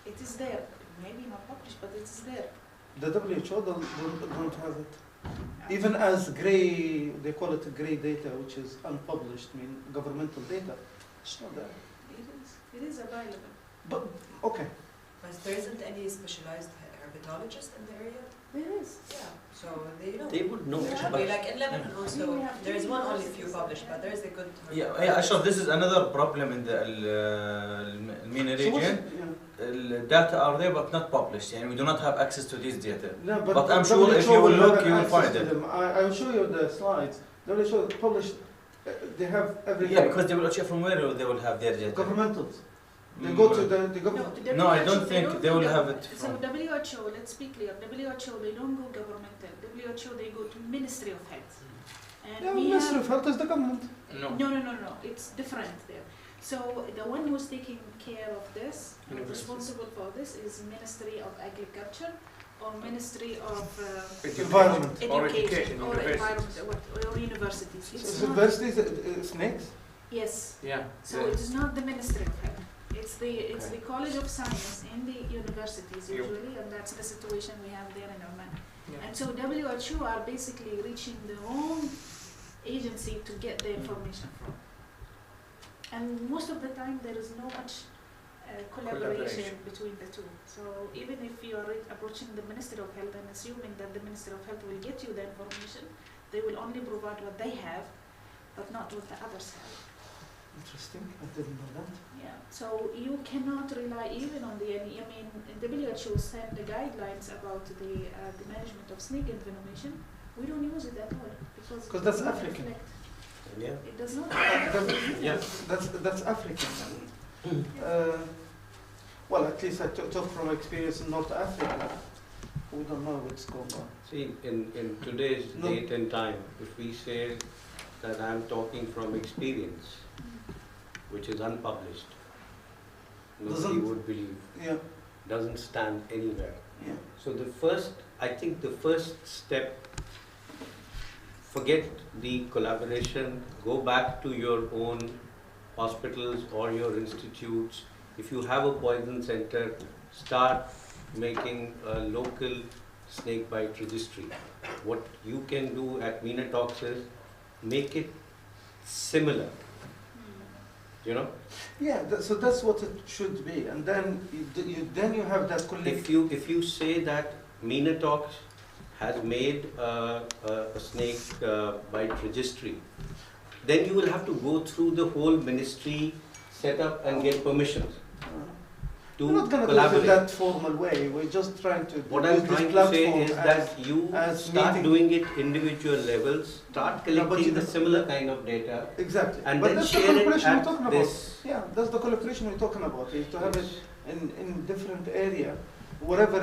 It is there. Maybe not published, but it is there. The WHO don't have it. Even as grey, they call it grey data, which is unpublished, I mean governmental data. It's not there. It is available. But okay. But there isn't any specialized herpetologist in the area? There is. Yeah. So they know. They would know. There should be, like in Lebanon Yeah. also. Yeah. There is one only few published, but there is a good. Yeah, Ashraf, this is another problem in the MENA So what's region. it- yeah. Data are there but not published, and we do not have access to these data. No, But I'm sure if you will look, you will find it. I will show you the slides. WHO published, they have everything. Yeah, because they will check from where they will have their data. Governmentals. They go to the government. No, I don't think they will have it So from- WHO, let's be clear, WHO, they don't go governmental. WHO, they go to Ministry of Health. And Yeah, we Ministry have, of Health is the government. no, it's different there. So the one who's taking care of this, and responsible for this, is Ministry of Agriculture or Ministry of Environment. Education or universities. environment or universities. It's not, Universities, snakes. yes. Yeah. So it is not the Ministry of Health. It's the College of Science in the universities usually, and that's the situation we have there in Oman. Yeah. And so WHO are basically reaching the wrong agency to get the information from. And most of the time there is no much collaboration between the two. So even if you are approaching the Ministry of Health and assuming that the Ministry of Health will get you the information, they will only provide what they have, but not what the others have. Interesting. I didn't know that. Yeah, so you cannot rely even on the, I mean, the WHO sent the guidelines about the management of snake envenomation. We don't use it at all because it that's does not African. reflect. Yeah. It does not Yes, that's African. Well, at least I talk from experience in North Africa. We don't know what's going on. See, in today's No. date and time, if we say that I'm talking from experience, which is unpublished, nobody Doesn't- would believe, Yeah, doesn't stand anywhere. yeah. So I think the first step, forget the collaboration, go back to your own hospitals or your institutes. If you have a poison center, start making a local snake bite registry. What you can do at Minotox is make it similar, you know? Yeah, so that's what it should be, and then you have that collective. If you say that Minotox has made a snake bite registry, then you will have to go through the whole ministry setup and get permissions to We're not going to do it collaborate. in that formal way. We're just trying to. What use I'm this trying to say platform is as- that you as start meeting- doing it individual levels, start but collecting you- the similar kind of data, Exactly. and But then that's the share it collaboration we're at talking this. about. Yeah, that's the collaboration we're talking about. Is to have Yes. it in different area, whatever,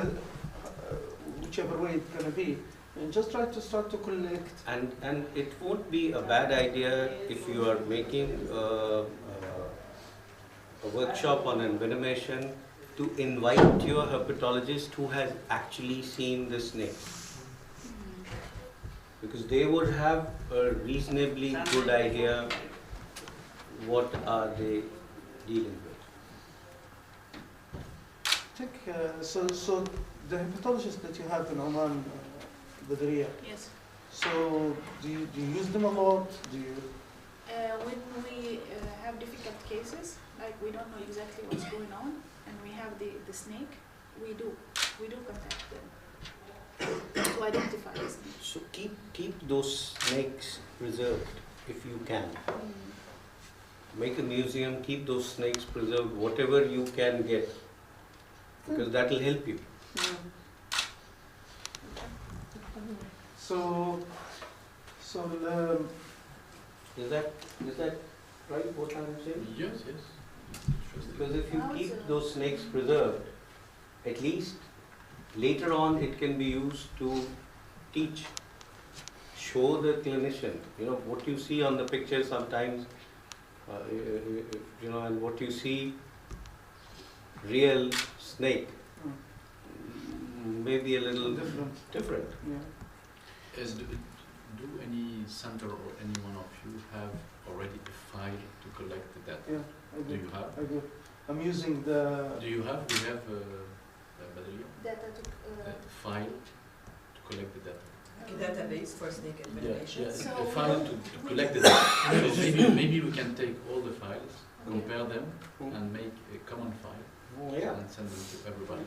whichever way it's going to be, and just try to start to collect. And it won't be a bad idea if you are making a workshop on envenomation to invite your herpetologist who has actually seen the snake. Because they would have a reasonably good idea what are they dealing with. So the hepatologist that you have in Oman, Badriya, Yes. so do you use them a lot? Do you? When we have difficult cases, like we don't know exactly what's going on, and we have the snake, we do contact them to identify the snake. So keep those snakes preserved if you can. Make a museum, keep those snakes preserved, whatever you can get, because that will help you. So Is that right what I'm saying? Yes. Because if you keep those snakes preserved, at least later on it can be used to teach, show the clinician, what you see on the picture sometimes, and what you see real snake may be a little different. yeah. Do any center or any one of you have already a file to collect the data? Yeah, I do. Do you have? I do. I'm using the. Do you have Badriya, Data to, a file to collect the data? Like a database for snake elimination. Yeah, So a we file don't- to collect the data. So maybe we can take all the files, compare them, and make a common file and send them to everybody,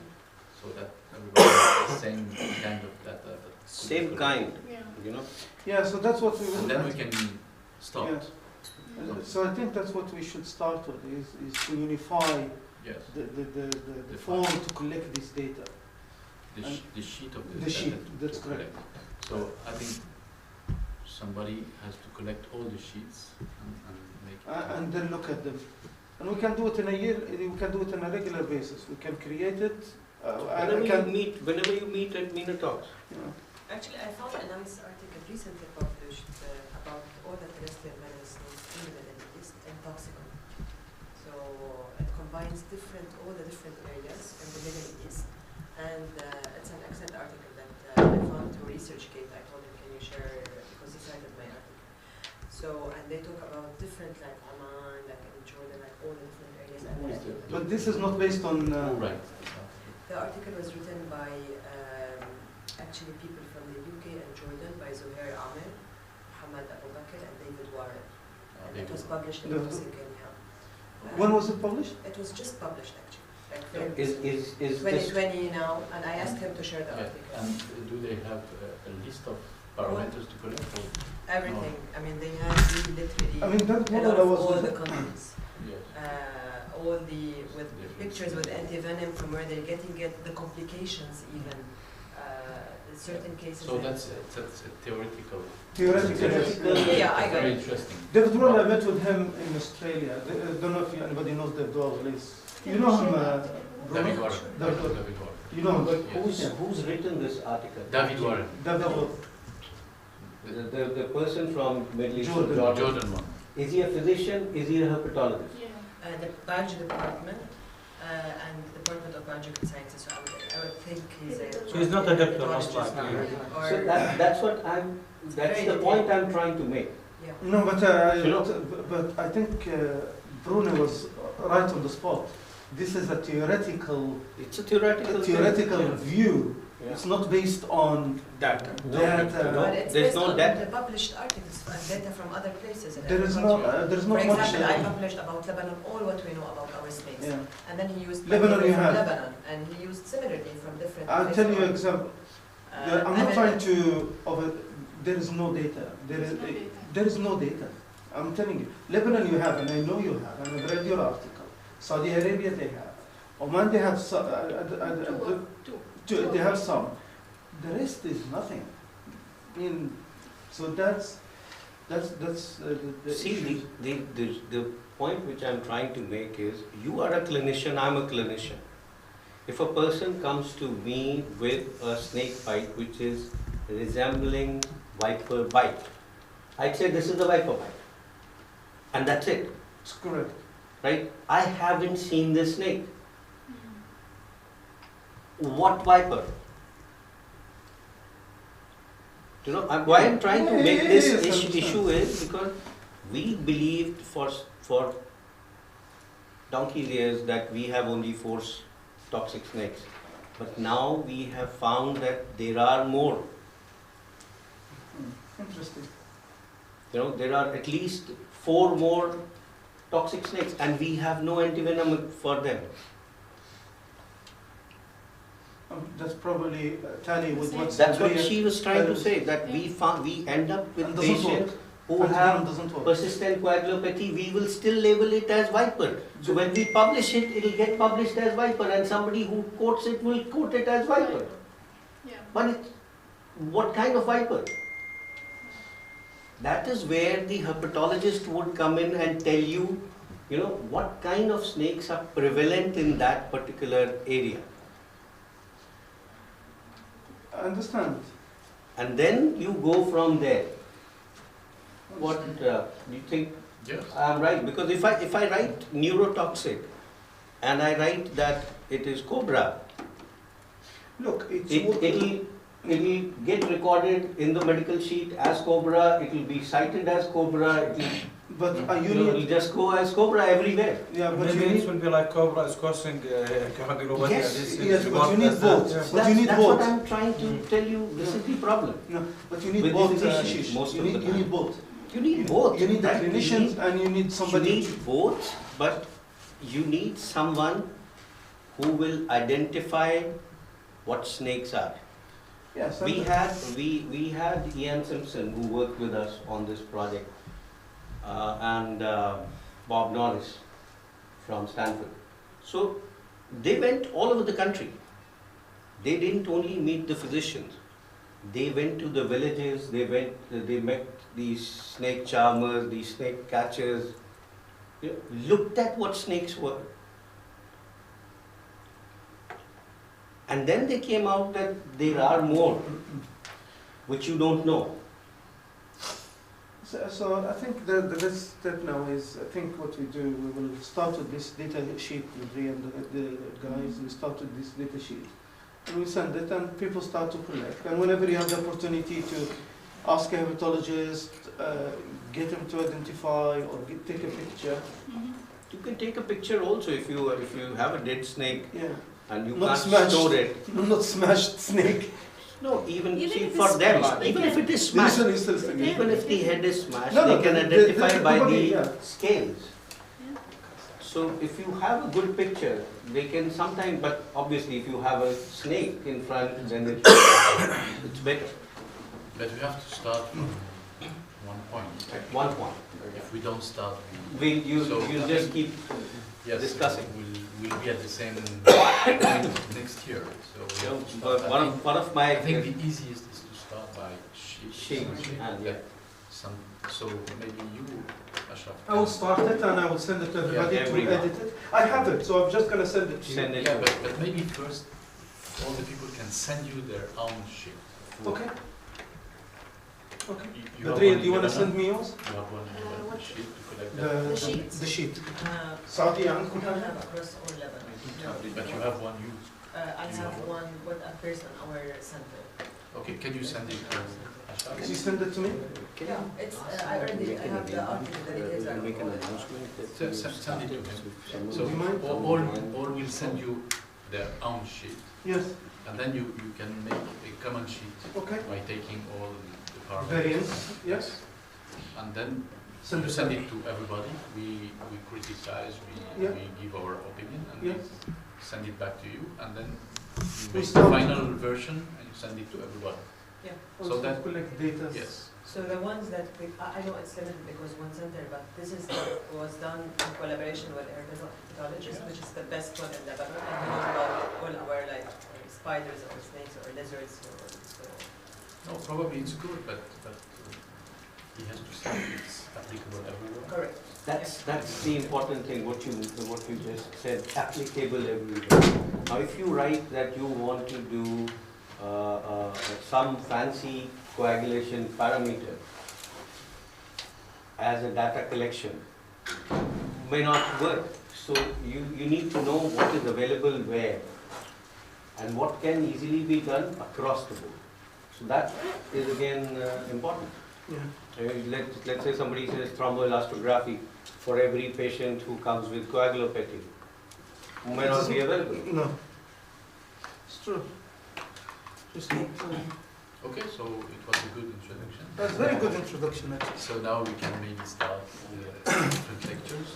so that everybody has the same kind of data. that could be Same collected. kind, yeah. you know. Yeah, so that's what we will. And then we can start. Yes. So I think that's what we should start with, is to unify Yes. the form to collect this data. The sheet of The data sheet, to that's collect. correct. So I think somebody has to collect all the sheets and make. And then look at them. And we can do it in a year, we can do it on a regular basis. We can create it. And I can, Whenever you meet at MENA Talks. you know, Actually, I found a nice article recently published about all the terrestrial medicines in the Middle East and toxicon. So it combines all the different areas in the Middle East, and it's an excellent article that I found through ResearchGate. I told him, can you share, because he cited my article. So, and they talk about different, like Oman, like in Jordan, like all the different areas. And Who is the- but this is not based on. Who writes? the article was written by actually people from the UK and Jordan, by Zuhair Amir, Hamad Abu Bakr, and David Warren. And it was published in The- Kenya. When was it published? It was just published actually. Like Is this 2020 now, and I asked him to share the Yeah. article. And do they have a list of parameters to collect? Or? Everything. I mean, they have literally I mean, that's a what lot I of was. all the countries. Yes. All the with Different. pictures with antivenom from where they're getting it, the complications even. In certain cases. So that's a theoretical. Theoretically. Yeah, I got Very it. interesting. David Wall, I met with him in Australia. I don't know if anybody knows David Wall, please. You know him, Bruno? David Warren. David Warren. David Warren. You know him? But Yes. who's written this article? David Warren. David Wall. The person from Middle East, Jordan. Jordan one. Is he a physician? Is he a herpetologist? Yeah. The biology department and Department of Biological Sciences. So I would think he's a. So he's not a doctor, most herpetologist likely. or- So that's what that's Very the point I'm trying to make. Yeah. No, but You know? but I think Bruno was right on the spot. This is a theoretical It's a theoretical thing. view. Yeah. It's not based on Data. data. But it's There's based no on data. the published articles and data from other places. in There is every no country. there's For not much. example, I published about Lebanon all what we know about our snakes. Yeah. And then he used Lebanon material you from have. Lebanon, and he used similarly from different. I'll tell you example. I'm and not then- trying to over. There is no data. There's no data. There is no data. I'm telling you. Lebanon you have, and I know you have, and I've read your article. Saudi Arabia they have. Oman they have. They have some. The rest is nothing. I mean, so that's the See, issue. the point which I'm trying to make is, you are a clinician, I'm a clinician. If a person comes to me with a snake bite which is resembling viper bite, I'd say this is the viper bite. And that's it, It's correct. right? I haven't seen this snake. What viper? You know, why I'm trying to make this issue is because we believed for donkey's years that we have only 4 toxic snakes, but now we have found that there are more. Interesting. You know, there are at least 4 more toxic snakes, and we have no antivenom for them. That's probably tally with what's That's what agreed. she was trying to say, that we end up with And doesn't patients who Antivenom have doesn't work. persistent coagulopathy. We will still label it as viper. So when we publish it, it will get published as viper, and somebody who quotes it will quote it as viper. Yeah. But what kind of viper? That is where the herpetologist would come in and tell you, you know, what kind of snakes are prevalent in that particular area. I understand. And then you go from there. What do you think? Yes. I'm right, because if I write neurotoxic and I write that it is cobra, Look, it'll It will get recorded in the medical sheet as cobra, it will be cited as cobra, it will, But you it will need, just go as cobra everywhere. yeah, but you Maybe it need, will be like Cobra is crossing coagulopathy. Yes, This is yes, but what you need is both. that, But you need That's what both. I'm trying to tell you, this is the problem. No, but you need With both, the physicians, Ashish. most You of the need, you time. need both. You need both. You need the right? clinicians and you need You somebody. need both, but you need someone who will identify what snakes are. Yes, We had Ian Simpson who worked with us on this project, and Bob Norris from Stanford. So they went all over the country. They didn't only meet the physicians. They went to the villages. They met these snake charmers, these snake catchers. You know, looked at what snakes were. And then they came out that there are more, which you don't know. So I think the next step now is, I think what we do, we will start with this data sheet with Ria and the guys. We start with this data sheet. And we send it and people start to collect. And whenever you have the opportunity to ask a herpetologist, get him to identify or take a picture. You can take a picture also if you have a dead snake Yeah. and you Not can't smashed. store it. Not smashed snake. No, even Even see if for it's them, smashed, they even can- if it is This smashed, one is still snake. even if the head is smashed, No, no, they can the- identify by body, the yeah. scales. Yeah. So if you have a good picture, they can sometimes, but obviously if you have a snake in front, then it's better. But we have to start from one point. At one point. If we don't start, You So, you I just think- keep yes, discussing. We'll be at the same point next year. So we have to start. one of my I think the easiest is to start by sheets. sheep and yeah. So maybe you, Ashraf. I will can- start it and I will send it to everybody to everyone. edit it. I have it, so I'm just gonna send it to you. Send it. Yeah, but maybe first all the people can send you their own sheet. Okay. Okay. You have Badriya, one do you in want to Lebanon? send me yours? You have one what? sheet to collect that. The sheets? The sheet. Uh, Saudi we عندكم don't حاجة؟ have across all Lebanon. But you have one used. I have one what appears on our center. Okay, can you send it to Ashraf? Can you send it to me? Yeah, it's I already I have the article that it is. Make an announcement. Send it to him. So Do you mind? all will send you their own sheet, Yes. and then you can make a common sheet Okay. by taking all the parameters. Variants. Yes. And then Send you it. send it to everybody. We criticize, Yeah. we give our opinion, and Yeah. we send it back to you, and then you We make the start- final version and you send it to everybody. So Also that- collect data. Yes. So the ones that I know it's limited because one center, but this is was done in collaboration with herpetologists, which is the best one in Lebanon, and he knows about all our like spiders or snakes or lizards or so. No, probably it's good, but he has to see if it's applicable everywhere. Correct. That's the important thing, what you just said, applicable everywhere. Now, if you write that you want to do some fancy coagulation parameter as a data collection, may not work. So you need to know what is available where and what can easily be done across the board. So that is again important. Yeah. Let's say somebody says thromboelastography for every patient who comes with coagulopathy. May not be available. No. It's true. Just Okay, so it was a good introduction. That's a very good introduction, actually. So now we can maybe start different lectures,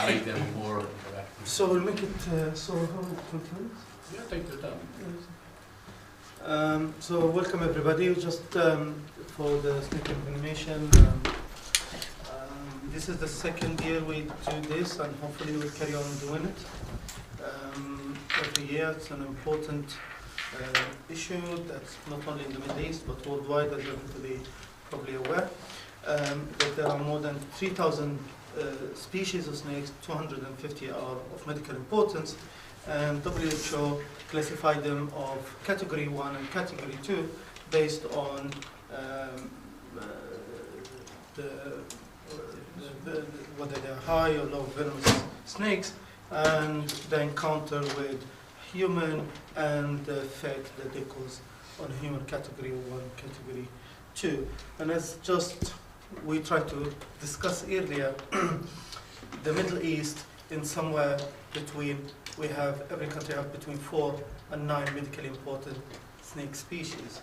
make them more interactive. So we'll make it, so how 20 minutes? Yeah, take your time. So welcome everybody, just for the snake information. This is the second year we do this and hopefully we'll carry on doing it. Every year it's an important issue that's not only in the Middle East but worldwide, as you're to be probably aware. That there are more than 3,000 species of snakes, 250 are of medical importance, and WHO classified them of category 1 and category 2 based on whether they're high or low venomous snakes and the encounter with human and the effect that they cause on human category 1, category 2. And as just we tried to discuss earlier, the Middle East in somewhere between, every country have between 4 and 9 medically important snake species.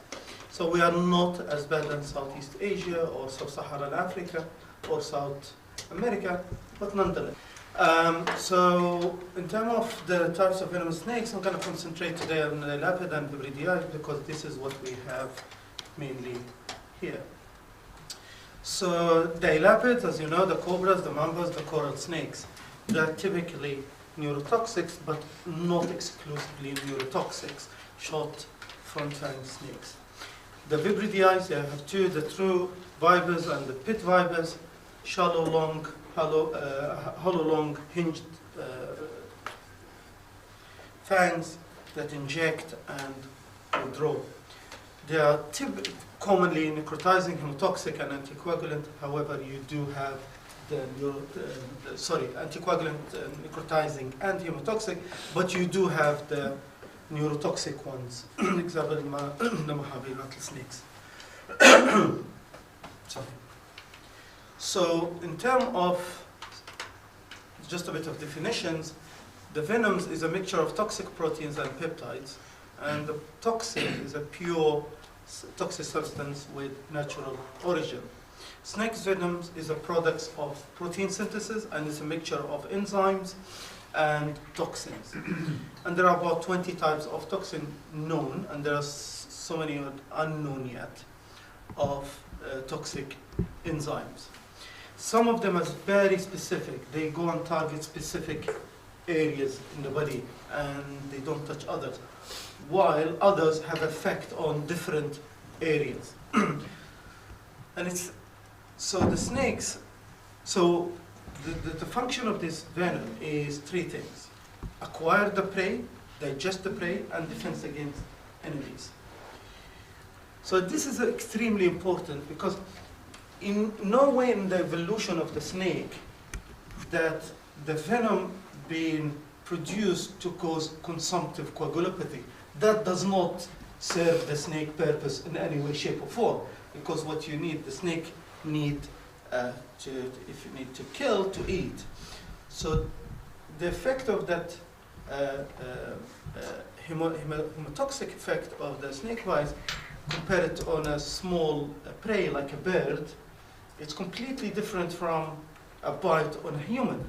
So we are not as bad as Southeast Asia or Sub-Saharan Africa or South America, but nonetheless. So in terms of the types of venomous snakes, I'm going to concentrate today on the Elapid and Vibridii because this is what we have mainly here. So the Elapids, as you know, the cobras, the mambas, the coral snakes, they're typically neurotoxics, but not exclusively neurotoxics, short front-fang snakes. The Vibridii, they have two, the true vipers and the pit vipers, shallow, long, hollow, long, hinged fangs that inject and withdraw. They are commonly necrotizing, hemotoxic, and anticoagulant. However, you do have anticoagulant, necrotizing, and hemotoxic, but you do have the neurotoxic ones. Example, the Mojave rattlesnakes. Sorry. So, in terms of just a bit of definitions, the venoms is a mixture of toxic proteins and peptides, and the toxin is a pure toxic substance with natural origin. Snake's venoms is a product of protein synthesis, and it's a mixture of enzymes and toxins. And there are about 20 types of toxin known, and there are so many unknown yet of toxic enzymes. Some of them are very specific. They go and target specific areas in the body, and they don't touch others, while others have effect on different areas. And it's so the snakes. So the function of this venom is three things: acquire the prey, digest the prey, and defense against enemies. So this is extremely important because in no way in the evolution of the snake that the venom being produced to cause consumptive coagulopathy. That does not serve the snake purpose in any way, shape, or form. Because what you need, the snake need if you need to kill, to eat. So the effect of that hemotoxic effect of the snake bites, compared to on a small prey like a bird, it's completely different from a bite on a human.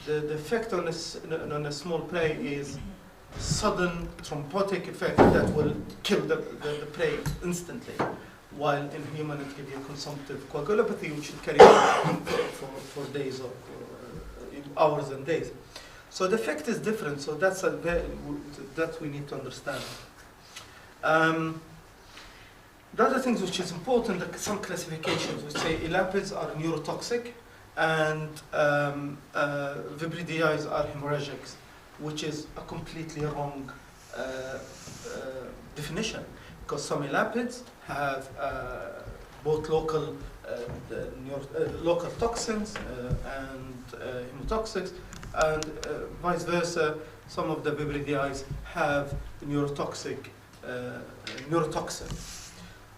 The effect on a small prey is sudden thrombotic effect that will kill the prey instantly, while in human it gives you consumptive coagulopathy, which should carry on for days or hours and days. So the effect is different. So that's that we need to understand. The other things which is important, like some classifications, which say elapids are neurotoxic and Vibridii are hemorrhagics, which is a completely wrong definition, because some elapids have both local local toxins and hemotoxics, and vice versa. Some of the Vibridii have neurotoxin.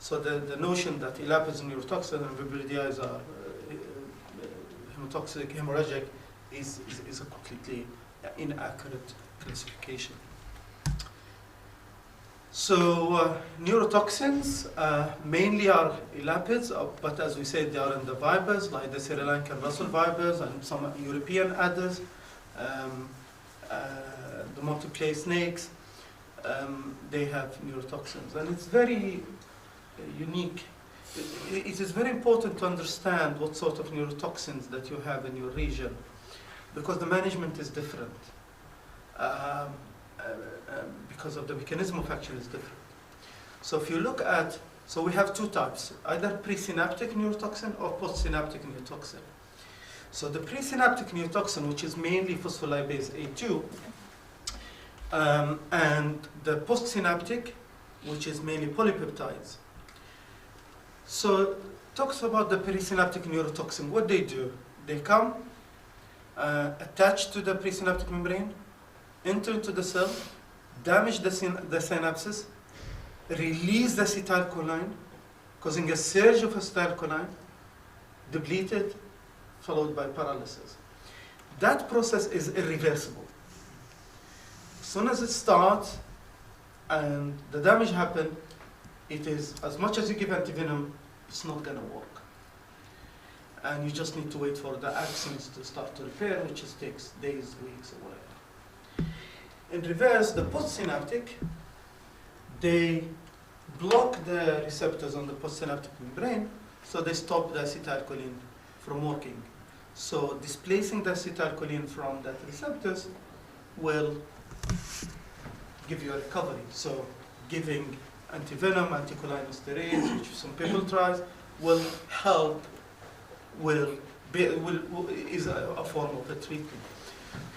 So the notion that elapids are neurotoxin and Vibridii are hemotoxic, hemorrhagic is a completely inaccurate classification. So neurotoxins mainly are elapids, but as we said, they are in the vipers, like the Sri Lankan Russell vipers and some European adders, the multi-play snakes. They have neurotoxins, and it's very unique. It is very important to understand what sort of neurotoxins that you have in your region, because the management is different. Because of the mechanism of action is different. So if you look at, so we have two types, either presynaptic neurotoxin or postsynaptic neurotoxin. So the presynaptic neurotoxin, which is mainly phospholipase A2, and the postsynaptic, which is mainly polypeptides. So talks about the presynaptic neurotoxin. What they do, they come attached to the presynaptic membrane, enter into the cell, damage the synapses, release the acetylcholine, causing a surge of acetylcholine, depleted, followed by paralysis. That process is irreversible. As soon as it starts and the damage happens, it is, as much as you give antivenom, it's not going to work. And you just need to wait for the axons to start to repair, which just takes days, weeks, or whatever. In reverse, the postsynaptic, they block the receptors on the postsynaptic membrane, so they stop the acetylcholine from working. So displacing the acetylcholine from that receptors will give you a recovery. So giving antivenom, anticholinesterase, which some people try, will help, is a form of a treatment.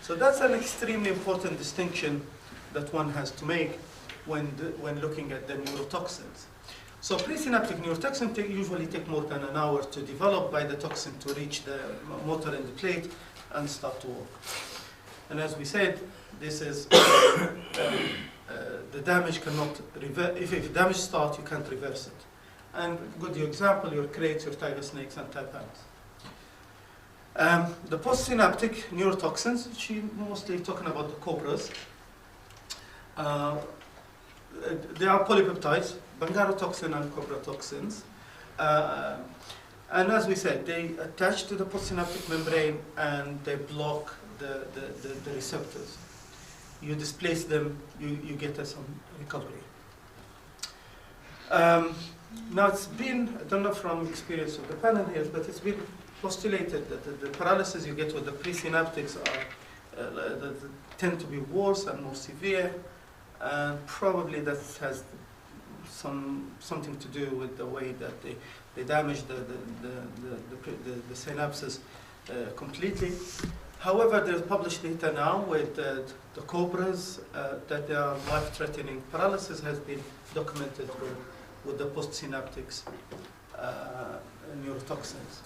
So that's an extremely important distinction that one has to make when looking at the neurotoxins. So presynaptic neurotoxin usually take more than an hour to develop by the toxin to reach the motor in the plate and start to work. And as we said, this is the damage cannot reverse. If damage starts, you can't reverse it. And good example, your crates, your tiger snakes, and taipans. The postsynaptic neurotoxins, which we're mostly talking about the cobras, they are polypeptides, bangarotoxin and cobra toxins. And as we said, they attach to the postsynaptic membrane and they block the receptors. You displace them, you get some recovery. Now it's been, I don't know from experience of the panel here, but it's been postulated that the paralysis you get with the presynaptics tend to be worse and more severe, and probably that has something to do with the way that they damage the synapses completely. However, there's published data now with the cobras that they are life-threatening paralysis has been documented with the postsynaptics neurotoxins.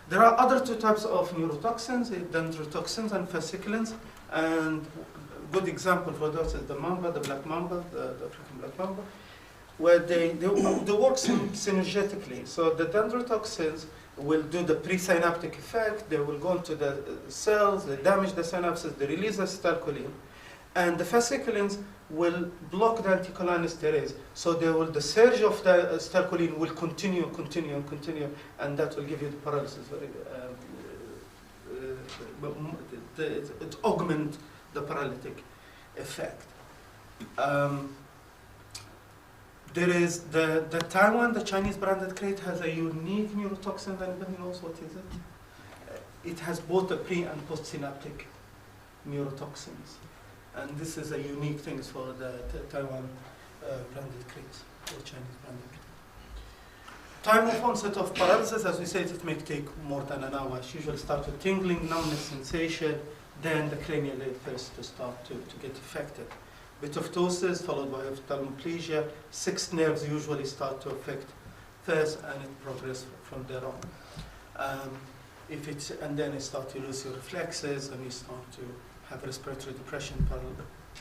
There are other two types of neurotoxins, dendrotoxins and fasciculins, and a good example for those is the mamba, the black mamba, the African black mamba, where they work synergetically. So the dendrotoxins will do the presynaptic effect, they will go into the cells, they damage the synapses, they release acetylcholine, and the fasciculins will block the anticholinesterase, so the surge of the acetylcholine will continue, and that will give you the paralysis. It augments the paralytic effect. There is the Taiwan, the Chinese branded crate, has a unique neurotoxin. Anybody knows what is it? It has both the pre and postsynaptic neurotoxins. And this is a unique thing for the Taiwan branded crates, or Chinese branded crates. Time of onset of paralysis, as we said, it may take more than an hour. It usually starts with tingling, numbness, sensation, then the cranial first to start to get affected. Bit of ptosis followed by ophthalmoplegia. 6 nerves usually start to affect first, and it progresses from there on. And then you start to lose your reflexes, and you start to have respiratory depression,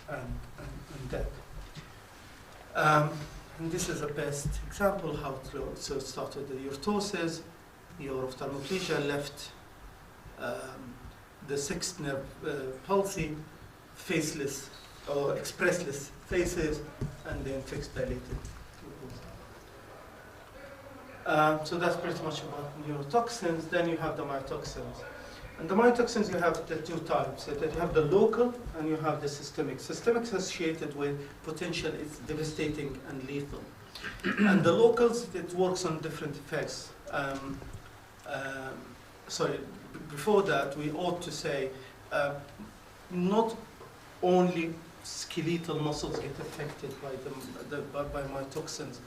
and death. And this is the best example how to start with your ptosis, your ophthalmoplegia left the 6th nerve palsy, faceless or expressless faces, and then fixed dilated. So that's pretty much about neurotoxins. Then you have the myotoxins. And the myotoxins, you have the two types. So that you have the local and you have the systemic. Systemic is associated with potential, it's devastating and lethal. And the locals, it works on different effects. Before that, we ought to say not only skeletal muscles get affected by myotoxins.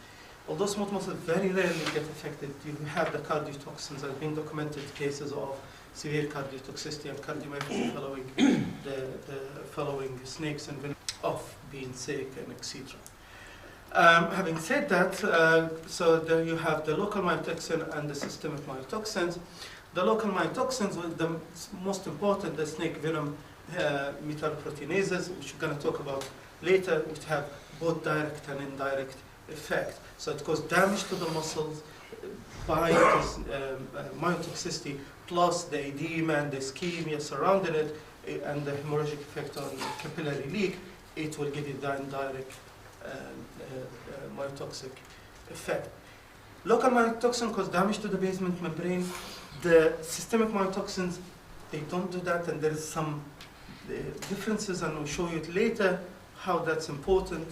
Although smooth muscles very rarely get affected, you have the cardiotoxins. There have been documented cases of severe cardiotoxicity and cardiomyopathy following snakes and of being sick and etc. Having said that, you have the local myotoxin and the systemic myotoxins. The local myotoxins, the most important, the snake venom, metalloproteinases, which we're going to talk about later, which have both direct and indirect effect. So it causes damage to the muscles by this myotoxicity, plus the edema and the ischemia surrounding it, and the hemorrhagic effect on capillary leak. It will give you the indirect myotoxic effect. Local myotoxin cause damage to the basement membrane. The systemic myotoxins, they don't do that, and there is some differences, and we'll show you it later how that's important.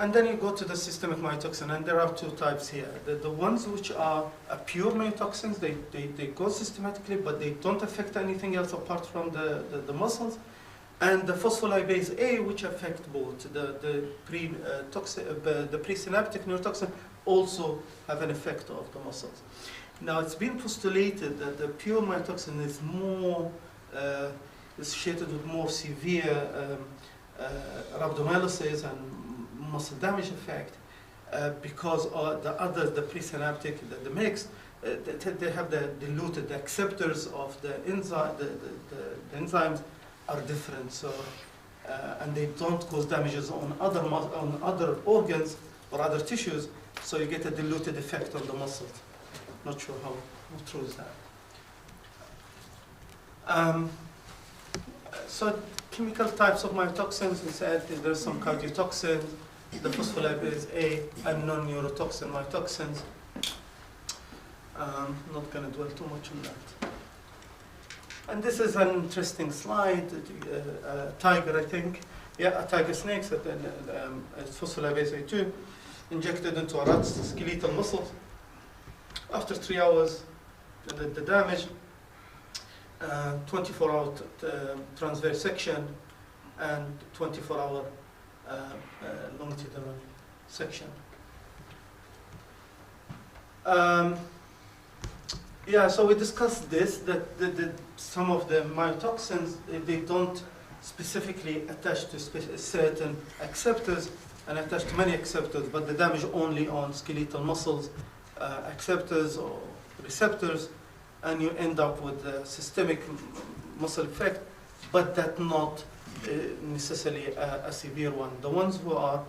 And then you go to the systemic myotoxin, and there are two types here. The ones which are pure myotoxins, they go systematically, but they don't affect anything else apart from the muscles. And the phospholipase A, which affect both. The presynaptic neurotoxin also have an effect of the muscles. Now, it's been postulated that the pure myotoxin is more associated with more severe rhabdomyolysis and muscle damage effect because the others, the presynaptic, the mixed, they have the diluted, the acceptors of the enzyme, the enzymes are different. So, and they don't cause damages on other organs or other tissues. So you get a diluted effect on the muscles. Not sure how true is that. So chemical types of myotoxins, we said there's some cardiotoxins, the phospholipase A, and non-neurotoxin myotoxins. Not going to dwell too much on that. And this is an interesting slide. A tiger, I think. Yeah, a tiger snake, phospholipase A2, injected into a rat's skeletal muscles. After 3 hours, the damage, 24-hour transverse section, and 24-hour longitudinal section. Yeah, so we discussed this, that some of the myotoxins, they don't specifically attach to certain acceptors and attach to many acceptors, but the damage only on skeletal muscles, acceptors or receptors, and you end up with a systemic muscle effect, but that not necessarily a severe one. The ones who are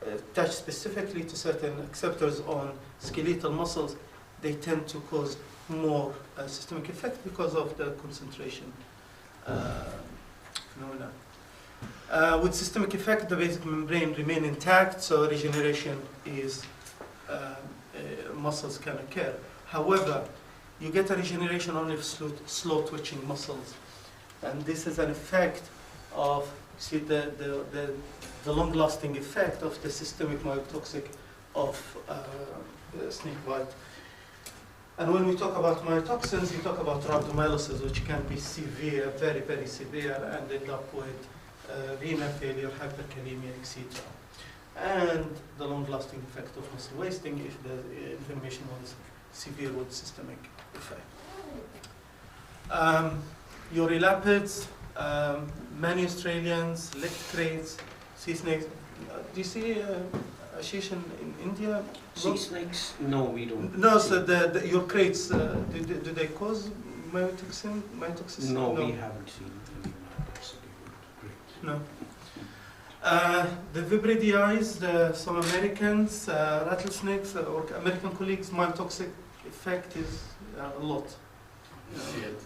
attached specifically to certain acceptors on skeletal muscles, they tend to cause more systemic effect because of the concentration phenomena. With systemic effect, the basic membrane remain intact, so regeneration is muscles can occur. However, you get a regeneration only of slow twitching muscles, and this is an effect of the long-lasting effect of the systemic myotoxic of snake bite. And when we talk about myotoxins, we talk about rhabdomyolysis, which can be severe, very, very severe, and end up with renal failure, hyperkalemia, etc. And the long-lasting effect of muscle wasting if the inflammation was severe with systemic effect. Urolipids, many Australians, lictrates, sea snakes. Do you see Ashish in India? Sea snakes? No, we don't. No, so your crates, do they cause myotoxicity? No, we haven't seen any myotoxicity. No. The vibridii, some Americans, rattlesnakes, or American colleagues, myotoxic effect is a lot. You see it,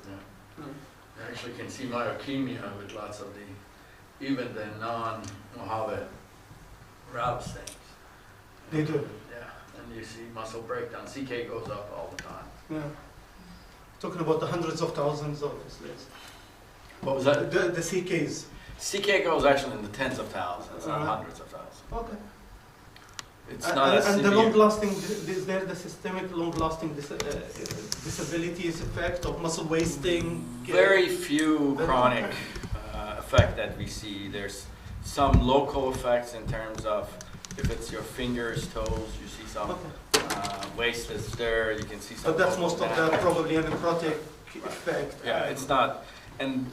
yeah. You actually can see myokemia with lots of even the non-Mojave rattlesnakes. They do. Yeah, and you see muscle breakdown. CK goes up all the time. Yeah. Talking about the hundreds of thousands of snakes. What was that? The CKs. CK goes actually in the tens of thousands, not hundreds of thousands. Okay. It's not as and the severe. long-lasting, is there the systemic long-lasting disabilities effect of muscle wasting? Very few chronic effect that we see. There's some local effects in terms of if it's your fingers, toes, you see some waste is there, you can see some. But that's most of damage. the probably a necrotic effect. Yeah, it's not, and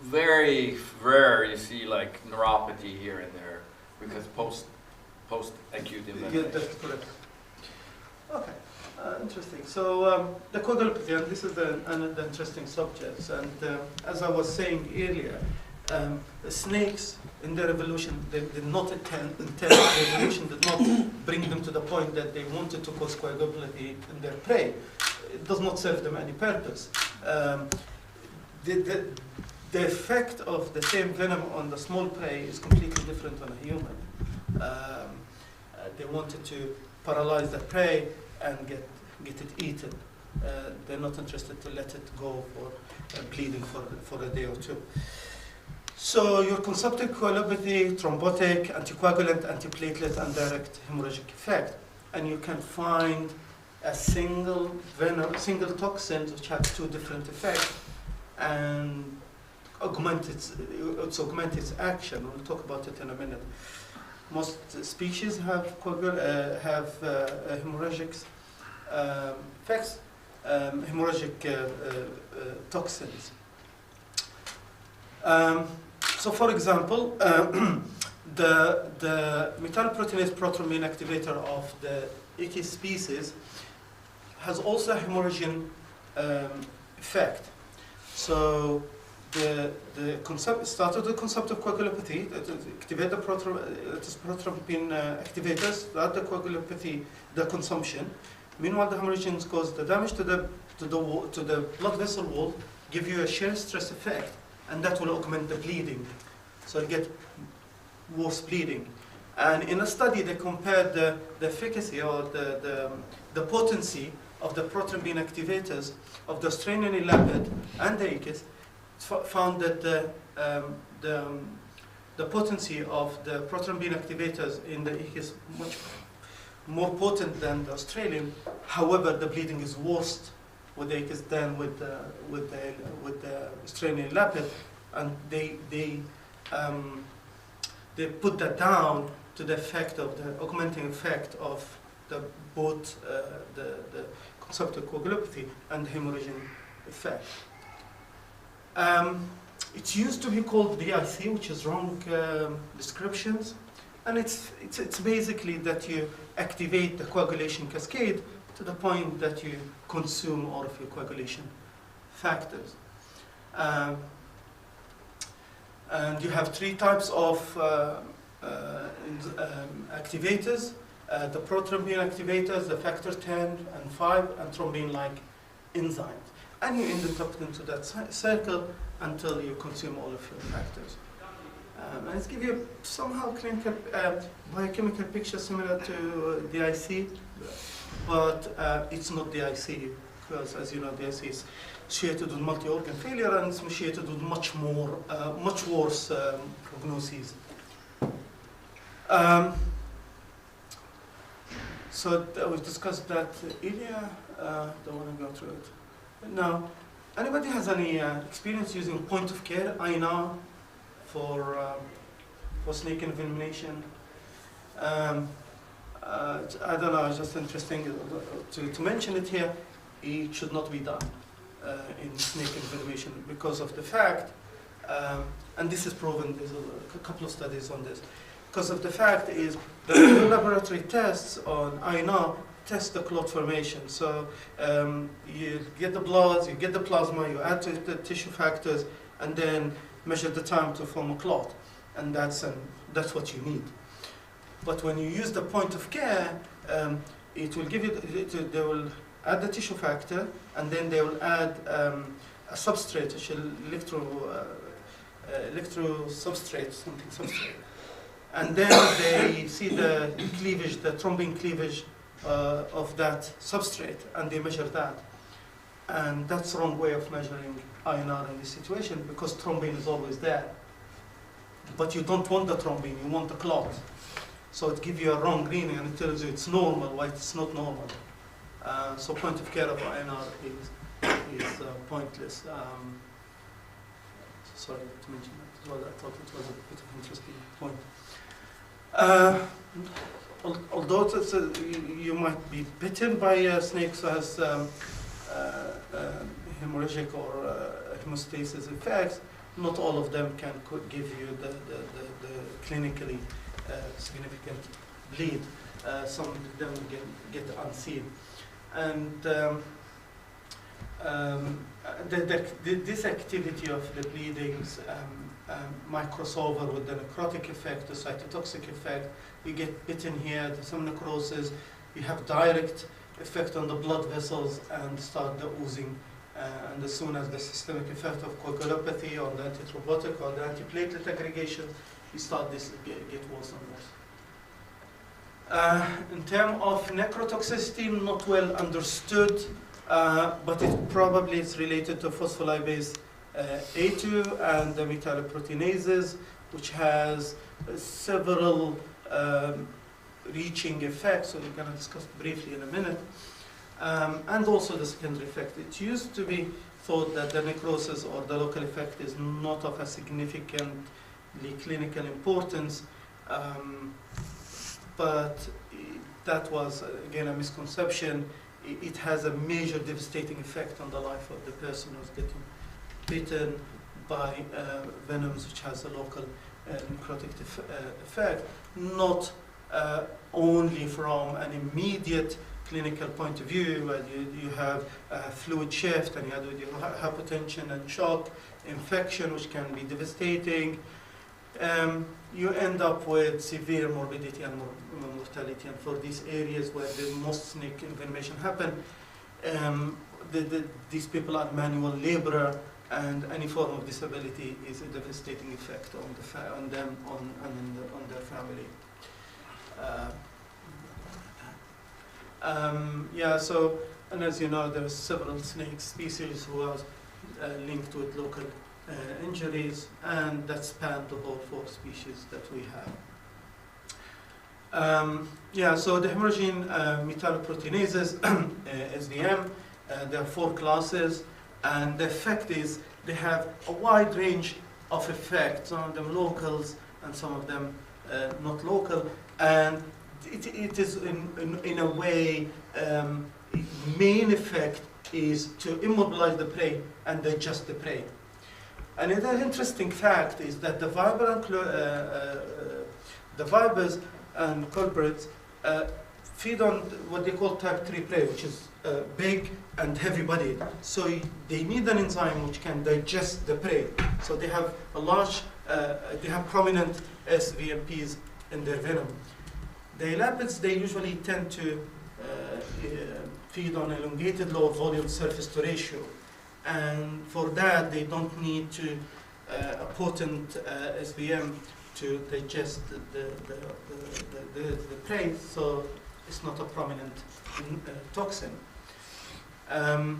very rare you see like neuropathy here and there because post-acute Yeah, inflammation. that's correct. Okay. Interesting. So the coagulopathy, and this is an interesting subject. And as I was saying earlier, the snakes in their evolution, they did not intend the evolution did not bring them to the point that they wanted to cause coagulopathy in their prey. It does not serve them any purpose. The effect of the same venom on the small prey is completely different on a human. They wanted to paralyze the prey and get it eaten. They're not interested to let it go for bleeding for a day or two. So your consumptive coagulopathy, thrombotic, anticoagulant, antiplatelet, and direct hemorrhagic effect. And you can find a single toxin which has two different effects and augment its action. We'll talk about it in a minute. Most species have hemorrhagic effects, hemorrhagic toxins. So, for example, the metalloproteinase prothrombin activator of the Acil species has also a hemorrhagic effect. So the concept started the concept of coagulopathy, that activate the prothrombin activators, that the coagulopathy, the consumption. Meanwhile, the hemorrhagic cause the damage to the blood vessel wall, give you a shear stress effect, and that will augment the bleeding. So you get worse bleeding. And in a study, they compared the efficacy or the potency of the prothrombin activators of the Australian elapid and the Acil, found that the potency of the prothrombin activators in the Acil is much more potent than the Australian. However, the bleeding is worse with the Acil than with the Australian elapid, and they put that down to the effect of the augmenting effect of both the consumptive coagulopathy and the hemorrhagic effect. It used to be called BIC, which is wrong descriptions, and it's basically that you activate the coagulation cascade to the point that you consume all of your coagulation factors. And you have three types of activators: the prothrombin activators, the factor 10 and 5, and thrombin-like enzymes. And you end up into that circle until you consume all of your factors. And it's give you somehow clinical biochemical picture similar to DIC, but it's not DIC, because as you know, DIC is associated with multi-organ failure and it's associated with much worse prognoses. So we discussed that earlier. Don't want to go through it. Now, anybody has any experience using point of care INR for snake envenomation? I don't know. It's just interesting to mention it here. It should not be done in snake envenomation because of the fact, and this is proven. There's a couple of studies on this. Because of the fact is the laboratory tests on INR test the clot formation. So you get the blood, you get the plasma, you add to the tissue factors, and then measure the time to form a clot, and that's what you need. But when you use the point of care, it will give you. They will add the tissue factor, and then they will add a substrate, electro substrate, something substrate. And then they see the cleavage, the thrombin cleavage of that substrate, and they measure that. And that's the wrong way of measuring INR in this situation, because thrombin is always there. But you don't want the thrombin, you want the clot. So it gives you a wrong reading, and it tells you it's normal, while it's not normal. So point of care of INR is pointless. Sorry to mention that as well. I thought it was a bit of an interesting point. Although you might be bitten by snakes who has hemorrhagic or hemostasis effects, not all of them can give you the clinically significant bleed. Some of them get unseen. And this activity of the bleedings might cross over with the necrotic effect, the cytotoxic effect. You get bitten here, there's some necrosis, you have direct effect on the blood vessels and start the oozing. And as soon as the systemic effect of coagulopathy or the antithrombotic or the antiplatelet aggregation, you start this get worse and worse. In terms of necrotoxicity, not well understood, but it probably is related to phospholipase A2 and the metalloproteinases, which has several reaching effects, so we're going to discuss briefly in a minute. And also the secondary effect. It used to be thought that the necrosis or the local effect is not of a significantly clinical importance, but that was, again, a misconception. It has a major devastating effect on the life of the person who's getting bitten by venoms, which has a local necrotic effect, not only from an immediate clinical point of view, where you have fluid shift and you have hypotension and shock, infection, which can be devastating. You end up with severe morbidity and mortality. And for these areas where the most snake inflammation happen, these people are manual laborer, and any form of disability is a devastating effect on them, on their family. So, and as you know, there are several snake species who are linked with local injuries, and that span the whole 4 species that we have. So the hemorrhagine metalloproteinases, SDM, there are 4 classes, and the effect is they have a wide range of effects, some of them locals and some of them not local, and it is in a way, main effect is to immobilize the prey and digest the prey. And another interesting fact is that the vipers and culprits feed on what they call type 3 prey, which is big and heavy-bodied. So they need an enzyme which can digest the prey. So they have a large, they have prominent SVMPs in their venom. The elapids, they usually tend to feed on elongated low volume surface to ratio. And for that, they don't need to a potent SVM to digest the prey, so it's not a prominent toxin. And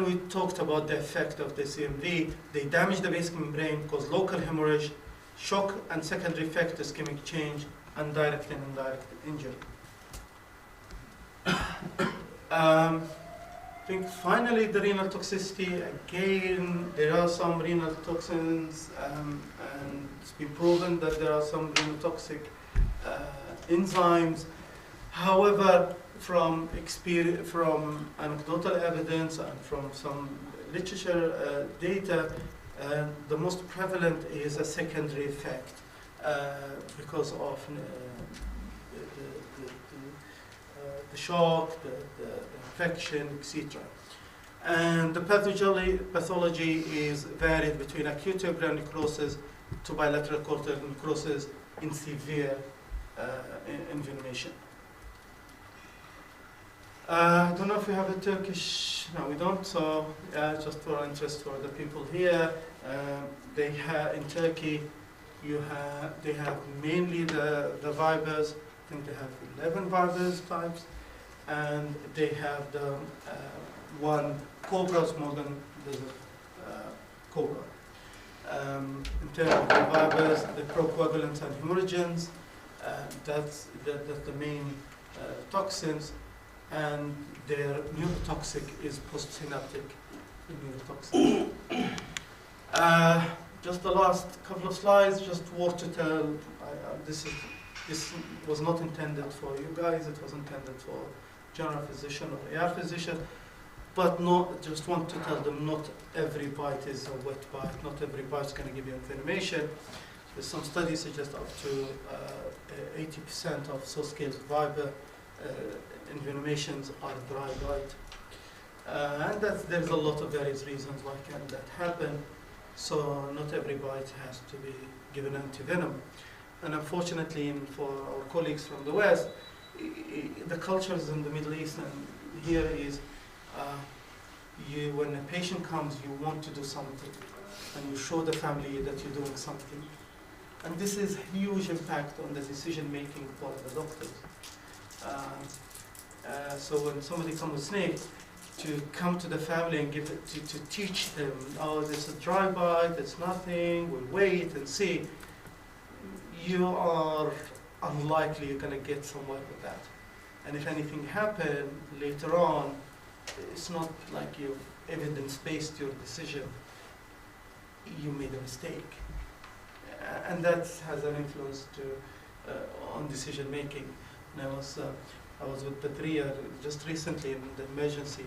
we talked about the effect of the CMV. They damage the basic membrane, cause local hemorrhage, shock and secondary effect, ischemic change, and direct and indirect injury. I think finally the renal toxicity, again, there are some renal toxins, and it's been proven that there are some renal toxic enzymes. However, from experience, from anecdotal evidence and from some literature data, the most prevalent is a secondary effect because of the shock, the infection, etc. And the pathology is varied between acute tubular necrosis to bilateral cortical necrosis in severe inflammation. I don't know if we have a Turkish, no we don't, so just for interest for the people here, they have, in Turkey, they have mainly the vipers. I think they have 11 vipers types, and they have the one cobra, more than the cobra. In terms of the vipers, the procoagulants and hemorrhagens, that's the main toxins, and their neurotoxic is postsynaptic neurotoxic. Just the last couple of slides, just what to tell. This was not intended for you guys, it was intended for general physician or AR physician, but just want to tell them not every bite is a wet bite, not every bite is going to give you inflammation. There's some studies suggest up to 80% of soft-scaled viper envenomations or dry bite. And there's a lot of various reasons why can that happen. So not every bite has to be given antivenom. And unfortunately, for our colleagues from the West, the cultures in the Middle East and here is, when a patient comes, you want to do something, and you show the family that you're doing something. And this is huge impact on the decision making for the doctors. So when somebody comes with snake, to come to the family and give it to teach them, oh, this is a dry bite, it's nothing, we'll wait and see. You are unlikely you're gonna get somewhere with that. And if anything happened later on, it's not like you've evidence-based your decision. You made a mistake. And that has an influence on decision making. And I was with Badria just recently in the emergency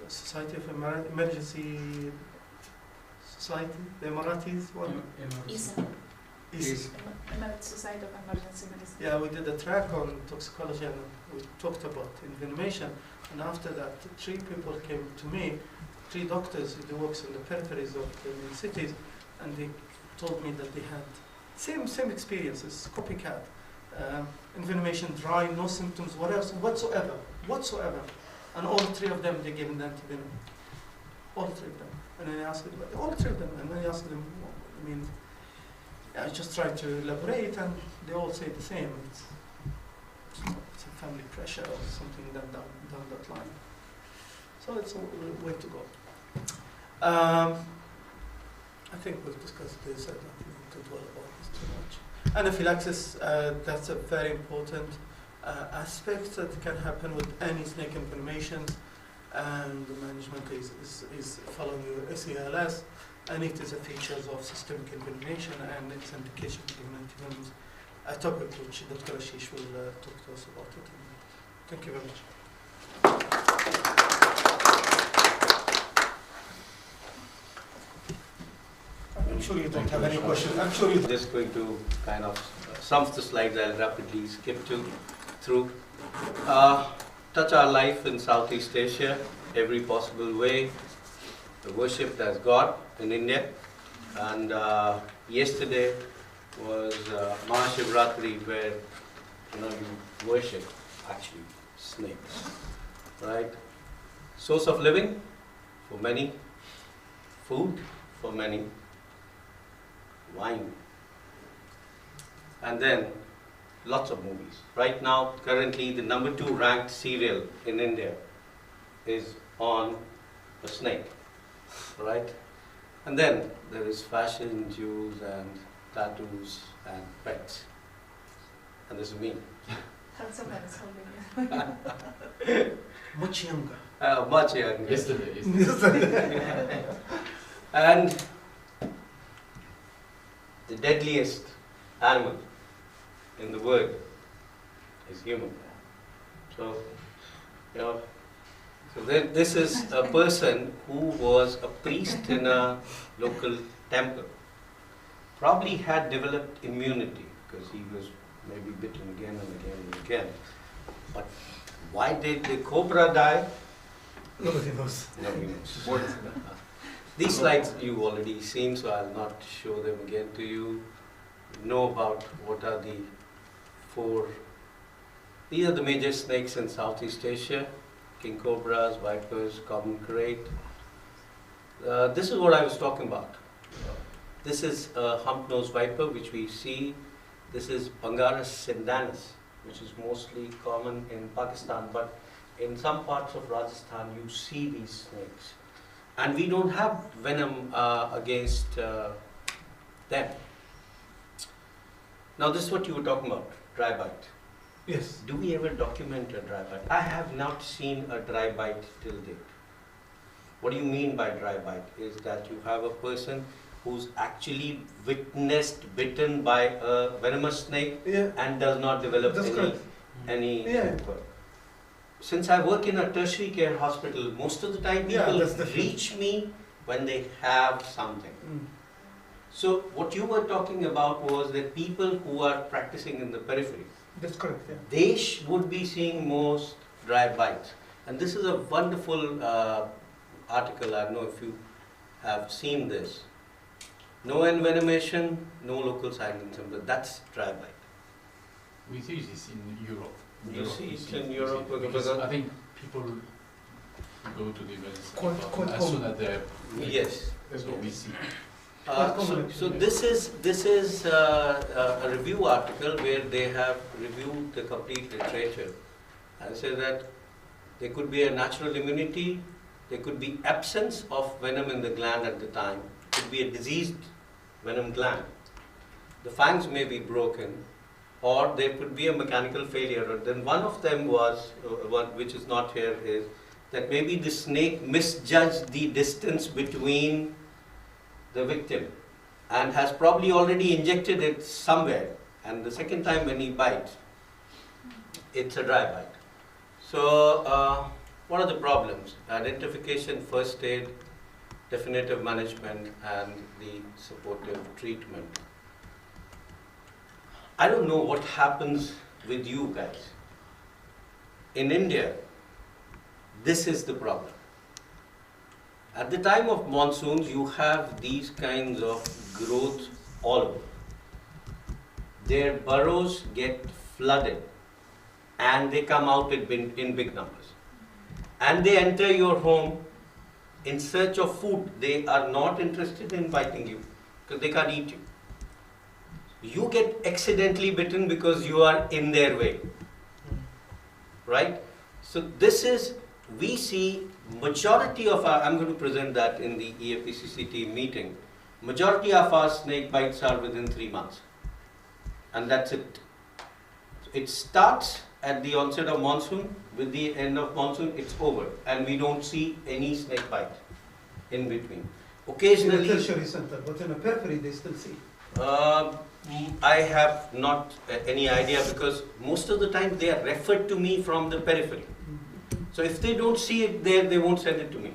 Society of Emergency Society, the Emiratis one. Emirates Society of Emergency Medicine. Yeah, we did a track on toxicology and we talked about envenomation. And after that, 3 people came to me, 3 doctors who works in the peripheries of the main cities, and they told me that they had same experiences, copycat. Envenomation, dry, no symptoms, whatsoever. And all 3 of them, they gave an antivenom. All 3 of them. And then I asked them, all 3 of them, and then I asked them, I mean, I just tried to elaborate, and they all say the same. It's a family pressure or something down that line. So it's a way to go. I think we've discussed this. I don't need to dwell about this too much. Anaphylaxis, that's a very important aspect that can happen with any snake envenomations, and the management is following your SELS, and it is a feature of systemic envenomation and its indication of antivenoms, a topic which Dr. Ashish will talk to us about it. Thank you very much. I'm sure you don't have any questions. I'm sure you don't. Just going to kind of, some of the slides I'll rapidly skip through. Touch our life in Southeast Asia, every possible way. Worshipped as God in India. And yesterday was Mahashivratri, where you worship actually snakes, right? Source of living for many, food for many, wine, and then lots of movies. Right now, currently, the number 2 ranked serial in India is on a snake, right? And then there is fashion, jewels, and tattoos, and pets. And this is me. Handsome man is holding it. Much younger. Much younger. Yesterday. And the deadliest animal in the world is human. So, this is a person who was a priest in a local temple. Probably had developed immunity because he was maybe bitten again and again and again. But why did the cobra die? Nobody knows. Nobody knows. These slides you've already seen, so I'll not show them again to you. Know about what are the 4. These are the major snakes in Southeast Asia: king cobras, vipers, common krait. This is what I was talking about. This is a hump-nosed viper, which we see. This is Bangarus sindanus, which is mostly common in Pakistan, but in some parts of Rajasthan you see these snakes. And we don't have venom against them. Now this is what you were talking about, dry bite. Yes. Do we ever document a dry bite? I have not seen a dry bite till date. What do you mean by dry bite? Is that you have a person who's actually witnessed bitten by a venomous snake and does not develop any symptom. Since I work in a tertiary care hospital, most of the time people reach me when they have something. So what you were talking about was that people who are practicing in the periphery, That's correct, yeah. they would be seeing most dry bites. And this is a wonderful article. I don't know if you have seen this. No envenomation, no local silent symptom. That's dry bite. We see this in Europe. You see we it in we Europe because because- I think people go to the medicine Quite department as common. soon as they're Yes. that's what we see. So this is a review article where they have reviewed the complete literature and say that there could be a natural immunity, there could be absence of venom in the gland at the time, could be a diseased venom gland. The fangs may be broken, or there could be a mechanical failure. Or then one of them was, one which is not here, is that maybe the snake misjudged the distance between the victim and has probably already injected it somewhere, and the second time when he bites, it's a dry bite. So what are the problems? Identification, first aid, definitive management, and the supportive treatment. I don't know what happens with you guys. In India, this is the problem. At the time of monsoons, you have these kinds of growth all over. Their burrows get flooded and they come out in big numbers. And they enter your home in search of food. They are not interested in biting you because they can't eat you. You get accidentally bitten because you are in their way. Right? So this is, we see majority of our, I'm going to present that in the EAPCCT meeting, majority of our snake bites are within 3 months. And that's it. It starts at the onset of monsoon, with the end of monsoon, it's over. And we don't see any snake bite in between. In Occasionally, a tertiary center, but in a periphery they still see. I have not any idea because most of the time they are referred to me from the periphery. So if they don't see it there, they won't send it to me.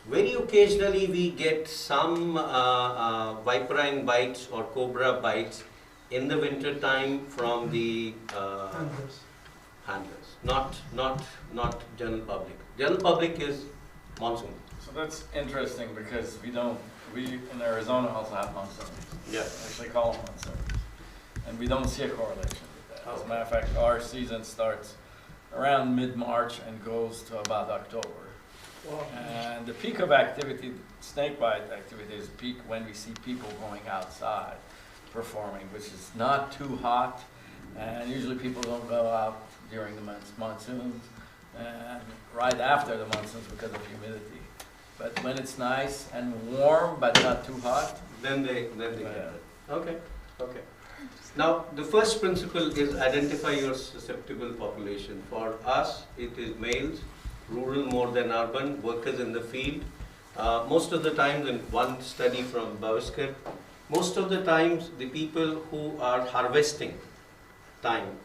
Very occasionally we get some viperine bites or cobra bites in the winter time from the handlers, not general public. General public is monsoon. So that's interesting because we in Arizona also have monsoons. Yeah. Actually call them monsoons. And we don't see a correlation with that. As a matter of fact, our season starts around mid-March and goes to about October. Wow. And the peak of activity, snakebite activity, is peak when we see people going outside performing, which is not too hot. And usually people don't go out during the monsoons and right after the monsoons because of humidity. But when it's nice and warm but not too hot, Then they get Yeah. it. Okay, okay. Now, the first principle is identify your susceptible population. For us, it is males, rural more than urban, workers in the field. Most of the times, in one study from Bavaskar, most of the times the people who are harvesting time,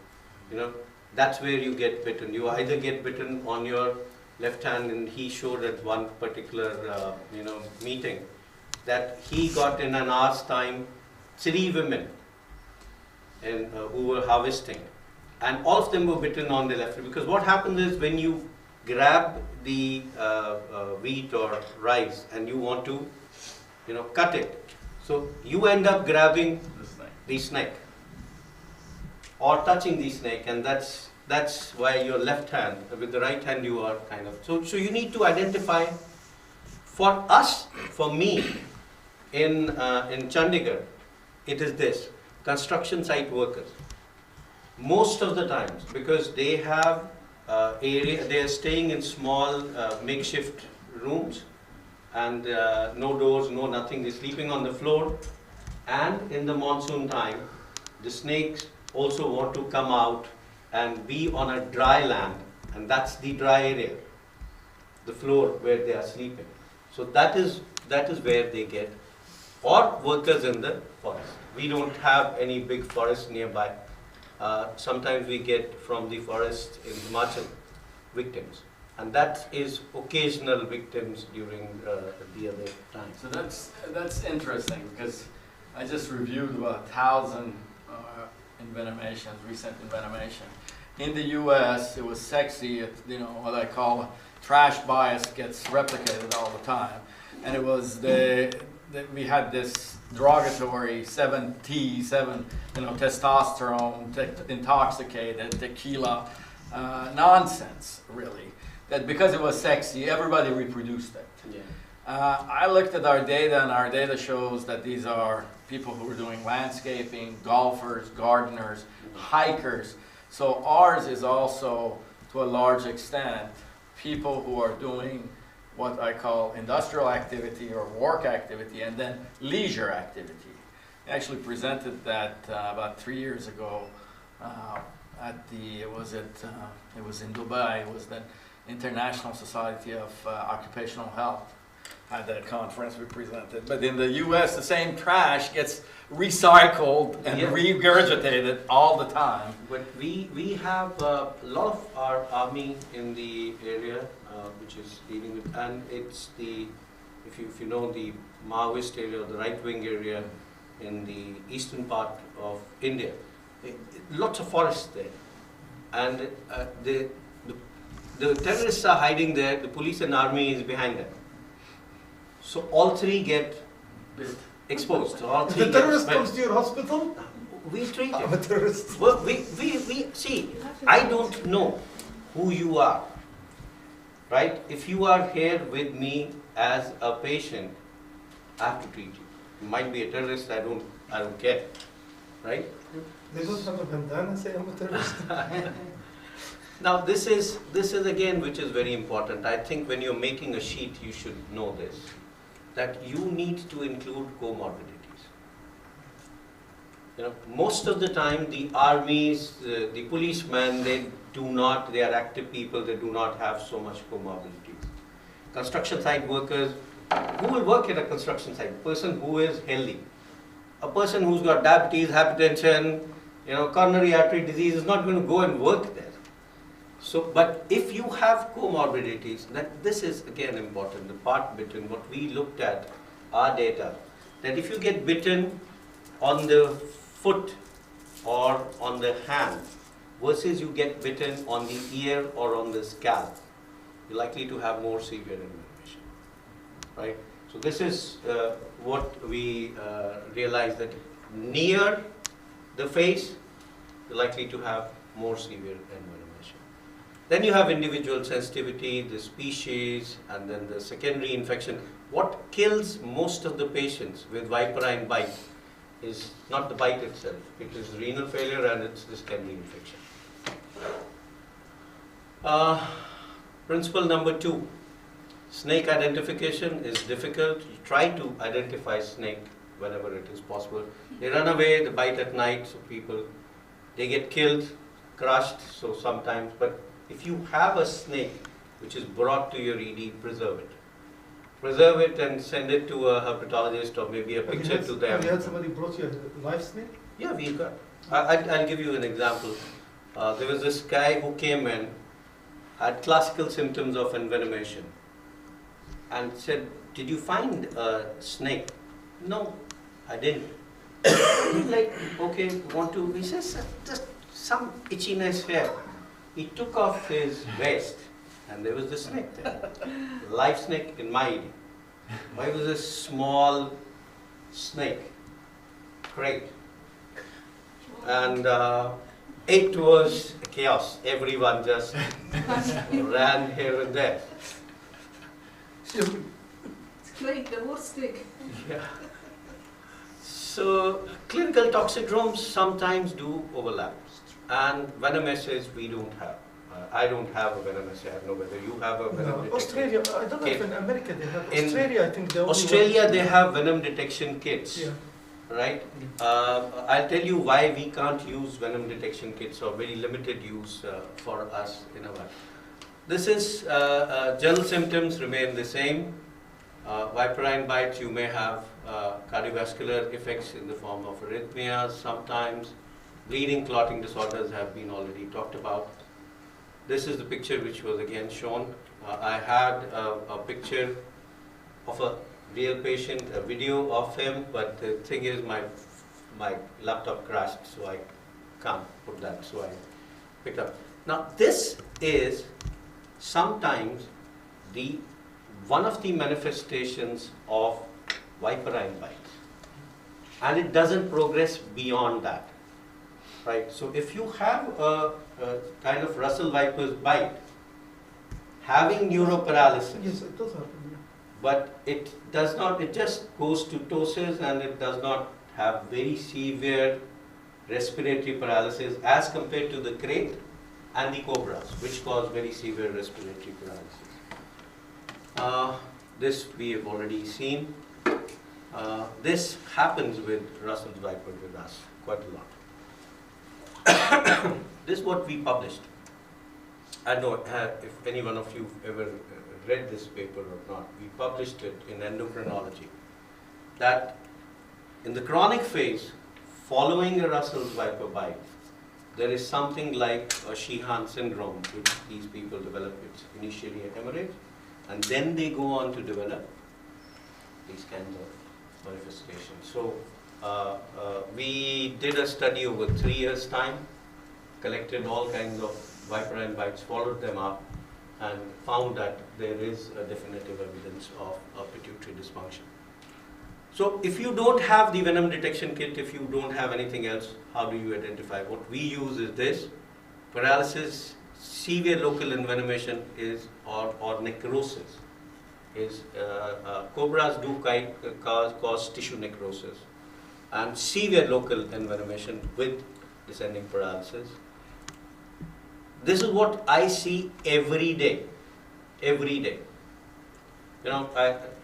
that's where you get bitten. You either get bitten on your left hand, and he showed at one particular meeting that he got in an hour's time 3 women who were harvesting, and all of them were bitten on the left. Because what happens is when you grab the wheat or rice and you want to cut it, so you end up grabbing the snake or touching the snake, and that's why your left hand, with the right hand you are kind of, so you need to identify. For us, for me, in Chandigarh, it is this, construction site workers. Most of the times, because they have they are staying in small makeshift rooms, and no doors, no nothing, they're sleeping on the floor, and in the monsoon time, the snakes also want to come out and be on a dry land, and that's the dry area, the floor where they are sleeping. So that is where they get, or workers in the forest. We don't have any big forest nearby. Sometimes we get from the forest in Himachal victims, and that is occasional victims during the other time. so that's interesting because I just reviewed about 1,000 envenomations, recent envenomation. In the U.S., it was sexy. You know, what I call trash bias gets replicated all the time, and it was we had this derogatory 7T, testosterone, intoxicated, tequila, nonsense, really. That because it was sexy, everybody reproduced it. Yeah. I looked at our data, and our data shows that these are people who are doing landscaping, golfers, gardeners, hikers. So ours is also, to a large extent, people who are doing what I call industrial activity or work activity, and then leisure activity. I actually presented that about 3 years ago it was in Dubai. It was the International Society of Occupational Health. At that conference we presented. But in the US, the same trash gets recycled and regurgitated all the time. But we have a lot of our army in the area, which is dealing with, and it's if you know the Maoist area, the right-wing area in the eastern part of India, lots of forests there, and the terrorists are hiding there. The police and army is behind them. So all three get exposed. So all three The terrorist comes to your hospital? We treat I'm a it. terrorist. Well, we see, I don't know who you are, right? If you are here with me as a patient, I have to treat you. You might be a terrorist, I don't care, right? They don't have a bandana, say I'm a terrorist. Now this is again which is very important. I think when you're making a sheet, you should know this, that you need to include comorbidities. You know, most of the time the armies, the policemen, they are active people, they do not have so much comorbidities. Construction site workers, who will work at a construction site? A person who is healthy. A person who's got diabetes, hypertension, coronary artery disease is not going to go and work there. So, but if you have comorbidities, this is again important, the part between what we looked at, our data, that if you get bitten on the foot or on the hand versus you get bitten on the ear or on the scalp, you're likely to have more severe inflammation, right? So this is what we realized, that near the face, you're likely to have more severe inflammation. Then you have individual sensitivity, the species, and then the secondary infection. What kills most of the patients with viperine bite is not the bite itself. It is renal failure and it's the secondary infection. Principle number 2, snake identification is difficult. You try to identify snake whenever it is possible. They run away, they bite at night, so they get killed, crushed, so sometimes, but if you have a snake which is brought to your ED, preserve it. Preserve it and send it to a herpetologist or maybe a picture to them. Have you had somebody brought you a live snake? Yeah, we got. I'll give you an example. There was this guy who came in, had classical symptoms of envenomation, and said, "Did you find a snake?" "No, I didn't." Like, okay, want to? He says, "Just some itchiness here." He took off his vest, and there was the snake there. Live snake in my ED. It was a small snake, crate. And it was chaos. Everyone just ran here and there. It's great, the worst stick. Yeah. So clinical toxidromes sometimes do overlap. And venom assays we don't have. I don't have a venom assay. I don't know whether you have a venom detection. Australia, I don't know if in America they have. In Australia, I think they only Australia, they have venom detection kits. Yeah. Right? I'll tell you why we can't use venom detection kits, or very limited use for us in our. This is general symptoms remain the same. Viperine bite, you may have cardiovascular effects in the form of arrhythmias sometimes. Bleeding, clotting disorders have been already talked about. This is the picture which was again shown. I had a picture of a real patient, a video of him, but the thing is my laptop crashed, so I can't put that, so I picked up. Now this is sometimes one of the manifestations of viperine bites, and it doesn't progress beyond that, right? So if you have a kind of Russell viper's bite, having neuroparalysis, Yes, it does happen. Yeah. but it does not, it just goes to ptosis, and it does not have very severe respiratory paralysis as compared to the crate and the cobras, which cause very severe respiratory paralysis. This we have already seen. This happens with Russell's viper with us quite a lot. This is what we published. I don't know if any one of you ever read this paper or not. We published it in Endocrinology, that in the chronic phase, following a Russell's viper bite, there is something like a Sheehan syndrome, which these people develop. It's initially a hemorrhage, and then they go on to develop these kinds of manifestations. So we did a study over 3 years' time, collected all kinds of viperine bites, followed them up, and found that there is a definitive evidence of pituitary dysfunction. So if you don't have the venom detection kit, if you don't have anything else, how do you identify? What we use is this: paralysis, severe local envenomation is, or necrosis. Cobras do cause tissue necrosis, and severe local envenomation with descending paralysis. This is what I see every day. Every day. You know,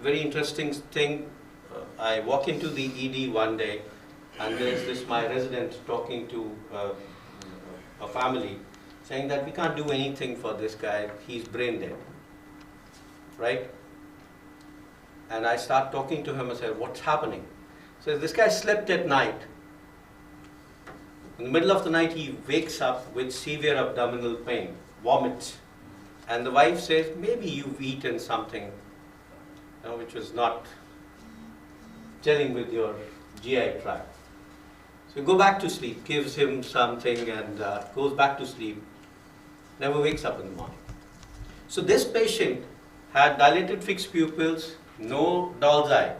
very interesting thing. I walk into the ED one day, and there's this my resident talking to a family, saying that we can't do anything for this guy. He's brain dead, right? And I start talking to him and say, "What's happening?" He says, "This guy slept at night. In the middle of the night, he wakes up with severe abdominal pain, vomits, and the wife says, maybe you've eaten something, you know, which was not gelling with your GI tract." So you go back to sleep, gives him something, and goes back to sleep, never wakes up in the morning. So this patient had dilated fixed pupils, no doll's eye,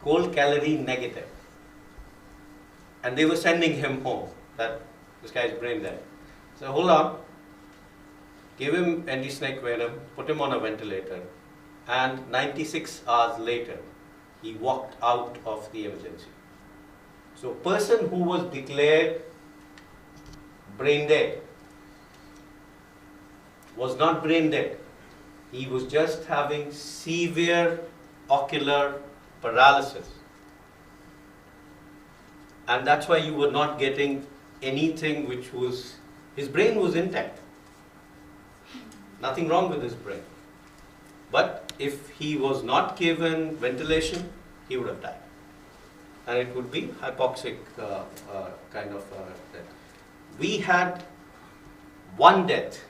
cold calorie negative. And they were sending him home, that this guy's brain dead. So hold on, give him anti-snake venom, put him on a ventilator, and 96 hours later, he walked out of the emergency. So a person who was declared brain dead was not brain dead. He was just having severe ocular paralysis. And that's why you were not getting anything which was, his brain was intact. Nothing wrong with his brain. But if he was not given ventilation, he would have died. And it would be hypoxic kind of death. We had one death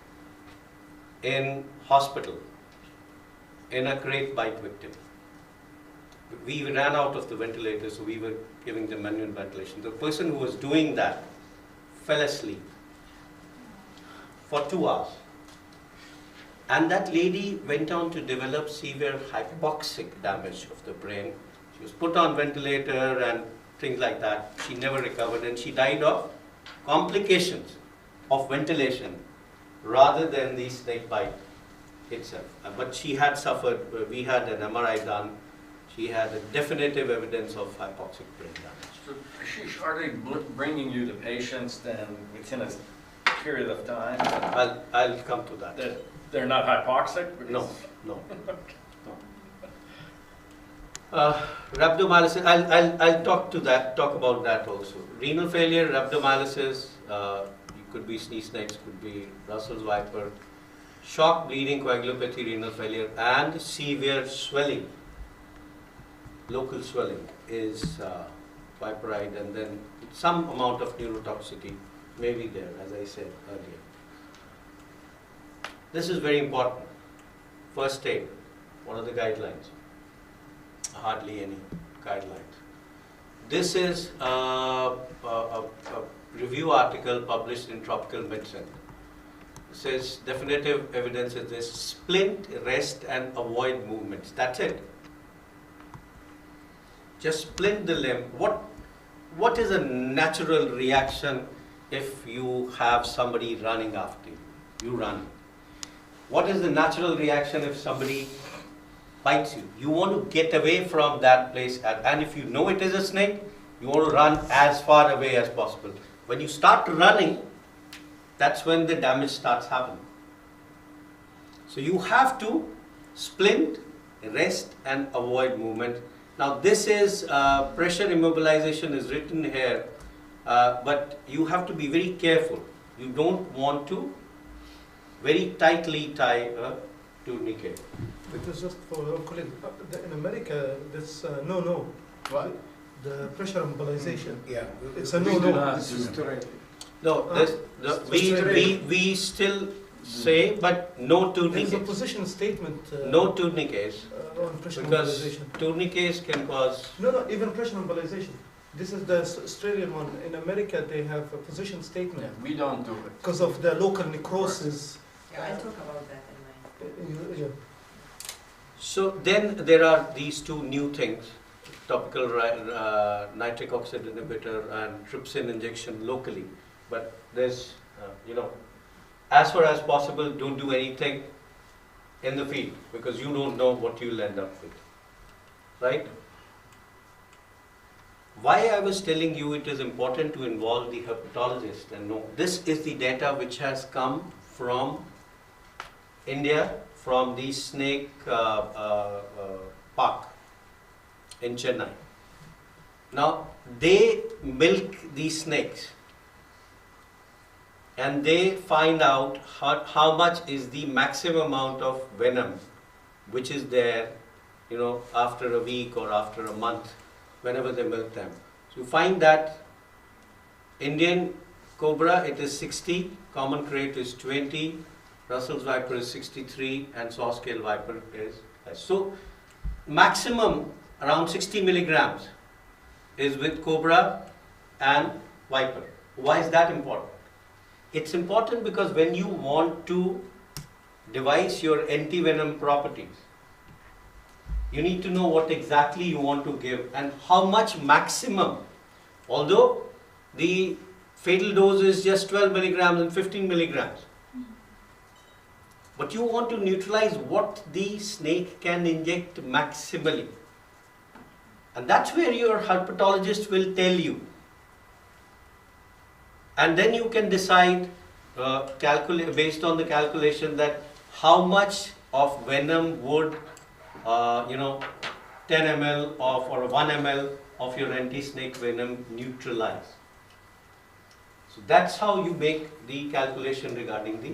in hospital in a crate bite victim. We ran out of the ventilator, so we were giving them manual ventilation. The person who was doing that fell asleep for 2 hours. And that lady went on to develop severe hypoxic damage of the brain. She was put on ventilator and things like that. She never recovered, and she died of complications of ventilation rather than the snake bite itself. But she had suffered, we had an MRI done. She had a definitive evidence of hypoxic brain damage. So, Ashish, are they bringing you the patients then within a period of time? I'll come to that. That they're not hypoxic? No. Rhabdomyolysis, I'll talk about that also. Renal failure, rhabdomyolysis, it could be sneeze snakes, could be Russell's viper, shock, bleeding, coagulopathy, renal failure, and severe swelling. Local swelling is viperide, and then some amount of neurotoxicity may be there, as I said earlier. This is very important. First aid, what are the guidelines? Hardly any guidelines. This is a review article published in Tropical Medicine. It says definitive evidence is this: splint, rest and avoid movements. That's it. Just splint the limb. What is a natural reaction if you have somebody running after you? You run. What is the natural reaction if somebody bites you? You want to get away from that place, and if you know it is a snake, you want to run as far away as possible. When you start running, that's when the damage starts happening. So you have to splint, rest and avoid movement. Now this is pressure immobilization is written here, but you have to be very careful. You don't want to very tightly tie a tourniquet. Because just for your colleague, in America, that's no. What? The pressure embolization. Yeah. It's a no. This is straight. No, we still say, but no There is a tourniquets. position statement. No tourniquets, On pressure because embolization. tourniquets can cause. No, even pressure embolization. This is the Australian one. In America, they have a position statement Yeah, we don't do it. because of the local necrosis. Yeah, I'll talk about that in my. Yeah. So then there are these two new things: topical nitric oxide inhibitor and trypsin injection locally. But there's, as far as possible, don't do anything in the field because you don't know what you'll end up with, right? Why I was telling you it is important to involve the herpetologist and know this is the data which has come from India, from the snake park in Chennai. Now they milk these snakes and they find out how much is the maximum amount of venom which is there, after a week or after a month, whenever they milk them. So you find that Indian cobra, it is 60, common krait is 20, Russell's viper is 63, and saw scale viper is less. So maximum around 60 milligrams is with cobra and viper. Why is that important? It's important because when you want to devise your anti-venom properties, you need to know what exactly you want to give and how much maximum. Although the fatal dose is just 12 milligrams and 15 milligrams. But you want to neutralize what the snake can inject maximally. And that's where your herpetologist will tell you. And then you can decide, based on the calculation, that how much of venom would 10 ml or 1 ml of your anti-snake venom neutralize. So that's how you make the calculation regarding the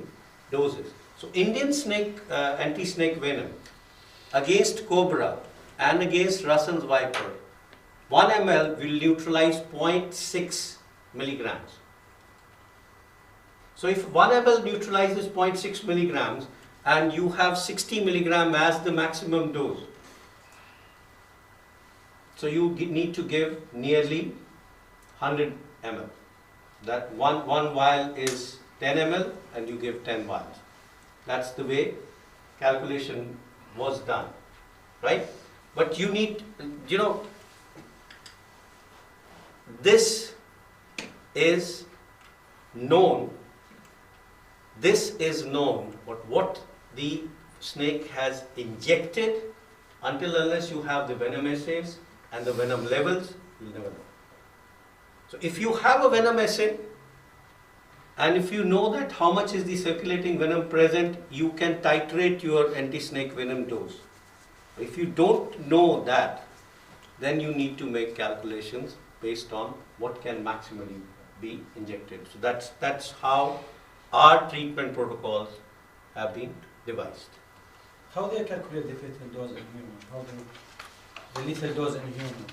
doses. So Indian snake anti-snake venom against cobra and against Russell's viper, 1 ml will neutralize 0.6 milligrams. So if 1 ml neutralizes 0.6 milligrams and you have 60 milligram as the maximum dose, so you need to give nearly 100 ml. That one vial is 10 ml and you give 10 vials. That's the way calculation was done, right? But you need, this is known. This is known, but what the snake has injected, until unless you have the venom assays and the venom levels, you'll never know. So if you have a venom assay, and if you know that how much is the circulating venom present, you can titrate your anti-snake venom dose. If you don't know that, then you need to make calculations based on what can maximally be injected. So that's how our treatment protocols have been devised. How do you calculate the fatal dose in human? How do the lethal dose in human?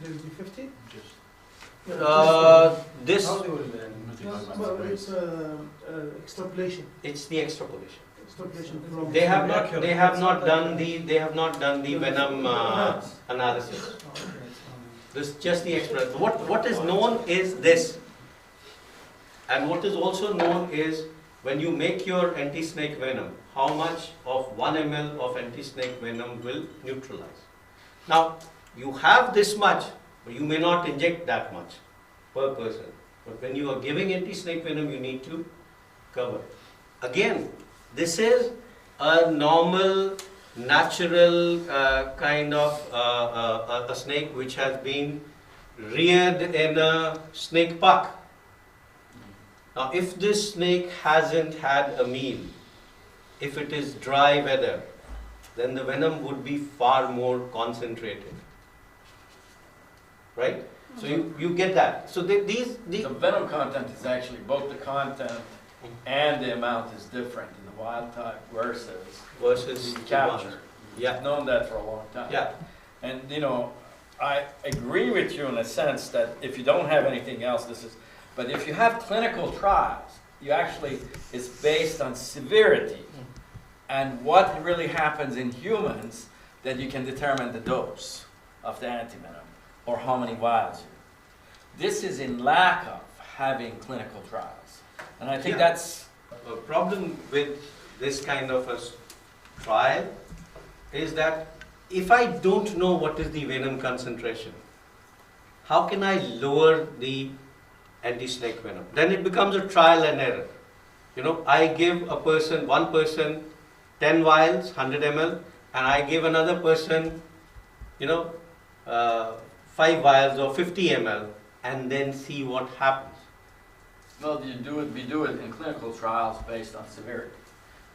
There is the 50? This How they will Well, it's extrapolation. it's the extrapolation. Extrapolation from. They have not done the venom analysis. This is just the express. What is known is this. And what is also known is when you make your anti-snake venom, how much of 1 ml of anti-snake venom will neutralize. Now, you have this much, but you may not inject that much per person. But when you are giving anti-snake venom, you need to cover. Again, this is a normal, natural kind of a snake which has been reared in a snake park. Now, if this snake hasn't had a meal, if it is dry weather, then the venom would be far more concentrated. Right? So you get that. So these The venom content is actually, both the content and the amount is different in the wild type versus the capture. ones. Yeah. I've known that for a long time. Yeah. And you know, I agree with you in a sense that if you don't have anything else, this is, but if you have clinical trials, you actually, it's based on severity and what really happens in humans that you can determine the dose of the antivenom or how many vials you. This is in lack of having clinical trials. And I think that's a problem with this kind of a trial is that if I don't know what is the venom concentration, how can I lower the anti-snake venom? Then it becomes a trial and error. You know, I give a person, one person 10 vials, 100 ml, and I give another person, you know, 5 vials or 50 ml, and then see what happens. well, we do it in clinical trials based on severity.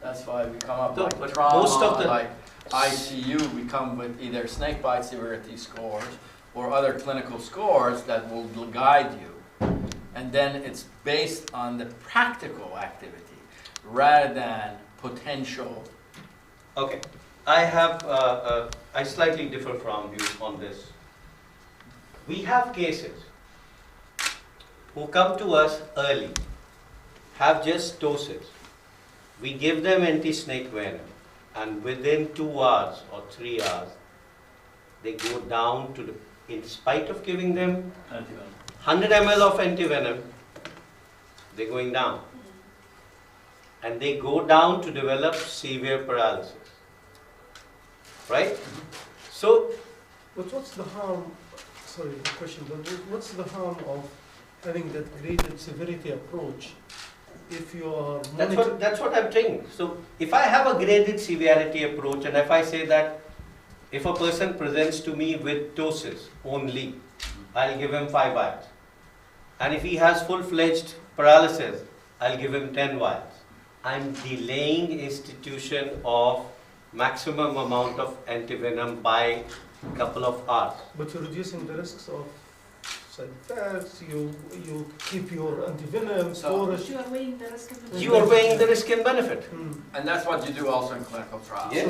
That's why we come up No, like but trauma, most of the- like ICU, we come with either snake bite severity scores or other clinical scores that will guide you. And then it's based on the practical activity rather than potential. Okay, I have, I slightly differ from you on this. We have cases who come to us early, have just doses. We give them anti-snake venom, and within 2 hours or 3 hours, they go down to the, in spite of giving them 100 ml of antivenom, they're going down. And they go down to develop severe paralysis. Right? So, But what's the harm, sorry, the question, but what's the harm of having that graded severity approach if you are that's what I'm saying. So, if I have a graded severity approach, and if I say that if a person presents to me with doses only, I'll give him 5 vials. And if he has full-fledged paralysis, I'll give him 10 vials. I'm delaying institution of maximum amount of antivenom by a couple of hours. But you're reducing the risks of side effects, you keep your antivenom storage. You are weighing the risk and benefit. You are weighing the risk and benefit. And that's what you do also in clinical trials. Yes.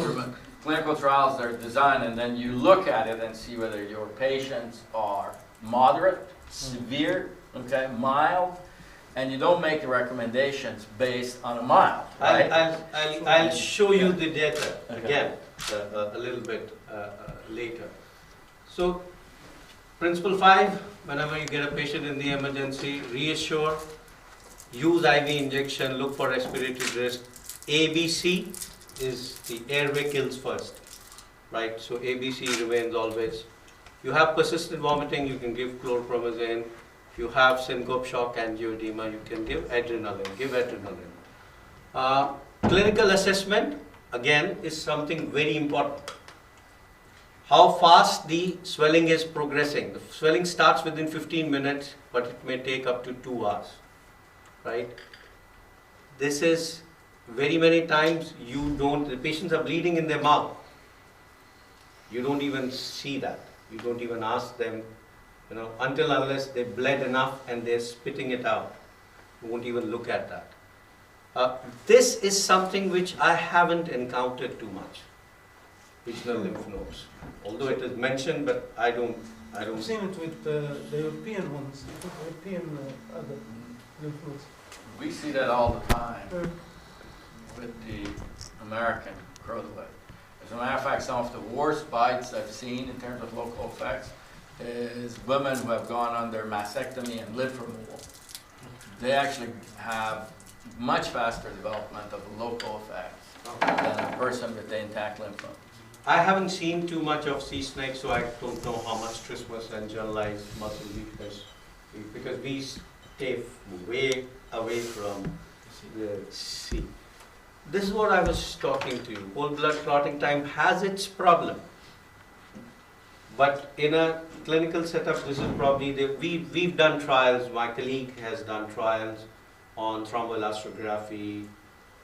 Clinical trials, they're designed, and then you look at it and see whether your patients are moderate, severe, okay, mild, and you don't make the recommendations based on a mild, right? I'll show you the data Okay. again a little bit later. So, principle 5, whenever you get a patient in the emergency, reassure, use IV injection, look for respiratory risk. ABC is the airway kills first, right? So ABC remains always. You have persistent vomiting, you can give chlorpromazine. If you have syncope, shock, angioedema, you can give adrenaline. Give adrenaline. Clinical assessment, again, is something very important. How fast the swelling is progressing. The swelling starts within 15 minutes, but it may take up to 2 hours, right? This is very many times the patients are bleeding in their mouth. You don't even see that. You don't even ask them, you know, unless they bled enough and they're spitting it out. You won't even look at that. This is something which I haven't encountered too much. Regional lymph nodes. Although it is mentioned, but I don't. I've seen it with the European ones, European other lymph nodes. We see that all the time with the American crowlet. As a matter of fact, some of the worst bites I've seen in terms of local effects is women who have gone under mastectomy and lymph removal. they actually have much faster development of local effects than a person with the intact lymph node. I haven't seen too much of sea snakes, so I don't know how much trismus and generalized muscle weakness, because we stay way away from the sea. This is what I was talking to you. Whole blood clotting time has its problem. But in a clinical setup, this is probably we've done trials, my colleague has done trials on thromboelastography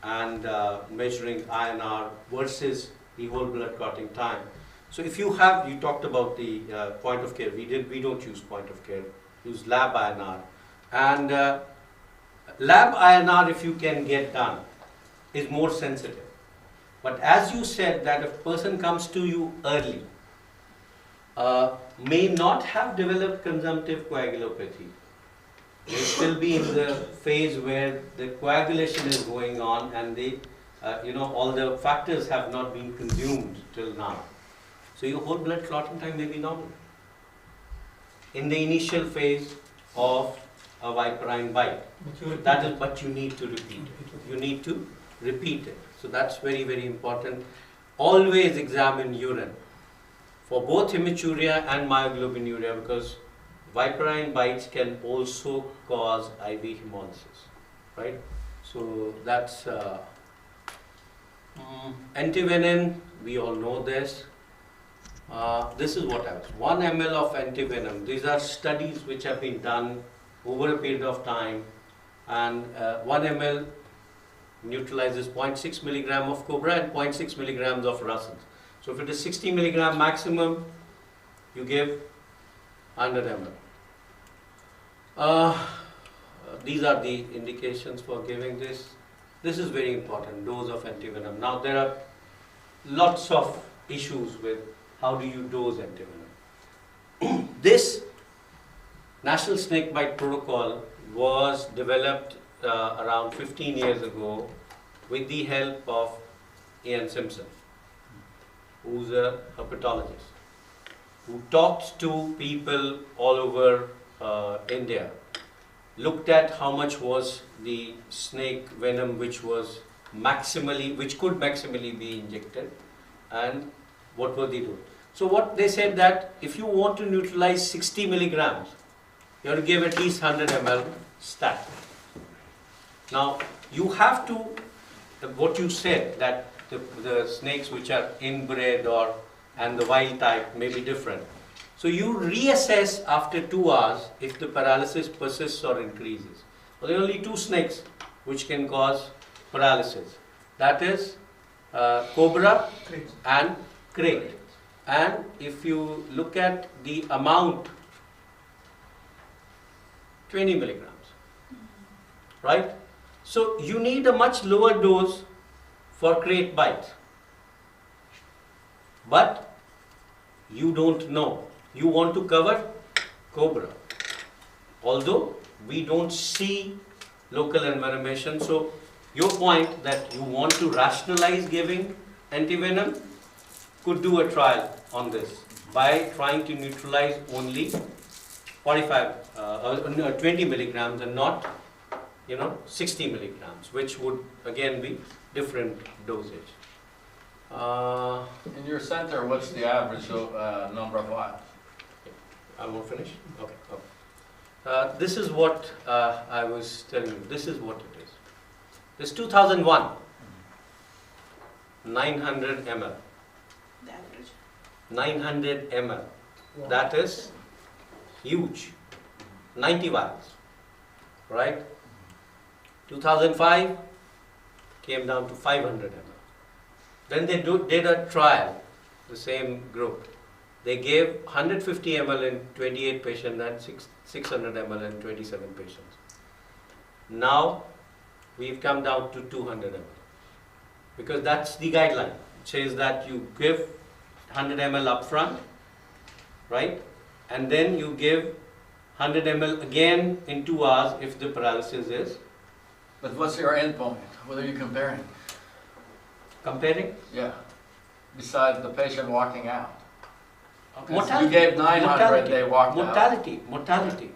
and measuring INR versus the whole blood clotting time. So if you talked about the point of care, we don't use point of care, use lab INR. And lab INR, if you can get done, is more sensitive. But as you said, that if a person comes to you early, may not have developed consumptive coagulopathy, may still be in the phase where the coagulation is going on and they, all the factors have not been consumed till now. So your whole blood clotting time may be normal in the initial phase of a viperine bite. That is what you need to repeat. You need to repeat it. So that's very, very important. Always examine urine for both hematuria and myoglobinuria, because viperine bites can also cause IV hemolysis, right? So that's antivenin, we all know this. This is what I was, 1 ml of antivenom. These are studies which have been done over a period of time, and 1 ml neutralizes 0.6 milligram of cobra and 0.6 milligrams of Russell's. So if it is 60 milligram maximum, you give 100 ml. These are the indications for giving this. This is very important, dose of antivenom. Now there are lots of issues with how do you dose antivenom. This National Snakebite Protocol was developed around 15 years ago with the help of Ian Simpson, who's a herpetologist, who talked to people all over India, looked at how much was the snake venom which could maximally be injected, and what were they doing. So what they said, that if you want to neutralize 60 milligrams, you have to give at least 100 ml stat. Now you have to, what you said, that the snakes which are inbred and the wild type may be different. So you reassess after 2 hours if the paralysis persists or increases. Well, there are only 2 snakes which can cause paralysis. That is cobra and crate. And if you look at the amount, 20 milligrams, right? So you need a much lower dose for crate bites. But you don't know. You want to cover cobra. Although we don't see local environment. So your point that you want to rationalize giving antivenom, could do a trial on this by trying to neutralize only 20 milligrams and not 60 milligrams, which would again be different dosage. In your center, what's the average number of vials? I won't finish? Okay. This is what I was telling you. This is what it is. This 2001, 900 ml. The average. 900 ml. That is huge. 90 vials. Right? 2005 came down to 500 ml. Then they did a trial, the same group. They gave 150 ml in 28 patients and 600 ml in 27 patients. Now we've come down to 200 ml. Because that's the guideline. It says that you give 100 ml up front, right? And then you give 100 ml again in 2 hours if the paralysis is. But what's your endpoint? What are you comparing? Comparing? Yeah. Besides the patient walking out. Mortality. You gave 900, they walked out. Mortality.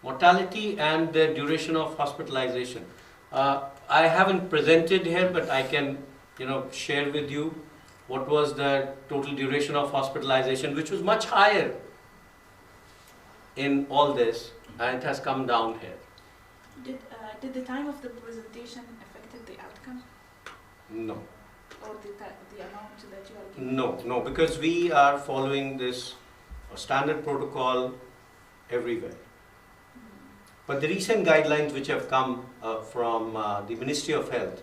mortality and the duration of hospitalization. I haven't presented here, but I can, share with you what was the total duration of hospitalization, which was much higher in all this, and it has come down here. Did the time of the presentation affected the outcome No. or the amount that you are giving? No, because we are following this standard protocol everywhere. But the recent guidelines which have come from the Ministry of Health,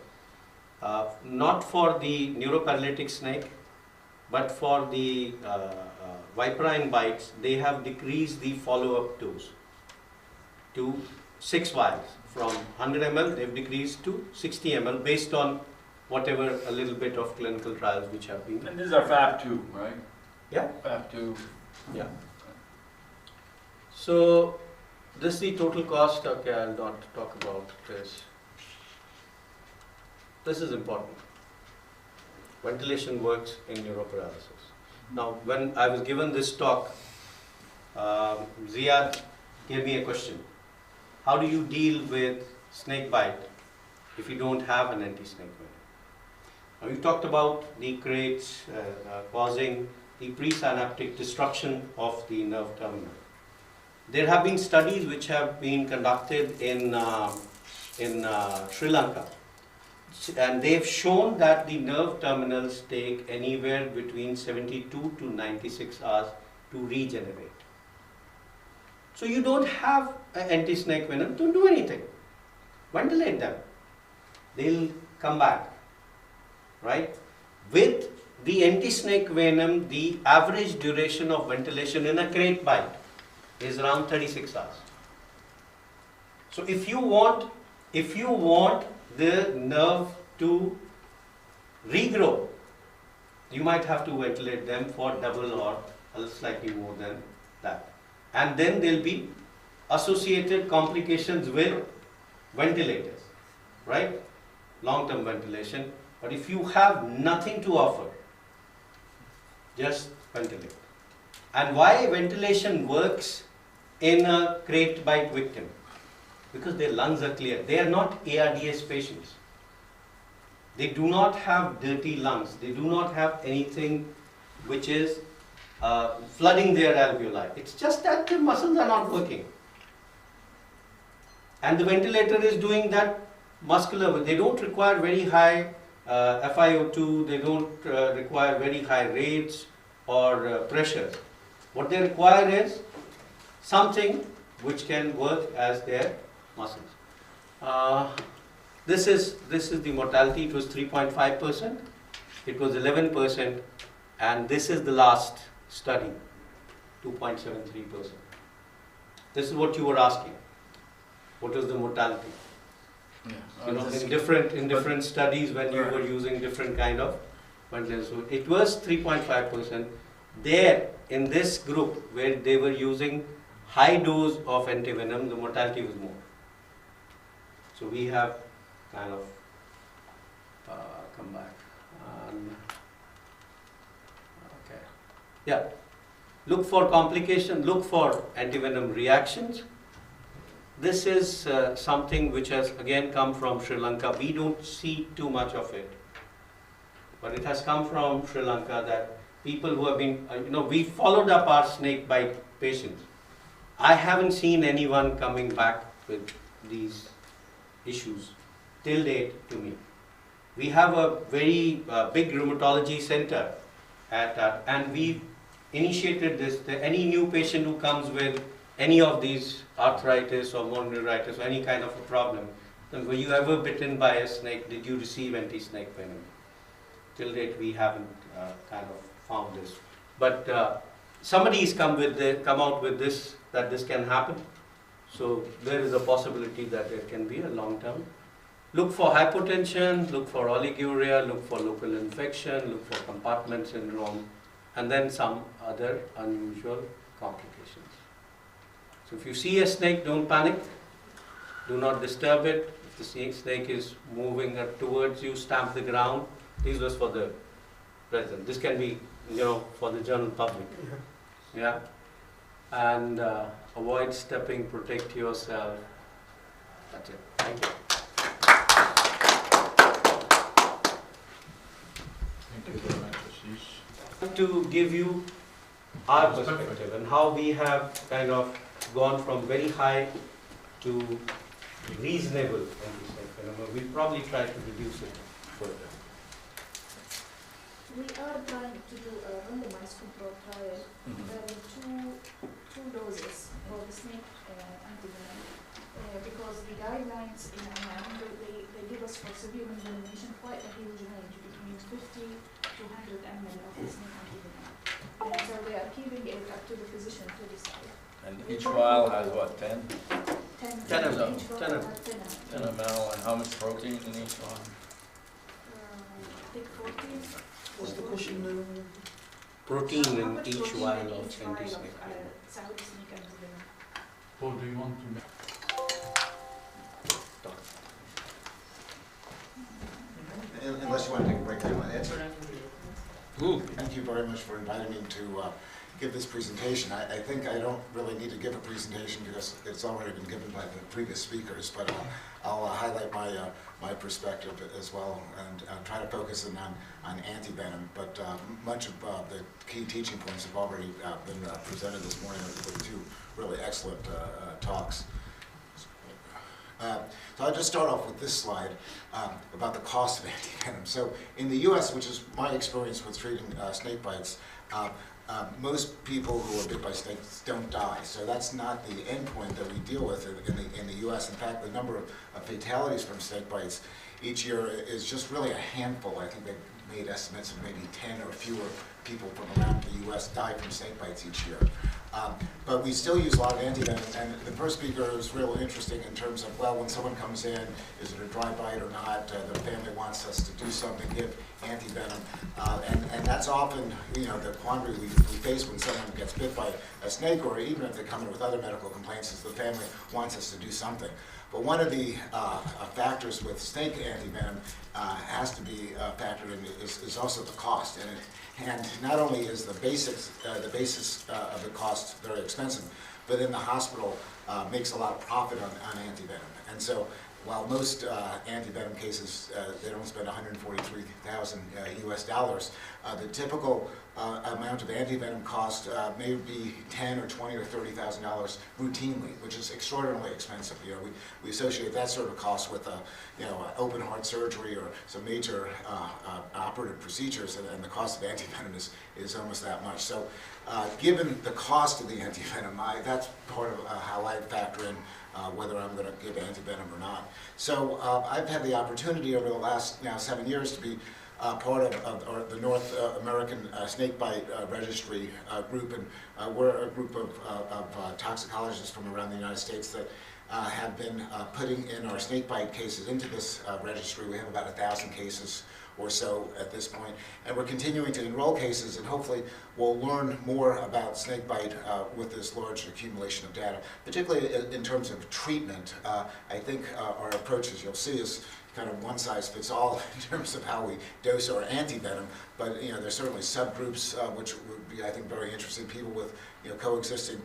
not for the neuroparalytic snake, but for the viperine bites, they have decreased the follow-up dose to 6 vials. From 100 ml, they've decreased to 60 ml based on whatever a little bit of clinical trials which have been. And these are FAB2, right? Yeah. FAB2. Yeah. So this is the total cost. Okay, I'll not talk about this. This is important. Ventilation works in neuroparalysis. Now, when I was given this talk, Ziad gave me a question. How do you deal with snake bite if you don't have an anti-snake venom? Now, you talked about the crates causing the presynaptic destruction of the nerve terminal. There have been studies which have been conducted in Sri Lanka, and they've shown that the nerve terminals take anywhere between 72 to 96 hours to regenerate. So you don't have an anti-snake venom, don't do anything. Ventilate them. They'll come back, right? With the anti-snake venom, the average duration of ventilation in a crate bite is around 36 hours. So if you want the nerve to regrow, you might have to ventilate them for double or slightly more than that. And then there'll be associated complications with ventilators, right? Long-term ventilation. But if you have nothing to offer, just ventilate. And why ventilation works in a crate bite victim? Because their lungs are clear. They are not ARDS patients. They do not have dirty lungs. They do not have anything which is flooding their alveoli. It's just that the muscles are not working. And the ventilator is doing that muscular. They don't require very high FiO2. They don't require very high rates or pressures. What they require is something which can work as their muscles. This is the mortality. It was 3.5%. It was 11%, and this is the last study, 2.73%. This is what you were asking. What was the mortality? Yeah. In different studies when you were using different kind of ventilation. So it was 3.5%. There in this group where they were using high dose of antivenom, the mortality was more. So we have kind of come back. Okay. Yeah. Look for complication, look for antivenom reactions. This is something which has again come from Sri Lanka. We don't see too much of it, but it has come from Sri Lanka that people who have been, we followed up our snake bite patients. I haven't seen anyone coming back with these issues till date to me. We have a very big rheumatology center and we initiated this. Any new patient who comes with any of these arthritis or mononeuritis or any kind of a problem, then were you ever bitten by a snake? Did you receive anti-snake venom? Till date we haven't kind of found this. But somebody has come out with this, that this can happen. So there is a possibility that there can be a long term. Look for hypotension, look for oliguria, look for local infection, look for compartment syndrome, and then some other unusual complications. So if you see a snake, don't panic. Do not disturb it. If the snake is moving towards you, stamp the ground. This was for the president. This can be, for the general public. Yeah. and avoid stepping, protect yourself. That's it. Thank you. Thank you very much, Ashish. To give you our perspective and how we have kind of gone from very high to reasonable in this phenomenon. We probably try to reduce it further. We are trying to do a randomized control trial having two doses for the snake antivenom because the guidelines in Oman, they give us for severe envenomation quite a huge range between 50 to 100 ml of the snake antivenom. So we are keeping it up to the physician to decide. And each vial has what, 10? 10 ml. Each vial 10 ml. has 10 ml. 10 ml, and how much protein in each one? I think 14. What's the question? Protein How in much each protein vial in of each vial anti-snake of, venom. Saudi snake antivenom? Paul, do you want to make? Unless you want to take a break, I want to answer. Thank you very much for inviting me to give this presentation. I think I don't really need to give a presentation because it's already been given by the previous speakers, but I'll highlight my perspective as well and try to focus in on anti-venom. But much of the key teaching points have already been presented this morning with two really excellent talks. So I'll just start off with this slide about the cost of antivenom. So in the U.S., which is my experience with treating snake bites, most people who are bit by snakes don't die. So that's not the endpoint that we deal with in the U.S. In fact, the number of fatalities from snake bites each year is just really a handful. I think they've made estimates of maybe 10 or fewer people from around the U.S. die from snake bites each year. But we still use a lot of antivenom, and the first speaker was real interesting in terms of, well, when someone comes in, is it a dry bite or not? The family wants us to do something, give antivenom, and that's often, the quandary we face when someone gets bit by a snake, or even if they come in with other medical complaints, is the family wants us to do something. But one of the factors with snake antivenom has to be factored in is also the cost. And not only is the basis of the cost very expensive, but in the hospital makes a lot of profit on antivenom. And so while most antivenom cases, they don't spend $143,000 US dollars, the typical amount of antivenom cost may be $10,000 or $20,000 or $30,000 routinely, which is extraordinarily expensive. We associate that sort of cost with open heart surgery or some major operative procedures, and the cost of antivenom is almost that much. So, given the cost of the antivenom, that's part of how I factor in whether I'm going to give antivenom or not. So I've had the opportunity over the last 7 years to be part of the North American Snakebite Registry group, and we're a group of toxicologists from around the United States that have been putting in our snakebite cases into this registry. We have about 1,000 cases or so at this point, and we're continuing to enroll cases, and hopefully we'll learn more about snakebite with this large accumulation of data, particularly in terms of treatment. I think our approach, as you'll see, is kind of one size fits all in terms of how we dose our antivenom, but there's certainly subgroups which would be, I think, very interesting. People with coexisting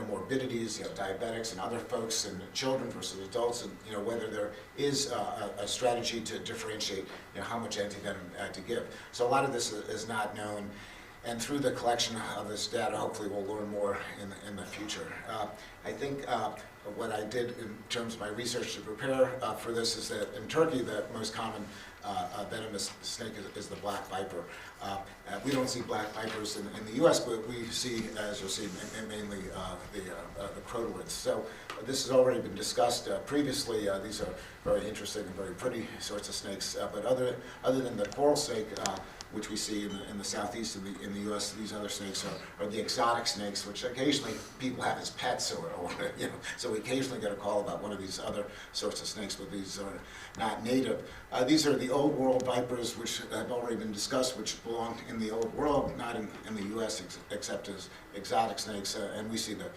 morbidities, diabetics and other folks, and children versus adults, and whether there is a strategy to differentiate how much antivenom to give. So a lot of this is not known, and through the collection of this data, hopefully we'll learn more in the future. I think what I did in terms of my research to prepare for this is that in Turkey, the most common venomous snake is the black viper. We don't see black vipers in the U.S., but we see, as you'll see, mainly the crotalids. So this has already been discussed previously. These are very interesting and very pretty sorts of snakes. But other than the coral snake, which we see in the southeast in the U.S., these other snakes are the exotic snakes, which occasionally people have as pets, so we occasionally get a call about one of these other sorts of snakes, but these are not native. These are the old world vipers, which have already been discussed, which belong in the old world, not in the U.S. Except as exotic snakes, and we see the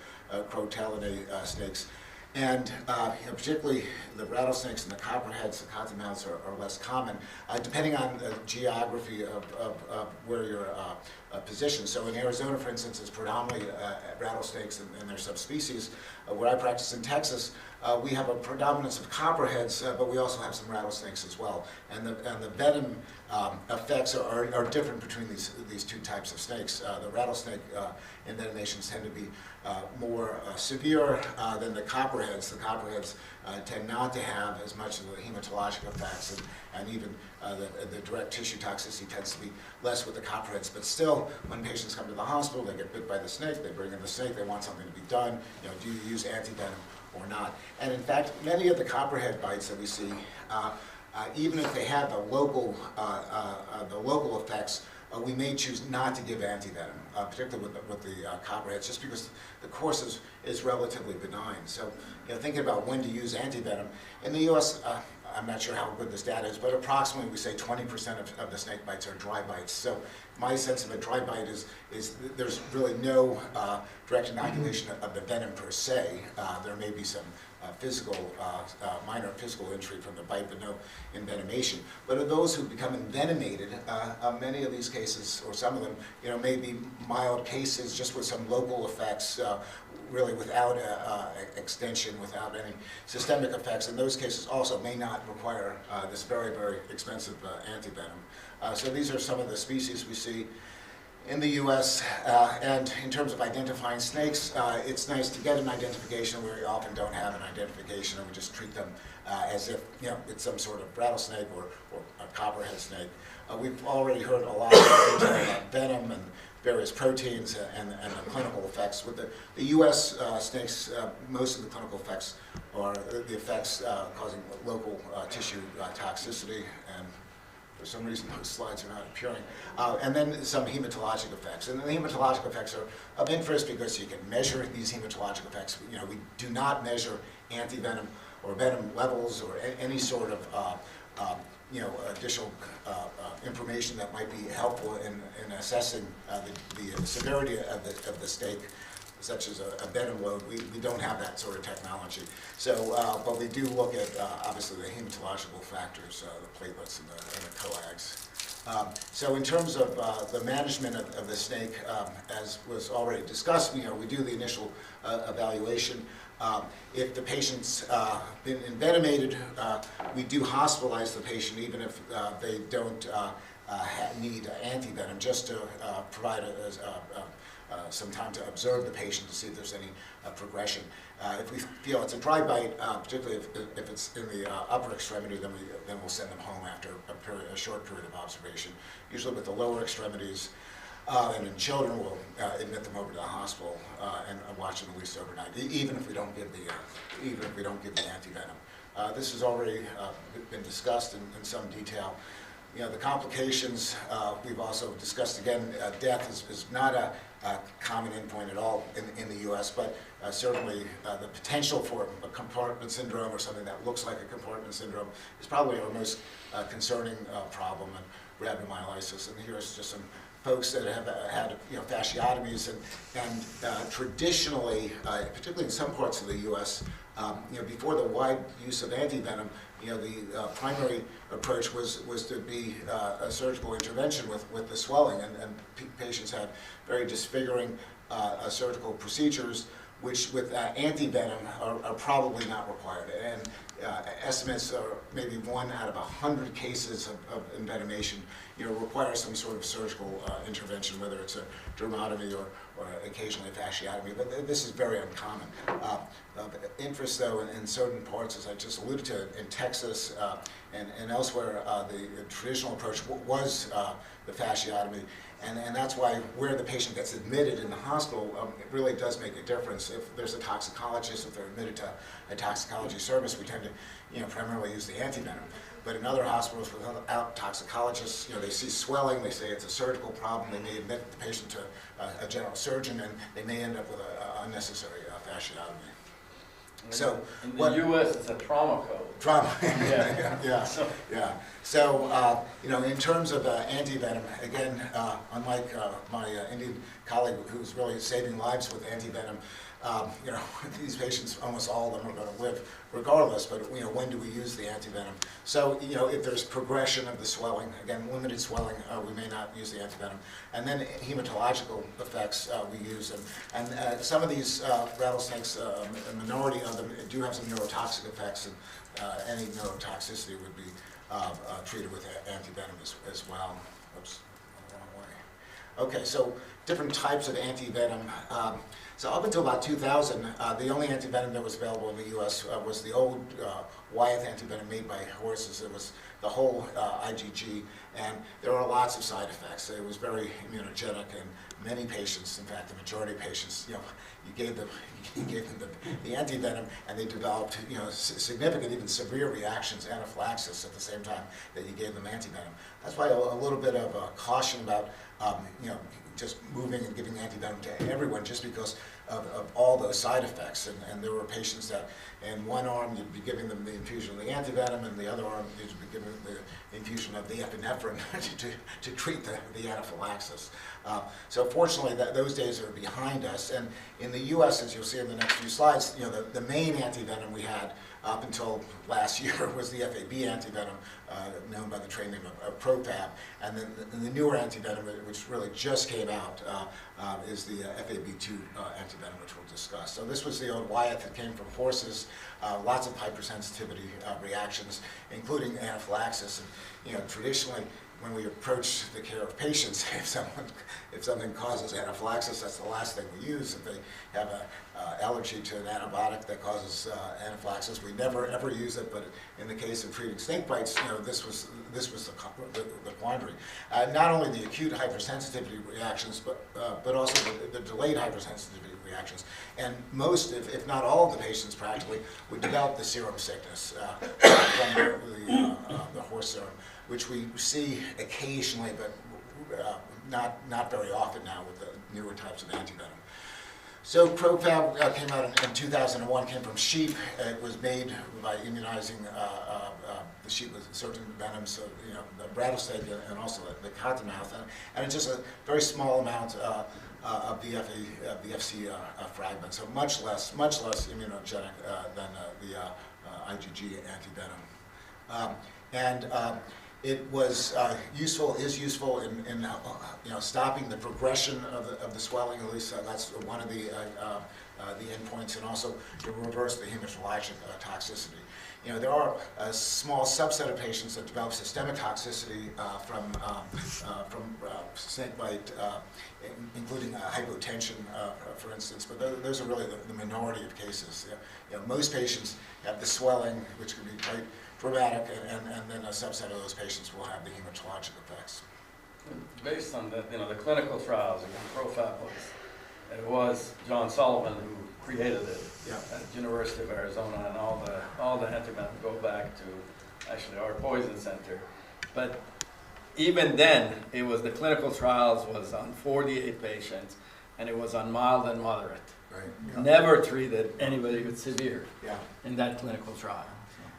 crotalidae snakes. And particularly the rattlesnakes and the copperheads, the cottonmouths are less common, depending on the geography of where you're position. So in Arizona, for instance, it's predominantly rattlesnakes and their subspecies. Where I practice in Texas, we have a predominance of copperheads, but we also have some rattlesnakes as well. And the venom effects are different between these two types of snakes. The rattlesnake envenomations tend to be more severe than the copperheads. The copperheads tend not to have as much of the hematologic effects, and even the direct tissue toxicity tends to be less with the copperheads. But still, when patients come to the hospital, they get bit by the snake, they bring in the snake, they want something to be done. You know, do you use antivenom or not? And in fact, many of the copperhead bites that we see, even if they have the local effects, we may choose not to give antivenom, particularly with the copperheads, just because the course is relatively benign. So, you know, thinking about when to use antivenom, in the U.S., I'm not sure how good this data is, but approximately we say 20% of the snake bites are dry bites. So my sense of a dry bite is there's really no direct inoculation of the venom per se. There may be some minor physical injury from the bite, but no envenomation. But of those who become envenomated, many of these cases, or some of them, you know, may be mild cases just with some local effects, really without extension, without any systemic effects. In those cases also may not require this very, very expensive antivenom. So these are some of the species we see in the U.S. And in terms of identifying snakes, it's nice to get an identification. We often don't have an identification, and we just treat them as if, you know, it's some sort of rattlesnake or a copperhead snake. We've already heard a lot about venom and various proteins and the clinical effects. With the U.S. snakes, most of the clinical effects are the effects causing local tissue toxicity, and for some reason those slides are not appearing. And then some hematologic effects. And the hematologic effects are of interest because you can measure these hematologic effects. You know, we do not measure antivenom or venom levels or any sort of you know, additional information that might be helpful in assessing the severity of the snake, such as a venom load. We don't have that sort of technology. So, but we do look at, obviously, the hematological factors, the platelets and the coags. So in terms of the management of the snake, as was already discussed, you know, we do the initial evaluation. If the patient's been envenomated, we do hospitalize the patient even if they don't need antivenom, just to provide some time to observe the patient to see if there's any progression. If we feel it's a dry bite, particularly if it's in the upper extremity, then we'll send them home after a short period of observation. Usually with the lower extremities, and in children, we'll admit them over to the hospital and watch them at least overnight, even if we don't give the antivenom. This has already been discussed in some detail. You know, the complications we've also discussed. Again, death is not a common endpoint at all in the U.S., but certainly the potential for a compartment syndrome or something that looks like a compartment syndrome is probably our most concerning problem in rhabdomyolysis. And here's just some folks that have had, you know, fasciotomies, and traditionally, particularly in some parts of the U.S., you know, before the wide use of antivenom, you know, the primary approach was to be a surgical intervention with the swelling, and patients had very disfiguring surgical procedures, which with antivenom are probably not required. And estimates are maybe 1 out of 100 cases of envenomation, you know, require some sort of surgical intervention, whether it's a dermatomy or occasionally a fasciotomy, but this is very uncommon. Of interest, though, in certain parts, as I just alluded to, in Texas and elsewhere, the traditional approach was the fasciotomy, and that's why where the patient gets admitted in the hospital, it really does make a difference. If there's a toxicologist, if they're admitted to a toxicology service, we tend to, you know, primarily use the antivenom. But in other hospitals without toxicologists, you know, they see swelling, they say it's a surgical problem, they may admit the patient to a general surgeon, and they may end up with an unnecessary fasciotomy. So in the U.S., it's a trauma code. Trauma. Yeah. Yeah. So you know, in terms of antivenom, again, unlike my Indian colleague who's really saving lives with antivenom, you know, these patients, almost all of them are going to live regardless, but, you know, when do we use the antivenom? So, you know, if there's progression of the swelling, again, limited swelling, we may not use the antivenom. And then hematological effects, we use them. And some of these rattlesnakes, a minority of them do have some neurotoxic effects, and any neurotoxicity would be treated with antivenom as well. Oops, went the wrong way. Okay, so different types of antivenom. So up until about 2000, the only antivenom that was available in the U.S. Was the old Wyeth antivenom made by horses. It was the whole IgG, and there were lots of side effects. It was very immunogenic, and many patients, in fact, the majority of patients, you know, you gave them the antivenom, and they developed, you know, significant, even severe reactions, anaphylaxis, at the same time that you gave them antivenom. That's why a little bit of caution about, you know, just moving and giving antivenom to everyone just because of all those side effects. And there were patients that in one arm you'd be giving them the infusion of the antivenom, and the other arm you'd be giving them the infusion of the epinephrine to treat the anaphylaxis. So fortunately those days are behind us. And in the US, as you'll see in the next few slides, you know, the main antivenom we had up until last year was the FAB antivenom, known by the trade name of Propab. And then the newer antivenom, which really just came out, is the FAB2 antivenom, which we'll discuss. So this was the old Wyeth that came from horses, lots of hypersensitivity reactions, including anaphylaxis. And, you know, traditionally, when we approach the care of patients, if something causes anaphylaxis, that's the last thing we use. If they have an allergy to an antibiotic that causes anaphylaxis, we never ever use it. But in the case of treating snake bites, you know, this was the quandary. Not only the acute hypersensitivity reactions, but also the delayed hypersensitivity reactions. And most, if not all, of the patients practically would develop the serum sickness from the horse serum, which we see occasionally, but not very often now with the newer types of antivenom. So Propab came out in 2001, came from sheep. It was made by immunizing the sheep with certain venoms, so, you know, the rattlesnake and also the cottonmouth, and it's just a very small amount of the FC fragment, so much less immunogenic than the IgG antivenom. It was is useful in you know, stopping the progression of the swelling. At least that's one of the endpoints, and also to reverse the hematologic toxicity. You know, there are a small subset of patients that develop systemic toxicity from snake bite, including hypotension, for instance. But those are really the minority of cases. You know, most patients have the swelling, which can be quite dramatic, and then a subset of those patients will have the hematologic effects. Based on the, you know, the clinical trials, again, Propab it was John Sullivan who created it at the University of Arizona, and all the antivenom go back to actually our poison center. But even then, it was the clinical trials was on 48 patients, and it was on mild and moderate. Right. Yeah. Never treated anybody with severe in that clinical trial.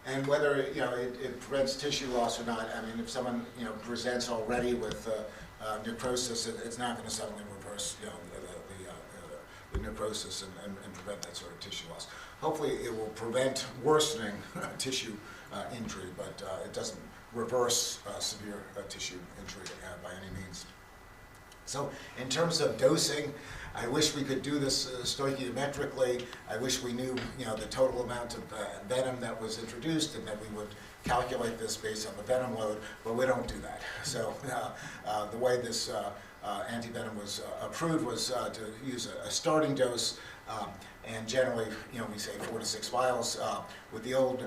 And whether, you know, it prevents tissue loss or not, I mean, if someone, you know, presents already with necrosis, it's not going to suddenly reverse, you know, the necrosis and prevent that sort of tissue loss. Hopefully, it will prevent worsening tissue injury, but it doesn't reverse severe tissue injury by any means. So, in terms of dosing, I wish we could do this stoichiometrically. I wish we knew, you know, the total amount of venom that was introduced, and that we would calculate this based on the venom load, but we don't do that. So the way this antivenom was approved was to use a starting dose, and generally, you know, we say 4 to 6 vials. With the old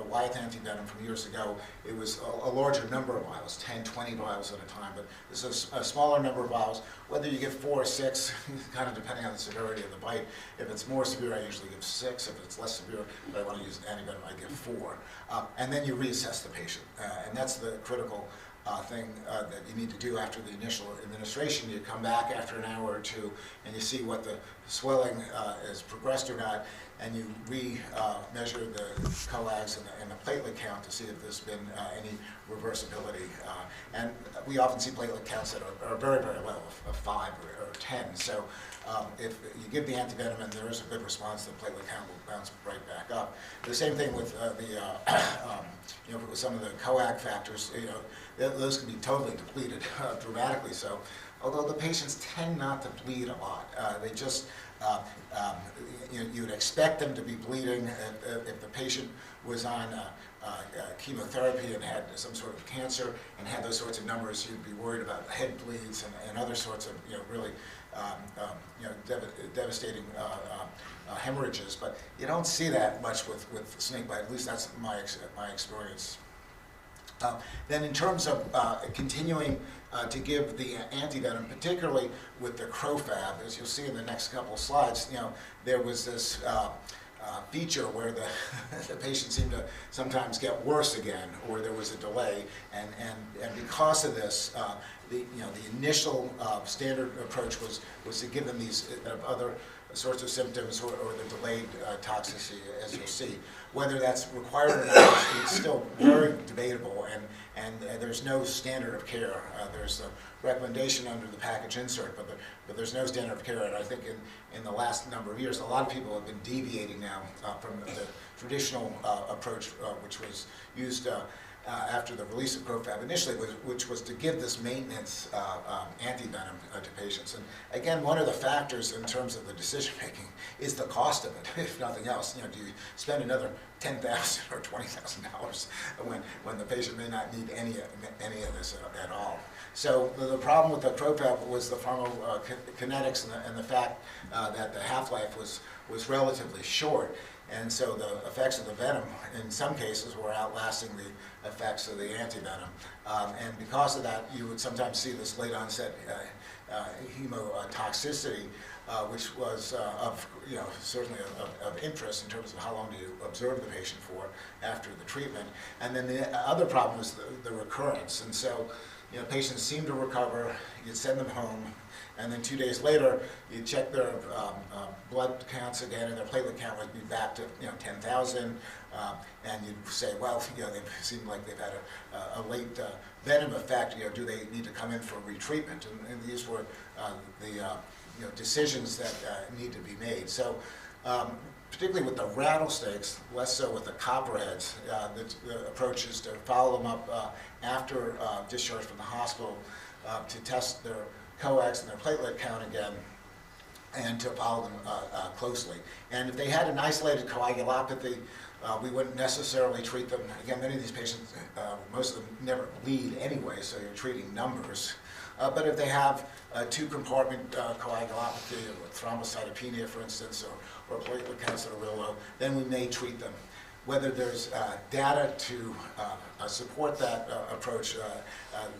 Wyeth antivenom from years ago, it was a larger number of vials, 10, 20 vials at a time, but this is a smaller number of vials. Whether you give 4 or 6, kind of depending on the severity of the bite. If it's more severe, I usually give 6. If it's less severe, but I want to use an antivenom, I give 4. And then you reassess the patient, and that's the critical thing that you need to do after the initial administration. You come back after an hour or two, and you see what the swelling has progressed or not. and you re-measure the coags and the platelet count to see if there's been any reversibility. And we often see platelet counts that are very, very low, of 5 or 10. So if you give the antivenom and there is a good response, the platelet count will bounce right back up. The same thing with with some of the coag factors, those can be totally depleted, dramatically so. Although the patients tend not to bleed a lot. They just, you would expect them to be bleeding if the patient was on chemotherapy and had some sort of cancer and had those sorts of numbers. You'd be worried about head bleeds and other sorts of really devastating hemorrhages. But you don't see that much with snakebite. At least that's my experience. Then in terms of continuing to give the antivenom, particularly with the Crofab, as you'll see in the next couple of slides, there was this feature where the patient seemed to sometimes get worse again, or there was a delay, and because of this, the initial standard approach was to give them these other sorts of symptoms or the delayed toxicity, as you'll see. Whether that's required or not is still very debatable, and there's no standard of care. There's a recommendation under the package insert, but there's no standard of care. And I think in the last number of years, a lot of people have been deviating now from the traditional approach, which was used after the release of Crofab initially, which was to give this maintenance antivenom to patients. And again, one of the factors in terms of the decision making is the cost of it, if nothing else. Do you spend another $10,000 or $20,000 when the patient may not need any of this at all? So the problem with the Crofab was the pharmacokinetics and the fact that the half-life was relatively short. And so the effects of the venom, in some cases, were outlasting the effects of the antivenom. And because of that, you would sometimes see this late onset hemotoxicity, which was certainly of interest in terms of how long do you observe the patient for after the treatment. And then the other problem is the recurrence. And so patients seem to recover, you'd send them home, and then 2 days later, you check their blood counts again, and their platelet count would be back to 10,000, and you'd say, well, they seem like they've had a late venom effect. Do they need to come in for retreatment? And these were the decisions that need to be made. So, particularly with the rattlesnakes, less so with the copperheads, the approach is to follow them up after discharge from the hospital to test their coags and their platelet count again, and to follow them closely. And if they had an isolated coagulopathy, we wouldn't necessarily treat them. Again, many of these patients, most of them never bleed anyway, so you're treating numbers. But if they have two-compartment coagulopathy, or thrombocytopenia, for instance, or platelet counts that are real low, then we may treat them. Whether there's data to support that approach,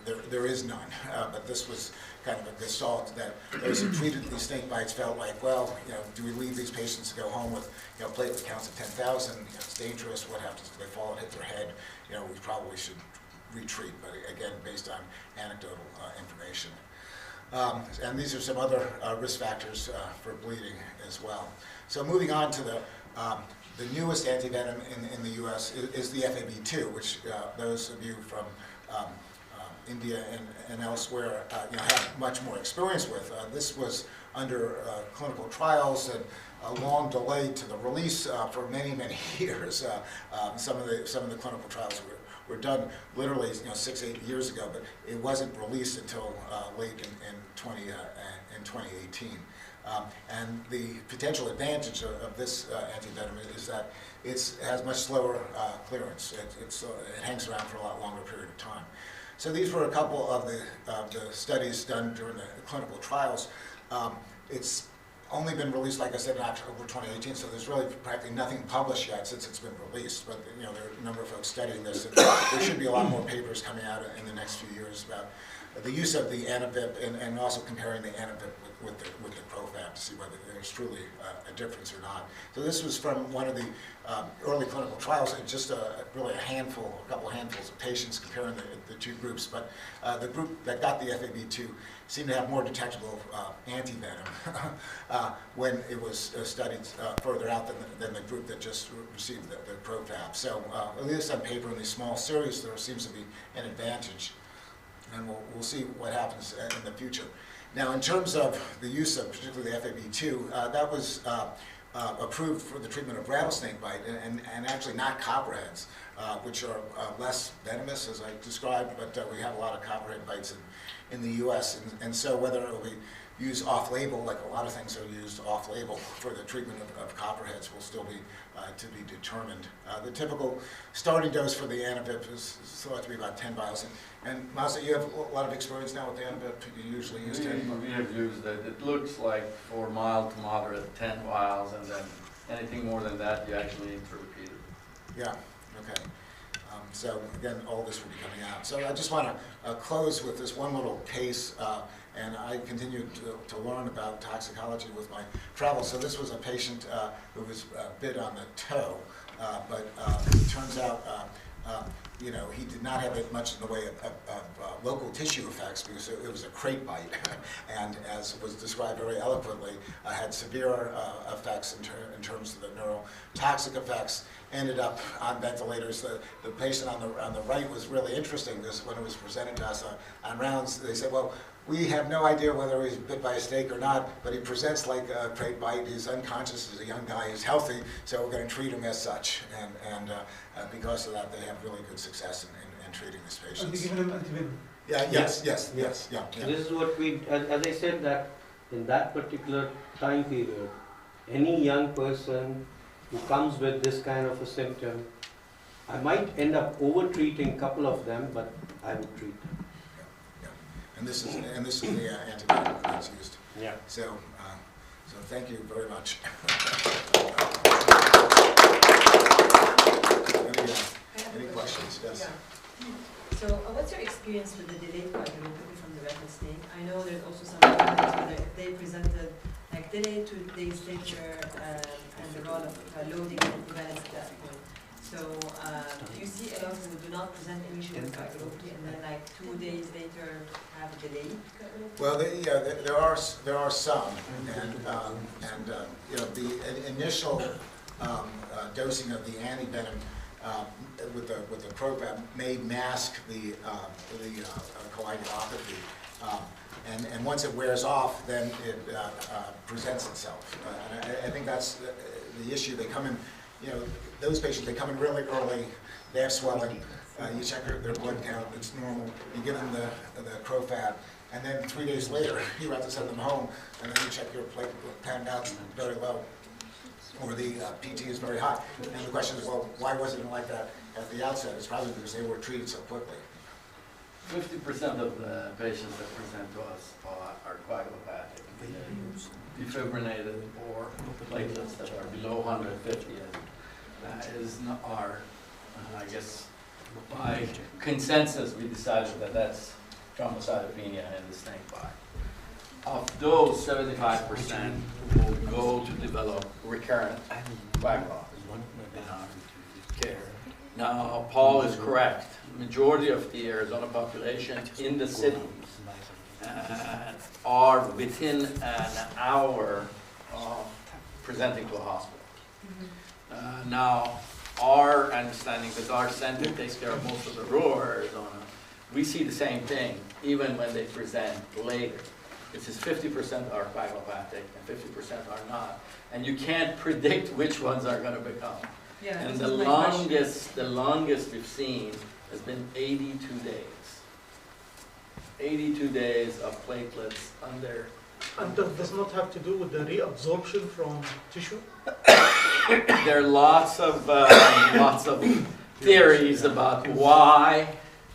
there is none. But this was kind of a gestalt that those who treated these snake bites felt like, well, do we leave these patients to go home with platelet counts of 10,000? It's dangerous. What happens if they fall and hit their head? We probably should retreat, but again, based on anecdotal information. And these are some other risk factors for bleeding as well. So moving on to the newest antivenom in the U.S. is the FAB2, which those of you from India and elsewhere have much more experience with. This was under clinical trials and a long delay to the release for many, many years. Some of the clinical trials were done literally 6-8 years ago, but it wasn't released until late in 2018. And the potential advantage of this antivenom is that it has much slower clearance. It hangs around for a lot longer period of time. So these were a couple of the studies done during the clinical trials. It's only been released, like I said, in October 2018, so there's really practically nothing published yet since it's been released. But there are a number of folks studying this, and there should be a lot more papers coming out in the next few years about the use of the antivib and also comparing the antivib with the Profab to see whether there's truly a difference or not. So this was from one of the early clinical trials, and just really a couple handfuls of patients comparing the two groups. But the group that got the FAB2 seemed to have more detectable antivenom when it was studied further out than the group that just received the Profab. So at least on paper in these small series, there seems to be an advantage. And we'll see what happens in the future. Now, in terms of the use of particularly the FAB2, that was approved for the treatment of rattlesnake bite and actually not copperheads, which are less venomous, as I described, but we have a lot of copperhead bites in the U.S. And so whether it will be used off-label, like a lot of things are used off-label for the treatment of copperheads, will still be to be determined. The typical starting dose for the antivib is thought to be about 10 vials. And Masa, you have a lot of experience now with the antivib. You usually use 10. We have used it. It looks like for mild to moderate 10 vials, and then anything more than that, you actually need to repeat it. Yeah. Okay. So again, all this will be coming out. So I just want to close with this one little case. And I continued to learn about toxicology with my travels. So this was a patient who was bit on the toe, but it turns out, you know, he did not have much in the way of local tissue effects because it was a crate bite, and as was described very eloquently, had severe effects in terms of the neurotoxic effects. Ended up on ventilators. The patient on the right was really interesting because when it was presented to us on rounds, they said, well, we have no idea whether he's bit by a snake or not, but he presents like a crate bite. He's unconscious. He's a young guy. He's healthy, so we're going to treat him as such. And because of that, they have really good success in treating this patient. Are you giving him antivenom? Yeah. Yes. Yeah. This is what we, as I said, that in that particular time period, any young person who comes with this kind of a symptom, I might end up over-treating a couple of them, but I would treat them. And this is the antivenom that's used. Yeah. So thank you very much. Any questions? Yes. Yeah. So what's your experience with the delayed coagulopathy from the rattlesnake? I know there's also some evidence whether if they presented like delayed 2 days later and the role of loading antivirals at that point. So do you see a lot who do not present any issue with coagulopathy and then like 2 days later have delayed coagulopathy? Well, there are some, and you know, the initial dosing of the antivenom with the Profab may mask the coagulopathy, and once it wears off, then it presents itself. And I think that's the issue. They come in, you know, those patients, they come in really early. They have swelling. You check their blood count; it's normal. You give them the Profab, and then 3 days later, you have to send them home, and then you check your platelet count. Now it's very low, or the PT is very high. And the question is, well, why wasn't it like that at the outset? It's probably because they were treated so quickly. 50% of the patients that present to us are coagulopathic, defibrinated or platelets that are below 150. I guess, by consensus, we decided that that's thrombocytopenia in the snake bite. Of those, 75% will go to develop recurrent coagulopathy in our care. Now, Paul is correct. Majority of the Arizona population in the city are within an hour of presenting to a hospital. Now, our understanding, because our center takes care of most of the rural Arizona, we see the same thing even when they present later. It's just 50% are coagulopathic and 50% are not. And you can't predict which ones are going to become. Yeah, and the longest we've seen has been 82 days. 82 days of platelets under. And that does not have to do with the reabsorption from tissue? There are lots of theories about why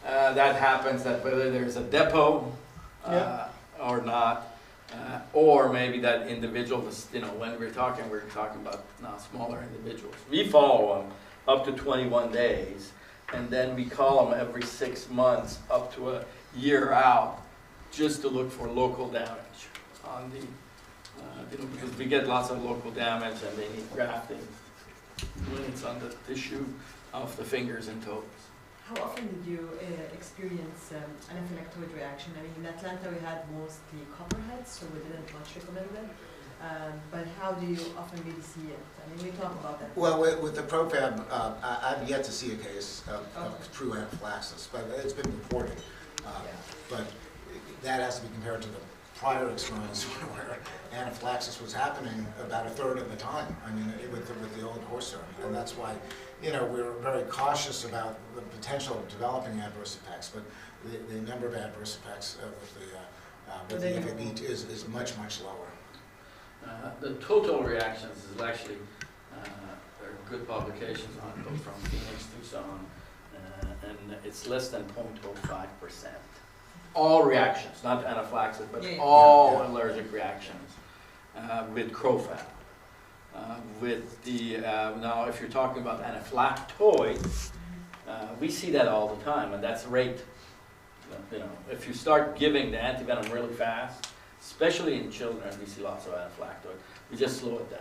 that happens, that whether there's a depot or not, or maybe that individual was, you know, when we're talking about now smaller individuals. We follow them up to 21 days, and then we call them every 6 months up to a year out just to look for local damage on the, because we get lots of local damage and they need grafting when it's on the tissue of the fingers and toes. How often did you experience anaphylactoid reaction? I mean, in Atlanta we had mostly copperheads, so we didn't much recommend them. But how do you often really see it? I mean, we talk about that. Well, with the Profab, I've yet to see a case of true anaphylaxis, but it's been reported. But that has to be compared to the prior experience where anaphylaxis was happening about a third of the time. I mean, with the old horse serum, and that's why, you know, we're very cautious about the potential of developing adverse effects. But the number of adverse effects with the FAB is much lower. The total reactions is actually, there are good publications on it, both from Phoenix, Tucson, and it's less than 0.05%. All reactions, not anaphylaxis, but all allergic reactions with Crofab. With the, now if you're talking about anaphylactoids, we see that all the time, and that's rate. You know, if you start giving the antivenom really fast, especially in children, we see lots of anaphylactoid. We just slow it down.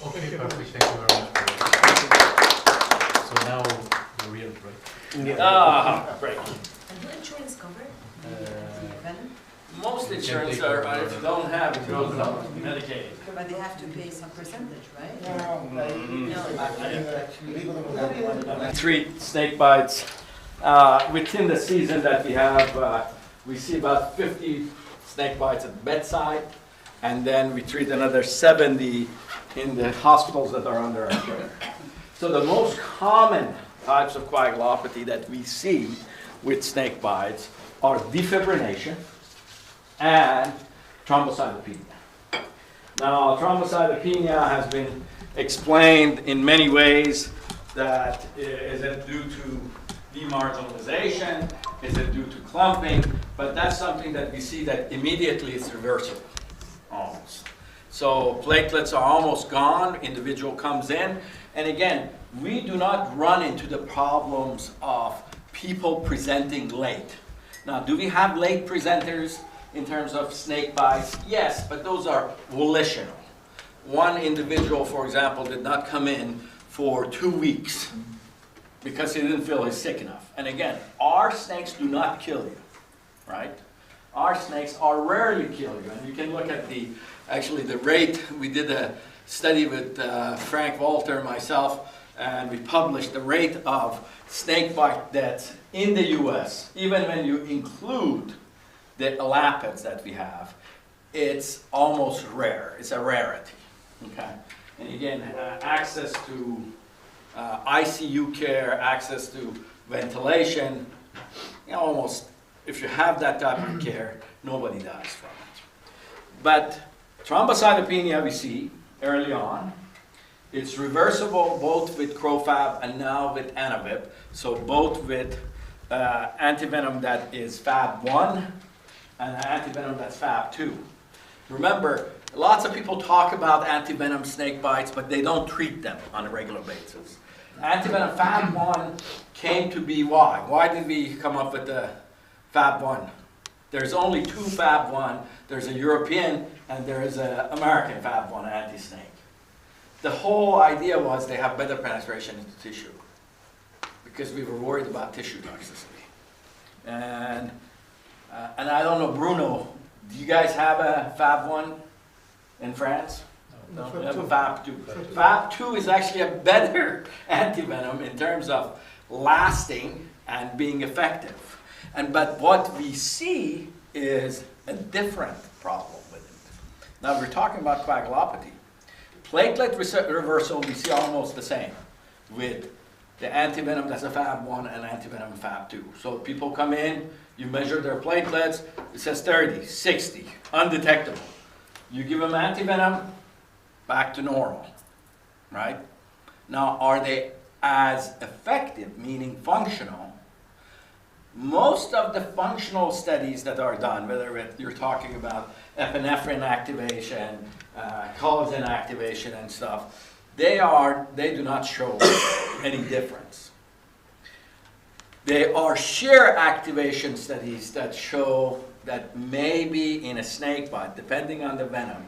Okay, perfect. Thank you very much. So now the real break. Break. And do insurance cover the venom? Most insurance are, if you don't have it, goes up Medicaid. But they have to pay some percentage, right? Treat snake bites. Within the season that we have, we see about 50 snake bites at bedside, and then we treat another 70 in the hospitals that are under our care. So the most common types of coagulopathy that we see with snake bites are defibrillation and thrombocytopenia. Now, thrombocytopenia has been explained in many ways. That is it due to demarginalization? Is it due to clumping? But that's something that we see that immediately is reversible, almost. So platelets are almost gone, individual comes in, and again, we do not run into the problems of people presenting late. Now, do we have late presenters in terms of snake bites? Yes, but those are volitional. One individual, for example, did not come in for 2 weeks because he didn't feel he's sick enough. And again, our snakes do not kill you, right? Our snakes are rarely kill you. And you can look at actually the rate. We did a study with Frank Walter, myself, and we published the rate of snake bite deaths in the US, even when you include the elapids that we have, it's almost rare. It's a rarity, okay? And again, access to ICU care, access to ventilation, you know, almost, if you have that type of care, nobody dies from it. But thrombocytopenia we see early on. It's reversible both with Crofab and now with Anavib. So both with antivenom that is Fab1 and antivenom that's Fab2. Remember, lots of people talk about antivenom snake bites, but they don't treat them on a regular basis. Antivenom Fab1 came to be why? Why did we come up with the Fab1? There's only 2 Fab1. There's a European and there is an American Fab1 anti-snake. The whole idea was they have better penetration into tissue because we were worried about tissue toxicity. And I don't know, Bruno, do you guys have a Fab1 in France? No, we have a Fab2. Fab2 is actually a better antivenom in terms of lasting and being effective. But what we see is a different problem with it. Now we're talking about coagulopathy. Platelet reversal we see almost the same with the antivenom that's a Fab1 and antivenom Fab2. So people come in, you measure their platelets, it says 30, 60, undetectable. You give them antivenom, back to normal, right? Now, are they as effective, meaning functional? Most of the functional studies that are done, whether you're talking about epinephrine activation, collagen activation and stuff, they do not show any difference. There are shear activation studies that show that maybe in a snake bite, depending on the venom,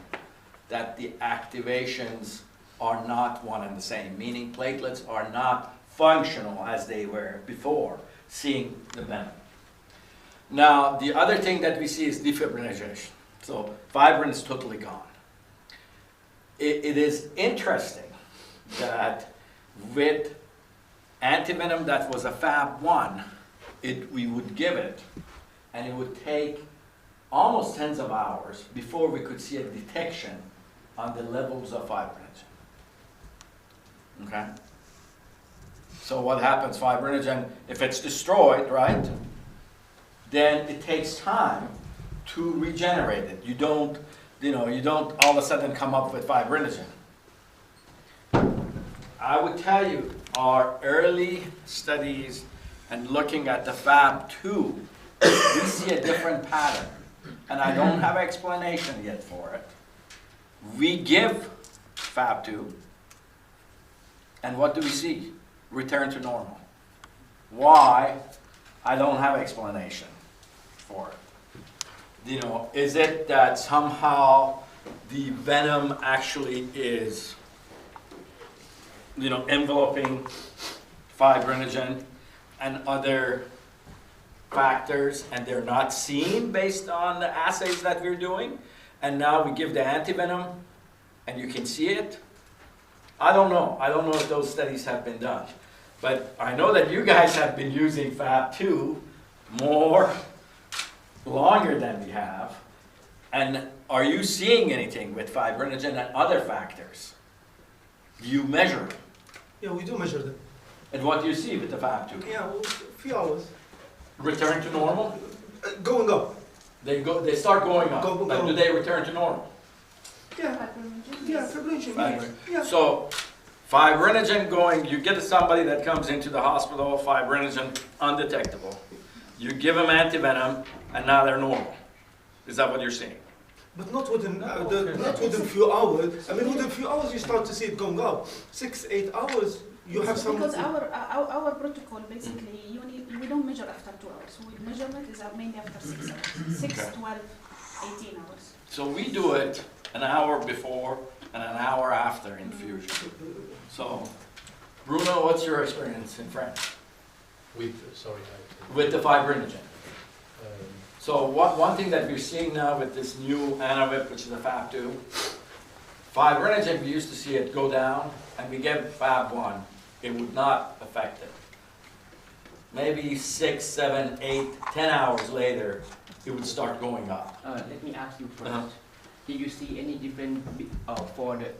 that the activations are not one and the same, meaning platelets are not functional as they were before seeing the venom. Now, the other thing that we see is defibrillation. So fibrin is totally gone. It is interesting that with antivenom that was a Fab1, we would give it, and it would take almost tens of hours before we could see a detection on the levels of fibrinogen. Okay? So what happens, fibrinogen, if it's destroyed, right, then it takes time to regenerate it. You don't all of a sudden come up with fibrinogen. I would tell you, our early studies and looking at the Fab2, we see a different pattern. And I don't have an explanation yet for it. We give Fab2, and what do we see? Return to normal. Why? I don't have an explanation for it. Is it that somehow the venom actually is, enveloping fibrinogen and other factors, and they're not seen based on the assays that we're doing, and now we give the antivenom and you can see it? I don't know. I don't know if those studies have been done. But I know that you guys have been using Fab2 longer than we have. And are you seeing anything with fibrinogen and other factors? Do you measure it? Yeah, we do measure them. And what do you see with the Fab2? Yeah, well, a few hours. Return to normal? Going up. They start going up. But do they return to normal? Yeah. Yeah, fibrinogen. Fibrinogen. Yeah. So fibrinogen going, you get somebody that comes into the hospital, fibrinogen undetectable. You give them antivenom, and now they're normal. Is that what you're seeing? But not within not within few hours. I mean, within a few hours you start to see it going up. 6-8 hours, you have some. Because our protocol basically, we don't measure after 2 hours. We measurement is mainly after 6 hours, 6, Okay. 12, 18 hours. So we do it an hour before and an hour after infusion. So, Bruno, what's your experience in France With with the fibrinogen? So one thing that we're seeing now with this new Anavip, which is a Fab2, fibrinogen, we used to see it go down, and we give Fab1, it would not affect it. Maybe 6, 7, 8, 10 hours later, it would start going up. Let me ask you first. Uh-huh. Did you see any difference for the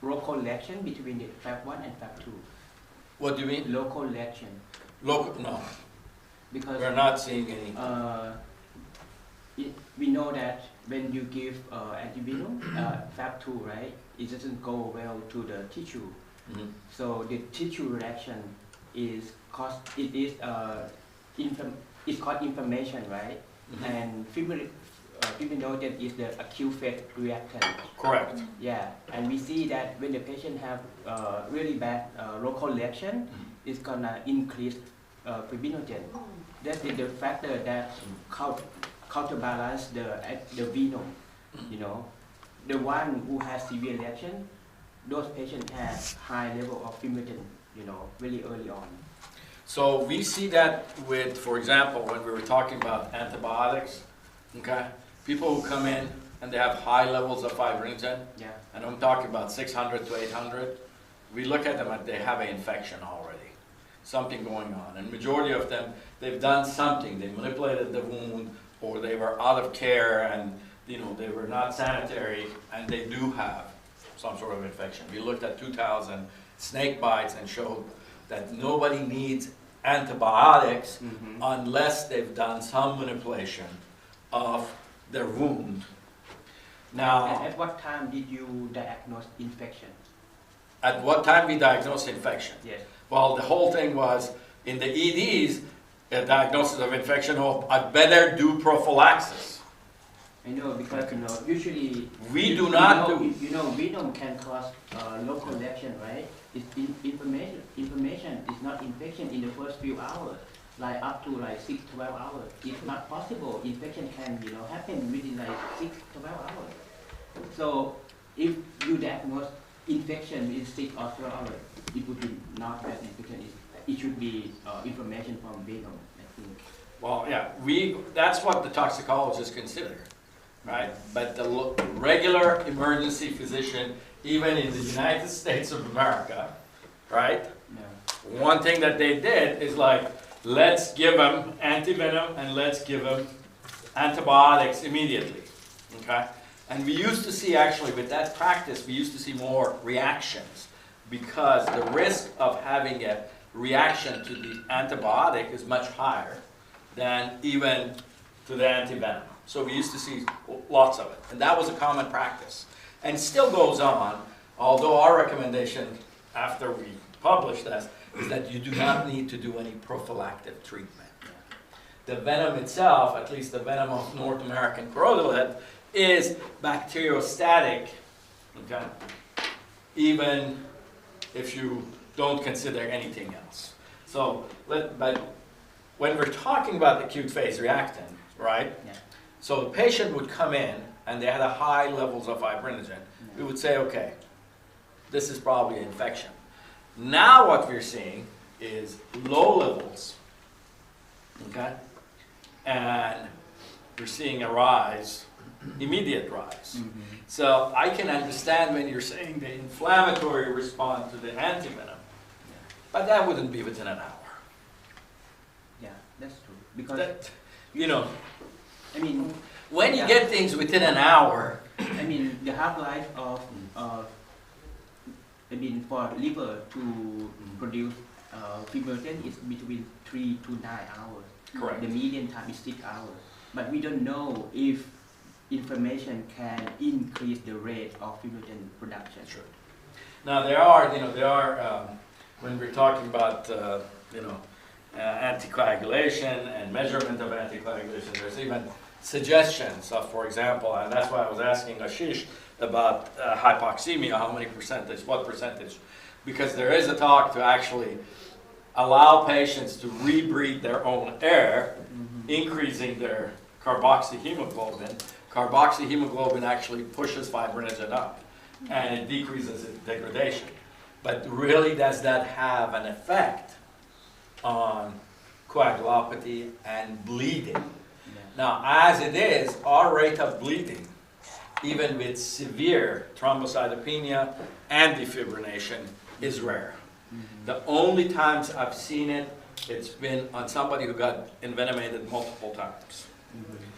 local reaction between the Fab1 and Fab2? What do you mean? Local reaction. Local? No, Because we're not seeing any. we know that when you give antivenom, Fab2, right, it doesn't go well to the tissue. Mhm. So the tissue reaction is called inflammation, right? Mhm. And fibrinogen is the acute phase reactant. Correct. Yeah, and we see that when the patient have really bad local reaction, it's gonna increase fibrinogen. That is the factor that counterbalance the venom. The one who has severe reaction, those patients have high level of fibrinogen, really early on. So we see that with, for example, when we were talking about antibiotics, okay? People who come in and they have high levels of fibrinogen, Yeah. and I'm talking about 600 to 800, we look at them and they have an infection already, something going on. And majority of them, they've done something. They manipulated the wound, or they were out of care, and they were not sanitary, and they do have some sort of infection. We looked at 2,000 snake bites and showed that nobody needs antibiotics unless they've done some manipulation of their wound. Now, And at what time did you diagnose infection? at what time we diagnosed infection? Yes. Well, the whole thing was, in the EDs, a diagnosis of infection, I better do prophylaxis. I know, because usually We do not do. Venom can cause local reaction, right? It's inflammation is not infection in the first few hours. like up to like 6 to 12 hours. It's not possible. Infection can, happen within like 6 to 12 hours. So if you diagnose infection in 6 or 12 hours, it would be not that infection. It should be information from venom, I think. Well, yeah, that's what the toxicologists consider, right? But the regular emergency physician, even in the United States of America, right? Yeah. One thing that they did is like, let's give them antivenom and let's give them antibiotics immediately, okay? And we used to see, actually, with that practice, we used to see more reactions because the risk of having a reaction to the antibiotic is much higher than even to the antivenom. So we used to see lots of it, and that was a common practice. And still goes on, although our recommendation after we published this is that you do not need to do any prophylactic treatment. The venom itself, at least the venom of North American corrodal is bacteriostatic, okay? Even if you don't consider anything else. So, but when we're talking about acute phase reactant, right? Yeah. So the patient would come in and they had a high levels of fibrinogen. We would say, okay, this is probably an infection. Now what we're seeing is low levels, okay? And we're seeing a rise, immediate rise. Mm-hmm. So I can understand when you're saying the inflammatory response to the antivenom, but that wouldn't be within an hour. Yeah, that's true. Because That, I mean, when you yeah. get things within an hour, I mean, the half-life of, for liver to produce fibrinogen is between 3 to 9 hours. correct. The median time is 6 hours. But we don't know if inflammation can increase the rate of fibrinogen production. Sure. Now there are, when we're talking about, anticoagulation and measurement of anticoagulation, there's even suggestions of, for example, and that's why I was asking Ashish about hypoxemia, how many percentage, what percentage, because there is a talk to actually allow patients to rebreathe their own air, increasing their carboxyhemoglobin. Carboxyhemoglobin actually pushes fibrinogen up, and it decreases its degradation. But really, does that have an effect on coagulopathy and bleeding? Yeah. Now, as it is, our rate of bleeding, even with severe thrombocytopenia and defibrillation, is rare. The only times I've seen it, it's been on somebody who got envenomated multiple times.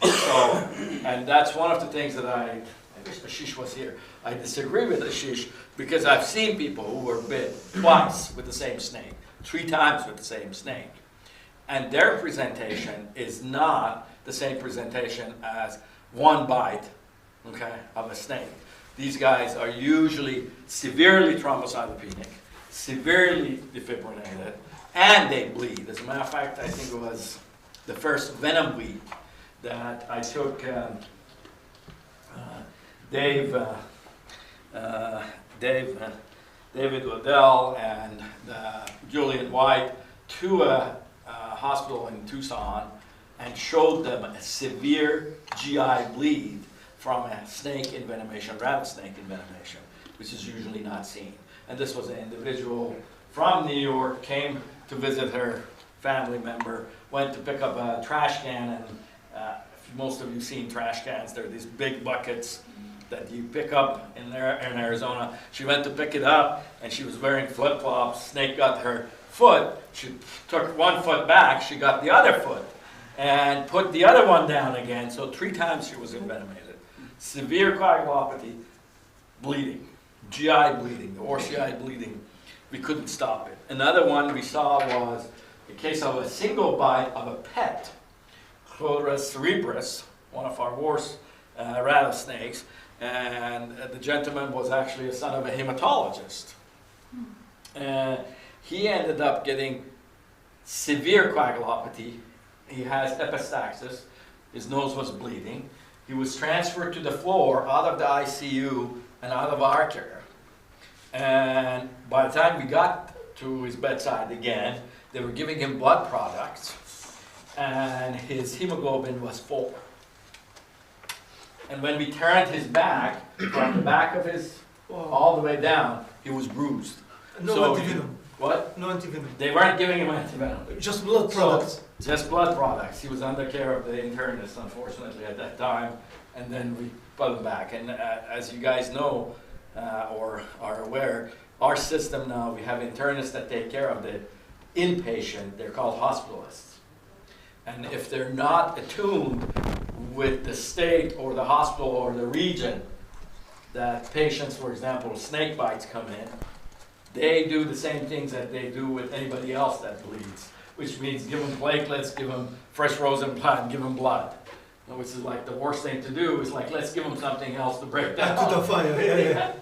So, and that's one of the things that I wish Ashish was here. I disagree with Ashish because I've seen people who were bit twice with the same snake, 3 times with the same snake. And their presentation is not the same presentation as one bite, okay, of a snake. These guys are usually severely thrombocytopenic, severely defibrinated, and they bleed. As a matter of fact, I think it was the first venom week that I took David Waddell and Julian White to a hospital in Tucson and showed them a severe GI bleed from a snake envenomation, rattlesnake envenomation, which is usually not seen. And this was an individual from New York, came to visit her family member, went to pick up a trash can, and most of you seen trash cans. They're these big buckets that you pick up in Arizona. She went to pick it up, and she was wearing flip-flops. Snake got her foot. She took one foot back. She got the other foot and put the other one down again. So 3 times she was envenomated. Severe coagulopathy, bleeding, GI bleeding, or GI bleeding. We couldn't stop it. Another one we saw was a case of a single bite of a pet, Chlorus cerebrus, one of our worst rattlesnakes, and the gentleman was actually a son of a hematologist. He ended up getting severe coagulopathy. He has epistaxis. His nose was bleeding. He was transferred to the floor out of the ICU and out of our care. And by the time we got to his bedside again, they were giving him blood products. and his hemoglobin was 4. And when we turned his back, from the back of his, all the way down, he was bruised. No So antivenom. What? No antivenom. They weren't giving him antivenom. Just blood products. Just blood products. He was under care of the internist, unfortunately, at that time. And then we put him back. And as you guys know, or are aware, our system now, we have internists that take care of the inpatient. They're called hospitalists. And if they're not attuned with the state or the hospital or the region that patients, for example, snake bites come in, they do the same things that they do with anybody else that bleeds, which means give them platelets, give them fresh frozen blood, give them blood. Which is like the worst thing to do is like, let's give them something else to break down. Add to the fire,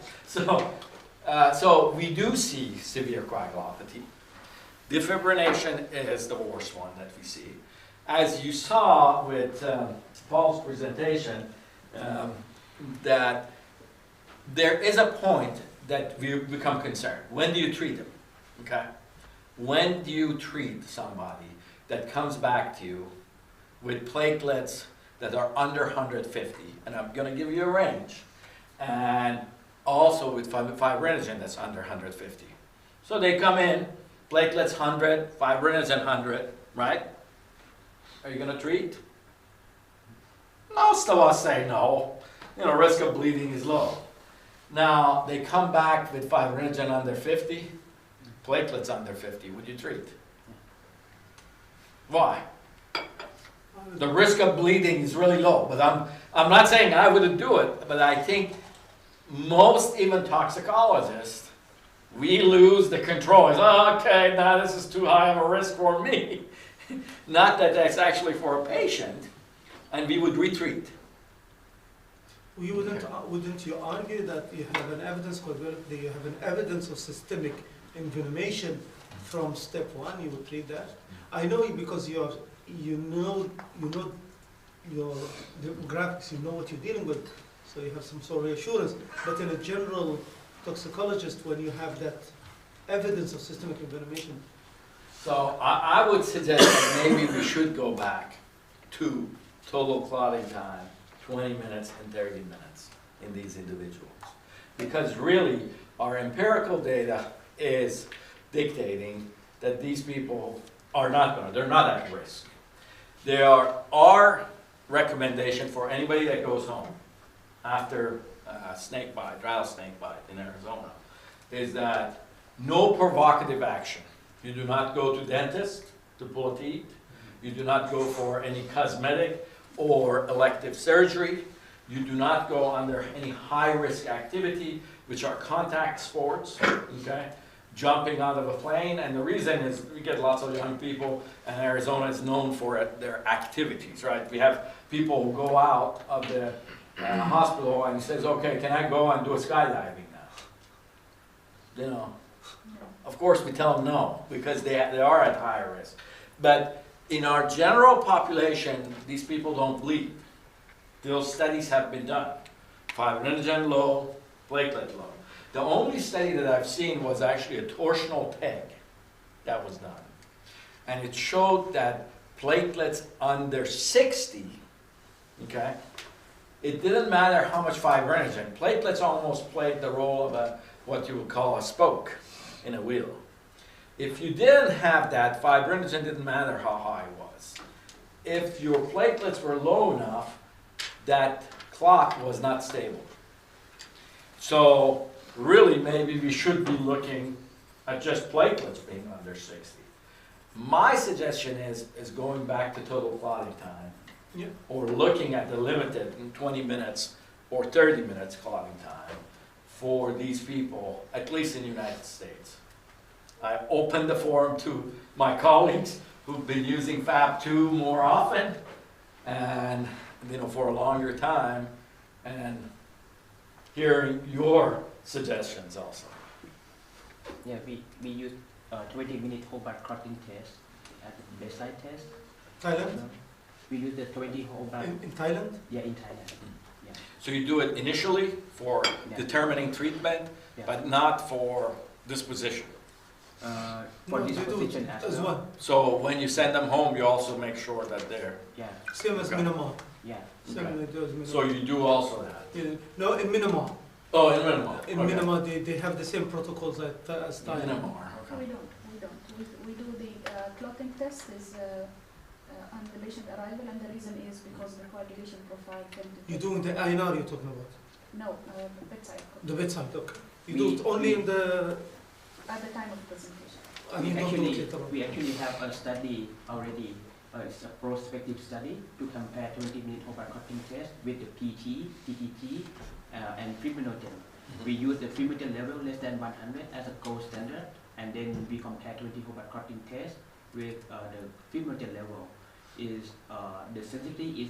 yeah. So we do see severe coagulopathy. Defibrillation is the worst one that we see. As you saw with Paul's presentation, that there is a point that we become concerned. When do you treat them? Okay? When do you treat somebody that comes back to you with platelets that are under 150? And I'm going to give you a range. And also with fibrinogen that's under 150. So they come in, platelets 100, fibrinogen 100, right? Are you going to treat? Most of us say no. You know, risk of bleeding is low. Now, they come back with fibrinogen under 50, platelets under 50. Would you treat? Why? The risk of bleeding is really low. But I'm not saying I wouldn't do it, but I think most even toxicologists, we lose the control. It's, oh, okay, now this is too high of a risk for me. Not that that's actually for a patient, and we would retreat. Wouldn't you argue that you have an evidence of systemic envenomation from step 1? You would treat that. I know you because you know your demographics. You know what you're dealing with, so you have some sort of reassurance. But in a general toxicologist, when you have that evidence of systemic envenomation. So I would suggest that maybe we should go back to total clotting time, 20 minutes and 30 minutes in these individuals. Because really, our empirical data is dictating that these people are they're not at risk. There are our recommendation for anybody that goes home after snake bite, rattlesnake bite in Arizona, is that no provocative action. You do not go to dentist to pull teeth. You do not go for any cosmetic or elective surgery. You do not go under any high-risk activity, which are contact sports, okay? Jumping out of a plane, and the reason is we get lots of young people, and Arizona is known for their activities, right? We have people who go out of the hospital and says, okay, can I go and do a skydiving now? You know, of course we tell them no, because they are at high risk. But in our general population, these people don't bleed. Those studies have been done. Fibrinogen low, platelet low. The only study that I've seen was actually a torsional peg that was done. And it showed that platelets under 60, okay, it didn't matter how much fibrinogen. Platelets almost played the role of what you would call a spoke in a wheel. If you didn't have that, fibrinogen didn't matter how high it was. If your platelets were low enough, that clot was not stable. So really, maybe we should be looking at just platelets being under 60. My suggestion is going back to total clotting time, yeah, or looking at the limited 20 minutes or 30 minutes clotting time for these people, at least in the United States. I opened the forum to my colleagues who've been using FAB2 more often and for a longer time, and hearing your suggestions also. Yeah, we use 20-minute whole blood clotting test at the bedside test. Thailand? We use the 20 whole blood. In Thailand? Yeah, in Thailand. Yeah. So you do it initially for determining treatment, but not for disposition. for No, this they do position as well. So when you send them home, you also make sure that they're, Yeah, Same as Okay. minimal. yeah. Same as those minimal. so you do also that? Yeah. No, in minimal. Oh, in minimal. In Okay. minimal, they have the same protocols as Thailand. Minimal, We okay. don't. We do the clotting test is on the patient arrival, and the reason is because the coagulation profile can detect. You're doing the INR you're talking about? No, the bedside. The bedside, okay. You We- do it only in the, At the time of presentation. and you don't do it later on? We actually have a study already. It's a prospective study to compare 20-minute whole blood clotting test with the PT, TTT, and fibrinogen. We use the fibrinogen level less than 100 as a gold standard, and then we compare 20 whole blood clotting test with the fibrinogen level. Is the sensitivity is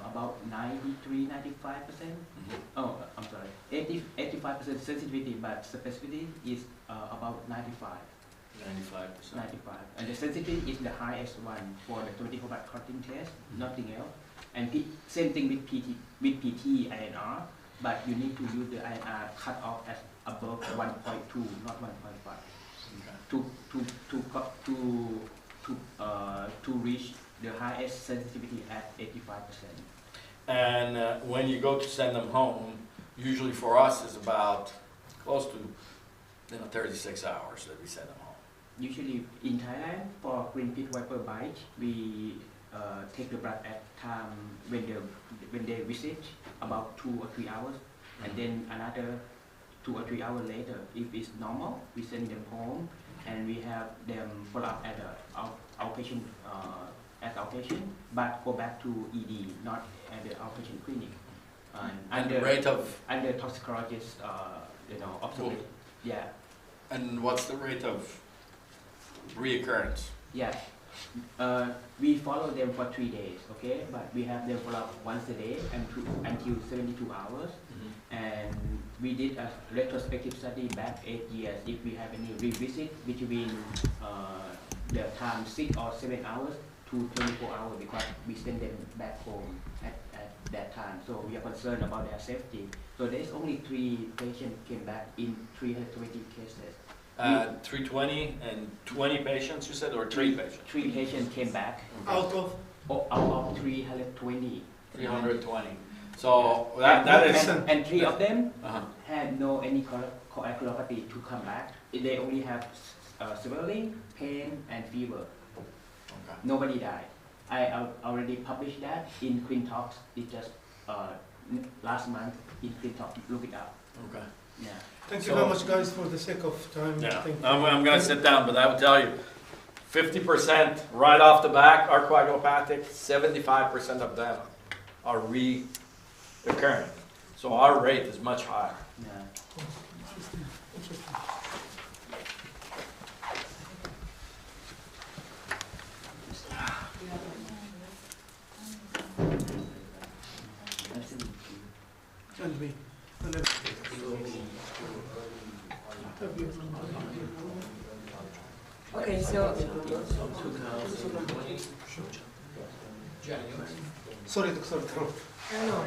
about 93-95%. Oh, I'm sorry, 85% sensitivity, but specificity is about 95. 95%. 95. And the sensitivity is the highest one for the 20 whole blood clotting test, nothing else. And same thing with PT INR, but you need to use the INR cut off as above 1.2, not 1.5, to reach the highest sensitivity at 85%. And when you go to send them home, usually for us is about close to 36 hours that we send them home. Usually in Thailand, for green pit viper bite, we take the blood at time when they visit, about 2 or 3 hours, and then another 2 or 3 hours later, if it's normal, we send them home, and we have them follow up at the outpatient, but go back to ED, not at the outpatient clinic. And the rate of, under toxicologist, observation. Yeah. and what's the rate of reoccurrence? Yeah, we follow them for 3 days, okay? But we have them follow up once a day until 72 hours. And we did a retrospective study back 8 years if we have any revisit between the time 6 or 7 hours to 24 hours, because we send them back home at that time. So we are concerned about their safety. So there's only 3 patients came back in 320 cases. 320 and 20 patients, you said, or 3 patients? 3 patients came back. Out of? Out of 320. 320. So that is... And 3 of them Uh-huh. had no any coagulopathy to come back. They only have swelling, pain, and fever. Okay. Nobody died. I already published that in Quintox. It just last month in Quintox. Look it up. Okay. Yeah. Thank you very much, guys, for the sake of time. Yeah, Thank you. I'm going to sit down, but I will tell you, 50% right off the back are coagulopathic, 75% of them are recurrent. So our rate is much higher. Yeah. Interesting. Interesting. And me. And then- Okay, so Sorry, Dr. no.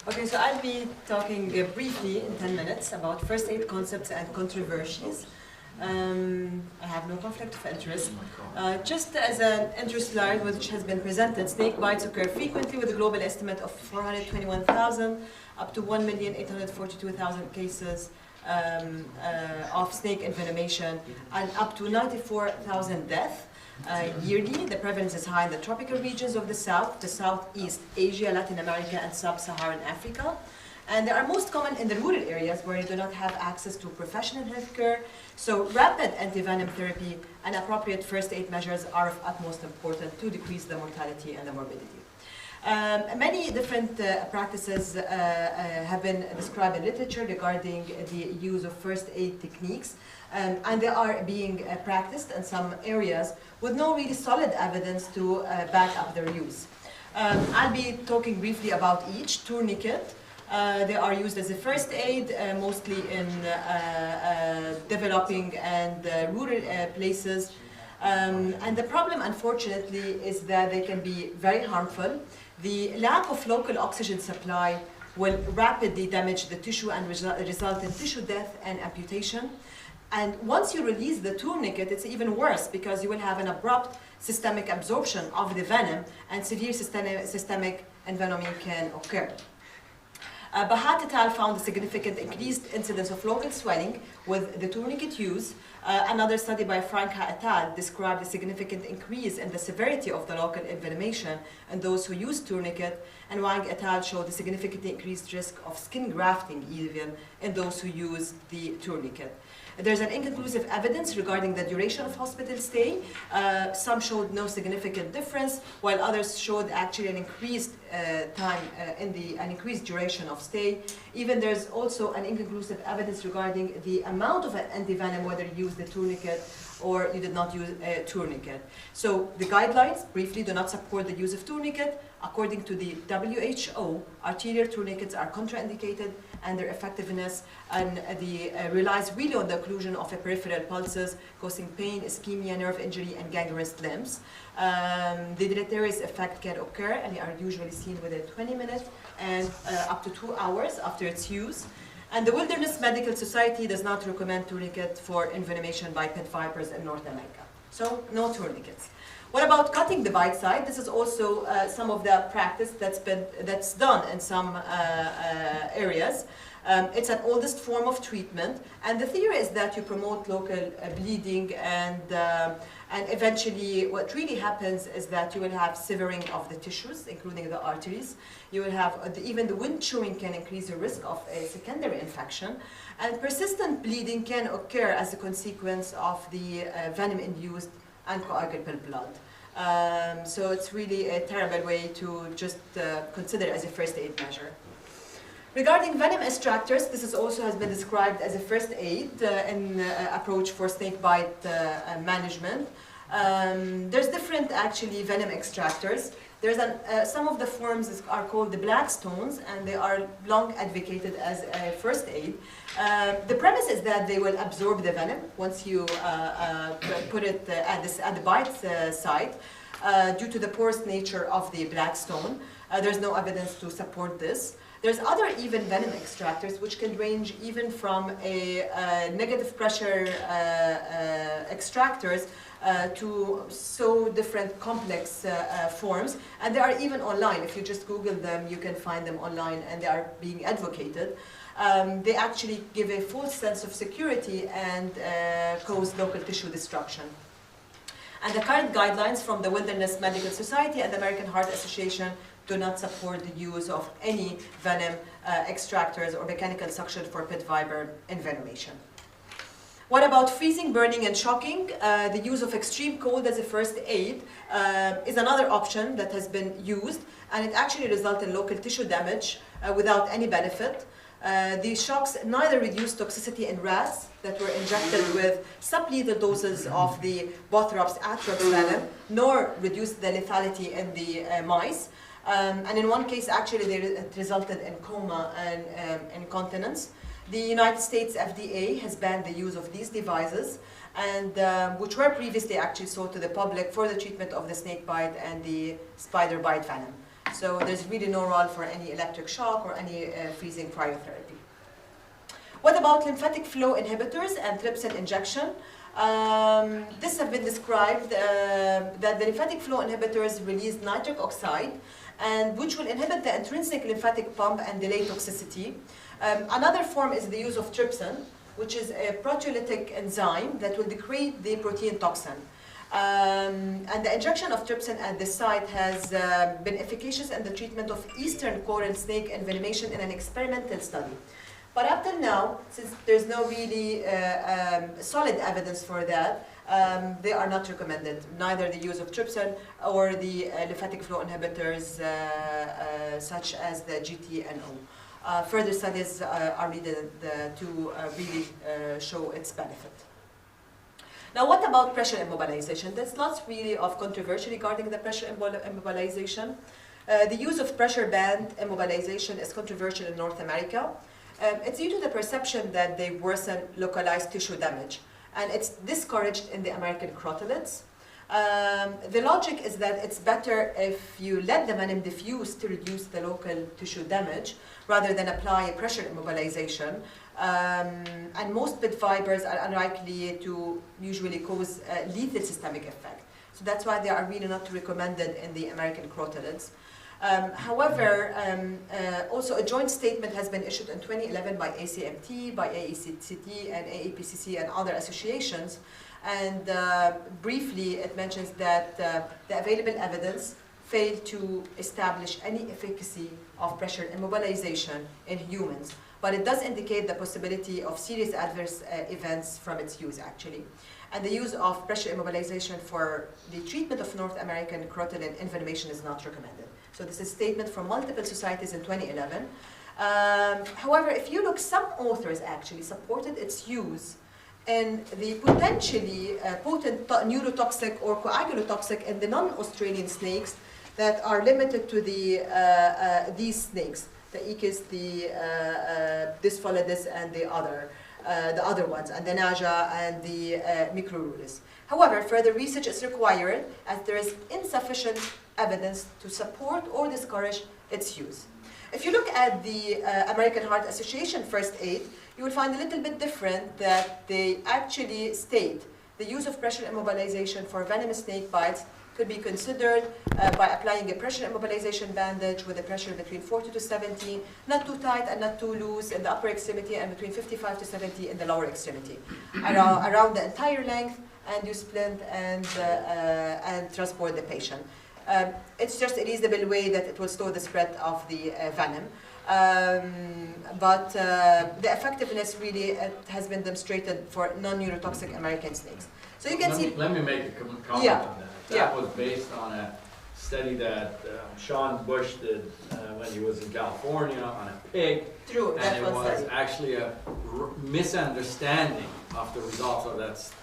Okay, so I'll be talking briefly in 10 minutes about first aid concepts and controversies. I have no conflict of interest. Just as an intro slide which has been presented, snake bites occur frequently with a global estimate of 421,000 up to 1,842,000 cases of snake envenomation and up to 94,000 deaths. Yearly, the prevalence is high in the tropical regions of the South, the Southeast Asia, Latin America, and Sub-Saharan Africa. And they are most common in the rural areas where you do not have access to professional health care. So rapid antivenom therapy and appropriate first aid measures are of utmost importance to decrease the mortality and the morbidity. Many different practices have been described in literature regarding the use of first aid techniques, and they are being practiced in some areas with no really solid evidence to back up their use. I'll be talking briefly about each. Tourniquet. They are used as a first aid, mostly in developing and rural places. And the problem, unfortunately, is that they can be very harmful. The lack of local oxygen supply will rapidly damage the tissue and result in tissue death and amputation. And once you release the tourniquet, it's even worse because you will have an abrupt systemic absorption of the venom and severe systemic envenoming can occur. Bahat et al. Found a significant increased incidence of local swelling with the tourniquet use. Another study by Franca et al. Described a significant increase in the severity of the local envenomation in those who use tourniquet, and Wang et al. Showed a significantly increased risk of skin grafting even in those who use the tourniquet. There's an inconclusive evidence regarding the duration of hospital stay. Some showed no significant difference, while others showed actually an increased an increased duration of stay. Even there's also an inconclusive evidence regarding the amount of antivenom, whether you use the tourniquet or you did not use a tourniquet. So the guidelines briefly do not support the use of tourniquet. According to the WHO, arterial tourniquets are contraindicated and their effectiveness and relies really on the occlusion of peripheral pulses causing pain, ischemia, nerve injury, and gangrenous limbs. The deleterious effect can occur and they are usually seen within 20 minutes and up to 2 hours after its use. And the Wilderness Medical Society does not recommend tourniquet for envenomation by pit vipers in North America. So no tourniquets. What about cutting the bite side? This is also some of the practice that's done in some areas. It's an oldest form of treatment, and the theory is that you promote local bleeding, and eventually what really happens is that you will have severing of the tissues, including the arteries. You will have even the wound chewing can increase the risk of a secondary infection, and persistent bleeding can occur as a consequence of the venom-induced uncoagulable blood. So it's really a terrible way to just consider as a first aid measure. Regarding venom extractors, this also has been described as a first aid approach for snake bite management. There's different actually venom extractors. There's some of the forms are called the Blackstones, and they are long advocated as a first aid. The premise is that they will absorb the venom once you put it at the bite site due to the porous nature of the Blackstone. There's no evidence to support this. There's other even venom extractors which can range even from a negative pressure extractors to so different complex forms, and they are even online. If you just Google them, you can find them online, and they are being advocated. They actually give a false sense of security and cause local tissue destruction. And the current guidelines from the Wilderness Medical Society and the American Heart Association do not support the use of any venom extractors or mechanical suction for pit viper envenomation. What about freezing, burning, and shocking? The use of extreme cold as a first aid is another option that has been used, and it actually results in local tissue damage without any benefit. These shocks neither reduce toxicity in rats that were injected with sublethal doses of the Bothrops atrox venom, nor reduce the lethality in the mice. And in one case, actually, it resulted in coma and incontinence. The United States FDA has banned the use of these devices, and which were previously actually sold to the public for the treatment of the snake bite and the spider bite venom. So there's really no role for any electric shock or any freezing cryotherapy. What about lymphatic flow inhibitors and trypsin injection? This has been described that the lymphatic flow inhibitors release nitric oxide, and which will inhibit the intrinsic lymphatic pump and delay toxicity. Another form is the use of trypsin, which is a proteolytic enzyme that will degrade the protein toxin. And the injection of trypsin at this site has been efficacious in the treatment of eastern coral snake envenomation in an experimental study. But up till now, since there's no really solid evidence for that, they are not recommended, neither the use of trypsin or the lymphatic flow inhibitors such as the GTNO. Further studies are needed to really show its benefit. Now, what about pressure immobilization? There's lots really of controversy regarding the pressure immobilization. The use of pressure band immobilization is controversial in North America. It's due to the perception that they worsen localized tissue damage, and it's discouraged in the American crotolets. The logic is that it's better if you let the venom diffuse to reduce the local tissue damage rather than apply a pressure immobilization. And most pit fibers are unlikely to usually cause lethal systemic effect. So that's why they are really not recommended in the American crotalids. However, also a joint statement has been issued in 2011 by ACMT, by AECT, and AAPCC and other associations. And briefly, it mentions that the available evidence failed to establish any efficacy of pressure immobilization in humans. But it does indicate the possibility of serious adverse events from its use, actually. And the use of pressure immobilization for the treatment of North American crotolid inflammation is not recommended. So this is a statement from multiple societies in 2011. However, if you look, some authors actually supported its use in the potentially potent neurotoxic or coagulotoxic in the non-Australian snakes that are limited to these snakes, the Echis, the Dysphalidis, and the other ones, and the Naja and the Microrurus. However, further research is required as there is insufficient evidence to support or discourage its use. If you look at the American Heart Association first aid, you will find a little bit different, that they actually state the use of pressure immobilization for venomous snake bites could be considered by applying a pressure immobilization bandage with a pressure between 40 to 70, not too tight and not too loose in the upper extremity, and between 55 to 70 in the lower extremity, around the entire length, and you splint and transport the patient. It's just a reasonable way that it will slow the spread of the venom. But the effectiveness really has been demonstrated for non-neurotoxic American snakes. So you can see. Let me make a comment on that. That was based on a study that Sean Bush did when he was in California on a pig. True, and it was actually a misunderstanding of the results of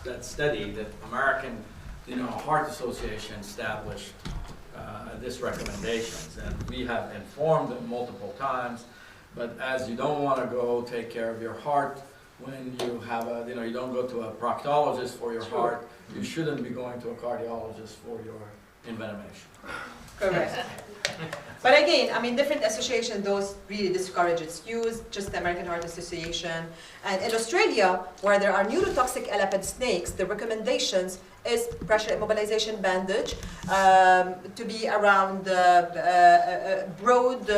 that study that American, Heart Association established this recommendations, and we have informed them multiple times. But as you don't want to go take care of your heart when you have you don't go to a proctologist for your heart, you shouldn't be going to a cardiologist for your envenomation. Correct. But again, I mean, different associations, those really discourage its use, just the American Heart Association. And in Australia, where there are neurotoxic elephant snakes, the recommendations is pressure immobilization bandage to be around broad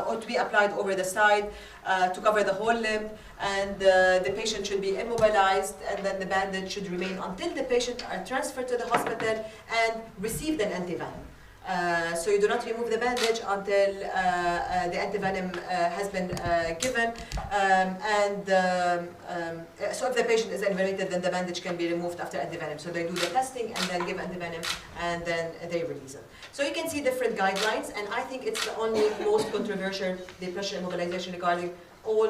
or to be applied over the side to cover the whole limb, and the patient should be immobilized, and then the bandage should remain until the patient are transferred to the hospital and received an antivenom. So you do not remove the bandage until the antivenom has been given, so if the patient is envenomated, then the bandage can be removed after antivenom. So they do the testing and then give antivenom, and then they release it. So you can see different guidelines, and I think it's the only most controversial, the pressure immobilization, regarding all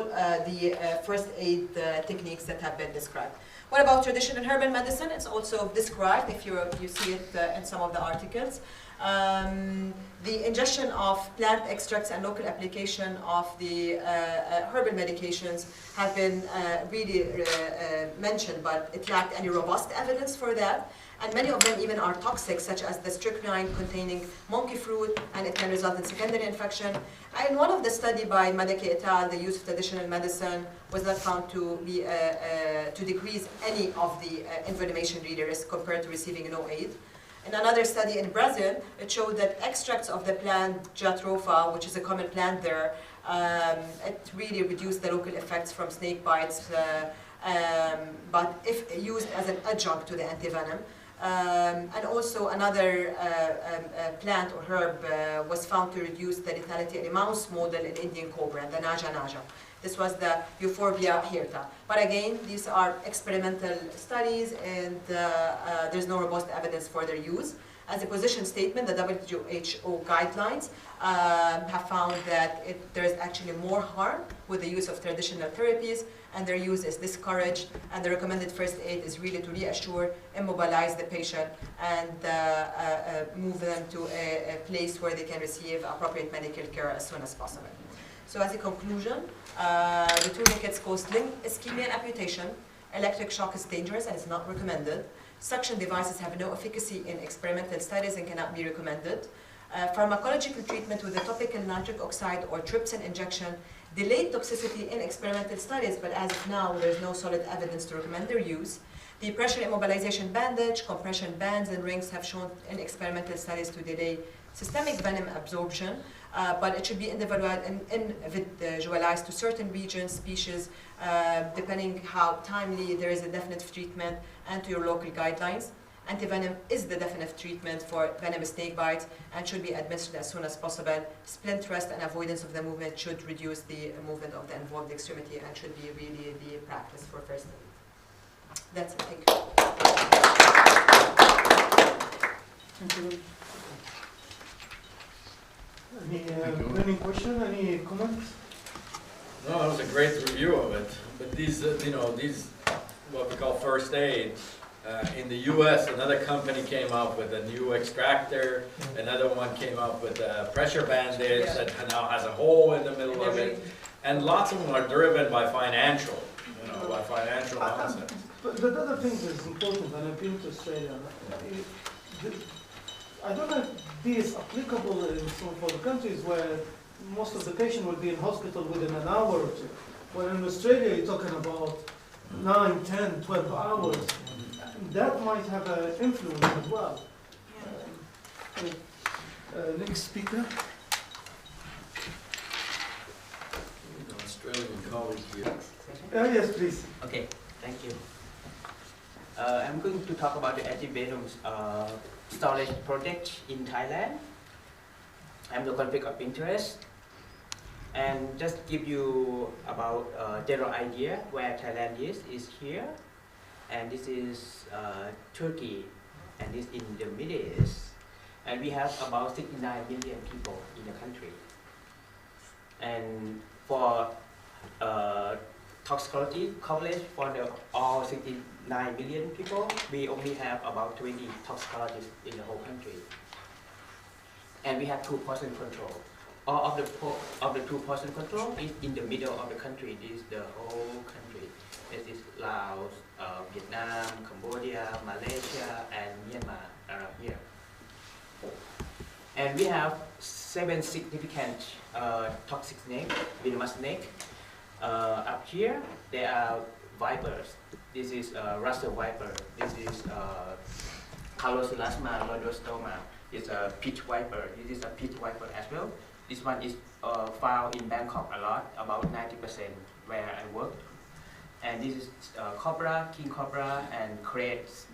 the first aid techniques that have been described. What about traditional herbal medicine? It's also described, if you see it in some of the articles. The ingestion of plant extracts and local application of the herbal medications have been really mentioned, but it lacked any robust evidence for that. And many of them even are toxic, such as the strychnine containing monkey fruit, and it can result in secondary infection. In one of the study by Madeke et al., the use of traditional medicine was not found to be to decrease any of the inflammation really risk compared to receiving no aid. In another study in Brazil, it showed that extracts of the plant Jatropha, which is a common plant there, it really reduced the local effects from snake bites, but if used as an adjunct to the antivenom. And also another plant or herb was found to reduce the lethality in a mouse model in Indian cobra, the Naja. This was the Euphorbia hirta. But again, these are experimental studies, and there's no robust evidence for their use. As a position statement, the WHO guidelines have found that there is actually more harm with the use of traditional therapies, and their use is discouraged, and the recommended first aid is really to reassure, immobilize the patient, and move them to a place where they can receive appropriate medical care as soon as possible. So as a conclusion, the tourniquets cause limb ischemia and amputation. Electric shock is dangerous and is not recommended. Suction devices have no efficacy in experimental studies and cannot be recommended. Pharmacological treatment with a topical nitric oxide or trypsin injection delayed toxicity in experimental studies, but as of now, there's no solid evidence to recommend their use. The pressure immobilization bandage, compression bands, and rings have shown in experimental studies to delay systemic venom absorption, but it should be individualized to certain regions, species, depending how timely there is a definitive treatment, and to your local guidelines. Antivenom is the definitive treatment for venomous snake bites and should be administered as soon as possible. Splint rest and avoidance of the movement should reduce the movement of the involved extremity and should be really the practice for first aid. That's it. Thank you. Any question? Any comments? No, that was a great review of it. But these, these what we call first aid. In the U.S., another company came up with a new extractor. Another one came up with a pressure bandage that now has a hole in the middle of it. And lots of them are driven by financial, by financial concepts. But the other thing that's important, and I've been to Australia, I don't know if this is applicable in some of the countries where most of the patient will be in hospital within an hour or two. Well, in Australia, you're talking about 9, 10, 12 hours. That might have an influence as well. Next speaker. Australian colleague here. Yes, please. Okay, thank you. I'm going to talk about the antivenom storage project in Thailand and the conflict of interest, and just give you about general idea where Thailand is here, and this is Turkey, and this in the Middle East, and we have about 69 million people in the country, and for toxicology coverage for all 69 million people, we only have about 20 toxicologists in the whole country. And we have 2% control. All of the 2% control is in the middle of the country. This is the whole country. This is Laos, Vietnam, Cambodia, Malaysia, and Myanmar are here. And we have 7 significant toxic snakes, venomous snakes. Up here, there are vipers. This is Russell viper. This is Calloselasma lodostoma. It's a pit viper. This is a pit viper as well. This one is found in Bangkok a lot, about 90% where I work. And this is cobra, king cobra, and crates.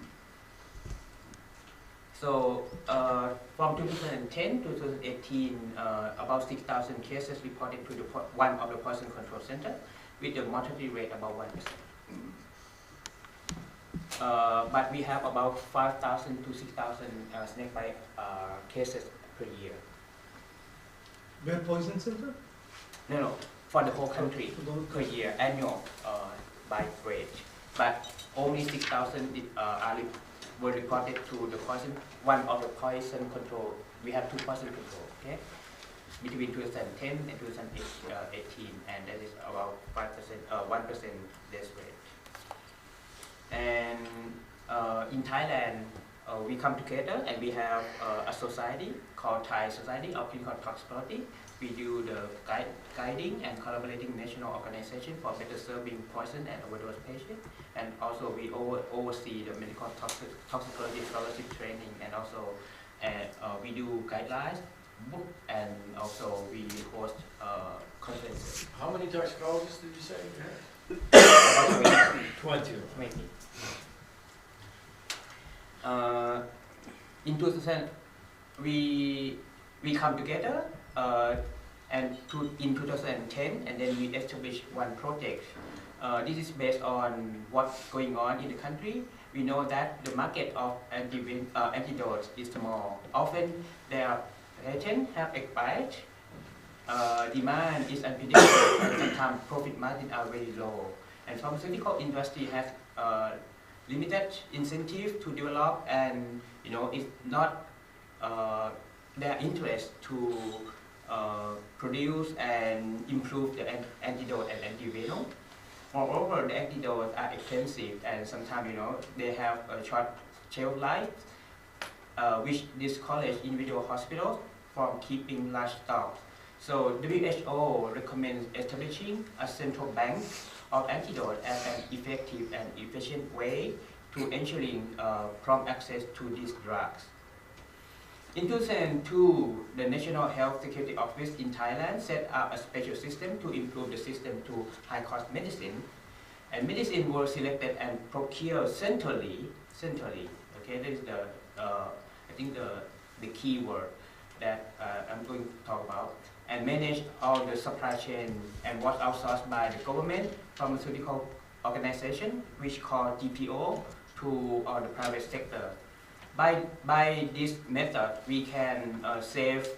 So from 2010 to 2018, about 6,000 cases reported to one of the poison control center, with the mortality rate about 1%. But we have about 5,000 to 6,000 snakebite cases per year. Where poison center? No, for the whole country per year, annual bite rate. But only 6,000 were reported to the poison, one of the poison control. We have 2 poison control, okay? Between 2010 and 2018, and that is about 1% death rate. And in Thailand, we come together and we have a society called Thai Society of Clinical Toxicology. We do the guiding and collaborating national organization for better serving poison and overdose patients. And also we oversee the medical toxicology fellowship training, and also we do guidelines, book, and also we host conferences. How many toxicologists did you say you About 20. 20. In 2000, we come together and in 2010, and then we established one project. This is based on what's going on in the country. We know that the market of antidotes is small. Often their patents have expired. Demand is unpredictable, and sometimes profit margins are very low. And pharmaceutical industry has limited incentive to develop, and it's not their interest to produce and improve the antidote and antivenom. Moreover, the antidotes are expensive, and sometimes they have a short shelf life, which discourage individual hospitals from keeping large stocks. So WHO recommends establishing a central bank of antidote as an effective and efficient way to ensuring prompt access to these drugs. In 2002, the National Health Security Office in Thailand set up a special system to improve the system to high-cost medicine. And medicine was selected and procured centrally. Okay, that is the I think the key word that I'm going to talk about. And manage all the supply chain and was outsourced by the government pharmaceutical organization, which called GPO, to the private sector. By this method, we can save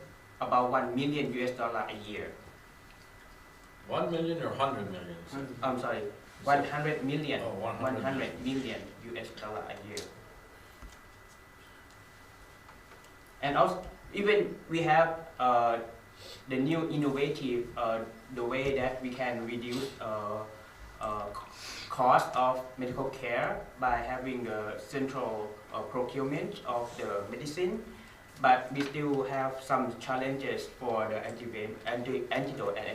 about $1 million a year. 1 million or 100 million? I'm sorry, 100 million. Oh, 100 million US dollar a year. And also, even we have the new innovative, the way that we can reduce cost of medical care by having the central procurement of the medicine, but we still have some challenges for the antidote and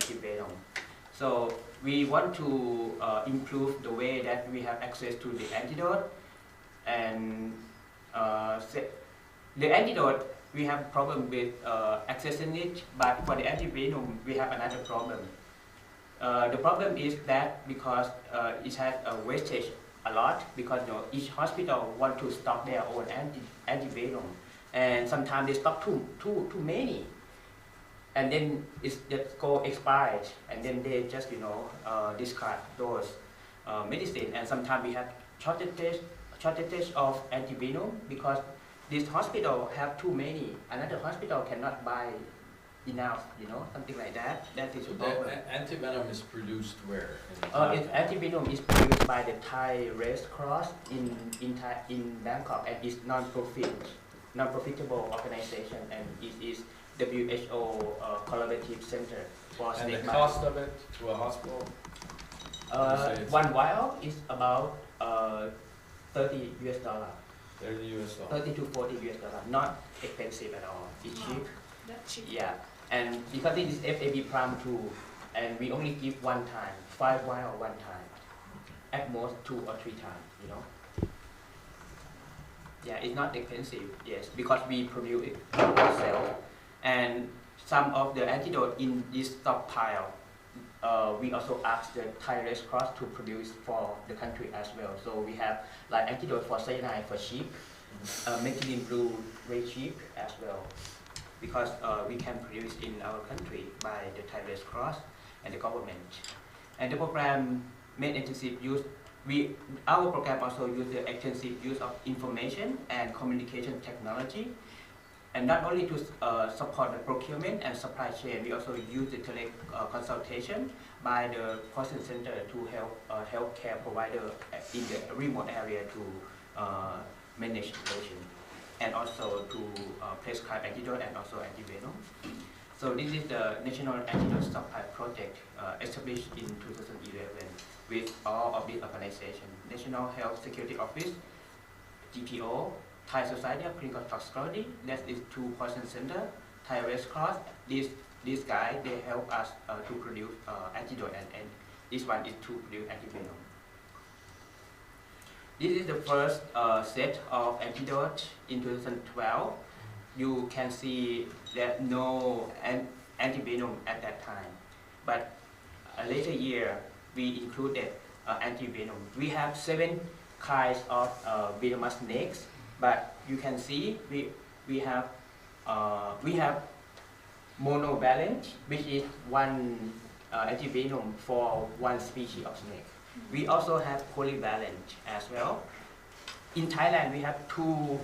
antivenom. So we want to improve the way that we have access to the antidote, and the antidote we have a problem with accessing it, but for the antivenom we have another problem. The problem is that because it has a wastage a lot, because each hospital want to stock their own antivenom, and sometimes they stock too many, and then it's just go expired, and then they just discard those medicine, and sometimes we have shortage of antivenom because this hospital have too many, another hospital cannot buy enough, something like that. That is a problem. Antivenom is produced where? Antivenom is produced by the Thai Red Cross in Bangkok, and it's non-profitable organization, and it is WHO collaborative center for And the snake cost of it to a hospital? one vial is about $30 US. $30 $30 to $40 US, not expensive at all. It's cheap. That's cheap. Yeah, and because it is FAB Prime 2, and we only give one time, 5 vials one time, at most 2 or 3 times, Yeah, it's not expensive, yes, because we produce it ourselves. And some of the antidote in this stockpile, we also ask the Thai Red Cross to produce for the country as well. So we have like antidote for cyanide for sheep, methylene blue very cheap as well, because we can produce in our country by the Thai Red Cross and the government. And the program made intensive use. Our program also use the extensive use of information and communication technology. And not only to support the procurement and supply chain, we also use the consultation by the person center to help healthcare provider in the remote area to manage the patient, and also to prescribe antidote and also antivenom. So this is the National Antidote Stockpile Project established in 2011 with all of these organizations: National Health Security Office, GPO, Thai Society of Clinical Toxicology, that is 2 person center, Thai Red Cross. These guys, they help us to produce antidote, and this one is to produce antivenom. This is the first set of antidote in 2012. You can see that no antivenom at that time, but a later year we included antivenom. We have 7 kinds of venomous snakes. But you can see we have monovalent, which is one antivenom for one species of snake. We also have polyvalent as well. In Thailand, we have 2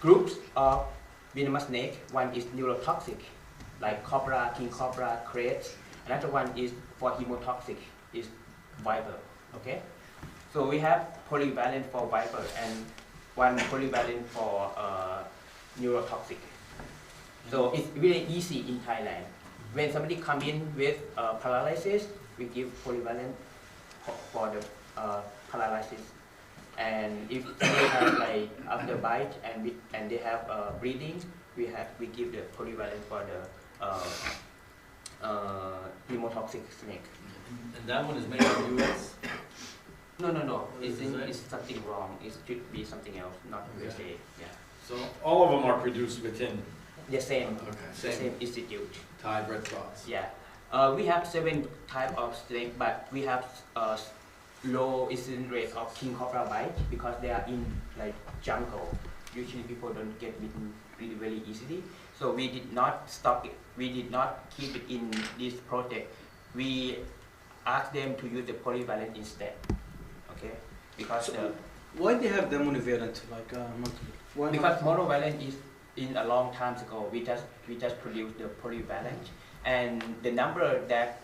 groups of venomous snake. One is neurotoxic, like cobra, king cobra, crate. Another one is for hemotoxic, is viper. Okay, so we have polyvalent for viper and one polyvalent for neurotoxic. So it's really easy in Thailand. When somebody come in with paralysis, we give polyvalent for the paralysis. And if they have like after bite and they have bleeding, we give the polyvalent for the hemotoxic snake. And that one is made in the US? No. Is it? It's something wrong. It should be something else, not USA. Yeah. So all of them are produced within The same. okay. The same institute. Thai Red Cross. Yeah. We have 7 types of snake, but we have low incidence rate of king cobra bite because they are in like jungle. Usually people don't get bitten really very easily. So we did not stock it. We did not keep it in this project. We asked them to use the polyvalent instead. Okay, because Why they have the monovalent like why because monovalent is in a long time ago. We just produced the polyvalent, and the number that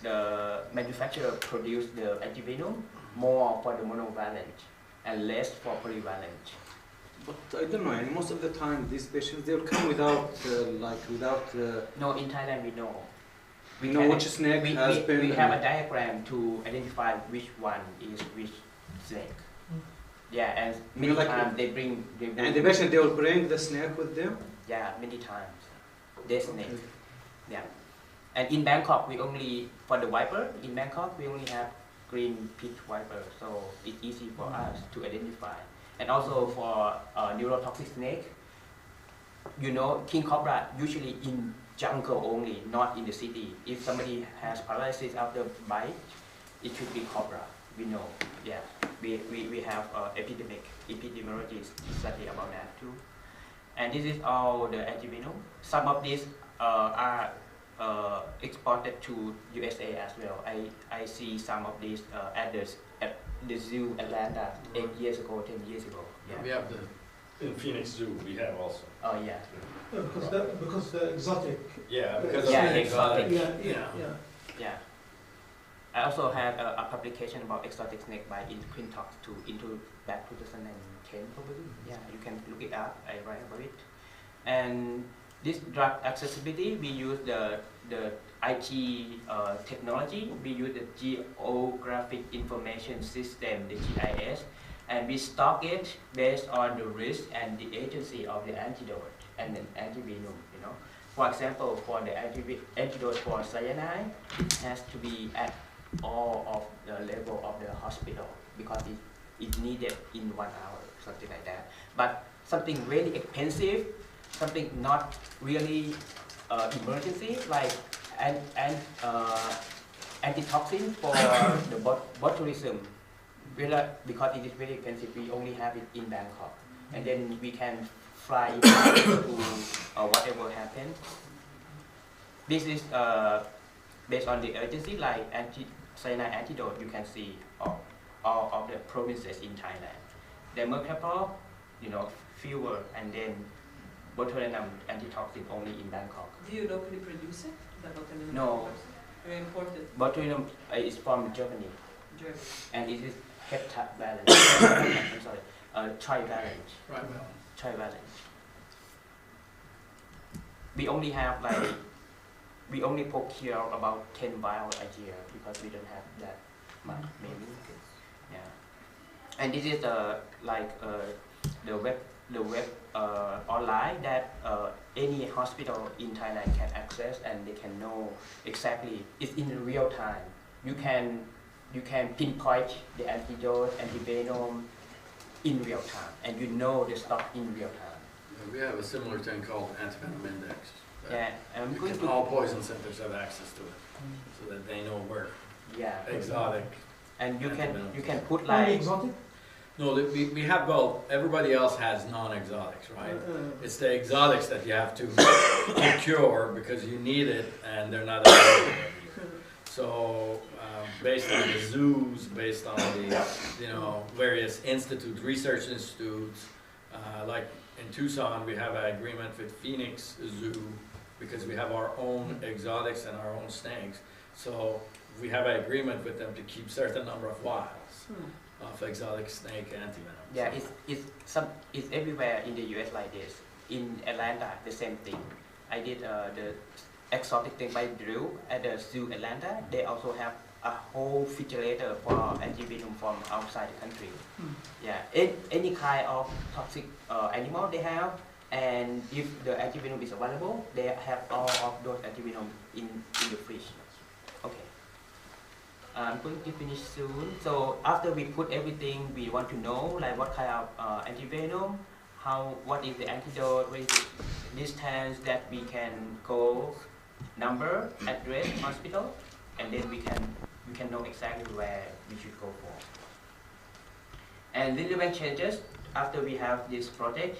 the manufacturer produced the antivenom more for the monovalent and less for polyvalent. But I don't know, and most of the time these patients they'll come without No, in Thailand we know. we know which snake has been. We have a diagram to identify which one is which snake. Yeah, and many like times they bring. And the patient they will bring the snake with them. Yeah, many times. They snake. Okay. Yeah. And in Bangkok, we only, for the viper, in Bangkok, we only have green pit viper, so it's easy for us to identify. And also for neurotoxic snake, you know, king cobra usually in jungle only, not in the city. If somebody has paralysis after bite, it should be cobra. We know, yeah. We have epidemiology study about that too. And this is all the antivenom. Some of these are exported to USA as well. I see some of these at the zoo Atlanta 8 years ago, 10 years ago. Yeah. We have in Phoenix Zoo. We have also. Oh yeah. Because the exotic. Yeah, because yeah, of the exotic. Yeah. I also had a publication about exotic snake bite in Quintox into back 2010 probably. Yeah, you can look it up. I write about it. And this drug accessibility, we use the IT technology. We use the Geographic Information System, the GIS, and we stock it based on the risk and the agency of the antidote and an antivenom. You know, for example, for the antidote for cyanide, it has to be at all of the level of the hospital because it's needed in 1 hour, something like that. But something really expensive, something not really emergency, like antitoxin for the botulism. Because it is very expensive, we only have it in Bangkok, and then we can fly it to whatever happens. This is based on the urgency, like cyanide antidote. You can see all of the provinces in Thailand. The mercaptan, you know, fewer, and then botulinum antitoxin only in Bangkok. Do you locally produce it? The botulinum? No. You import it? Botulinum is from Germany. Germany. And it is heptavalent. I'm sorry, trivalent. Trivalent. We only have like, we only procure about 10 vials a year because we don't have that much, maybe. Yeah. And this is the web online that any hospital in Thailand can access, and they can know exactly. It's in real time. You can pinpoint the antidote, antivenom in real time, and you know the stock in real time. Yeah, we have a similar thing called antivenom index. Yeah, all poison centers have access to it, so that they know where. Yeah. Exotic. And you can put Only like. exotic? No, we have, well, everybody else has non-exotics, right? It's the exotics that you have to procure because you need it and they're not available here. So based on the zoos, based on the various institutes, research institutes, like in Tucson we have an agreement with Phoenix Zoo because we have our own exotics and our own snakes. So we have an agreement with them to keep certain number of vials of exotic snake antivenom. Yeah, it's everywhere in the US like this. In Atlanta, the same thing. I did the exotic thing by drill at the zoo Atlanta. They also have a whole refrigerator for antivenom from outside the country. Yeah, any kind of toxic animal they have, And if the antivenom is available, they have all of those antivenom in the fridge. Okay. I'm going to finish soon. So after we put everything we want to know, like what kind of antivenom, what is the antidote, what is the distance that we can go, number, address, hospital, and then we can know exactly where we should go for. And relevant changes after we have this project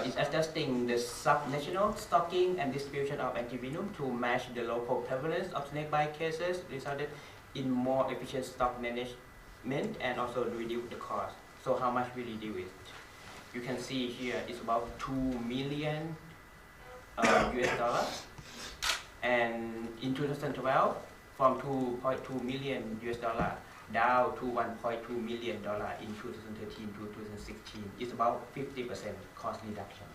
is adjusting the sub-national stocking and distribution of antivenom to match the local prevalence of snakebite cases, resulted in more efficient stock management and also reduce the cost. So how much we reduce it? You can see here it's about 2 million US dollars, and in 2012 from 2.2 million US dollar down to 1.2 million dollar in 2013 to 2016. It's about 50% cost reduction.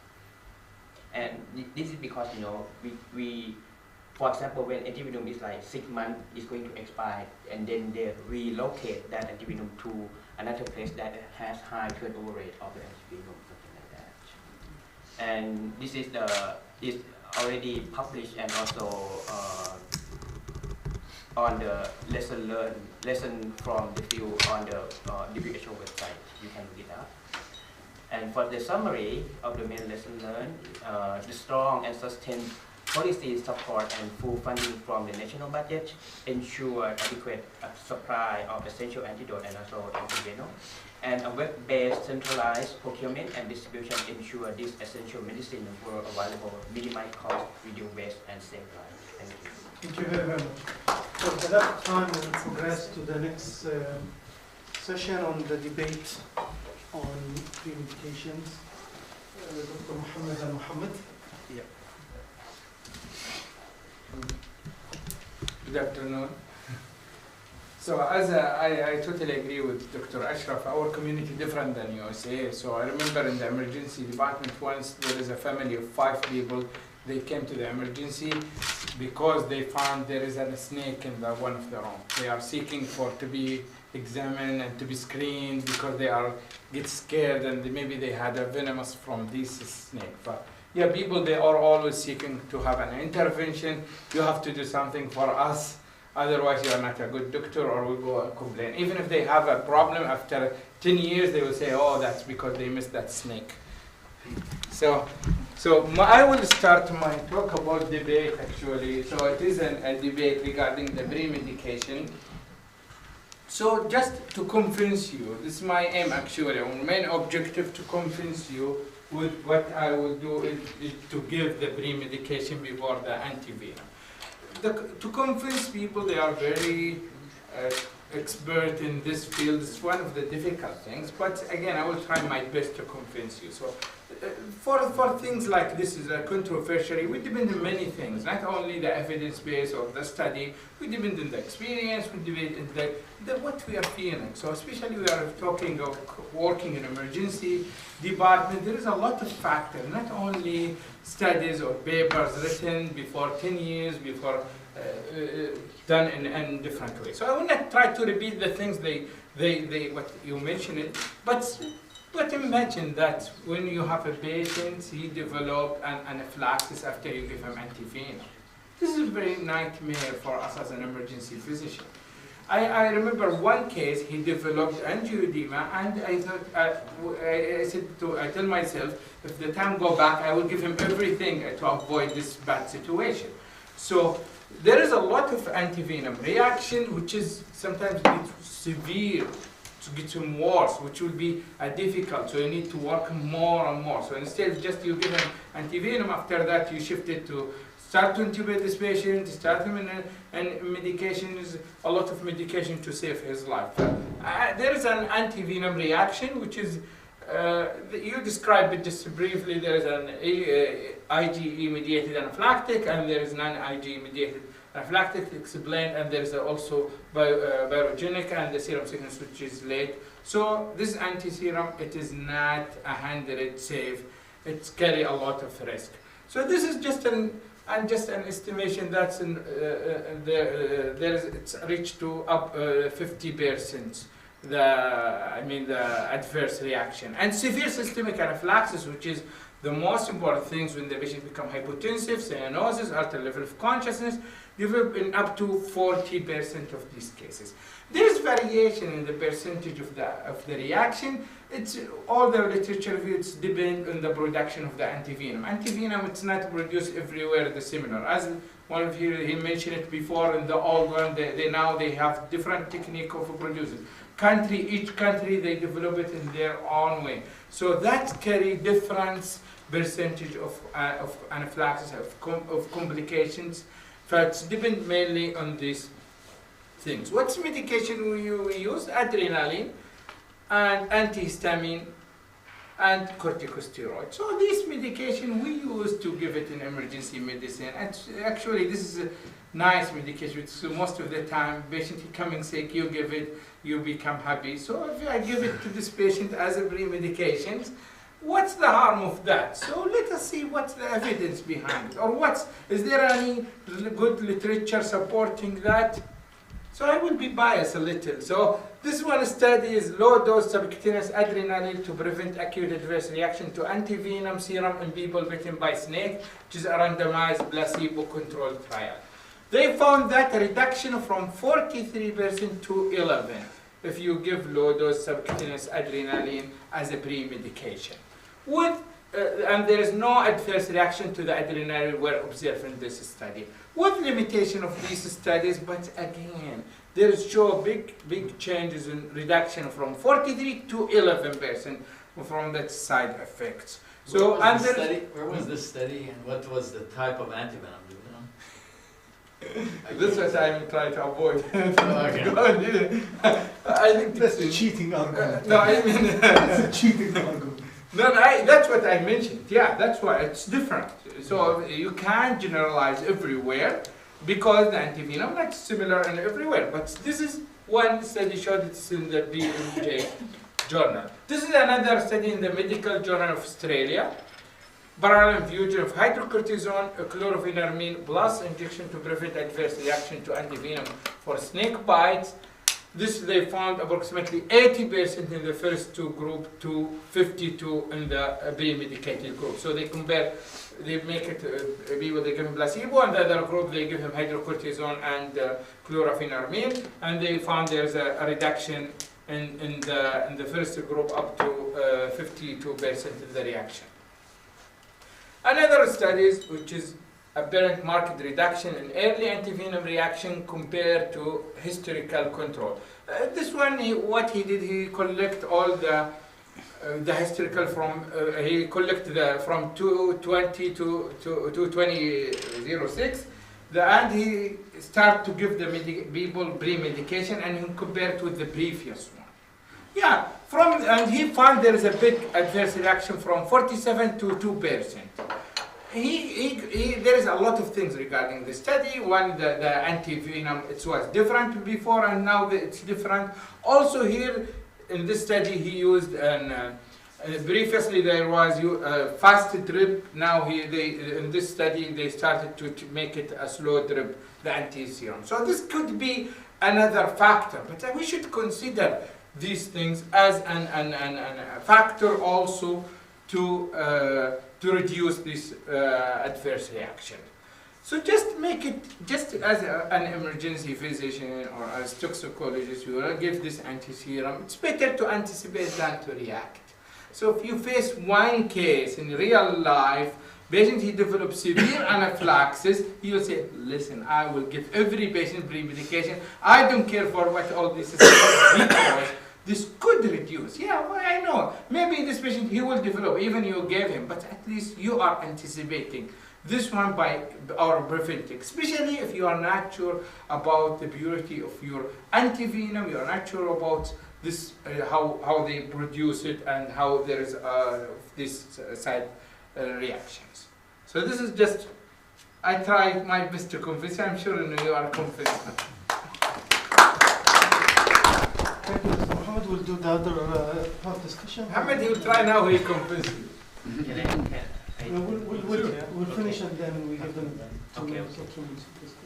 And this is because, you know, we for example, when antivenom is like 6 months, it's going to expire, and then they relocate that antivenom to another place that has high turnover rate of the antivenom, something like that. And this is already published and also on the lesson from the field on the WHO website. You can look it up. And for the summary of the main lesson learned, the strong and sustained policy support and full funding from the national budget ensure adequate supply of essential antidote and also antivenom. And a web-based centralized procurement and distribution ensure these essential medicine were available, minimize cost, reduce waste, and save lives. Thank you. Thank you very much. So at that time, we'll progress to the next session on the debate on pre-medications. Dr. Mohammed Al-Mohammed. Yeah. Good afternoon. So as I totally agree with Dr. Ashraf, our community different than USA. So I remember in the emergency department once there is a family of 5 people. They came to the emergency because they found there is a snake in one of the rooms. They are seeking to be examined and to be screened because they get scared and maybe they had a venomous from this snake. But yeah, people, they are always seeking to have an intervention. You have to do something for us, otherwise you are not a good doctor, or we go and complain. Even if they have a problem after 10 years, they will say, oh, that's because they missed that snake. So I will start my talk about debate actually. So it is a debate regarding the pre-medication. So just to convince you, this is my aim actually, our main objective to convince you with what I will do is to give the pre-medication before the antivenom. To convince people they are very expert in this field is one of the difficult things, but again I will try my best to convince you. So for things like this is a controversial, we depend on many things, not only the evidence base or the study, we depend on the experience, we depend on what we are feeling. So especially we are talking of working in emergency department, there is a lot of factors, not only studies or papers written before 10 years, before done in different ways. So I will not try to repeat the things what you mentioned, but imagine that when you have a patient, he developed an anaphylaxis after you give him antivenom. This is a very nightmare for us as an emergency physician. I remember one case, he developed angioedema, and I thought, I tell myself, if the time go back, I will give him everything to avoid this bad situation. So there is a lot of antivenom reaction, which is sometimes severe, to get him worse, which will be difficult. So you need to work more and more. So instead of just you give him antivenom, after that you shift it to start to intubate this patient, start him and medication is a lot of medication to save his life. There is an antivenom reaction, which is you described it just briefly. There is an IgE-mediated anaphylactic, and there is non-IgE-mediated anaphylactic explained, and there is also virogenic and the serum sickness, which is late. So this anti-serum, it is not 100% safe. It carry a lot of risk. So this is just an estimation that's it's reached to up 50%. The adverse reaction and severe systemic anaphylaxis, which is The most important things when the patient become hypotensive, cyanosis, altered level of consciousness, develop in up to 40% of these cases. There is variation in the percentage of the reaction. It's all the literature reviews depend on the production of the antivenom. Antivenom, it's not produced everywhere the similar. As one of you, he mentioned it before in the old one, now they have different technique of producing. Each country, they develop it in their own way. So that carry different percentage of anaphylaxis, of complications. But it depends mainly on these things. What's medication we use? Adrenaline and antihistamine and corticosteroid. So this medication we use to give it in emergency medicine. And actually this is a nice medication. So most of the time, patient coming sick, you give it, you become happy. So if I give it to this patient as a pre-medication, what's the harm of that? So let us see what's the evidence behind it. Or is there any good literature supporting that? So I will be biased a little. So this one study is low-dose subcutaneous adrenaline to prevent acute adverse reaction to antivenom serum in people bitten by snake, which is a randomized placebo-controlled trial. They found that a reduction from 43% to 11% if you give low-dose subcutaneous adrenaline as a pre-medication. And there is no adverse reaction to the adrenaline were observed in this study. With limitation of these studies, but again, there show big changes in reduction from 43 to 11% from that side effects. So where was this study and what was the type of antivenom? Do you know? This is what I'm trying to avoid. Okay. I think That's a cheating argument. No, I mean That's a cheating argument. No, that's what I mentioned. Yeah, that's why it's different. So you can't generalize everywhere because the antivenom is similar in everywhere. But this is one study showed it's in the BMJ journal. This is another study in the Medical Journal of Australia. Parallel infusion of hydrocortisone, chlorpheniramine plus injection to prevent adverse reaction to antivenom for snake bites. This they found approximately 80% in the first two group to 52 in the pre-medicated group. So they compare, they make it people they give him placebo, and the other group they give him hydrocortisone and chlorpheniramine, and they found there's a reduction in the first group up to 52% in the reaction. Another studies which is apparent marked reduction in early antivenom reaction compared to historical control. This one, what he did, he collect all the historical from, he collect from 2020 to 2006, and he start to give the people pre-medication and he compared with the previous one. Yeah, and he found there is a big adverse reaction from 47 to 2%. There is a lot of things regarding the study. One, the antivenom, it was different before and now it's different. Also here in this study he used previously there was fast drip. Now in this study they started to make it a slow drip, the anti-serum. So this could be another factor, but we should consider these things as a factor also to reduce this adverse reaction. So just make it, just as an emergency physician or as toxicologist, you will give this anti-serum. It's better to anticipate than to react. So if you face one case in real life, patient he develops severe anaphylaxis, he will say, listen, I will give every patient pre-medication. I don't care for what all this is because this could reduce. Yeah, well, I know. Maybe this patient, he will develop, even you gave him, but at least you are anticipating this one by our preventing, especially if you are not sure about the purity of your antivenom, you are not sure about this, how they produce it and how there is this side reactions. So this is just, I tried my best to convince you. I'm sure you are convinced. Thank you, Mr. Mohammed. We'll do the other part discussion. Mohammed, he will try now, he convince you. We'll finish and then we give them 2 minutes or 2 minutes to discuss.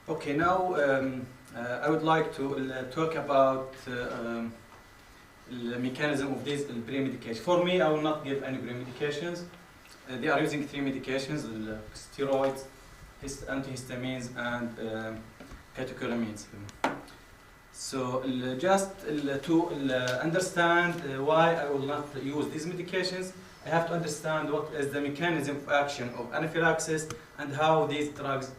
Okay, now I would like to talk about the mechanism of this pre-medication. For me, I will not give any pre-medications. They are using 3 medications: steroids, antihistamines, and catecholamines. So just to understand why I will not use these medications, I have to understand what is the mechanism of action of anaphylaxis and how these drugs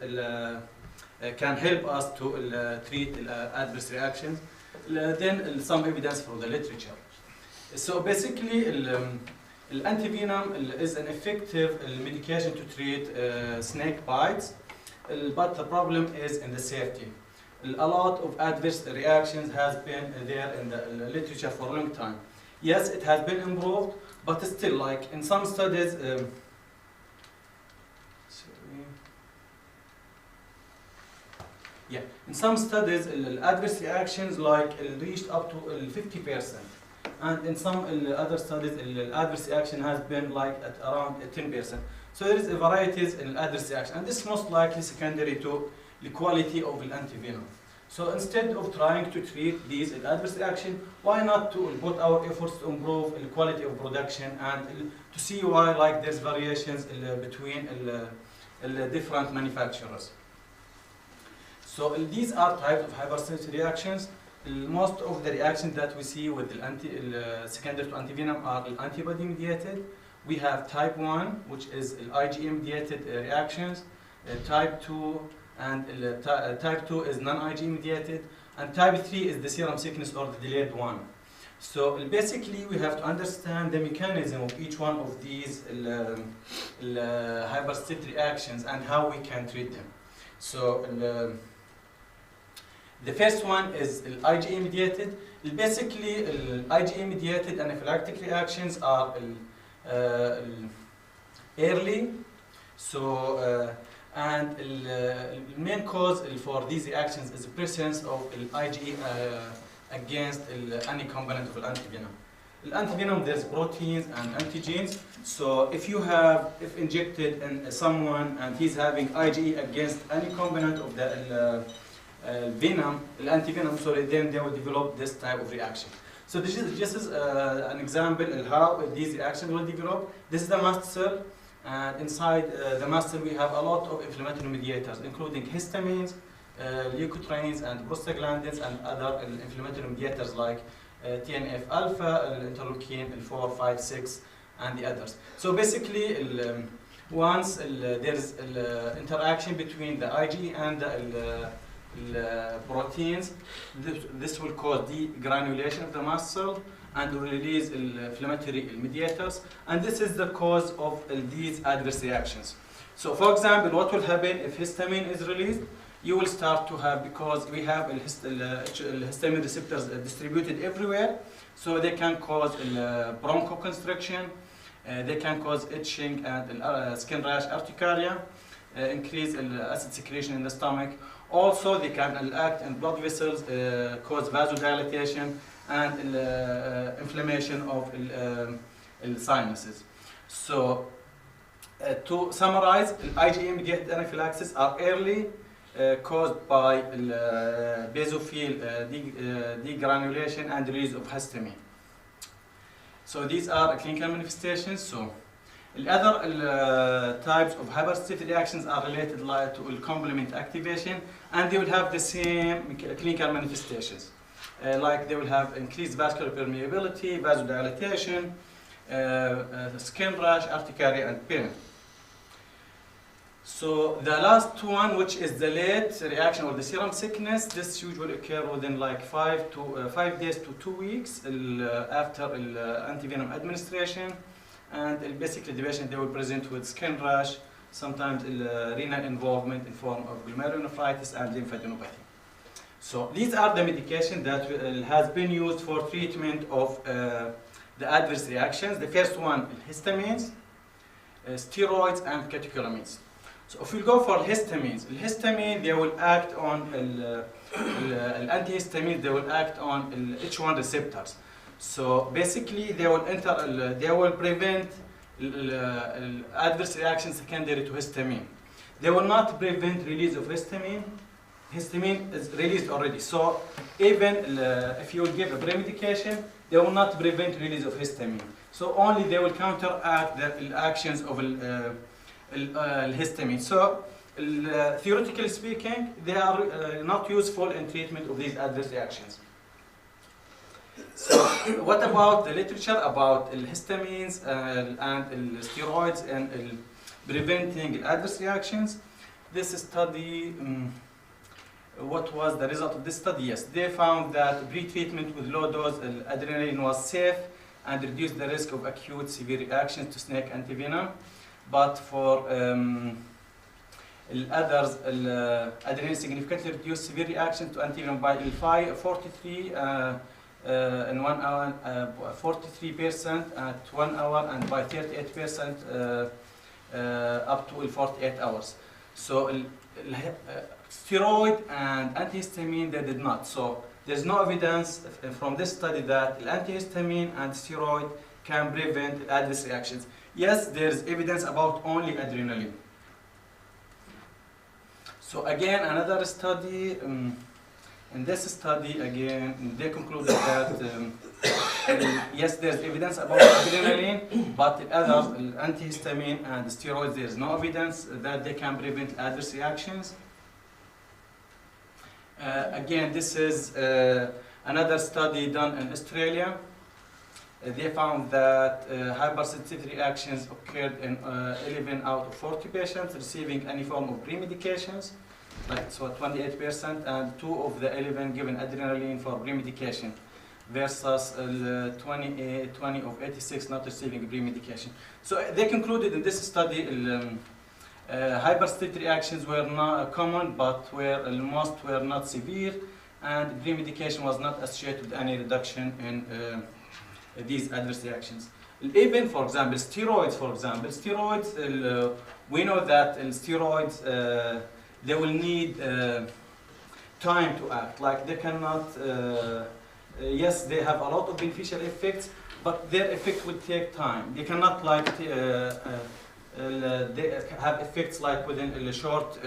can help us to treat adverse reactions. Then some evidence from the literature. So basically, antivenom is an effective medication to treat snake bites, but the problem is in the safety. A lot of adverse reactions has been there in the literature for a long time. Yes, it has been improved, but still, like in some studies, in some studies, adverse reactions reached up to 50%, and in some other studies, adverse reaction has been at around 10%. So there is a varieties in adverse reaction, and this is most likely secondary to the quality of the antivenom. So instead of trying to treat these adverse reaction, why not to put our efforts to improve the quality of production and to see why there's variations between the different manufacturers. So these are types of hypersensitivity reactions. Most of the reactions that we see with the secondary to antivenom are antibody mediated. We have type 1, which is IgE mediated reactions, type 2, and type 2 is non-IgE mediated, and type 3 is the serum sickness or the delayed one. So basically we have to understand the mechanism of each one of these hypersensitivity reactions and how we can treat them. So the first one is IgE mediated. Basically, IgE mediated anaphylactic reactions are early. So and the main cause for these reactions is the presence of IgE against any component of antivenom. Antivenom, there's proteins and antigens. So if injected in someone and he's having IgE against any component of the antivenom, then they will develop this type of reaction. So this is an example of how these reactions will develop. This is the mast cell, and inside the mast cell we have a lot of inflammatory mediators, including histamines, leukotrienes, and prostaglandins, and other inflammatory mediators like TNF-alpha, interleukin, 4, 5, 6, and the others. So basically, once there is interaction between the IgE and the proteins, this will cause degranulation of the mast cell and release inflammatory mediators, and this is the cause of these adverse reactions. So for example, what will happen if histamine is released? You will start to have, because we have histamine receptors distributed everywhere, so they can cause bronchoconstriction, they can cause itching and skin rash, urticaria, increase acid secretion in the stomach. Also, they can act in blood vessels, cause vasodilatation and inflammation of sinuses. So, to summarize, IgE-mediated anaphylaxis are early, caused by basophil degranulation and release of histamine. So these are clinical manifestations. So the other types of hypersensitivity reactions are related to complement activation, and they will have the same clinical manifestations. Like they will have increased vascular permeability, vasodilatation, skin rash, urticaria, and pain. So the last one, which is the late reaction or the serum sickness, this usually occur within 5 days to 2 weeks after antivenom administration, and basically the patient, they will present with skin rash, sometimes renal involvement in form of glomerulonephritis and lymphadenopathy. So these are the medications that has been used for treatment of the adverse reactions. The first one, histamines, steroids, and catecholamines. So if we go for histamines, they will act on antihistamines, they will act on H1 receptors. So basically, they will prevent adverse reactions secondary to histamine. They will not prevent release of histamine, histamine is released already. So even if you give a pre-medication, they will not prevent release of histamine. So only they will counteract the actions of histamine. So theoretically speaking, they are not useful in treatment of these adverse reactions. So what about the literature about histamines and steroids and preventing adverse reactions? This study, what was the result of this study? Yes, they found that pre-treatment with low-dose adrenaline was safe and reduced the risk of acute severe reactions to snake antivenom. But for others, adrenaline significantly reduced severe reactions to antivenom by 43 in 1 hour, 43% at 1 hour, and by 38% up to 48 hours. So steroid and antihistamine, they did not. So there's no evidence from this study that antihistamine and steroid can prevent adverse reactions. Yes, there's evidence about only adrenaline. So again, another study, in this study again, they concluded that yes, there's evidence about adrenaline, but the other antihistamine and steroids, there's no evidence that they can prevent adverse reactions. Again, this is another study done in Australia. They found that hypersensitivity reactions occurred in 11 out of 40 patients receiving any form of pre-medications, like so 28%, and 2 of the 11 given adrenaline for pre-medication, versus 20 of 86 not receiving pre-medication. So they concluded in this study hypersensitivity reactions were not common, but most were not severe, and pre-medication was not associated with any reduction in these adverse reactions. Even, for example, steroids, we know that steroids, they will need time to act. Like they cannot, yes, they have a lot of beneficial effects, but their effect will take time. They cannot like, they have effects like within a short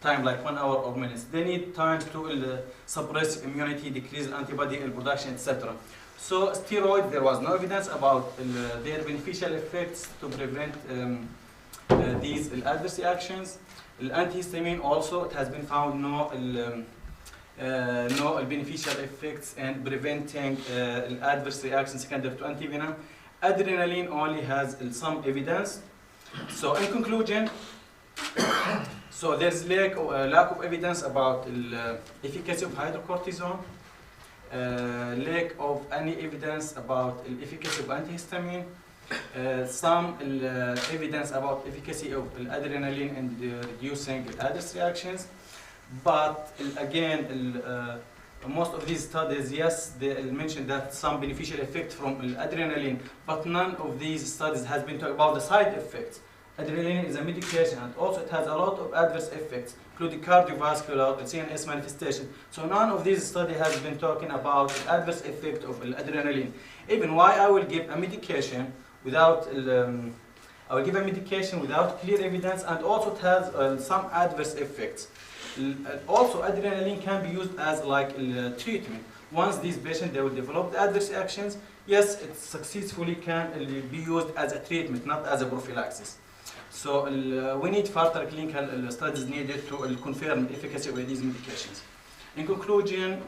time, like 1 hour or minutes. They need time to suppress immunity, decrease antibody production, etc. So steroids, there was no evidence about their beneficial effects to prevent these adverse reactions. Antihistamine also, it has been found no beneficial effects in preventing adverse reactions secondary to antivenom. Adrenaline only has some evidence. So in conclusion, so there's lack of evidence about the efficacy of hydrocortisone. Lack of any evidence about the efficacy of antihistamine, some evidence about efficacy of adrenaline in reducing adverse reactions, but again, most of these studies, yes, they mentioned that some beneficial effect from adrenaline, but none of these studies has been talking about the side effects. Adrenaline is a medication, and also it has a lot of adverse effects, including cardiovascular and CNS manifestation. So none of these studies has been talking about the adverse effect of adrenaline. Even why I will give a medication without clear evidence, and also it has some adverse effects. Also, adrenaline can be used as like treatment. Once these patients, they will develop the adverse reactions, yes, it successfully can be used as a treatment, not as a prophylaxis. So we need further clinical studies needed to confirm the efficacy of these medications. In conclusion,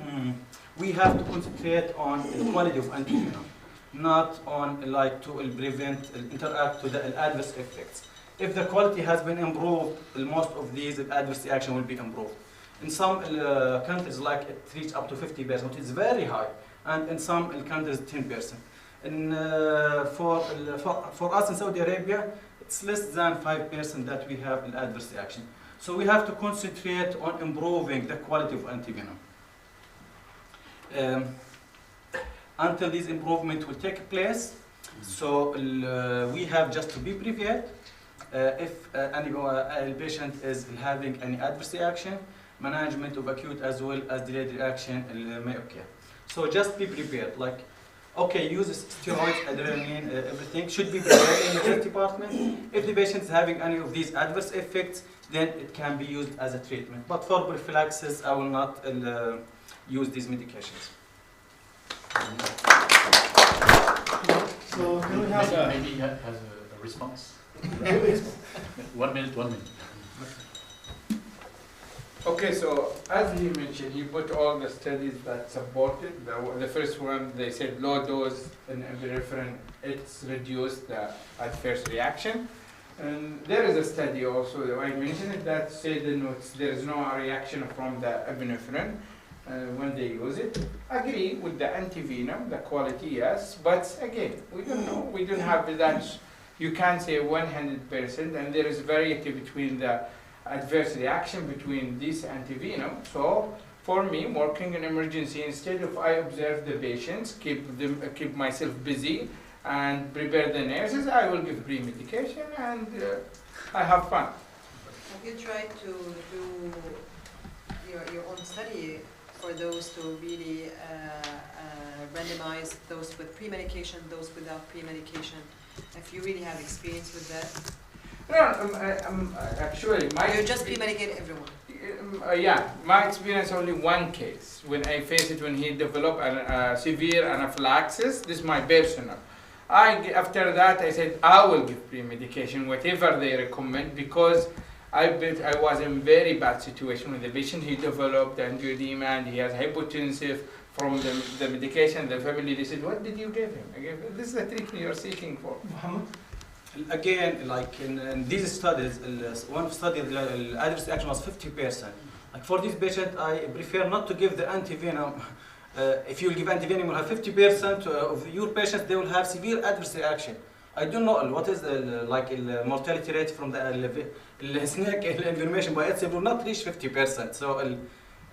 we have to concentrate on the quality of antivenom, not on like to prevent, interact with the adverse effects. If the quality has been improved, most of these adverse reaction will be improved. In some countries, like it reaches up to 50%, which is very high, and in some countries, 10%. And for us in Saudi Arabia, it's less than 5% that we have an adverse reaction. So we have to concentrate on improving the quality of antivenom. Until this improvement will take place, so we have just to be prepared. If any patient is having any adverse reaction, management of acute as well as delayed reaction may occur. So just be prepared. Like, okay, use steroids, adrenaline, everything should be prepared in the health department. If the patient is having any of these adverse effects, then it can be used as a treatment. But for prophylaxis, I will not use these medications. So can we have maybe he has a response. 1 minute, 1 minute. Okay, so as he mentioned, he put all the studies that supported. The first one, they said low dose in epinephrine, it's reduced the adverse reaction. And there is a study also that I mentioned it that said there is no reaction from the epinephrine when they use it. Agree with the antivenom, the quality, yes, but again, we don't know. We don't have that. You can't say 100%, and there is variety between the adverse reaction between this antivenom. So for me, working in emergency, instead of I observe the patients, keep myself busy and prepare the nurses, I will give pre-medication and I have fun. Have you tried to do your own study for those to really randomize those with pre-medication, those without pre-medication? If you really have experience with that? No, actually, you just pre-medicate everyone. Yeah, my experience only one case when I faced it when he developed a severe anaphylaxis. This is my personal. After that, I said I will give pre-medication whatever they recommend because I was in very bad situation with the patient. He developed angioedema and he has hypotensive from the medication. The family, they said, what did you give him? I gave him, this is the treatment you're seeking for. Again, like in these studies, one study, the adverse reaction was 50%. Like for this patient, I prefer not to give the antivenom. If you will give antivenom, you will have 50% of your patients, they will have severe adverse reaction. I don't know what is the mortality rate from the snake information, but it will not reach 50%. So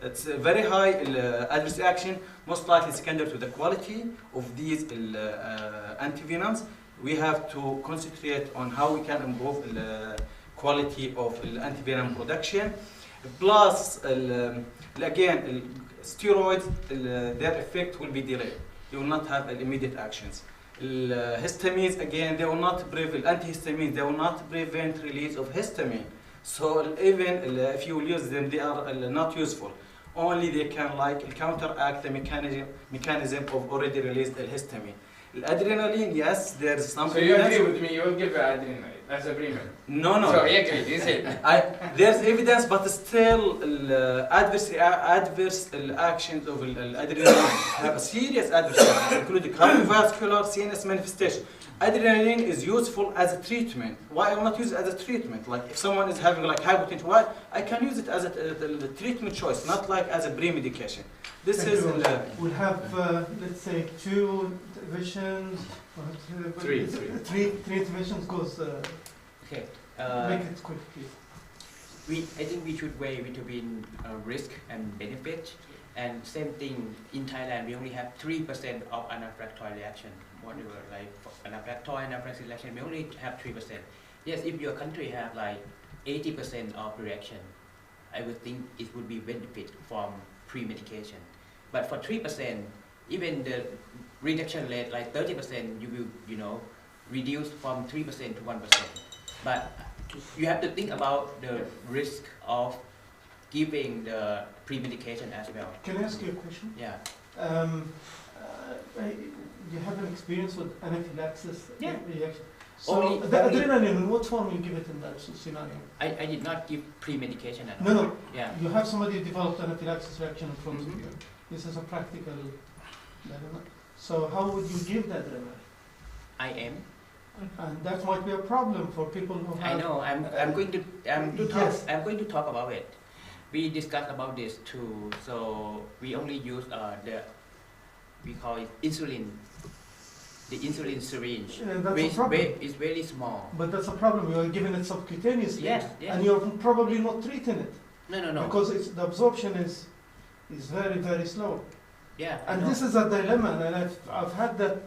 it's a very high adverse reaction, most likely secondary to the quality of these antivenoms. We have to concentrate on how we can improve the quality of antivenom production. Plus, again, steroids, their effect will be delayed. They will not have immediate actions. Histamines, again, they will not prevent, antihistamines, they will not prevent release of histamine. So even if you use them, they are not useful. Only they can counteract the mechanism of already released histamine. Adrenaline, yes, there is some. So you agree with me? You will give adrenaline as a premium? No. So he agreed. He said. There's evidence, but still, adverse actions of adrenaline have a serious adverse reaction, including cardiovascular, CNS manifestation. Adrenaline is useful as a treatment. Why I will not use it as a treatment? Like if someone is having hypertension, why I can use it as a treatment choice, not like as a pre-medication. This is. We'll have let's say 2 interventions. Three interventions goes. Okay. Make it quick, please. I think we should weigh between risk and benefit. And same thing in Thailand, we only have 3% of anaphylactoid reaction. Whatever, like anaphylactoid, anaphylaxis reaction, we only have 3%. Yes, if your country have like 80% of reaction, I would think it would be benefit from pre-medication. But for 3%, even the reduction rate, like 30%, you will, reduce from 3% to 1%. But you have to think about the risk of giving the pre-medication as well. Can I ask you a question? Yeah. You have an experience with anaphylaxis reaction. So Only adrenaline, in what form you give it in that scenario? I did not give pre-medication at all. No. Yeah. You have somebody who developed anaphylaxis reaction in front of you. This is a practical dilemma. So how would you give that adrenaline? I am. And that might be a problem for people who have. I know. I'm going to talk about it. We discussed about this too. So we only use we call it insulin. The insulin syringe, which is very small. But that's a problem. You are giving it subcutaneously. Yes. And you're probably not treating it. No. Because the absorption is very, very slow. Yeah. And this is a dilemma, and I've had that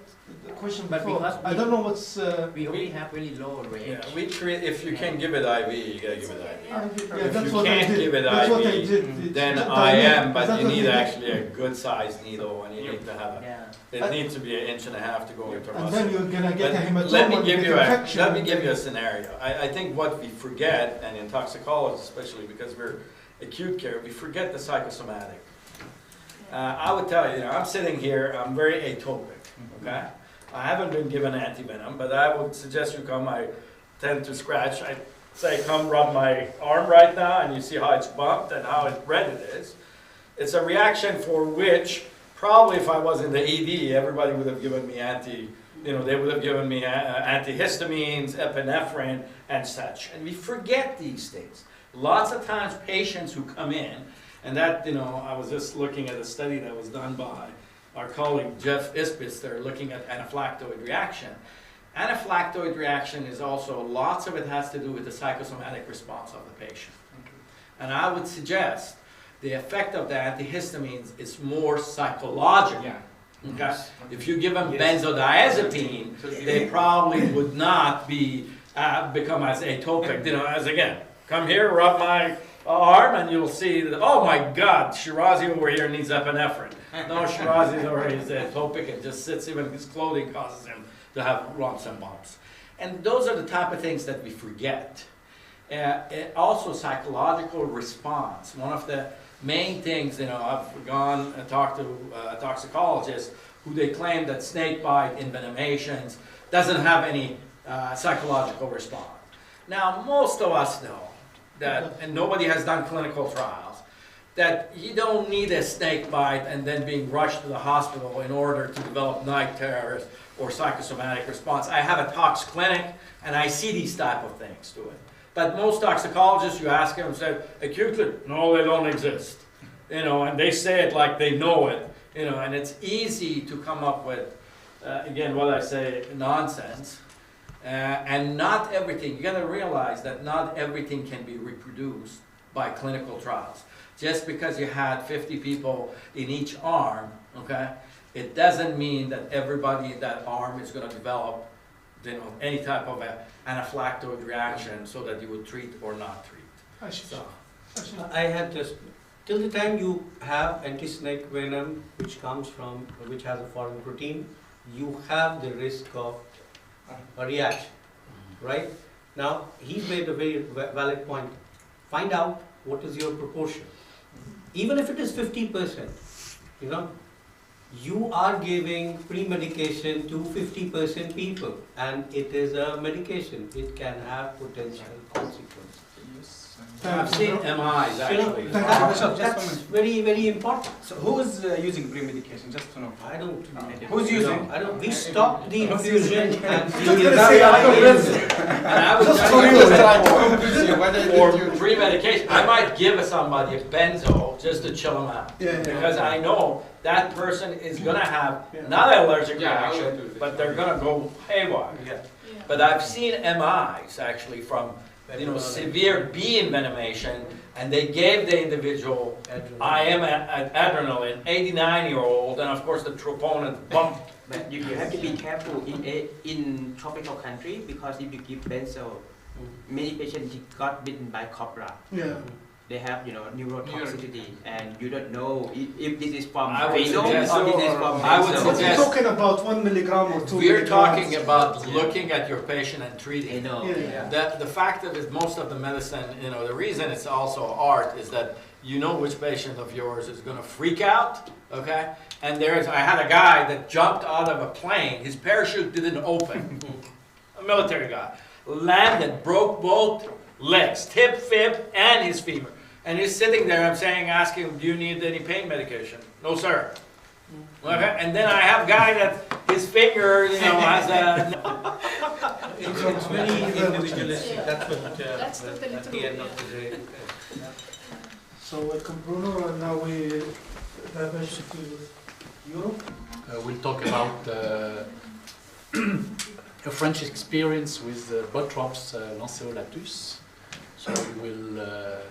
question But before. because I don't know what's. we only have really low range. Yeah, we treat, if you can give it IV, you gotta give it IV. Yeah, If that's you what I can't did. give it That's what I IV, did. then It's IM, but that's you what need we did. actually a good sized needle, and you need to have a, Yeah. it needs to be 1.5 inches to go into And muscle. then you're gonna get But a hematoma. let me you give get you a, infection, let me and give you a then- scenario. I think what we forget, and in toxicology especially, because we're acute care, we forget the psychosomatic. I would tell you, I'm sitting here, I'm very atopic, okay? I haven't been given antivenom, but I would suggest you come. I tend to scratch. I say, come rub my arm right now, and you see how it's bumped and how red it is. It's a reaction for which probably if I was in the ED, everybody would have given me they would have given me antihistamines, epinephrine, and such. And we forget these things. Lots of times patients who come in, and that, I was just looking at a study that was done by our colleague Jeff Ispitz, they're looking at anaphylactoid reaction. Anaphylactoid reaction is also, lots of it has to do with the psychosomatic response of the patient. And I would suggest the effect of the antihistamines is more psychological. Yeah. Okay? If you give them benzodiazepine, they probably would not be become as atopic. As again, come here, rub my arm, and you'll see that, oh my God, Shirazi over here needs epinephrine. No, Shirazi's over here is atopic, and just sits, even his clothing causes him to have lumps and bumps. And those are the type of things that we forget. Also, psychological response. One of the main things, I've gone and talked to a toxicologist who they claim that snake bite envenomations doesn't have any psychological response. Now, most of us know that, and nobody has done clinical trials, that you don't need a snake bite and then being rushed to the hospital in order to develop night terrors or psychosomatic response. I have a tox clinic, and I see these type of things to it. But most toxicologists, you ask them, say, acutely, no, they don't exist. And they say it like they know it, and it's easy to come up with, again, what I say, nonsense. And not everything, you gotta realize that not everything can be reproduced by clinical trials. Just because you had 50 people in each arm, okay, it doesn't mean that everybody in that arm is gonna develop, any type of anaphylactoid reaction so that you would treat or not treat. I had just, till the time you have anti-snake venom which has a foreign protein, you have the risk of a reaction, right? Now, he's made a very valid point. Find out what is your proportion. Even if it is 50%, you are giving pre-medication to 50% people, and it is a medication. It can have potential consequences. I've seen MIs actually. That's very, very important. So who is using pre-medication, just to know? I don't know. Who's using? I don't. We stopped the infusion and I would tell you, for pre-medication, I might give somebody a benzo just to chill them out. Because I know that person is going to have not an allergic reaction, but they're going to go haywire. But I've seen MIs actually from severe bee envenomation, and they gave the individual adrenaline, 89-year-old, and of course the troponin bumped. But you have to be careful in tropical country, because if you give benzo, many patients got bitten by cobra. Yeah. They have, neurotoxicity, and you don't know if this is from I would venom suggest- or this is from I would benzo. We're suggest- talking about 1 milligram or 2 We're milligrams. talking about looking at your patient and treating. I know. Yeah. The fact that is most of the medicine, the reason it's also art is that you know which patient of yours is going to freak out, okay? And I had a guy that jumped out of a plane, his parachute didn't open, a military guy, landed, broke both legs, tib, fib, and his femur. And he's sitting there, asking him, do you need any pain medication? No, sir. Okay? And then I have a guy that his finger, has a... It's very individualistic. Yeah. That's what That's at totally the true, end of the day. So welcome Bruno, and now we diverge to Europe. We'll talk about a French experience with Botrops lanceolatus. So you will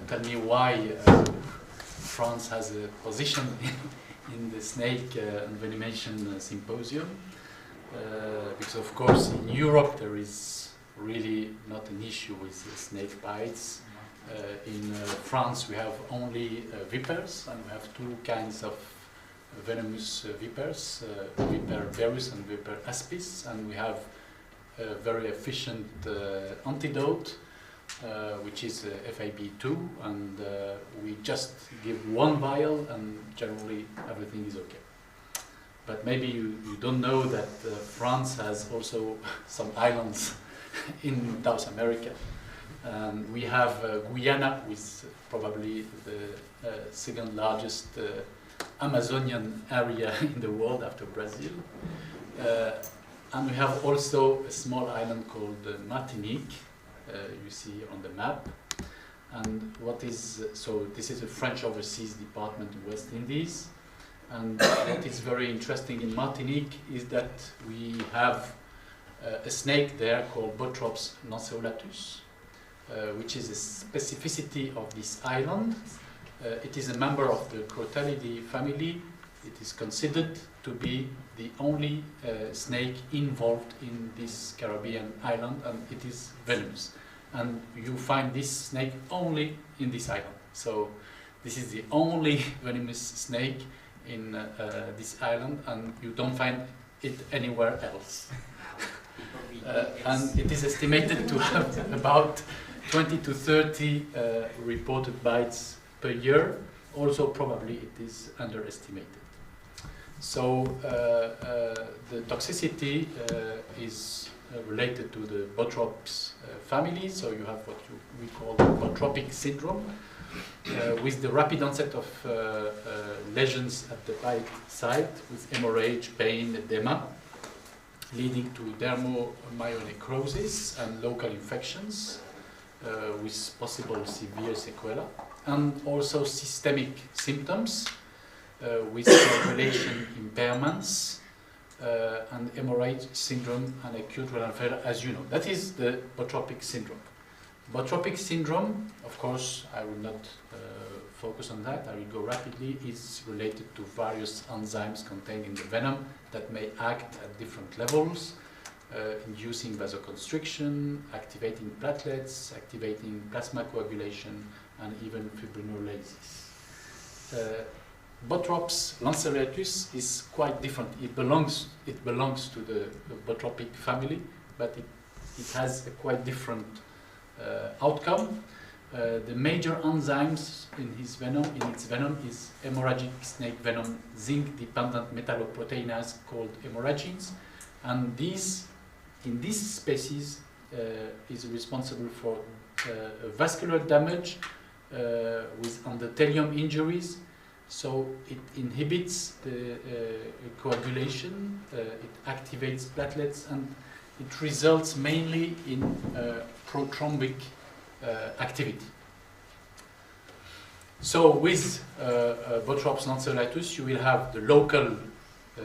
tell me why France has a position in the snake envenomation symposium. Because of course in Europe there is really not an issue with snake bites. In France we have only vipers, and we have two kinds of venomous vipers, Viper berus and Viper aspis, and we have a very efficient antidote, which is FAB2, and we just give one vial and generally everything is okay. But maybe you don't know that France has also some islands in South America. And we have Guyana, with probably the second largest Amazonian area in the world after Brazil. And we have also a small island called Martinique, you see on the map. And so this is a French overseas department in West Indies. And what is very interesting in Martinique is that we have a snake there called Botrops lanceolatus, which is a specificity of this island. It is a member of the Crotalidae family. It is considered to be the only snake involved in this Caribbean island, and it is venomous. And you find this snake only in this island. So this is the only venomous snake in this island, and you don't find it anywhere else. And it is estimated to have about 20 to 30 reported bites per year. Also, probably it is underestimated. So the toxicity is related to the Botrops family. So you have what we call the botropic syndrome, with the rapid onset of lesions at the bite site, with hemorrhage, pain, edema, leading to dermomyonecrosis and local infections, with possible severe sequela, and also systemic symptoms with coagulation impairments and hemorrhage syndrome and acute renal failure, as you know. That is the botropic syndrome. Botropic syndrome, of course, I will not focus on that, I will go rapidly, is related to various enzymes contained in the venom that may act at different levels, inducing vasoconstriction, activating platelets, activating plasma coagulation, and even fibrinolysis. Botrops lanceolatus is quite different. It belongs to the botropic family, but it has a quite different outcome. The major enzymes in its venom is hemorrhagic snake venom zinc-dependent metalloproteinase called hemorrhagines, and in this species is responsible for vascular damage with endothelium injuries. So it inhibits the coagulation, it activates platelets, and it results mainly in prothrombic activity. So with Botrops lanceolatus, you will have the local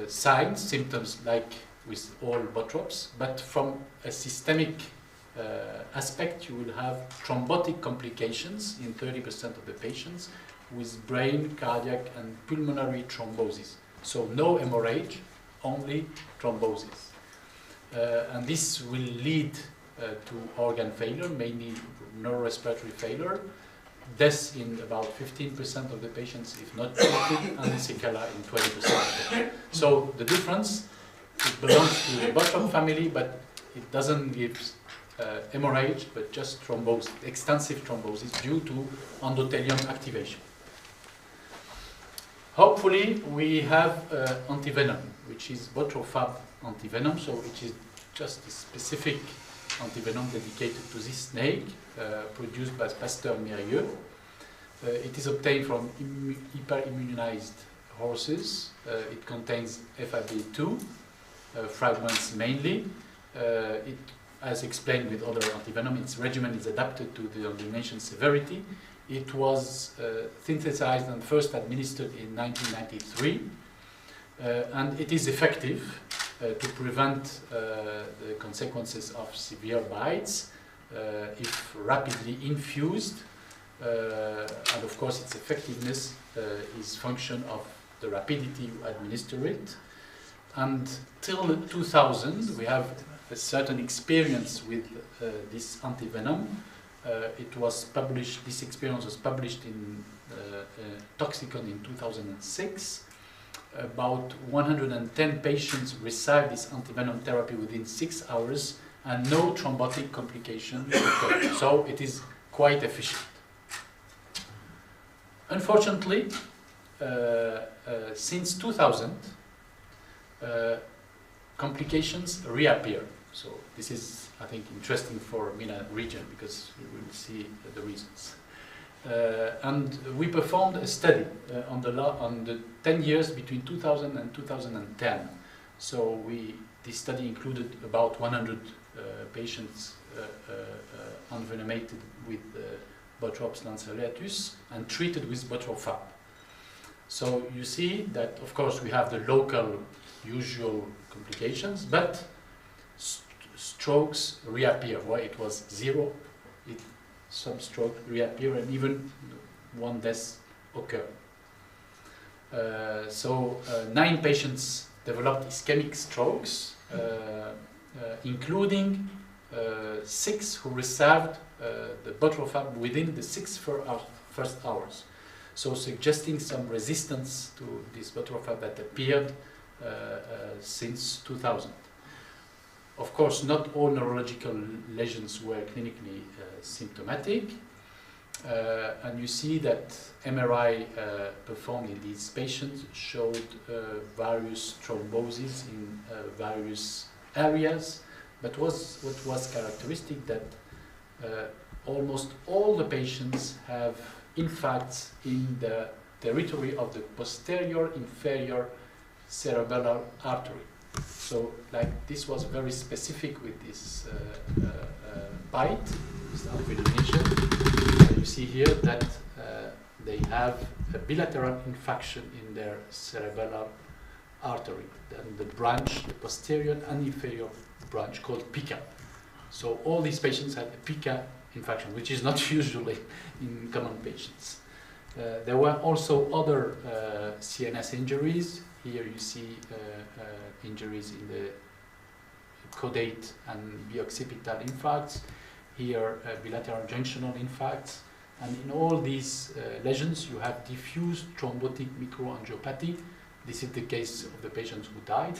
signs, symptoms like with all Botrops, but from a systemic aspect, you will have thrombotic complications in 30% of the patients, with brain, cardiac, and pulmonary thrombosis. So no hemorrhage, only thrombosis. And this will lead to organ failure, mainly neurorespiratory failure, death in about 15% of the patients, if not treated, and sequela in 20% of the patients. So the difference, it belongs to the Botrop family, but it doesn't give hemorrhage, but just thrombosis, extensive thrombosis due to endothelium activation. Hopefully, we have antivenom, which is Botrofab antivenom, so which is just a specific antivenom dedicated to this snake, produced by Pasteur Mérieux. It is obtained from hyperimmunized horses. It contains FAB2 fragments mainly. As explained with other antivenom, its regimen is adapted to the envenomation severity. It was synthesized and first administered in 1993, and it is effective to prevent the consequences of severe bites if rapidly infused, and of course its effectiveness is function of the rapidity you administer it. And till 2000, we have a certain experience with this antivenom. It was published, this experience was published in Toxicon in 2006. About 110 patients received this antivenom therapy within 6 hours and no thrombotic complications occurred. So it is quite efficient. Unfortunately, since 2000, complications reappear. So this is, I think, interesting for MENA region because we will see the reasons. And we performed a study on the 10 years between 2000 and 2010. So this study included about 100 patients envenomated with Botrops lanceolatus and treated with Botrofab. So you see that, of course, we have the local usual complications, but strokes reappear. Where it was 0, some stroke reappear, and even one death occur. 9 patients developed ischemic strokes, including 6 who received the Botrofab within the 6 first hours. So suggesting some resistance to this Botrofab that appeared since 2000. Of course, not all neurological lesions were clinically symptomatic. And you see that MRI performed in these patients showed various thromboses in various areas. But what was characteristic that almost all the patients have infarcts in the territory of the posterior inferior cerebellar artery. So, like, this was very specific with this bite, this illumination. You see here that they have a bilateral infarction in their cerebellar artery, and the branch, the posterior and inferior branch called PICA. So all these patients had a PICA infarction, which is not usually in common patients. There were also other CNS injuries. Here you see injuries in the caudate and bioccipital infarcts. Here bilateral junctional infarcts. And in all these lesions you have diffuse thrombotic microangiopathy. This is the case of the patients who died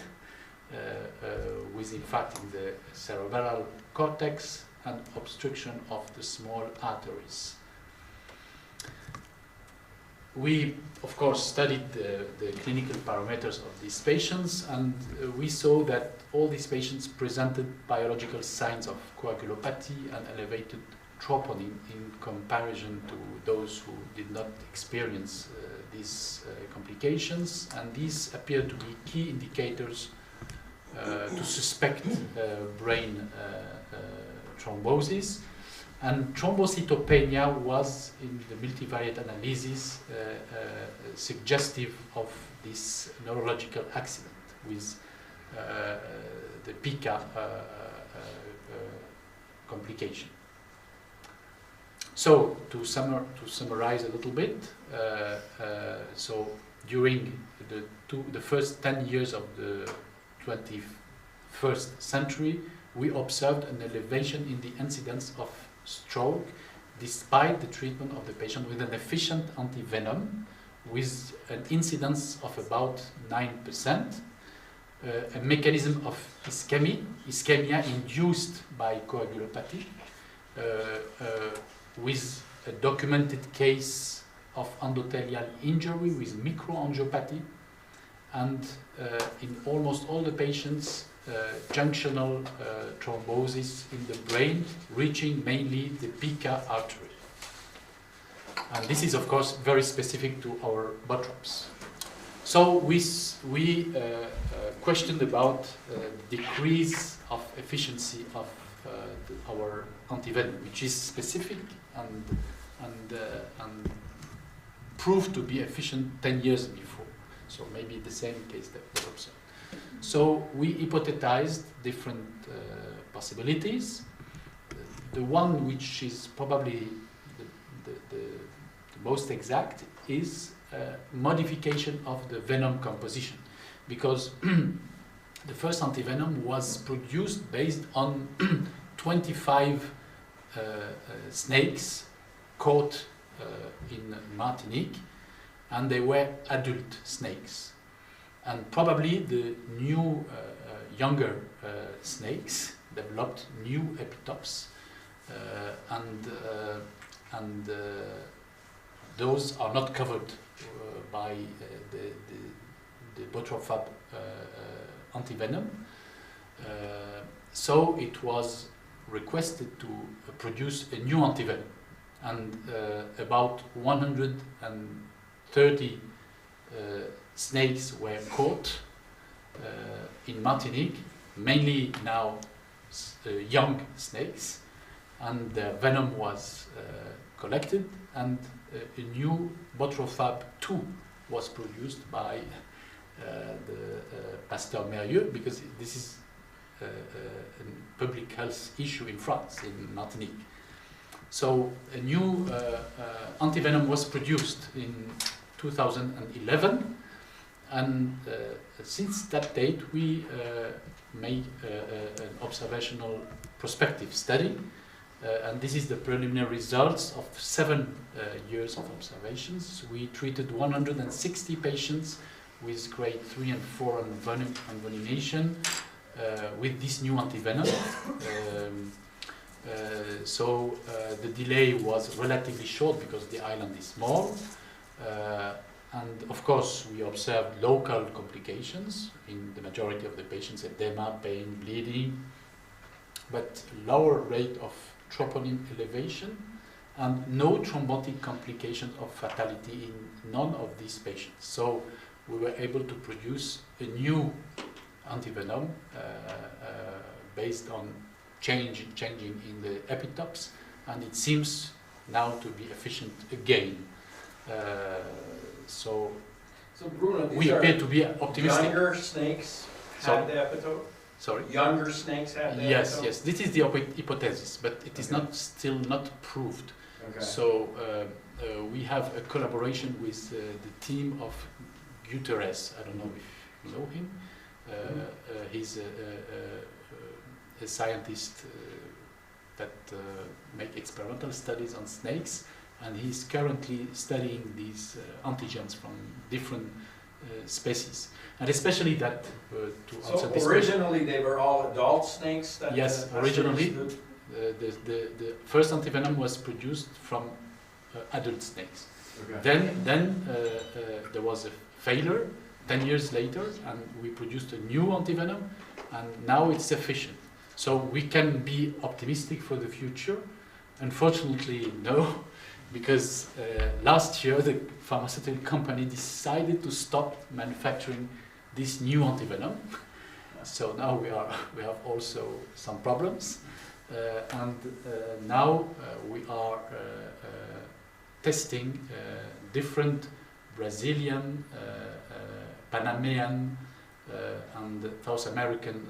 with infarct in the cerebral cortex and obstruction of the small arteries. We, of course, studied the clinical parameters of these patients, and we saw that all these patients presented biological signs of coagulopathy and elevated troponin in comparison to those who did not experience these complications, and these appear to be key indicators to suspect brain thrombosis. And thrombocytopenia was, in the multivariate analysis, suggestive of this neurological accident with the PICA complication. So, to summarize a little bit, so during the first 10 years of the 21st century, we observed an elevation in the incidence of stroke despite the treatment of the patient with an efficient antivenom with an incidence of about 9%, a mechanism of ischemia induced by coagulopathy, with a documented case of endothelial injury with microangiopathy, and in almost all the patients junctional thrombosis in the brain, reaching mainly the PICA artery. And this is, of course, very specific to our Botrops. So we questioned about decrease of efficiency of our antivenom, which is specific and proved to be efficient 10 years before. So maybe the same case that was observed. So we hypothesized different possibilities. The one which is probably the most exact is modification of the venom composition, because the first antivenom was produced based on 25 snakes caught in Martinique, and they were adult snakes. And probably the new younger snakes developed new epitopes, and those are not covered by the Botrofab antivenom. So it was requested to produce a new antivenom, and about 130 snakes were caught in Martinique, mainly now young snakes, and the venom was collected, and a new Botrofab 2 was produced by the Pasteur Mérieux, because this is a public health issue in France, in Martinique. So a new antivenom was produced in 2011, and since that date we made an observational prospective study, and this is the preliminary results of 7 years of observations. We treated 160 patients with grade 3 and 4 envenomation with this new antivenom. So the delay was relatively short because the island is small, and of course we observed local complications in the majority of the patients: edema, pain, bleeding, but lower rate of troponin elevation and no thrombotic complications of fatality in none of these patients. So we were able to produce a new antivenom based on changing in the epitopes, and it seems now to be efficient again. So Bruno, we appear to be optimistic. Younger snakes had the epitope? Sorry? Younger snakes had the epitope? Yes, this is the hypothesis, but it is still not proved. Okay. So we have a collaboration with the team of Guterres. I don't know if you know him. He's a scientist that make experimental studies on snakes, and he's currently studying these antigens from different species, and especially that to answer this So originally they were all adult snakes? That yes, originally the first antivenom was produced from adult snakes. Okay. Then there was a failure 10 years later, and we produced a new antivenom, and now it's efficient. So we can be optimistic for the future. Unfortunately, no, because last year the pharmaceutical company decided to stop manufacturing this new antivenom. So now we have also some problems, and now we are testing different Brazilian, Panamanian, and South American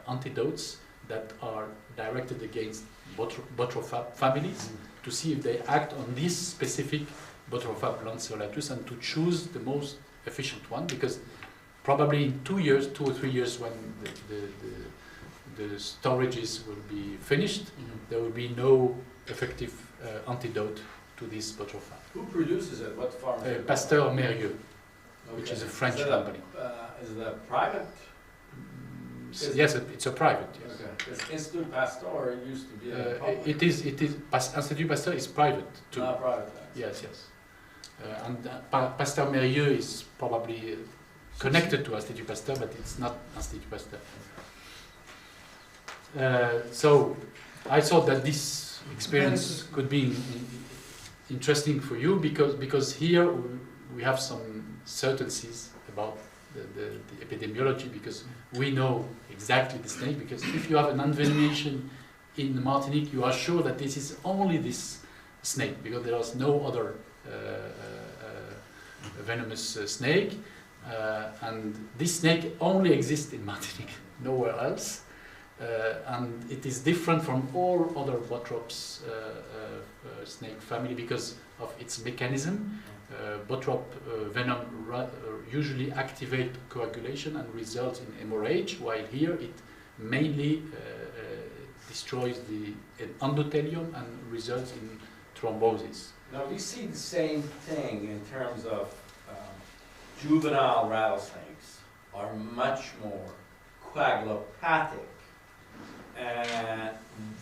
antidotes that are directed against Botrofab families, to see if they act on this specific Botrofab lanceolatus, and to choose the most efficient one, because probably in 2 or 3 years, when the storages will be finished, there will be no effective antidote to this Botrofab. Who produces it? What farm? Pasteur Mérieux, which is a French company. Is it a private? Yes, it's a private. Yes. Okay. It's Institut Pasteur, it used to be a public. It is. Institut Pasteur is private too. Ah, private. Yes. And Pasteur Mérieux is probably connected to Institut Pasteur, but it's not Institut Pasteur. So I thought that this experience could be interesting for you, because here we have some certainties about the epidemiology, because we know exactly the snake, because if you have an envenomation in Martinique, you are sure that this is only this snake, because there is no other venomous snake, and this snake only exists in Martinique, nowhere else, and it is different from all other Botrops snake family because of its mechanism, Botrop venom usually activate coagulation and results in hemorrhage, while here it mainly destroys the endothelium and results in thrombosis. Now we see the same thing in terms of juvenile rattlesnakes are much more coagulopathic and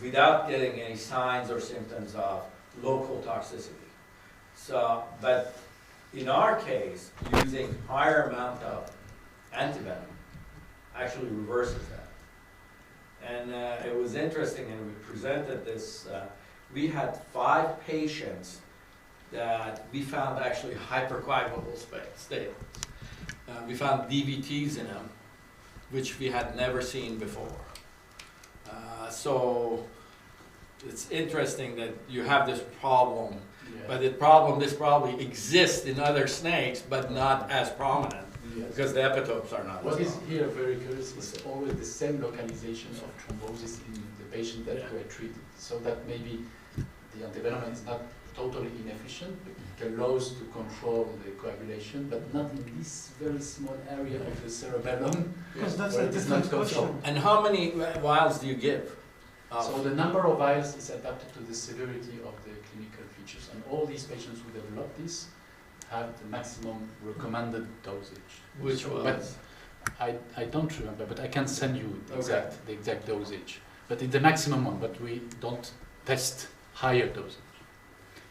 without getting any signs or symptoms of local toxicity. So, but in our case, using higher amount of antivenom actually reverses that. And it was interesting, and we presented this, we had 5 patients that we found actually hypercoagulable state. We found DVTs in them, which we had never seen before. So it's interesting that you have this problem, but this probably exists in other snakes, but not as prominent, because the epitopes are not. What is here very curious is always the same localization of thrombosis in the patient that were treated, so that maybe the antivenom is not totally inefficient, but it allows to control the coagulation, but not in this very small area of the cerebellum. Because that's a different question. And how many vials do you give? So the number of vials is adapted to the severity of the clinical features, and all these patients who develop this have the maximum recommended dosage. Which so, was? But I don't remember, but I can send you the exact dosage. But it's the maximum one, but we don't test higher dosage.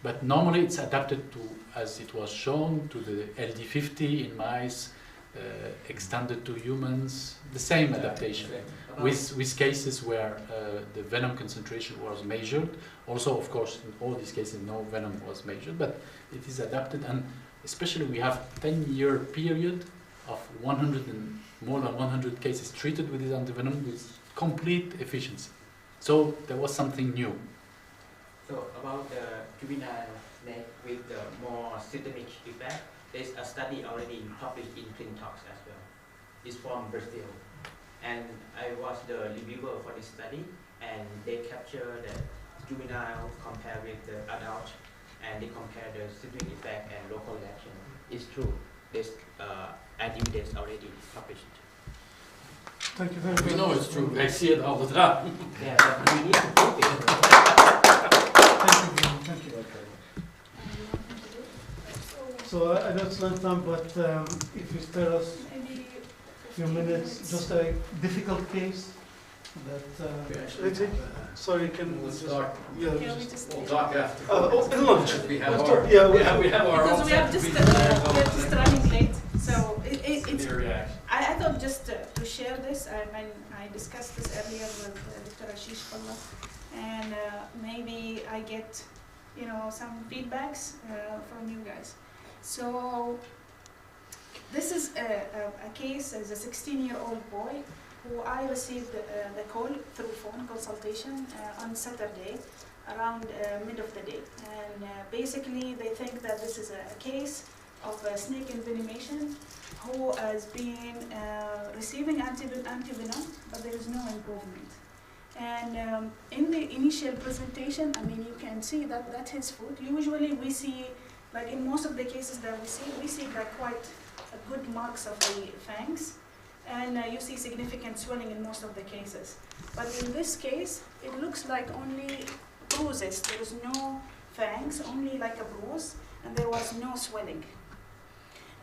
But normally it's adapted to, as it was shown, to the LD50 in mice, extended to humans, the same adaptation, with cases where the venom concentration was measured. Also, of course, in all these cases, no venom was measured, but it is adapted, and especially we have 10-year period of more than 100 cases treated with this antivenom with complete efficiency. So there was something new. So about the juvenile snake with the more systemic effect, there's a study already published in Clintox as well. It's from Brazil. And I was the reviewer for this study, and they capture the juvenile compared with the adult, and they compare the systemic effect and local reaction. It's true. There's evidence already published. Thank you very much. We know it's true. I see it all the time. Yeah, but we need to prove it. Thank you. So I know it's long time, but if you spare us a few minutes, just a difficult case that. Sorry, can we start? Yeah, We'll talk after. Lunch. We have Let's our. talk, yeah, we have our. Because we are just running late, so it's. Reaction. I thought just to share this. I discussed this earlier with Dr. Ashish Palla, and maybe I get some feedbacks from you guys. So this is a case as a 16-year-old boy who I received the call through phone consultation on Saturday around mid of the day. And basically they think that this is a case of snake envenomation who has been receiving antivenom, but there is no improvement. And in the initial presentation, you can see that that's his foot. Usually we see, like in most of the cases that we see like quite good marks of the fangs, and you see significant swelling in most of the cases. But in this case, it looks like only bruises. There is no fangs, only like a bruise, and there was no swelling.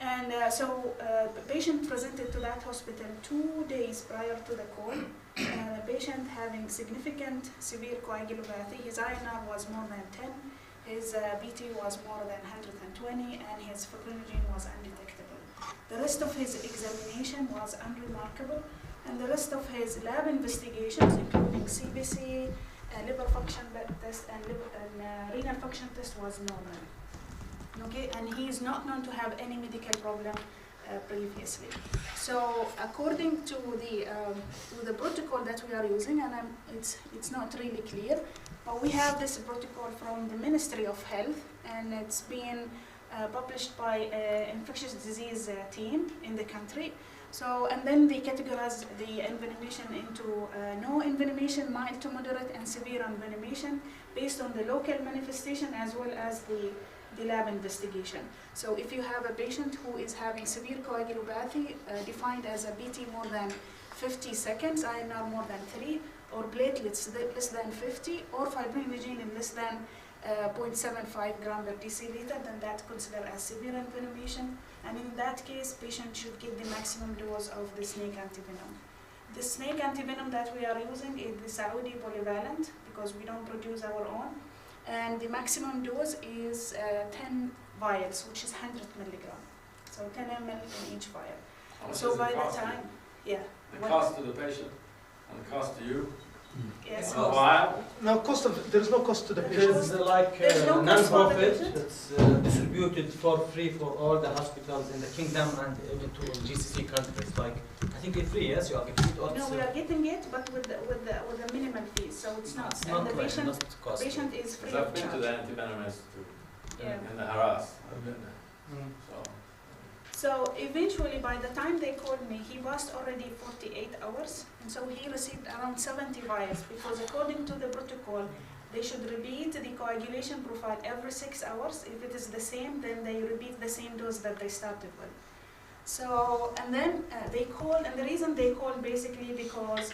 And so the patient presented to that hospital 2 days prior to the call. The patient having significant severe coagulopathy. His INR was more than 10, his BT was more than 120, and his fibrinogen was undetectable. The rest of his examination was unremarkable, and the rest of his lab investigations, including CBC, liver function test, and renal function test, was normal. Okay, and he is not known to have any medical problem previously. So according to the protocol that we are using, and it's not really clear, but we have this protocol from the Ministry of Health, and it's been published by an infectious disease team in the country. So, and then they categorize the envenomation into no envenomation, mild to moderate, and severe envenomation based on the local manifestation as well as the the lab investigation. So if you have a patient who is having severe coagulopathy, defined as a BT more than 50 seconds, INR more than 3, or platelets less than 50, or fibrinogen in less than 0.75 gram per deciliter, then that's considered as severe envenomation. And in that case, patient should get the maximum dose of the snake antivenom. The snake antivenom that we are using is the Saudi polyvalent, because we don't produce our own. And the maximum dose is 10 vials, which is 100 milligram. So 10 ml in each vial. So by the time, yeah. The cost to the patient and the cost to you? Yes. No cost of, there is no cost to the It patient. is like There's no cost for the non-profit. patient? It's distributed for free for all the hospitals in the kingdom and even to GCC countries. Like, I think it's free, yes? You are getting it or No, we are getting it, but with the minimal fees, so it's not. It's And not the like, patient, not costly. patient is free Because I've of been to charge. the antivenom institute Yeah. in the Haras. I've been there. So, So eventually, by the time they called me, he was already 48 hours, and so he received around 70 vials, because according to the protocol, they should repeat the coagulation profile every 6 hours. If it is the same, then they repeat the same dose that they started with. So, and then they called, and the reason they called basically because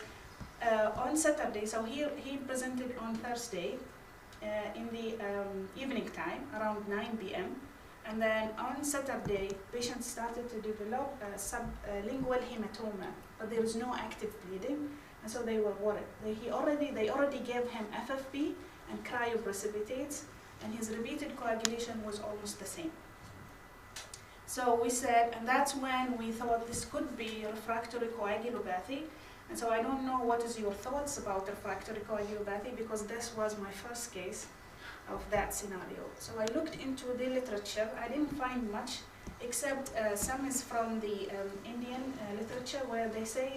on Saturday, so he presented on Thursday in the evening time, around 9 p.m. And then on Saturday, patients started to develop sublingual hematoma, but there was no active bleeding, and so they were worried. They already gave him FFP and cryoprecipitates, and his repeated coagulation was almost the same. So we said, and that's when we thought this could be refractory coagulopathy. And so I don't know what is your thoughts about refractory coagulopathy, because this was my first case of that scenario. So I looked into the literature. I didn't find much, except some is from the Indian literature, where they say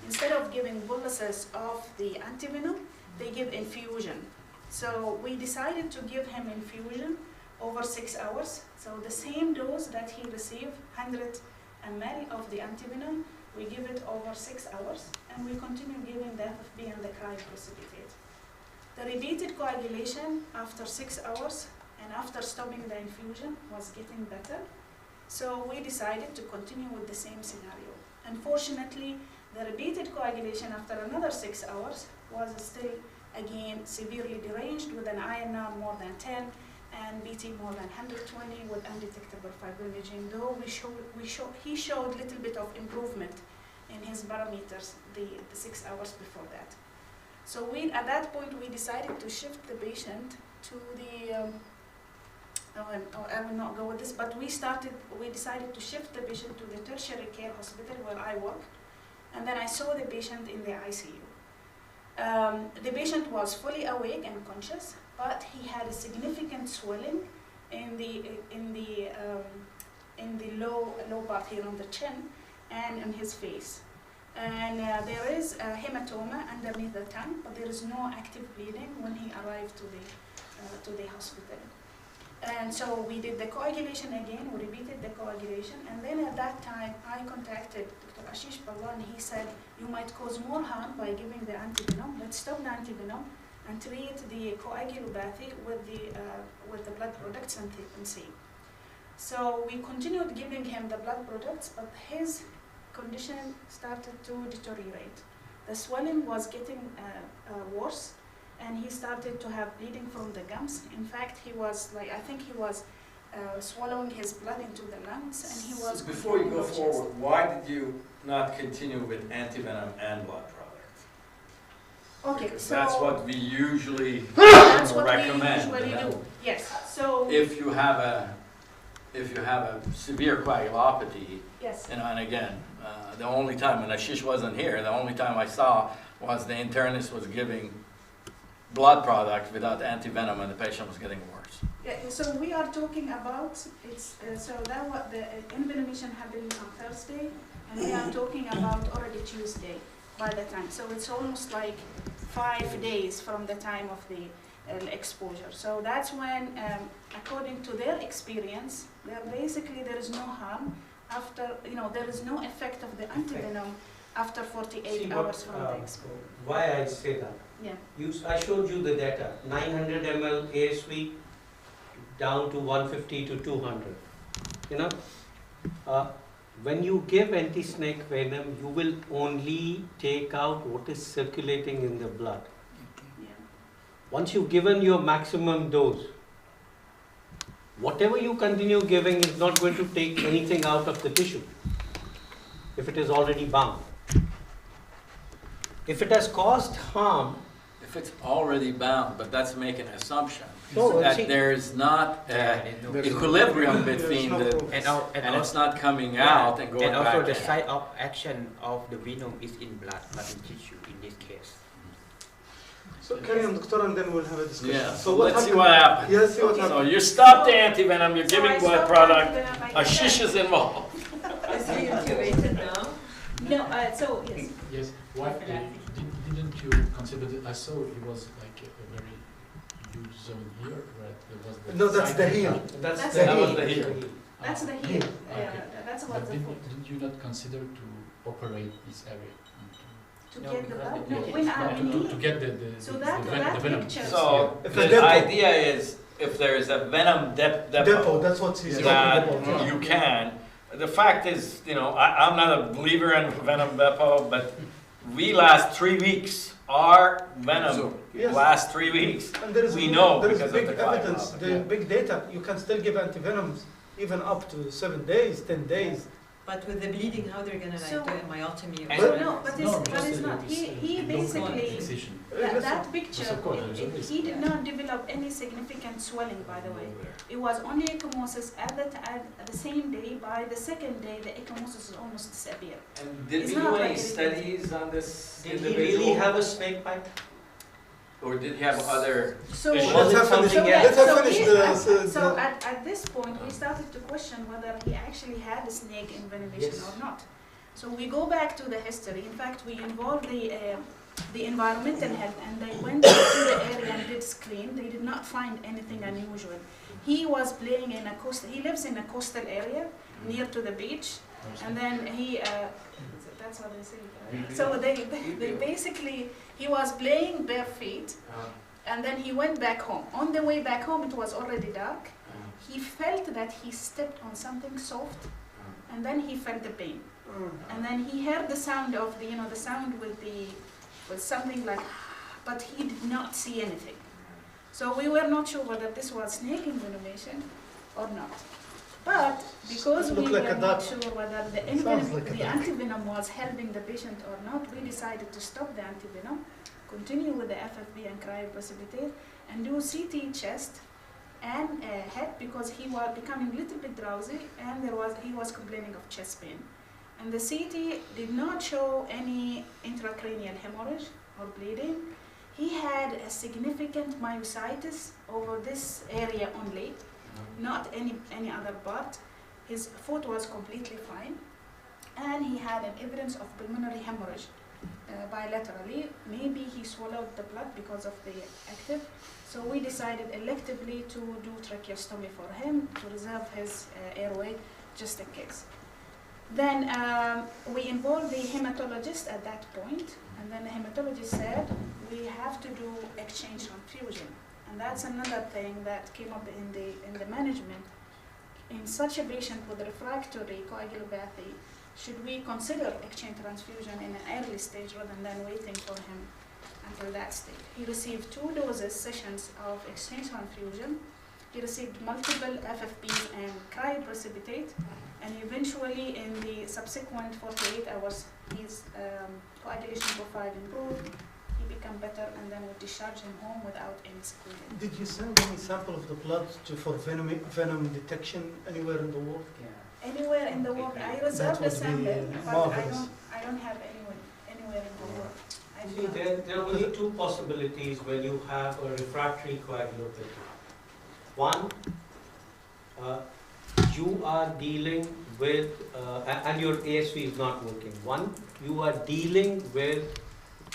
instead of giving boluses of the antivenom, they give infusion. So we decided to give him infusion over 6 hours. So the same dose that he received, 100 ml of the antivenom, we give it over 6 hours, and we continue giving the FFP and the cryoprecipitate. The repeated coagulation after 6 hours and after stopping the infusion was getting better. So we decided to continue with the same scenario. Unfortunately, the repeated coagulation after another 6 hours was still again severely deranged, with an INR more than 10 and BT more than 120 with undetectable fibrinogen, though he showed a little bit of improvement in his parameters the 6 hours before that. So at that point, we decided to shift the patient to the, I will not go with this, but we decided to shift the patient to the tertiary care hospital where I work, and then I saw the patient in the ICU. The patient was fully awake and conscious, but he had a significant swelling in the low part here on the chin and on his face. And there is a hematoma underneath the tongue, but there is no active bleeding when he arrived to the hospital. And so we did the coagulation again, we repeated the coagulation, and then at that time I contacted Dr. Ashish Pawar, and he said, you might cause more harm by giving the antivenom. Let's stop the antivenom and treat the coagulopathy with the blood products and see. So we continued giving him the blood products, but his condition started to deteriorate. The swelling was getting worse, and he started to have bleeding from the gums. In fact, he was I think he was swallowing his blood into the lungs, and he was. So before you go forward, why did you not continue with antivenom and blood product? Okay, Because so that's what we usually recommend. We usually do. Yes. So if you have a severe coagulopathy, yes. and again, the only time when Ashish wasn't here, the only time I saw was the internist was giving blood product without antivenom, and the patient was getting worse. Yeah, so we are talking about so that what the envenomation happened on Thursday, and we are talking about already Tuesday by the time. So it's almost like 5 days from the time of the exposure. So that's when, according to their experience, there is no harm after, there is no effect of the antivenom after 48 hours from the exposure. Why I say that? Yeah. I showed you the data, 900 ml ASV down to 150 to 200. You know, when you give anti-snake venom, you will only take out what is circulating in the blood. Yeah. Once you've given your maximum dose, whatever you continue giving is not going to take anything out of the tissue if it is already bound. If it has caused harm, If it's already bound, but that's making an assumption No, that see- there's not equilibrium between the, and it's not coming out and going And also back the in. site of action of the venom is in blood, not in tissue in this case. So carry on, doctor, and then we'll have a discussion. Yeah, So let's see what happens. Yes, see what So happens. you stop the antivenom, you're So giving I blood stopped product, antivenom, I a get shish that. is involved. Is he intubated now? No, so yes. Yes, why, didn't you consider that, I saw it was like a very huge zone here, right? There was the No, that's side the of heel. that. That's That's the the That was heel. the heel. That's the Ah, heel. okay. That's But about the foot. didn't you not consider to operate this area? To No, get the because blood? the No, patient when is I'm not in To need. get the So the that venom. picture. So If the a depot. idea is, if there is a venom Depot, that's what he's that talking about. you can. The fact is, you know, I'm not a believer in venom depot, but we last 3 weeks. Our venom Yes. lasts 3 weeks. And there is We know there is because big of the evidence, coagulopathy. the big data. You can still give antivenoms even up to 7 days, 10 days. But with the bleeding, how they're gonna So- like do a myotomy or But- So something? no, but it's not. He basically, that picture, he did not develop any significant swelling, by the way. It was only ecchymosis at the same day. By the second day, the ecchymosis is almost disappeared. And did It's we not do any like it is- studies on this did he individual? really have a snake bite? Or did he have other So, issues? Was it Let's have something finish- else? let's have finished the- so at this point, we started to question whether he actually had a snake envenomation Yes. or not. So we go back to the history. In fact, we involved the environmental health, and they went to the area and did screen. They did not find anything unusual. He was playing in a coastal. He lives in a coastal area near to the beach, and then he. That's how they say it. So they basically, he was playing bare feet, and then he went back home. On the way back home, it was already dark. He felt that he stepped on something soft, and then he felt the pain. And then he heard the sound of the, the sound with something like, but he did not see anything. So we were not sure whether this was snake envenomation or not. But because we Look like were a not duck. sure whether the, Sounds like a duck. antivenom was helping the patient or not, we decided to stop the antivenom, continue with the FFB and cryoprecipitate, and do CT chest and head, because he was becoming a little bit drowsy and he was complaining of chest pain. And the CT did not show any intracranial hemorrhage or bleeding. He had a significant myositis over this area only, not any other part. His foot was completely fine, and he had an evidence of pulmonary hemorrhage bilaterally. Maybe he swallowed the blood because of the active. So we decided electively to do tracheostomy for him to reserve his airway just in case. Then we involved the hematologist at that point, and then the hematologist said we have to do exchange transfusion. And that's another thing that came up in the management. In such a patient with refractory coagulopathy, should we consider exchange transfusion in an early stage rather than waiting for him until that stage? He received 2 sessions of exchange transfusion. He received multiple FFPs and cryoprecipitate, and eventually in the subsequent 48 hours, his coagulation profile improved. He became better, and then we discharged him home without any sequelae. Did you send any sample of the blood for venom detection anywhere in the world? Anywhere in the world, I reserved the would be sample, but marvelous. I don't have anywhere in the world. I do See, not. there are only 2 possibilities when you have a refractory coagulopathy. One, you are dealing with, and your ASV is not working. One, you are dealing with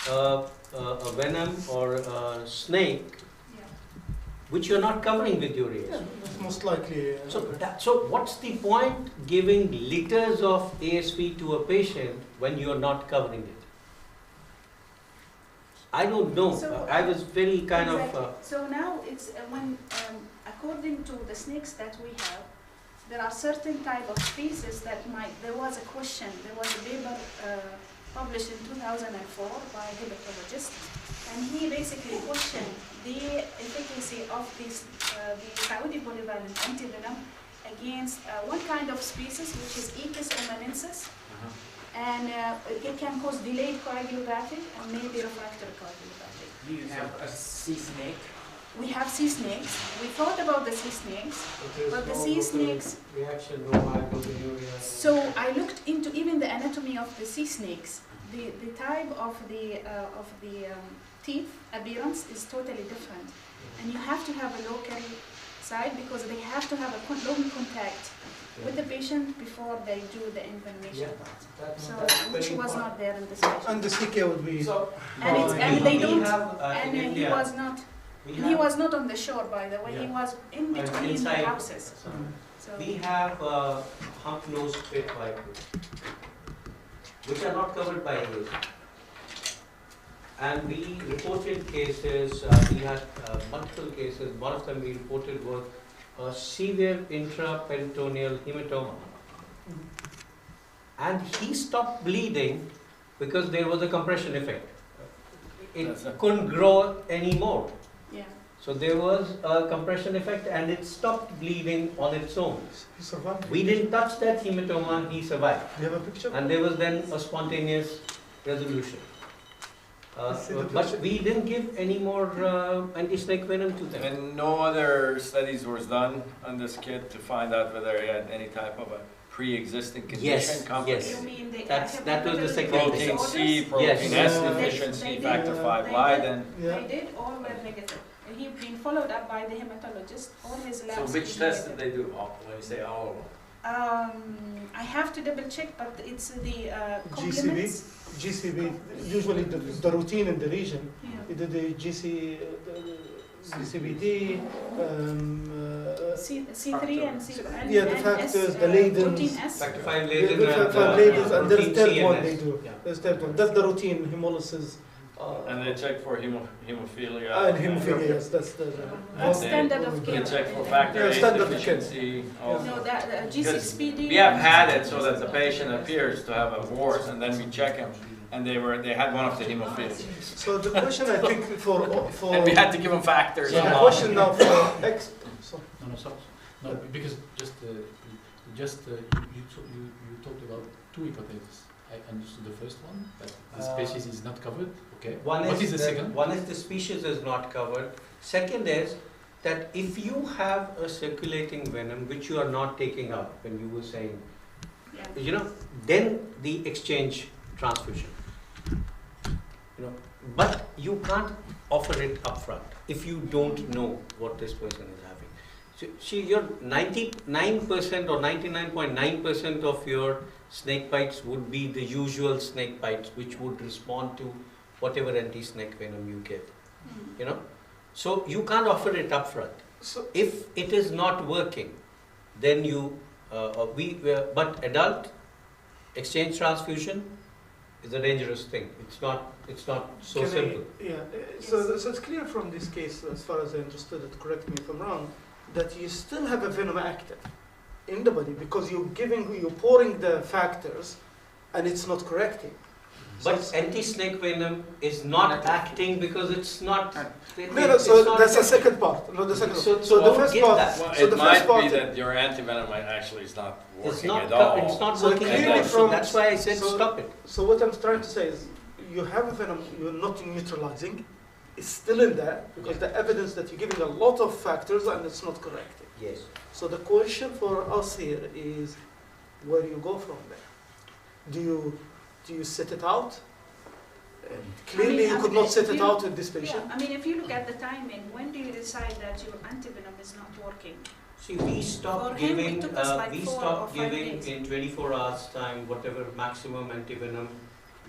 a venom or a snake, Yeah. which you're not covering with your ASV. That's most likely. So what's the point giving liters of ASV to a patient when you're not covering it? I don't know. So, I was very kind Exactly. of. So now it's when a according to the snakes that we have, there are certain type of species that might, there was a question, there was a paper published in 2004 by a hepatologist, and he basically questioned the efficacy of this, the Saudi polyvalent antivenom against one kind of species, which is Echis omanensis, and it can cause delayed coagulopathy and maybe refractory coagulopathy. Do you have a sea snake? We have sea snakes. We thought about the sea snakes, but the sea snakes. Reaction, no microbiota. So I looked into even the anatomy of the sea snakes. The type of the teeth appearance is totally different, and you have to have a local side because they have to have a long contact with the patient before they do the envenomation part. So which was not there in this patient. And the CK would be. So, and they don't. and he was not. He was not on the shore, by the way. He was in between the houses. So we have hump-nosed pit vipers, which are not covered by this. And we reported cases, we had multiple cases. One of them we reported was a severe intraperitoneal hematoma. And he stopped bleeding because there was a compression effect. It couldn't grow anymore. yeah. So there was a compression effect and it stopped bleeding on its own. He survived. We didn't touch that hematoma, he survived. Do you have a picture? And there was then a spontaneous resolution. But we didn't give any more anti-snake venom to them. And no other studies was done on this kid to find out whether he had any type of a pre-existing condition? Yes, complicated? yes. You mean the That was the second Protein C, protein Yes. S deficiency, They factor did. 5 They Leiden. They did, all were negative. He'd been followed up by the hematologist. All his So labs. which were test did negative. they do? All, when you say all of them? I have to double check, but it's the GCB, complements. GCB, usually the routine in the region. Yeah. We did the GCBD, C3 and C and yeah, the and factors, S, the Leiden, protein S. Factor 5 the Leiden and there's protein third C one and they S. do. Yeah. There's third one. That's the routine hemolysis. And they check for hemophilia. And hemophilia, yes, that's the. That's they- standard of They care. check for factor Yeah, 8 standard of care. deficiency. Also. No, that G6PD. We have had it so that the patient appears to have a wart, and then we check him, and they had one of the hemophilias. So the question I think for And we had to give him factors. the question now for No, because you talked about two hypotheses. I understood the first one, that the species is not covered. Okay. What is the second? One is the species is not covered. Second is that if you have a circulating venom which you are not taking out, when you were saying, Yeah. then the exchange transfusion. But you can't offer it upfront if you don't know what this person is having. So, see, your 99% or 99.9% of your snake bites would be the usual snake bites which would respond to whatever anti-snake venom you give. So you can't offer it upfront. So If it is not working, then but adult exchange transfusion is a dangerous thing. It's not so simple. So it's clear from this case, as far as I understood it, correct me if I'm wrong, that you still have a venom active in the body because you're pouring the factors and it's not correcting. But anti-snake venom is not acting because it's not. So that's the second part. No, the second. So the first get part. that. Well, So it the might first part. be that your antivenom actually is not It's working not. at all. It's not So working clearly at all. So from- that's why I said so- stop it. So what I'm trying to say is, you have a venom, you're not neutralizing, it's still in there because the evidence that you're giving a lot of factors and it's not correcting. Yes. So the question for us here is, where do you go from there? Do you sit it out? Clearly, you could not sit it out with this patient. Yeah, I mean, if you look at the timing, when do you decide that your antivenom is not working? See, we stopped For him, giving. it took us like 4 or 5 giving days. in 24 hours time whatever maximum antivenom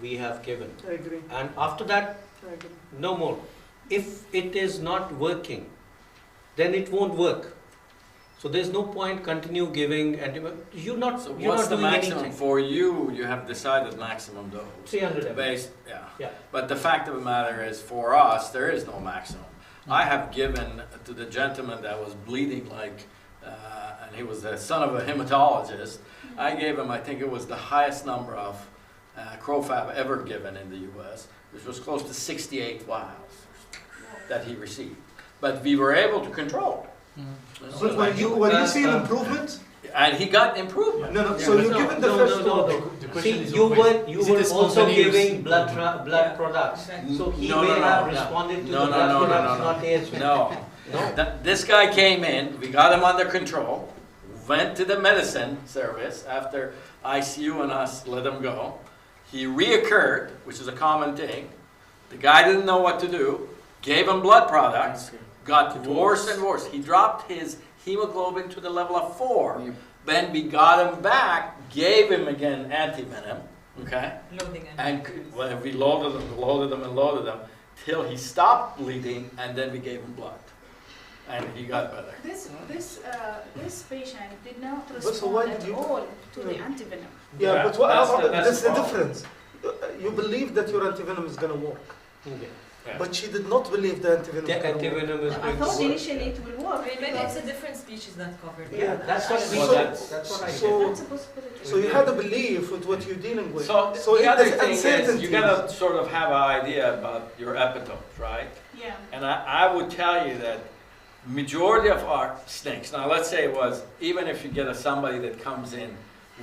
we have given, I agree. and after that, I agree. no more. If it is not working, then it won't work. So there's no point continue giving antivenom. You're not What's the doing maximum anything. for you? You have decided maximum dose. 300 ml. Based, yeah. Yeah. But the fact of the matter is, for us, there is no maximum. I have given to the gentleman that was bleeding like, and he was the son of a hematologist, I gave him, I think it was the highest number of Crofab ever given in the US, which was close to 68 vials that he received. But we were able to control. But when you see an improvement? And he got improvement. No, so you're given the first one. See, you were also giving blood products. So he may have responded to the blood products, not ASV. No. This guy came in, we got him under control, went to the medicine service after ICU and us let him go. He reoccurred, which is a common thing. The guy didn't know what to do, gave him blood products, got worse and worse. He dropped his hemoglobin to the level of 4. Then we got him back, gave him again antivenom, okay? And we loaded him, till he stopped bleeding, and then we gave him blood. And he got better. This patient did not respond at all to the antivenom. Yeah, but that's the difference. You believe that your antivenom is going to work. Yeah. But she did not believe the antivenom. The antivenom is I thought initially it will work. Maybe it's a different species not covered. Yeah, that's what we that's what I So you had to believe with what you're dealing with. So it the other is thing is, uncertainty. you gotta sort of have an idea about your epitopes, right? Yeah. And I would tell you that majority of our snakes, now let's say it was, even if you get somebody that comes in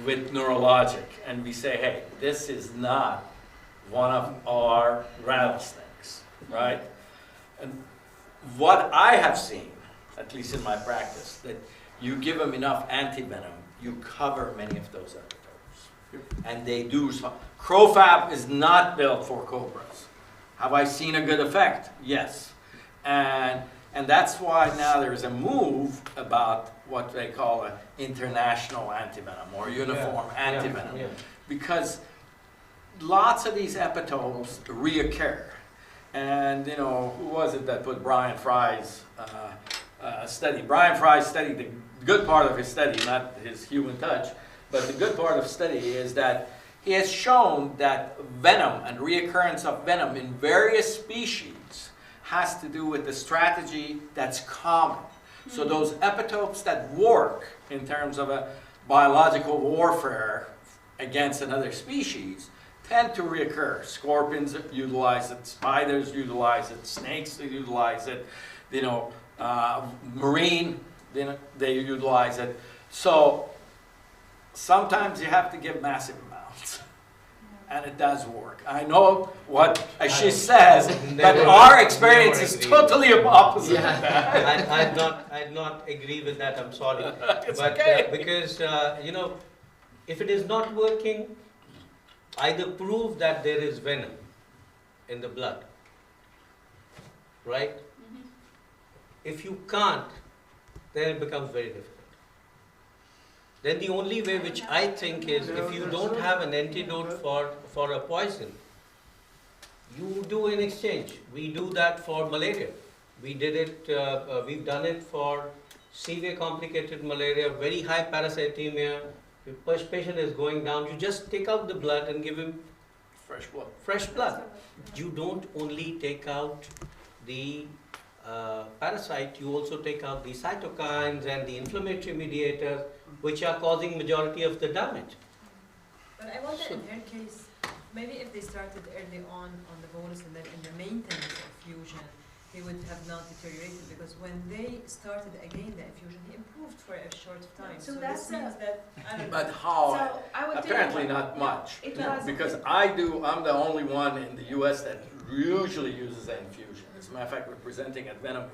with neurologic, and we say, hey, this is not one of our rattlesnakes, right? And what I have seen, at least in my practice, that you give them enough antivenom, you cover many of those epitopes. And they do so. Crofab is not built for cobras. Have I seen a good effect? Yes. And that's why now there is a move about what they call an international antivenom or uniform antivenom. Because lots of these epitopes reoccur. And, you know, who was it that put Brian Fry's study? Brian Fry studied, the good part of his study, not his human touch, but the good part of study is that he has shown that venom and reoccurrence of venom in various species has to do with the strategy that's common. So those epitopes that work in terms of a biological warfare against another species tend to reoccur. Scorpions utilize it, spiders utilize it, snakes utilize it, you know, marine, they utilize it. So sometimes you have to give massive amounts, and it does work. I know what she says, but our experience is totally opposite of that. I'd not agree with that, I'm sorry. It's but okay. Because, you know, if it is not working, either prove that there is venom in the blood, right? If you can't, then it becomes very difficult. Then the only way which I think is, if you don't have an antidote for a poison, you do an exchange. We do that for malaria. We did it, we've done it for severe complicated malaria, very high parasitemia. The patient is going down, you just take out the blood and give him fresh blood. Fresh blood. You don't only take out the parasite, you also take out the cytokines and the inflammatory mediators, which are causing majority of the damage. But I wonder in her case, maybe if they started early on the bolus and then in the maintenance of fusion, he would have not deteriorated, because when they started again the infusion, he improved for a short time. So this means that, I don't know. But how? So I would Apparently tell you, not much. It was Because I'm the only one in the US that usually uses that infusion. As a matter of fact, we're presenting at Venom,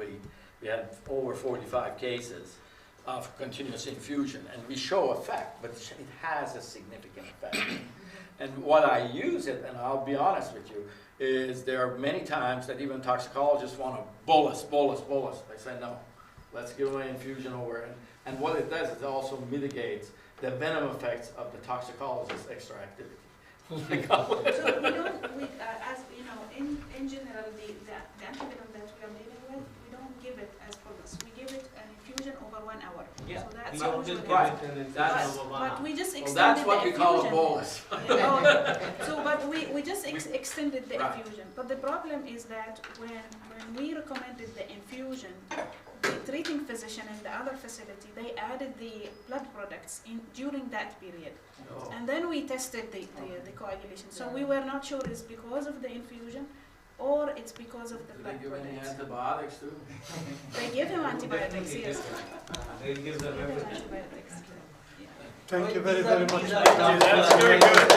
we had over 45 cases of continuous infusion, and we show effect, but it has a significant effect. And what I use it, and I'll be honest with you, is there are many times that even toxicologists want to bolus. I say, no, let's give away infusion over. And what it does is it also mitigates the venom effects of the toxicologist's extra activity. So we don't, as you know, in general, the antivenom that we are dealing with, we don't give it as bolus. We give it an infusion infusion over 1 hour. Yeah. So that's We usually that's but we just Well, extended that's what the we call a infusion. bolus. But we just extended the infusion. But the problem is that when we recommended the infusion, the treating physician in the other facility, they added the blood products in during that period. Oh. And then we tested the coagulation. So we were not sure it's because of the infusion or it's because of the Do blood they give any products. antibiotics too? They give him antibiotics, yes. They give them everything. Antibiotics. Yeah. Thank you very, very much. That's very good.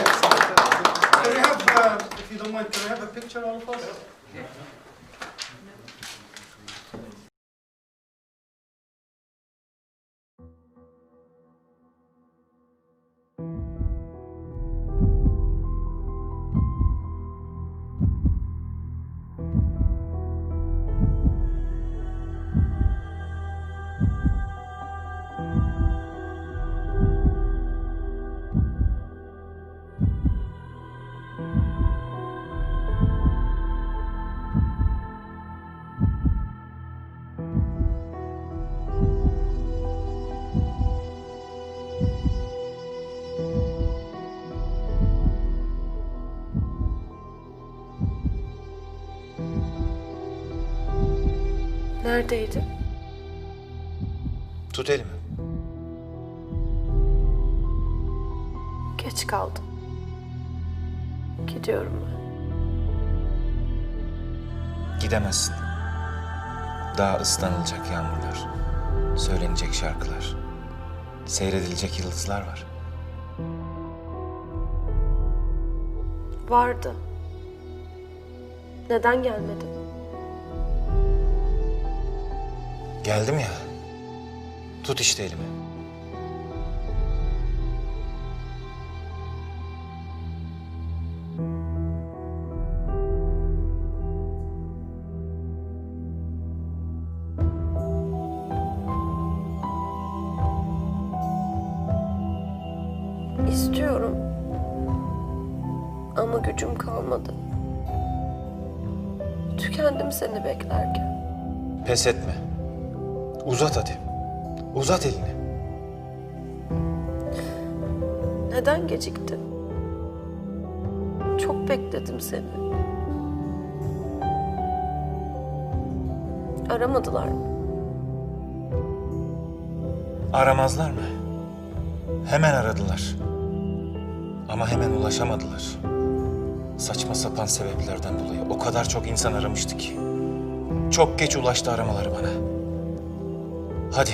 Can we have, if you don't mind, can we have a picture, all of us? Neredeydi? Tut elimi. Geç kaldım. Gidiyorum ben. Gidemezsin. Daha ıslanılacak yağmurlar, söylenecek şarkılar, seyredilecek yıldızlar var. Vardı. Neden gelmedin? Geldim ya. Tut işte elimi. İstiyorum. Ama gücüm kalmadı. Tükendim seni beklerken. Pes etme. Uzat hadi. Uzat elini. Neden geciktin? Çok bekledim seni. Aramadılar mı? Aramazlar mı? Hemen aradılar. Ama hemen ulaşamadılar. Saçma sapan sebeplerden dolayı o kadar çok insan aramıştı ki. Çok geç ulaştı aramaları bana. Hadi,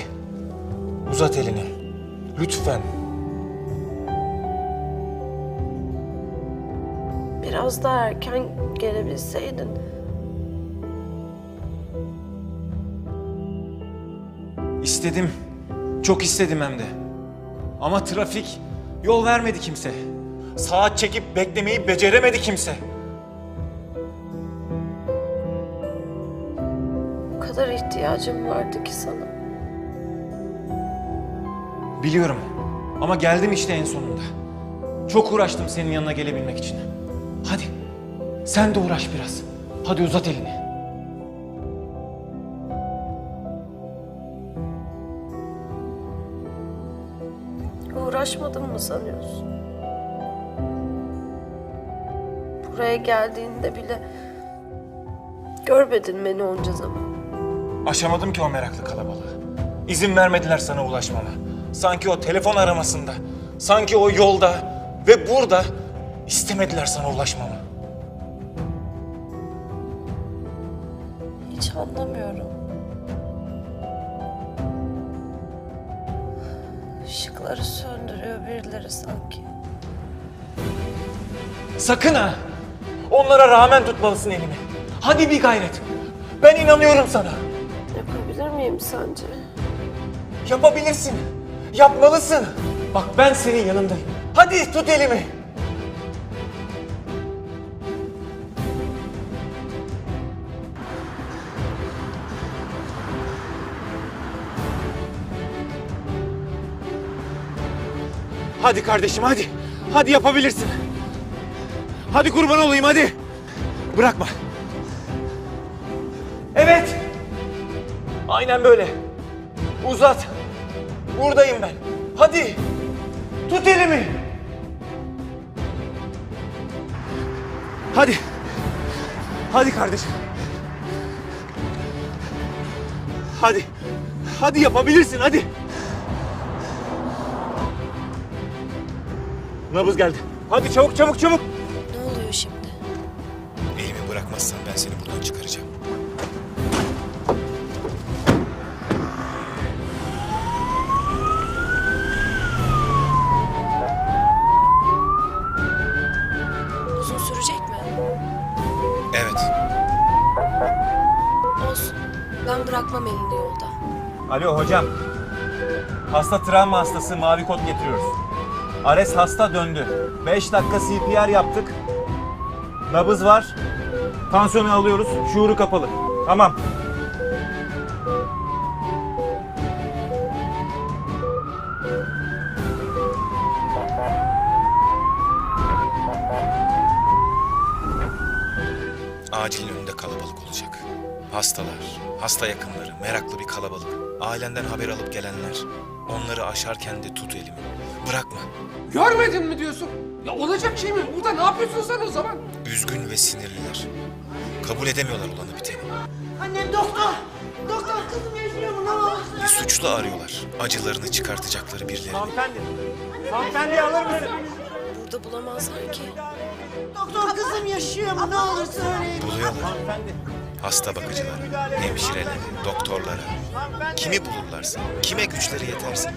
uzat elini. Lütfen. Biraz daha erken gelebilseydin. İstedim. Çok istedim hem de. Ama trafik yol vermedi kimse. Saat çekip beklemeyi beceremedi kimse. O kadar ihtiyacım vardı ki sana. Biliyorum. Ama geldim işte en sonunda. Çok uğraştım senin yanına gelebilmek için. Hadi. Sen de uğraş biraz. Hadi uzat elini. Uğraşmadın mı sanıyorsun? Buraya geldiğinde bile görmedin beni onca zaman. Aşamadım ki o meraklı kalabalığı. İzin vermediler sana ulaşmama. Sanki o telefon aramasında, sanki o yolda ve burada istemediler sana ulaşmamı. Hiç anlamıyorum. Işıkları söndürüyor birileri sanki. Sakın ha! Onlara rağmen tutmalısın elimi. Hadi bir gayret. Ben inanıyorum sana. Yapabilir miyim sence? Yapabilirsin. Yapmalısın. Bak ben senin yanındayım. Hadi tut elimi. Hadi kardeşim hadi. Hadi yapabilirsin. Hadi kurban olayım hadi. Bırakma. Evet. Aynen böyle. Uzat. Buradayım ben. Hadi. Tut elimi. Hadi. Hadi kardeşim. Hadi. Hadi yapabilirsin hadi. Nabız geldi. Hadi çabuk çabuk çabuk. Ne oluyor şimdi? Elimi bırakmazsan ben seni buradan çıkaracağım. Uzun sürecek mi? Evet. Olsun. Ben bırakmam elini yolda. Alo hocam. Hasta travma hastası, mavi kod getiriyoruz. Ares hasta döndü. 5 dakika CPR yaptık. Nabız var. Tansiyonu alıyoruz. Şuuru kapalı. Tamam. Acilin önünde kalabalık olacak. Hastalar, hasta yakınları, meraklı bir kalabalık. Ailenden haber alıp gelenler. Onları aşarken de tut elimi. Bırakma. Görmedin mi diyorsun? Ya olacak şey mi? Burada ne yapıyorsun sen o zaman? Üzgün ve sinirliler. Kabul edemiyorlar olanı biteni. Annem doktor. Doktor kızım yaşıyor mu? Ne olur? Bir suçlu arıyorlar. Acılarını çıkartacakları birileri. Hanımefendi. Hanımefendi alır mısın? Burada bulamazlar ki. Doktor kızım yaşıyor mu? Ne olur söyleyin. Buluyorlar. Hasta bakıcıları, hemşireleri, doktorları. Kimi bulurlarsa, kime güçleri yeterse.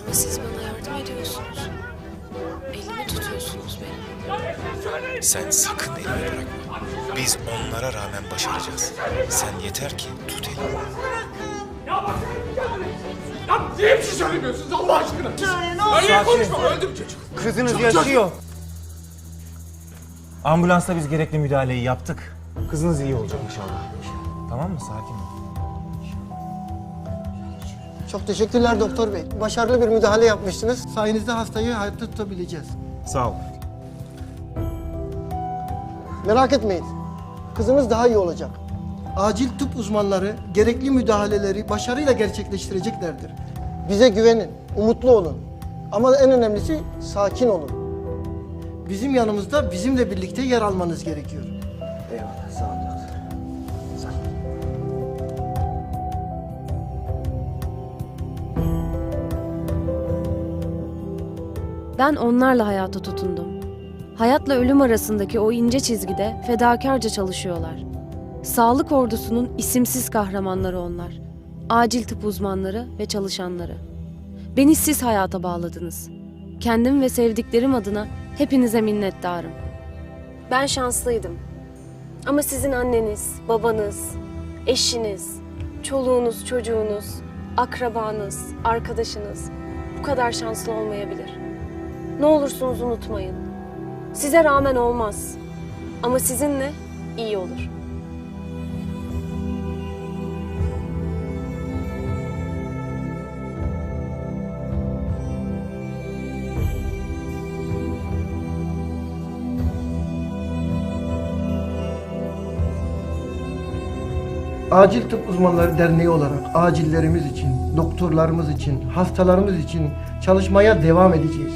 Ama siz bana yardım ediyorsunuz. Elimi tutuyorsunuz benim. Sen sakın elimi bırakma. Biz onlara rağmen başaracağız. Sen yeter ki tut elimi. Ya niye bir şey söylemiyorsunuz Allah aşkına? Söyle ne Ya olur. niye konuşma? Öldü mü çocuk? Kızınız Çocuk- yaşıyor. Ambulansta biz gerekli müdahaleyi yaptık. Kızınız iyi olacak inşallah. Tamam mı? Sakin ol. Çok teşekkürler doktor bey. Başarılı bir müdahale yapmışsınız. Sayenizde hastayı hayatta tutabileceğiz. Sağ ol. Merak etmeyin. Kızınız daha iyi olacak. Acil tıp uzmanları gerekli müdahaleleri başarıyla gerçekleştireceklerdir. Bize güvenin, umutlu olun. Ama en önemlisi sakin olun. Bizim yanımızda bizimle birlikte yer almanız gerekiyor. Eyvallah, sağ ol doktor. Sağ ol. Ben onlarla hayata tutundum. Hayatla ölüm arasındaki o ince çizgide fedakarca çalışıyorlar. Sağlık ordusunun isimsiz kahramanları onlar. Acil tıp uzmanları ve çalışanları. Beni siz hayata bağladınız. Kendim ve sevdiklerim adına hepinize minnettarım. Ben şanslıydım. Ama sizin anneniz, babanız, eşiniz, çoluğunuz, çocuğunuz, akrabanız, arkadaşınız bu kadar şanslı olmayabilir. Ne olursunuz unutmayın. Size rağmen olmaz. Ama sizinle iyi olur. Acil Tıp Uzmanları Derneği olarak acillerimiz için, doktorlarımız için, hastalarımız için çalışmaya devam edeceğiz.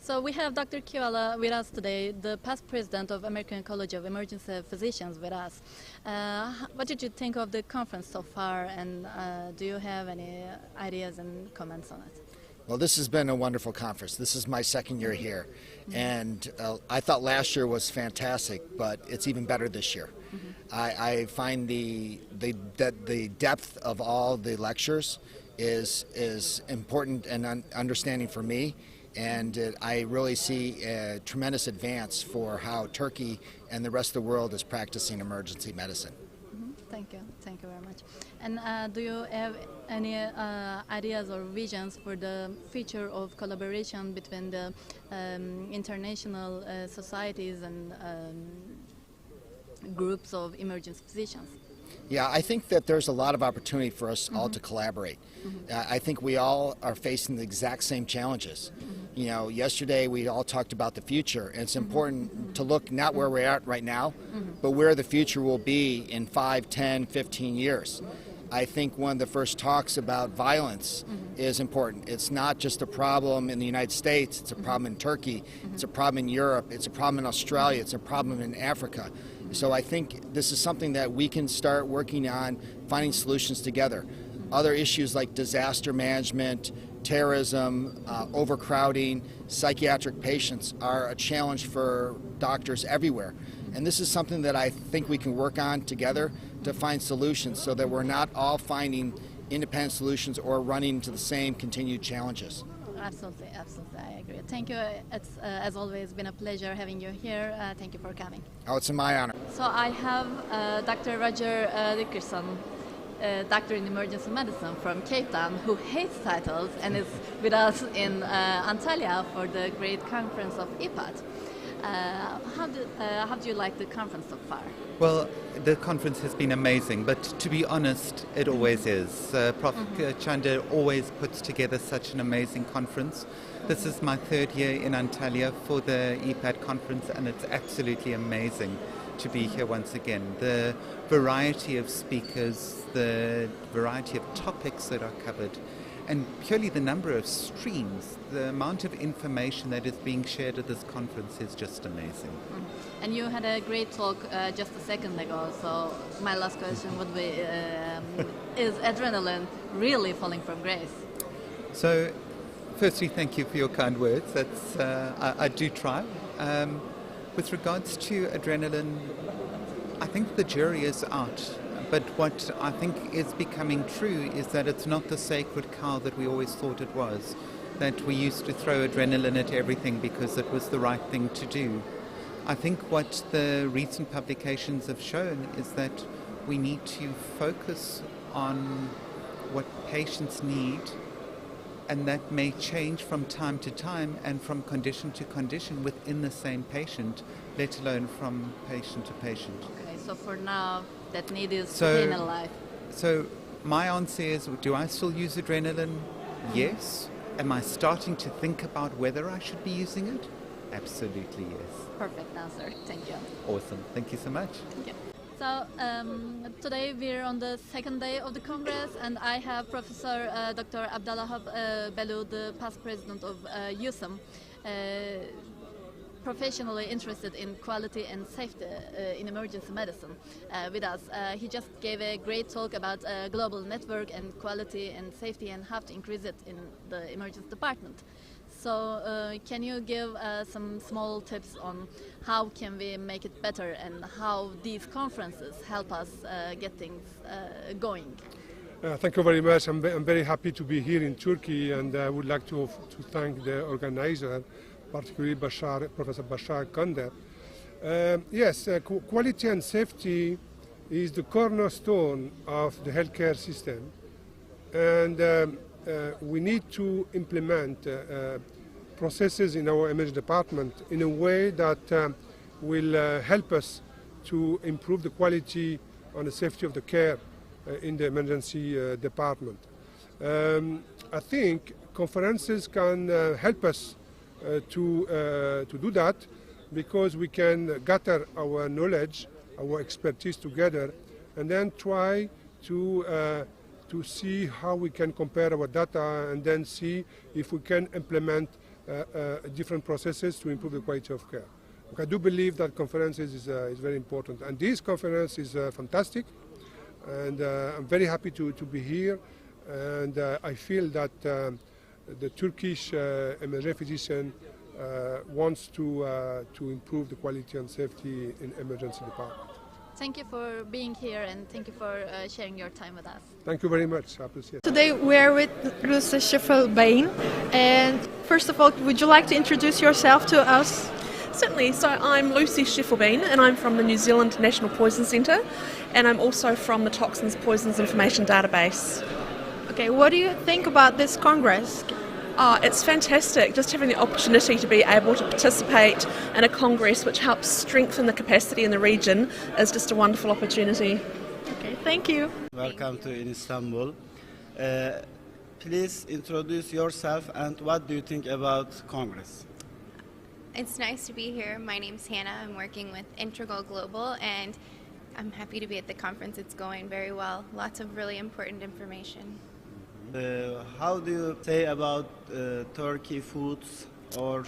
So we have Dr. Kiwala with us today, the past president of American College of Emergency Physicians with us. What did you think of the conference so far, and do you have any ideas and comments on it? Well, this has been a wonderful conference. This is my second year here, and I thought last year was fantastic, but it's even better this year. I find the depth of all the lectures is important and understanding for me, and I really see a tremendous advance for how Turkey and the rest of the world is practicing emergency medicine. Thank you very much. And do you have any ideas or visions for the future of collaboration between the international societies and groups of emergency physicians? Yeah, I think that there's a lot of opportunity for us all to collaborate. I think we all are facing the exact same challenges. You know, yesterday we all talked about the future, and it's important to look not where we're at right now, but where the future will be in 5, 10, 15 years. I think one of the first talks about violence is important. It's not just a problem in the United States, it's a problem in Turkey, it's a problem in Europe, it's a problem in Australia, it's a problem in Africa. So I think this is something that we can start working on, finding solutions together. Other issues like disaster management, terrorism, overcrowding, psychiatric patients are a challenge for doctors everywhere. And this is something that I think we can work on together to find solutions so that we're not all finding independent solutions or running into the same continued challenges. Absolutely, I agree. Thank you. It's, as always, been a pleasure having you here. Thank you for coming. Oh, it's my honor. So I have Dr. Roger Dickerson, doctor in emergency medicine from Cape Town, who hates titles and is with us in Antalya for the great conference of EPAT. How do you like the conference so far? Well, the conference has been amazing, but to be honest, it always is. Prof. Chanda always puts together such an amazing conference. This is my third year in Antalya for the EPAT conference, and it's absolutely amazing to be here once again. The variety of speakers, the variety of topics that are covered, and purely the number of streams, the amount of information that is being shared at this conference is just amazing. And you had a great talk just a second ago, so my last question would be, is adrenaline really falling from grace? So, firstly, thank you for your kind words. That's, I do try. With regards to adrenaline, I think the jury is out. But what I think is becoming true is that it's not the sacred cow that we always thought it was, that we used to throw adrenaline at everything because it was the right thing to do. I think what the recent publications have shown is that we need to focus on what patients need, and that may change from time to time and from condition to condition within the same patient, let alone from patient to patient. Okay, so for now, that need is staying alive. So my answer is, do I still use adrenaline? Yes. Am I starting to think about whether I should be using it? Absolutely yes. Perfect answer. Thank you. Awesome. Thank you so much. Thank you. So today we're on the second day of the Congress, and I have Professor Dr. Abdallah Belou, the past president of USM, professionally interested in quality and safety in emergency medicine with us. He just gave a great talk about global network and quality and safety and how to increase it in the emergency department. So can you give some small tips on how can we make it better and how these conferences help us get things going? Thank you very much. I'm very happy to be here in Turkey, and I would like to thank the organizer, particularly Professor Bashar Kandar. Yes, quality and safety is the cornerstone of the healthcare system, and we need to implement processes in our emergency department in a way that will help us to improve the quality and the safety of the care in the emergency department. I think conferences can help us to do that, because we can gather our knowledge, our expertise together, and then try to see how we can compare our data, and then see if we can implement different processes to improve the quality of care. I do believe that conferences is very important, and this conference is fantastic, and I'm very happy to be here, and I feel that the Turkish emergency physician wants to improve the quality and safety in emergency department. Thank you for being here and thank you for sharing your time with us. Thank you very much. I appreciate it. Today we're with Lucy Schiffelbein, and first of all, would you like to introduce yourself to us? Certainly. So I'm Lucy Schiffelbein and I'm from the New Zealand National Poison Centre, and I'm also from the Toxins Poisons Information Database. Okay, what do you think about this Congress? It's fantastic just having the opportunity to be able to participate in a Congress which helps strengthen the capacity in the region is just a wonderful opportunity. Okay, thank you. Welcome to Istanbul. Please introduce yourself and what do you think about Congress? It's nice to be here. My name's Hannah. I'm working with Integral Global and I'm happy to be at the conference. It's going very well. Lots of really important information. How do you say about Turkey foods or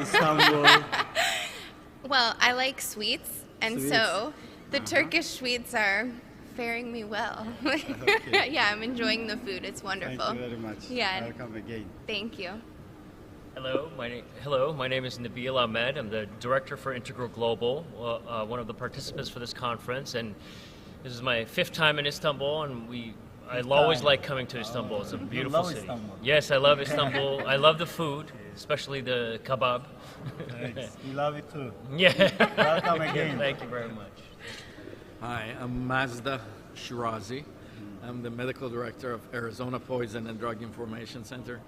Istanbul? Well, I like sweets, and so the Turkish sweets are faring me well. Okay. Yeah, I'm enjoying the food. It's wonderful. Thank you very much. Yeah. Welcome again. Thank you. Hello, my name is Nabil Ahmed. I'm the director for Integral Global, one of the participants for this conference, and this is my 5th time in Istanbul, and I always like coming to Istanbul. It's a beautiful city. Istanbul. Yes, I love Istanbul. I love the food, especially the kebab. Thanks. We love it too. Yeah. Welcome again. Thank you very much. Hi, I'm Mazda Shirazi. I'm the medical director of Arizona Poison and Drug Information Center.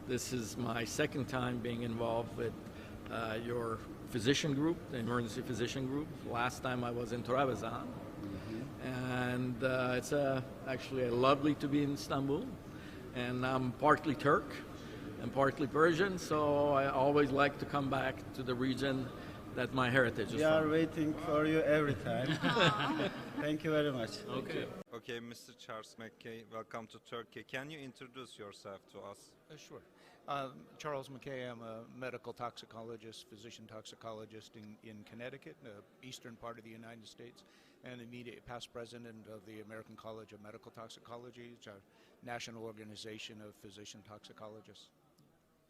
This is my 2nd time being involved with your physician group, the emergency physician group. Last time I was in Trabzon. And it's actually lovely to be in Istanbul, and I'm partly Turk and partly Persian, so I always like to come back to the region that my heritage is We from. are waiting for you every time. Thank you very much. Okay. Okay, Mr. Charles McKay, welcome to Turkey. Can you introduce yourself to us? Sure. Charles McKay, I'm a medical toxicologist, physician toxicologist in Connecticut, the eastern part of the United States, and immediate past president of the American College of Medical Toxicology. It's our national organization of physician toxicologists.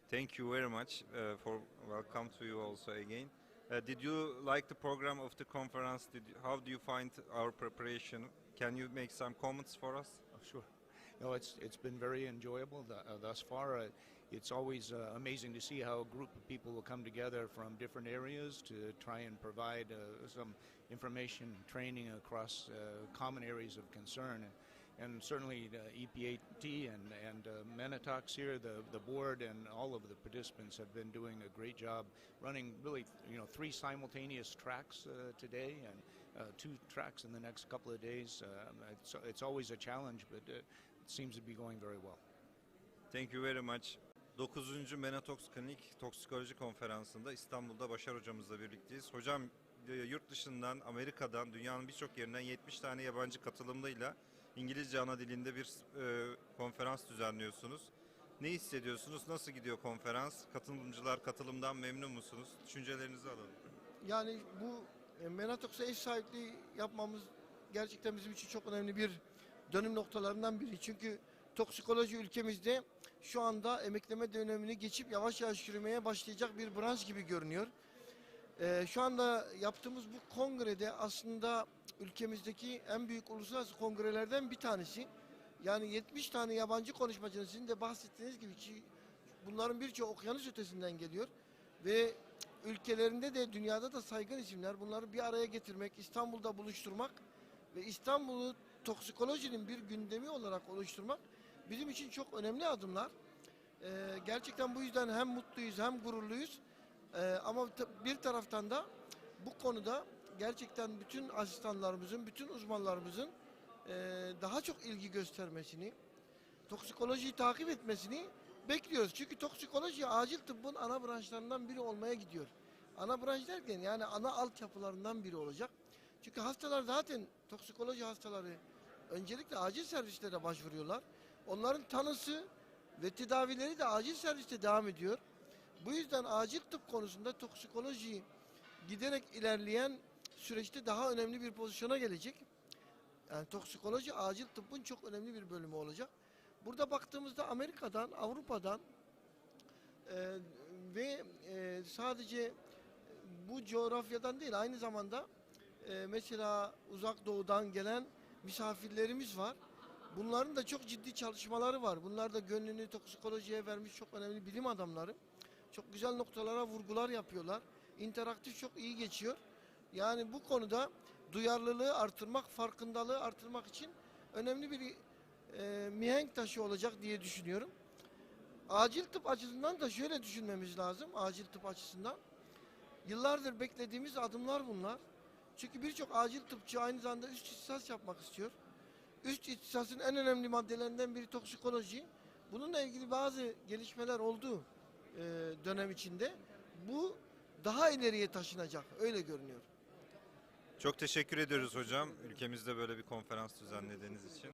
Thank you very much for welcome to you also again. Did you like the program of the conference? How do you find our preparation? Can you make some comments for us? Oh, sure. No, it's been very enjoyable thus far. It's always amazing to see how a group of people will come together from different areas to try and provide some information and training across common areas of concern. And certainly EPAT and Menatox here, the board and all of the participants have been doing a great job running really 3 simultaneous tracks today and 2 tracks in the next couple of days. It's always a challenge, but it seems to be going very well. Thank you very much. 9. Menatox Klinik Toksikoloji Konferansı'nda İstanbul'da Başar hocamızla birlikteyiz. Hocam yurt dışından, Amerika'dan, dünyanın birçok yerinden 70 tane yabancı katılımıyla İngilizce ana dilinde bir konferans düzenliyorsunuz. Ne hissediyorsunuz? Nasıl gidiyor konferans? Katılımcılar katılımdan memnun musunuz? Düşüncelerinizi alalım. Yani bu Menatox'a ev sahipliği yapmamız gerçekten bizim için çok önemli bir dönüm noktalarından biri. Çünkü toksikoloji ülkemizde şu anda emekleme dönemini geçip yavaş yavaş yürümeye başlayacak bir branş gibi görünüyor. Şu anda yaptığımız bu kongrede aslında ülkemizdeki en büyük uluslararası kongrelerden bir tanesi. Yani 70 tane yabancı konuşmacının sizin de bahsettiğiniz gibi ki bunların birçoğu okyanus ötesinden geliyor ve ülkelerinde de dünyada da saygın isimler. Bunları bir araya getirmek, İstanbul'da buluşturmak ve İstanbul'u toksikolojinin bir gündemi olarak oluşturmak bizim için çok önemli adımlar. Gerçekten bu yüzden hem mutluyuz hem gururluyuz. Ama bir taraftan da bu konuda gerçekten bütün asistanlarımızın, bütün uzmanlarımızın daha çok ilgi göstermesini, toksikolojiyi takip etmesini bekliyoruz. Çünkü toksikoloji acil tıbbın ana branşlarından biri olmaya gidiyor. Ana branş derken yani ana altyapılarından biri olacak. Çünkü hastalar zaten toksikoloji hastaları öncelikle acil servislere başvuruyorlar. Onların tanısı ve tedavileri de acil serviste devam ediyor. Bu yüzden acil tıp konusunda toksikoloji giderek ilerleyen süreçte daha önemli bir pozisyona gelecek. Yani toksikoloji acil tıbbın çok önemli bir bölümü olacak. Burada baktığımızda Amerika'dan, Avrupa'dan ve sadece bu coğrafyadan değil, aynı zamanda mesela Uzak Doğu'dan gelen misafirlerimiz var. Bunların da çok ciddi çalışmaları var. Bunlar da gönlünü toksikolojiye vermiş çok önemli bilim adamları. Çok güzel noktalara vurgular yapıyorlar. İnteraktif çok iyi geçiyor. Yani bu konuda duyarlılığı artırmak, farkındalığı artırmak için önemli bir mihenk taşı olacak diye düşünüyorum. Acil tıp açısından da şöyle düşünmemiz lazım. Acil tıp açısından. Yıllardır beklediğimiz adımlar bunlar. Çünkü birçok acil tıpçı aynı zamanda üst ihtisas yapmak istiyor. Üst ihtisasın en önemli maddelerinden biri toksikoloji. Bununla ilgili bazı gelişmeler oldu dönem içinde. Bu daha ileriye taşınacak, öyle görünüyor. Çok teşekkür ediyoruz hocam. Ülkemizde böyle bir konferans düzenlediğiniz için.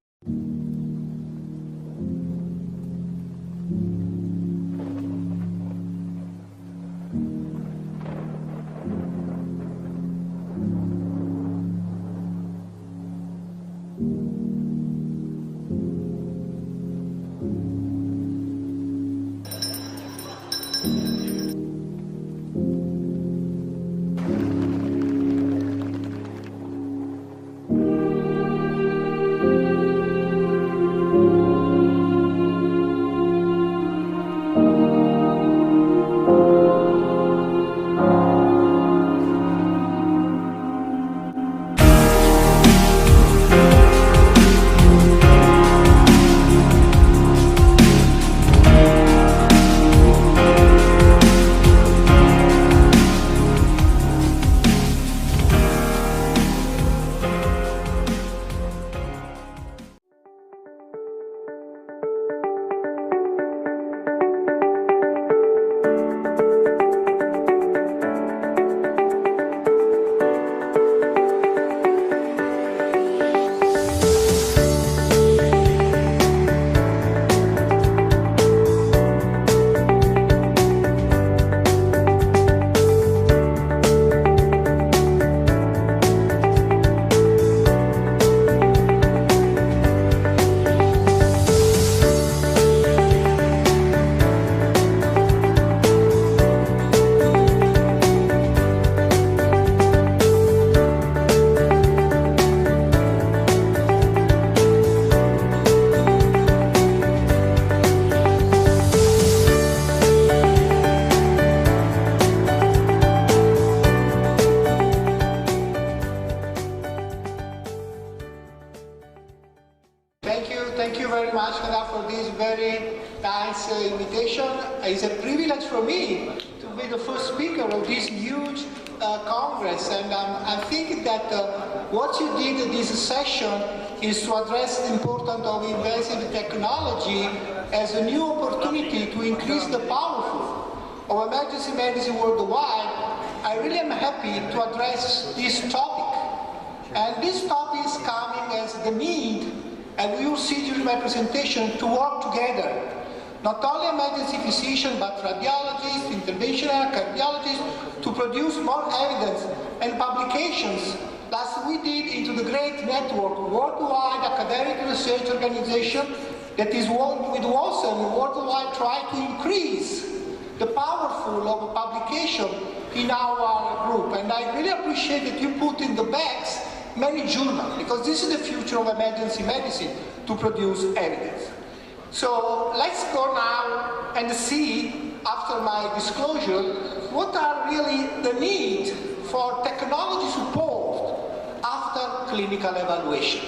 Thank you very much, Canlı, for this very nice invitation. It's a privilege for me to be the first speaker of this huge Congress, and I think that what you did in this session is to address the importance of invasive technology as a new opportunity to increase the powerful of emergency medicine worldwide. I really am happy to address this topic, and this topic is coming as the need, and we will see during my presentation, to work together. Not only emergency physicians, but radiologists, interventional cardiologists, to produce more evidence and publications, as we did into the great network, worldwide academic research organization that is with Watson worldwide trying to increase the powerful of publication in our group. And I really appreciate that you put in the backs many journals, because this is the future of emergency medicine, to produce evidence. So let's go now and see, after my disclosure, what are really the need for technology support after clinical evaluation.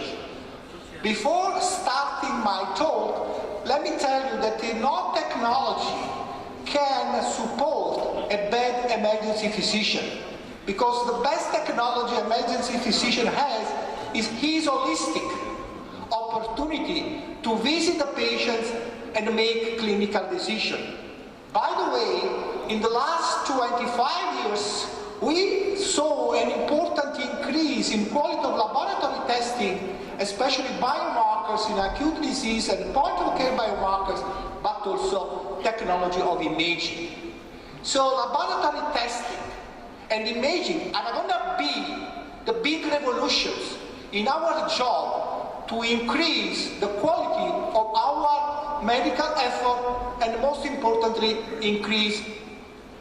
Before starting my talk, let me tell you that no technology can support a bad emergency physician, because the best technology emergency physician has is his holistic opportunity to visit the patients and make clinical decisions. By the way, in the last 25 years, we saw an important increase in quality of laboratory testing, especially biomarkers in acute disease and point-of-care biomarkers, but also technology of imaging. So laboratory testing and imaging are going to be the big revolutions in our job to increase the quality of our medical effort and most importantly, increase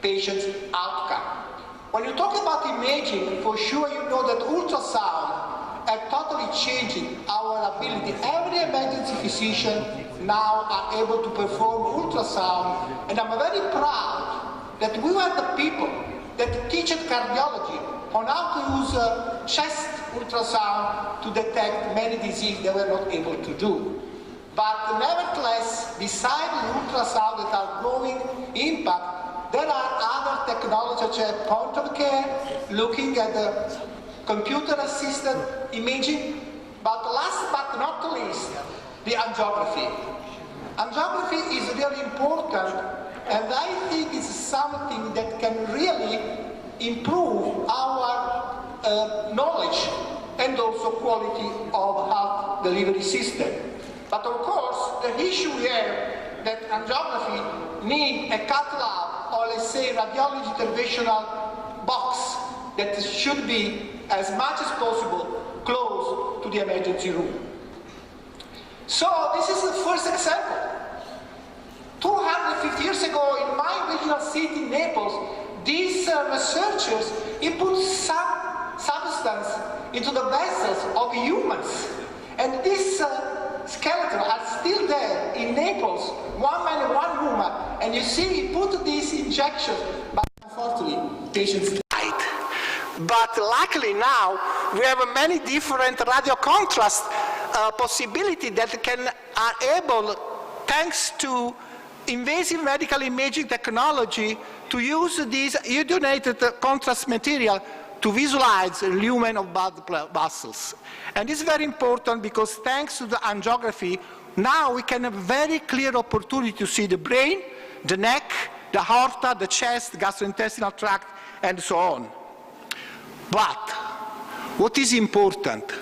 patients' outcome. When you talk about imaging, for sure you know that ultrasound have totally changed our ability. Every emergency physician now are able to perform ultrasound, and I'm very proud that we were the people that teach cardiology on how to use chest ultrasound to detect many diseases they were not able to do. But nevertheless, besides the ultrasound that are growing impact, there are other technologies such as point of care, looking at the computer-assisted imaging, but last but not least, the angiography. Angiography is very important, and I think it's something that can really improve our knowledge and also quality of health delivery system. But of course, the issue here that angiography need a cath lab or let's say radiology interventional box that should be as much as possible close to the emergency room. So this is the first example. 250 years ago in my regional city, Naples, these researchers put some substance into the vessels of humans. And these skeletons are still there in Naples, one man and one woman. And you see, he put these injections, but unfortunately, patients died. But luckily now, we have many different radio contrast possibilities that are able, thanks to invasive medical imaging technology, to use this iodinated contrast material to visualize the lumen of blood vessels. And this is very important because thanks to the angiography, now we can have very clear opportunity to see the brain, the neck, the aorta, the chest, the gastrointestinal tract, and so on. But what is important,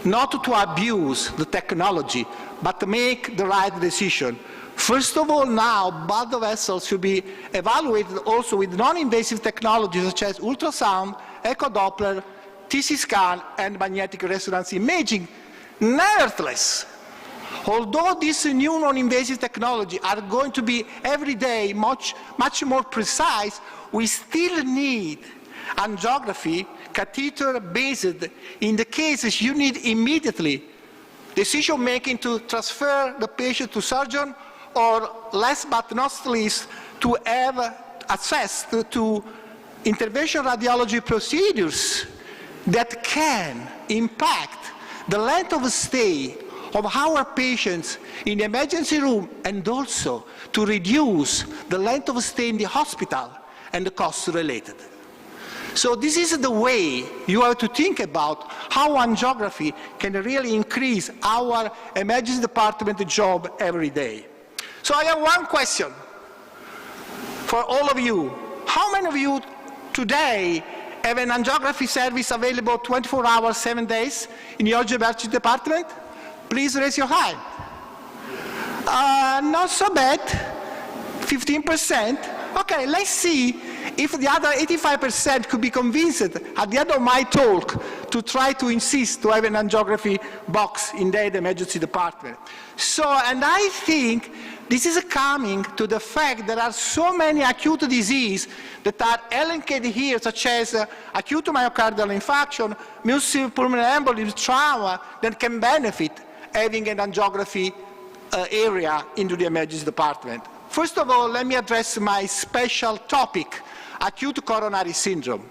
not to abuse the technology, but to make the right decision. First of all, now blood vessels should be evaluated also with non-invasive technologies such as ultrasound, echo Doppler, TC scan, and magnetic resonance imaging. Nevertheless, although these new non-invasive technologies are going to be every day much more precise, we still need angiography, catheter-based, in the cases you need immediately decision-making to transfer the patient to surgeon, or last but not least, to have access to intervention radiology procedures that can impact the length of stay of our patients in the emergency room, and also to reduce the length of stay in the hospital and the costs related. So this is the way you have to think about how angiography can really increase our emergency department job every day. So I have one question for all of you. How many of you today have an angiography service available 24 hours, 7 days in your emergency department? Please raise your hand. Not so bad, 15%. Okay, let's see if the other 85% could be convinced at the end of my talk to try to insist to have an angiography box in their emergency department. So, and I think this is coming to the fact there are so many acute diseases that are allocated here, such as acute myocardial infarction, multiple pulmonary embolism, trauma, that can benefit having an angiography area into the emergency department. First of all, let me address my special topic, acute coronary syndrome.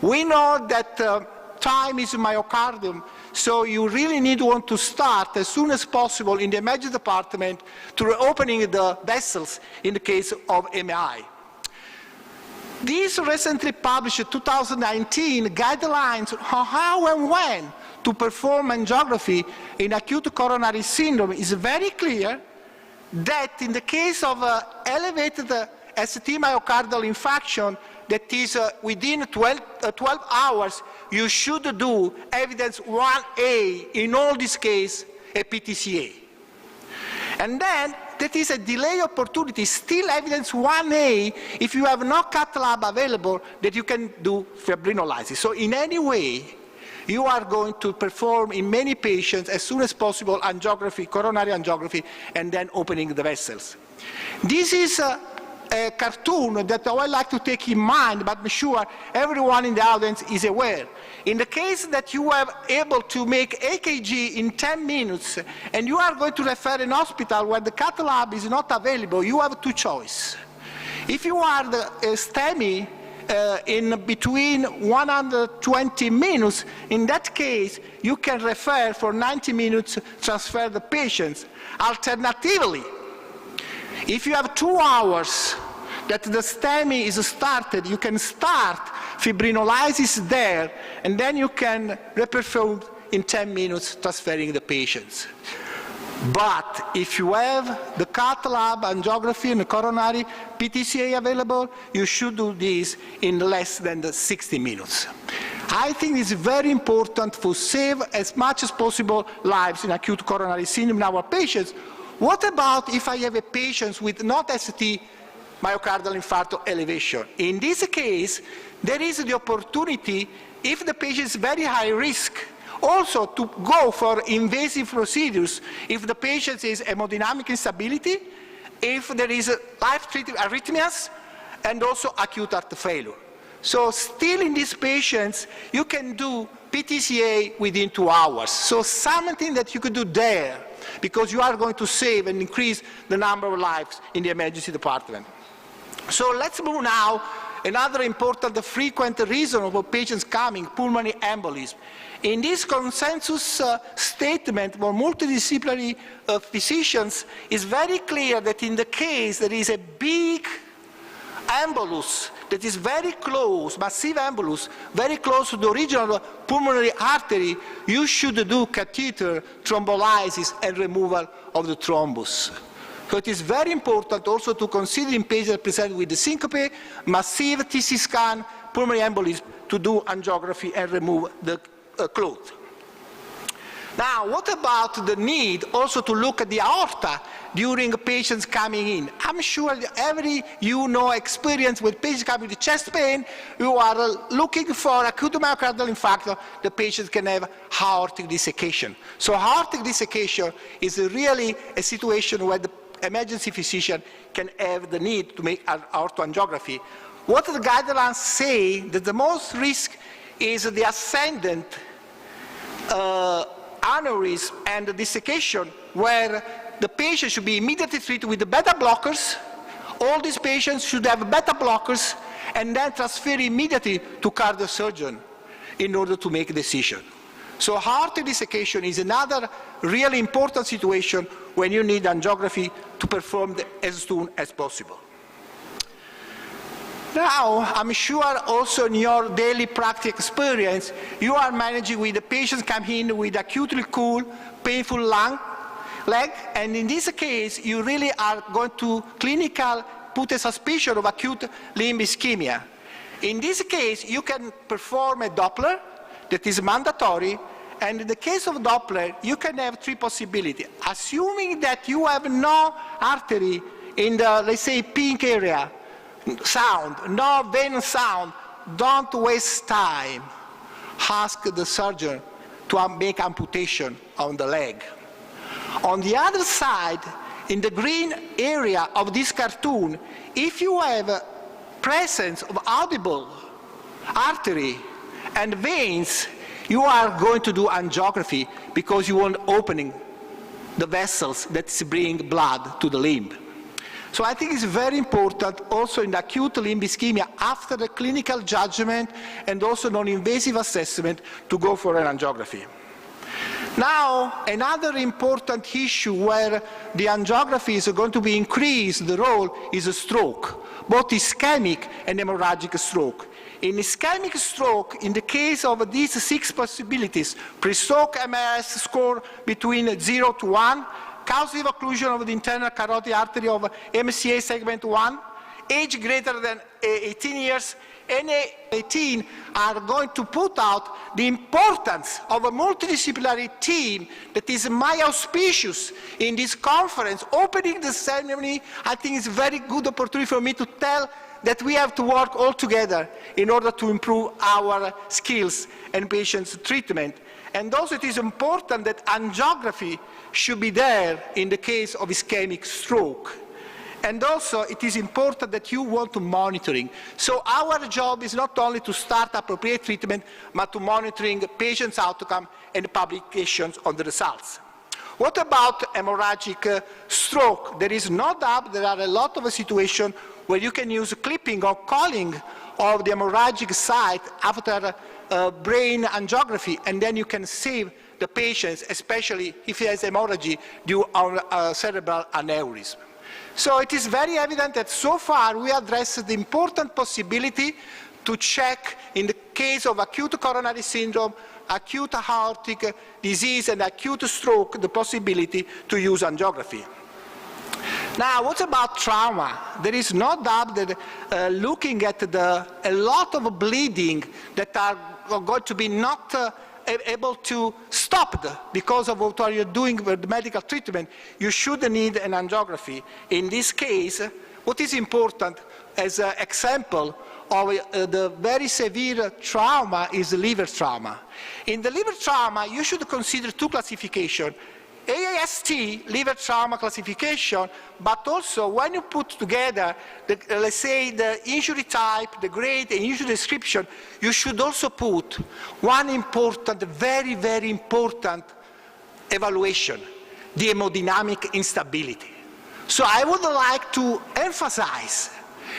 We know that time is myocardium, so you really want to start as soon as possible in the emergency department to reopening the vessels in the case of MI. These recently published 2019 guidelines on how and when to perform angiography in acute coronary syndrome is very clear that in the case of elevated ST myocardial infarction that is within 12 hours, you should do evidence 1A, in all these cases, a PTCA. And then that is a delay opportunity, still evidence 1A, if you have no cath lab available, that you can do fibrinolysis. So in any way, you are going to perform in many patients as soon as possible angiography, coronary angiography, and then opening the vessels. This is a cartoon that I would like to take in mind, but I'm sure everyone in the audience is aware. In the case that you are able to make EKG in 10 minutes and you are going to refer an hospital where the cath lab is not available, you have two choices. If you are the STEMI in between 120 minutes, in that case, you can refer for 90 minutes, transfer the patients. Alternatively, if you have 2 hours that the STEMI is started, you can start fibrinolysis there, and then you can reperform in 10 minutes, transferring the patients. But if you have the cath lab, angiography, and the coronary PTCA available, you should do this in less than the 60 minutes. I think it's very important to save as much as possible lives in acute coronary syndrome in our patients. What about if I have a patient with not ST myocardial infarction elevation? In this case, there is the opportunity, if the patient is very high risk, also to go for invasive procedures if the patient is hemodynamic instability, if there is life-threatening arrhythmias, and also acute heart failure. So still in these patients, you can do PTCA within 2 hours. So something that you could do there, because you are going to save and increase the number of lives in the emergency department. So let's move now. Another important frequent reason for patients coming, pulmonary embolism. In this consensus statement for multidisciplinary physicians, it's very clear that in the case there is a big embolus that is very close, massive embolus, very close to the original pulmonary artery, you should do catheter thrombolysis and removal of the thrombus. So it is very important also to consider in patients presented with the syncope, massive TC scan, pulmonary embolism, to do angiography and remove the clot. Now, what about the need also to look at the aorta during patients coming in? I'm sure experience with patients coming with chest pain, you are looking for acute myocardial infarction, the patient can have aortic dissection. So aortic dissection is really a situation where the emergency physician can have the need to make an aortoangiography. What the guidelines say that the most risk is the ascendant aneurysm and the dissection, where the patient should be immediately treated with the beta blockers. All these patients should have beta blockers and then transfer immediately to cardiosurgeon in order to make a decision. So aortic dissection is another really important situation when you need angiography to perform as soon as possible. Now, I'm sure also in your daily practice experience, you are managing with the patients coming in with acutely cool, painful leg, and in this case, you really are going to clinical put a suspicion of acute limb ischemia. In this case, you can perform a Doppler that is mandatory, and in the case of Doppler, you can have 3 possibilities. Assuming that you have no artery in the, let's say, pink area, sound, no vein sound, don't waste time. Ask the surgeon to make amputation on the leg. On the other side, in the green area of this cartoon, if you have a presence of audible artery and veins, you are going to do angiography because you want opening the vessels that bring blood to the limb. So I think it's very important also in the acute limb ischemia after the clinical judgment and also non-invasive assessment to go for an angiography. Now, another important issue where the angiography is going to be increased, the role is a stroke, both ischemic and hemorrhagic stroke. In ischemic stroke, in the case of these 6 possibilities, pre-stroke MRS score between 0 to 1, causative occlusion of the internal carotid artery of MCA segment 1, age greater than 18 years and 18 are going to put out the importance of a multidisciplinary team that is my auspicious in this conference. Opening the ceremony, I think is a very good opportunity for me to tell that we have to work all together in order to improve our skills and patients' treatment. And also it is important that angiography should be there in the case of ischemic stroke. And also it is important that you want to monitoring. So our job is not only to start appropriate treatment, but to monitoring patients' outcome and publications on the results. What about hemorrhagic stroke? There is no doubt there are a lot of situations where you can use clipping or culling of the hemorrhagic site after brain angiography, and then you can save the patients, especially if he has hemorrhage due to cerebral aneurysm. So it is very evident that so far we addressed the important possibility to check in the case of acute coronary syndrome, acute aortic disease, and acute stroke, the possibility to use angiography. Now, what about trauma? There is no doubt that looking at a lot of bleeding that are going to be not able to stop because of what you're doing with the medical treatment, you should need an angiography. In this case, what is important as an example of the very severe trauma is liver trauma. In the liver trauma, you should consider two classifications. AAST, liver trauma classification, but also when you put together, let's say, the injury type, the grade, and injury description, you should also put one important, very, very important evaluation, the hemodynamic instability. So I would like to emphasize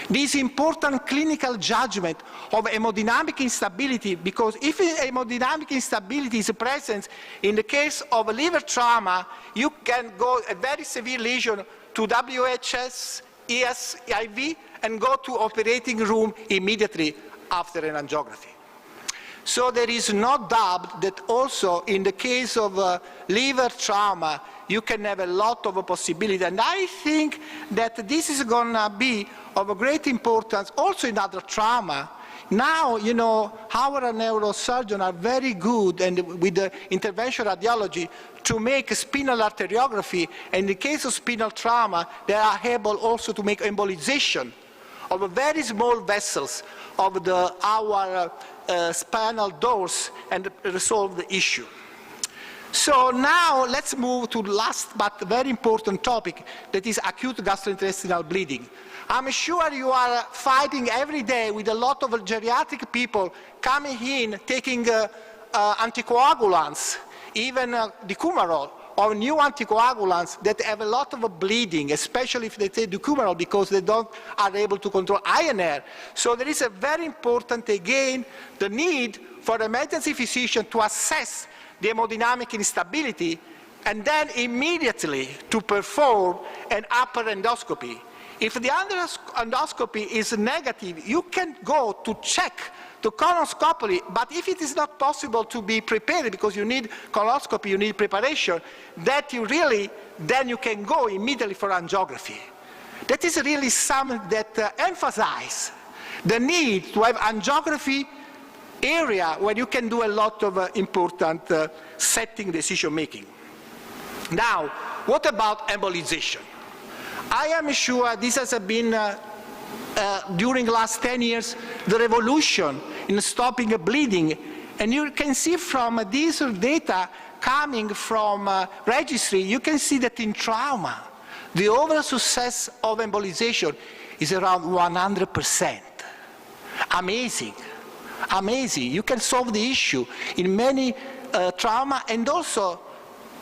this important clinical judgment of hemodynamic instability, because if hemodynamic instability is present in the case of a liver trauma, you can go a very severe lesion to WHS, ESIV, and go to operating room immediately after an angiography. So there is no doubt that also in the case of liver trauma, you can have a lot of possibilities. And I think that this is going to be of a great importance also in other trauma. Now, you know, our neurosurgeons are very good and with the intervention radiology to make spinal arteriography. And in the case of spinal trauma, they are able also to make embolization of very small vessels of our spinal doors and resolve the issue. So now let's move to the last but very important topic, that is acute gastrointestinal bleeding. I'm sure you are fighting every day with a lot of geriatric people coming in, taking anticoagulants, even decumarol, or new anticoagulants that have a lot of bleeding, especially if they take decumarol, because they are able to control INR. So there is a very important, again, the need for the emergency physician to assess the hemodynamic instability and then immediately to perform an upper endoscopy. If the endoscopy is negative, you can go to check the colonoscopy, but if it is not possible to be prepared because you need colonoscopy, you need preparation, that you really, then you can go immediately for angiography. That is really something that emphasizes the need to have angiography area where you can do a lot of important setting decision making. Now, what about embolization? I am sure this has been during the last 10 years, the revolution in stopping bleeding. And you can see from these data coming from registry, you can see that in trauma, the overall success of embolization is around 100%. Amazing. Amazing. You can solve the issue in many trauma, and also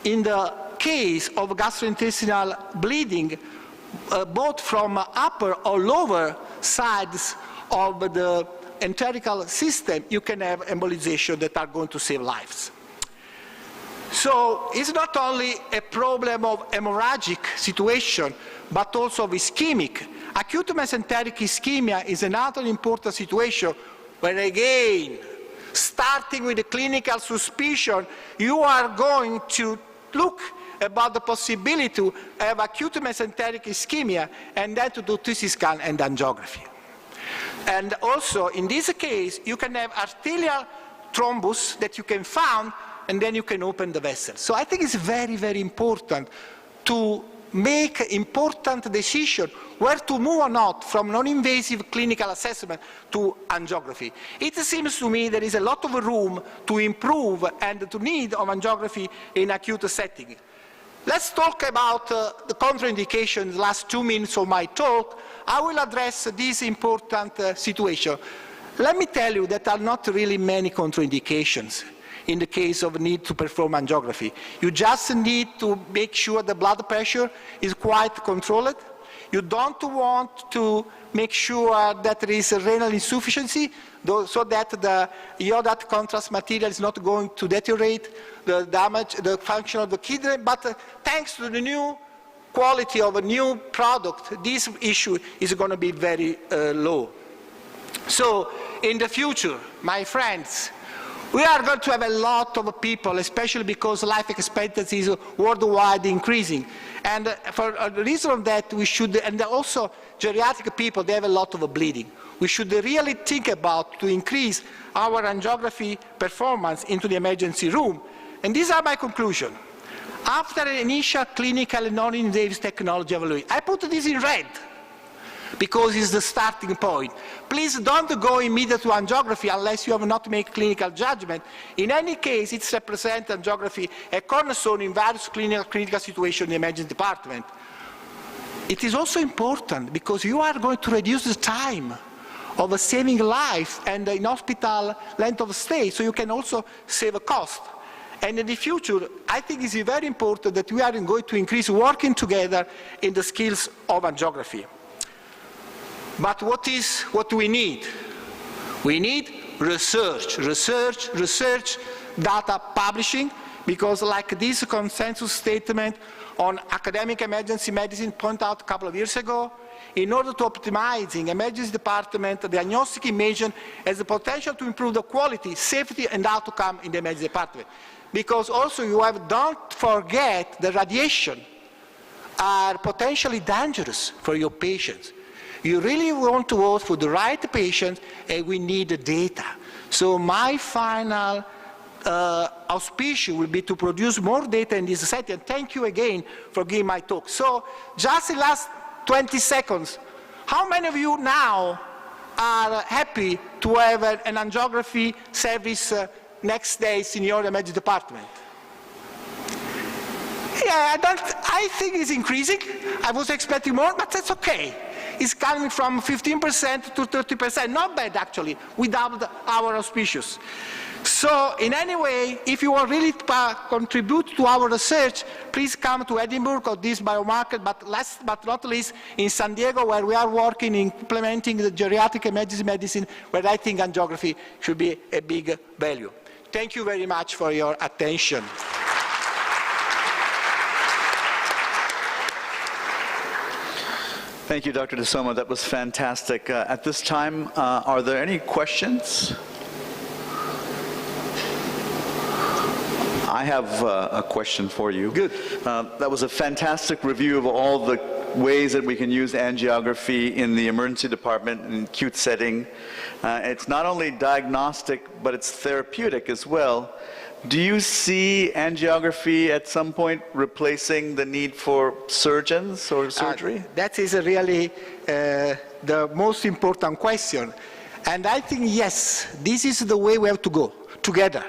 in the case of gastrointestinal bleeding, both from upper or lower sides of the enterical system, you can have embolization that are going to save lives. So it's not only a problem of hemorrhagic situation, but also of ischemic. Acute mesenteric ischemia is another important situation where, again, starting with the clinical suspicion, you are going to look about the possibility to have acute mesenteric ischemia and then to do CT scan and angiography. And also, in this case, you can have arterial thrombus that you can find, and then you can open the vessel. So I think it's very, very important to make important decision where to move or not from non-invasive clinical assessment to angiography. It seems to me there is a lot of room to improve and to need of angiography in acute setting. Let's talk about the contraindications, the last 2 minutes of my talk. I will address this important situation. Let me tell you that there are not really many contraindications in the case of need to perform angiography. You just need to make sure the blood pressure is quite controlled. You don't want to make sure that there is a renal insufficiency so that the iodide contrast material is not going to deteriorate the damage, the function of the kidney. But thanks to the new quality of a new product, this issue is going to be very low. So in the future, my friends, we are going to have a lot of people, especially because life expectancy is worldwide increasing. And for the reason of that, we should, and also geriatric people, they have a lot of bleeding. We should really think about to increase our angiography performance into the emergency room. And these are my conclusions. After an initial clinical and non-invasive technology evaluation, I put this in red, because it's the starting point. Please don't go immediately to angiography unless you have not made clinical judgment. In any case, it represents angiography a cornerstone in various critical situations in the emergency department. It is also important because you are going to reduce the time of saving life and in hospital length of stay, so you can also save a cost. And in the future, I think it's very important that we are going to increase working together in the skills of angiography. But what do we need? We need research, data publishing, because like this consensus statement on academic emergency medicine pointed out a couple of years ago, in order to optimizing emergency department, the diagnostic imaging has the potential to improve the quality, safety, and outcome in the emergency department. Because also don't forget the radiation are potentially dangerous for your patients. You really want to vote for the right patient, and we need the data. So my final auspicio will be to produce more data in this setting. And thank you again for giving my talk. So just in the last 20 seconds, how many of you now are happy to have an angiography service next day in your emergency department? Yeah, I think it's increasing. I was expecting more, but that's okay. It's coming from 15% to 30%. Not bad, actually, without our auspicious. So, in any way, if you want really to contribute to our research, please come to Edinburgh or this biomarker, but last but not least, in San Diego, where we are working in implementing the geriatric emergency medicine, where I think angiography should be a big value. Thank you very much for your attention. Thank you, Dr. De Soma. That was fantastic. At this time, are there any questions? I have a question for you. Good. That was a fantastic review of all the ways that we can use angiography in the emergency department in acute setting. It's not only diagnostic, but it's therapeutic as well. Do you see angiography at some point replacing the need for surgeons or surgery? That is really the most important question. And I think, yes, this is the way we have to go, together,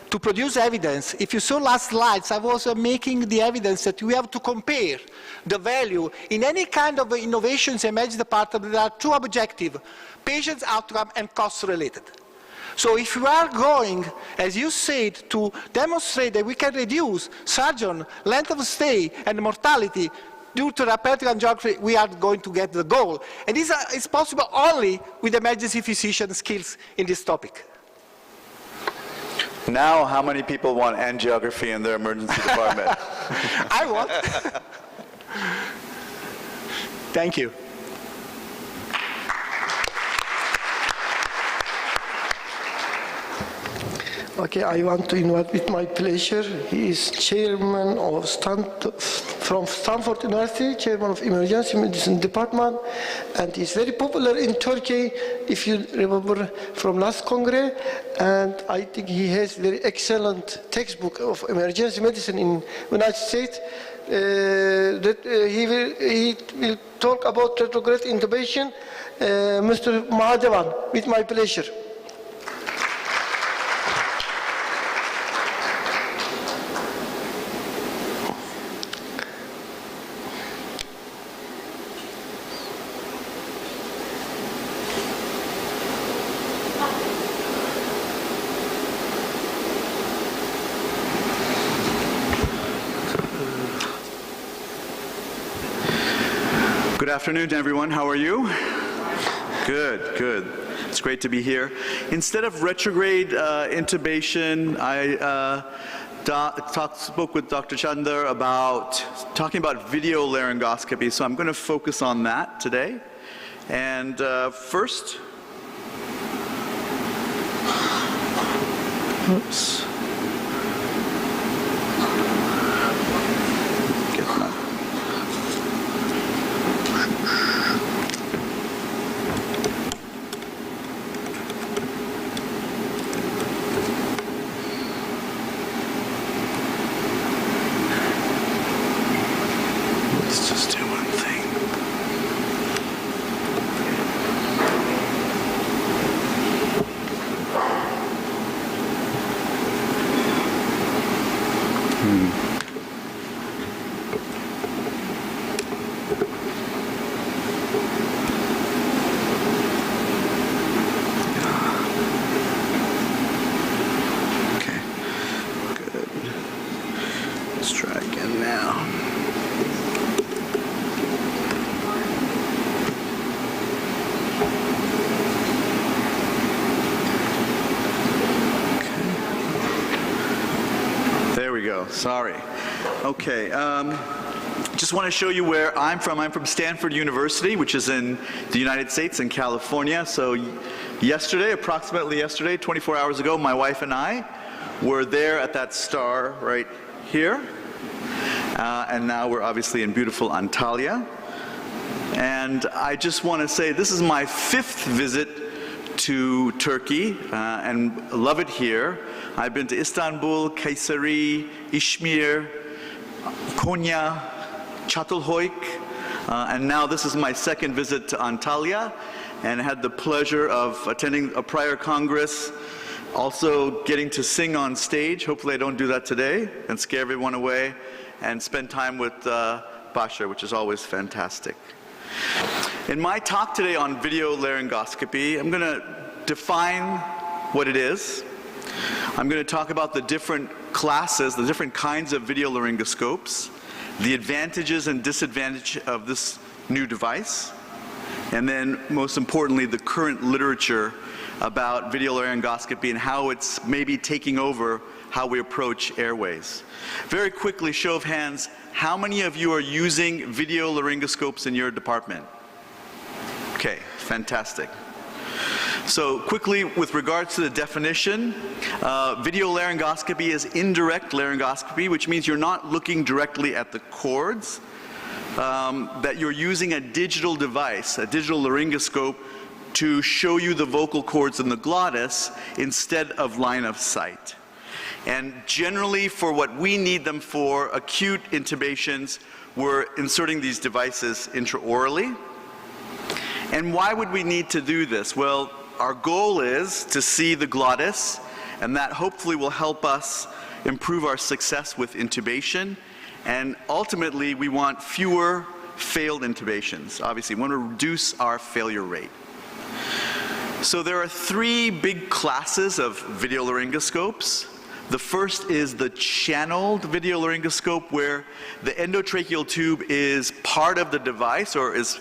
to produce evidence. If you saw last slides, I was making the evidence that we have to compare the value in any kind of innovations in emergency department that are two objectives, patient outcome and cost related. So if we are going, as you said, to demonstrate that we can reduce surgeon length of stay and mortality due to therapeutic angiography, we are going to get the goal. And this is possible only with emergency physician skills in this topic. Now, how many people want angiography in their emergency department? I want. Thank you. Okay, I want to invite with my pleasure. He is chairman of from Stanford University, chairman of Emergency Medicine Department, and he's very popular in Turkey, if you remember from last Congress. And I think he has very excellent textbook of emergency medicine in United States. He will talk about retrograde intubation. Mr. Mahadevan, with my pleasure. Good afternoon to everyone. How are you? Good, good. It's great to be here. Instead of retrograde intubation, I spoke with Dr. Chandler about talking about video laryngoscopy, so I'm going to focus on that today. And first, oops. Let's just do one thing. Okay, good. Let's try again now. There we go. Sorry. Okay. Just want to show you where I'm from. I'm from Stanford University, which is in the United States, in California. So yesterday, approximately yesterday, 24 hours ago, my wife and I were there at that star right here. And now we're obviously in beautiful Antalya. And I just want to say this is my 5th visit to Turkey, and love it here. I've been to Istanbul, Kayseri, Izmir, Konya, Çatalhöyük, and now this is my 2nd visit to Antalya, and I had the pleasure of attending a prior Congress, also getting to sing on stage. Hopefully I don't do that today and scare everyone away, and spend time with Bashar, which is always fantastic. In my talk today on video laryngoscopy, I'm going to define what it is. I'm going to talk about the different classes, the different kinds of video laryngoscopes, the advantages and disadvantages of this new device, and then most importantly, the current literature about video laryngoscopy and how it's maybe taking over how we approach airways. Very quickly, show of hands, how many of you are using video laryngoscopes in your department? Okay, fantastic. So quickly, with regards to the definition, video laryngoscopy is indirect laryngoscopy, which means you're not looking directly at the cords, that you're using a digital device, a digital laryngoscope, to show you the vocal cords in the glottis instead of line of sight. And generally, for what we need them for, acute intubations, we're inserting these devices intraorally. And why would we need to do this? Well, our goal is to see the glottis, and that hopefully will help us improve our success with intubation. And ultimately, we want fewer failed intubations. Obviously, we want to reduce our failure rate. So there are 3 big classes of video laryngoscopes. The first is the channeled video laryngoscope, where the endotracheal tube is part of the device or is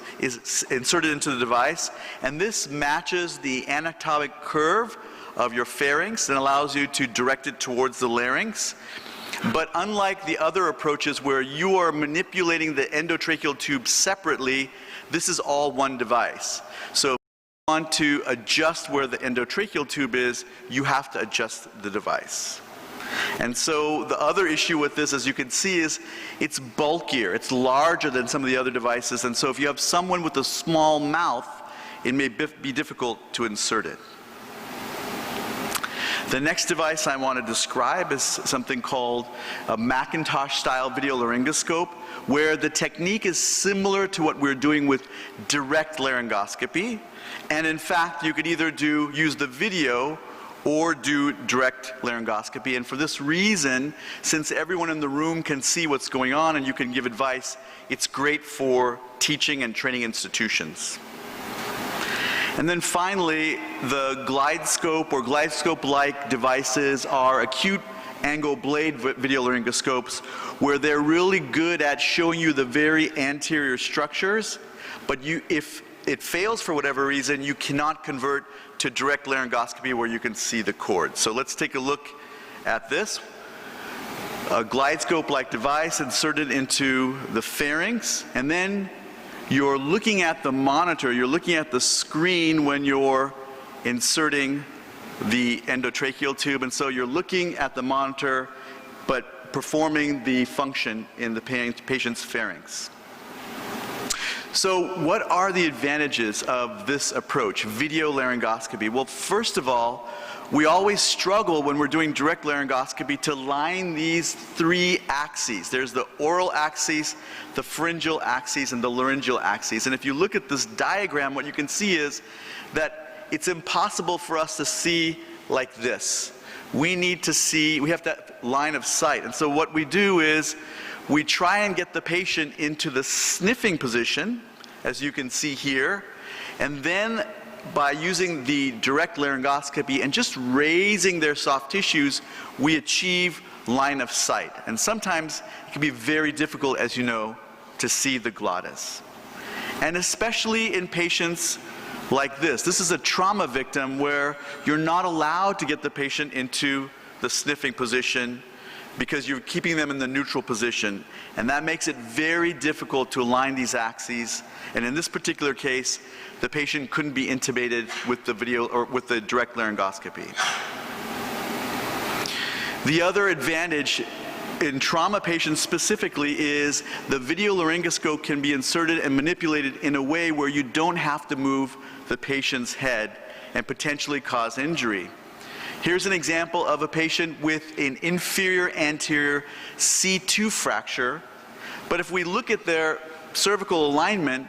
inserted into the device, and this matches the anatomic curve of your pharynx and allows you to direct it towards the larynx. But unlike the other approaches where you are manipulating the endotracheal tube separately, this is all one device. So want to adjust where the endotracheal tube is, you have to adjust the device. And so the other issue with this, as you can see, is it's bulkier. It's larger than some of the other devices. And so if you have someone with a small mouth, it may be difficult to insert it. The next device I want to describe is something called a Macintosh-style video laryngoscope, where the technique is similar to what we're doing with direct laryngoscopy. And in fact, you could either use the video or do direct laryngoscopy. And for this reason, since everyone in the room can see what's going on and you can give advice, it's great for teaching and training institutions. And then finally, the glide scope or glide scope-like devices are acute angle blade video laryngoscopes, where they're really good at showing you the very anterior structures, but if it fails for whatever reason, you cannot convert to direct laryngoscopy where you can see the cord. So let's take a look at this. A glide scope-like device inserted into the pharynx, and then you're looking at the monitor, you're looking at the screen when you're inserting the endotracheal tube, and so you're looking at the monitor but performing the function in the patient's pharynx. So what are the advantages of this approach, video laryngoscopy? Well, first of all, we always struggle when we're doing direct laryngoscopy to line these three axes. There's the oral axis, the pharyngeal axis, and the laryngeal axis. And if you look at this diagram, what you can see is that it's impossible for us to see like this. We have that line of sight. And so what we do is we try and get the patient into the sniffing position, as you can see here, and then by using the direct laryngoscopy and just raising their soft tissues, we achieve line of sight. And sometimes it can be very difficult, as you know, to see the glottis. And especially in patients like this. This is a trauma victim where you're not allowed to get the patient into the sniffing position because you're keeping them in the neutral position. And that makes it very difficult to align these axes. And in this particular case, the patient couldn't be intubated with the video or with the direct laryngoscopy. The other advantage in trauma patients specifically is the video laryngoscope can be inserted and manipulated in a way where you don't have to move the patient's head and potentially cause injury. Here's an example of a patient with an inferior anterior C2 fracture, but if we look at their cervical alignment,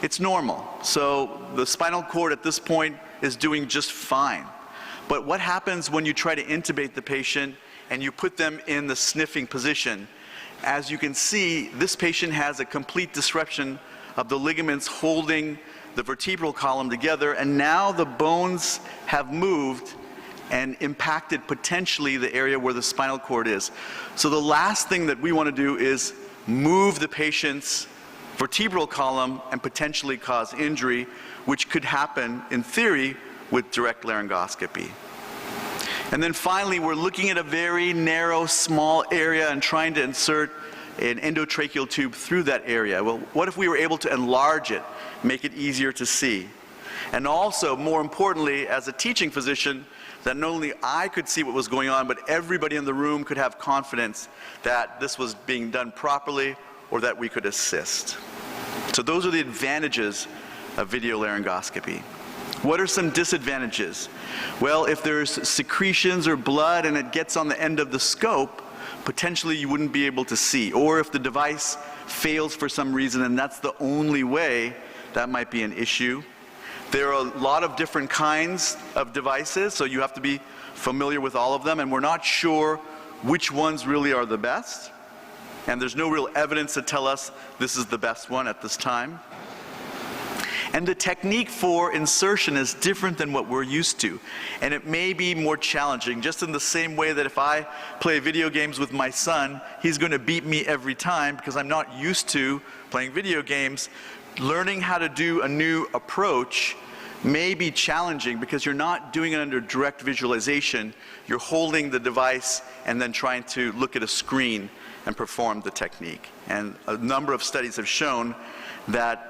it's normal. So the spinal cord at this point is doing just fine. But what happens when you try to intubate the patient and you put them in the sniffing position? As you can see, this patient has a complete disruption of the ligaments holding the vertebral column together, and now the bones have moved and impacted potentially the area where the spinal cord is. So the last thing that we want to do is move the patient's vertebral column and potentially cause injury, which could happen in theory with direct laryngoscopy. And then finally, we're looking at a very narrow, small area and trying to insert an endotracheal tube through that area. Well, what if we were able to enlarge it, make it easier to see? And also, more importantly, as a teaching physician, that not only I could see what was going on, but everybody in the room could have confidence that this was being done properly or that we could assist. So those are the advantages of video laryngoscopy. What are some disadvantages? Well, if there's secretions or blood and it gets on the end of the scope, potentially you wouldn't be able to see. Or if the device fails for some reason and that's the only way, that might be an issue. There are a lot of different kinds of devices, so you have to be familiar with all of them, and we're not sure which ones really are the best. And there's no real evidence to tell us this is the best one at this time. And the technique for insertion is different than what we're used to. And it may be more challenging, just in the same way that if I play video games with my son, he's going to beat me every time because I'm not used to playing video games. Learning how to do a new approach may be challenging because you're not doing it under direct visualization. You're holding the device and then trying to look at a screen and perform the technique. And a number of studies have shown that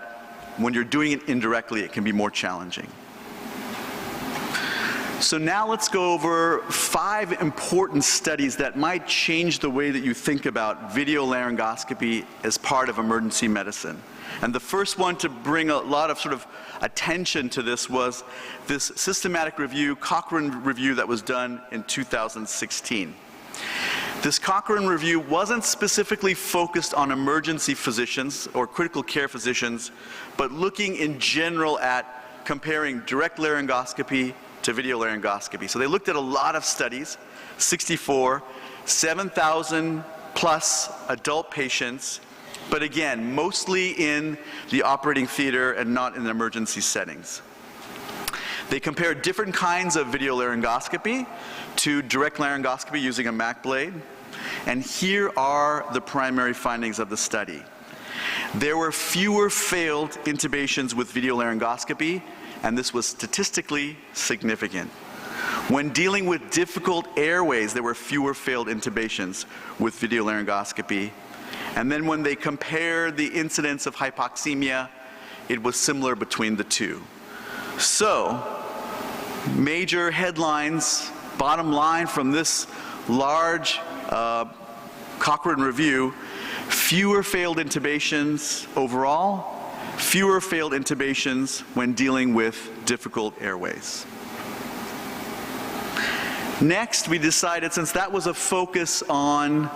when you're doing it indirectly, it can be more challenging. So now let's go over 5 important studies that might change the way that you think about video laryngoscopy as part of emergency medicine. And the first one to bring a lot of sort of attention to this was this systematic review, Cochrane review, that was done in 2016. This Cochrane review wasn't specifically focused on emergency physicians or critical care physicians, but looking in general at comparing direct laryngoscopy to video laryngoscopy. So they looked at a lot of studies, 64, 7,000 plus adult patients, but again, mostly in the operating theater and not in emergency settings. They compared different kinds of video laryngoscopy to direct laryngoscopy using a Mac blade. And here are the primary findings of the study. There were fewer failed intubations with video laryngoscopy, and this was statistically significant. When dealing with difficult airways, there were fewer failed intubations with video laryngoscopy. And then when they compared the incidence of hypoxemia, it was similar between the two. So, major headlines, bottom line from this large Cochrane review: fewer failed intubations overall, fewer failed intubations when dealing with difficult airways. Next, we decided, since that was a focus on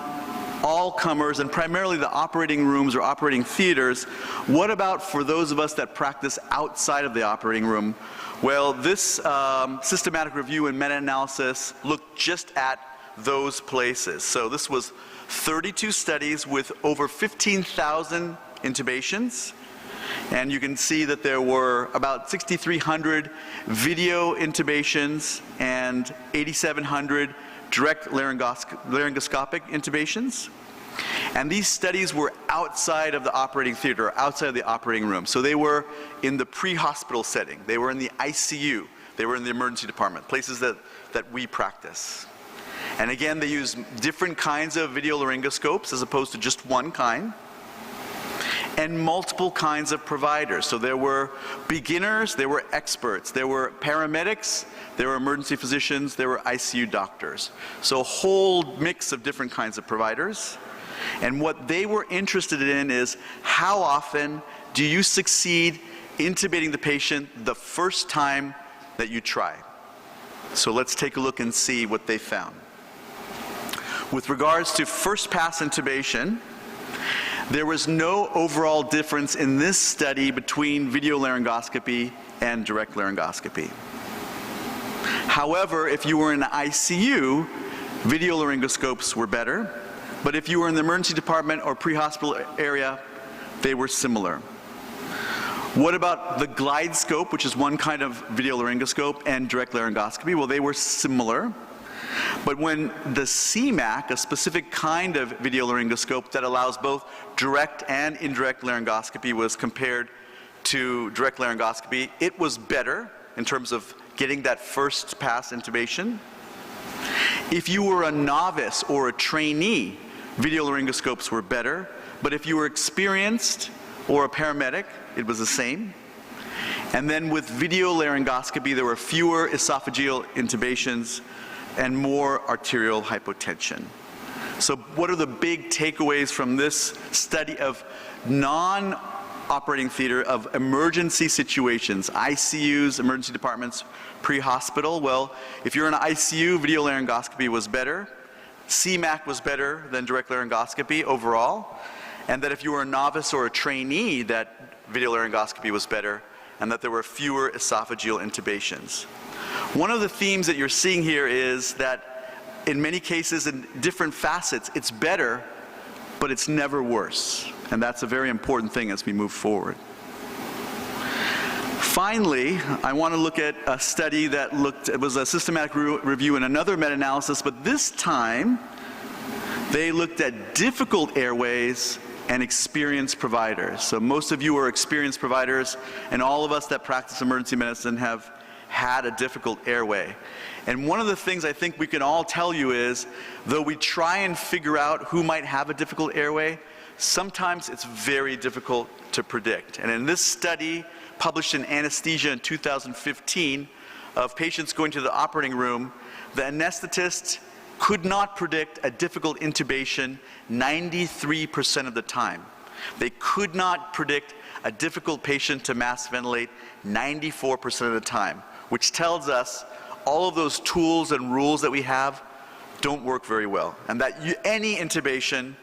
all comers and primarily the operating rooms or operating theaters, what about for those of us that practice outside of the operating room? Well, this systematic review and meta-analysis looked just at those places. So this was 32 studies with over 15,000 intubations. And you can see that there were about 6,300 video intubations and 8,700 direct laryngoscopic intubations. And these studies were outside of the operating theater, outside of the operating room. So they were in the pre-hospital setting. They were in the ICU. They were in the emergency department, places that we practice. And again, they used different kinds of video laryngoscopes as opposed to just one kind, and multiple kinds of providers. So there were beginners, there were experts, there were paramedics, there were emergency physicians, there were ICU doctors. So a whole mix of different kinds of providers. And what they were interested in is how often do you succeed intubating the patient the first time that you try. So let's take a look and see what they found. With regards to first pass intubation, there was no overall difference in this study between video laryngoscopy and direct laryngoscopy. However, if you were in the ICU, video laryngoscopes were better, but if you were in the emergency department or pre-hospital area, they were similar. What about the glide scope, which is one kind of video laryngoscope, and direct laryngoscopy? Well, they were similar. But when the CMAC, a specific kind of video laryngoscope that allows both direct and indirect laryngoscopy, was compared to direct laryngoscopy, it was better in terms of getting that first pass intubation. If you were a novice or a trainee, video laryngoscopes were better. But if you were experienced or a paramedic, it was the same. And then with video laryngoscopy, there were fewer esophageal intubations and more arterial hypotension. So what are the big takeaways from this study of non-operating theater, of emergency situations, ICUs, emergency departments, pre-hospital? Well, if you're in an ICU, video laryngoscopy was better. CMAC was better than direct laryngoscopy overall. And that if you were a novice or a trainee, that video laryngoscopy was better, and that there were fewer esophageal intubations. One of the themes that you're seeing here is that in many cases, in different facets, it's better, but it's never worse. And that's a very important thing as we move forward. Finally, I want to look at a study that it was a systematic review and another meta-analysis, but this time they looked at difficult airways and experienced providers. So most of you are experienced providers, and all of us that practice emergency medicine have had a difficult airway. And one of the things I think we can all tell you is, though we try and figure out who might have a difficult airway, sometimes it's very difficult to predict. And in this study, published in Anesthesia in 2015, of patients going to the operating room, the anesthetist could not predict a difficult intubation 93% of the time. They could not predict a difficult patient to mass ventilate 94% of the time, which tells us all of those tools and rules that we have don't work very well, and that any intubation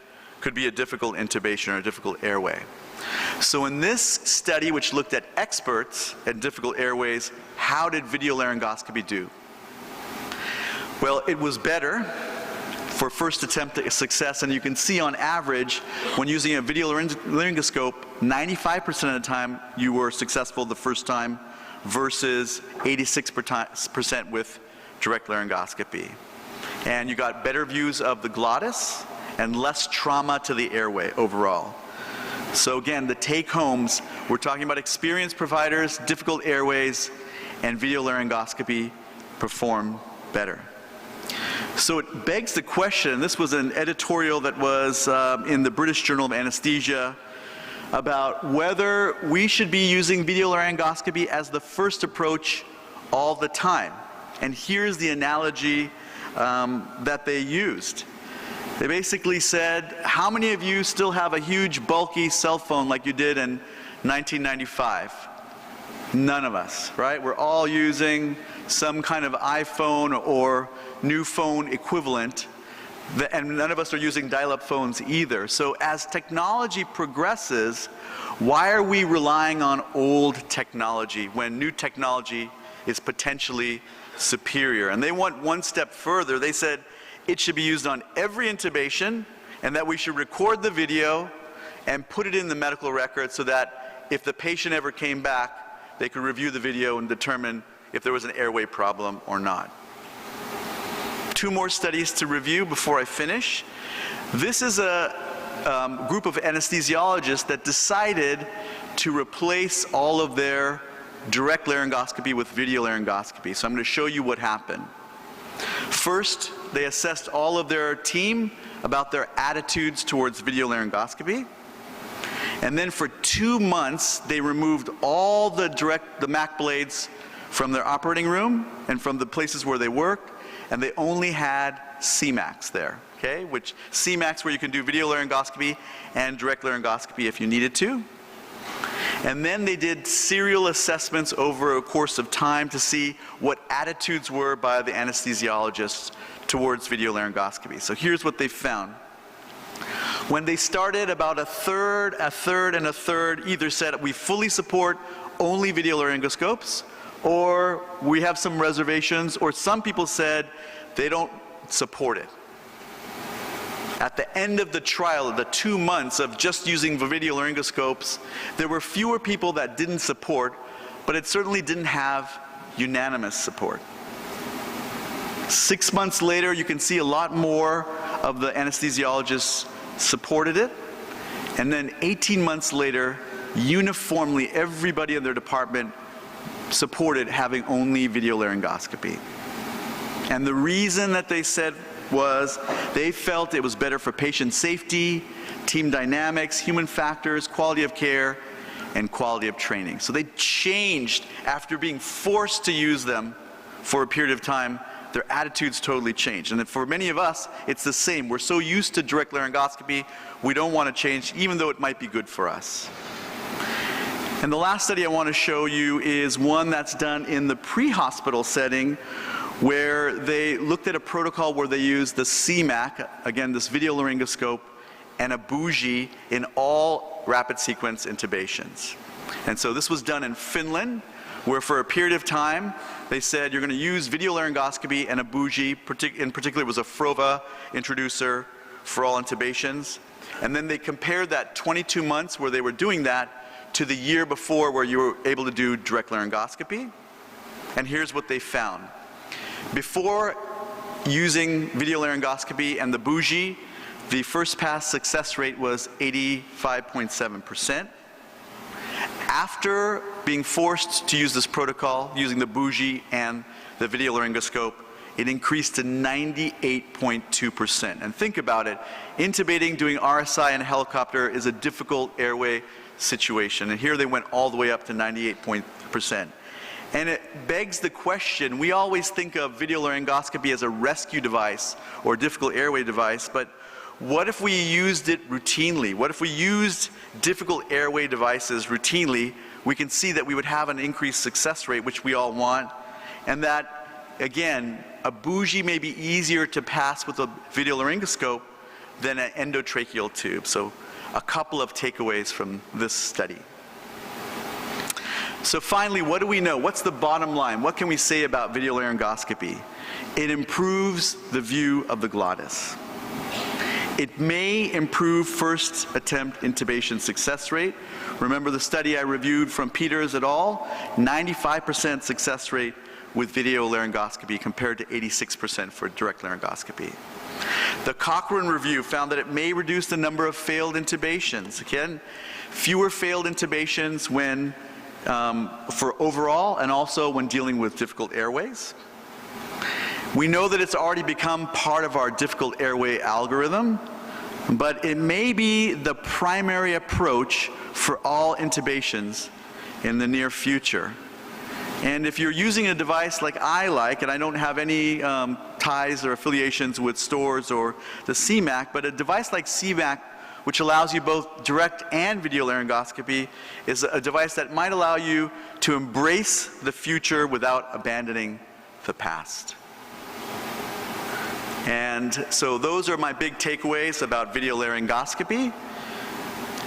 could be a difficult intubation or a difficult airway. So in this study, which looked at experts at difficult airways, how did video laryngoscopy do? Well, it was better for first attempt at success, and you can see on average, when using a video laryngoscope, 95% of the time you were successful the first time versus 86% with direct laryngoscopy. And you got better views of the glottis and less trauma to the airway overall. So again, the take-homes, we're talking about experienced providers, difficult airways, and video laryngoscopy perform better. So it begs the question, this was an editorial that was in the British Journal of Anesthesia, about whether we should be using video laryngoscopy as the first approach all the time. And here's the analogy that they used. They basically said, how many of you still have a huge bulky cell phone like you did in 1995? None of us, right? We're all using some kind of iPhone or new phone equivalent, and none of us are using dial-up phones either. So as technology progresses, why are we relying on old technology when new technology is potentially superior? And they went one step further. They said it should be used on every intubation, and that we should record the video and put it in the medical record so that if the patient ever came back, they could review the video and determine if there was an airway problem or not. Two more studies to review before I finish. This is a group of anesthesiologists that decided to replace all of their direct laryngoscopy with video laryngoscopy. So I'm going to show you what happened. First, they assessed all of their team about their attitudes towards video laryngoscopy. And then for 2 months, they removed all the Mac blades from their operating room and from the places where they work, and they only had CMAX there, okay? Which CMAX, where you can do video laryngoscopy and direct laryngoscopy if you needed to. And then they did serial assessments over a course of time to see what attitudes were by the anesthesiologists towards video laryngoscopy. So here's what they found. When they started, about a third, and a third either said we fully support only video laryngoscopes, or we have some reservations, or some people said they don't support it. At the end of the trial, the 2 months of just using video laryngoscopes, there were fewer people that didn't support, but it certainly didn't have unanimous support. 6 months later, you can see a lot more of the anesthesiologists supported it. And then 18 months later, uniformly, everybody in their department supported having only video laryngoscopy. And the reason that they said was they felt it was better for patient safety, team dynamics, human factors, quality of care, and quality of training. So they changed after being forced to use them for a period of time. Their attitudes totally changed. And for many of us, it's the same. We're so used to direct laryngoscopy, we don't want to change, even though it might be good for us. And the last study I want to show you is one that's done in the pre-hospital setting, where they looked at a protocol where they used the CMAC, again, this video laryngoscope, and a bougie in all rapid sequence intubations. And so this was done in Finland, where for a period of time, they said you're going to use video laryngoscopy and a bougie, in particular it was a Frova introducer for all intubations. And then they compared that 22 months where they were doing that to the year before where you were able to do direct laryngoscopy. And here's what they found. Before using video laryngoscopy and the bougie, the first pass success rate was 85.7%. After being forced to use this protocol, using the bougie and the video laryngoscope, it increased to 98.2%. And think about it, intubating, doing RSI in a helicopter is a difficult airway situation. And here they went all the way up to 98%. And it begs the question, we always think of video laryngoscopy as a rescue device or difficult airway device, but what if we used it routinely? What if we used difficult airway devices routinely? We can see that we would have an increased success rate, which we all want, and that, again, a bougie may be easier to pass with a video laryngoscope than an endotracheal tube. So a couple of takeaways from this study. So finally, what do we know? What's the bottom line? What can we say about video laryngoscopy? It improves the view of the glottis. It may improve first attempt intubation success rate. Remember the study I reviewed from Peters et al., 95% success rate with video laryngoscopy compared to 86% for direct laryngoscopy. The Cochrane review found that it may reduce the number of failed intubations. Again, fewer failed intubations when for overall and also when dealing with difficult airways. We know that it's already become part of our difficult airway algorithm, but it may be the primary approach for all intubations in the near future. And if you're using a device like I like, and I don't have any ties or affiliations with STORS or the CMAC, but a device like CMAC, which allows you both direct and video laryngoscopy, is a device that might allow you to embrace the future without abandoning the past. And so those are my big takeaways about video laryngoscopy.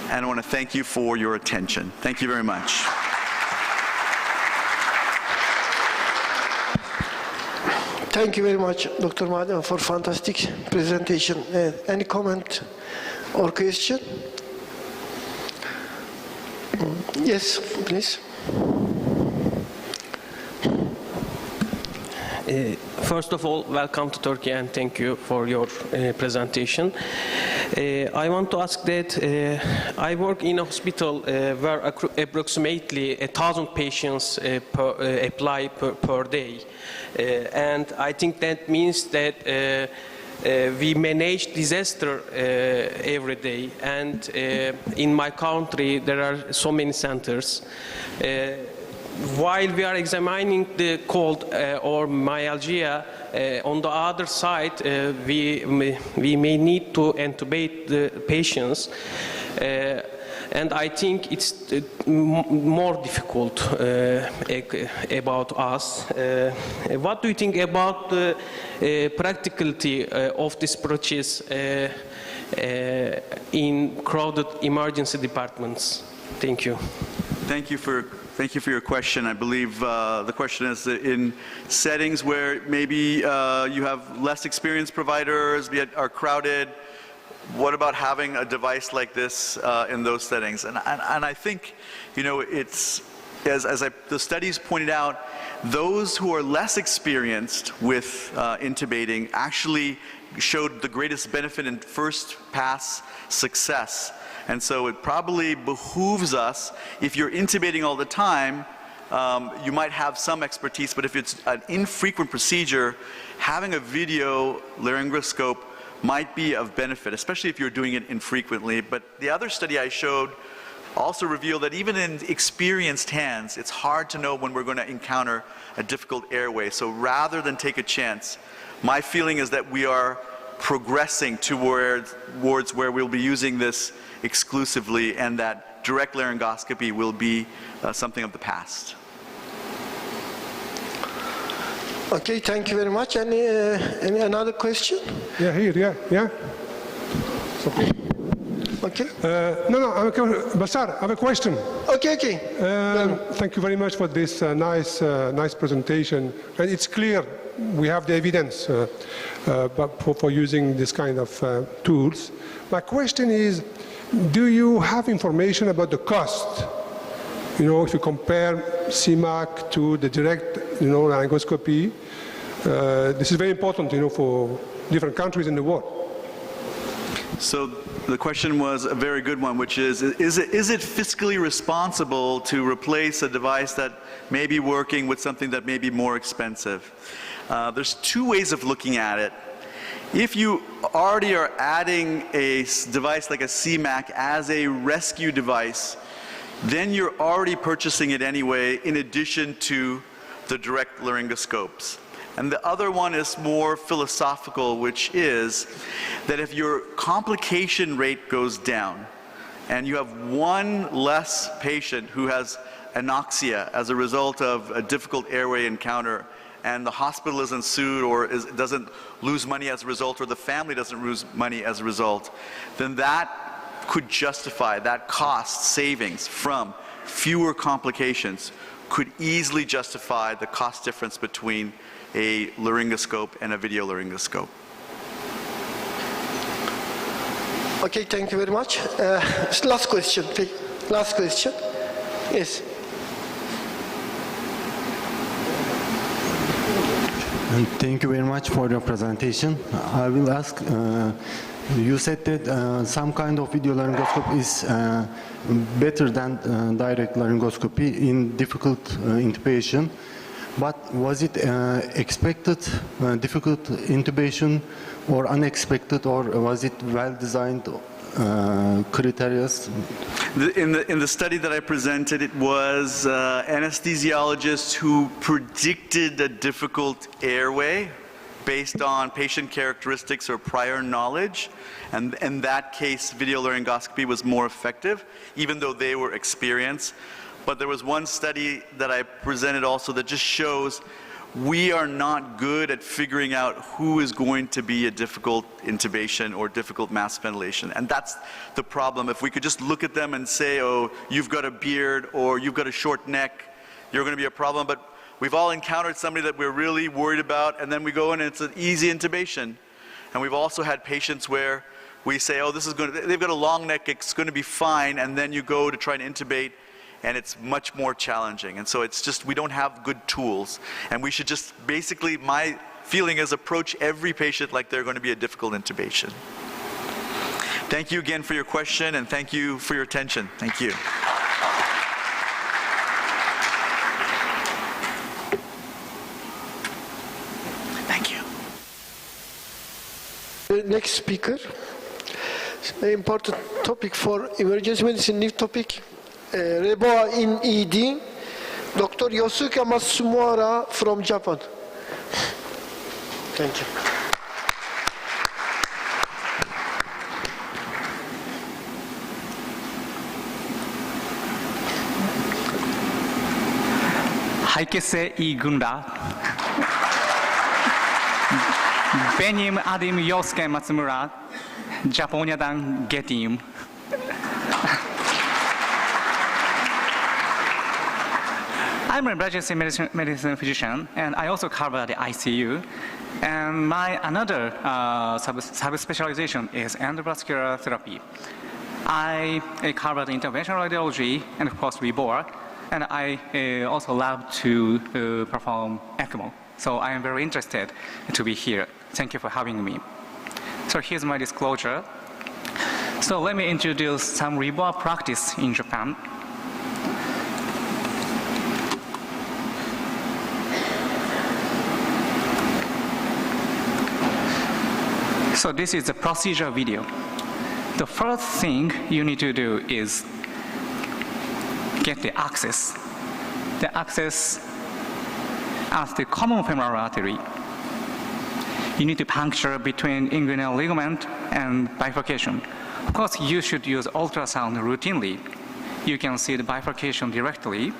And I want to thank you for your attention. Thank you very much. Thank you very much, Dr. Madem, for fantastic presentation. Any comment or question? Yes, please. First of all, welcome to Turkey and thank you for your presentation. I want to ask that I work in a hospital where approximately 1,000 patients apply per day. And I think that means that we manage disaster every day. And in my country, there are so many centers. While we are examining the cold or myalgia, on the other side, we may need to intubate the patients. And I think it's more difficult about us. What do you think about the practicality of this process in crowded emergency departments? Thank you. Thank you for your question. I believe the question is that in settings where maybe you have less experienced providers, are crowded, what about having a device like this in those settings? And I think, you know, it's, as the studies pointed out, those who are less experienced with intubating actually showed the greatest benefit in first pass success. And so it probably behooves us, if you're intubating all the time, you might have some expertise, but if it's an infrequent procedure, having a video laryngoscope might be of benefit, especially if you're doing it infrequently. But the other study I showed also revealed that even in experienced hands, it's hard to know when we're going to encounter a difficult airway. So rather than take a chance, my feeling is that we are progressing towards where we'll be using this exclusively, and that direct laryngoscopy will be something of the past. Okay, thank you very much. Any another question? Yeah, here, yeah. Okay. Okay. No, Bashar, I have a question. Okay. Thank you very much for this nice presentation. And it's clear we have the evidence for using this kind of tools. My question is, do you have information about the cost? You know, if you compare CMAC to the direct, laryngoscopy, this is very important, for different countries in the world. So the question was a very good one, which is it fiscally responsible to replace a device that may be working with something that may be more expensive? There's two ways of looking at it. If you already are adding a device like a CMAC as a rescue device, then you're already purchasing it anyway in addition to the direct laryngoscopes. And the other one is more philosophical, which is that if your complication rate goes down and you have one less patient who has anoxia as a result of a difficult airway encounter, and the hospital isn't sued or doesn't lose money as a result, or the family doesn't lose money as a result, then that could justify, that cost savings from fewer complications could easily justify the cost difference between a laryngoscope and a video laryngoscope. Okay, thank you very much. Last question, please. Last question. Yes. And thank you very much for your presentation. I will ask, you said that some kind of video laryngoscopy is better than direct laryngoscopy in difficult intubation. But was it expected difficult intubation or unexpected, or was it well-designed criteria? In the study that I presented, it was anesthesiologists who predicted a difficult airway based on patient characteristics or prior knowledge. And in that case, video laryngoscopy was more effective, even though they were experienced. But there was one study that I presented also that just shows we are not good at figuring out who is going to be a difficult intubation or difficult mask ventilation. And that's the problem. If we could just look at them and say, oh, you've got a beard or you've got a short neck, you're going to be a problem. But we've all encountered somebody that we're really worried about, and then we go in and it's an easy intubation. And we've also had patients where we say, oh, they've got a long neck, it's going to be fine, and then you go to try and intubate, and it's much more challenging. And so it's just, we don't have good tools. And we should just, basically, my feeling is approach every patient like they're going to be a difficult intubation. Thank you again for your question, and thank you for your attention. Thank you. Thank you. The next speaker, very important topic for emergency medicine, new topic. Reboa in ED, Dr. Yosuke Matsumura from Japan. Thank you. Haikese I Gunda. Benim adim Yosuke Matsumura, Japoniadan getim. I'm an emergency medicine physician, and I also cover the ICU. And my another subspecialization is endovascular therapy. I cover the interventional radiology and, of course, REBOR, and I also love to perform ECMO. So I am very interested to be here. Thank you for having me. So here's my disclosure. So let me introduce some REBOR practice in Japan. So this is the procedure video. The first thing you need to do is get the access. The access at the common femoral artery. You need to puncture between inguinal ligament and bifurcation. Of course, you should use ultrasound routinely. You can see the bifurcation directly.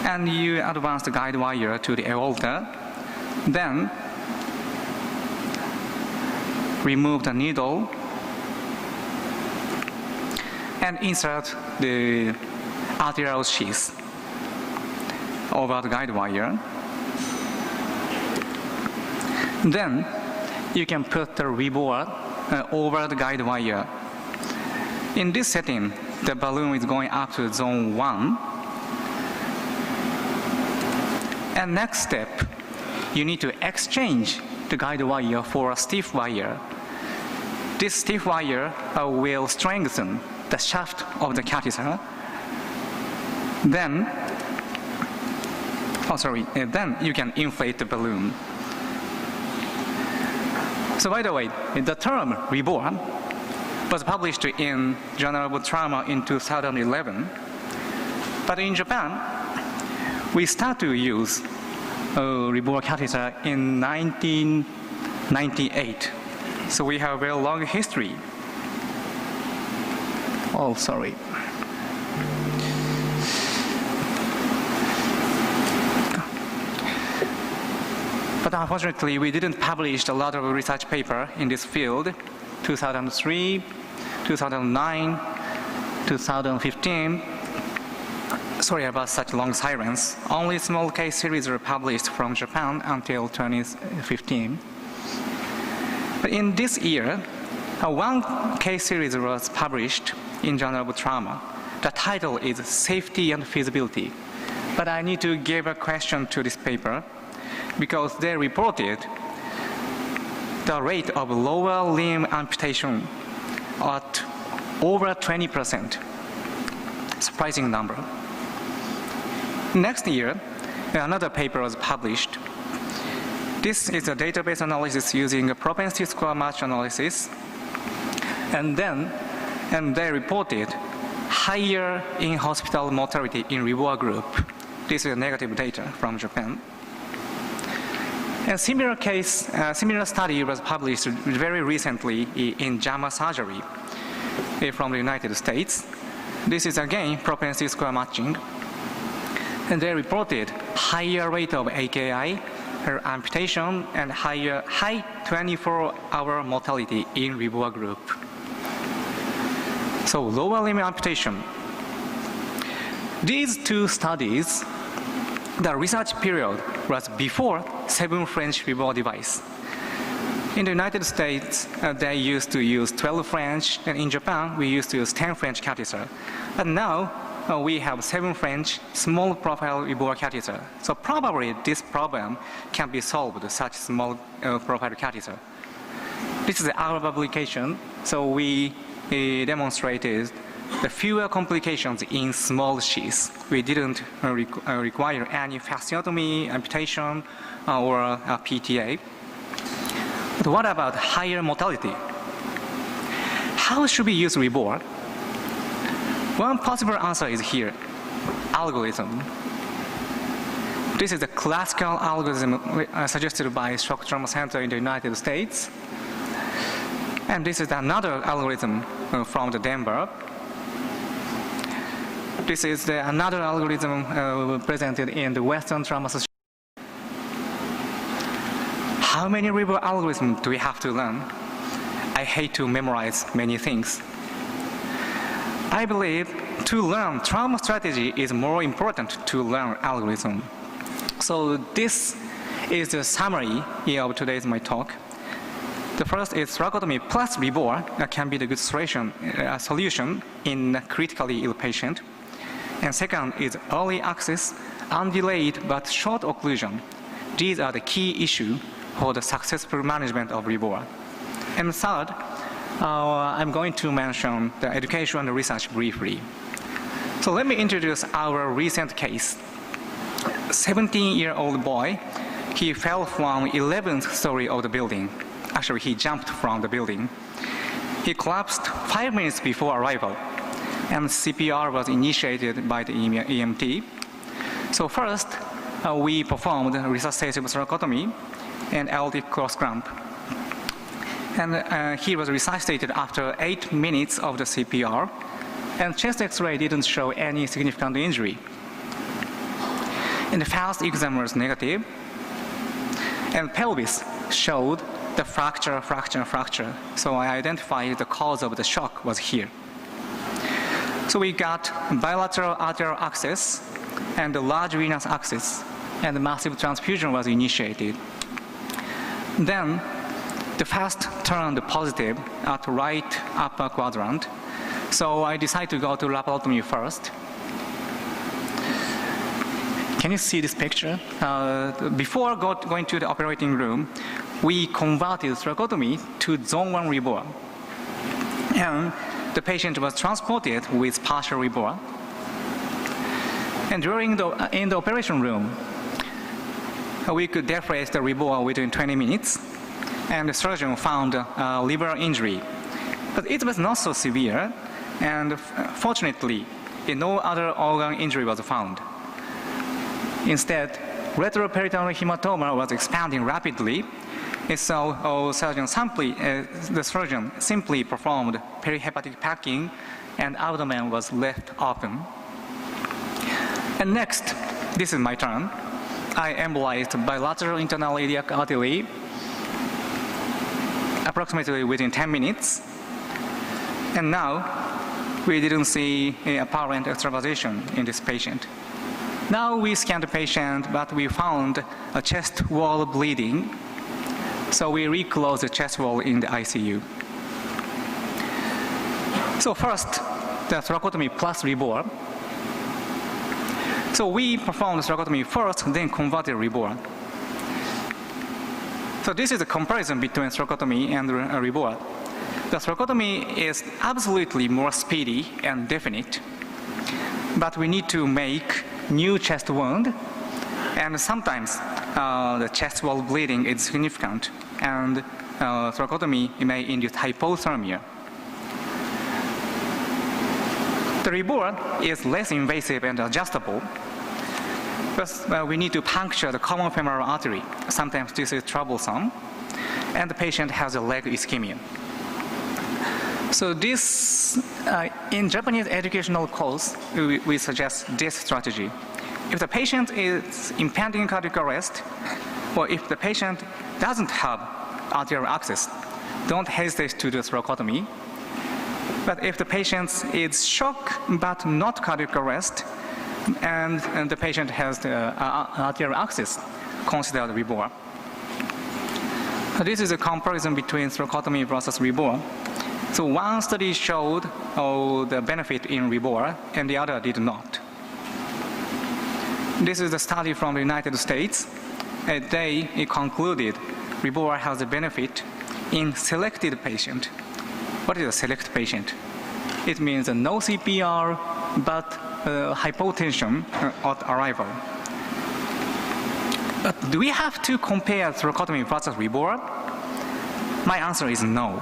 And you advance the guide wire to the aorta. Then remove the needle and insert the arterial sheath over the guide wire. Then you can put the REBOR over the guide wire. In this setting, the balloon is going up to zone 1. And next step, you need to exchange the guide wire for a stiff wire. This stiff wire will strengthen the shaft of the catheter. Then, then you can inflate the balloon. So by the way, the term REBOR was published in Journal of Trauma in 2011. But in Japan, we start to use Reboa catheter in 1998. So we have a very long history. Oh, sorry. But unfortunately, we didn't publish a lot of research paper in this field. 2003, 2009, 2015. Sorry about such long silence. Only small case series were published from Japan until 2015. But in this year, one case series was published in Journal of Trauma. The title is Safety and Feasibility. But I need to give a question to this paper because they reported the rate of lower limb amputation at over 20%. Surprising number. Next year, another paper was published. This is a database analysis using a propensity score match analysis. And they reported higher in-hospital mortality in Reboa group. This is negative data from Japan. A similar study was published very recently in JAMA surgery from the United States. This is again propensity score matching. And they reported higher rate of AKI, amputation, and high 24-hour mortality in Reboa group. So lower limb amputation. These two studies, the research period was before 7 French Reboa device. In the United States, they used to use 12 French, and in Japan, we used to use 10 French catheter. And now, we have 7 French small profile Reboa catheter. So probably this problem can be solved with such small profile catheter. This is our publication. So we demonstrated the fewer complications in small sheaths. We didn't require any fasciotomy, amputation, or PTA. But what about higher mortality? How should we use Reboa? One possible answer is here, algorithm. This is the classical algorithm suggested by Shock Trauma Center in the United States. And this is another algorithm from the Denver. This is another algorithm presented in the Western Trauma Association. How many Reboa algorithms do we have to learn? I hate to memorize many things. I believe to learn trauma strategy is more important to learn algorithm. So this is the summary of today's my talk. The first is thoracotomy plus Reboa can be the good solution in a critically ill patient. And second is early access, undelayed but short occlusion. These are the key issues for the successful management of Reboa. And third, I'm going to mention the education and research briefly. So let me introduce our recent case. 17-year-old boy, he fell from 11th story of the building. Actually, he jumped from the building. He collapsed 5 minutes before arrival, and CPR was initiated by the EMT. So first, we performed resuscitative thoracotomy and aortic cross clamp. And he was resuscitated after 8 minutes of the CPR, and chest X-ray didn't show any significant injury. And the fast exam was negative, and pelvis showed the fracture. So I identified the cause of the shock was here. So we got bilateral arterial access and the large venous access, and the massive transfusion was initiated. Then the fast turned positive at right upper quadrant. So I decided to go to laparotomy first. Can you see this picture? Before going to the operating room, we converted thoracotomy to zone 1 Reboa. And the patient was transported with partial Reboa. And in the operation room, we could defrate the Reboa within 20 minutes. And the surgeon found a liver injury. But it was not so severe, and fortunately, no other organ injury was found. Instead, retroperitoneal hematoma was expanding rapidly, and so the surgeon simply performed perihepatic packing, and abdomen was left open. And next, this is my turn. I embolized bilateral internal iliac artery approximately within 10 minutes. And now, we didn't see an apparent extravasation in this patient. Now we scanned the patient, but we found a chest wall bleeding. So we reclosed the chest wall in the ICU. So first, the thoracotomy plus rebore. So we performed thoracotomy first, then converted rebore. So this is a comparison between thoracotomy and rebore. The thoracotomy is absolutely more speedy and definite, but we need to make new chest wound, and sometimes the chest wall bleeding is significant, and thoracotomy may induce hypothermia. The rebore is less invasive and adjustable, but we need to puncture the common femoral artery. Sometimes this is troublesome, and the patient has a leg ischemia. So this, in Japanese educational course, we suggest this strategy. If the patient is impending cardiac arrest, or if the patient doesn't have arterial access, don't hesitate to do thoracotomy. But if the patient is shock but not cardiac arrest, and the patient has the arterial access, consider the rebore. This is a comparison between thoracotomy versus rebore. So one study showed the benefit in rebore, and the other did not. This is a study from the United States. They concluded rebore has a benefit in selected patient. What is a select patient? It means no CPR, but hypotension at arrival. But do we have to compare thoracotomy versus rebore? My answer is no.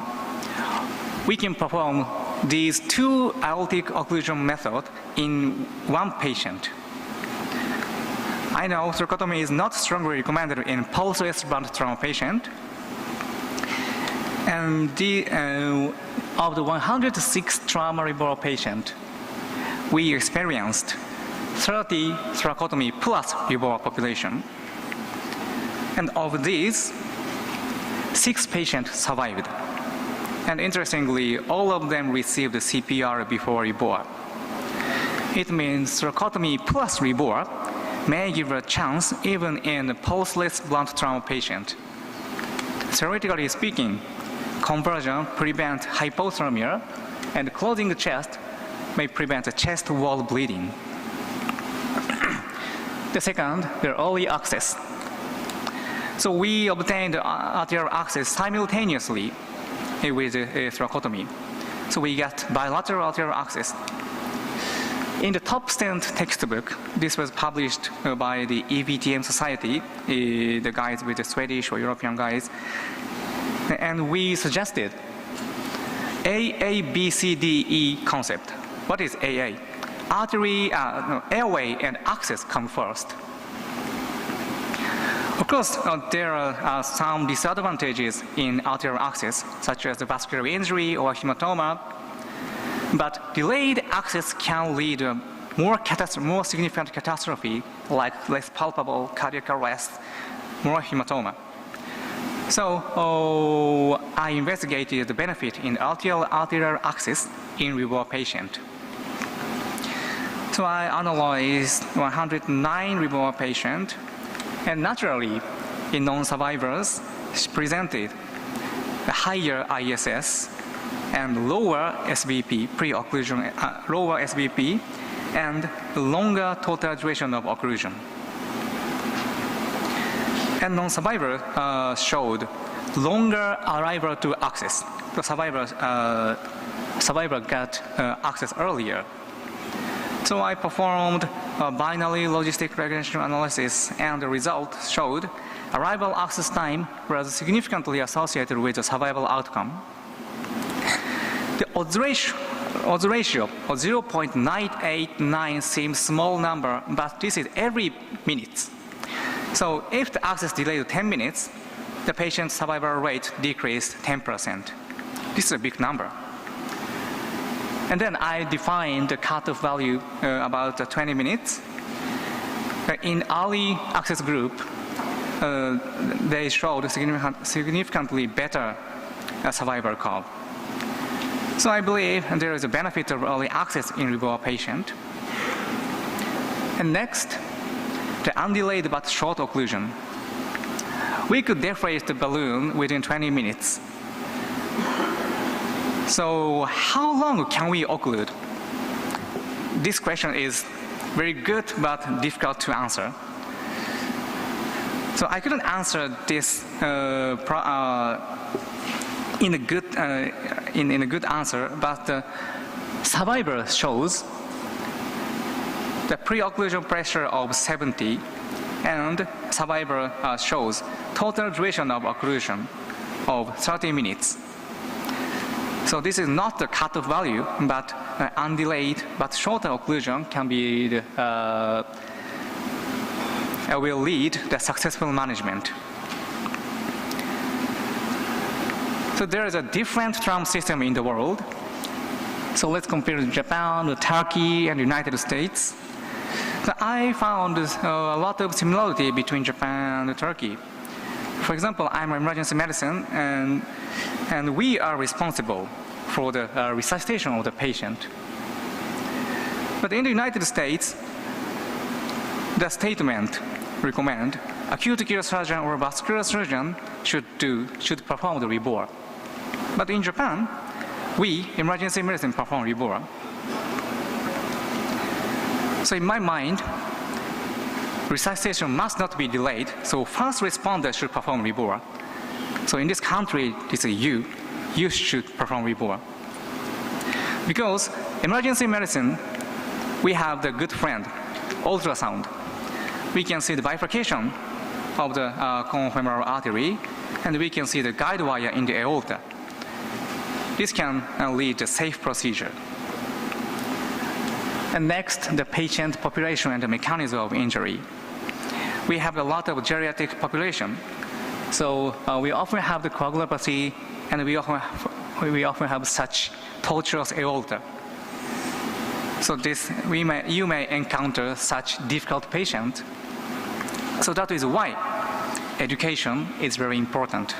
We can perform these two aortic occlusion methods in one patient. I know thoracotomy is not strongly recommended in pulseless blunt trauma patient. And of the 106 trauma rebore patient, we experienced 30 thoracotomy plus rebore population. And of these, 6 patients survived. And interestingly, all of them received CPR before rebore. It means thoracotomy plus rebore may give a chance even in a pulseless blunt trauma patient. Theoretically speaking, conversion prevents hypothermia, and closing the chest may prevent chest wall bleeding. The second, the early access. So we obtained arterial access simultaneously with a thoracotomy. So we got bilateral arterial access. In the top stent textbook, this was published by the EVTM Society, the guys with the Swedish or European guys, and we suggested AABCDE concept. What is AA? Airway and access come first. Of course, there are some disadvantages in arterial access, such as the vascular injury or hematoma, but delayed access can lead to more significant catastrophe, like less palpable cardiac arrest, more hematoma. So I investigated the benefit in arterial access in rebore patient. So I analyzed 109 rebore patients, and naturally, in non-survivors, presented a higher ISS and lower SBP, pre-occlusion, lower SBP, and longer total duration of occlusion. And non-survivor showed longer arrival to access. The survivor got access earlier. So I performed a binary logistic regression analysis, and the result showed arrival access time was significantly associated with the survival outcome. The odds ratio odds ratio of 0.989 seems small number, but this is every minute. So if the access delay is 10 minutes, the patient survival rate decreased 10%. This is a big number. And then I defined the cutoff value about 20 minutes. In early access group, they showed significantly better survival curve. So I believe there is a benefit of early access in REBOA patient. And next, the undelayed but short occlusion. We could deflate the balloon within 20 minutes. So how long can we occlude? This question is very good but difficult to answer. So I couldn't answer this in a good answer, but the survivor shows the pre-occlusion pressure of 70, and survivor shows total duration of occlusion of 30 minutes. So this is not the cutoff value, but undelayed but shorter occlusion can be will lead the successful management. So there is a different trauma system in the world. So let's compare Japan, Turkey, and the United States. So I found a lot of similarity between Japan and Turkey. For example, I'm in emergency medicine, and we are responsible for the resuscitation of the patient. But in the United States, the statement recommend acute care surgeon or vascular surgeon should perform the REBOA. But in Japan, we, emergency medicine, perform REBOA. So in my mind, resuscitation must not be delayed, so first responder should perform REBOA. So in this country, this is you should perform REBOA. Because emergency medicine, we have the good friend, ultrasound. We can see the bifurcation of the common femoral artery, and we can see the guide wire in the aorta. This can lead to safe procedure. And next, the patient population and the mechanism of injury. We have a lot of geriatric population. So we often have the coagulopathy, and we often have such tortuous aorta. So you may encounter such difficult patient. So that is why education is very important.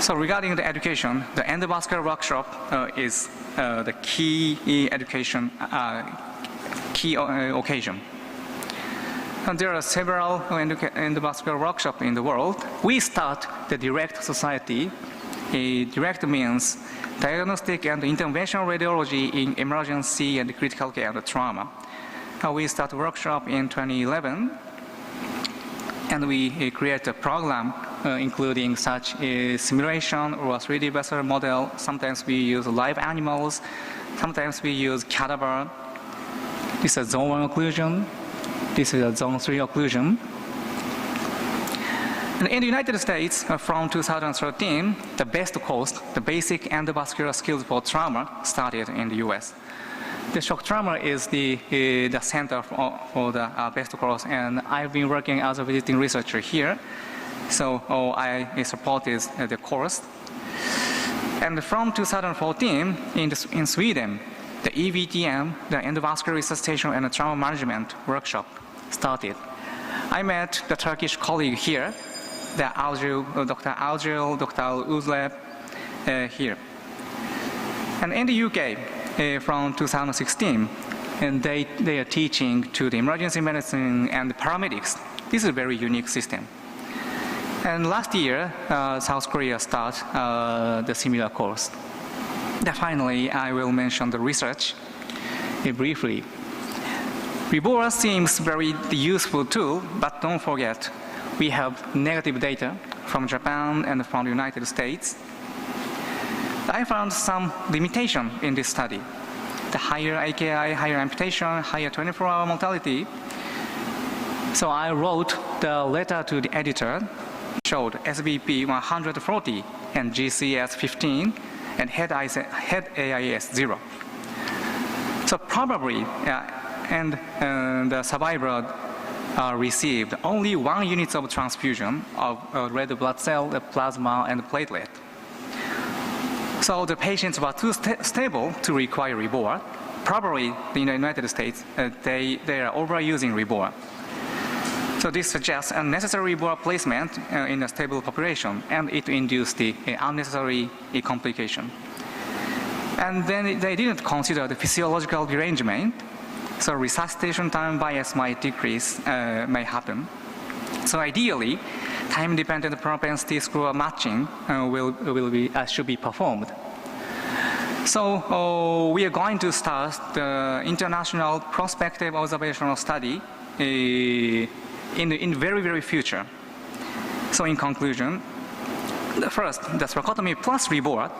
So regarding the education, the endovascular workshop is the key education, key occasion. And there are several endovascular workshops in the world. We start the DIRECT Society. DIRECT means Diagnostic and Interventional Radiology in Emergency and Critical Care and Trauma. We start a workshop in 2011, and we create a program including such a simulation or a 3D vessel model. Sometimes we use live animals, sometimes we use cadaver. This is zone 1 occlusion, this is a zone 3 occlusion. And in the United States, from 2013, the BEST course, the Basic Endovascular Skills for Trauma, started in the US. The shock trauma is the center for the BEST course, and I've been working as a visiting researcher here. So I supported the course. And from 2014, in Sweden, the EVTM, the Endovascular Resuscitation and Trauma Management workshop, started. I met the Turkish colleague here, Dr. Acil, Dr. Uzleb here. And in the UK, from 2016, and they are teaching to the emergency medicine and the paramedics. This is a very unique system. And last year, South Korea started the similar course. Then finally, I will mention the research briefly. REBOA seems very useful tool, but don't forget, we have negative data from Japan and from the United States. I found some limitation in this study. The higher AKI, higher amputation, higher 24-hour mortality. So I wrote the letter to the editor, showed SBP 140 and GCS 15, and head AIS 0. So probably, the survivor received only 1 unit of transfusion of red blood cell, plasma, and platelet. So the patients were too stable to require reboard. Probably in the United States, they are overusing reboard. So this suggests unnecessary reboard placement in a stable population, and it induced the unnecessary complication. And then they didn't consider the physiological derangement, so resuscitation time bias might decrease, may happen. So ideally, time-dependent propensity score matching should be performed. So we are going to start the international prospective observational study in very, very future. So in conclusion, first, the thoracotomy plus reboard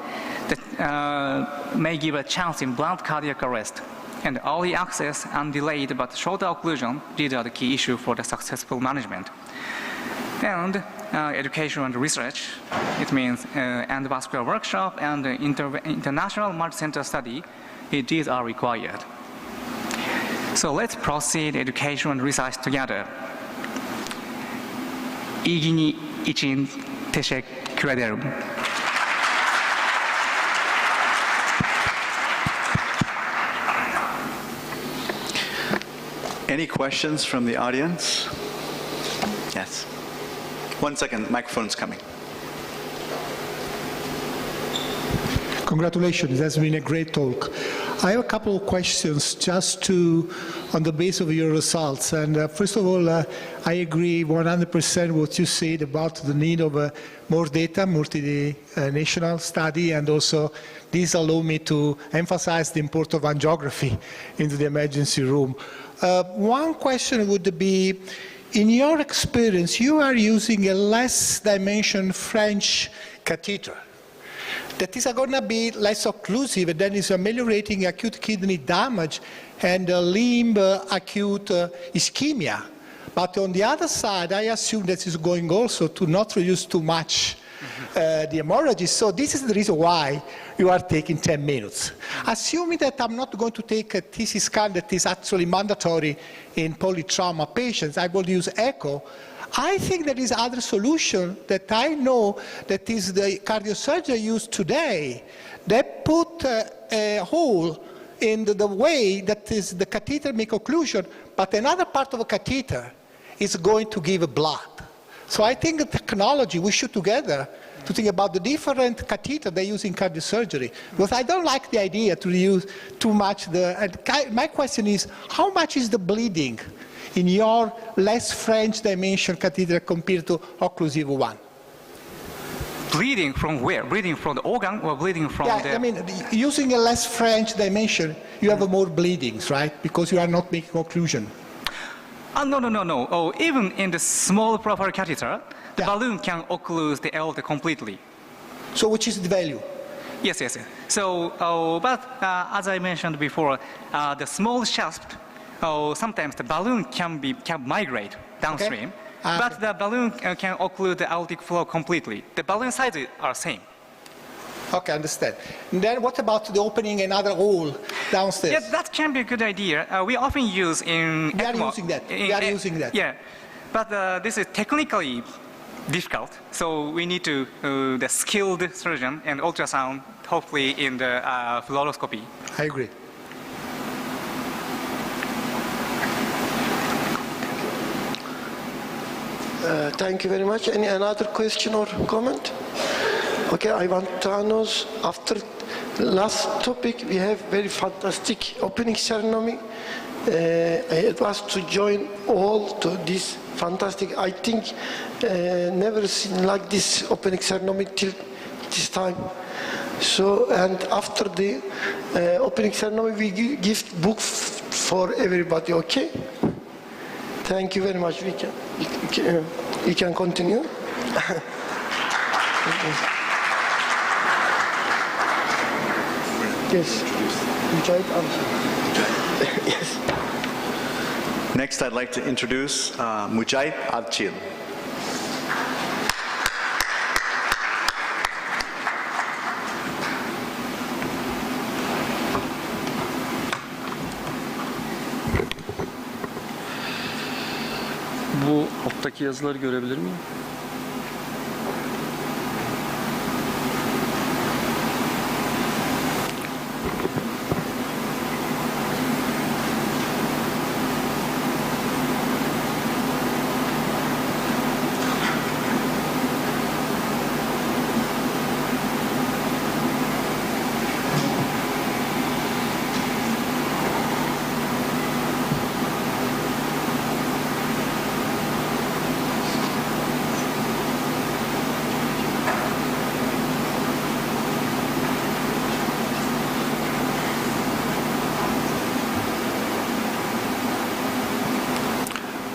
that may give a chance in blunt cardiac arrest, and early access and delayed but shorter occlusion, these are the key issue for the successful management. And education and research, it means endovascular workshop and international multi-center study, these are required. So let's proceed education and research together. 이기니 이친 teşekkür. Any questions from the audience? Yes. 1 second, microphone's coming. Congratulations, it has been a great talk. I have a couple of questions just on the basis of your results. And first of all, I agree 100% what you said about the need of more data, multinational study, and also this allow me to emphasize the importance of angiography into the emergency room. One question would be, in your experience, you are using a less dimension French catheter. That is going to be less occlusive, and then is ameliorating acute kidney damage and limb acute ischemia. But on the other side, I assume that is going also to not reduce too much the hemorrhage. So this is the reason why you are taking 10 minutes. Assuming that I'm not going to take a TC scan that is actually mandatory in polytrauma patients, I will use echo. I think there is other solution that I know that is the cardiosurgery used today. They put a hole in the way that is the catheter make occlusion, but another part of a catheter is going to give blood. So I think the technology we should together to think about the different catheter they use in cardiosurgery. Because I don't like the idea to use too much my question is, how much is the bleeding in your less French dimension catheter compared to occlusive one? Bleeding from where? Bleeding from the organ or bleeding from the... I mean, using a less French dimension, you have more bleedings, right? Because you are not making occlusion. No. Oh, even in the small profile catheter, the balloon can occlude the aorta completely. So which is the value? Yes. So, but as I mentioned before, the small shaft, sometimes the balloon can migrate downstream, but the balloon can occlude the aortic flow completely. The balloon sizes are same. Okay, understand. And then what about the opening another hole downstairs? Yeah, that can be a good idea. We often use in We are using that. Yeah, but this is technically difficult. So we need to the skilled surgeon and ultrasound, hopefully in the fluoroscopy. I agree. Thank you very much. Any another question or comment? Okay, I want to know, after last topic, we have very fantastic opening ceremony. It was to join all to this fantastic, I think, never seen like this opening ceremony till this time. So, and after the opening ceremony, we give book for everybody, okay? Thank you very much. You can continue. Yes. Yes. Next, I'd like to introduce Mujahid Acil. Alttaki yazıları görebilir miyim?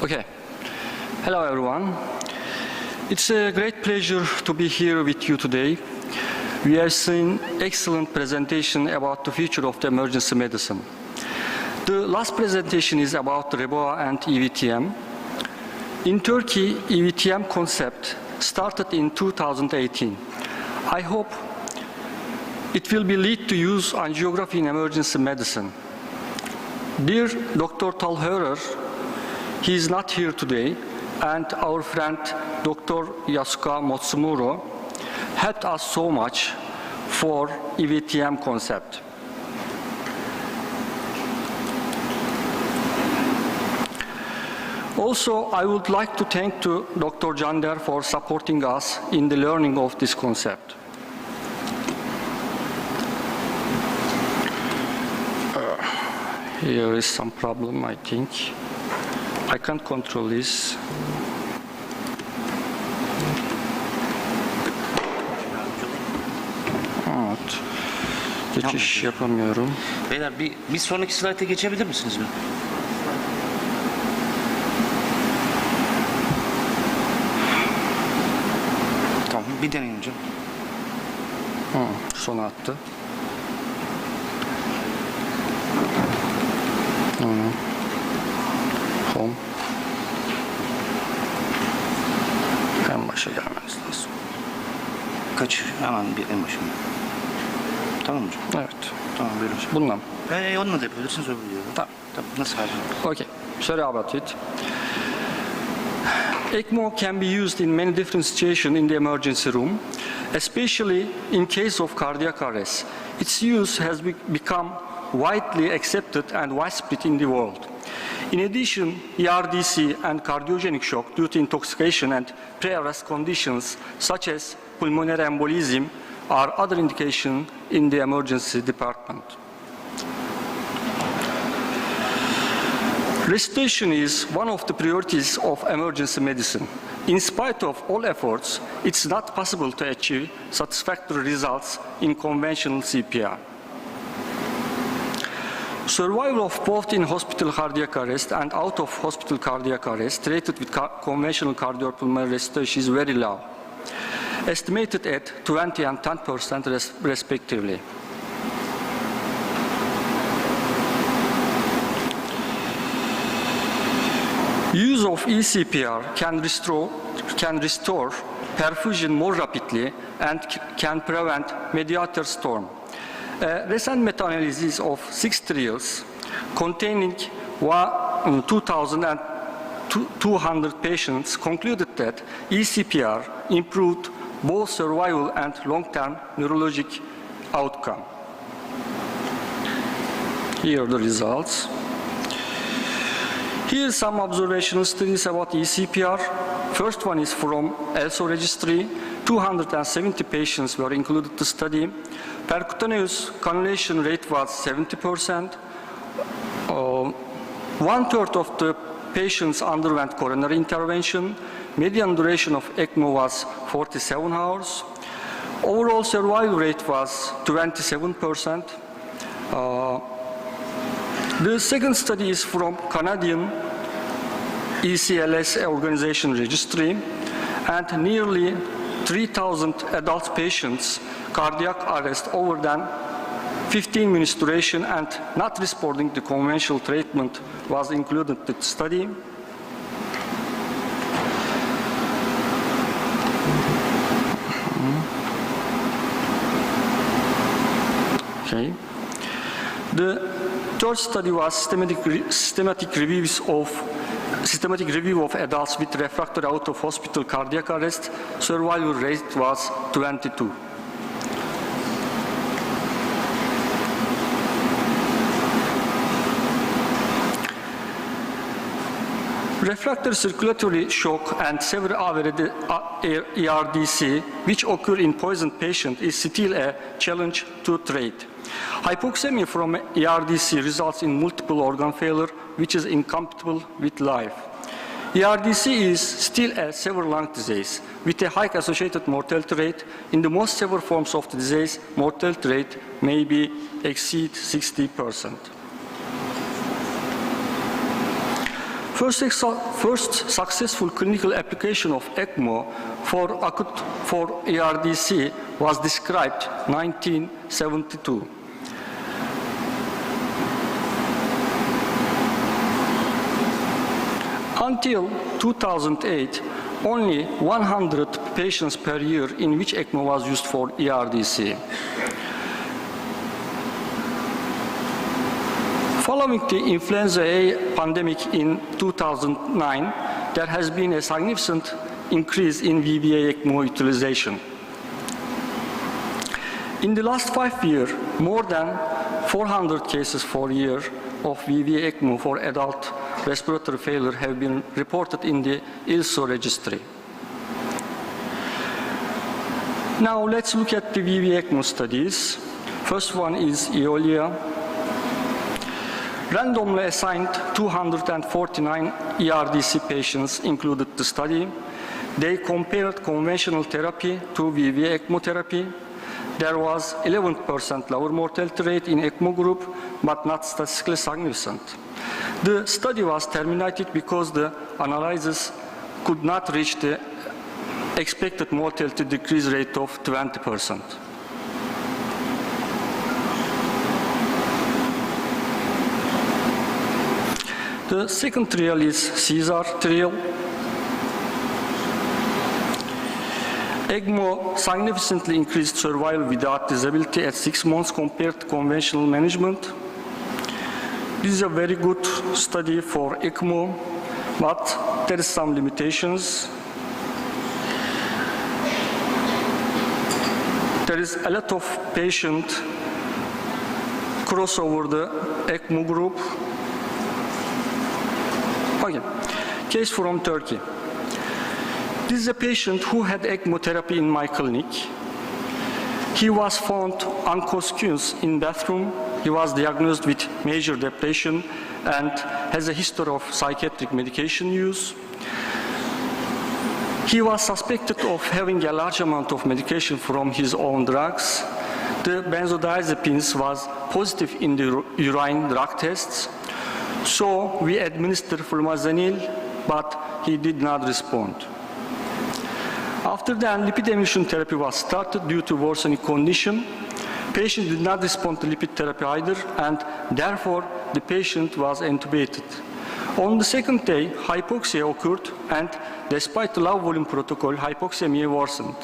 Okay. Hello, everyone. It's a great pleasure to be here with you today. We have seen excellent presentation about the future of the emergency medicine. The last presentation is about Reboa and EVTM. In Turkey, EVTM concept started in 2018. I hope it will be lead to use angiography in emergency medicine. Dear Dr. Talhörer, he is not here today, and our friend Dr. Yasuka Matsumuro helped us so much for EVTM concept. Also, I would like to thank to Dr. Jander for supporting us in the learning of this concept. Here is some problem, I think. I can't control this. Evet. Geçiş yapamıyorum. Beyler bir sonraki slayta geçebilir misiniz mi? Tamam, bir deneyin hocam. Sona attı. Home. En başa gelmeniz lazım. Kaç? Hemen bir en başına. Tamam hocam. Evet. Tamam böyle hocam. Bununla mı? Onunla da yapabilirsiniz öbür videoda. Tamam. Tamam. Nasıl harcayalım? Okay. Sorry about it. ECMO can be used in many different situations in the emergency room, especially in case of cardiac arrest. Its use has become widely accepted and widespread in the world. In addition, ERDC and cardiogenic shock due to intoxication and pre-arrest conditions such as pulmonary embolism are other indications in the emergency department. Resuscitation is one of the priorities of emergency medicine. In spite of all efforts, it's not possible to achieve satisfactory results in conventional CPR. Survival of both in-hospital cardiac arrest and out-of-hospital cardiac arrest treated with conventional cardiopulmonary resuscitation is very low, estimated at 20 and 10% respectively. Use of eCPR can restore perfusion more rapidly and can prevent mediator storm. A recent meta-analysis of 6 trials containing 2,200 patients concluded that eCPR improved both survival and long-term neurologic outcome. Here are the results. Here are some observational studies about eCPR. First one is from ELSO registry. 270 patients were included in the study. Percutaneous cannulation rate was 70%. One-third of the patients underwent coronary intervention. Median duration of ECMO was 47 hours. Overall survival rate was 27%. The second study is from Canadian ECLS organization registry, and nearly 3,000 adult patients cardiac arrest over than 15 minutes duration and not responding to conventional treatment was included in the study. Okay. The third study was systematic reviews of systematic review of adults with refractory out-of-hospital cardiac arrest, survival rate was 22. Refractory circulatory shock and severe ERDC, which occur in poisoned patients, is still a challenge to treat. Hypoxemia from ERDC results in multiple organ failure, which is incompatible with life. ERDC is still a severe lung disease with a high associated mortality rate. In the most severe forms of the disease, mortality rate may exceed 60%. First successful clinical application of ECMO for ERDC was described in 1972. Until 2008, only 100 patients per year in which ECMO was used for ERDC. Following the influenza A pandemic in 2009, there has been a significant increase in VVA ECMO utilization. In the last 5 years, more than 400 cases per year of VVA ECMO for adult respiratory failure have been reported in the ILSO registry. Now let's look at the VVA ECMO studies. First one is EOLIA. Randomly assigned 249 ERDC patients included the study. They compared conventional therapy to VVA ECMO therapy. There was 11% lower mortality rate in ECMO group, but not statistically significant. The study was terminated because the analysis could not reach the expected mortality decrease rate of 20%. The second trial is CESAR trial. ECMO significantly increased survival without disability at 6 months compared to conventional management. This is a very good study for ECMO, but there is some limitations. There is a lot of patient crossover the ECMO group. Okay, case from Turkey. This is a patient who had ECMO therapy in my clinic. He was found unconscious in bathroom. He was diagnosed with major depression and has a history of psychiatric medication use. He was suspected of having a large amount of medication from his own drugs. The benzodiazepines was positive in the urine drug tests. So we administered flumazenil, but he did not respond. After that, lipid emulsion therapy was started due to worsening condition. Patient did not respond to lipid therapy either, and therefore the patient was intubated. On the second day, hypoxia occurred, and despite the low volume protocol, hypoxemia worsened.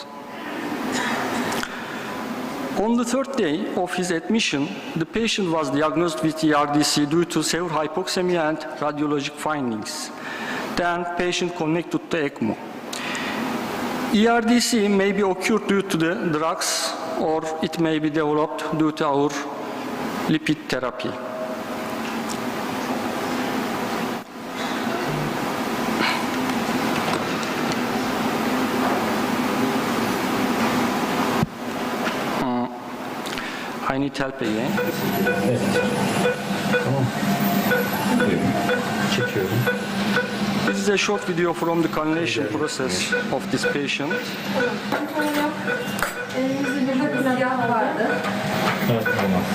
On the third day of his admission, the patient was diagnosed with ERDC due to severe hypoxemia and radiologic findings. Then patient connected to ECMO. ERDC may be occurred due to the drugs, or it may be developed due to our lipid therapy. I need help again. This is a short video from the cannulation process of this patient.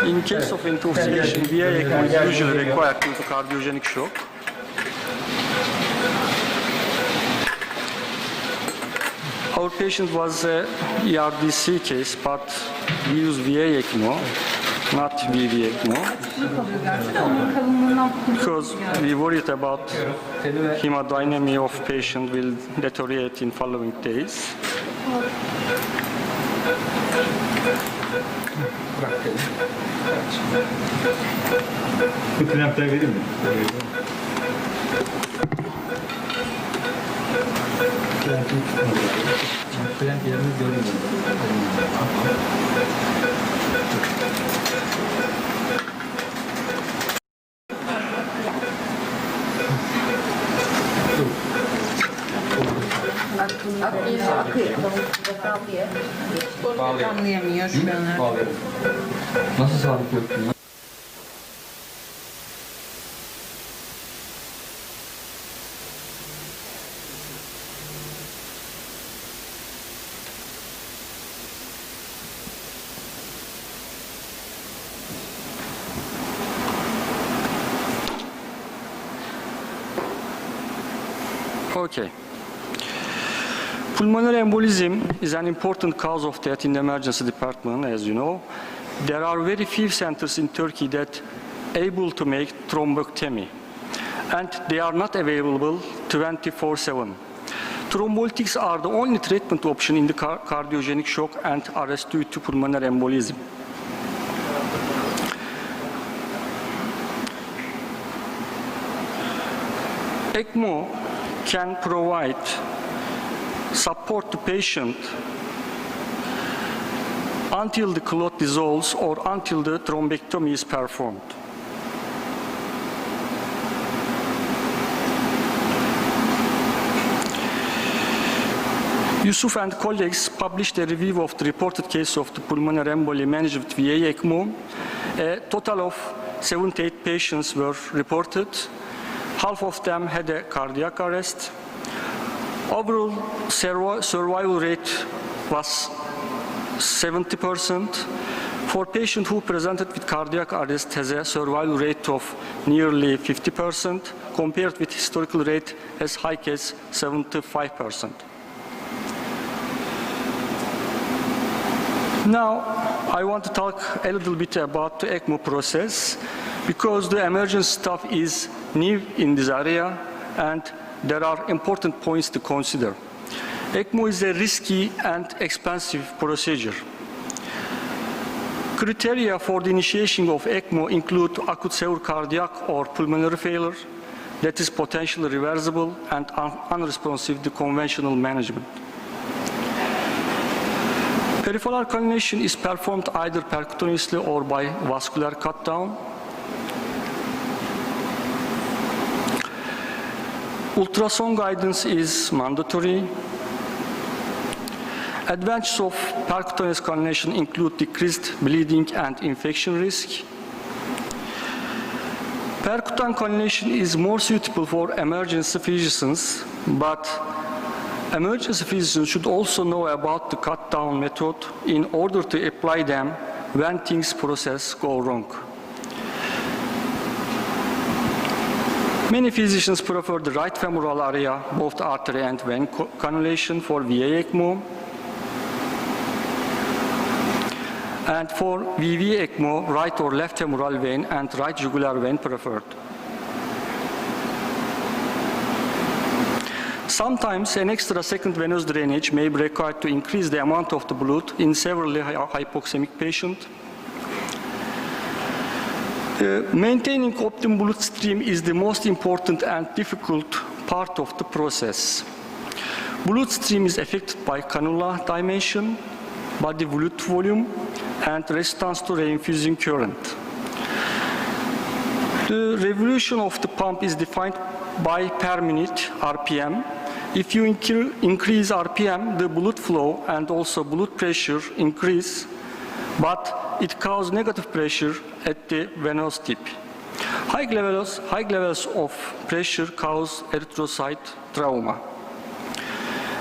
In case of intoxication, VA ECMO is usually required due to cardiogenic shock. Our patient was a ERDC case, but we use VA ECMO, not VV ECMO, because we worried about hemodynamic of patient will deteriorate in following days. Bu klampları vereyim mi? Anlayamıyor şu an. Nasıl sağlık yok ya? Okay. Pulmonary embolism is an important cause of death in the emergency department, as you know. There are very few centers in Turkey that are able to make thrombectomy, and they are not available 24/7. Thrombolytics are the only treatment option in the cardiogenic shock and arrest due to pulmonary embolism. ECMO can provide support to patient until the clot dissolves or until the thrombectomy is performed. Yusuf and colleagues published a review of the reported case of the pulmonary emboli managed with VA ECMO. A total of 78 patients were reported. Half of them had a cardiac arrest. Overall survival rate was 70%. For patients who presented with cardiac arrest has a survival rate of nearly 50% compared with historical rate as high as 75%. Now, I want to talk a little bit about the ECMO process because the emergency staff is new in this area and there are important points to consider. ECMO is a risky and expensive procedure. Criteria for the initiation of ECMO include acute severe cardiac or pulmonary failure that is potentially reversible and unresponsive to conventional management. Peripheral cannulation is performed either percutaneously or by vascular cut-down. Ultrasound guidance is mandatory. Advantages of percutaneous cannulation include decreased bleeding and infection risk. Percutaneous cannulation is more suitable for emergency physicians, but emergency physicians should also know about the cut-down method in order to apply them when things process go wrong. Many physicians prefer the right femoral area, both artery and vein cannulation for VA ECMO. And for VV ECMO, right or left femoral vein and right jugular vein preferred. Sometimes an extra second venous drainage may be required to increase the amount of the blood in severely hypoxemic patients. Maintaining optimum blood stream is the most important and difficult part of the process. Blood stream is affected by cannula dimension, body fluid volume, and resistance to reinfusing current. The revolution of the pump is defined by per minute RPM. If you increase RPM, the blood flow and also blood pressure increase, but it causes negative pressure at the venous tip. High levels of pressure cause erythrocyte trauma.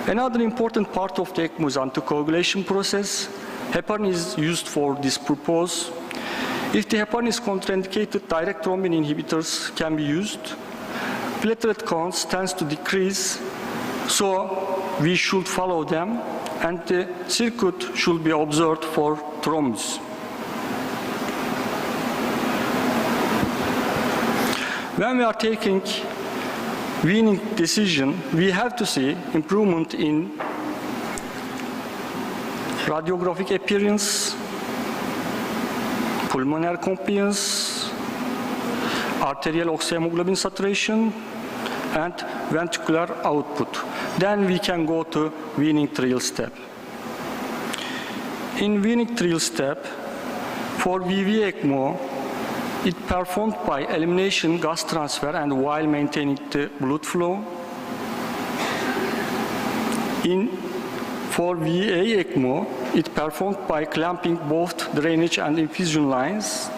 Another important part of the ECMO is anticoagulation process. Heparin is used for this purpose. If the heparin is contraindicated, direct thrombin inhibitors can be used. Platelet counts tends to decrease, so we should follow them, and the circuit should be observed for thrombus. When we are taking weaning decision, we have to see improvement in radiographic appearance, pulmonary compliance, arterial oxyhemoglobin saturation, and ventricular output. Then we can go to weaning trial step. In weaning trial step, for VV ECMO, it performed by elimination gas transfer and while maintaining the blood flow. For VA ECMO, it performed by clamping both drainage and infusion lines.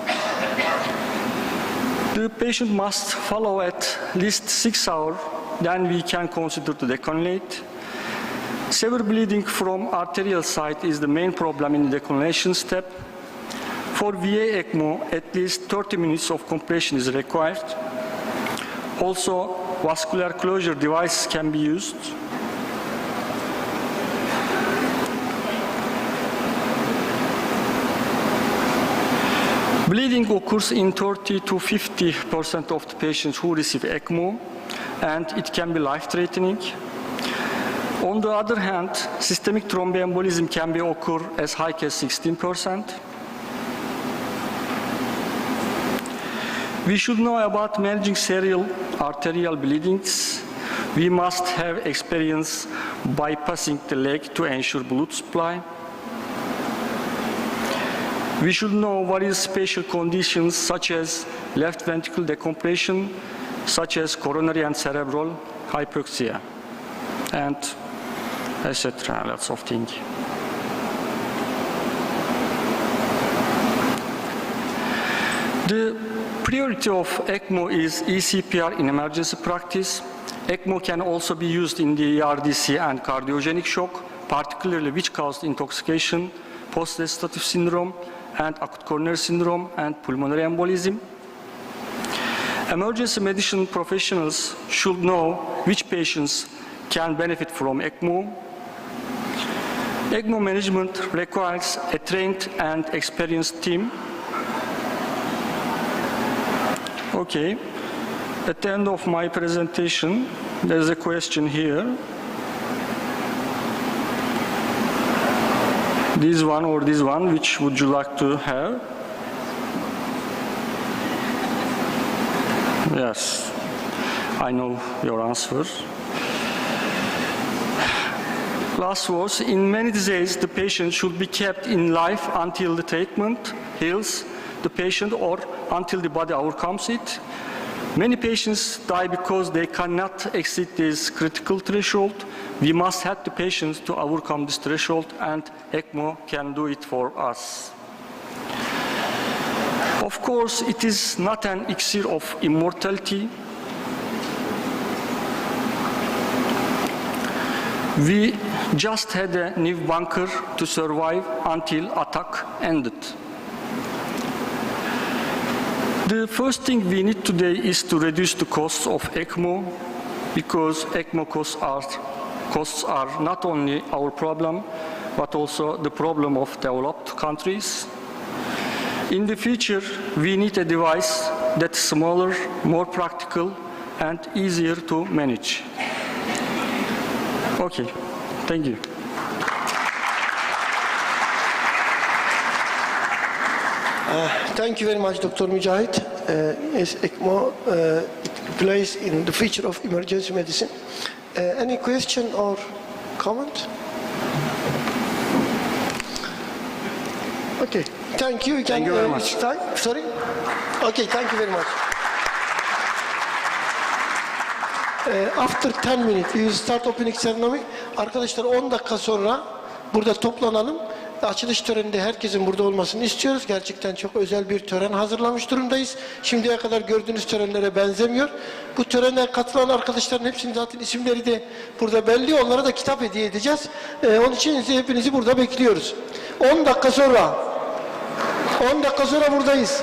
The patient must follow at least 6 hours, then we can consider to decannulate. Severe bleeding from arterial site is the main problem in the decannulation step. For VA ECMO, at least 30 minutes of compression is required. Also, vascular closure devices can be used. Bleeding occurs in 30 to 50% of the patients who receive ECMO, and it can be life-threatening. On the other hand, systemic thromboembolism can be occur as high as 16%. We should know about managing serial arterial bleedings. We must have experience bypassing the leg to ensure blood supply. We should know what is special conditions such as left ventricle decompression, such as coronary and cerebral hypoxia, and etc. Lots of things. The priority of ECMO is eCPR in emergency practice. ECMO can also be used in the ERDC and cardiogenic shock, particularly which caused intoxication, post-restorative syndrome, and acute coronary syndrome and pulmonary embolism. Emergency medicine professionals should know which patients can benefit from ECMO. ECMO management requires a trained and experienced team. Okay, at the end of my presentation, there's a question here. This one or this one, which would you like to have? Yes, I know your answer. Last words, in many diseases, the patient should be kept in life until the treatment heals the patient or until the body overcomes it. Many patients die because they cannot exceed this critical threshold. We must help the patients to overcome this threshold, and ECMO can do it for us. Of course, it is not an elixir of immortality. We just had a new bunker to survive until attack ended. The first thing we need today is to reduce the costs of ECMO, because ECMO costs are not only our problem, but also the problem of developed countries. In the future, we need a device that's smaller, more practical, and easier to manage. Okay, thank you. Thank you very much, Dr. Mujahid. Yes, ECMO plays in the future of emergency medicine. Any question or comment? Okay, thank you. Thank you very much. Sorry? Okay, thank you very much. After 10 minutes, we will start opening ceremony. Arkadaşlar 10 dakika sonra burada toplanalım. Açılış töreninde herkesin burada olmasını istiyoruz. Gerçekten çok özel bir tören hazırlamış durumdayız. Şimdiye kadar gördüğünüz törenlere benzemiyor. Bu törene katılan arkadaşların hepsinin zaten isimleri de burada belli. Onlara da kitap hediye edeceğiz. Onun için hepinizi burada bekliyoruz. 10 dakika sonra buradayız.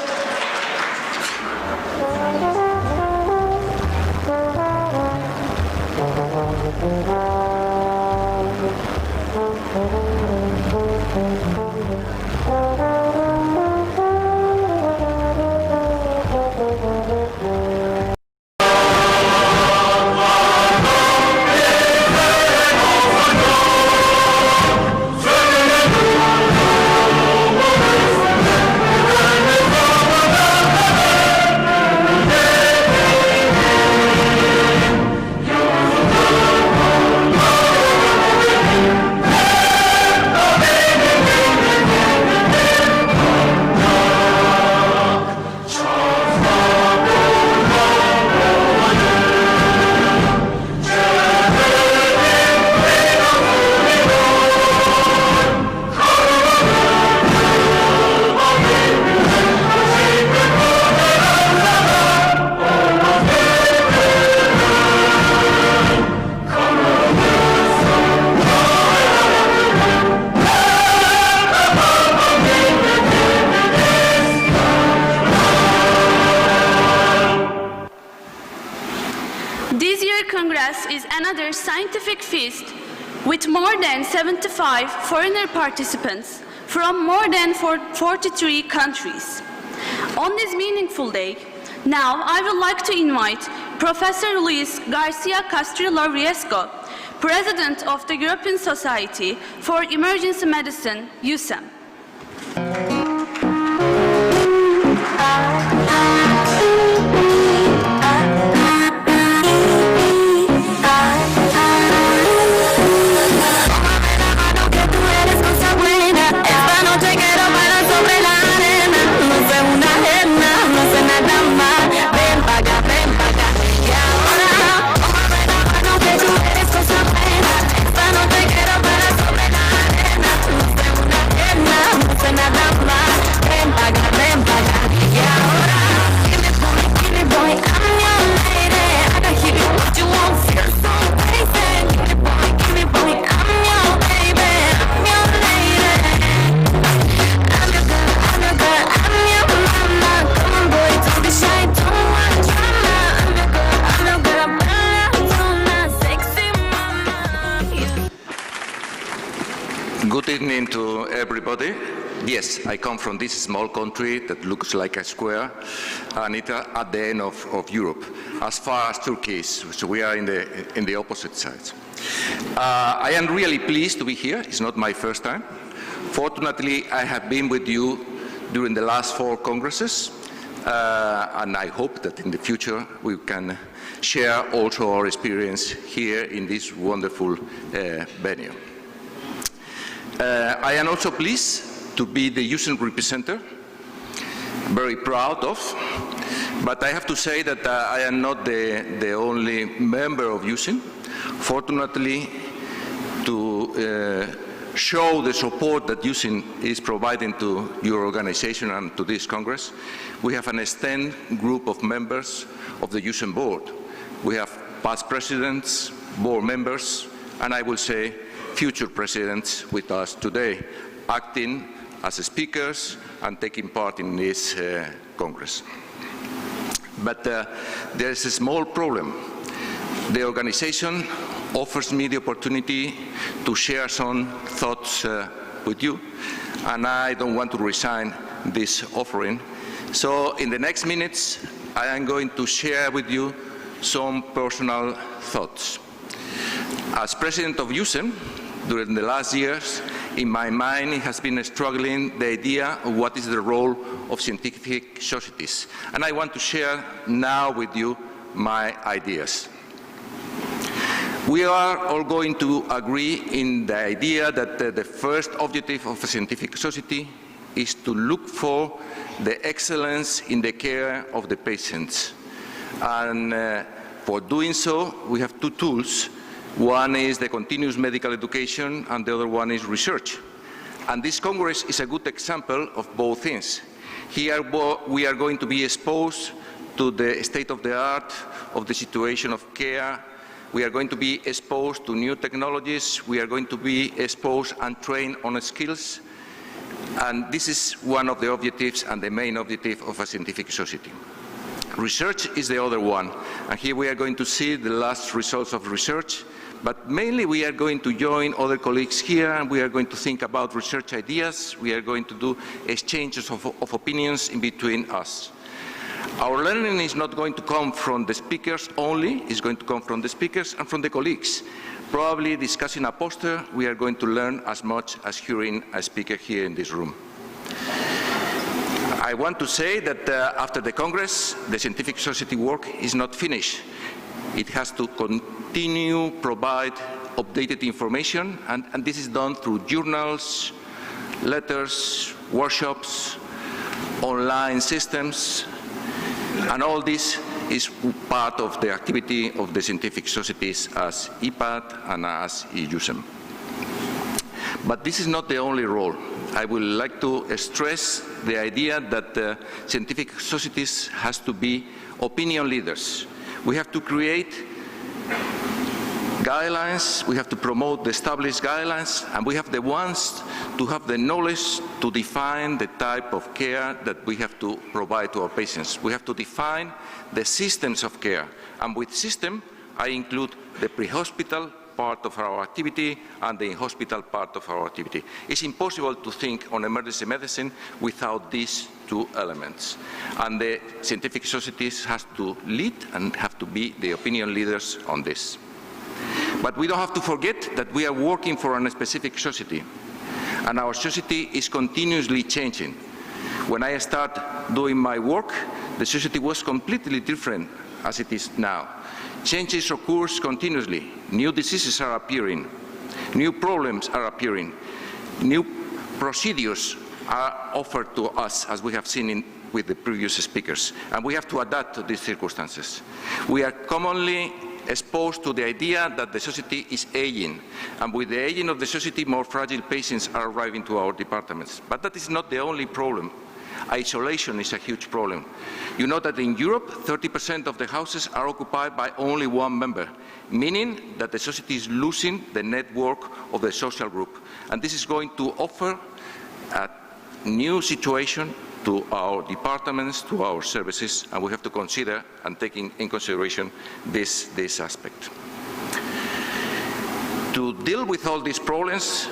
scientific feast with more than 75 foreigner participants from more than 43 countries. On this meaningful day, now I would like to invite Professor Luis Garcia Castrillo Riesco, President of the European Society for Emergency Medicine, USEM. Good evening to everybody. Yes, I come from this small country that looks like a square, and it's at the end of Europe, as far as Turkey is. So we are in the opposite sides. I am really pleased to be here. It's not my first time. Fortunately, I have been with you during the last 4 congresses, and I hope that in the future we can share also our experience here in this wonderful venue. I am also pleased to be the USEN representative, very proud of, but I have to say that I am not the only member of USEN. Fortunately, to show the support that USEN is providing to your organization and to this Congress, we have an extended group of members of the USEN board. We have past presidents, board members, and I will say future presidents with us today, acting as speakers and taking part in this Congress. But there is a small problem. The organization offers me the opportunity to share some thoughts with you, and I don't want to resign this offering. So in the next minutes, I am going to share with you some personal thoughts. As president of USEN, during the last years, in my mind, it has been struggling the idea of what is the role of scientific societies. And I want to share now with you my ideas. We are all going to agree in the idea that the first objective of a scientific society is to look for the excellence in the care of the patients. And for doing so, we have 2 tools. One is the continuous medical education, and the other one is research. And this Congress is a good example of both things. Here we are going to be exposed to the state of the art of the situation of care. We are going to be exposed to new technologies. We are going to be exposed and trained on skills. And this is one of the objectives and the main objective of a scientific society. Research is the other one. And here we are going to see the last results of research. But mainly we are going to join other colleagues here, and we are going to think about research ideas. We are going to do exchanges of opinions in between us. Our learning is not going to come from the speakers only, it's going to come from the speakers and from the colleagues. Probably discussing a poster, we are going to learn as much as hearing a speaker here in this room. I want to say that after the Congress, the scientific society work is not finished. It has to continue provide updated information, and this is done through journals, letters, workshops, online systems, and all this is part of the activity of the scientific societies as EPAD and as USEM. But this is not the only role. I would like to stress the idea that scientific societies has to be opinion leaders. We have to create guidelines, we have to promote the established guidelines, and we have the ones to have the knowledge to define the type of care that we have to provide to our patients. We have to define the systems of care. And with system, I include the pre-hospital, part of our activity and the in-hospital part of our activity. It's impossible to think on emergency medicine without these two elements. And the scientific societies have to lead and have to be the opinion leaders on this. But we don't have to forget that we are working for a specific society, and our society is continuously changing. When I started doing my work, the society was completely different as it is now. Changes occur continuously. New diseases are appearing. New problems are appearing. New procedures are offered to us, as we have seen with the previous speakers, and we have to adapt to these circumstances. We are commonly exposed to the idea that the society is aging, and with the aging of the society, more fragile patients are arriving to our departments. But that is not the only problem. Isolation is a huge problem. You know that in Europe, 30% of the houses are occupied by only one member, meaning that the society is losing the network of the social group. And this is going to offer a new situation to our departments, to our services, and we have to consider and take in consideration this aspect. To deal with all these problems,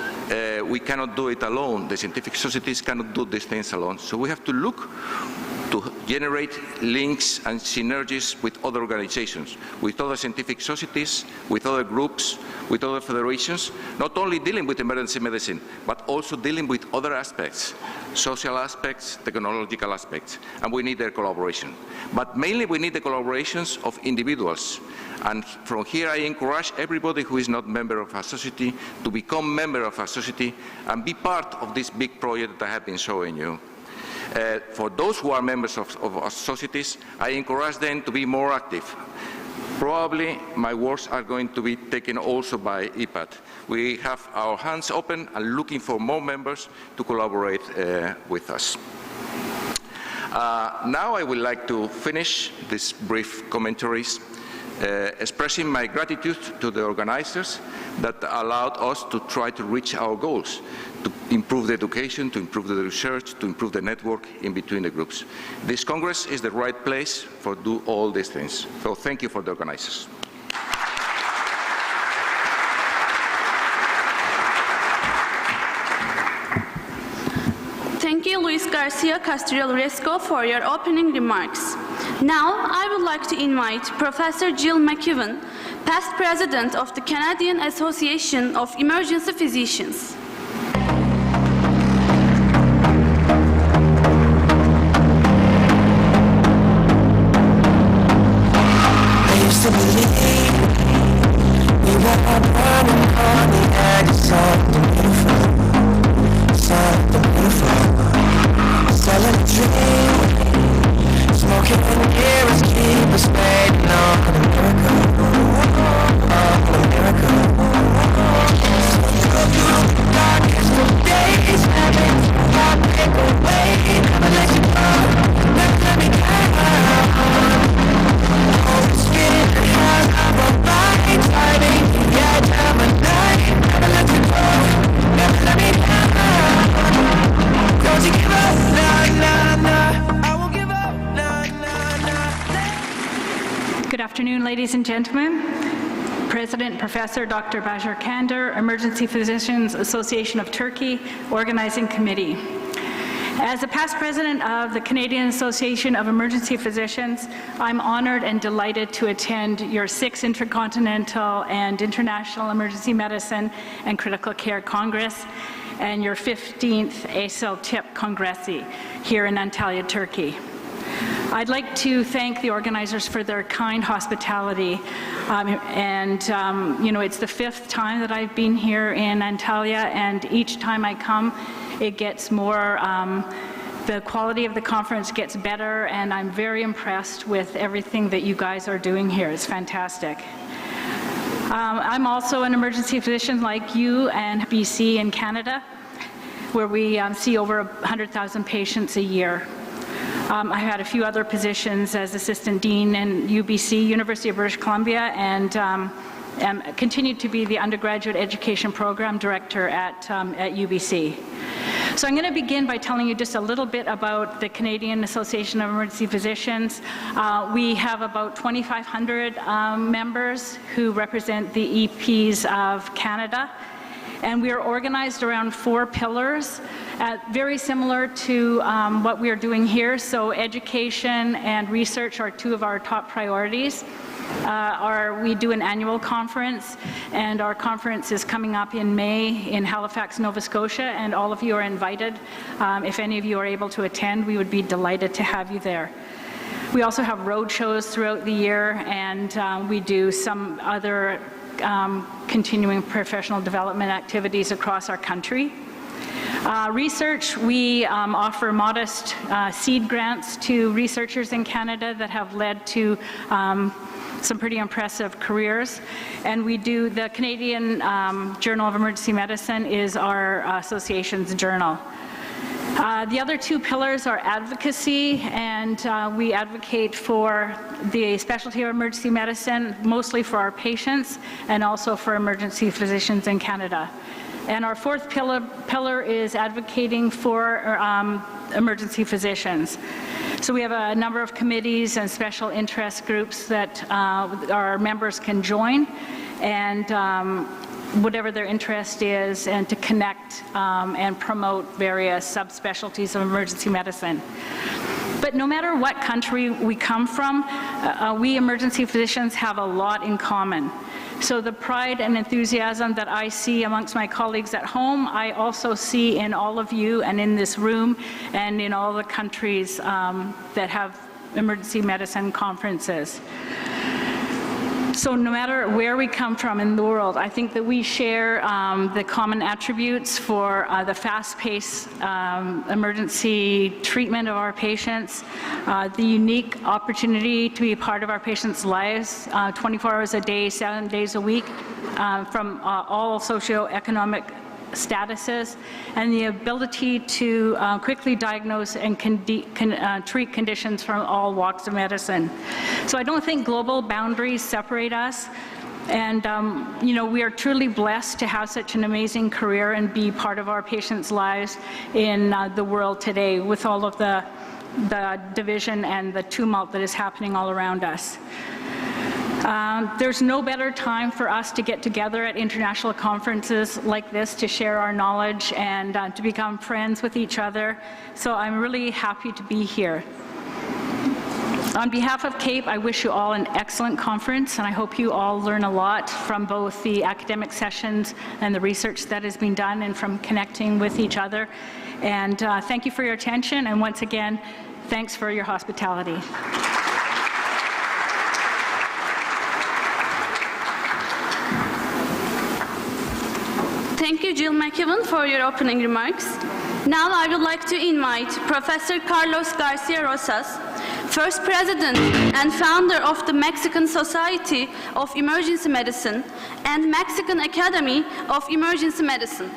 we cannot do it alone. The scientific societies cannot do these things alone. So we have to look to generate links and synergies with other organizations, with other scientific societies, with other groups, with other federations, not only dealing with emergency medicine, but also dealing with other aspects, social aspects, technological aspects, and we need their collaboration. But mainly we need the collaborations of individuals. And from here I encourage everybody who is not member of a society to become member of a society and be part of this big project that I have been showing you. For those who are members of societies, I encourage them to be more active. Probably my words are going to be taken also by IPAD. We have our hands open and looking for more members to collaborate with us. Now I would like to finish these brief commentaries expressing my gratitude to the organizers that allowed us to try to reach our goals, to improve the education, to improve the research, to improve the network in between the groups. This Congress is the right place for do all these things. So thank you for the organizers. Thank you, Luis Garcia Castriel-Resco, for your opening remarks. Now, I would like to invite Professor Jill McEwen, past president of the Canadian Association of Emergency Physicians. I used to believe we were all burning on the edge of something beautiful, something beautiful, selling a dream. Smoking in the mirrors keep us waiting on a miracle, on a miracle. So through the darkest of days, having to break away, never let you go, never let me down. Holy Spirit has our right timing, yeah, time and night, never let you go, never let me down. Don't you give up, nah, nah, nah. Good afternoon, ladies and gentlemen. President Professor Dr. Bajar Kandar, Emergency Physicians Association of Turkey, Organizing Committee. As a past president of the Canadian Association of Emergency Physicians, I'm honored and delighted to attend your 6th Intercontinental and International Emergency Medicine and Critical Care Congress and your 15th Acil TIP Congressi here in Antalya, Turkey. I'd like to thank the organizers for their kind hospitality. You know, it's the 5th time that I've been here in Antalya, and each time I come, it gets more, the quality of the conference gets better, and I'm very impressed with everything that you guys are doing here. It's fantastic. I'm also an emergency physician like you and BC in Canada, where we see over 100,000 patients a year. I had a few other positions as assistant dean in UBC, University of British Columbia, and continued to be the undergraduate education program director at UBC. So I'm going to begin by telling you just a little bit about the Canadian Association of Emergency Physicians. We have about 2,500 members who represent the EPs of Canada. And we are organized around 4 pillars, very similar to what we are doing here. So education and research are 2 of our top priorities. We do an annual conference, and our conference is coming up in May in Halifax, Nova Scotia, and all of you are invited. If any of you are able to attend, we would be delighted to have you there. We also have road shows throughout the year, and we do some other continuing professional development activities across our country. Research, we offer modest seed grants to researchers in Canada that have led to some pretty impressive careers. And we do, the Canadian Journal of Emergency Medicine is our association's journal. The other 2 pillars are advocacy, and we advocate for the specialty of emergency medicine, mostly for our patients and also for emergency physicians in Canada. And our 4th pillar is advocating for emergency physicians. So we have a number of committees and special interest groups that our members can join, and whatever their interest is, and to connect and promote various subspecialties of emergency medicine. But no matter what country we come from, we emergency physicians have a lot in common. So the pride and enthusiasm that I see amongst my colleagues at home, I also see in all of you and in this room and in all the countries that have emergency medicine conferences. So no matter where we come from in the world, I think that we share the common attributes for the fast-paced emergency treatment of our patients, the unique opportunity to be a part of our patients' lives 24 hours a day, 7 days a week, from all socioeconomic statuses, and the ability to quickly diagnose and treat conditions from all walks of medicine. So I don't think global boundaries separate us, and you know, we are truly blessed to have such an amazing career and be part of our patients' lives in the world today, with all of the division and the tumult that is happening all around us. There's no better time for us to get together at international conferences like this to share our knowledge and to become friends with each other. So I'm really happy to be here. On behalf of CAPE, I wish you all an excellent conference, and I hope you all learn a lot from both the academic sessions and the research that has been done, and from connecting with each other. And thank you for your attention, and once again, thanks for your hospitality. Thank you, Jill McEwan, for your opening remarks. Now I would like to invite Professor Carlos Garcia Rosas, first president and founder of the Mexican Society of Emergency Medicine and Mexican Academy of Emergency Medicine.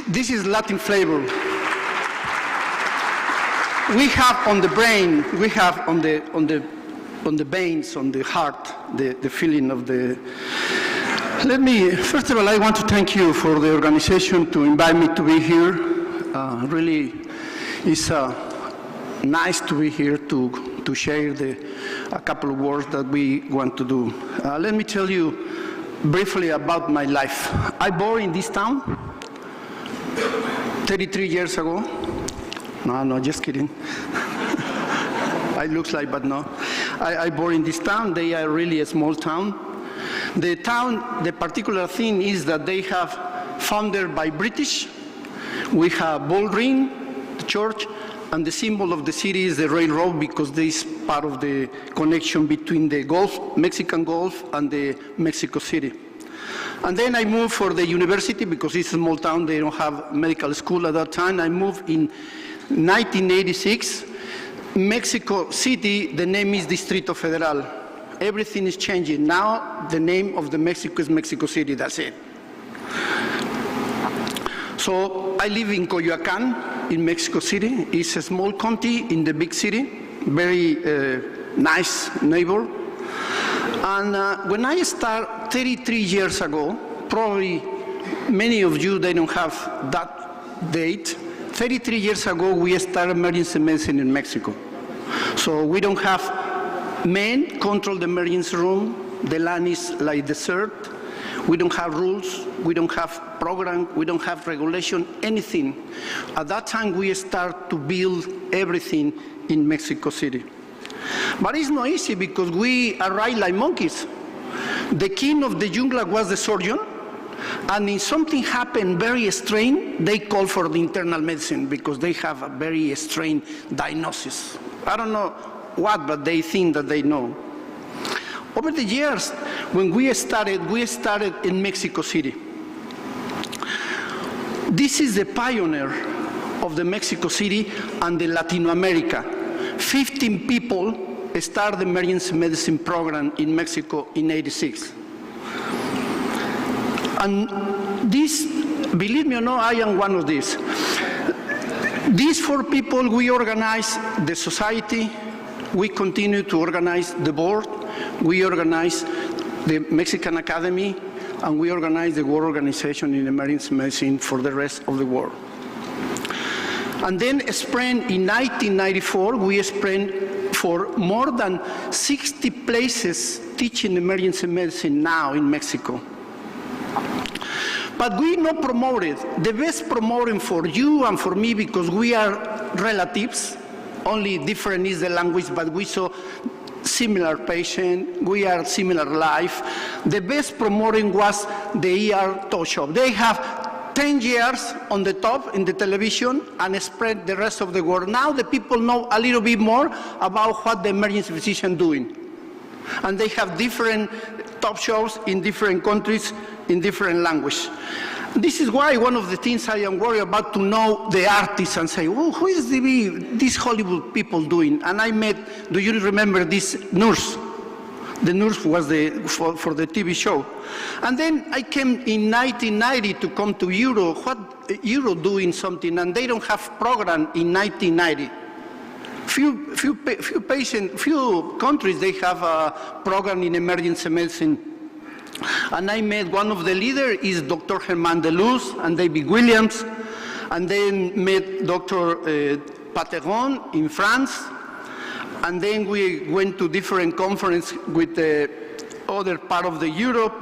This is Latin flavor. We have on the brain, we have on the veins, on the heart, the feeling of the. Let me, first of all, I want to thank you for the organization to invite me to be here. Really, it's nice to be here to share a couple of words that we want to do. Let me tell you briefly about my life. I born in this town 33 years ago. No, just kidding. It looks like, but no. I born in this town. They are really a small town. The town, the particular thing is that they have founded by British. We have Bull Ring, the church, and the symbol of the city is the railroad because this is part of the connection between the Gulf, Mexican Gulf, and the Mexico City. And then I moved for the university because it's a small town, they don't have medical school at that time. I moved in 1986. Mexico City, the name is Distrito Federal. Everything is changing. Now the name of the Mexico is Mexico City, that's it. So I live in Coyoacán, in Mexico City. It's a small county in the big city, very nice neighbor. And when I started 33 years ago, probably many of you, they don't have that date. 33 years ago, we started emergency medicine in Mexico. So we don't have men control the emergency room. The land is like desert. We don't have rules, we don't have program, we don't have regulation, anything. At that time, we start to build everything in Mexico City. But it's not easy because we arrive like monkeys. The king of the jungle was the surgeon, and if something happened very strange, they call for the internal medicine because they have a very strange diagnosis. I don't know what, but they think that they know. Over the years, when we started in Mexico City. This is the pioneer of the Mexico City and the Latin America. 15 people started the emergency medicine program in Mexico in '86. And this, believe me or not, I am one of these. These 4 people, we organize the society, we continue to organize the board, we organize the Mexican Academy, and we organize the World Organization in Emergency Medicine for the rest of the world. And then in 1994, we spent for more than 60 places teaching emergency medicine now in Mexico. But we not promoted. The best promoting for you and for me, because we are relatives, only different is the language, but we saw similar patient, we are similar life. The best promoting was the ER talk show. They have 10 years on the top in the television and spread the rest of the world. Now the people know a little bit more about what the emergency physician doing. And they have different top shows in different countries, in different language. This is why one of the things I am worried about to know the artists and say, oh, who is these Hollywood people doing? And I met, do you remember this nurse? The nurse was for the TV show. And then I came in 1990 to come to Euro. What Euro doing something? And they don't have program in 1990. Few countries, they have a program in emergency medicine. And I met one of the leaders is Dr. Germán de Luz and David Williams, and then met Dr. Pateron in France, and then we went to different conferences with the other part of the Europe,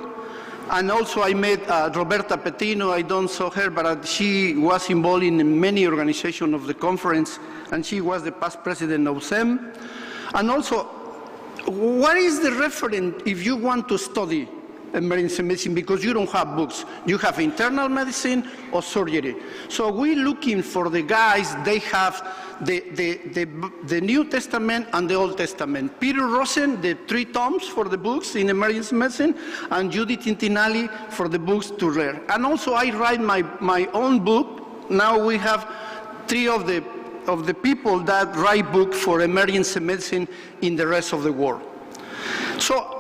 and also I met Roberta Petino. I don't saw her, but she was involved in many organizations of the conference, and she was the past president of SEM. And also, what is the reference if you want to study emergency medicine, because you don't have books. You have internal medicine or surgery. So we're looking for the guys, they have the New Testament and the Old Testament. Peter Rosen, the 3 tomes for the books in emergency medicine, and Judith Tintinelli for the books to read. And also I write my own book. Now we have 3 of the people that write books for emergency medicine in the rest of the world. So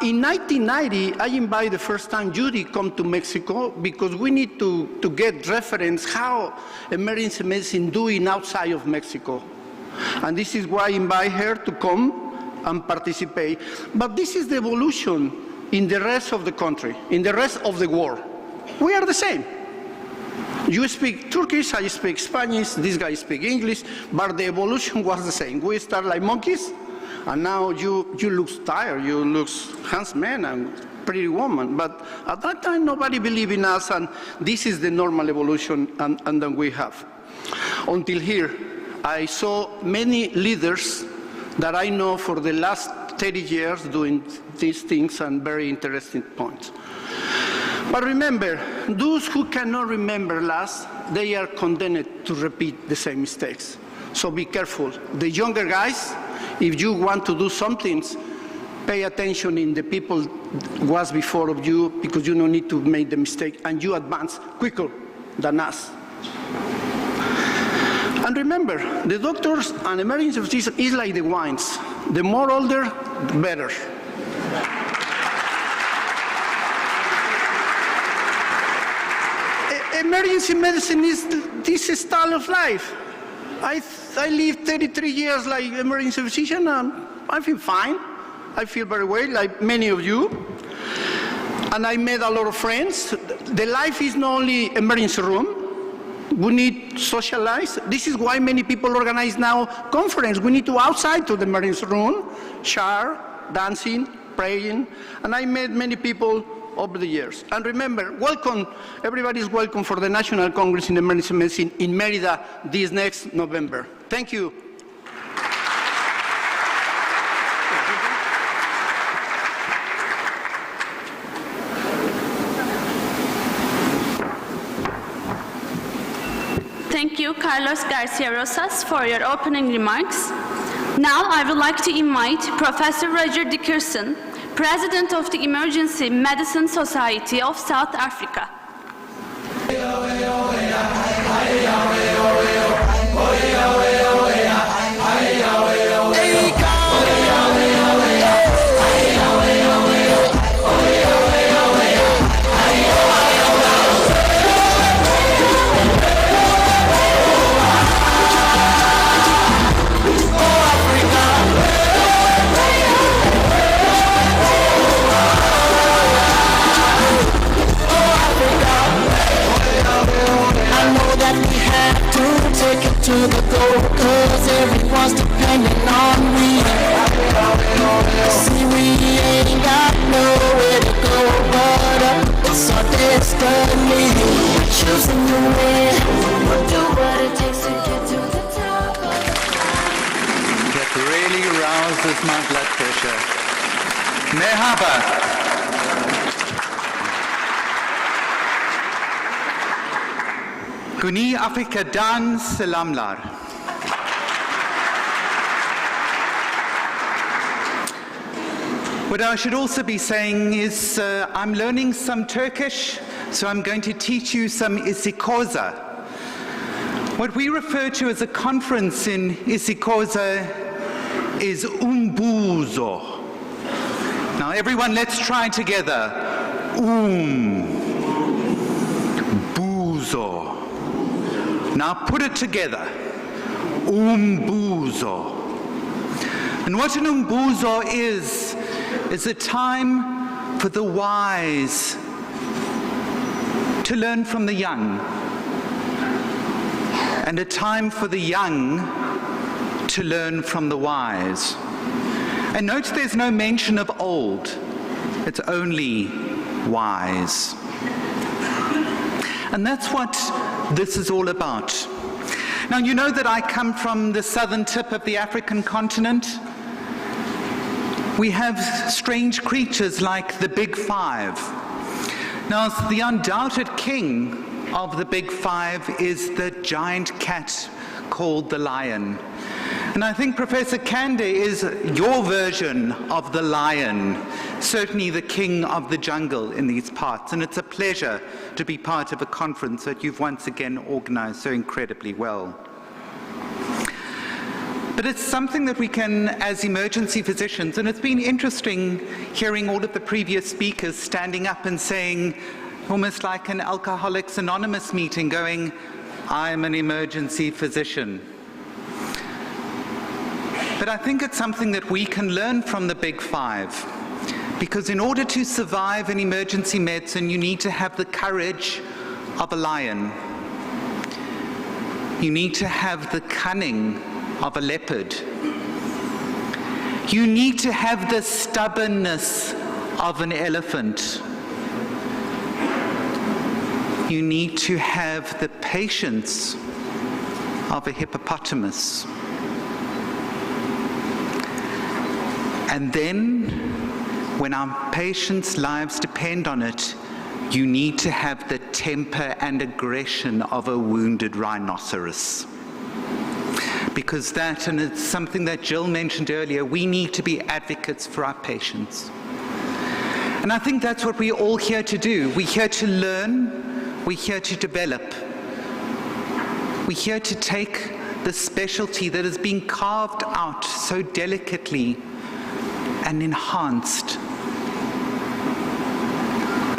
in 1990, I invited the first time Judy come to Mexico because we need to get reference how emergency medicine doing outside of Mexico. And this is why I invite her to come and participate. But this is the evolution in the rest of the country, in the rest of the world. We are the same. You speak Turkish, I speak Spanish, this guy speaks English, but the evolution was the same. We start like monkeys, and now you look tired, you look handsome man and pretty woman. But at that time, nobody believed in us, and this is the normal evolution and then we have. Until here, I saw many leaders that I know for the last 30 years doing these things and very interesting points. But remember, those who cannot remember last, they are condemned to repeat the same mistakes. So be careful. The younger guys, if you want to do something, pay attention in the people was before of you, because you don't need to make the mistake, and you advance quicker than us. And remember, the doctors and emergency physicians is like the wines. The more older, the better. Emergency medicine is this style of life. I lived 33 years like emergency physician, and I feel fine. I feel very well, like many of you. And I made a lot of friends. The life is not only emergency room. We need to socialize. This is why many people organize now conference. We need to outside to the emergency room, share, dancing, praying. And I met many people over the years. And remember, welcome, everybody is welcome for the National Congress in Emergency Medicine in Mérida this next November. Thank you. Thank you, Carlos Garcia Rosas, for your opening remarks. Now I would like to invite Professor Roger Dickerson, President of the Emergency Medicine Society of South Africa. To the goal, cause everyone's depending on me. See, we ain't got nowhere to go but up. It's our destiny. Choosing the way, we'll do what it takes to get to the top. That really rouses my blood pressure. Merhaba. Guni Afrikadan selamlar. What I should also be saying is I'm learning some Turkish, so I'm going to teach you some isikoza. What we refer to as a conference in isikoza is umbuzo. Now everyone, let's try together. Buzo. Now put it together. Umbuzo. And what an umbuzo is a time for the wise to learn from the young, and a time for the young to learn from the wise. And note there's no mention of old, it's only wise. And that's what this is all about. Now, you know that I come from the southern tip of the African continent. We have strange creatures like the Big Five. Now, the undoubted king of the Big Five is the giant cat called the lion. And I think Professor Kande is your version of the lion, certainly the king of the jungle in these parts. And it's a pleasure to be part of a conference that you've once again organized so incredibly well. But it's something that we can, as emergency physicians, and it's been interesting hearing all of the previous speakers standing up and saying, almost like an Alcoholics Anonymous meeting, going, I'm an emergency physician. But I think it's something that we can learn from the Big Five, because in order to survive in emergency medicine, you need to have the courage of a lion. You need to have the cunning of a leopard. You need to have the stubbornness of an elephant. You need to have the patience of a hippopotamus. And then, when our patients' lives depend on it, you need to have the temper and aggression of a wounded rhinoceros. Because that, and it's something that Jill mentioned earlier, we need to be advocates for our patients. And I think that's what we're all here to do. We're here to learn, we're here to develop. We're here to take the specialty that is being carved out so delicately and enhanced.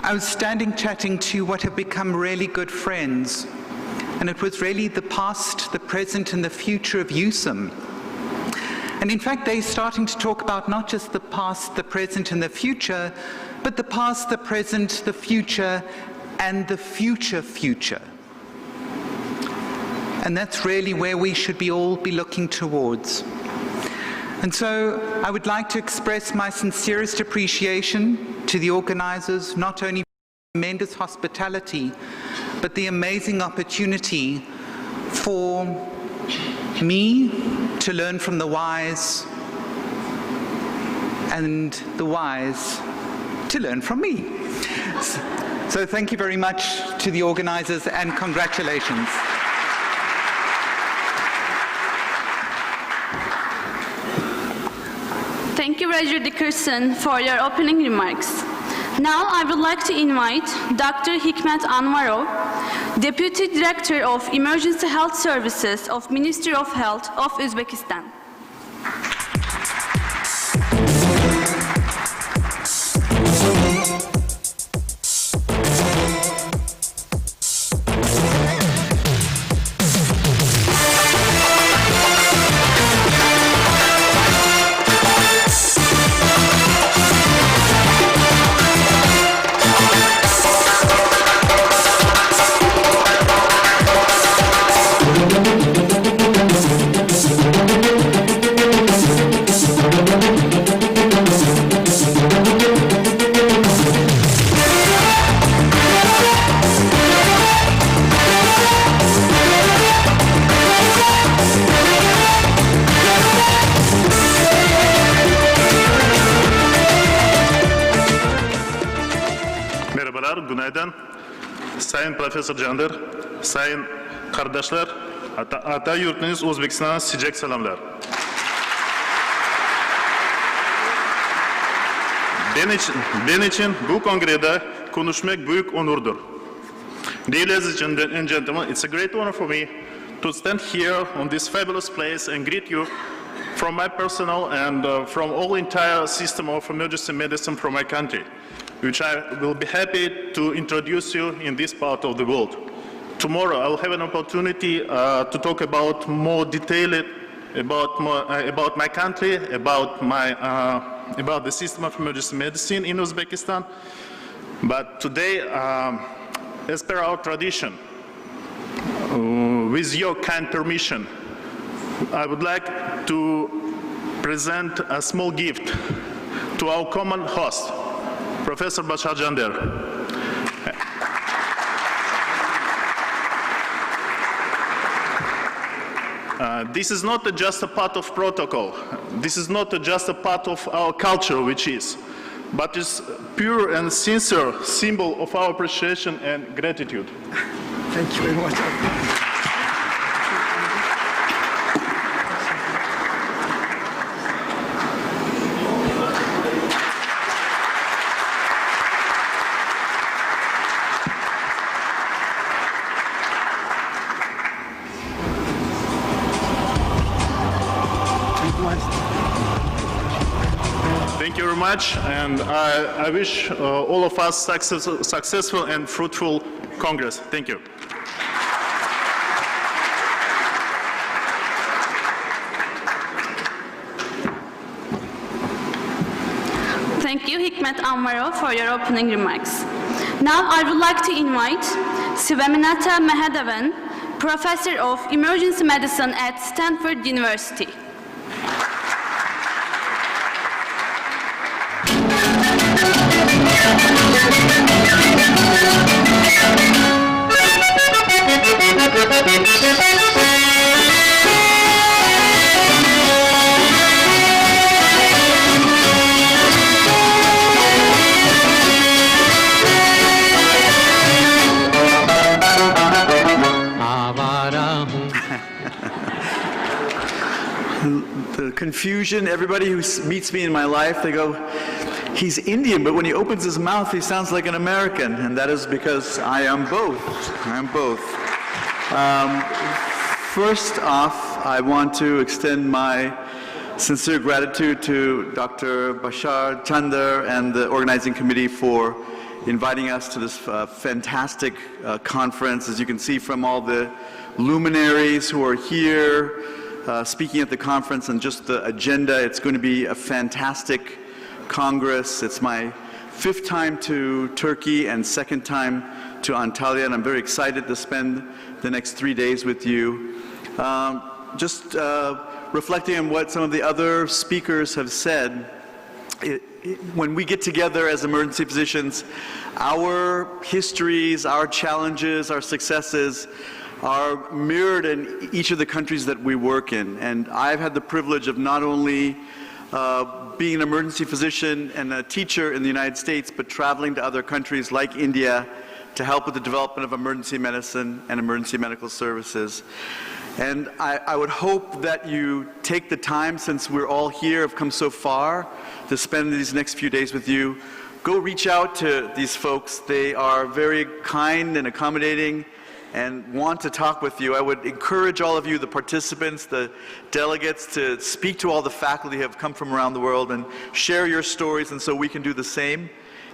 I was standing chatting to what have become really good friends, and it was really the past, the present, and the future of USIM. And in fact, they're starting to talk about not just the past, the present, and the future, but the past, the present, the future, and the future. And that's really where we should all be looking towards. And so I would like to express my sincerest appreciation to the organizers, not only for tremendous hospitality, but the amazing opportunity for me to learn from the wise, and the wise to learn from me. So thank you very much to the organizers, and congratulations. Thank you, Roger Dickerson, for your opening remarks. Now I would like to invite Dr. Hikmet Anvarov, Deputy Director of Emergency Health Services of Ministry of Health of Uzbekistan. Günaydın. Sayın Profesör Candır, sayın kardeşler, ata yurtunuz Özbekistan'a sıcak selamlar. Ben için bu kongrede konuşmak büyük onurdur. Ladies and gentlemen, it's a great honor for me to stand here on this fabulous place and greet you from my personal and from all entire system of emergency medicine from my country, which I will be happy to introduce you in this part of the world. Tomorrow I'll have an opportunity to talk about more detailed about my country, about the system of emergency medicine in Uzbekistan. But today, as per our tradition, with your kind permission, I would like to present a small gift to our common host, Professor Bashar Jander. This is not just a part of protocol. This is not just a part of our culture, which is, but is pure and sincere symbol of our appreciation and gratitude. Thank you very much. Thank you very much, and I wish all of us successful and fruitful Congress. Thank you. Thank you, Hikmet Anvarov, for your opening remarks. Now I would like to invite Swaminathan Mahadevan, Professor of Emergency Medicine at Stanford University. confusion. Everybody who meets me in my life, they go, he's Indian, but when he opens his mouth, he sounds like an American. And that is because I am both. I am both. First off, I want to extend my sincere gratitude to Dr. Bashar Chander and the organizing committee for inviting us to this fantastic conference. As you can see from all the luminaries who are here speaking at the conference and just the agenda, it's going to be a fantastic Congress. It's my 5th time to Turkey and 2nd time to Antalya, and I'm very excited to spend the next 3 days with you. Reflecting on what some of the other speakers have said, when we get together as emergency physicians, our histories, our challenges, our successes are mirrored in each of the countries that we work in. And I've had the privilege of not only being an emergency physician and a teacher in the United States, but traveling to other countries like India to help with the development of emergency medicine and emergency medical services. And I would hope that you take the time, since we're all here, have come so far, to spend these next few days with you. Go reach out to these folks. They are very kind and accommodating and want to talk with you. I would encourage all of you, the participants, the delegates, to speak to all the faculty who have come from around the world and share your stories, and so we can do the same.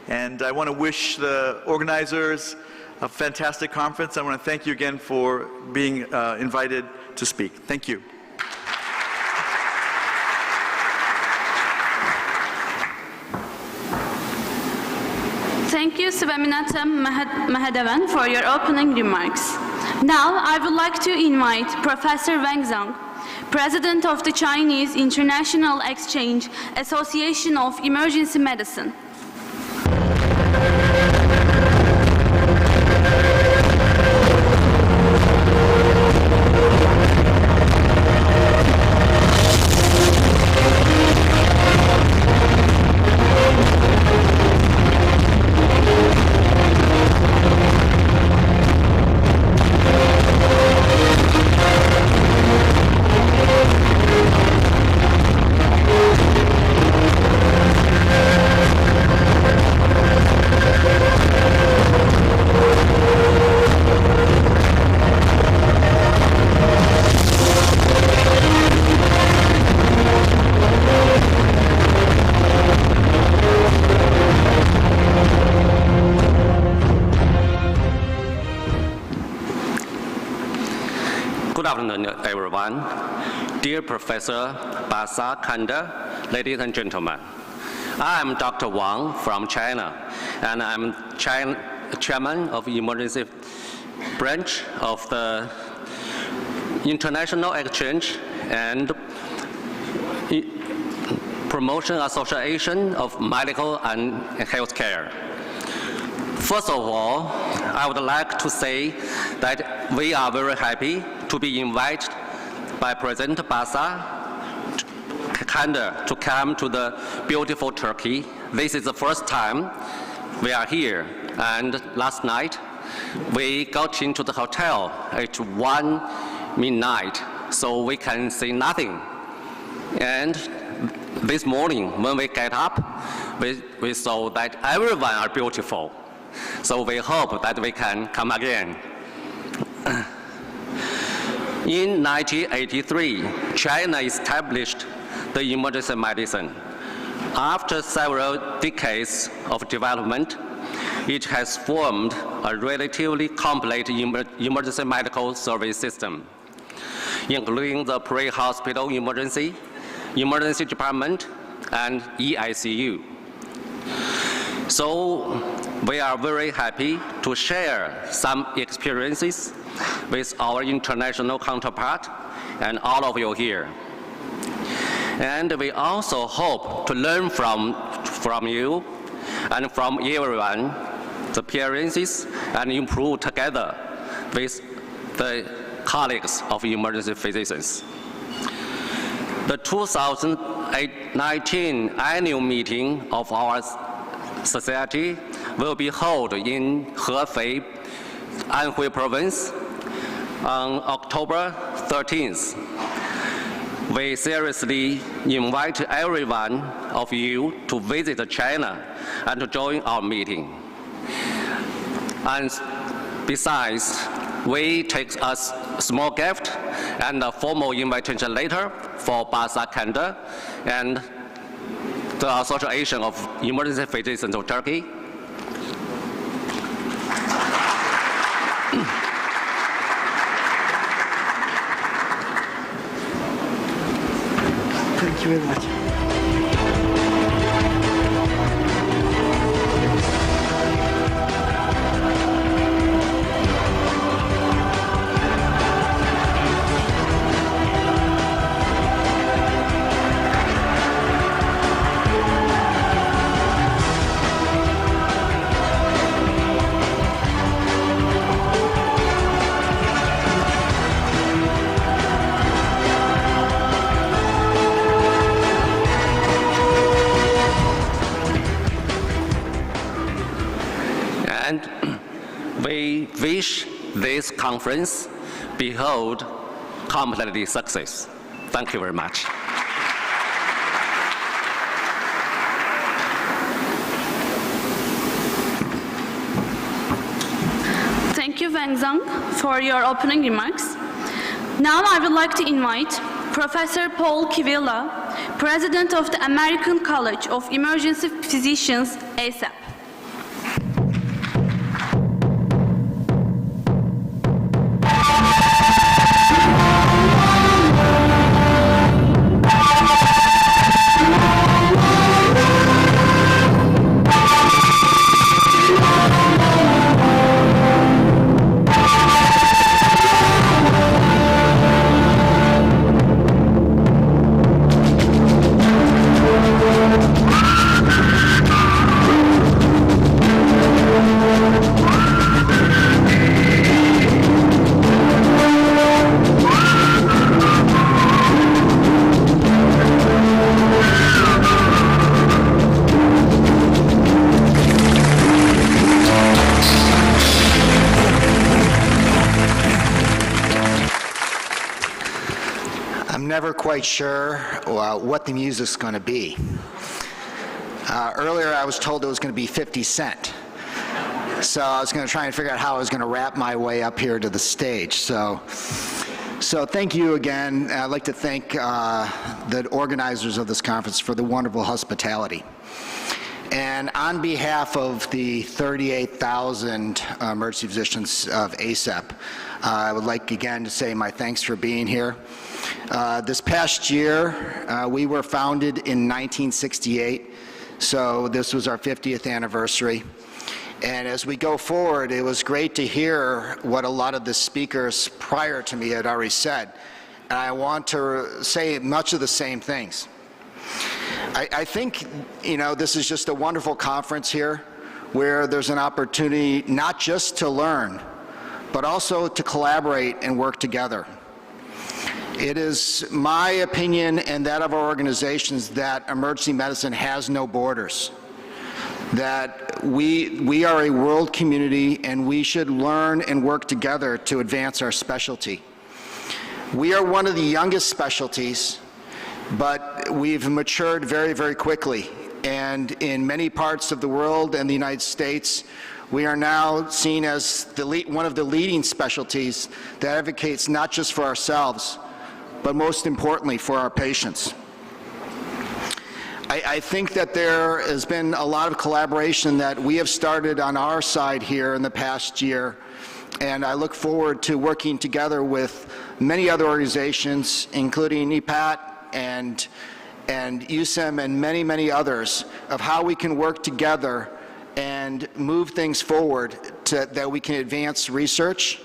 And I want to wish the organizers a fantastic conference. I want to thank you again for being invited to speak. Thank you. Thank you, Swaminathan Mahadevan, for your opening remarks. Now, I would like to invite Professor Wang Zhang, President of the Chinese International Exchange Association of Emergency Medicine. Good afternoon, everyone. Dear Professor Bashar Chander, ladies and gentlemen. I am Dr. Wang from China, and I'm chairman of the emergency branch of the International Exchange and Promotion Association of Medical and Healthcare. First of all, I would like to say that we are very happy to be invited by President Bashar Chander to come to the beautiful Turkey. This is the first time we are here, and last night we got into the hotel at 1 midnight, so we can see nothing. And this morning, when we get up, we saw that everyone are beautiful. So we hope that we can come again. In 1983, China established the emergency medicine. After several decades of development, it has formed a relatively complete emergency medical service system, including the pre-hospital emergency, emergency department, and EICU. So we are very happy to share some experiences with our international counterpart and all of you here. And we also hope to learn from you and from everyone the experiences and improve together with the colleagues of emergency physicians. The 2019 annual meeting of our society will be held in Hefei, Anhui Province on October 13th. we seriously invite every one of you to visit China and to join our meeting. And besides, we take a small gift and a formal invitation letter for Basak Canlı and the Association of Emergency Physicians of Turkey. Thank you very much. And we wish this conference behold completely success. Thank you very much. Thank you, Wang Zhang, for your opening remarks. Now I would like to invite Professor Paul Kivilla, President of the American College of Emergency Physicians, ASAP. Never quite sure what the music's going to be. Earlier I was told it was going to be 50 Cent. So I was going to try and figure out how I was going to rap my way up here to the stage. So thank you again. I'd like to thank the organizers of this conference for the wonderful hospitality. And on behalf of the 38,000 emergency physicians of ASAP, I would like again to say my thanks for being here. This past year, we were founded in 1968, so this was our 50th anniversary. And as we go forward, it was great to hear what a lot of the speakers prior to me had already said. And I want to say much of the same things. I think, this is just a wonderful conference here where there's an opportunity not just to learn, but also to collaborate and work together. It is my opinion and that of our organizations that emergency medicine has no borders, that we are a world community and we should learn and work together to advance our specialty. We are one of the youngest specialties, but we've matured very, very quickly. And in many parts of the world and the United States, we are now seen as one of the leading specialties that advocates not just for ourselves, but most importantly for our patients. I think that there has been a lot of collaboration that we have started on our side here in the past year, and I look forward to working together with many other organizations, including EPAT and USIM and many, many others, of how we can work together and move things forward that we can advance research,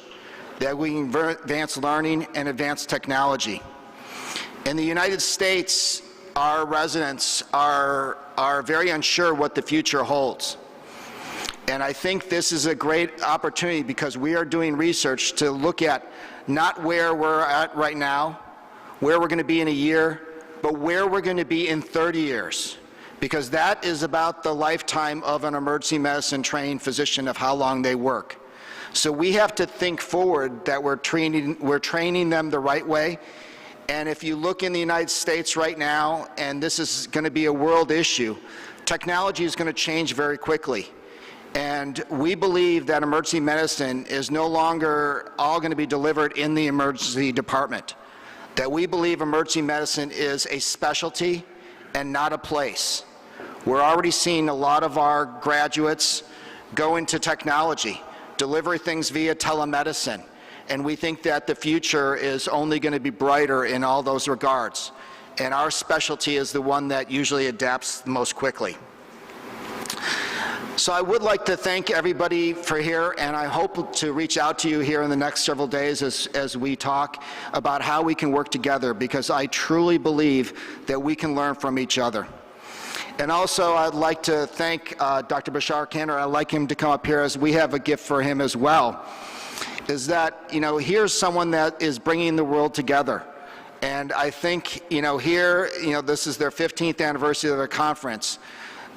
that we can advance learning and advance technology. In the United States, our residents are very unsure what the future holds. And I think this is a great opportunity because we are doing research to look at not where we're at right now, where we're going to be in a year, but where we're going to be in 30 years. Because that is about the lifetime of an emergency medicine trained physician, of how long they work. So we have to think forward that we're training them the right way, And if you look in the United States right now, and this is going to be a world issue, technology is going to change very quickly. And we believe that emergency medicine is no longer all going to be delivered in the emergency department. That we believe emergency medicine is a specialty and not a place. We're already seeing a lot of our graduates go into technology, deliver things via telemedicine. And we think that the future is only going to be brighter in all those regards. And our specialty is the one that usually adapts most quickly. So I would like to thank everybody for here, and I hope to reach out to you here in the next several days as we talk about how we can work together, because I truly believe that we can learn from each other. And also, I'd like to thank Dr. Bashar Kanter. I'd like him to come up here, as we have a gift for him as well. Is that, here's someone that is bringing the world together. And I think, here, this is their 15th anniversary of their conference.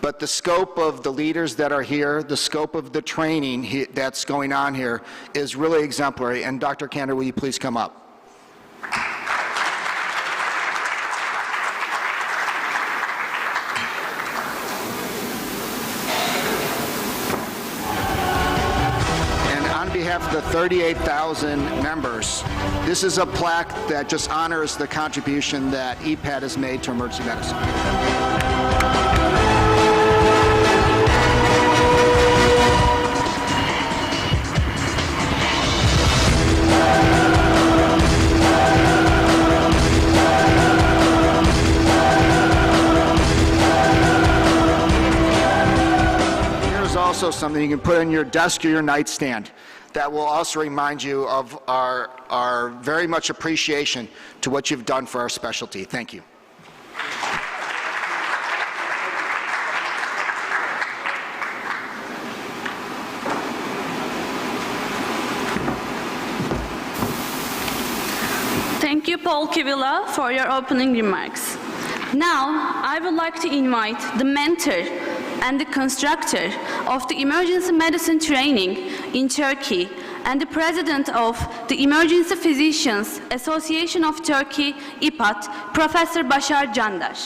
But the scope of the leaders that are here, the scope of the training that's going on here is really exemplary. And Dr. Kanter, will you please come up? On behalf of the 38,000 members, this is a plaque that just honors the contribution that EPAD has made to emergency medicine. Here's also something you can put on your desk or your nightstand that will also remind you of our very much appreciation to what you've done for our specialty. Thank you. Thank you, Paul Kivila, for your opening remarks. Now, I would like to invite the mentor and the constructor of the emergency medicine training in Turkey and the president of the Emergency Physicians Association of Turkey, İPAT, Professor Bashar Candar.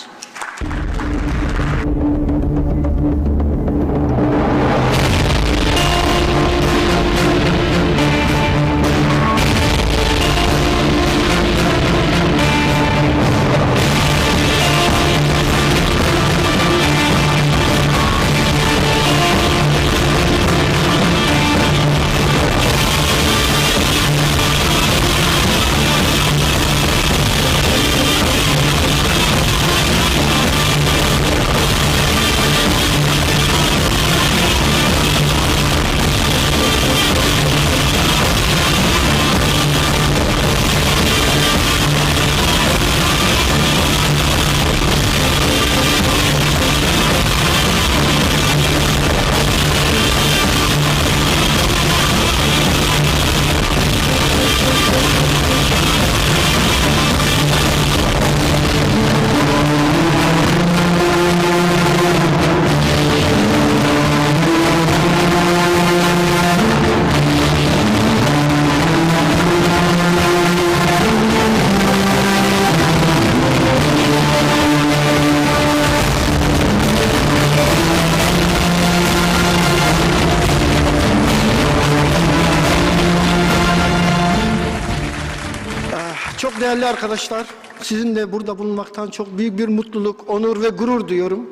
Çok değerli arkadaşlar, sizinle burada bulunmaktan çok büyük bir mutluluk, onur ve gurur duyuyorum.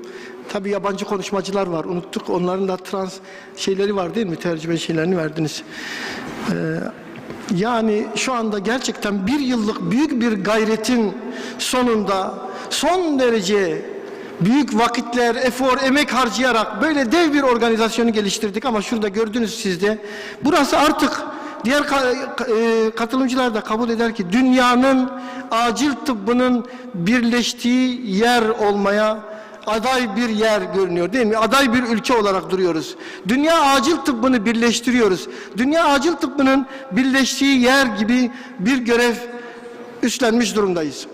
Tabii yabancı konuşmacılar var, unuttuk. Onların da trans şeyleri var değil mi? Tercüme şeylerini verdiniz. Yani şu anda gerçekten bir yıllık büyük bir gayretin sonunda son derece büyük vakitler, efor, emek harcayarak böyle dev bir organizasyonu geliştirdik ama şurada gördünüz siz de. Burası artık diğer katılımcılar da kabul eder ki dünyanın acil tıbbının birleştiği yer olmaya aday bir yer görünüyor değil mi? Aday bir ülke olarak duruyoruz. Dünya acil tıbbını birleştiriyoruz. Dünya acil tıbbının birleştiği yer gibi bir görev üstlenmiş durumdayız.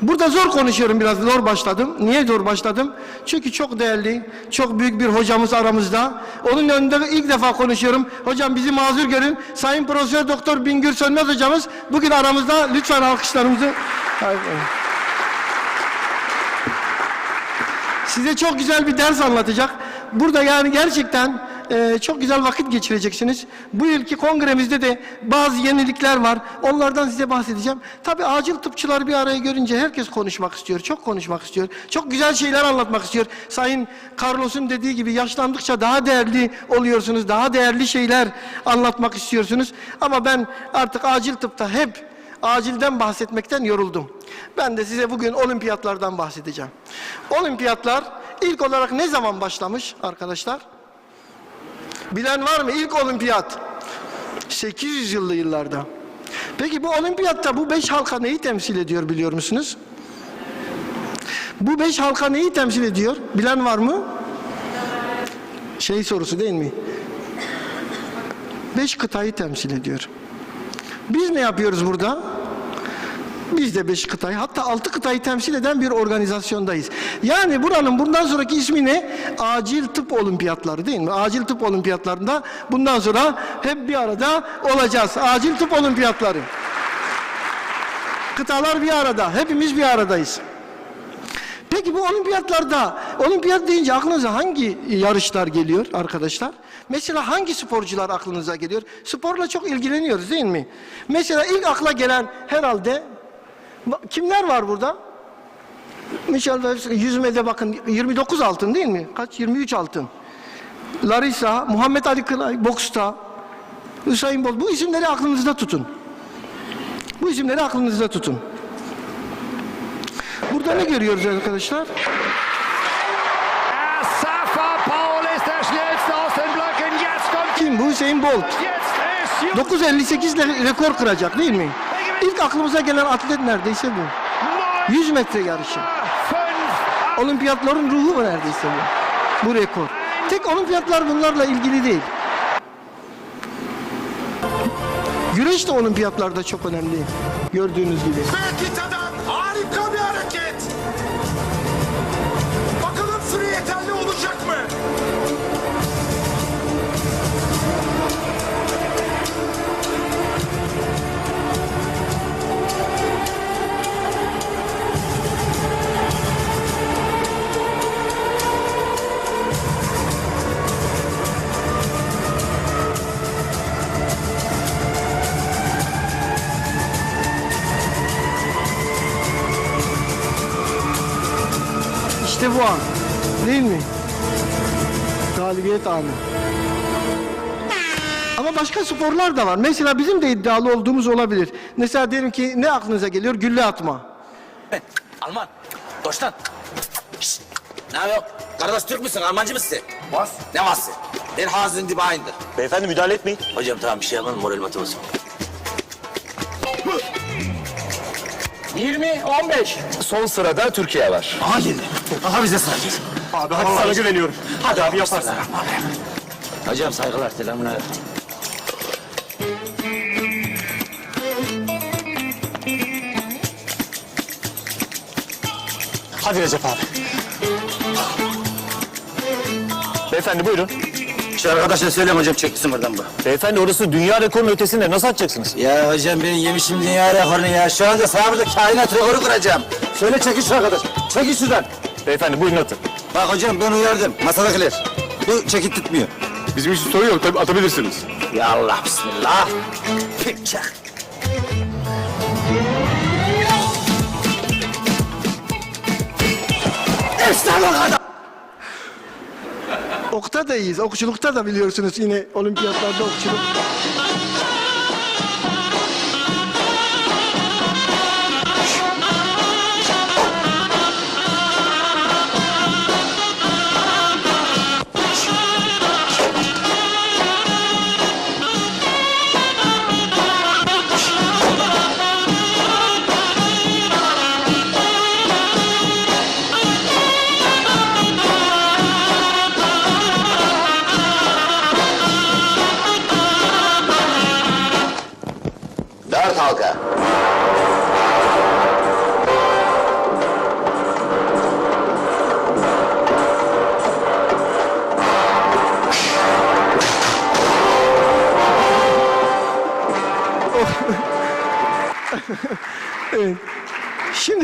Burada zor konuşuyorum, biraz zor başladım. Niye zor başladım? Çünkü çok değerli, çok büyük bir hocamız aramızda. Onun önünde ilk defa konuşuyorum. Hocam bizi mazur görün. Sayın Profesör Doktor Bingür Sönmez hocamız bugün aramızda. Lütfen alkışlarımızı. Size çok güzel bir ders anlatacak. Burada yani gerçekten çok güzel vakit geçireceksiniz. Bu yılki kongremizde de bazı yenilikler var. Onlardan size bahsedeceğim. Tabii acil tıpçılar bir araya görünce herkes konuşmak istiyor. Çok konuşmak istiyor. Çok güzel şeyler anlatmak istiyor. Sayın Carlos'un dediği gibi yaşlandıkça daha değerli oluyorsunuz. Daha değerli şeyler anlatmak istiyorsunuz. Ama ben artık acil tıpta hep acilden bahsetmekten yoruldum. Ben de size bugün olimpiyatlardan bahsedeceğim. Olimpiyatlar ilk olarak ne zaman başlamış arkadaşlar? Bilen var mı? İlk olimpiyat 800 yıllı yıllarda. Peki bu olimpiyatta bu 5 halka neyi temsil ediyor biliyor musunuz? Bu 5 halka neyi temsil ediyor? Bilen var mı? Şey sorusu değil mi? 5 kıtayı temsil ediyor. Biz ne yapıyoruz burada? Biz de 5 kıtayı, hatta 6 kıtayı temsil eden bir organizasyondayız. Yani buranın bundan sonraki ismi ne? Acil Tıp Olimpiyatları değil mi? Acil Tıp Olimpiyatlarında bundan sonra hep bir arada olacağız. Acil Tıp Olimpiyatları. Kıtalar bir arada, hepimiz bir aradayız. Peki bu olimpiyatlarda, olimpiyat deyince aklınıza hangi yarışlar geliyor arkadaşlar? Mesela hangi sporcular aklınıza geliyor? Sporla çok ilgileniyoruz değil mi? Mesela ilk akla gelen herhalde kimler var burada? Mesela yüzmede bakın 29 altın değil mi? Kaç? 23 altın. Larissa, Muhammed Ali Kılay, boksta, Hüseyin Bolt. Bu isimleri aklınızda tutun. Bu isimleri aklınızda tutun. Burada ne görüyoruz arkadaşlar? Kim bu? Hüseyin Bolt. 9.58 ile rekor kıracak değil mi? İlk aklımıza gelen atlet neredeyse bu. 100 metre yarışı. Olimpiyatların ruhu mu neredeyse bu? Bu rekor. Tek olimpiyatlar bunlarla ilgili değil. Güreş de olimpiyatlarda çok önemli. Gördüğünüz gibi. Harika bir hareket. Bakalım süre yeterli olacak mı? İşte bu an. Değil mi? Galibiyet anı. Ama başka sporlar da var. Mesela bizim de iddialı olduğumuz olabilir. Mesela diyelim ki ne aklınıza geliyor? Gülle atma. Alman. Deutschland. Şşt. Ne yapıyor? Kardeş Türk müsün? Almancı mısın? Was? Ne vası? Ben hazırın dibi aynıdır. Beyefendi müdahale etmeyin. Hocam tamam bir şey yapalım. Moral matematik. 20-15. Son sırada Türkiye var. Aha geldi. Aha bize sıra. Abi hadi sana güveniyorum. Hadi abi yaparsın. Hocam saygılar. Selamünaleyküm. Hadi Recep abi. Beyefendi buyurun. Şu arkadaşa söyleyeyim hocam çeksin buradan bu. Beyefendi orası dünya rekorunun ötesinde nasıl atacaksınız? Ya hocam benim yemişim dünya rekorunu ya. Şu anda sana burada kainat rekoru kıracağım. Söyle çekin şu arkadaş. Çekin şuradan. Beyefendi buyurun atın. Bak hocam ben uyardım. Masadakiler. Bu çekit tutmuyor. Bizim için sorun yok tabii atabilirsiniz. Ya Allah bismillah. Peki. İşte bu kadar. Okta da iyiyiz. Okçulukta da biliyorsunuz yine olimpiyatlarda okçuluk.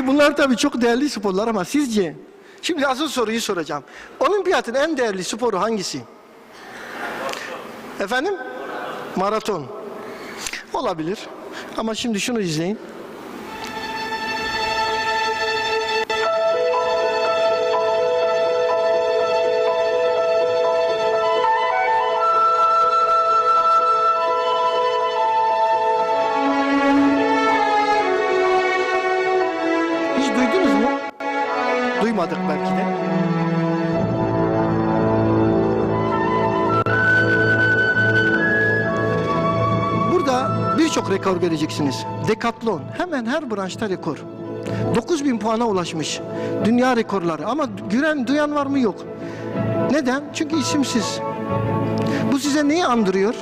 Şimdi bunlar tabii çok değerli sporlar ama sizce, şimdi asıl soruyu soracağım. Olimpiyatın en değerli sporu hangisi? Efendim? Maraton. Olabilir. Ama şimdi şunu izleyin. Hiç duydunuz mu? Duymadık belki de. Burada birçok rekor göreceksiniz. Dekatlon, hemen her branşta rekor. 9.000 puana ulaşmış. Dünya rekorları ama duyan var mı? Yok. Neden? Çünkü isimsiz. Bu size neyi andırıyor?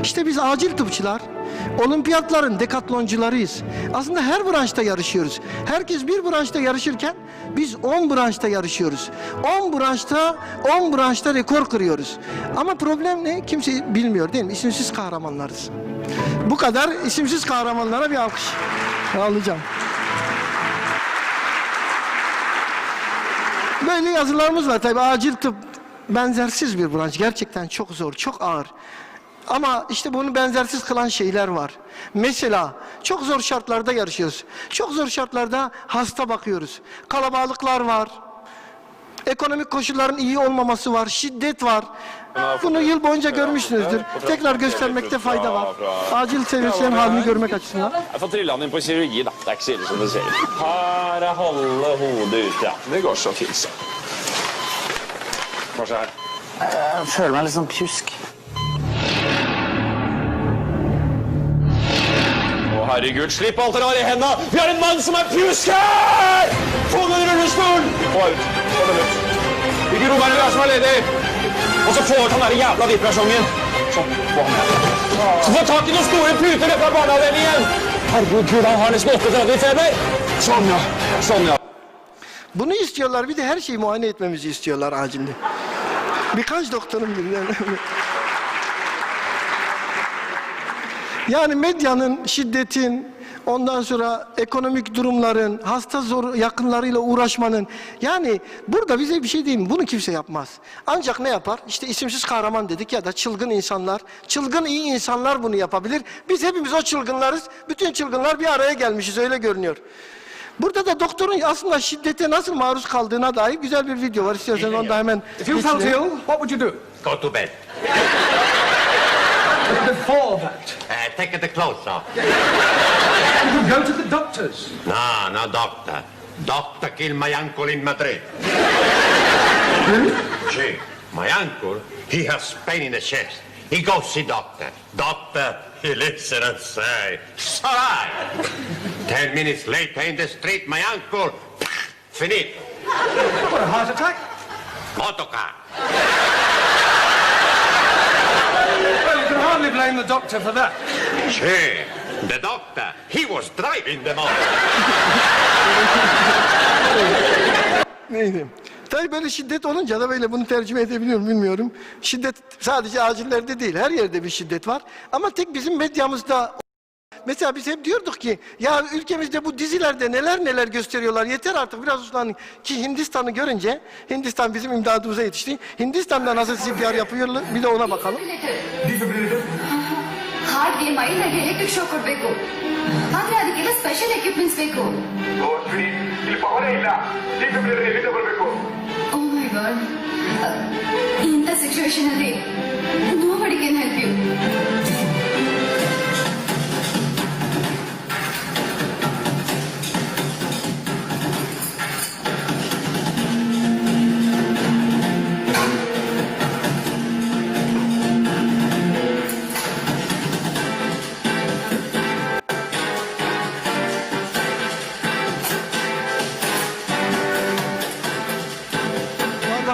İşte biz acil tıpçılar, olimpiyatların dekatloncularıyız. Aslında her branşta yarışıyoruz. Herkes bir branşta yarışırken biz 10 branşta yarışıyoruz. 10 branşta rekor kırıyoruz. Ama problem ne? Kimse bilmiyor değil mi? İsimsiz kahramanlarız. Bu kadar isimsiz kahramanlara bir alkış alacağım. Böyle yazılarımız var tabii. Acil tıp benzersiz bir branş. Gerçekten çok zor, çok ağır. Ama işte bunu benzersiz kılan şeyler var. Mesela çok zor şartlarda yarışıyoruz. Çok zor şartlarda hasta bakıyoruz. Kalabalıklar var. Ekonomik koşulların iyi olmaması var. Şiddet var. Bunu yıl boyunca görmüşsünüzdür. Tekrar göstermekte fayda var. Acil servislerin halini görmek açısından. Jeg får trilla den inn på kirurgi, da. Det er ikke så ille som det ser ut. Her er halve hodet ut, ja. Det går så fint, så. Hva skjer? Jeg føler meg litt sånn pjusk. Å, herregud, slipp alt dere har i hendene! Vi har en mann som er pjusk her! Få den rullestolen! Få ut. Få den ut. Hvilke rom er det vi har som er ledig? Og så få ut han der jævla vibrasjongen. Sånn, få han med. Så få tak i noen store puter fra barneavdelingen! Herregud, Gud, han har nesten 38 i feber. Sånn, ja. Sånn, ja. Bunu istiyorlar. Bir de her şeyi muayene etmemizi istiyorlar acilde. Birkaç doktorum bilir. Yani medyanın, şiddetin, ondan sonra ekonomik durumların, hasta zor yakınlarıyla uğraşmanın, yani burada bize bir şey değil mi? Bunu kimse yapmaz. Ancak ne yapar? İşte isimsiz kahraman dedik ya da çılgın insanlar, çılgın iyi insanlar bunu yapabilir. Biz hepimiz o çılgınlarız. Bütün çılgınlar bir araya gelmişiz, öyle görünüyor. Burada da doktorun aslında şiddete nasıl maruz kaldığına dair güzel bir video var. İstiyorsanız onu da hemen If you felt geçirelim. ill, what would you do? Go to bed. Before that, Take the clothes off. you could go to the doctors. No, no doctor. Doctor killed my uncle in Madrid. Really? See, my uncle, he has pain in the chest. He goes see doctor. Doctor, he listen and say, it's all right. 10 minutes later in the street, my uncle, finito. What, a heart attack? Autocar. Well, you can hardly blame the doctor for that. See, the doctor, he was driving the motor. Neydi? Tabii böyle şiddet olunca da böyle bunu tercüme edebiliyorum bilmiyorum. Şiddet sadece acillerde değil, her yerde bir şiddet var. Ama tek bizim medyamızda, mesela biz hep diyorduk ki ya ülkemizde bu dizilerde neler neler gösteriyorlar, yeter artık biraz uslanın. Ki Hindistan'ı görünce, Hindistan bizim imdadımıza yetişti. Hindistan'da nasıl CPR yapıyorlar bir de ona bakalım. Heart game ಆಗಿ ನನಗೆ electric shock ಕೊಡಬೇಕು ಆದ್ರೆ ಅದಕ್ಕೆಲ್ಲ special equipments ಬೇಕು oh my god ಇಂಥ situation ಅಲ್ಲಿ nobody can help you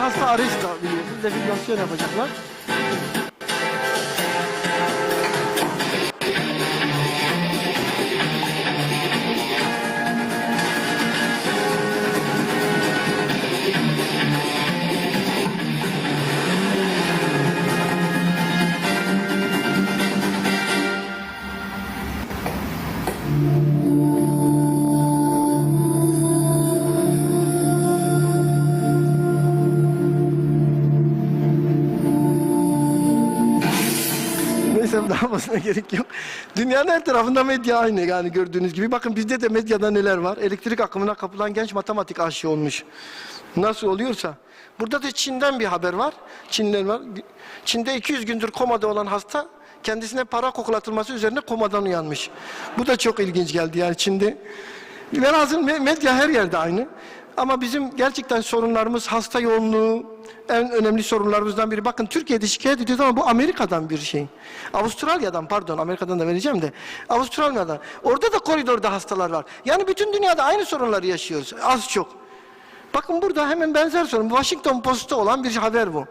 Hasta arresta biliyorsunuz, defibrilasyon yapacaklar. Desem daha fazla gerek yok. Dünyanın her tarafında medya aynı yani gördüğünüz gibi. Bakın bizde de medyada neler var. Elektrik akımına kapılan genç matematik aşığı olmuş. Nasıl oluyorsa. Burada da Çin'den bir haber var. Çin'den var. Çin'de 200 gündür komada olan hasta kendisine para koklatılması üzerine komadan uyanmış. Bu da çok ilginç geldi yani Çin'de. Velhasıl medya her yerde aynı. Ama bizim gerçekten sorunlarımız hasta yoğunluğu, en önemli sorunlarımızdan biri. Bakın Türkiye'de şikayet ediyoruz ama bu Amerika'dan bir şey. Avustralya'dan pardon, Amerika'dan da vereceğim de. Avustralya'dan. Orada da koridorda hastalar var. Yani bütün dünyada aynı sorunları yaşıyoruz. Az çok. Bakın burada hemen benzer sorun. Washington Post'ta olan bir haber bu.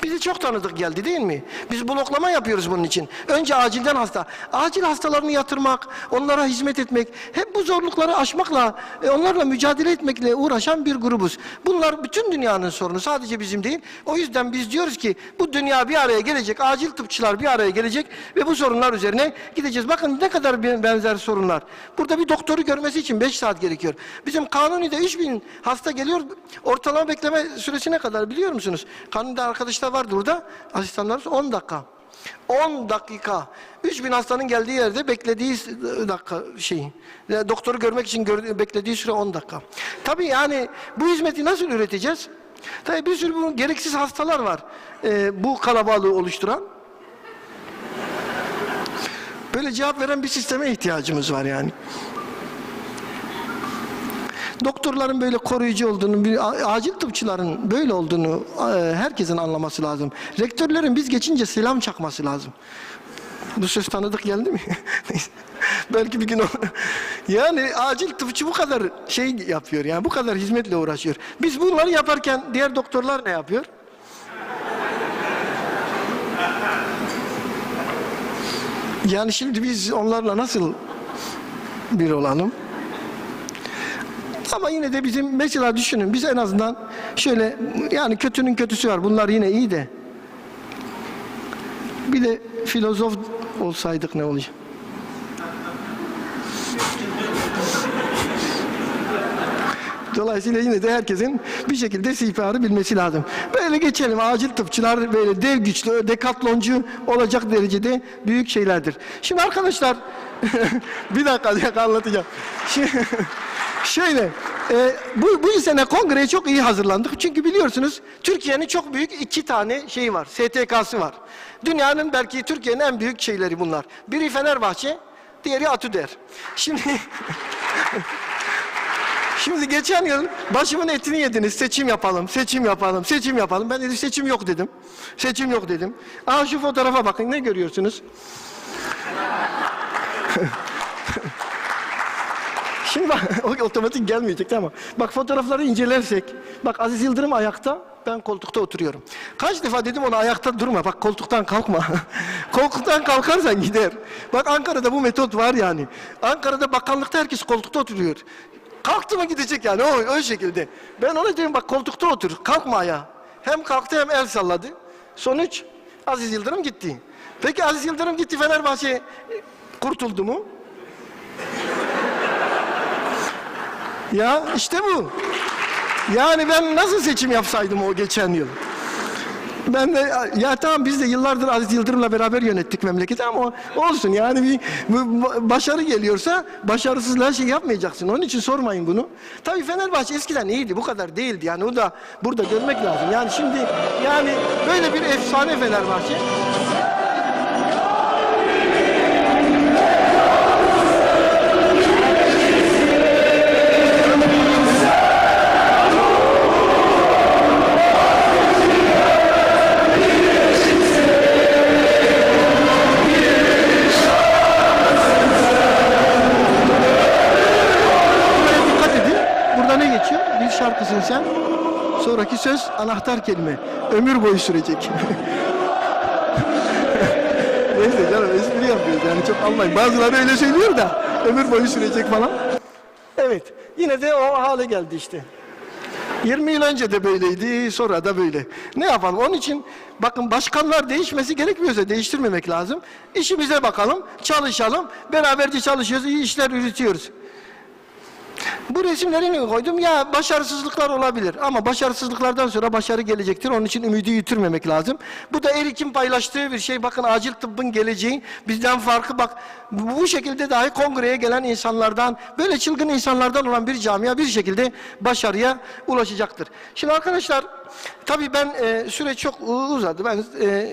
Bize çok tanıdık geldi değil mi? Biz bloklama yapıyoruz bunun için. Önce acilden hasta. Acil hastalarını yatırmak, onlara hizmet etmek, hep bu zorlukları aşmakla, onlarla mücadele etmekle uğraşan bir grubuz. Bunlar bütün dünyanın sorunu, sadece bizim değil. O yüzden biz diyoruz ki bu dünya bir araya gelecek, acil tıpçılar bir araya gelecek ve bu sorunlar üzerine gideceğiz. Bakın ne kadar benzer sorunlar. Burada bir doktoru görmesi için 5 saat gerekiyor. Bizim Kanuni'de 3000 hasta geliyor, ortalama bekleme süresi ne kadar biliyor musunuz? Kanuni'de arkadaşlar vardı burada, asistanlarımız 10 dakika. 10 dakika. 3000 hastanın geldiği yerde beklediği dakika doktoru görmek için beklediği süre 10 dakika. Tabii yani bu hizmeti nasıl üreteceğiz? Tabii bir sürü bu gereksiz hastalar var. Bu kalabalığı oluşturan. Böyle cevap veren bir sisteme ihtiyacımız var yani. Doktorların böyle koruyucu olduğunu, acil tıpçıların böyle olduğunu herkesin anlaması lazım. Rektörlerin biz geçince selam çakması lazım. Bu söz tanıdık geldi mi? Belki bir gün yani acil tıpçı bu kadar şey yapıyor yani bu kadar hizmetle uğraşıyor. Biz bunları yaparken diğer doktorlar ne yapıyor? Yani şimdi biz onlarla nasıl bir olalım? Ama yine de bizim mesela düşünün biz en azından şöyle yani kötünün kötüsü var bunlar yine iyi de bir de filozof olsaydık ne olacak? Dolayısıyla yine de herkesin bir şekilde CPR'ı bilmesi lazım. Böyle geçelim. Acil tıpçılar böyle dev güçlü, dekatloncu olacak derecede büyük şeylerdir. Şimdi arkadaşlar bir dakika anlatacağım. Şöyle, bu sene kongreye çok iyi hazırlandık. Çünkü biliyorsunuz Türkiye'nin çok büyük 2 tane şeyi var, STK'sı var. Dünyanın belki Türkiye'nin en büyük şeyleri bunlar. Biri Fenerbahçe, diğeri Atüder. Şimdi geçen yıl başımın etini yediniz, seçim yapalım. Ben dedim seçim yok dedim. Aha şu fotoğrafa bakın, ne görüyorsunuz? Şimdi bak, otomatik gelmeyecek tamam. Bak fotoğrafları incelersek, bak Aziz Yıldırım ayakta, ben koltukta oturuyorum. Kaç defa dedim ona ayakta durma, bak koltuktan kalkma. Koltuktan kalkarsan gider. Bak Ankara'da bu metot var yani. Ankara'da bakanlıkta herkes koltukta oturuyor. Kalktı mı gidecek yani o şekilde. Ben ona dedim bak koltukta otur, kalkma ayağa. Hem kalktı hem el salladı. Sonuç Aziz Yıldırım gitti. Peki Aziz Yıldırım gitti, Fenerbahçe kurtuldu mu? Ya işte bu. Yani ben nasıl seçim yapsaydım o geçen yıl? Ben de ya tamam biz de yıllardır Aziz Yıldırım'la beraber yönettik memleketi ama olsun yani bir başarı geliyorsa başarısızlığa şey yapmayacaksın. Onun için sormayın bunu. Tabii Fenerbahçe eskiden iyiydi, bu kadar değildi. Yani o da burada dönmek lazım. Yani şimdi yani böyle bir efsane Fenerbahçe. Şarkısın sen. Sonraki söz anahtar kelime. Ömür boyu sürecek. Neyse canım espri yapıyoruz yani çok almayın. Bazıları öyle söylüyor da ömür boyu sürecek falan. Evet. Yine de o hale geldi işte. 20 yıl önce de böyleydi, sonra da böyle. Ne yapalım? Onun için bakın başkanlar değişmesi gerekmiyorsa değiştirmemek lazım. İşimize bakalım, çalışalım. Beraberce çalışıyoruz, iyi işler üretiyoruz. Bu resimleri niye koydum? Ya başarısızlıklar olabilir ama başarısızlıklardan sonra başarı gelecektir. Onun için ümidi yitirmemek lazım. Bu da Erik'in paylaştığı bir şey. Bakın acil tıbbın geleceği bizden farkı bak. Bu şekilde dahi kongreye gelen insanlardan, böyle çılgın insanlardan olan bir camia bir şekilde başarıya ulaşacaktır. Şimdi arkadaşlar tabii ben süreç çok uzadı. Ben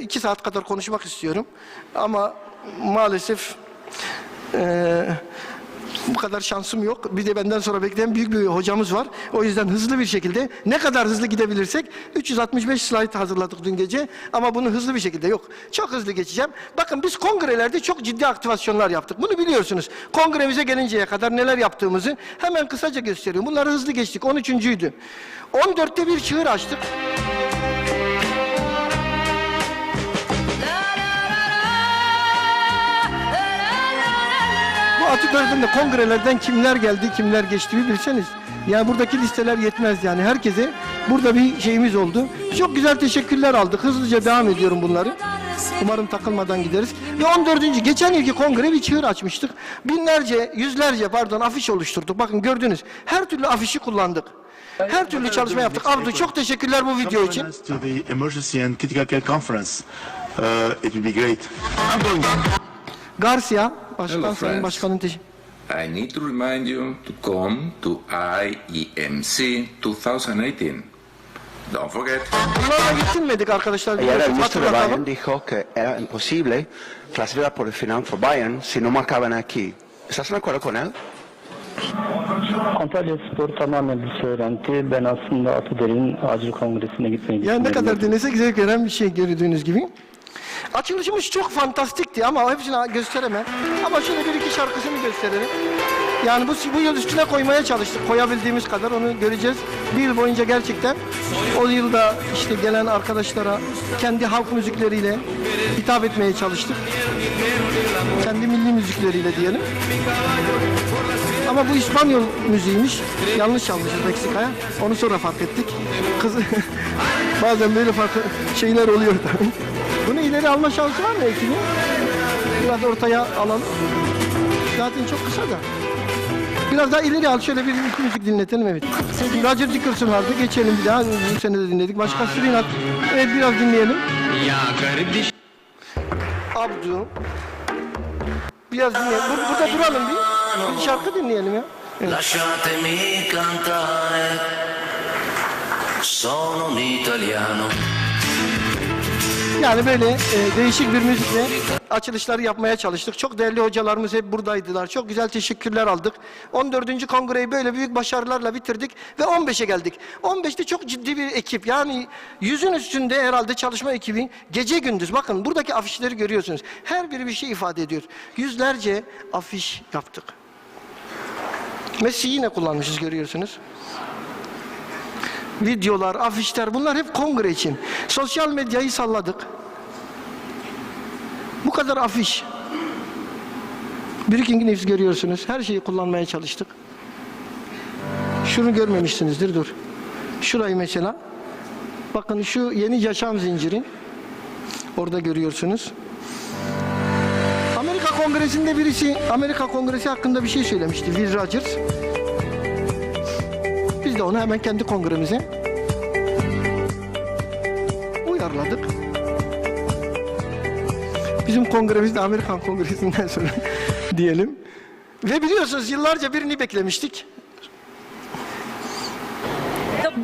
2 saat kadar konuşmak istiyorum. Ama maalesef bu kadar şansım yok. Bir de benden sonra bekleyen büyük bir hocamız var. O yüzden hızlı bir şekilde ne kadar hızlı gidebilirsek 365 slayt hazırladık dün gece ama bunu hızlı bir şekilde yok. Çok hızlı geçeceğim. Bakın biz kongrelerde çok ciddi aktivasyonlar yaptık. Bunu biliyorsunuz. Kongremize gelinceye kadar neler yaptığımızı hemen kısaca gösteriyorum. Bunları hızlı geçtik. 13.'üydü. 14'te bir çığır açtık. Atatürk'ün de kongrelerden kimler geldi, kimler geçti bir bilseniz. Yani buradaki listeler yetmez yani. Herkese burada bir şeyimiz oldu. Çok güzel teşekkürler aldık. Hızlıca devam ediyorum bunları. Umarım takılmadan gideriz. Ve 14. geçen yılki kongre bir çığır açmıştık. Yüzlerce afiş oluşturduk. Bakın gördünüz. Her türlü afişi kullandık. Her türlü çalışma yaptık. Abdü çok teşekkürler bu video için. Garcia, Başkan Sayın Başkan'ın teşekkür. I need to remind you to come to IEMC 2018. Don't forget. Bunlarla yetinmedik arkadaşlar. Ayer el ministro de Bayern dijo que era imposible clasificar por el final for Bayern si no marcaban aquí. ¿Estás de acuerdo con él? Antalya Spor tamamen bir söylenti. Ben aslında Atatürk'ün acil kongresine gitmeyi Yani ne kadar denesek zevk veren bir şey gördüğünüz gibi. Açılışımız çok fantastikti ama hepsini gösteremem. Ama şöyle bir iki şarkısını gösterelim. Yani bu yıl üstüne koymaya çalıştık. Koyabildiğimiz kadar onu göreceğiz. Bir yıl boyunca gerçekten o yılda işte gelen arkadaşlara kendi halk müzikleriyle hitap etmeye çalıştık. Kendi milli müzikleriyle diyelim. Ama bu İspanyol müziğiymiş. Yanlış çalmışız Meksika'ya. Onu sonra fark ettik. Bazen böyle farklı şeyler oluyor tabii. Bunu ileri alma şansı var mı ekibin? Biraz ortaya alalım. Zaten çok kısa da. Biraz daha ileri al. Şöyle bir iki müzik dinletelim evet. Roger Dickerson vardı. Geçelim bir daha. Bu sene de dinledik. Başka Srinat. Evet biraz dinleyelim. Abdu. Biraz dinleyelim. Burada duralım bir. Bir şarkı dinleyelim ya. Evet. Lasciatemi cantare, sono un italiano. Yani böyle değişik bir müzikle açılışları yapmaya çalıştık. Çok değerli hocalarımız hep buradaydılar. Çok güzel teşekkürler aldık. 14. kongreyi böyle büyük başarılarla bitirdik ve 15'e geldik. 15'te çok ciddi bir ekip. Yani 100'ün üstünde herhalde çalışma ekibi gece gündüz. Bakın buradaki afişleri görüyorsunuz. Her biri bir şey ifade ediyor. Yüzlerce afiş yaptık. Messi yine kullanmışız görüyorsunuz. Videolar, afişler bunlar hep kongre için. Sosyal medyayı salladık. Bu kadar afiş. Breaking News görüyorsunuz. Her şeyi kullanmaya çalıştık. Şunu görmemişsinizdir dur. Şurayı mesela. Bakın şu yeni yaşam zinciri. Orada görüyorsunuz. Amerika Kongresi'nde birisi Amerika Kongresi hakkında bir şey söylemişti. Will Rogers. Biz de onu hemen kendi kongremize uyarladık. Bizim kongremiz de Amerikan Kongresi'nden sonra diyelim. Ve biliyorsunuz yıllarca birini beklemiştik.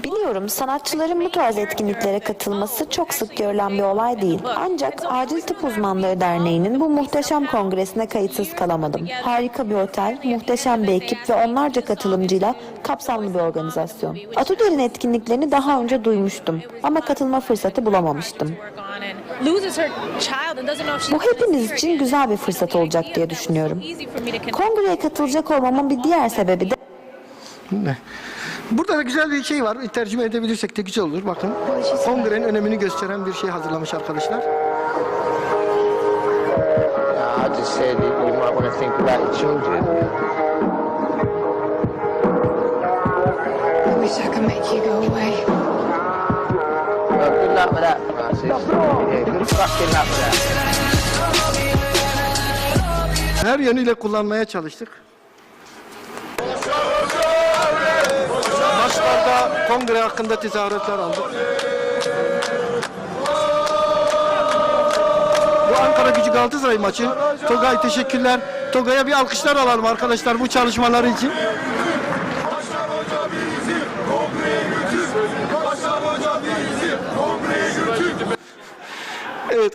Biliyorum sanatçıların bu tarz etkinliklere katılması çok sık görülen bir olay değil. Ancak Acil Tıp Uzmanları Derneği'nin bu muhteşem kongresine kayıtsız kalamadım. Harika bir otel, muhteşem bir ekip ve onlarca katılımcıyla kapsamlı bir organizasyon. Atatürk'ün etkinliklerini daha önce duymuştum ama katılma fırsatı bulamamıştım. Bu hepimiz için güzel bir fırsat olacak diye düşünüyorum. Kongreye katılacak olmamın bir diğer sebebi de Burada da güzel bir şey var. Tercüme edebilirsek de güzel olur. Bakın. Kongrenin önemini gösteren bir şey hazırlamış arkadaşlar. I just said that you might want to think about your children. I wish I could make you go away. Well, good luck with that, Francis. Yeah, good fucking luck with that. Her yönüyle kullanmaya çalıştık. Dışarıda kongre hakkında tezahüratlar aldık. Bu Ankara Gücü Galatasaray maçı. Togay teşekkürler. Togay'a bir alkışlar alalım arkadaşlar bu çalışmaları için. Evet,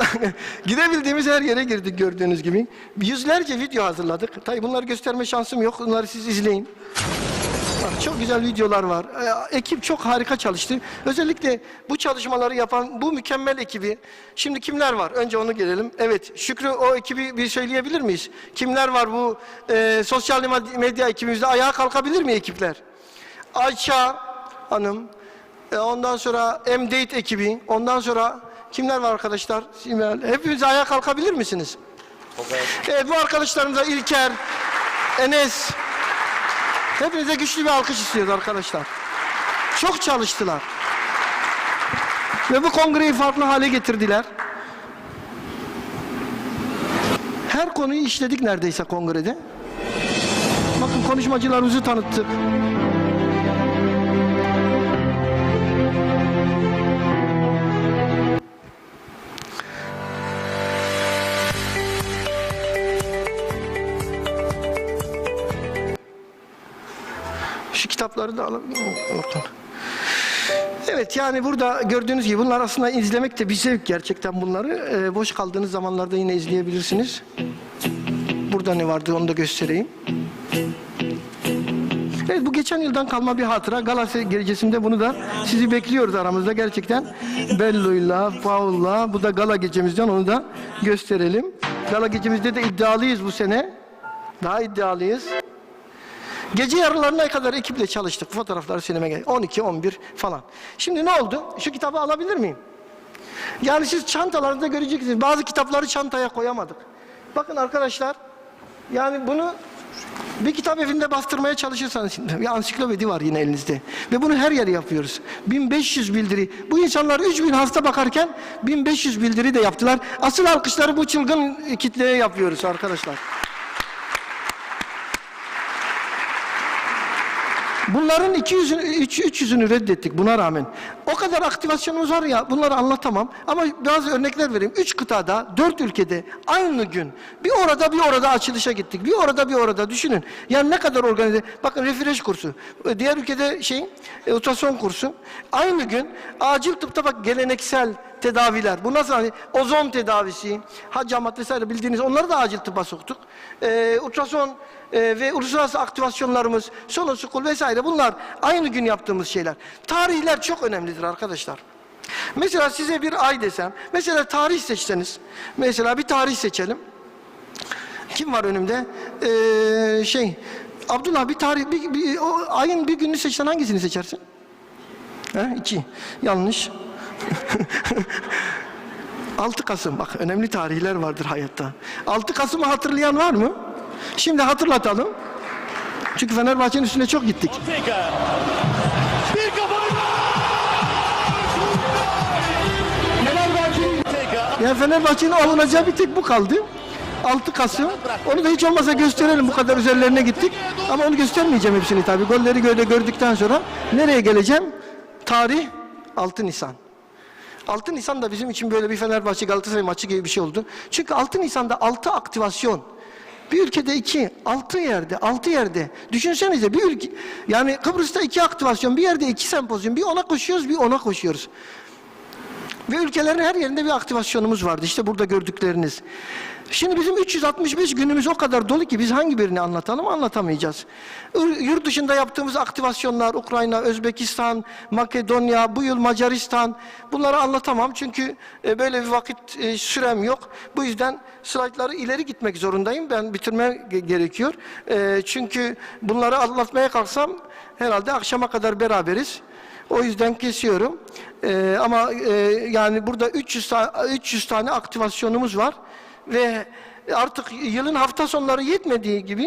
gidebildiğimiz her yere girdik gördüğünüz gibi. Yüzlerce video hazırladık. Tabii bunları gösterme şansım yok. Bunları siz izleyin. Bak, çok güzel videolar var. Ekip çok harika çalıştı. Özellikle bu çalışmaları yapan bu mükemmel ekibi. Şimdi kimler var? Önce onu gelelim. Evet, Şükrü o ekibi bir söyleyebilir miyiz? Kimler var bu sosyal medya ekibimizde? Ayağa kalkabilir mi ekipler? Ayça Hanım, ondan sonra M-Date ekibi, ondan sonra kimler var arkadaşlar? Hepiniz ayağa kalkabilir misiniz? Okay. Evet, bu arkadaşlarımıza İlker, Enes, hepinize güçlü bir alkış istiyoruz arkadaşlar. Çok çalıştılar. Ve bu kongreyi farklı hale getirdiler. Her konuyu işledik neredeyse kongrede. Bakın konuşmacılarımızı tanıttık. Şu kitapları da alabilir miyim? Evet, yani burada gördüğünüz gibi bunlar aslında izlemek de bir zevk gerçekten bunları. Boş kaldığınız zamanlarda yine izleyebilirsiniz. Burada ne vardı onu da göstereyim. Evet, bu geçen yıldan kalma bir hatıra. Gala gecesinde bunu da sizi bekliyoruz aramızda gerçekten. Bello'yla, Paul'la, bu da gala gecemizden, onu da gösterelim. Gala gecemizde de iddialıyız bu sene. Daha iddialıyız. Gece yarılarına kadar ekiple çalıştık. Fotoğrafları silmeye geldik. 12, 11 falan. Şimdi ne oldu? Şu kitabı alabilir miyim? Yani siz çantalarınızda göreceksiniz. Bazı kitapları çantaya koyamadık. Bakın arkadaşlar. Yani bunu bir kitap evinde bastırmaya çalışırsanız, bir ansiklopedi var yine elinizde. Ve bunu her yere yapıyoruz. 1500 bildiri. Bu insanlar 3000 hasta bakarken 1500 bildiri de yaptılar. Asıl alkışları bu çılgın kitleye yapıyoruz arkadaşlar. Bunların 200'ünü, 300'ünü reddettik buna rağmen. O kadar aktivasyonumuz var ya, bunları anlatamam. Ama bazı örnekler vereyim. 3 kıtada, 4 ülkede aynı gün bir orada açılışa gittik. Bir orada düşünün. Yani ne kadar organize. Bakın refresh kursu. Diğer ülkede ultrason kursu. Aynı gün acil tıpta bak geleneksel tedaviler. Bu nasıl hani ozon tedavisi, hacamat vesaire bildiğiniz onları da acil tıbba soktuk. Ultrason ve uluslararası aktivasyonlarımız, sonosukul vesaire bunlar aynı gün yaptığımız şeyler. Tarihler çok önemlidir arkadaşlar. Mesela size bir ay desem, mesela tarih seçseniz, mesela bir tarih seçelim. Kim var önümde? Abdullah bir tarih, o ayın bir gününü seçsen hangisini seçersin? 2. Yanlış. 6 Kasım, bak önemli tarihler vardır hayatta. 6 Kasım'ı hatırlayan var mı? Şimdi hatırlatalım. Çünkü Fenerbahçe'nin üstüne çok gittik. Yani Fenerbahçe'nin alınacağı bir tek bu kaldı. 6 Kasım. Onu da hiç olmasa gösterelim, bu kadar üzerlerine gittik. Ama onu göstermeyeceğim hepsini tabii. Golleri gördükten sonra nereye geleceğim? Tarih 6 Nisan. 6 Nisan da bizim için böyle bir Fenerbahçe Galatasaray maçı gibi bir şey oldu. Çünkü 6 Nisan'da 6 aktivasyon. Bir ülkede 2, 6 yerde. Düşünsenize bir ülke, yani Kıbrıs'ta 2 aktivasyon, bir yerde 2 sempozyum, bir ona koşuyoruz, bir ona koşuyoruz. Ve ülkelerin her yerinde bir aktivasyonumuz vardı. İşte burada gördükleriniz. Şimdi bizim 365 günümüz o kadar dolu ki biz hangi birini anlatalım, anlatamayacağız. Yurt dışında yaptığımız aktivasyonlar, Ukrayna, Özbekistan, Makedonya, bu yıl Macaristan, bunları anlatamam çünkü böyle bir vakit sürem yok. Bu yüzden slaytları ileri gitmek zorundayım. Ben bitirmem gerekiyor. Çünkü bunları anlatmaya kalksam herhalde akşama kadar beraberiz. O yüzden kesiyorum. Ama yani burada 300 tane aktivasyonumuz var. Ve artık yılın hafta sonları yetmediği gibi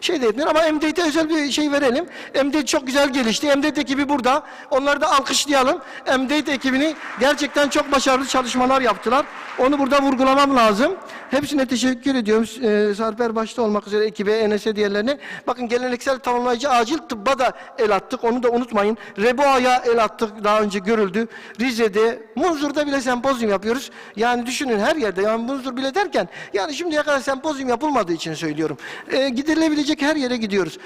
de yetmiyor. Ama M-Date'e özel bir şey verelim. M-Date çok güzel gelişti. M-Date ekibi burada. Onları da alkışlayalım. M-Date ekibini gerçekten çok başarılı çalışmalar yaptılar. Onu burada vurgulamam lazım. Hepsine teşekkür ediyorum. Sarper başta olmak üzere ekibe, Enes'e, diğerlerine. Bakın geleneksel tamamlayıcı acil tıbba da el attık. Onu da unutmayın. Reboa'ya el attık. Daha önce görüldü. Rize'de, Munzur'da bile sempozyum yapıyoruz. Yani düşünün her yerde. Yani Munzur bile derken yani şimdiye kadar sempozyum yapılmadığı için söylüyorum. Gidilebilecek her yere gidiyoruz.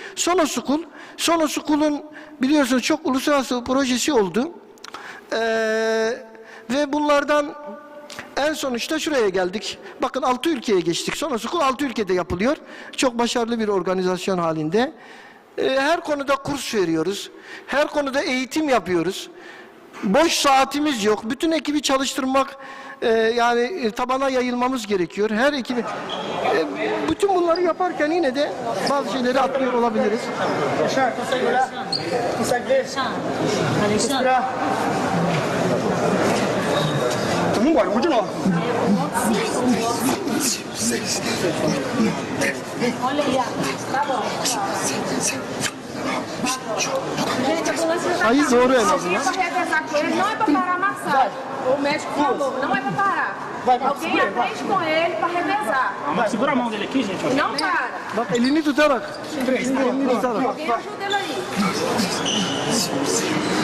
Sonoschool'un biliyorsunuz çok uluslararası projesi oldu. Ve bunlardan en sonuçta şuraya geldik. Bakın 6 ülkeye geçtik. Sonoschool 6 ülkede yapılıyor. Çok başarılı bir organizasyon halinde. Her konuda kurs veriyoruz. Her konuda eğitim yapıyoruz. Boş saatimiz yok. Bütün ekibi çalıştırmak, yani tabana yayılmamız gerekiyor. Her ekibi... bütün bunları yaparken yine de bazı şeyleri atlıyor olabiliriz. Sayı doğru en azından. Não é para parar a massagem. O médico falou, não é para parar. Alguém aprende com ele para revezar. Segura a mão dele aqui, gente. E não para. Bak elini tutarak. Elini tutarak. Alguém ajuda ele aí.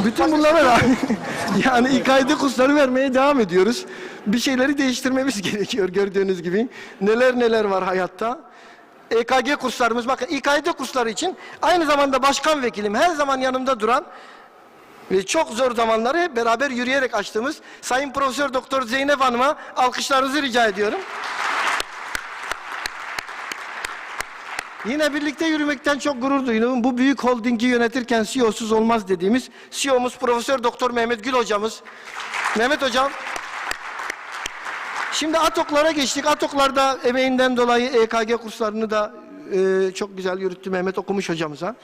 Bütün bunlara yani İKD kursları vermeye devam ediyoruz. Bir şeyleri değiştirmemiz gerekiyor gördüğünüz gibi. Neler var hayatta. EKG kurslarımız, bakın İKD kursları için aynı zamanda başkan vekilim, her zaman yanımda duran ve çok zor zamanları hep beraber yürüyerek açtığımız Sayın Profesör Doktor Zeynep Hanım'a alkışlarınızı rica ediyorum. Yine birlikte yürümekten çok gurur duydum. Bu büyük holdingi yönetirken CEO'suz olmaz dediğimiz CEO'muz Profesör Doktor Mehmet Gül hocamız. Mehmet hocam. Şimdi ATOK'lara geçtik. ATOK'larda emeğinden dolayı EKG kurslarını da çok güzel yürüttü Mehmet okumuş hocamıza.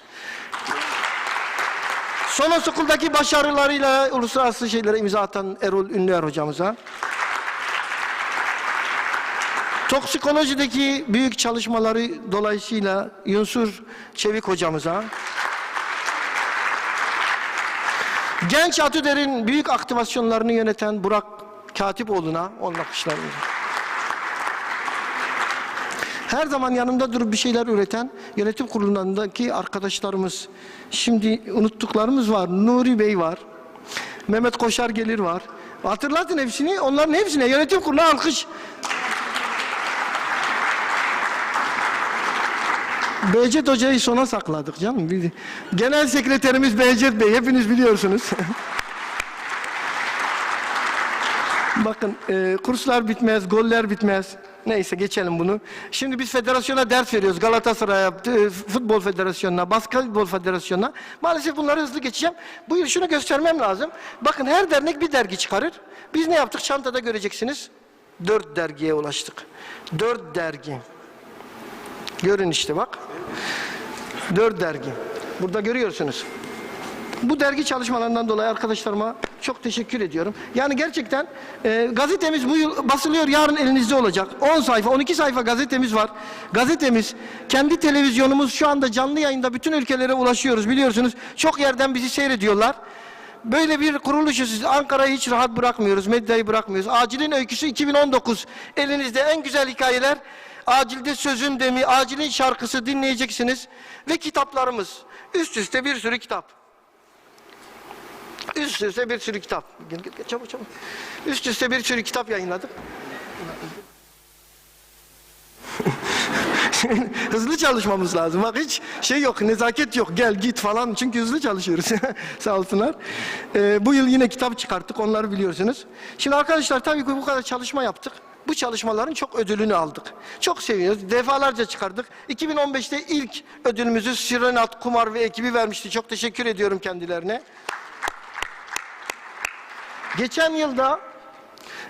Sonoschool'daki başarılarıyla uluslararası şeylere imza atan Erol Ünlüer hocamıza. Toksikolojideki büyük çalışmaları dolayısıyla Yunsur Çevik hocamıza. Genç Atüder'in büyük aktivasyonlarını yöneten Burak Katipoğlu'na, onun akışlarımıza. Her zaman yanımda durup bir şeyler üreten yönetim kurulundaki arkadaşlarımız. Şimdi unuttuklarımız var. Nuri Bey var. Mehmet Koşar Gelir var. Hatırlatın hepsini. Onların hepsine yönetim kuruluna alkış. Behçet Hoca'yı sona sakladık canım. Genel sekreterimiz Behçet Bey. Hepiniz biliyorsunuz. Bakın kurslar bitmez, goller bitmez. Neyse geçelim bunu. Şimdi biz federasyona ders veriyoruz. Galatasaray'a, Futbol Federasyonu'na, Basketbol Federasyonu'na. Maalesef bunları hızlı geçeceğim. Bu yıl şunu göstermem lazım. Bakın her dernek bir dergi çıkarır. Biz ne yaptık? Çantada göreceksiniz. 4 dergiye ulaştık. 4 dergi. Görün işte bak. 4 dergi. Burada görüyorsunuz. Bu dergi çalışmalarından dolayı arkadaşlarıma çok teşekkür ediyorum. Yani gerçekten gazetemiz bu yıl basılıyor, yarın elinizde olacak. 10 sayfa, 12 sayfa gazetemiz var. Gazetemiz, kendi televizyonumuz şu anda canlı yayında bütün ülkelere ulaşıyoruz biliyorsunuz. Çok yerden bizi seyrediyorlar. Böyle bir kuruluşuz. Ankara'yı hiç rahat bırakmıyoruz, medyayı bırakmıyoruz. Acil'in öyküsü 2019. Elinizde en güzel hikayeler. Acil'de sözün demi, Acil'in şarkısı dinleyeceksiniz. Ve kitaplarımız. Üst üste bir sürü kitap. Üst üste bir sürü kitap. Gel, çabuk. Üst üste bir sürü kitap yayınladık. Hızlı çalışmamız lazım. Bak hiç şey yok, nezaket yok. Gel git falan. Çünkü hızlı çalışıyoruz. Sağ olsunlar. Bu yıl yine kitap çıkarttık. Onları biliyorsunuz. Şimdi arkadaşlar tabii ki bu kadar çalışma yaptık. Bu çalışmaların çok ödülünü aldık. Çok seviyoruz. Defalarca çıkardık. 2015'te ilk ödülümüzü Sirenat, Kumar ve ekibi vermişti. Çok teşekkür ediyorum kendilerine.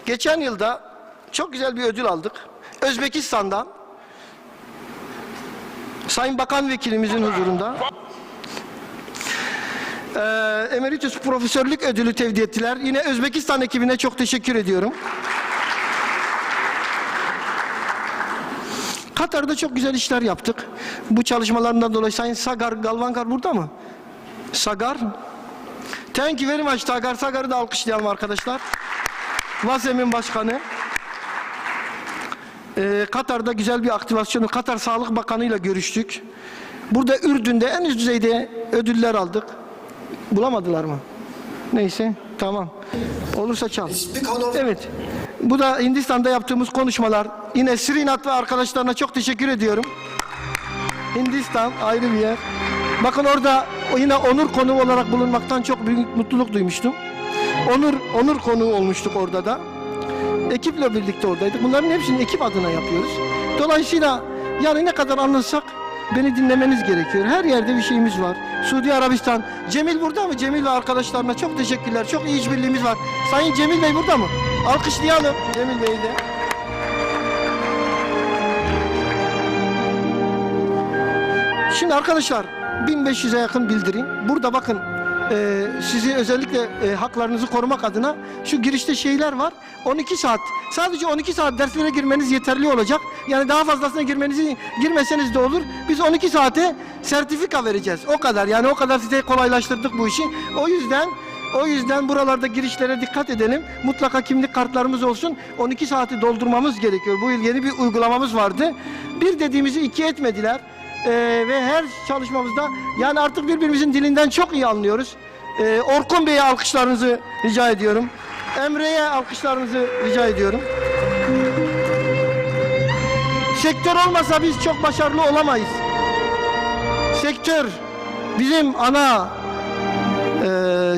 Geçen yılda çok güzel bir ödül aldık. Özbekistan'dan Sayın Bakan Vekilimizin huzurunda emeritus profesörlük ödülü tevdi ettiler. Yine Özbekistan ekibine çok teşekkür ediyorum. Katar'da çok güzel işler yaptık. Bu çalışmalarından dolayı Sayın Sagar Galvankar burada mı? Sagar. Thank you very much Sagar. Sagar'ı da alkışlayalım arkadaşlar. Vasem'in başkanı. Katar'da güzel bir aktivasyonu, Katar Sağlık Bakanı ile görüştük. Burada Ürdün'de en üst düzeyde ödüller aldık. Bulamadılar mı? Neyse, tamam. Olursa çal. Evet. Bu da Hindistan'da yaptığımız konuşmalar. Yine Srinath ve arkadaşlarına çok teşekkür ediyorum. Hindistan ayrı bir yer. Bakın orada yine onur konuğu olarak bulunmaktan çok büyük mutluluk duymuştum. Onur konuğu olmuştuk orada da. Ekiple birlikte oradaydık. Bunların hepsini ekip adına yapıyoruz. Dolayısıyla yani ne kadar anlatsak beni dinlemeniz gerekiyor. Her yerde bir şeyimiz var. Suudi Arabistan. Cemil burada mı? Cemil ve arkadaşlarına çok teşekkürler. Çok iyi işbirliğimiz var. Sayın Cemil Bey burada mı? Alkışlayalım Cemil Bey'i de. Şimdi arkadaşlar 1500'e yakın bildirim. Burada bakın sizi özellikle haklarınızı korumak adına şu girişte şeyler var. 12 saat. Sadece 12 saat derslere girmeniz yeterli olacak. Yani daha fazlasına girmeseniz de olur. Biz 12 saate sertifika vereceğiz. O kadar. Yani o kadar size kolaylaştırdık bu işi. O yüzden buralarda girişlere dikkat edelim. Mutlaka kimlik kartlarımız olsun. 12 saati doldurmamız gerekiyor. Bu yıl yeni bir uygulamamız vardı. Bir dediğimizi iki etmediler. Ve her çalışmamızda yani artık birbirimizin dilinden çok iyi anlıyoruz. Orkun Bey'e alkışlarınızı rica ediyorum. Emre'ye alkışlarınızı rica ediyorum. Sektör olmasa biz çok başarılı olamayız. Sektör bizim ana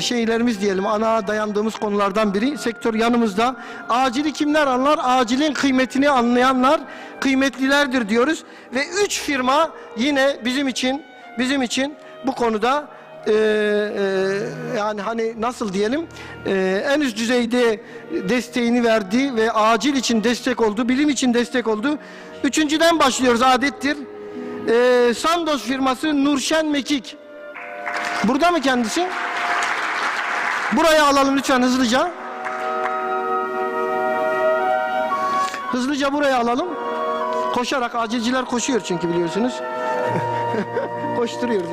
şeylerimiz diyelim, ana dayandığımız konulardan biri. Sektör yanımızda. Acili kimler anlar? Acilin kıymetini anlayanlar kıymetlilerdir diyoruz. Ve 3 firma yine bizim için bu konuda yani hani nasıl diyelim en üst düzeyde desteğini verdi ve acil için destek oldu, bilim için destek oldu. Üçüncüden başlıyoruz, adettir. Sandoz firması Nurşen Mekik. Burada mı kendisi? Buraya alalım lütfen hızlıca. Hızlıca buraya alalım. Koşarak, acilciler koşuyor çünkü biliyorsunuz. Koşturuyoruz.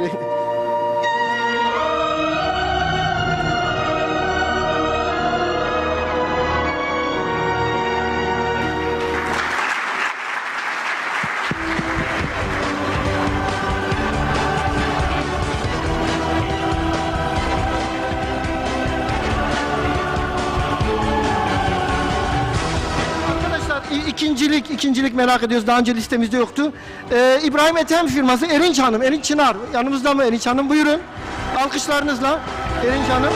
İkincilik merak ediyoruz. Daha önce listemizde yoktu. İbrahim Ethem firması Erinç Hanım. Erinç Çınar. Yanımızda mı Erinç Hanım? Buyurun. Alkışlarınızla Erinç Hanım.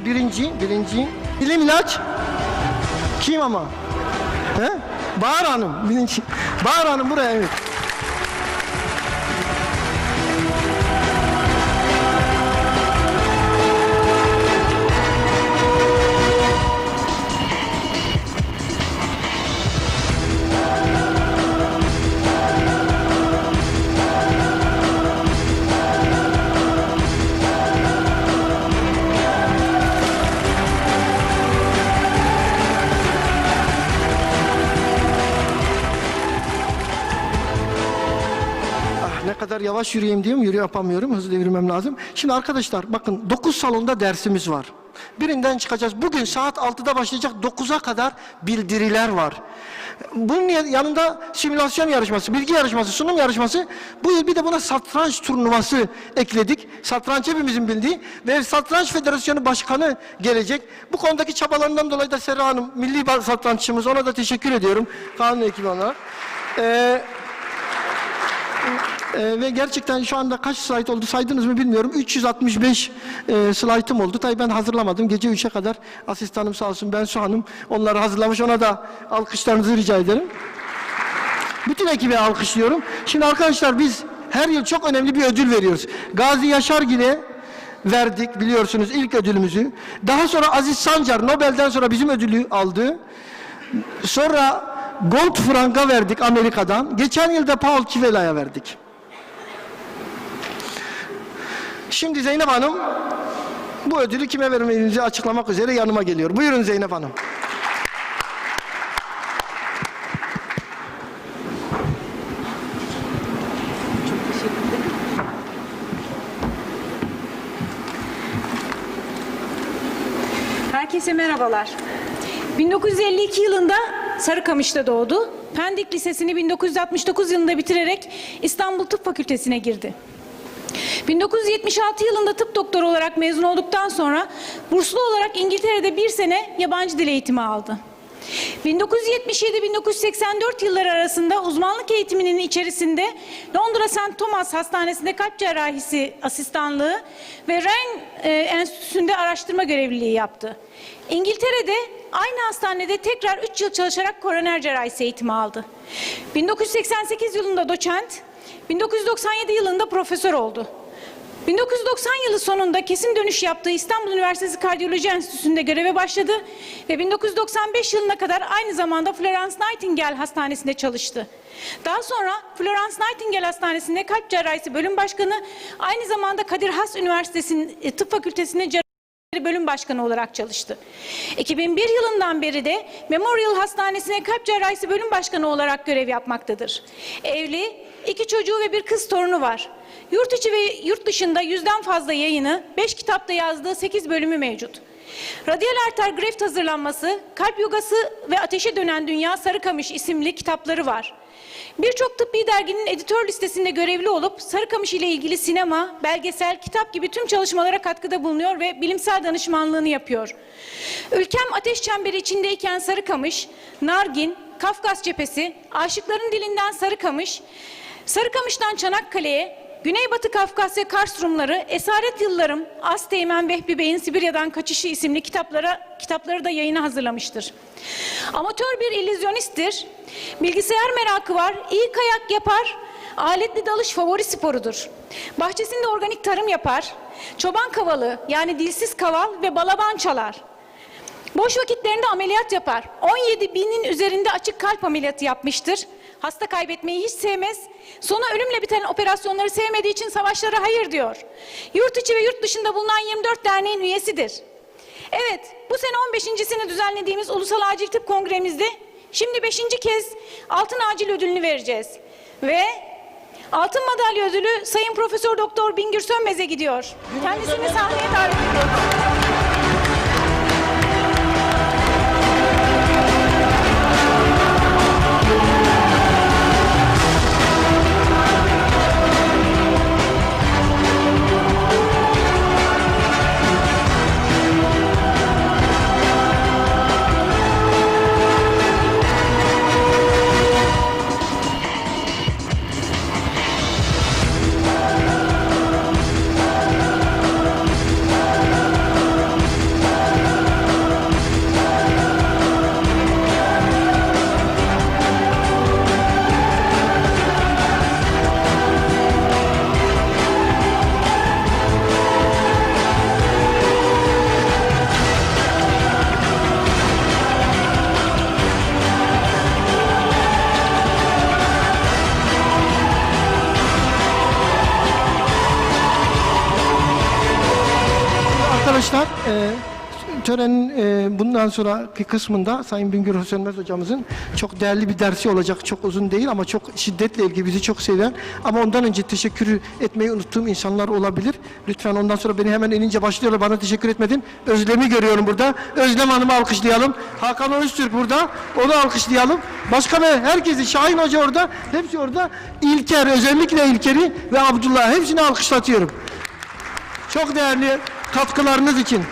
Birinci. Bilim ilaç. Kim ama? He? Bahar Hanım. Birinci. Bahar Hanım buraya, evet. kadar yavaş yürüyeyim diyorum, yapamıyorum, hızlı yürümem lazım. Şimdi arkadaşlar bakın 9 salonda dersimiz var. Birinden çıkacağız. Bugün saat 6'da başlayacak, 9'a kadar bildiriler var. Bunun yanında simülasyon yarışması, bilgi yarışması, sunum yarışması. Bu yıl bir de buna satranç turnuvası ekledik. Satranç hepimizin bildiği ve Satranç Federasyonu Başkanı gelecek. Bu konudaki çabalarından dolayı da Serra Hanım, milli satranççımız, ona da teşekkür ediyorum. Kanlı ekibi olarak. Ve gerçekten şu anda kaç slayt oldu saydınız mı bilmiyorum. 365 slaytım oldu. Tabii ben hazırlamadım. Gece 3'e kadar asistanım sağ olsun Bensu Hanım onları hazırlamış. Ona da alkışlarınızı rica ederim. Bütün ekibe alkışlıyorum. Şimdi arkadaşlar biz her yıl çok önemli bir ödül veriyoruz. Gazi Yaşargil'e verdik biliyorsunuz ilk ödülümüzü. Daha sonra Aziz Sancar Nobel'den sonra bizim ödülü aldı. Sonra Goldfrank'a verdik Amerika'dan. Geçen yılda Paul Kivela'ya verdik. Şimdi Zeynep Hanım bu ödülü kime vermenizi açıklamak üzere yanıma geliyor. Buyurun Zeynep Hanım. Herkese merhabalar. 1952 yılında Sarıkamış'ta doğdu. Pendik Lisesi'ni 1969 yılında bitirerek İstanbul Tıp Fakültesi'ne girdi. 1976 yılında tıp doktoru olarak mezun olduktan sonra burslu olarak İngiltere'de 1 sene yabancı dil eğitimi aldı. 1977-1984 yılları arasında uzmanlık eğitiminin içerisinde Londra St. Thomas Hastanesi'nde kalp cerrahisi asistanlığı ve Rhein Enstitüsü'nde araştırma görevliliği yaptı. İngiltere'de aynı hastanede tekrar 3 yıl çalışarak koroner cerrahisi eğitimi aldı. 1988 yılında doçent, 1997 yılında profesör oldu. 1990 yılı sonunda kesin dönüş yaptığı İstanbul Üniversitesi Kardiyoloji Enstitüsü'nde göreve başladı ve 1995 yılına kadar aynı zamanda Florence Nightingale Hastanesi'nde çalıştı. Daha sonra Florence Nightingale Hastanesi'nde kalp cerrahisi bölüm başkanı, aynı zamanda Kadir Has Üniversitesi'nin Tıp Fakültesi'nde cerrahi bölüm başkanı olarak çalıştı. 2001 yılından beri de Memorial Hastanesi'ne kalp cerrahisi bölüm başkanı olarak görev yapmaktadır. Evli, 2 çocuğu ve 1 kız torunu var. Yurt içi ve yurt dışında 100'den fazla yayını, 5 kitapta yazdığı 8 bölümü mevcut. Radyal arter greft hazırlanması, kalp yogası ve ateşe dönen dünya Sarıkamış isimli kitapları var. Birçok tıbbi derginin editör listesinde görevli olup Sarıkamış ile ilgili sinema, belgesel, kitap gibi tüm çalışmalara katkıda bulunuyor ve bilimsel danışmanlığını yapıyor. Ülkem ateş çemberi içindeyken Sarıkamış, Nargin, Kafkas cephesi, Aşıkların dilinden Sarıkamış, Sarıkamış'tan Çanakkale'ye, Güneybatı Kafkasya Kars Rumları, Esaret Yıllarım, Asteğmen Vehbi Bey'in Sibirya'dan Kaçışı isimli kitapları da yayına hazırlamıştır. Amatör bir illüzyonisttir, bilgisayar merakı var, iyi kayak yapar, aletli dalış favori sporudur. Bahçesinde organik tarım yapar, çoban kavalı yani dilsiz kaval ve balaban çalar. Boş vakitlerinde ameliyat yapar. 17.000'in üzerinde açık kalp ameliyatı yapmıştır. Hasta kaybetmeyi hiç sevmez. Sonu ölümle biten operasyonları sevmediği için savaşlara hayır diyor. Yurt içi ve yurt dışında bulunan 24 derneğin üyesidir. Evet, bu sene 15.sini düzenlediğimiz Ulusal Acil Tıp Kongremizde şimdi 5. kez Altın Acil Ödülünü vereceğiz. Ve Altın Madalya Ödülü Sayın Profesör Doktor Bingür Sönmez'e gidiyor. Kendisini sahneye davet ediyorum. Arkadaşlar, törenin bundan sonraki kısmında Sayın Bingür Sönmez hocamızın çok değerli bir dersi olacak. Çok uzun değil ama çok şiddetle ilgili, bizi çok seven ama ondan önce teşekkür etmeyi unuttuğum insanlar olabilir. Lütfen ondan sonra beni hemen inince başlıyorlar. Bana teşekkür etmedin. Özlem'i görüyorum burada. Özlem Hanım'ı alkışlayalım. Hakan Öztürk burada. Onu alkışlayalım. Başka ve herkesi, Şahin Hoca orada. Hepsi orada. İlker, özellikle İlker'i ve Abdullah. Hepsini alkışlatıyorum. Çok değerli katkılarınız için.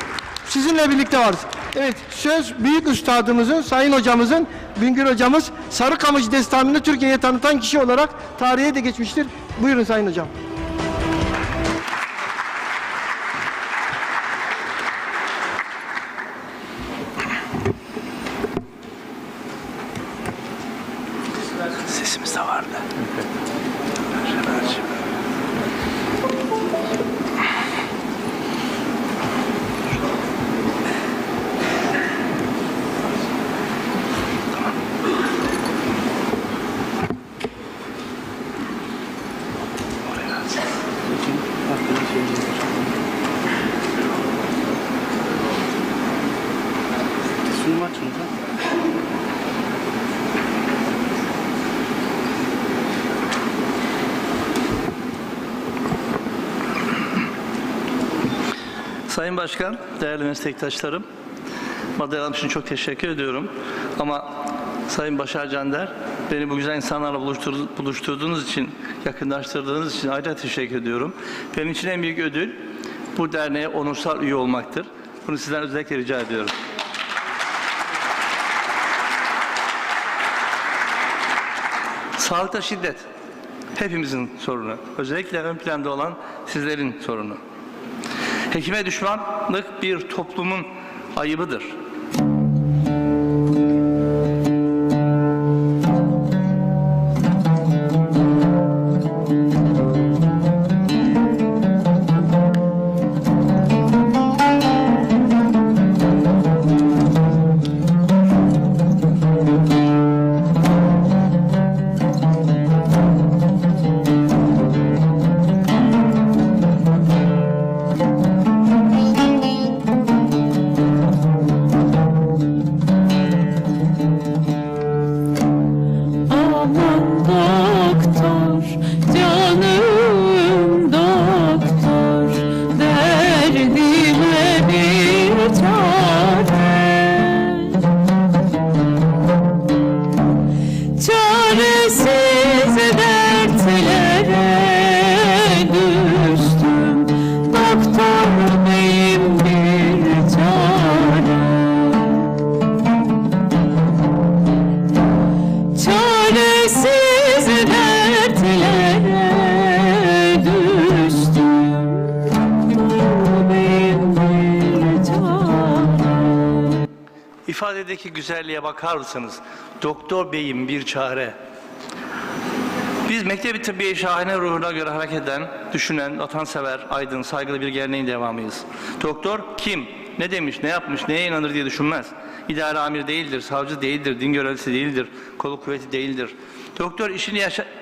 Sizinle birlikte varız. Evet, söz büyük üstadımızın, Sayın Hocamızın, Bingür Hocamız Sarıkamış destanını Türkiye'ye tanıtan kişi olarak tarihe de geçmiştir. Buyurun Sayın Hocam. Sesimiz de vardı. Sayın Başkan, değerli meslektaşlarım, madalyalarım için çok teşekkür ediyorum. Ama Sayın Başar Cander, beni bu güzel insanlarla buluşturduğunuz için, yakınlaştırdığınız için ayrıca teşekkür ediyorum. Benim için en büyük ödül bu derneğe onursal üye olmaktır. Bunu sizden özellikle rica ediyorum. Sağlıkta şiddet hepimizin sorunu. Özellikle ön planda olan sizlerin sorunu. Hekime düşmanlık bir toplumun ayıbıdır. İfadedeki güzelliğe bakar mısınız? Doktor beyim bir çare. Biz Mektebi Tıbbiye Şahane ruhuna göre hareket eden, düşünen, vatansever, aydın, saygılı bir geleneğin devamıyız. Doktor kim, ne demiş, ne yapmış, neye inanır diye düşünmez. İdare amir değildir, savcı değildir, din görevlisi değildir, kolu kuvveti değildir.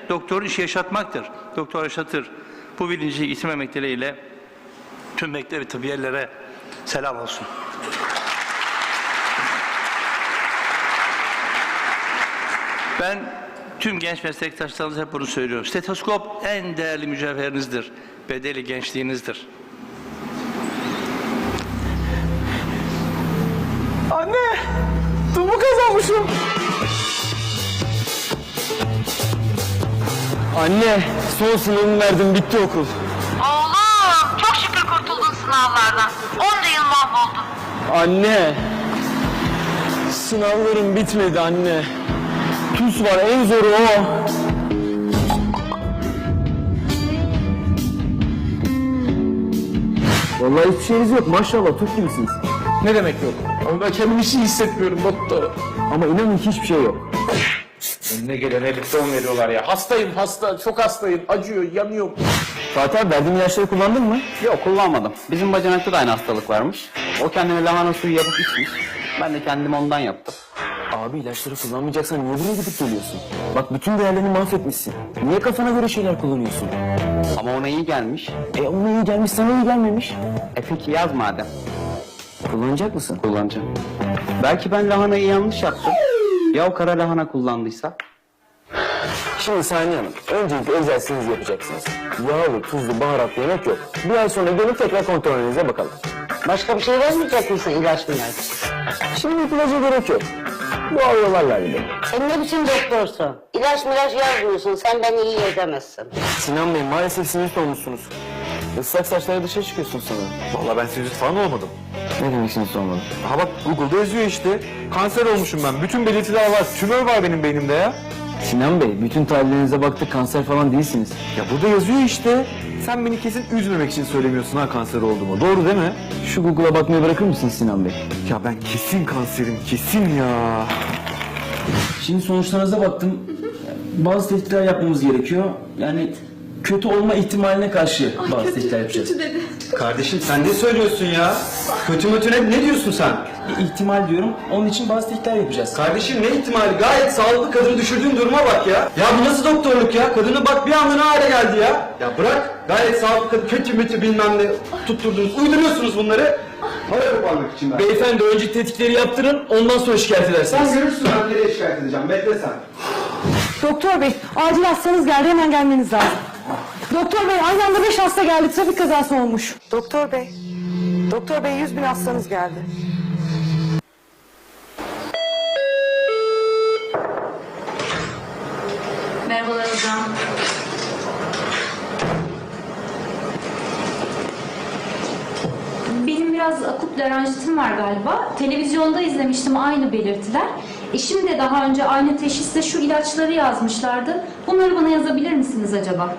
Doktor işi yaşatmaktır. Doktor yaşatır. Bu bilinci yitirmemek dileğiyle tüm Mektebi Tıbbiyelilere selam olsun. Ben tüm genç meslektaşlarımıza hep bunu söylüyorum. Stetoskop en değerli mücevherinizdir. Bedeli gençliğinizdir. Anne! Dumu kazanmışım. Anne, son sınavımı verdim, bitti okul. Oğlum çok şükür kurtuldun sınavlardan. Onca yıl mahvoldun. Anne, sınavlarım bitmedi anne. TUS var, en zoru o. Vallahi hiçbir şeyiniz yok, maşallah Türk gibisiniz. Ne demek yok? Ama ben kendimi hiç iyi hissetmiyorum doktor. Ama inanın ki hiçbir şey yok. Önüne gelene lipton veriyorlar ya. Hastayım hasta, çok hastayım, acıyor, yanıyor. Fatih abi, verdiğin ilaçları kullandın mı? Yok, kullanmadım. Bizim bacanakta da aynı hastalık varmış. O kendine lahana suyu yapıp içmiş. Ben de kendim ondan yaptım. Abi ilaçları kullanmayacaksan niye buraya gidip geliyorsun? Bak bütün değerlerini mahvetmişsin. Niye kafana göre şeyler kullanıyorsun? Ama ona iyi gelmiş. Ona iyi gelmiş, sana iyi gelmemiş. Peki yaz madem. Kullanacak mısın? Kullanacağım. Belki ben lahanayı yanlış yaptım. Ya o kara lahana kullandıysa? Şimdi Saniye Hanım, öncelikle egzersizinizi yapacaksınız. Yağlı, tuzlu, baharatlı yemek yok. Bir ay sonra gelip tekrar kontrolünüze bakalım. Başka bir şey vermeyecek misin ilaç mı ilaç? Şimdi ilaca gerek yok. Doğal yollarla gidelim. Sen ne biçim doktorsun? İlaç milaç yazmıyorsun, sen beni iyi edemezsin. Sinan Bey, maalesef sinüzit olmuşsunuz. Islak saçlara dışarı çıkıyorsun sanırım. Vallahi ben sinüzit falan olmadım. Ne demek sinüzit olmadı? Ha bak Google'da yazıyor işte. Kanser olmuşum ben. Bütün belirtiler var. Tümör var benim beynimde ya. Sinan Bey, bütün tahlillerinize baktık, kanser falan değilsiniz. Ya burada yazıyor işte. Sen beni kesin üzmemek için söylemiyorsun ha kanser olduğumu. Doğru değil mi? Şu Google'a bakmayı bırakır mısınız Sinan Bey? Ya ben kesin kanserim, kesin ya. Şimdi sonuçlarınıza baktım. Bazı tetkikler yapmamız gerekiyor. Yani kötü olma ihtimaline karşı bazı tetkikler yapacağız. Kötü dedi. Kardeşim sen ne söylüyorsun ya? Kötü ne diyorsun sen? İhtimal diyorum. Onun için bazı tetkikler yapacağız. Kardeşim ne ihtimali? Gayet sağlıklı kadını düşürdüğün duruma bak ya. Ya bu nasıl doktorluk ya? Kadını bak bir anda ne hale geldi ya? Ya bırak. Gayet sağlıklı kadın kötü bilmem ne tutturdunuz. Uyduruyorsunuz bunları. Para kullanmak için ben. Beyefendi önce tetkikleri yaptırın, ondan sonra şikayet edersiniz. Sen görürsün ben nereye şikayet edeceğim. Bekle sen. Doktor bey, acil hastanız geldi, hemen gelmeniz lazım. Doktor bey, aynı anda 5 hasta geldi, trafik kazası olmuş. Doktor bey. Doktor bey 100.000 hastanız geldi. Merhabalar hocam. Benim biraz akut laranjitim var galiba. Televizyonda izlemiştim aynı belirtiler. Eşim de daha önce aynı teşhisle şu ilaçları yazmışlardı. Bunları bana yazabilir misiniz acaba?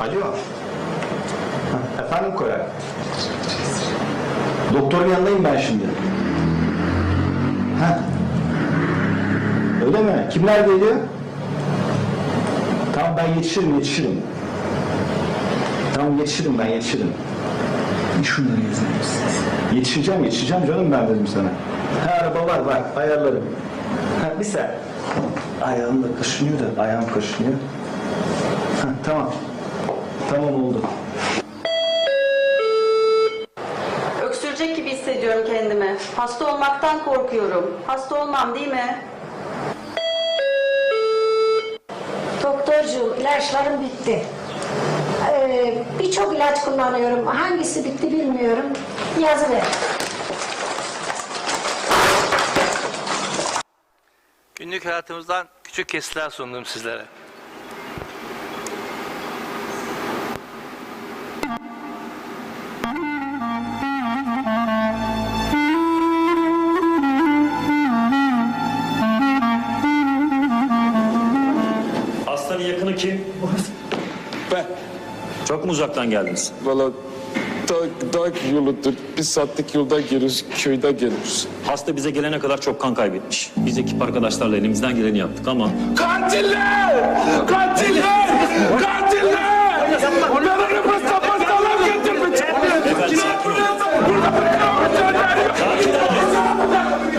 Alo. Efendim Koray. Doktorun yanındayım ben şimdi. Öyle mi? Kimler geliyor? Tamam ben yetişirim. Tamam yetişirim. Şunları yazar mısınız? Yetişeceğim canım ben dedim sana. Araba var ayarlarım. Bir saniye. Ayağım da kaşınıyor da ayağım kaşınıyor. Tamam oldu. Öksürecek gibi hissediyorum kendimi. Hasta olmaktan korkuyorum. Hasta olmam değil mi? Doktorcuğum ilaçlarım bitti. Birçok ilaç kullanıyorum. Hangisi bitti bilmiyorum. Yazıver. Günlük hayatımızdan küçük kesitler sundum sizlere. Hastanın yakını kim? Ben. Çok mu uzaktan geldiniz? Valla daha yoludur. Bir saatlik yoldan geliyoruz, köyden geliyoruz. Hasta bize gelene kadar çok kan kaybetmiş. Biz ekip arkadaşlarla elimizden geleni yaptık ama... Katiller! Onları pastalar getirmiş.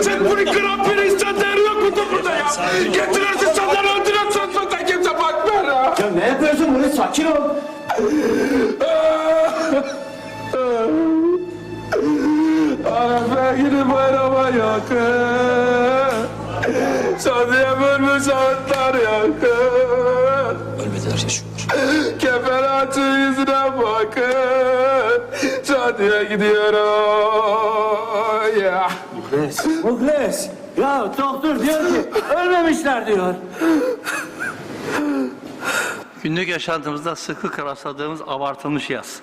Sen bunu krampiri istenleri yok mu burada ya? Getirirsin insanları öldürüyorsun sonra kimse bakmıyor ya. Ya ne yapıyorsun bunu? Sakin ol. Ben yine bayrama yakın. Sadıya bölmüş saatler yakın. Ölmediler, yaşıyorlar. Keferatı yüzüne bakın. Sadıya gidiyorum. Ya. Muhles. Ya doktor diyor ki ölmemişler diyor. Günlük yaşantımızda sıklıkla rastladığımız abartılmış yaz.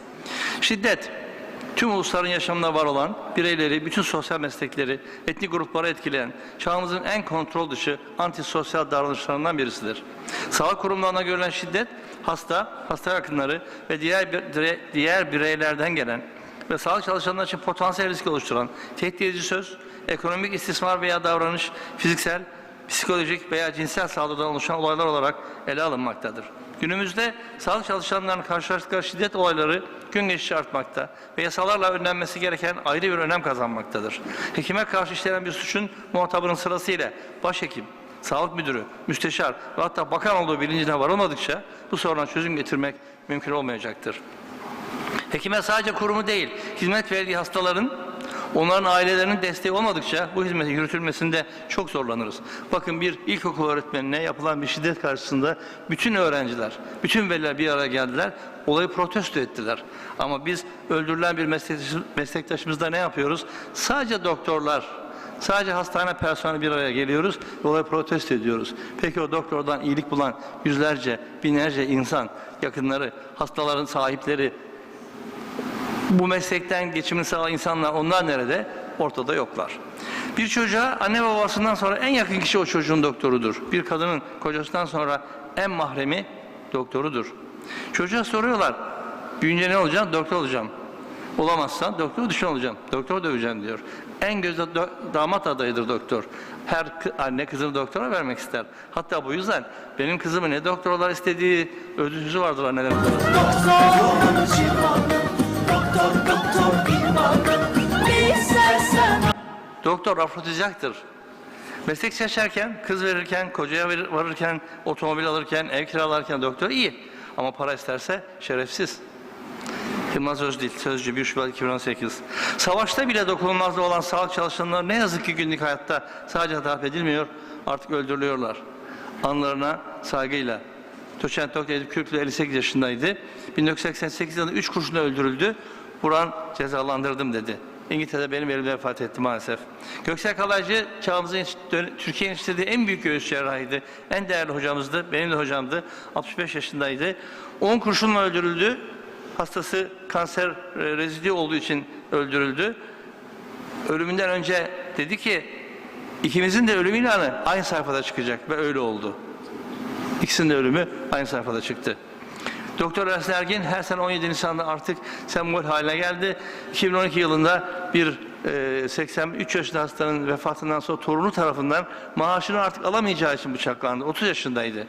Şiddet, tüm ulusların yaşamında var olan bireyleri, bütün sosyal meslekleri, etnik grupları etkileyen, çağımızın en kontrol dışı antisosyal davranışlarından birisidir. Sağlık kurumlarına görülen şiddet, hasta yakınları ve diğer bireylerden gelen ve sağlık çalışanları için potansiyel risk oluşturan tehdit edici söz, ekonomik istismar veya davranış, fiziksel, psikolojik veya cinsel saldırıdan oluşan olaylar olarak ele alınmaktadır. Günümüzde sağlık çalışanlarının karşılaştıkları şiddet olayları gün geçtikçe artmakta ve yasalarla önlenmesi gereken ayrı bir önem kazanmaktadır. Hekime karşı işlenen bir suçun muhatabının sırasıyla başhekim, sağlık müdürü, müsteşar ve hatta bakan olduğu bilincine varılmadıkça bu soruna çözüm getirmek mümkün olmayacaktır. Hekime sadece kurumu değil, hizmet verdiği hastaların, onların ailelerinin desteği olmadıkça bu hizmetin yürütülmesinde çok zorlanırız. Bakın bir ilkokul öğretmenine yapılan bir şiddet karşısında bütün öğrenciler, bütün veliler bir araya geldiler, olayı protesto ettiler. Ama biz öldürülen bir meslektaşımızda ne yapıyoruz? Sadece doktorlar, sadece hastane personeli bir araya geliyoruz ve olayı protesto ediyoruz. Peki o doktordan iyilik bulan yüzlerce, binlerce insan, yakınları, hastaların sahipleri, bu meslekten geçimini sağlayan insanlar, onlar nerede? Ortada yoklar. Bir çocuğa anne babasından sonra en yakın kişi o çocuğun doktorudur. Bir kadının kocasından sonra en mahremi doktorudur. Çocuğa soruyorlar, büyüyünce ne olacaksın? Doktor olacağım. Olamazsan doktor düşün olacağım. Doktor döveceğim diyor. En gözde damat adayıdır doktor. Her anne kızını doktora vermek ister. Hatta bu yüzden benim kızımı ne doktorlar istediği özü vardır annelerin. Doktor afrodizyaktır. Meslek seçerken, kız verirken, kocaya varırken, otomobil alırken, ev kiralarken doktor iyi. Ama para isterse şerefsiz. Yılmaz Özdil, Sözcü 1 Şubat 2018. Savaşta bile dokunulmazda olan sağlık çalışanları ne yazık ki günlük hayatta sadece darp edilmiyor, artık öldürülüyorlar. anılarına saygıyla. Doçent Doktor Edip Kürklü 58 yaşındaydı. 1988 yılında 3 kurşunla öldürüldü. Buran cezalandırdım dedi. İngiltere'de benim elimde vefat etti maalesef. Göksel Kalaycı çağımızın Türkiye'nin yetiştirdiği en büyük göğüs cerrahıydı. En değerli hocamızdı. Benim de hocamdı. 65 yaşındaydı. 10 kurşunla öldürüldü. Hastası kanser rezidi olduğu için öldürüldü. Ölümünden önce dedi ki ikimizin de ölüm ilanı aynı sayfada çıkacak ve öyle oldu. İkisinin de ölümü aynı sayfada çıktı. Doktor Ersin Ergin her sene 17 Nisan'da artık sembol haline geldi. 2012 yılında bir 83 yaşında hastanın vefatından sonra torunu tarafından maaşını artık alamayacağı için bıçaklandı. 30 yaşındaydı.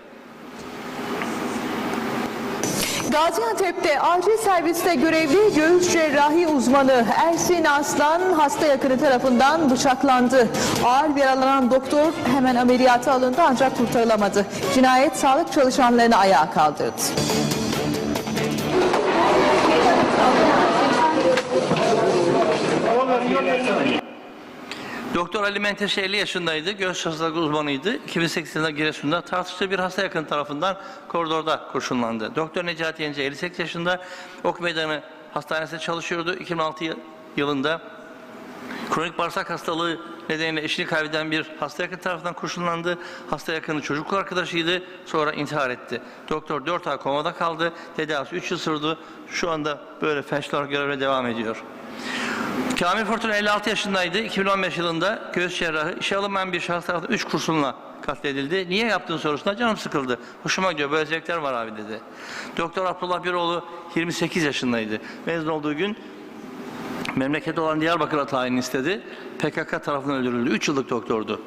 Gaziantep'te acil serviste görevli göğüs cerrahi uzmanı Ersin Aslan hasta yakını tarafından bıçaklandı. Ağır yaralanan doktor hemen ameliyata alındı ancak kurtarılamadı. Cinayet sağlık çalışanlarını ayağa kaldırdı. Doktor Ali Menteşe 50 yaşındaydı, göğüs hastalığı uzmanıydı. 2008 yılında Giresun'da tartıştığı bir hasta yakın tarafından koridorda kurşunlandı. Doktor Necati Yence 58 yaşında, Ok Meydanı Hastanesi'nde çalışıyordu. 2006 yılında kronik bağırsak hastalığı nedeniyle eşini kaybeden bir hasta yakın tarafından kurşunlandı. Hasta yakını çocukluk arkadaşıydı, sonra intihar etti. Doktor 4 ay komada kaldı, tedavisi 3 yıl sürdü. Şu anda böyle felçli olarak görevine devam ediyor. Kamil Fortun 56 yaşındaydı. 2015 yılında göğüs cerrahı işe alınmayan bir şahıs tarafından 3 kurşunla katledildi. Niye yaptığın sorusuna canım sıkıldı. Hoşuma gidiyor, böyle zevkler var abi dedi. Doktor Abdullah Biroğlu 28 yaşındaydı. Mezun olduğu gün memleketi olan Diyarbakır'a tayin istedi. PKK tarafından öldürüldü. 3 yıllık doktordu.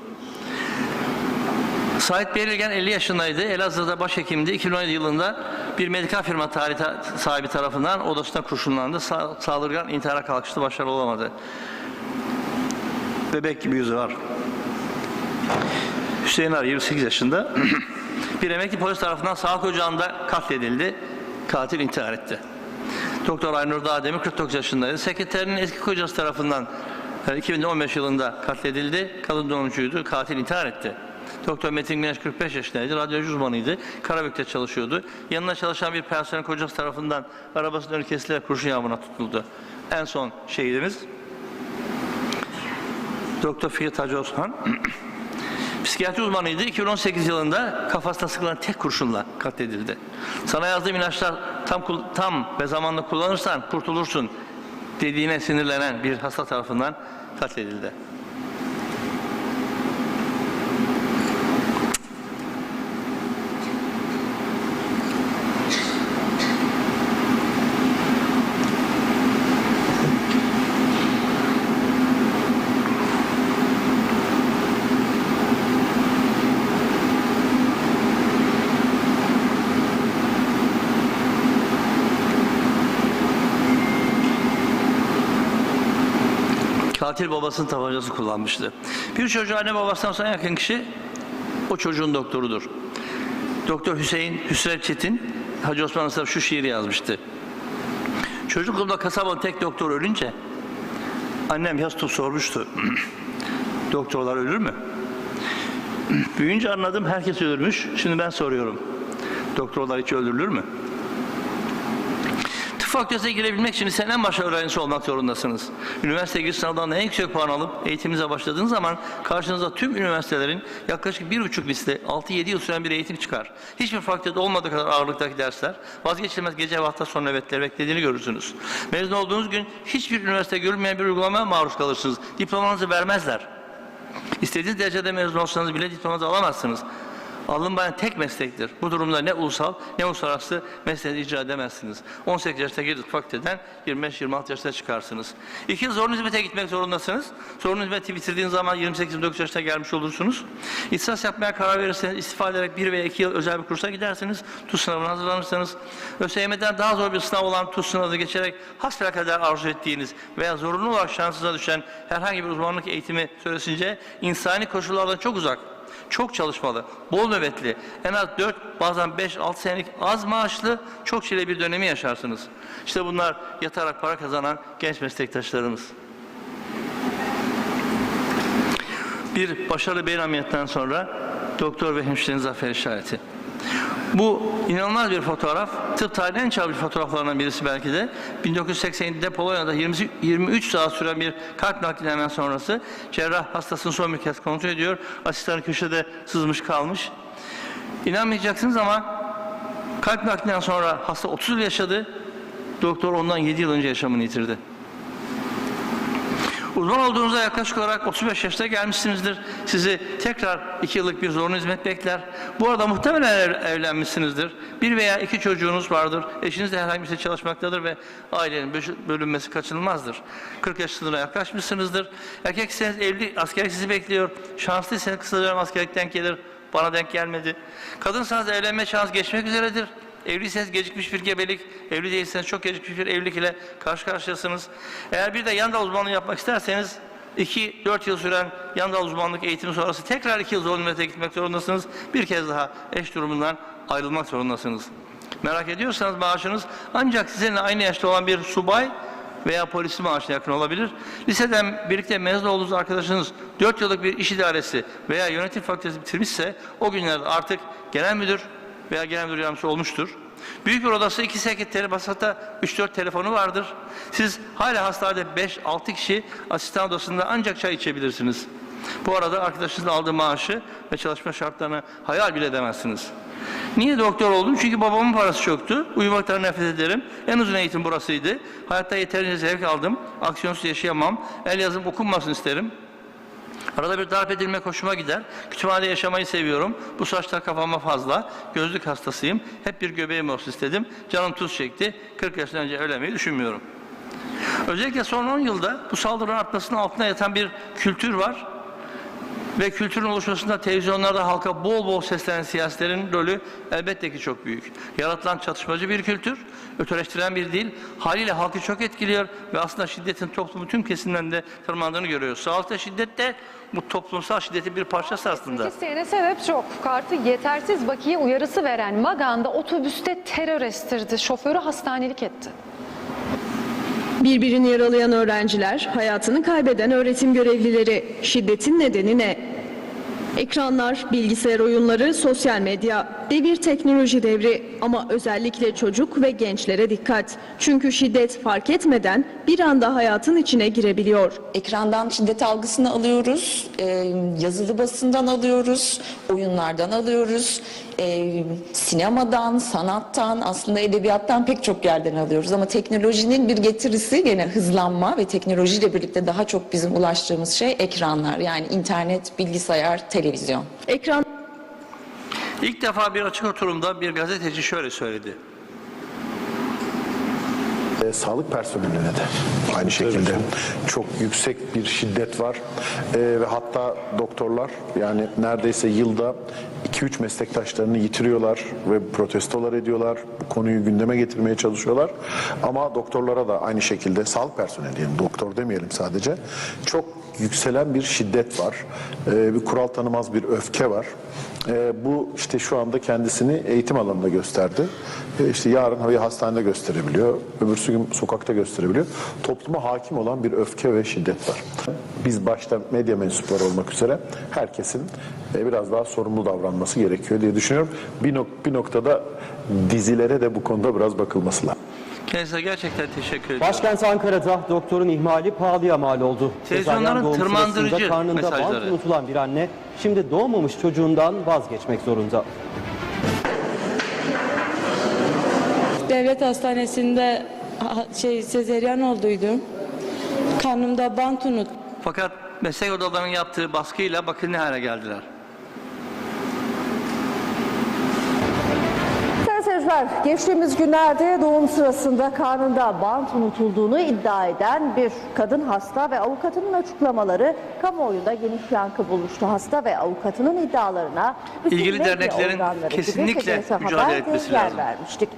Sait Belirgen 50 yaşındaydı. Elazığ'da başhekimdi. 2017 yılında bir medikal firma sahibi tarafından odasına kurşunlandı. Saldırgan intihara kalkıştı, başarılı olamadı. Bebek gibi yüzü var. Hüseyin Ar 28 yaşında. Bir emekli polis tarafından sağlık ocağında katledildi. Katil intihar etti. Doktor Aynur Dağdemir 49 yaşındaydı. Sekreterinin eski kocası tarafından 2015 yılında katledildi. Kadın doğumcuydu. Katil intihar etti. Doktor Metin Güneş 45 yaşındaydı. Radyoloji uzmanıydı. Karabük'te çalışıyordu. Yanına çalışan bir personel kocası tarafından arabasının önü kesilerek kurşun yağmuruna tutuldu. En son şehidimiz Doktor Fikret Hacı Osman. Psikiyatri uzmanıydı. 2018 yılında kafasına sıkılan tek kurşunla katledildi. Sana yazdığım ilaçlar tam ve zamanla kullanırsan kurtulursun dediğine sinirlenen bir hasta tarafından katledildi. Katil babasının tabancası kullanmıştı. Bir çocuğu anne babasından sonra en yakın kişi o çocuğun doktorudur. Doktor Hüsrev Çetin Hacı Osman'a şu şiiri yazmıştı. Çocukluğumda kasabanın tek doktor ölünce annem yas tutup sormuştu. Doktorlar ölür mü? Büyüyünce anladım herkes ölürmüş. Şimdi ben soruyorum. Doktorlar hiç öldürülür mü? Tıp fakültesine girebilmek için sen en başta öğrencisi olmak zorundasınız. Üniversite giriş sınavından en yüksek puan alıp eğitiminize başladığınız zaman karşınıza tüm üniversitelerin yaklaşık 1,5 misli 6-7 yıl süren bir eğitim çıkar. Hiçbir fakültede olmadığı kadar ağırlıktaki dersler, vazgeçilmez gece ve hafta sonu nöbetleri beklediğini görürsünüz. Mezun olduğunuz gün hiçbir üniversite görülmeyen bir uygulamaya maruz kalırsınız. Diplomanızı vermezler. İstediğiniz derecede mezun olsanız bile diplomanızı alamazsınız. Alınmayan tek meslektir. Bu durumda ne ulusal ne uluslararası mesleği icra edemezsiniz. 18 yaşta girdik fakülteden 25-26 yaşta çıkarsınız. 2 yıl zorunlu hizmete gitmek zorundasınız. Zorunlu hizmeti bitirdiğiniz zaman 28-29 yaşta gelmiş olursunuz. İhtisas yapmaya karar verirseniz istifa ederek 1 veya 2 yıl özel bir kursa gidersiniz. TUS sınavına hazırlanırsanız. ÖSYM'den daha zor bir sınav olan TUS sınavını geçerek hasbelkader arzu ettiğiniz veya zorunlu olarak şansınıza düşen herhangi bir uzmanlık eğitimi süresince insani koşullardan çok uzak. Çok çalışmalı, bol nöbetli, en az 4 bazen 5-6 senelik az maaşlı çok çile bir dönemi yaşarsınız. İşte bunlar yatarak para kazanan genç meslektaşlarımız. Bir başarılı beyin ameliyatından sonra doktor ve hemşirenin zafer işareti. Bu inanılmaz bir fotoğraf. Tıp tarihinin en çabuk fotoğraflarından birisi belki de. 1987'de Polonya'da 23 saat süren bir kalp nakli hemen sonrası cerrah hastasını son bir kez kontrol ediyor. Asistanı köşede sızmış kalmış. İnanmayacaksınız ama kalp naklinden sonra hasta 30 yıl yaşadı. Doktor ondan 7 yıl önce yaşamını yitirdi. Uzman olduğunuzda yaklaşık olarak 35 yaşta gelmişsinizdir. Sizi tekrar 2 yıllık bir zorunlu hizmet bekler. Bu arada muhtemelen evlenmişsinizdir. 1 veya 2 çocuğunuz vardır. Eşiniz de herhangi bir şey çalışmaktadır ve ailenin bölünmesi kaçınılmazdır. 40 yaş sınırına yaklaşmışsınızdır. Erkekseniz evli, askerlik sizi bekliyor. Şanslıysanız kısa dönem askerlik denk gelir. Bana denk gelmedi. Kadınsanız evlenme şansı geçmek üzeredir. Evliyseniz gecikmiş bir gebelik, evli değilseniz çok gecikmiş bir evlilik ile karşı karşıyasınız. Eğer bir de yan dal uzmanlığı yapmak isterseniz 2-4 yıl süren yan dal uzmanlık eğitimi sonrası tekrar 2 yıl zorunlu hizmete gitmek zorundasınız. Bir kez daha eş durumundan ayrılmak zorundasınız. Merak ediyorsanız maaşınız ancak sizinle aynı yaşta olan bir subay veya polisin maaşına yakın olabilir. Liseden birlikte mezun olduğunuz arkadaşınız 4 yıllık bir iş idaresi veya yönetim fakültesi bitirmişse o günlerde artık genel müdür veya genel müdür yardımcısı olmuştur. Büyük bir odası 2 sekreteri, hatta 3-4 telefonu vardır. Siz hala hastanede 5-6 kişi asistan odasında ancak çay içebilirsiniz. Bu arada arkadaşınızın aldığı maaşı ve çalışma şartlarını hayal bile edemezsiniz. Niye doktor oldum? Çünkü babamın parası çoktu. Uyumaktan nefret ederim. En uzun eğitim burasıydı. Hayatta yeterince zevk aldım. Aksiyonsuz yaşayamam. El yazım okunmasın isterim. Arada bir darp edilmek hoşuma gider. Kütüphanede yaşamayı seviyorum. Bu saçlar kafama fazla. Gözlük hastasıyım. Hep bir göbeğim olsun istedim. Canım tuz çekti. 40 yaşından önce evlenmeyi düşünmüyorum. Özellikle son 10 yılda bu saldırının artmasının altında yatan bir kültür var. Ve kültürün oluşmasında televizyonlarda halka bol bol seslenen siyasilerin rolü elbette ki çok büyük. Yaratılan çatışmacı bir kültür, öteleştiren bir dil, haliyle halkı çok etkiliyor ve aslında şiddetin toplumun tüm kesimlerinde tırmandığını görüyoruz. Sağlıkta şiddet de bu toplumsal şiddetin bir parçası aslında. İsteyene sebep çok. Kartı yetersiz bakiye uyarısı veren Magan'da otobüste terör estirdi. Şoförü hastanelik etti. Birbirini yaralayan öğrenciler, hayatını kaybeden öğretim görevlileri. Şiddetin nedeni ne? Ekranlar, bilgisayar oyunları, sosyal medya, devir teknoloji devri ama özellikle çocuk ve gençlere dikkat. Çünkü şiddet fark etmeden bir anda hayatın içine girebiliyor. Ekrandan şiddet algısını alıyoruz, yazılı basından alıyoruz, oyunlardan alıyoruz, sinemadan, sanattan, aslında edebiyattan pek çok yerden alıyoruz. Ama teknolojinin bir getirisi gene hızlanma ve teknolojiyle birlikte daha çok bizim ulaştığımız şey ekranlar. Yani internet, bilgisayar, televizyon. Ekran. İlk defa bir açık oturumda bir gazeteci şöyle söyledi. Sağlık personeline de aynı şekilde çok yüksek bir şiddet var ve hatta doktorlar yani neredeyse yılda 2-3 meslektaşlarını yitiriyorlar ve protestolar ediyorlar. Bu konuyu gündeme getirmeye çalışıyorlar. Ama doktorlara da aynı şekilde sağlık personeli diyelim, doktor demeyelim sadece. Çok yükselen bir şiddet var. Bir kural tanımaz bir öfke var. Bu işte şu anda kendisini eğitim alanında gösterdi. İşte yarın hastanede gösterebiliyor. Öbürsü gün sokakta gösterebiliyor. Topluma hakim olan bir öfke ve şiddet var. Biz başta medya mensupları olmak üzere herkesin biraz daha sorumlu davranması gerekiyor diye düşünüyorum. Bir noktada dizilere de bu konuda biraz bakılması lazım. Kendisine gerçekten teşekkür ederim. Başkent Ankara'da doktorun ihmali pahalıya mal oldu. Televizyonların Doğum tırmandırıcı sırasında karnında mesajları. bant unutulan bir anne şimdi doğmamış çocuğundan vazgeçmek zorunda. Devlet hastanesinde sezeryan olduydum. Karnımda bant unut. Fakat meslek odalarının yaptığı baskıyla bakın ne hale geldiler. Geçtiğimiz günlerde doğum sırasında karnında bant unutulduğunu iddia eden bir kadın hasta ve avukatının açıklamaları kamuoyunda geniş yankı bulmuştu. Hasta ve avukatının iddialarına İlgili derneklerin kesinlikle mücadele etmesi lazım. Vermiştik.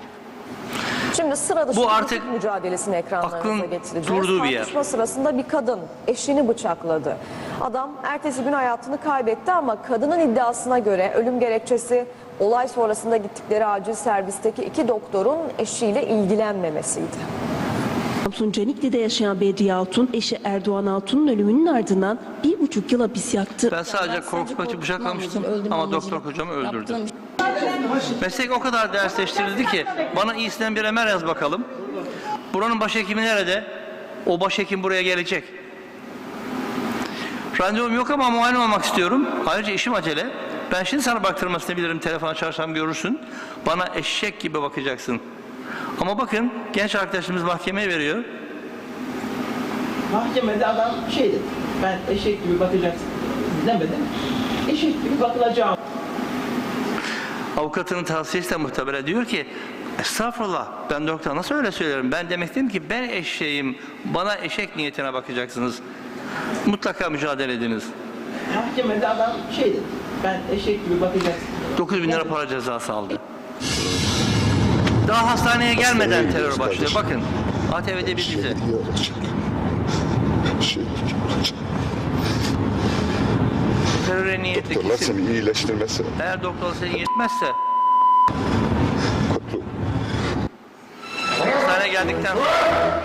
Şimdi sıra dışı bu artık mücadelesini ekranlarınıza getireceğiz. Durduğu bir yer. Tartışma sırasında bir kadın eşini bıçakladı. Adam ertesi gün hayatını kaybetti ama kadının iddiasına göre ölüm gerekçesi olay sonrasında gittikleri acil servisteki 2 doktorun eşiyle ilgilenmemesiydi. Samsun Canikli'de yaşayan Bedriye Hatun, eşi Erdoğan Hatun'un ölümünün ardından 1,5 yıl hapis yattı. Ben sadece korkutmak için bıçaklamıştım ama doktor kocamı öldürdü. Meslek o kadar dersleştirildi ki bana iyisinden bir MR yaz bakalım. Buranın başhekimi nerede? O başhekim buraya gelecek. Randevum yok ama muayene olmak istiyorum. Ayrıca işim acele. Ben şimdi sana baktırmasını bilirim. Telefon açarsam görürsün. Bana eşek gibi bakacaksın. Ama bakın genç arkadaşımız mahkemeye veriyor. Mahkemede adam şey dedi. Ben eşek gibi bakacaksın demedi mi? Eşek gibi bakılacağım. Avukatının tavsiyesi de muhtemelen diyor ki estağfurullah ben doktor nasıl öyle söylerim? Ben demekteyim ki ben eşeğim. Bana eşek niyetine bakacaksınız. Mutlaka mücadele ediniz. Mahkemede adam şey dedi. Ben eşek gibi bakacaksın. 9.000 lira para cezası aldı. Daha hastaneye gelmeden terör başlıyor. Bakın ATV'de bir dizi. Teröre niyetli Doktorlar kesin. seni iyileştirmesi. Eğer doktor seni yetmezse hastaneye geldikten sonra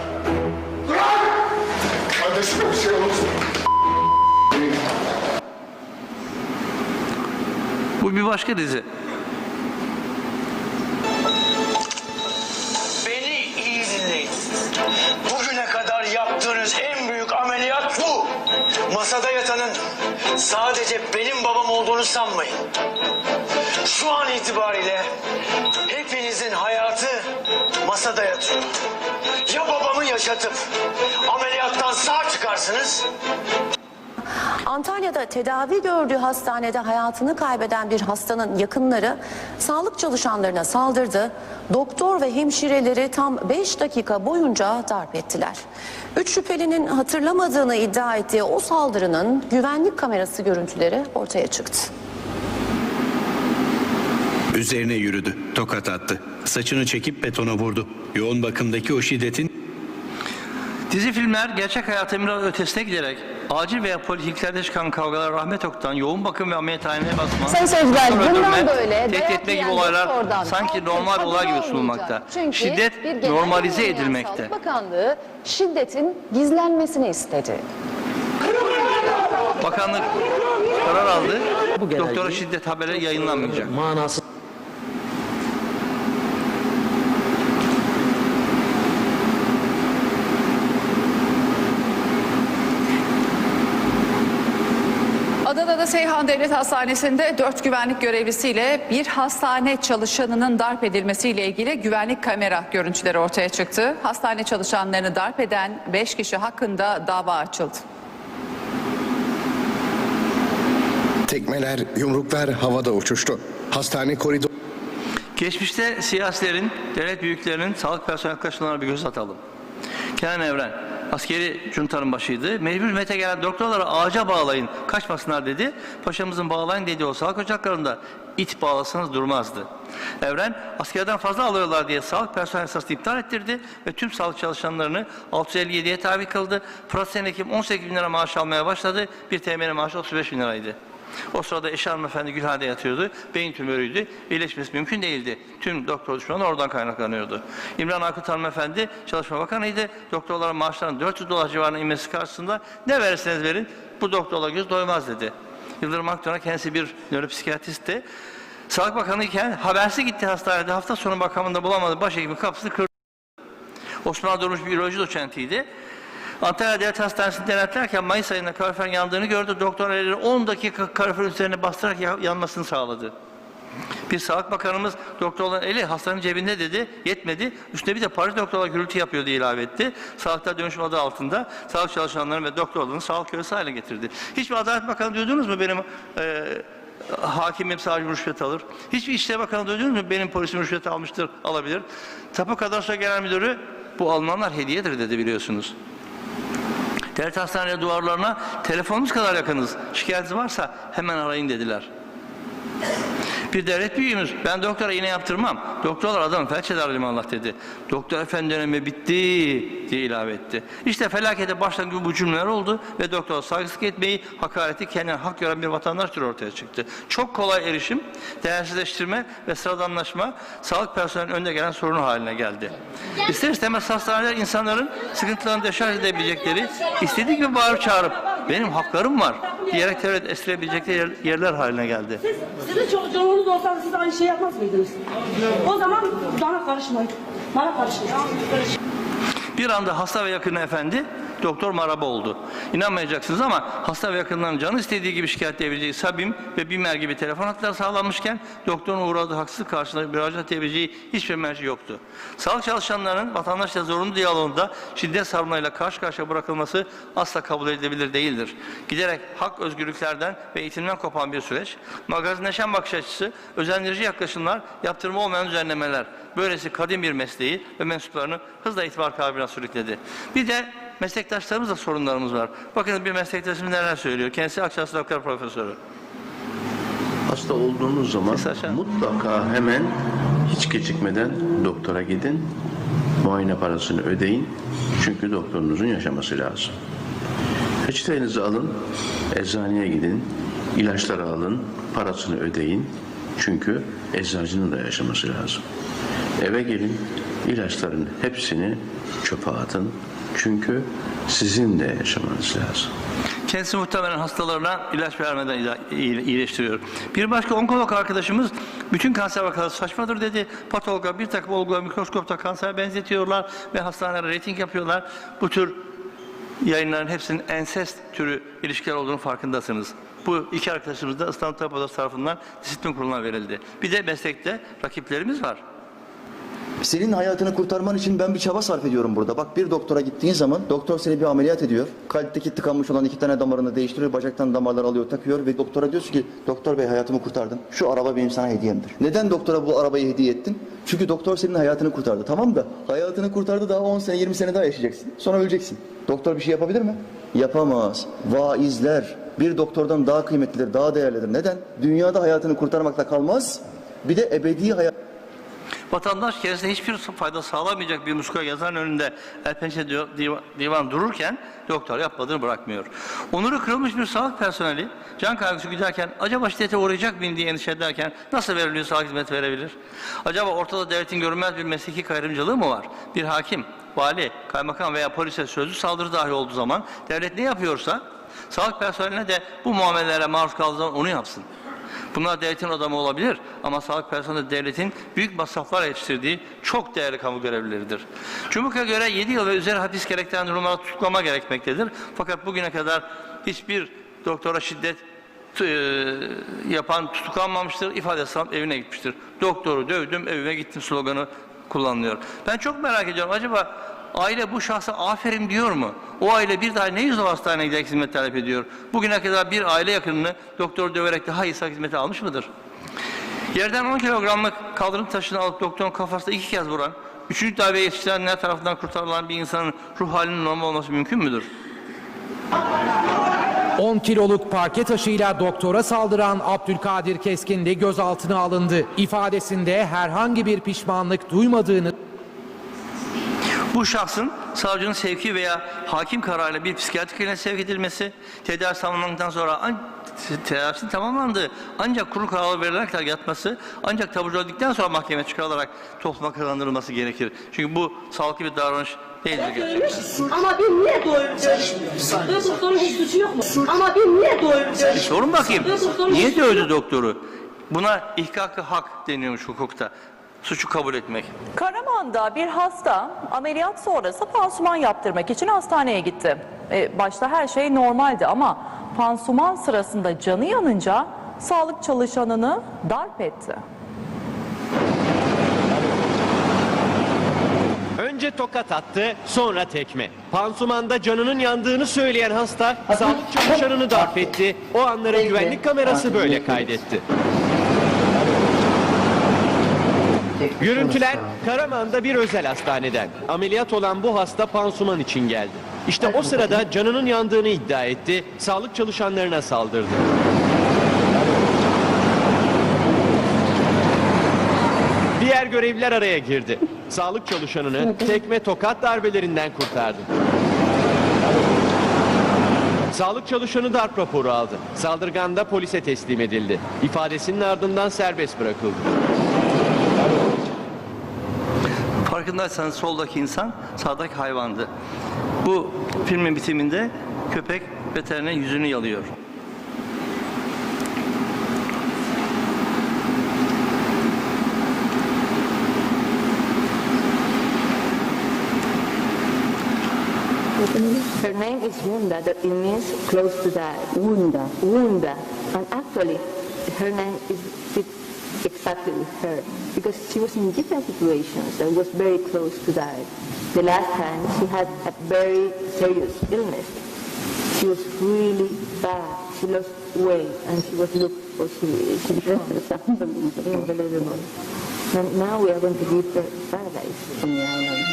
Kardeşime bir şey olursa. bu bir başka dizi. Beni iyi dinleyin. Bugüne kadar yaptığınız en büyük ameliyat bu. Masada yatanın sadece benim babam olduğunu sanmayın. Şu an itibariyle hepinizin hayatı masada yatıyor. Ya babamı yaşatıp ameliyattan sağ çıkarsınız. Antalya'da tedavi gördüğü hastanede hayatını kaybeden bir hastanın yakınları sağlık çalışanlarına saldırdı. Doktor ve hemşireleri tam 5 dakika boyunca darp ettiler. 3 şüphelinin hatırlamadığını iddia ettiği o saldırının güvenlik kamerası görüntüleri ortaya çıktı. Üzerine yürüdü, tokat attı. Saçını çekip betona vurdu. Yoğun bakımdaki o şiddetin... Dizi filmler gerçek hayatın biraz ötesine giderek acil veya polikliniklerde çıkan kavgalar rahmet okutan, yoğun bakım ve ameliyathaneye basma, Sayın seyirciler, bundan böyle tehdit etme gibi olaylar sanki normal bir olay gibi sunulmakta. Şiddet normalize edilmekte. Sağlık Bakanlığı şiddetin gizlenmesini istedi. Bakanlık karar aldı. Doktora şiddet haberi yayınlanmayacak. Adana'da Seyhan Devlet Hastanesi'nde 4 güvenlik görevlisiyle bir hastane çalışanının darp edilmesiyle ilgili güvenlik kamera görüntüleri ortaya çıktı. Hastane çalışanlarını darp eden 5 kişi hakkında dava açıldı. Tekmeler, yumruklar havada uçuştu. Hastane koridoru... Geçmişte siyasilerin, devlet büyüklerinin sağlık personel arkadaşlarına bir göz atalım. Kenan Evren, askeri juntanın başıydı. Mecbur hizmete gelen doktorları ağaca bağlayın, kaçmasınlar dedi. Paşamızın bağlayın dediği o sağlık ocaklarında it bağlasanız durmazdı. Evren, askerden fazla alıyorlar diye sağlık personel esasını iptal ettirdi ve tüm sağlık çalışanlarını 657'ye tabi kıldı. Pratisyen hekim 18.000 lira maaş almaya başladı. Bir teğmenin maaşı 35.000 liraydı. O sırada eşi hanımefendi Gülhane'de yatıyordu. Beyin tümörüydü. İyileşmesi mümkün değildi. Tüm doktor düşmanı oradan kaynaklanıyordu. İmran Aykut hanımefendi Çalışma Bakanıydı. Doktorların maaşlarının 400 dolar civarına inmesi karşısında ne verirseniz verin bu doktorlar göz doymaz dedi. Yıldırım Akdoğan'a kendisi bir nöropsikiyatristti. Sağlık Bakanı iken habersiz gitti hastanede. Hafta sonu makamında bulamadı. Başhekimin kapısını kırdı. Osman Durmuş bir biyoloji doçentiydi. Antalya Devlet Hastanesi'ni denetlerken Mayıs ayında kaloriferin yandığını gördü. Doktor elleri 10 dakika kaloriferin üzerine bastırarak yanmasını sağladı. Bir Sağlık Bakanımız doktorların eli hastanın cebinde dedi. Yetmedi. Üstüne bir de Paris doktorlar gürültü yapıyor diye ilave etti. Sağlıkta dönüşüm adı altında sağlık çalışanlarının ve doktorların sağlık kölesi haline getirdi. Hiçbir Adalet Bakanı duydunuz mu benim hakimim savcım rüşvet alır? Hiçbir İçişleri Bakanı duydunuz mu benim polisim rüşvet almıştır, alabilir? Tapu Kadastro Genel Müdürü bu alınanlar hediyedir dedi biliyorsunuz. Devlet hastaneye duvarlarına telefonumuz kadar yakınız. Şikayetiniz varsa hemen arayın dediler. Bir devlet büyüğümüz. Ben doktora iğne yaptırmam. Doktorlar adamı felç eder Allah dedi. Doktor efendi dönemi bitti diye ilave etti. İşte felakete başlayan gibi bu cümleler oldu ve doktora saygısızlık etmeyi, hakareti kendine hak gören bir vatandaş türü ortaya çıktı. Çok kolay erişim, değersizleştirme ve sıradanlaşma sağlık personelinin önde gelen sorunu haline geldi. İster istemez hastaneler insanların sıkıntılarını deşarj edebilecekleri, istediği gibi bağırıp çağırıp benim haklarım var diyerek devlet estirebilecekleri yerler haline geldi. Sizin çocuğunuz olsa siz aynı şey yapmaz mıydınız? O zaman bana karışmayın. Bana karışmayın. Bir anda hasta ve yakını efendi doktor maraba oldu. İnanmayacaksınız ama hasta ve yakınların canı istediği gibi şikayet edebileceği Sabim ve Bimer gibi telefon hatları sağlanmışken doktorun uğradığı haksızlık karşılığında müracaat edebileceği hiçbir merci yoktu. Sağlık çalışanlarının vatandaşla zorunlu diyaloğunda şiddet sarmalıyla karşı karşıya bırakılması asla kabul edilebilir değildir. Giderek hak özgürlüklerden ve eğitimden kopan bir süreç, magazinleşen bakış açısı, özendirici yaklaşımlar, yaptırma olmayan düzenlemeler, böylesi kadim bir mesleği ve mensuplarını hızla itibar kaybına sürükledi. Bir de meslektaşlarımızla sorunlarımız var. Bakın bir meslektaşımız neler söylüyor. Kendisi Akçası Doktor Profesörü. Hasta olduğunuz zaman mutlaka hemen hiç gecikmeden doktora gidin. Muayene parasını ödeyin. Çünkü doktorunuzun yaşaması lazım. Reçetenizi alın. Eczaneye gidin. İlaçları alın. Parasını ödeyin. Çünkü eczacının da yaşaması lazım. Eve gelin. İlaçların hepsini çöpe atın. Çünkü sizin de yaşamanız lazım. Kendisi muhtemelen hastalarına ilaç vermeden iyileştiriyor. Bir başka onkolog arkadaşımız bütün kanser vakaları saçmadır dedi. Patologa bir takım olgular mikroskopta kanser benzetiyorlar ve hastanelere reyting yapıyorlar. Bu tür yayınların hepsinin ensest türü ilişkiler olduğunu farkındasınız. Bu iki arkadaşımız da İstanbul Tabip Odası tarafından disiplin kuruluna verildi. Bir de meslekte rakiplerimiz var. Senin hayatını kurtarman için ben bir çaba sarf ediyorum burada. Bak bir doktora gittiğin zaman doktor seni bir ameliyat ediyor. Kalpteki tıkanmış olan 2 tane damarını değiştiriyor. Bacaktan damarlar alıyor takıyor ve doktora diyorsun ki doktor bey hayatımı kurtardın. Şu araba benim sana hediyemdir. Neden doktora bu arabayı hediye ettin? Çünkü doktor senin hayatını kurtardı. Tamam da hayatını kurtardı daha 10 sene 20 sene daha yaşayacaksın. Sonra öleceksin. Doktor bir şey yapabilir mi? Yapamaz. Vaizler bir doktordan daha kıymetlidir, daha değerlidir. Neden? Dünyada hayatını kurtarmakla kalmaz. Bir de ebedi hayat. Vatandaş kendisine hiçbir fayda sağlamayacak bir muska yazarın önünde el pençe divan dururken doktor yapmadığını bırakmıyor. Onuru kırılmış bir sağlık personeli can kaygısı güderken acaba şiddete uğrayacak mıyım diye endişe ederken nasıl veriliyor sağlık hizmeti verebilir? Acaba ortada devletin görünmez bir mesleki kayrımcılığı mı var? Bir hakim, vali, kaymakam veya polise sözlü saldırı dahi olduğu zaman devlet ne yapıyorsa sağlık personeline de bu muamelelere maruz kaldığı zaman onu yapsın. Bunlar devletin adamı olabilir ama sağlık personeli devletin büyük masraflar yetiştirdiği çok değerli kamu görevlileridir. Cumhur'a göre 7 yıl ve üzeri hapis gerektiren durumlara tutuklama gerekmektedir. Fakat bugüne kadar hiçbir doktora şiddet yapan tutuklanmamıştır, ifadesi alıp evine gitmiştir. Doktoru dövdüm, evime gittim sloganı kullanılıyor. Ben çok merak ediyorum, acaba aile bu şahsa aferin diyor mu? O aile bir daha ne yüzle hastaneye giderek hizmet talep ediyor? Bugüne kadar bir aile yakınını doktor döverek daha iyi sağlık hizmeti almış mıdır? Yerden 10 kilogramlık kaldırım taşını alıp doktorun kafasına 2 kez vuran, 3. darbeye yetiştirenler tarafından kurtarılan bir insanın ruh halinin normal olması mümkün müdür? 10 kiloluk parke taşıyla doktora saldıran Abdülkadir Keskinli gözaltına alındı. İfadesinde herhangi bir pişmanlık duymadığını... Bu şahsın savcının sevki veya hakim kararıyla bir psikiyatrik kliniğe sevk edilmesi, tedavisi tamamlandıktan sonra tedavisi tamamlandı. Ancak kurul kararı verilerek yatması, ancak taburcu olduktan sonra mahkemeye çıkarılarak topluma kazandırılması gerekir. Çünkü bu sağlıklı bir davranış değildir gerçekten. Ama bir niye doyuruyor? Doktorun hiç suçu yok mu? Ama bir niye doyuruyor? Sorun bakayım, niye dövdü doktoru? Buna ihkak-ı hak deniyormuş hukukta. Suçu kabul etmek. Karaman'da bir hasta ameliyat sonrası pansuman yaptırmak için hastaneye gitti. Başta her şey normaldi ama pansuman sırasında canı yanınca sağlık çalışanını darp etti. Önce tokat attı, sonra tekme. Pansumanda canının yandığını söyleyen hasta sağlık çalışanını darp etti. O anları güvenlik kamerası böyle kaydetti. Görüntüler Karaman'da bir özel hastaneden. Ameliyat olan bu hasta pansuman için geldi. İşte o sırada canının yandığını iddia etti, sağlık çalışanlarına saldırdı. Diğer görevliler araya girdi. Sağlık çalışanını tekme tokat darbelerinden kurtardı. Sağlık çalışanı darp raporu aldı. Saldırgan da polise teslim edildi. İfadesinin ardından serbest bırakıldı. Farkındaysanız soldaki insan sağdaki hayvandı. Bu filmin bitiminde köpek veteriner yüzünü yalıyor. Her name is Wunda, that it means close to die. Wunda. Wunda. And actually, her name is exactly with her, because she was in different situations and was very close to die. The last time she had a very serious illness. She was really bad. She lost weight and she was she became unbelievable. And now we are going to give her paradise on the island.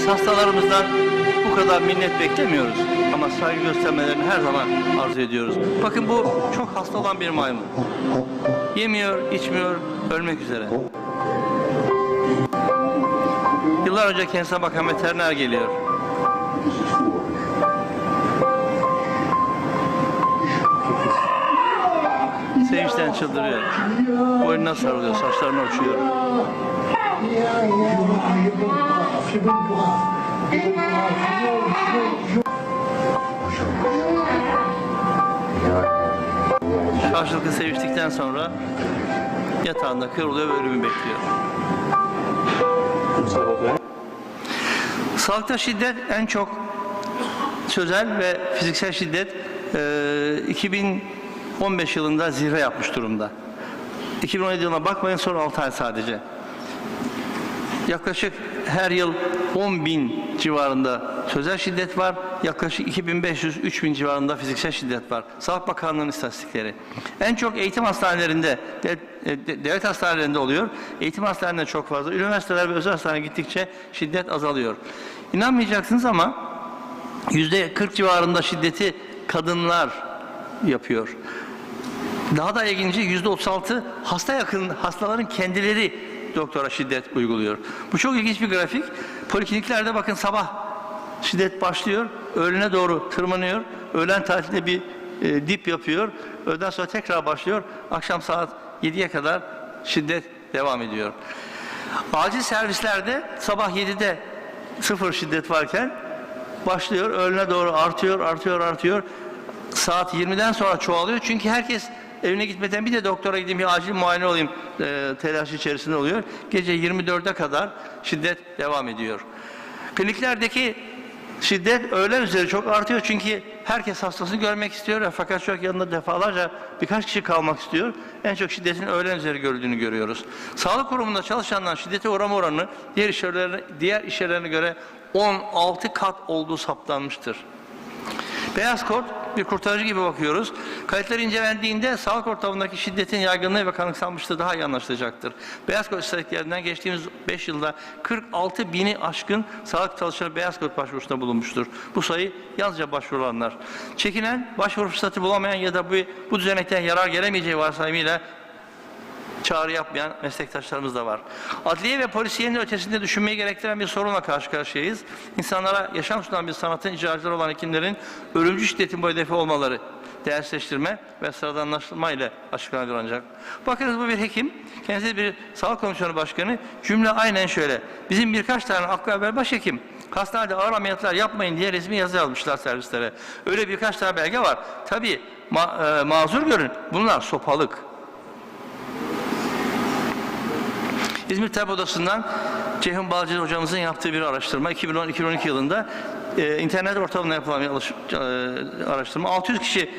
Hastalarımızdan bu kadar minnet beklemiyoruz ama saygı göstermelerini her zaman arzu ediyoruz. Bakın bu çok hasta olan bir maymun. Yemiyor, içmiyor, ölmek üzere. Yıllar önce kendisine bakan veteriner geliyor. Sevinçten çıldırıyor. Boynuna sarılıyor, saçlarına uçuyor. Karşılıklı seviştikten sonra yatağında kırılıyor ve ölümü bekliyor. Sağlıkta şiddet en çok sözel ve fiziksel şiddet 2015 yılında zirve yapmış durumda. 2017 yılına bakmayın, son 6 ay sadece. Yaklaşık her yıl 10.000 civarında sözel şiddet var. Yaklaşık 2500-3000 civarında fiziksel şiddet var. Sağlık Bakanlığı'nın istatistikleri. En çok eğitim hastanelerinde, devlet hastanelerinde oluyor. Eğitim hastanelerinde çok fazla. Üniversiteler ve özel hastaneye gittikçe şiddet azalıyor. İnanmayacaksınız ama %40 civarında şiddeti kadınlar yapıyor. Daha da ilginci %36 hasta yakın hastaların kendileri doktora şiddet uyguluyor. Bu çok ilginç bir grafik. Polikliniklerde bakın sabah şiddet başlıyor, öğlene doğru tırmanıyor, öğlen tatilde bir dip yapıyor, öğleden sonra tekrar başlıyor, akşam saat 7'ye kadar şiddet devam ediyor. Acil servislerde sabah 7'de 0 şiddet varken başlıyor, öğlene doğru artıyor. Saat 20'den sonra çoğalıyor çünkü herkes evine gitmeden bir de doktora gideyim, bir acil muayene olayım telaş içerisinde oluyor. Gece 24'e kadar şiddet devam ediyor. Kliniklerdeki şiddet öğlen üzeri çok artıyor çünkü herkes hastasını görmek istiyor fakat çok yanında defalarca birkaç kişi kalmak istiyor. En çok şiddetin öğlen üzeri görüldüğünü görüyoruz. Sağlık kurumunda çalışanların şiddete uğrama oranı diğer iş yerlerine göre 16 kat olduğu saptanmıştır. Beyaz kod bir kurtarıcı gibi bakıyoruz. Kayıtlar incelendiğinde sağlık ortamındaki şiddetin yaygınlığı ve kanıksanmışlığı daha iyi anlaşılacaktır. Beyaz kod istatistiklerinden geçtiğimiz 5 yılda 46.000'i aşkın sağlık çalışanı beyaz kod başvurusunda bulunmuştur. Bu sayı yalnızca başvurulanlar. Çekinen, başvuru fırsatı bulamayan ya da bu düzenekten yarar gelemeyeceği varsayımıyla çağrı yapmayan meslektaşlarımız da var. Adliye ve polisiyenin ötesinde düşünmeyi gerektiren bir sorunla karşı karşıyayız. İnsanlara yaşam sunan bir sanatın icracıları olan hekimlerin ölümcül şiddetin bu hedefi olmaları, değersizleştirme ve sıradanlaştırma ile açıklanabilir ancak. Bakınız bu bir hekim, kendisi bir sağlık komisyonu başkanı, cümle aynen şöyle. Bizim birkaç tane aklı haber başhekim hastanede ağır ameliyatlar yapmayın diye resmi yazı yazmışlar servislere. Öyle birkaç tane belge var. Tabii mazur görün, bunlar sopalık. İzmir Tabip Odası'ndan Ceyhun Balcı hocamızın yaptığı bir araştırma 2010-2012 yılında internet ortamında yapılan bir araştırma. 600 kişi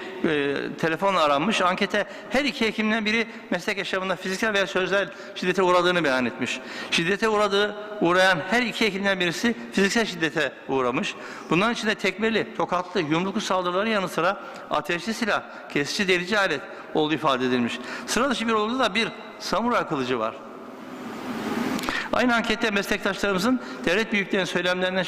telefonla aranmış. Ankete her iki hekimden biri meslek yaşamında fiziksel veya sözsel şiddete uğradığını beyan etmiş. Şiddete uğrayan her iki hekimden birisi fiziksel şiddete uğramış. Bunların içinde tekmeli, tokatlı, yumruklu saldırıların yanı sıra ateşli silah, kesici, delici alet olduğu ifade edilmiş. Sıra dışı bir olguda da bir samuray kılıcı var. Aynı ankette meslektaşlarımızın devlet büyüklerinin söylemlerinden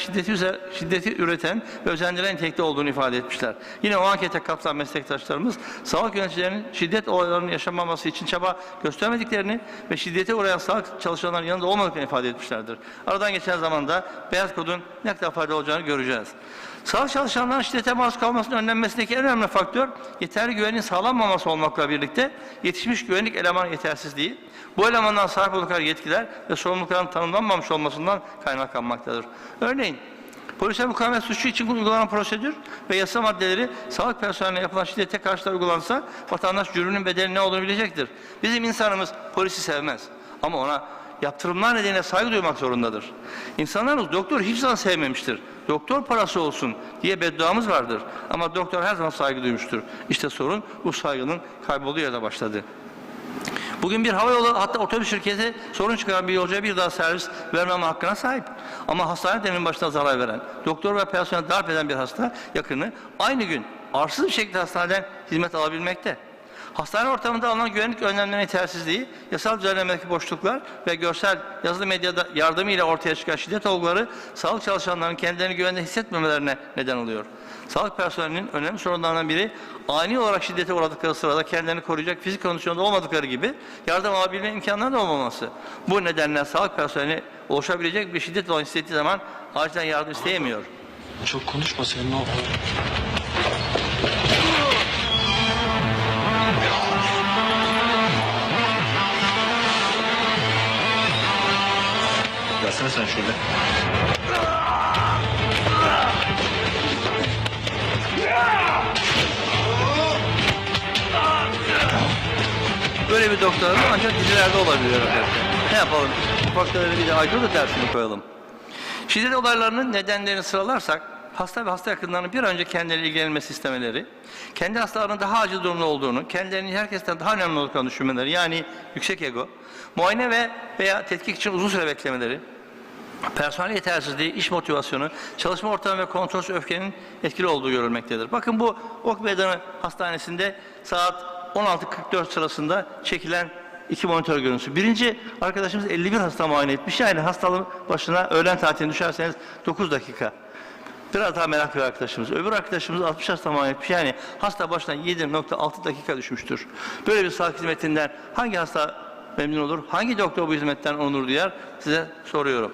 şiddeti üreten ve özendiren nitelikte olduğunu ifade etmişler. Yine o ankete katılan meslektaşlarımız sağlık yöneticilerinin şiddet olaylarının yaşanmaması için çaba göstermediklerini ve şiddete uğrayan sağlık çalışanların yanında olmadıklarını ifade etmişlerdir. Aradan geçen zamanda beyaz kodun ne kadar faydalı olacağını göreceğiz. Sağlık çalışanlarının şiddete maruz kalmasının önlenmesindeki en önemli faktör yeterli güvenin sağlanmaması olmakla birlikte yetişmiş güvenlik eleman yetersizliği, bu elemandan sahip oldukları yetkiler ve sorumlulukların tanımlanmamış olmasından kaynaklanmaktadır. Örneğin, polise mukavemet suçu için uygulanan prosedür ve yasa maddeleri sağlık personeline yapılan şiddete karşı uygulansa vatandaş cürmünün bedeli ne olduğunu bilecektir. Bizim insanımız polisi sevmez ama ona yaptırımlar nedeniyle saygı duymak zorundadır. İnsanlarımız doktor hiç zaman sevmemiştir. Doktor parası olsun diye bedduamız vardır. Ama doktor her zaman saygı duymuştur. İşte sorun bu saygının kaybolduğu yerde başladı. Bugün bir havayolu hatta otobüs şirketi sorun çıkaran bir yolcuya bir daha servis vermeme hakkına sahip. Ama hastane demin başına zarar veren, doktor ve personel darp eden bir hasta yakını aynı gün arsız bir şekilde hastaneden hizmet alabilmekte. Hastane ortamında alınan güvenlik önlemlerinin yetersizliği, yasal düzenlemedeki boşluklar ve görsel yazılı medyada yardımıyla ortaya çıkan şiddet olguları sağlık çalışanlarının kendilerini güvende hissetmemelerine neden oluyor. Sağlık personelinin önemli sorunlarından biri ani olarak şiddete uğradıkları sırada kendilerini koruyacak fizik kondisyonda olmadıkları gibi yardım alabilme imkanları da olmaması. Bu nedenle sağlık personeli oluşabilecek bir şiddet olan hissettiği zaman acilen yardım isteyemiyor. Çok konuşma sen ne olur. Gelsene sen şöyle. Böyle bir doktorumuz ancak dizilerde olabiliyor arkadaşlar. Ne yapalım? Ufakları bir de aykırı da dersini koyalım. Şiddet olaylarının nedenlerini sıralarsak, hasta ve hasta yakınlarının bir an önce kendileriyle ilgilenilmesi istemeleri, kendi hastalarının daha acil durumda olduğunu, kendilerinin herkesten daha önemli olduklarını düşünmeleri, yani yüksek ego, muayene veya tetkik için uzun süre beklemeleri, personel yetersizliği, iş motivasyonu, çalışma ortamı ve kontrolsüz öfkenin etkili olduğu görülmektedir. Bakın bu Ok Meydanı Hastanesi'nde saat 16.44 sırasında çekilen iki monitör görüntüsü. Birinci arkadaşımız 51 hasta muayene etmiş. Yani hastalığın başına öğlen tatiline düşerseniz 9 dakika. Biraz daha meraklı bir arkadaşımız. Öbür arkadaşımız 60 hasta muayene etmiş. Yani hasta başına 7.6 dakika düşmüştür. Böyle bir sağlık hizmetinden hangi hasta memnun olur? Hangi doktor bu hizmetten onur duyar? Size soruyorum.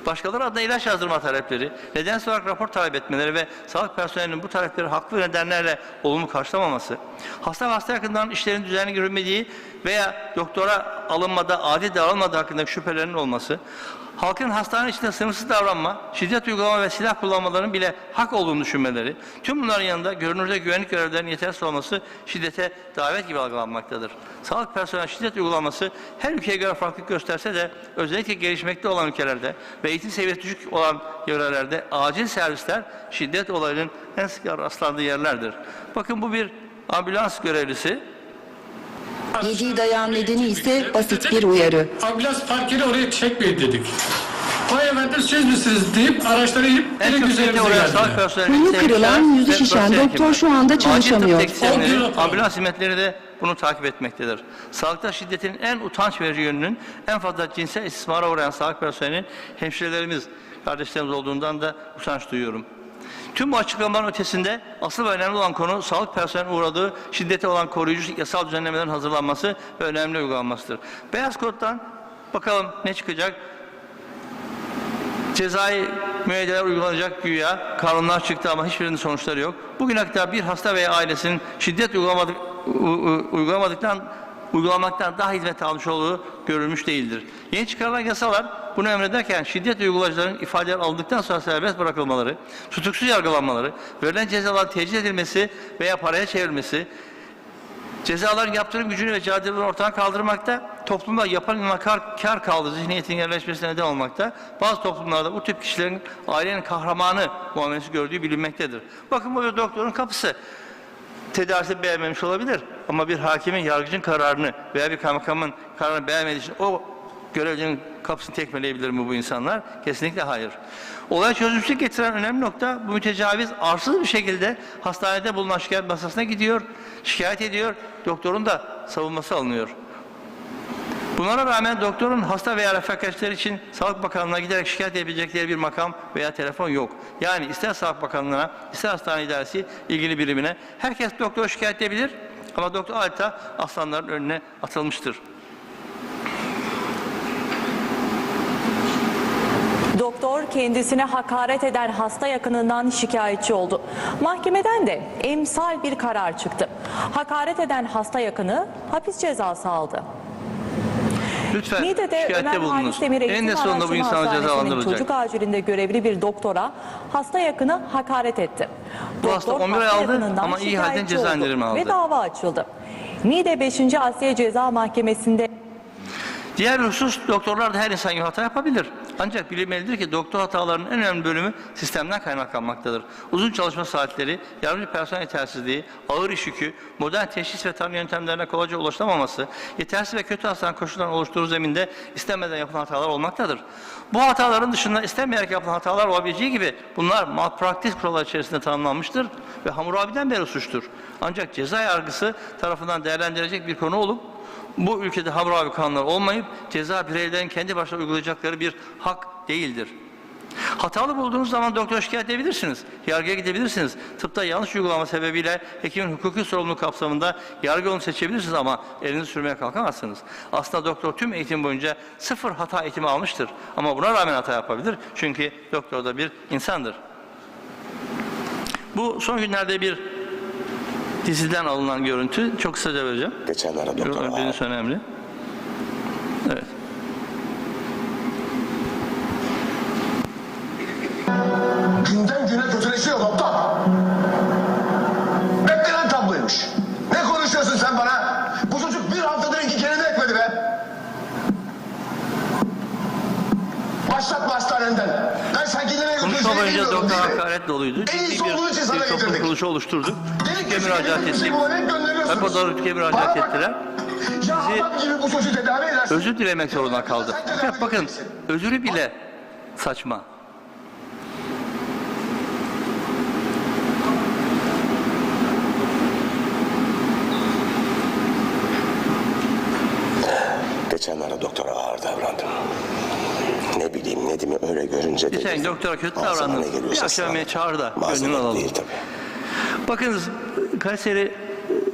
Başkaları adına ilaç yazdırma talepleri, nedensiz olarak rapor talep etmeleri ve sağlık personelinin bu talepleri haklı nedenlerle olumlu karşılamaması, hasta ve hasta yakınlarının işlerinin düzenli görülmediği veya doktora alınmada, adil davranmadığı hakkındaki şüphelerinin olması, halkın hastane içinde sınırsız davranma, şiddet uygulama ve silah kullanmalarının bile hak olduğunu düşünmeleri, tüm bunların yanında görünürde güvenlik görevlilerinin yetersiz olması şiddete davet gibi algılanmaktadır. Sağlık personel şiddet uygulaması her ülkeye göre farklılık gösterse de özellikle gelişmekte olan ülkelerde ve eğitim seviyesi düşük olan yörelerde acil servisler şiddet olayının en sık rastlandığı yerlerdir. Bakın bu bir ambulans görevlisi. Yediği dayağın nedeni ise basit bir uyarı. Ambulans parkeri oraya çekmeyin dedik. Vay efendim siz misiniz deyip araçlara inip direkt üzerimize geldiler. Kolu kırılan, yüzü şişen doktor şu anda çalışamıyor. Ambulans hizmetleri de bunu takip etmektedir. Sağlıkta şiddetin en utanç verici yönünün en fazla cinsel istismara uğrayan sağlık personelinin hemşirelerimiz, kardeşlerimiz olduğundan da utanç duyuyorum. Tüm bu açıklamaların ötesinde asıl ve önemli olan konu sağlık personelinin uğradığı şiddete olan koruyucu yasal düzenlemelerin hazırlanması ve önemli uygulanmasıdır. Beyaz koddan bakalım ne çıkacak? Cezai müeyyideler uygulanacak güya. Kanunlar çıktı ama hiçbirinin sonuçları yok. Bugüne kadar bir hasta veya ailesinin şiddet uygulamaktan daha hizmet almış olduğu görülmüş değildir. Yeni çıkarılan yasalar bunu emrederken şiddet uygulayıcıların ifadeler alındıktan sonra serbest bırakılmaları, tutuksuz yargılanmaları, verilen cezaların tecil edilmesi veya paraya çevrilmesi, cezaların yaptırım gücünü ve caydırıcılığını ortadan kaldırmakta, toplumda yapan kar kaldığı zihniyetinin yerleşmesine neden olmakta. Bazı toplumlarda bu tip kişilerin ailenin kahramanı muamelesi gördüğü bilinmektedir. Bakın bu bir doktorun kapısı. Tedavisi beğenmemiş olabilir ama bir hakimin, yargıcın kararını veya bir kaymakamın kararını beğenmediği için o görevlinin kapısını tekmeleyebilir mi bu insanlar? Kesinlikle hayır. Olay çözümsüzlük getiren önemli nokta, bu mütecaviz arsız bir şekilde hastanede bulunan şikayet masasına gidiyor, şikayet ediyor, doktorun da savunması alınıyor. Bunlara rağmen doktorun hasta veya refakatçiler için Sağlık Bakanlığı'na giderek şikayet edebilecekleri bir makam veya telefon yok. Yani ister Sağlık Bakanlığı'na, ister hastane idaresi ilgili birimine herkes doktora şikayet edebilir ama doktor adeta aslanların önüne atılmıştır. Doktor kendisine hakaret eden hasta yakınından şikayetçi oldu. Mahkemeden de emsal bir karar çıktı. Hakaret eden hasta yakını hapis cezası aldı. Lütfen Niğde'de şikayette bulunuz. Eninde sonunda bu insan cezalandırılacak. Çocuk acilinde görevli bir doktora hasta yakını hakaret etti. Bu hasta 11 ay aldı ama iyi halden ceza indirimi aldı. Ve dava açıldı. Niğde 5. Asliye Ceza Mahkemesi'nde Diğer bir husus, doktorlar da her insan gibi hata yapabilir. Ancak bilinmelidir ki doktor hatalarının en önemli bölümü sistemden kaynaklanmaktadır. Uzun çalışma saatleri, yardımcı personel yetersizliği, ağır iş yükü, modern teşhis ve tanı yöntemlerine kolayca ulaşılamaması, yetersiz ve kötü hastane koşullarının oluşturduğu zeminde istenmeden yapılan hatalar olmaktadır. Bu hataların dışında istenmeyerek yapılan hatalar olabileceği gibi bunlar malpraktis kuralları içerisinde tanımlanmıştır ve Hammurabi'den beri suçtur. Ancak ceza yargısı tarafından değerlendirilecek bir konu olup, bu ülkede Hammurabi kanunları olmayıp ceza bireylerin kendi başına uygulayacakları bir hak değildir. Hatalı bulduğunuz zaman doktora şikayet edebilirsiniz, yargıya gidebilirsiniz. Tıpta yanlış uygulama sebebiyle hekimin hukuki sorumluluğu kapsamında yargı yolunu seçebilirsiniz ama elinizi sürmeye kalkamazsınız. Aslında doktor tüm eğitim boyunca 0 hata eğitimi almıştır ama buna rağmen hata yapabilir çünkü doktor da bir insandır. Bu son günlerde bir diziden alınan görüntü. Çok kısaca vereceğim. Geçenlerde doktor. Benim önemli. Evet. Günden güne kötüleşiyor doktor. Beklenen tabluymuş. Ne konuşuyorsun sen bana? Bu çocuk bir haftadır 2 kelime etmedi be. Başlatma hastanenden. Ben sankilerine Konuşma boyunca doktor hakaret doluydu. Ciddi bir toplum kuruluşu oluşturduk. Rütüke müracaat ettik. Hep o da Rütüke müracaat ettiler. Bizi özür dilemek zorunda kaldık. Bakın özürü bile saçma. Geçenlerde doktora ağır davrandım. Ne bileyim Nedim'i öyle görünce de... Geçen doktora kötü davrandınız. Bir akşam yemeğe çağır da gönlünü alalım. Değil, bakınız Kayseri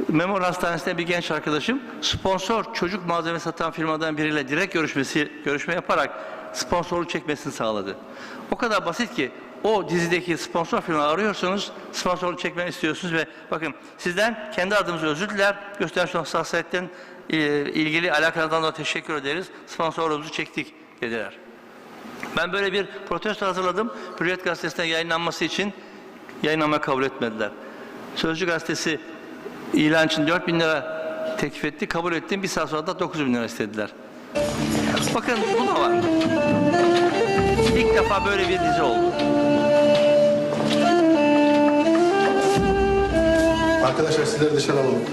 Memur Hastanesi'nde bir genç arkadaşım sponsor çocuk malzeme satan firmadan biriyle direkt görüşme yaparak sponsorluk çekmesini sağladı. O kadar basit ki o dizideki sponsor firma arıyorsunuz, sponsorluk çekmeni istiyorsunuz ve bakın sizden kendi adımıza özür diler, göstermiş olan hassasiyetten ilgili alakalardan da teşekkür ederiz, sponsorluğumuzu çektik dediler. Ben böyle bir protesto hazırladım. Hürriyet Gazetesi'ne yayınlanması için yayınlamayı kabul etmediler. Sözcü Gazetesi ilan için 4.000 lira teklif etti. Kabul ettim. Bir saat sonra da 9.000 lira istediler. Bakın bu da var. İlk defa böyle bir dizi oldu. Arkadaşlar sizleri dışarı alalım.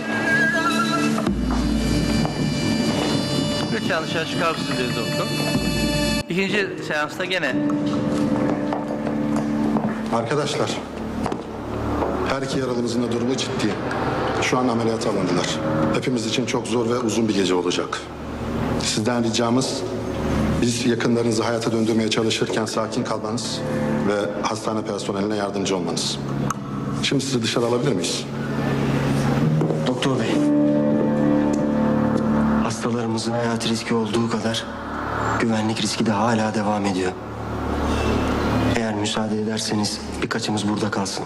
Lütfen dışarı çıkar mısınız dedi doktor. İkinci seansta gene. Arkadaşlar, her iki yaralımızın da durumu ciddi. Şu an ameliyata alındılar. Hepimiz için çok zor ve uzun bir gece olacak. Sizden ricamız, biz yakınlarınızı hayata döndürmeye çalışırken sakin kalmanız ve hastane personeline yardımcı olmanız. Şimdi sizi dışarı alabilir miyiz? Doktor Bey, hastalarımızın hayati riski olduğu kadar güvenlik riski de hala devam ediyor. Eğer müsaade ederseniz birkaçımız burada kalsın.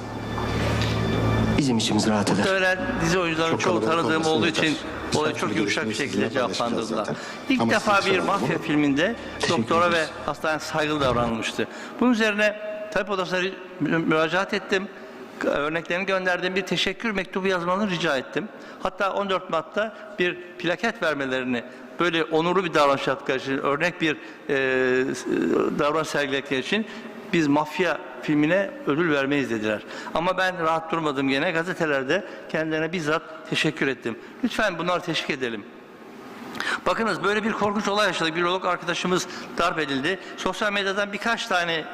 Bizim içimiz rahat eder. Muhtemelen dizi oyuncularının çoğu tanıdığım olduğu için olayı çok yumuşak bir şekilde cevaplandırdılar. İlk defa bir mafya filminde doktora ve hastaneye saygılı davranılmıştı. Bunun üzerine tabip odasına müracaat ettim. Örneklerini gönderdim. Bir teşekkür mektubu yazmalarını rica ettim. Hatta 14 Mart'ta bir plaket vermelerini böyle onurlu bir davranış yaptıkları için, örnek bir davranış sergiledikleri için biz mafya filmine ödül vermeyiz dediler. Ama ben rahat durmadım gene. Gazetelerde kendilerine bizzat teşekkür ettim. Lütfen bunları teşvik edelim. Bakınız böyle bir korkunç olay yaşadık. Bir urolog arkadaşımız darp edildi. Sosyal medyadan birkaç tane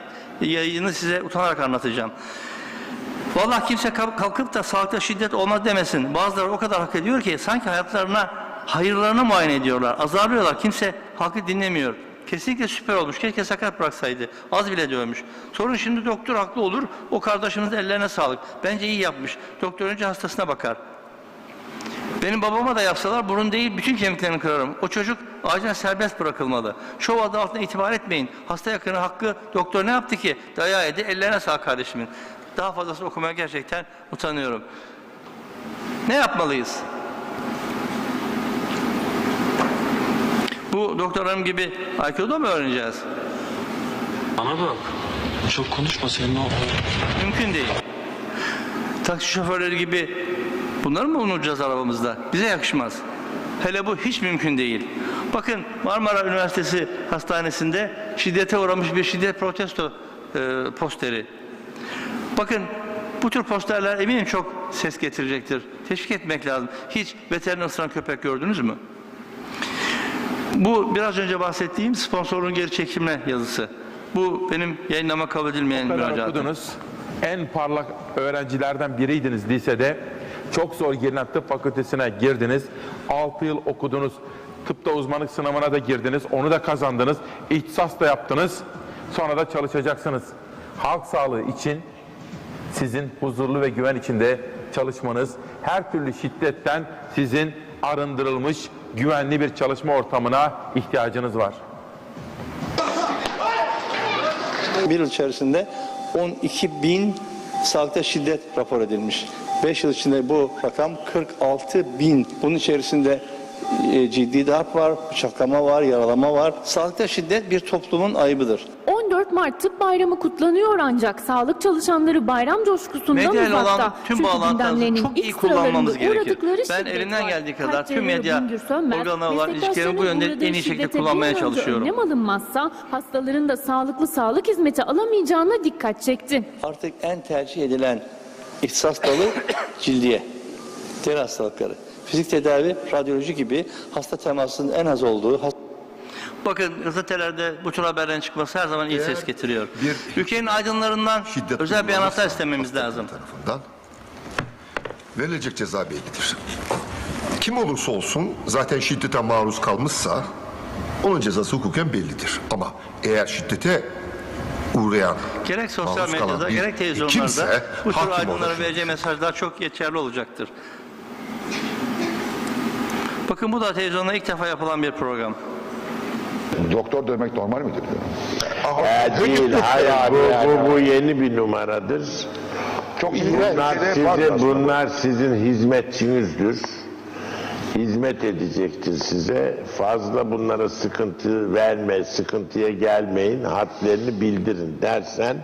yayını size utanarak anlatacağım. Vallahi kimse kalkıp da sağlıkta şiddet olmaz demesin. Bazıları o kadar hak ediyor ki sanki hayırlarına muayene ediyorlar. Azarlıyorlar. Kimse halkı dinlemiyor. Kesinlikle süper olmuş. Keşke sakat bıraksaydı. Az bile dövmüş. Sorun şimdi doktor haklı olur. O kardeşimizin ellerine sağlık. Bence iyi yapmış. Doktor önce hastasına bakar. Benim babama da yapsalar burun değil bütün kemiklerini kırarım. O çocuk acilen serbest bırakılmalı. Şov adı altında itibar etmeyin. Hasta yakını hakkı doktor ne yaptı ki? Dayağı yedi. Ellerine sağlık kardeşimin. Daha fazlasını okumaya gerçekten utanıyorum. Ne yapmalıyız? Bu doktorlarım gibi Aikido mu öğreneceğiz? Bana bak. Çok konuşma senin o. Mümkün değil. Taksi şoförleri gibi bunları mı unutacağız arabamızda? Bize yakışmaz. Hele bu hiç mümkün değil. Bakın Marmara Üniversitesi Hastanesi'nde şiddete uğramış bir şiddet protesto posteri. Bakın bu tür posterler eminim çok ses getirecektir. Teşvik etmek lazım. Hiç veteriner ısıran köpek gördünüz mü? Bu biraz önce bahsettiğim sponsorun geri çekilme yazısı. Bu benim yayınlama kabul edilmeyen müracaatım. Okudunuz. En parlak öğrencilerden biriydiniz lisede. Çok zor girilen tıp fakültesine girdiniz. 6 yıl okudunuz. Tıpta uzmanlık sınavına da girdiniz. Onu da kazandınız. İhtisas da yaptınız. Sonra da çalışacaksınız. Halk sağlığı için sizin huzurlu ve güven içinde çalışmanız, her türlü şiddetten sizin arındırılmış, güvenli bir çalışma ortamına ihtiyacınız var. Bir yıl içerisinde 12.000 sağlıkta şiddet rapor edilmiş. 5 yıl içinde bu rakam 46.000. Bunun içerisinde ciddi darp var, bıçaklama var, yaralama var. Sağlıkta şiddet bir toplumun ayıbıdır. 14 Mart Tıp Bayramı kutlanıyor ancak sağlık çalışanları bayram coşkusundan Medyayla uzakta. olan tüm bağlantılarımızı çok iyi kullanmamız gerekir. Ben elimden geldiği kadar tüm medya organları olan ilişkilerimi bu yönde en iyi şekilde kullanmaya çalışıyorum. Önlem alınmazsa hastaların da sağlık hizmeti alamayacağına dikkat çekti. Artık en tercih edilen ihtisas dalı cildiye, deri hastalıkları. Fizik tedavi, radyoloji gibi hasta temasının en az olduğu. Bakın gazetelerde bu tür haberlerin çıkması her zaman iyi ses getiriyor. Ülkenin aydınlarından özel beyanatlar istememiz lazım. Tarafından verilecek ceza bellidir. Kim olursa olsun zaten şiddete maruz kalmışsa onun cezası hukuken bellidir. Ama eğer şiddete uğrayan, gerek sosyal medyada gerek televizyonlarda bu tür aydınların vereceği mesajlar çok geçerli olacaktır. Bakın bu da televizyonda ilk defa yapılan bir program. Doktor dövmek normal midir diyorum. Değil, hayır. Bu yeni bir numaradır. Çok bunlar sizin hizmetçinizdir. Hizmet edecektir size. Fazla bunlara sıkıntı verme, sıkıntıya gelmeyin, hadlerini bildirin dersen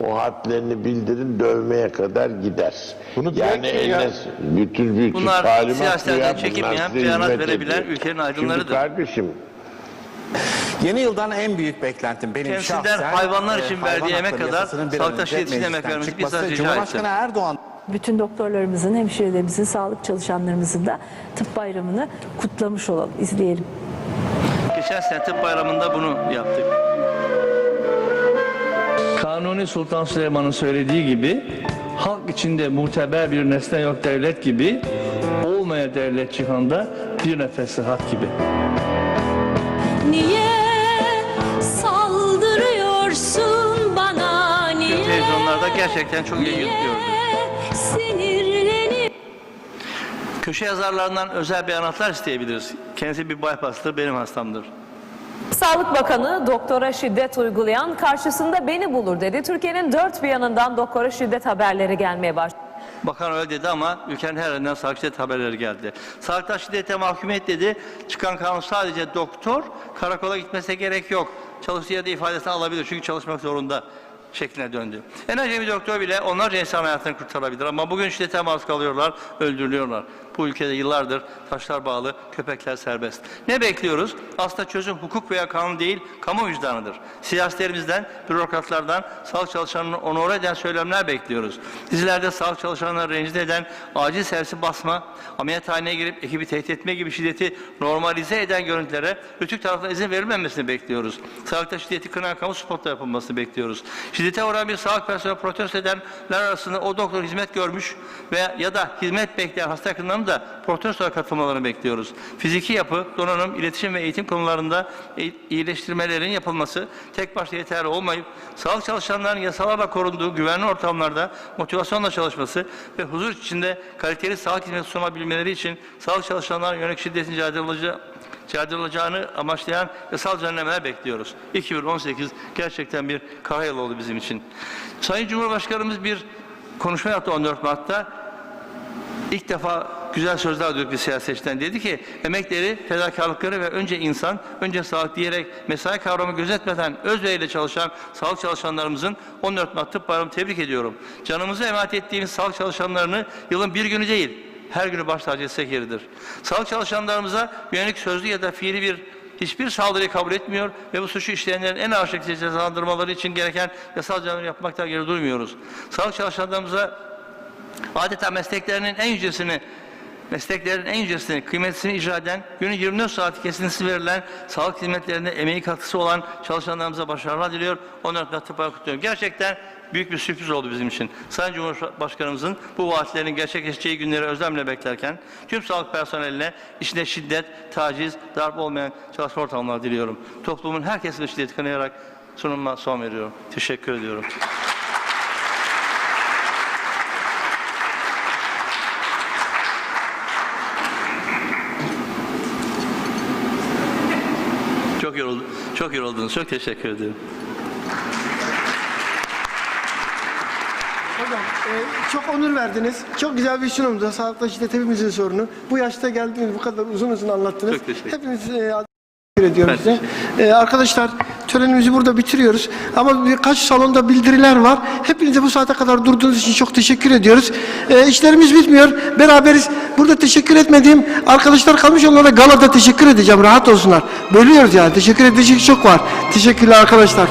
o hadlerini bildirin dövmeye kadar gider. Bunu yani eline bütün bunlar siyasetlerden çekinmeyen, beyanat verebilen ülkenin aydınlarıdır. Şimdi kardeşim, yeni yıldan en büyük beklentim benim temsilden şahsen hayvanlar için verdiği emek kadar sağlıkta şiddetsiz emek vermesi bizzat rica ettim. Cumhurbaşkanı Erdoğan Bütün doktorlarımızın, hemşirelerimizin, sağlık çalışanlarımızın da tıp bayramını kutlamış olalım. İzleyelim. Geçen sene tıp bayramında bunu yaptık. Kanuni Sultan Süleyman'ın söylediği gibi halk içinde muteber bir nesne yok devlet gibi, olmaya devlet cihanda bir nefes sıhhat gibi. Niye saldırıyorsun bana, niye? Televizyonlarda gerçekten çok ilgi gördüm. Sinirlenip Köşe yazarlarından özel beyanatlar isteyebiliriz. Kendisi bir bypass'tır, benim hastamdır. Sağlık Bakanı doktora şiddet uygulayan karşısında beni bulur dedi. Türkiye'nin dört bir yanından doktora şiddet haberleri gelmeye başladı. Bakan öyle dedi ama ülkenin her yerinden sağlık şiddet haberleri geldi. Sağlıkta şiddete mahkumiyet dedi. Çıkan kanun sadece doktor karakola gitmesine gerek yok. Çalıştığı yerde ifadesini alabilir çünkü çalışmak zorunda şekline döndü. En acemi doktor bile onlarca insan hayatını kurtarabilir ama bugün şiddete maruz kalıyorlar, öldürülüyorlar. Bu ülkede yıllardır taşlar bağlı, köpekler serbest. Ne bekliyoruz? Aslında çözüm hukuk veya kanun değil, kamu vicdanıdır. Siyasilerimizden, bürokratlardan, sağlık çalışanlarını onore eden söylemler bekliyoruz. Dizilerde sağlık çalışanlarını rencide eden, acil servisi basma, ameliyathaneye girip ekibi tehdit etme gibi şiddeti normalize eden görüntülere Rütük tarafından izin verilmemesini bekliyoruz. Sağlıkta şiddeti kınayan kamu spotları yapılmasını bekliyoruz. Şiddete uğrayan bir sağlık personeli protesto edenler arasında o doktor hizmet görmüş veya ya da hizmet bekleyen hasta yakınlarının da protestoya katılmalarını bekliyoruz. Fiziki yapı, donanım, iletişim ve eğitim konularında iyileştirmelerin yapılması tek başına yeterli olmayıp sağlık çalışanlarının yasalarla korunduğu güvenli ortamlarda motivasyonla çalışması ve huzur içinde kaliteli sağlık hizmeti sunabilmeleri için sağlık çalışanlarına yönelik şiddetin caydırılacağını amaçlayan yasal düzenlemeler bekliyoruz. 2018 gerçekten bir kara yıl oldu bizim için. Sayın Cumhurbaşkanımız bir konuşma yaptı 14 Mart'ta. İlk defa güzel sözler duyduk bir siyasetçiden. Dedi ki emekleri, fedakarlıkları ve önce insan, önce sağlık diyerek mesai kavramı gözetmeden özveriyle çalışan sağlık çalışanlarımızın 14 Mart Tıp Bayramı'nı tebrik ediyorum. Canımızı emanet ettiğimiz sağlık çalışanlarını yılın bir günü değil, her günü baş tacı etsek yeridir. Sağlık çalışanlarımıza yönelik sözlü ya da fiili hiçbir saldırıyı kabul etmiyor ve bu suçu işleyenlerin en ağır şekilde cezalandırmaları için gereken yasal düzenleri yapmaktan geri durmuyoruz. Sağlık çalışanlarımıza adeta mesleklerinin en yücesini, kıymetlisini icra eden, günün 24 saati kesintisiz verilen sağlık hizmetlerinde emeği katkısı olan çalışanlarımıza başarılar diliyor. 14 Mart Tıp Bayramı'nı kutluyorum. Gerçekten büyük bir sürpriz oldu bizim için. Sayın Cumhurbaşkanımızın bu vaatlerinin gerçekleşeceği günleri özlemle beklerken tüm sağlık personeline içinde şiddet, taciz, darp olmayan çalışma ortamları diliyorum. Toplumun her kesiminde şiddeti kınayarak sunumuma son veriyorum. Teşekkür ediyorum. Çok yoruldunuz. Çok teşekkür ederim. Hocam çok onur verdiniz. Çok güzel bir sunumdu. Sağlıkta şiddet hepimizin sorunu. Bu yaşta geldiniz, bu kadar uzun anlattınız. Çok teşekkür ederim. Hepimiz teşekkür ediyorum size. Arkadaşlar törenimizi burada bitiriyoruz. Ama birkaç salonda bildiriler var. Hepinize bu saate kadar durduğunuz için çok teşekkür ediyoruz. İşlerimiz bitmiyor. Beraberiz. Burada teşekkür etmediğim arkadaşlar kalmış. Onlara galada teşekkür edeceğim. Rahat olsunlar. Bölüyoruz yani. Teşekkür edecek çok var. Teşekkürler arkadaşlar.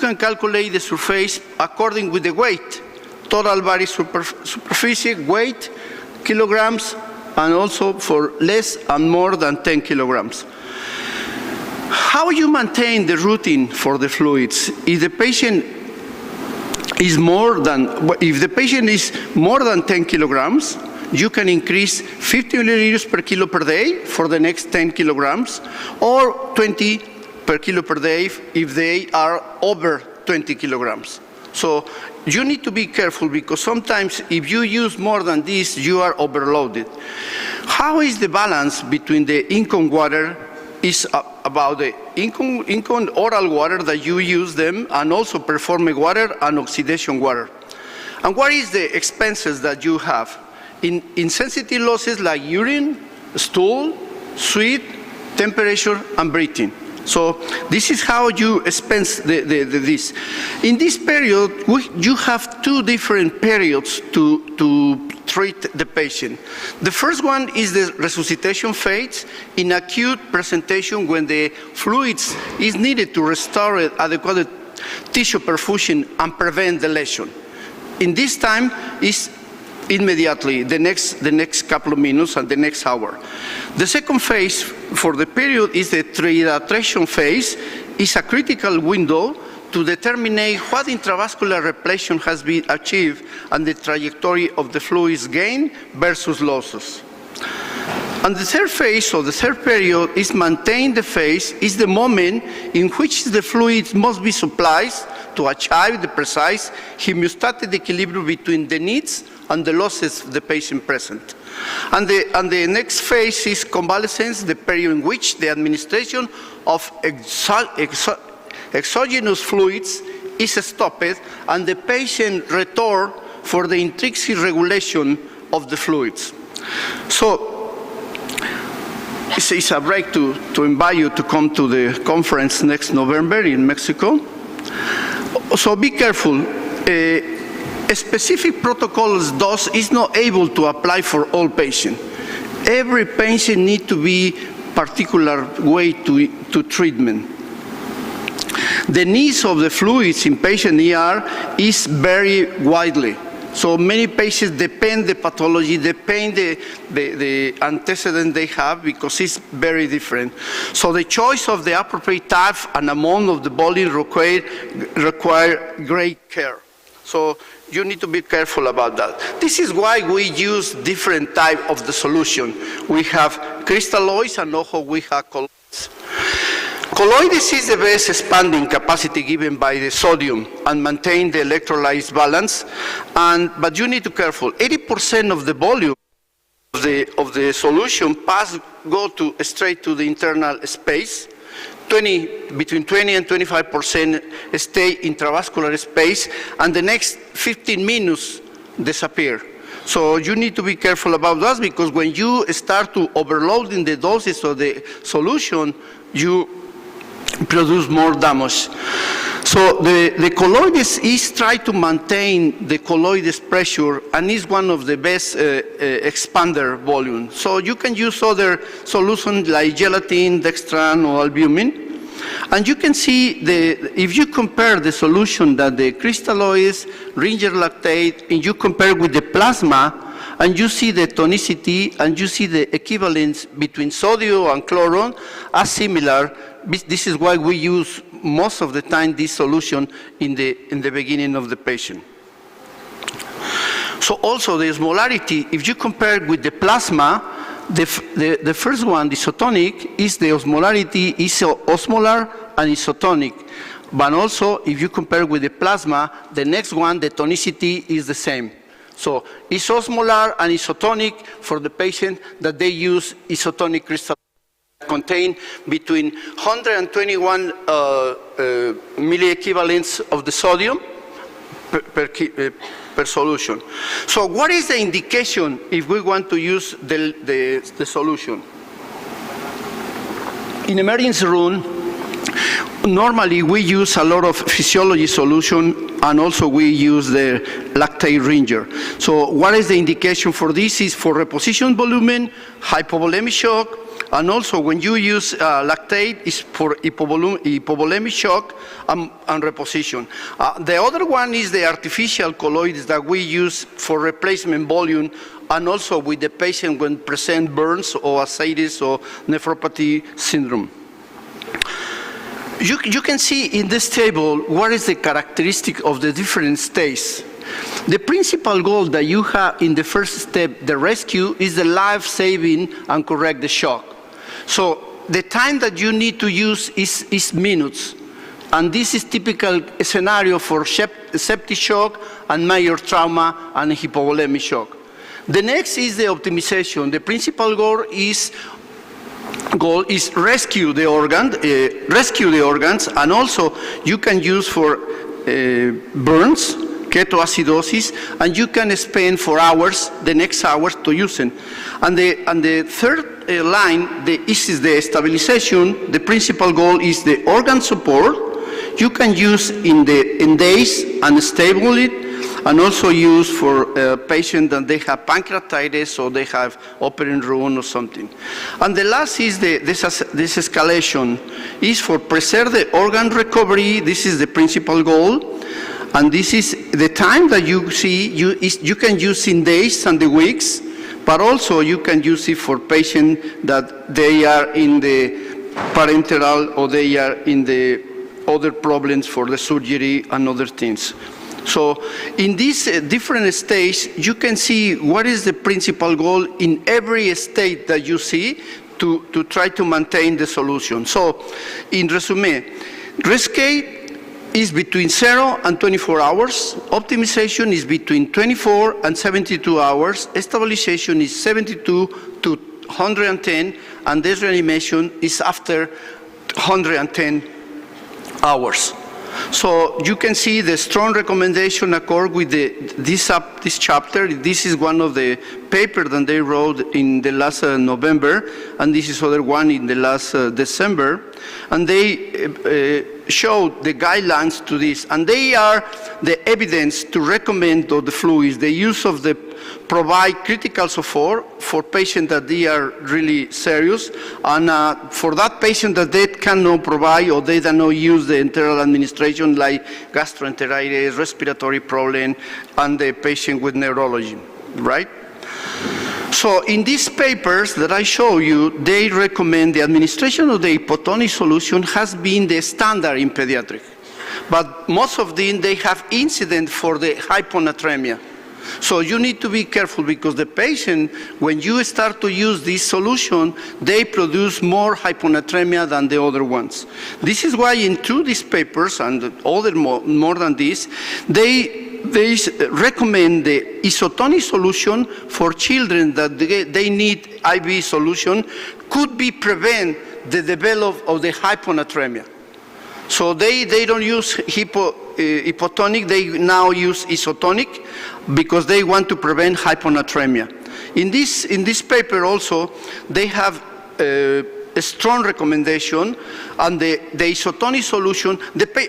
You can calculate the surface according with the weight, total body superficie, weight, kilograms, and also for less and more than 10 kilograms. How you maintain the routine for the fluids? If the patient is more than 10 kilograms, you can increase 50 milliliters per kilo per day for the next 10 kilograms, or 20 per kilo per day if they are over 20 kilograms. So you need to be careful because sometimes if you use more than this, you are overloaded. How is the balance between the income water is about the income oral water that you use them and also performing water and oxidation water? And what is the expenses that you have? In sensitive losses like urine, stool, sweat, temperature, and breathing. So this is how you spend this. In this period, you have two different periods to treat the patient. The first one is the resuscitation phase in acute presentation when the fluids is needed to restore adequate tissue perfusion and prevent the lesion. In this time is immediately, the next couple of minutes and the next hour. The second phase for the period is the tridatration phase. Is a critical window to determine what intravascular repletion has been achieved and the trajectory of the fluids gain versus losses. And the third phase, or the third period, is maintain the phase, is the moment in which the fluid must be supplied to achieve the precise homeostatic equilibrium between the needs and the losses of the patient present. And the next phase is convalescence, the period in which the administration of exogenous fluids is stopped and the patient return for the intrinsic regulation of the fluids. So it's a break to invite you to come to the conference next November in Mexico. So be careful. A specific protocols dose is not able to apply for all patients. Every patient needs to be particular way to treatment. The needs of the fluids in patient ER is very widely. So many patients depend the pathology, depend the antecedent they have because it's very different. So the choice of the appropriate type and amount of the volume require great care. So you need to be careful about that. This is why we use different type of the solution. We have crystalloids and also we have colloids. Colloids is the best expanding capacity given by the sodium and maintain the electrolyte balance. But you need to be careful. 80% of the volume of the solution go straight to the internal space. Between 20 and 25% stay intravascular space, and the next 15 minutes disappear. So you need to be careful about that because when you start to overloading the doses of the solution, you produce more damage. So the colloids is try to maintain the colloids pressure and is one of the best expander volume. So you can use other solutions like gelatin, dextran, or albumin. And you can see if you compare the solution that the crystalloids, Ringer lactate, and you compare with the plasma, and you see the tonicity, and you see the equivalence between sodium and chlorine are similar. This is why we use most of the time this solution in the beginning of the patient. So also the osmolarity, if you compare with the plasma, the first one, the isotonic, is the osmolarity is osmolar and isotonic. But also, if you compare with the plasma, the next one, the tonicity is the same. So it's osmolar and isotonic for the patient that they use isotonic crystal contain between 121 milliequivalents of the sodium per solution. So what is the indication if we want to use the solution? In emergency room, normally we use a lot of physiology solution and also we use the lactate ringer. So what is the indication for this is for reposition volume, hypovolemic shock, and also when you use lactate is for hypovolemic shock and reposition. The other one is the artificial colloids that we use for replacement volume and also with the patient when present burns or ascites or nephropathy syndrome. You can see in this table what is the characteristic of the different states. The principal goal that you have in the first step, the rescue, is the life-saving and correct the shock. So the time that you need to use is minutes. And this is typical scenario for septic shock and major trauma and hypovolemic shock. The next is the optimization. The principal goal is rescue the organs, and also you can use for burns, ketoacidosis, and you can spend 4 hours, the next hours to use it. And the third line, this is the stabilization. The principal goal is the organ support. You can use in days and stable it, and also use for patients that they have pancreatitis or they have open room or something. And the last is this escalation is for preserve the organ recovery. This is the principal goal. And this is the time that you see, you can use in days and the weeks, but also you can use it for patients that they are in the parenteral or they are in the other problems for the surgery and other things. So in these different states, you can see what is the principal goal in every state that you see to try to maintain the solution. So in resume, rescue is between 0 and 24 hours. Optimization is between 24 and 72 hours. Stabilization is 72 to 110, and desreanimation is after 110 hours. So you can see the strong recommendation accord with this chapter. This is one of the papers that they wrote in the last November, and this is other one in the last December. And they showed the guidelines to this, and they are the evidence to recommend the fluids, the use of the provide critical support for patients that they are really serious, and for that patient that they cannot provide or they do not use the enteral administration, like gastroenteritis, respiratory problem, and the patient with neurology, right? So in these papers that I show you, they recommend the administration of the hypotonic solution has been the standard in pediatrics. But most of them, they have incident for the hyponatremia. So you need to be careful because the patient, when you start to use this solution, they produce more hyponatremia than the other ones. This is why in two of these papers, and other more than this, they recommend the isotonic solution for children that they need IV solution could be prevent the development of the hyponatremia. So they don't use hypotonic, they now use isotonic because they want to prevent hyponatremia. In this paper also, they have a strong recommendation on the isotonic solution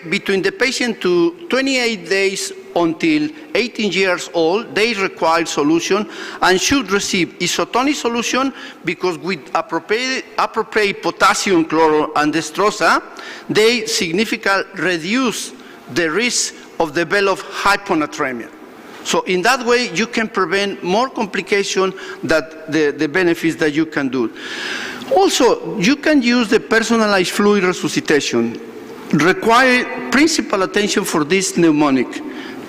between the patient to 28 days until 18 years old, they require solution and should receive isotonic solution because with appropriate potassium chloride and dextrosa, they significantly reduce the risk of developing hyponatremia. So in that way, you can prevent more complications than the benefits that you can do. Also, you can use the personalized fluid resuscitation. Require principal attention for this mnemonic.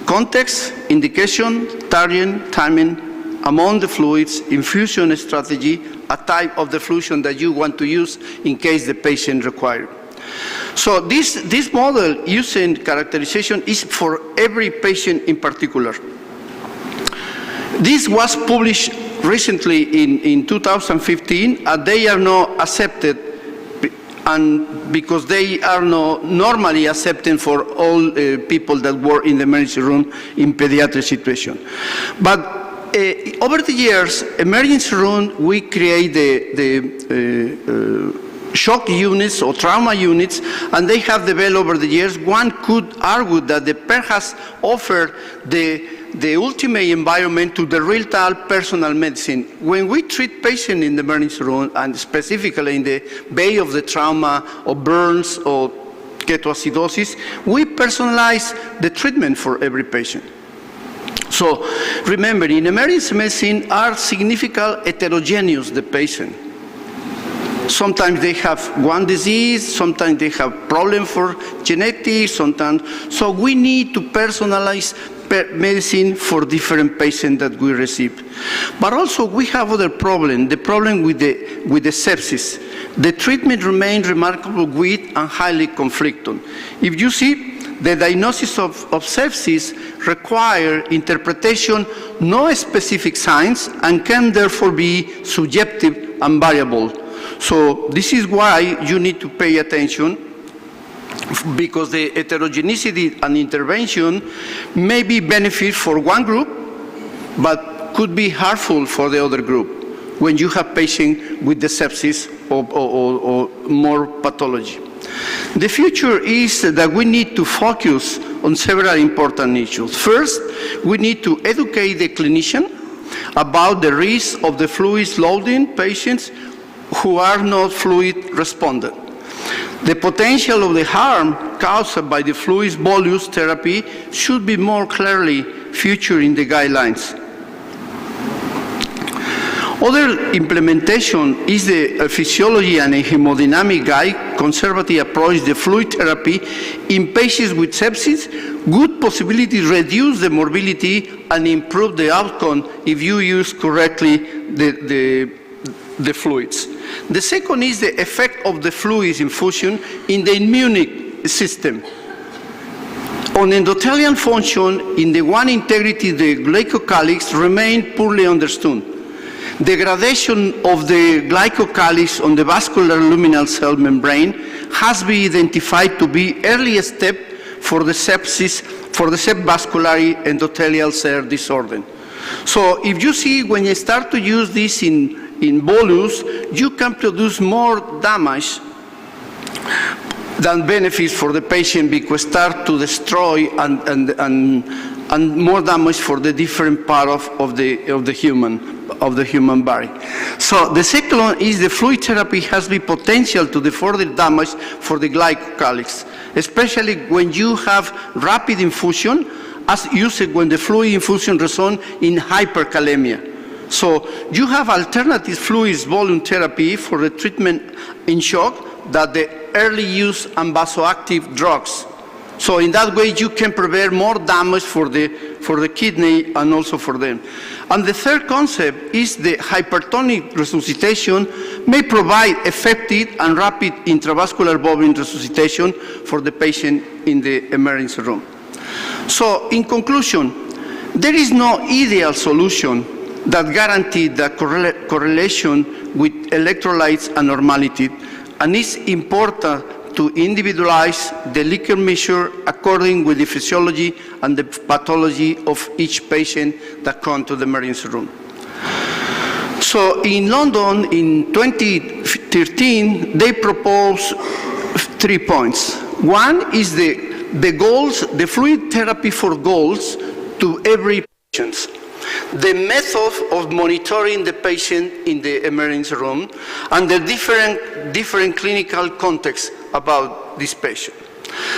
Context, indication, target, timing, among the fluids, infusion strategy, a type of diffusion that you want to use in case the patient requires. So this model using characterization is for every patient in particular. This was published recently in 2015, and they are not accepted, and because they are not normally accepted for all people that work in the emergency room in pediatric situation. But over the years, emergency room, we create the shock units or trauma units, and they have developed over the years. One could argue that the PER has offered the ultimate environment to the real-time personal medicine. When we treat patients in the emergency room, and specifically in the bay of the trauma or burns or ketoacidosis, we personalize the treatment for every patient. So remember, in emergency medicine are significant heterogeneous, the patient. Sometimes they have one disease, sometimes they have problem for genetics, sometimes. So we need to personalize medicine for different patients that we receive. But also we have other problem, the problem with the sepsis. The treatment remains remarkably weak and highly conflicting. If you see, the diagnosis of sepsis require interpretation, no specific signs, and can therefore be subjective and variable. So this is why you need to pay attention, because the heterogeneity and intervention may be benefit for one group, but could be harmful for the other group when you have patients with the sepsis or more pathology. The future is that we need to focus on several important issues. First, we need to educate the clinician about the risk of the fluids loading patients who are not fluid respondent. The potential of the harm caused by the fluid bolus therapy should be more clearly featured in the guidelines. Other implementation is the physiology and a hemodynamic guide conservative approach, the fluid therapy in patients with sepsis. Good possibility to reduce the morbidity and improve the outcome if you use correctly the fluids. The second is the effect of the fluids infusion in the immune system. On endothelial function, in the one integrity, the glycocalyx remain poorly understood. Degradation of the glycocalyx on the vascular luminal cell membrane has been identified to be early step for the sepsis, for the subvascular endothelial cell disorder. So if you see, when you start to use this in bolus, you can produce more damage than benefits for the patient because start to destroy and more damage for the different part of the human body. So the second one is the fluid therapy has the potential to the further damage for the glycocalyx, especially when you have rapid infusion, as used when the fluid infusion results in hyperkalemia. So you have alternative fluids volume therapy for the treatment in shock that the early use and vasoactive drugs. So in that way you can prevent more damage for the kidney and also for them. And the third concept is the hypertonic resuscitation may provide effective and rapid intravascular bovine resuscitation for the patient in the emergency room. So in conclusion, there is no ideal solution that guarantees the correlation with electrolytes and normality, and it's important to individualize the liquor measure according with the physiology and the pathology of each patient that comes to the emergency room. So in London in 2013, they proposed 3 points. One is the goals, the fluid therapy for goals to every patient. The method of monitoring the patient in the emergency room and the different clinical contexts about this patient.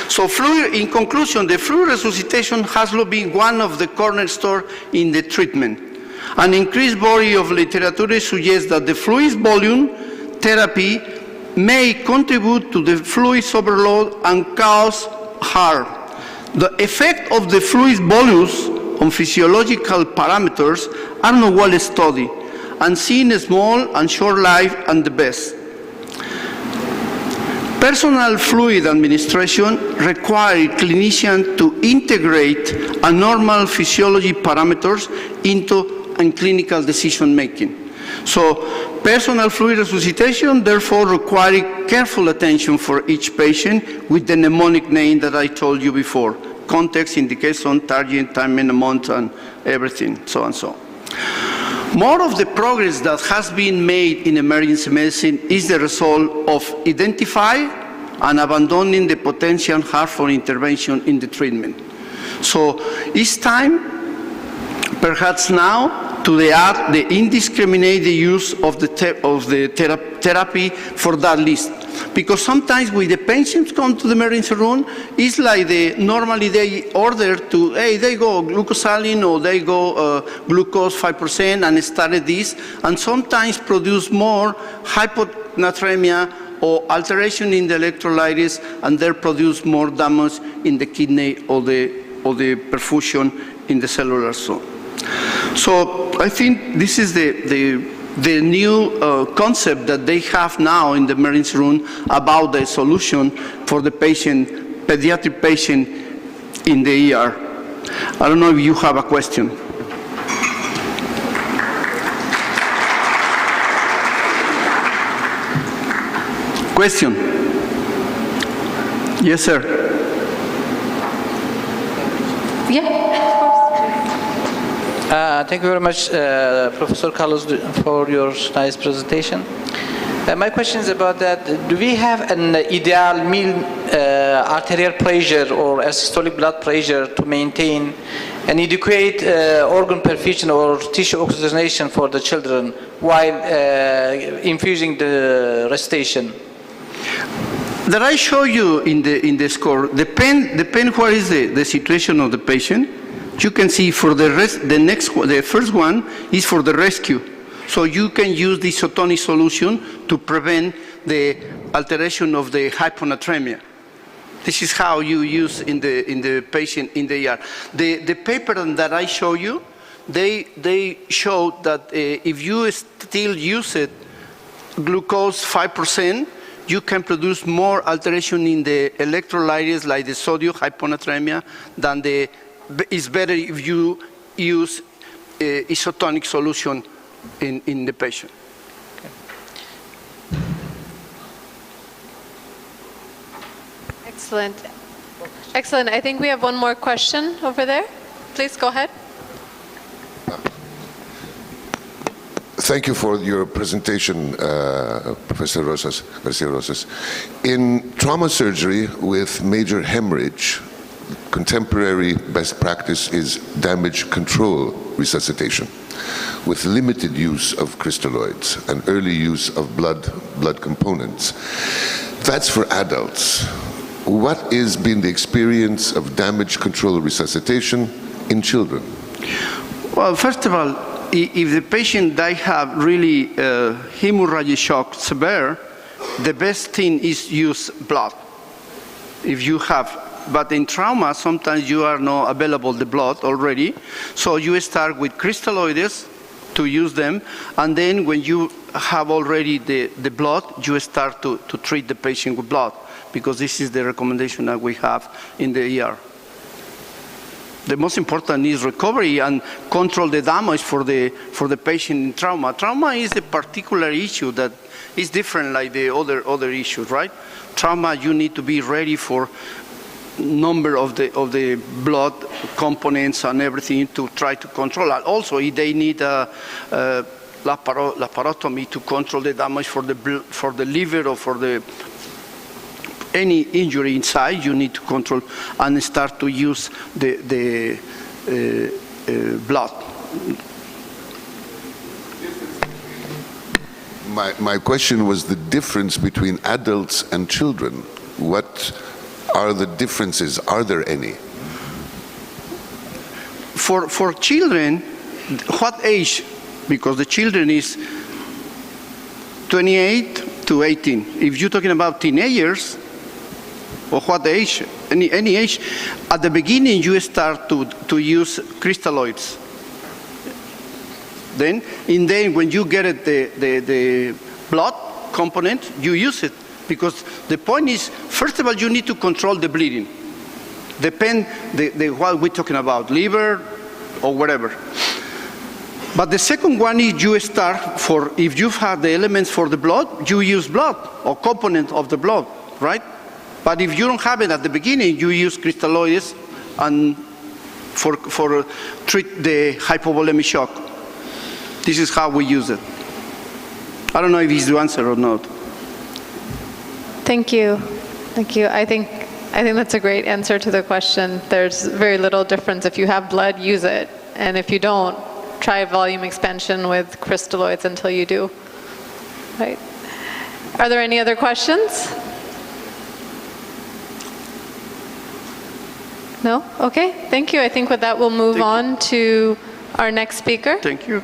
So in conclusion, the fluid resuscitation has been one of the cornerstones in the treatment. An increased body of literature suggests that the fluid volume therapy may contribute to the fluids overload and cause harm. The effect of the fluid bolus on physiological parameters are not well studied and seen small and short life and the best. Personal fluid administration requires clinicians to integrate a normal physiology parameters into clinical decision making. So personal fluid resuscitation therefore requires careful attention for each patient with the mnemonic name that I told you before. Context, indication, target, timing, amount, and everything, so and so. More of the progress that has been made in emergency medicine is the result of identifying and abandoning the potential harmful intervention in the treatment. So it's time, perhaps now, to add the indiscriminate use of the therapy for that list. Because sometimes when the patients come to the emergency room, it's like normally they order to, hey, they go glucosaline or they go glucose 5% and started this, and sometimes produce more hyponatremia or alteration in the electrolytes, and they produce more damage in the kidney or the perfusion in the cellular zone. So I think this is the new concept that they have now in the emergency room about the solution for the patient, pediatric patient in the ER. I don't know if you have a question. Question? Yes, sir. Thank you very much, Professor Carlos, for your nice presentation. My question is about that. Do we have an ideal mean arterial pressure or systolic blood pressure to maintain an adequate organ perfusion or tissue oxygenation for the children while infusing the resuscitation? That I show you in the score depend what is the situation of the patient. You can see for the first one is for the rescue. So you can use the isotonic solution to prevent the alteration of the hyponatremia. This is how you use in the patient in the ER. The paper that I show you, they show that if you still use it, glucose 5%, you can produce more alteration in the electrolytes like the sodium hyponatremia than it's better if you use isotonic solution in the patient. Excellent. Excellent. I think we have one more question over there. Please go ahead. Thank you for your presentation, Professor Rosas, Garcia Rosas. In trauma surgery with major hemorrhage, contemporary best practice is damage control resuscitation with limited use of crystalloids and early use of blood components. That's for adults. What has been the experience of damage control resuscitation in children? Well, first of all, if the patient they have really hemorrhagic shock severe, the best thing is use blood. If you have, but in trauma, sometimes you are not available the blood already, so you start with crystalloids to use them, and then when you have already the blood, you start to treat the patient with blood, because this is the recommendation that we have in the ER. The most important is recovery and control the damage for the patient in trauma. Trauma is a particular issue that is different like the other issues, right? Trauma, you need to be ready for number of the blood components and everything to try to control. And also, they need a laparotomy to control the damage for the liver or for any injury inside. You need to control and start to use the blood. My question was the difference between adults and children. What are the differences? Are there any? For children, what age? Because the children is 28 to 18. If you're talking about teenagers, or what age, any age, at the beginning you start to use crystalloids. Then when you get the blood component, you use it. Because the point is, first of all, you need to control the bleeding. Depend what we're talking about, liver or whatever. But the second one is you start if you have the elements for the blood, you use blood or component of the blood, right? But if you don't have it at the beginning, you use crystalloids and for treat the hypovolemic shock. This is how we use it. I don't know if it's the answer or not. Thank you. Thank you. I think that's a great answer to the question. There's very little difference. If you have blood, use it. And if you don't, try volume expansion with crystalloids until you do. Right? Are there any other questions? No? Okay. Thank you. I think with that we'll move on to our next speaker. Thank you.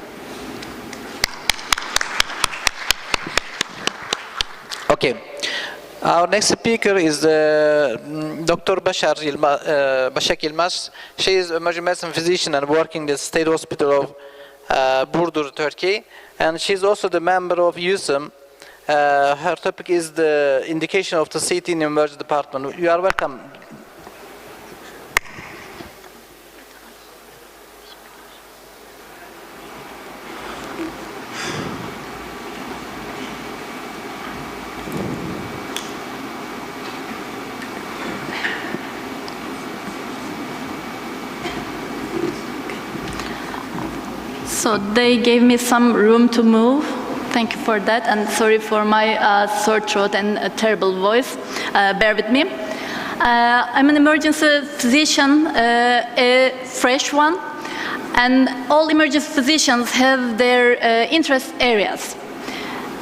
Okay. Our next speaker is Dr. Bashak Yilmaz. She is an emergency medicine physician and working in the State Hospital of Burdur, Turkey. And she's also the member of USM. Her topic is the indication of the CT in the emergency department. You are welcome. So they gave me some room to move. Thank you for that, and sorry for my sore throat and a terrible voice. Bear with me. I'm an emergency physician, a fresh one, and all emergency physicians have their interest areas.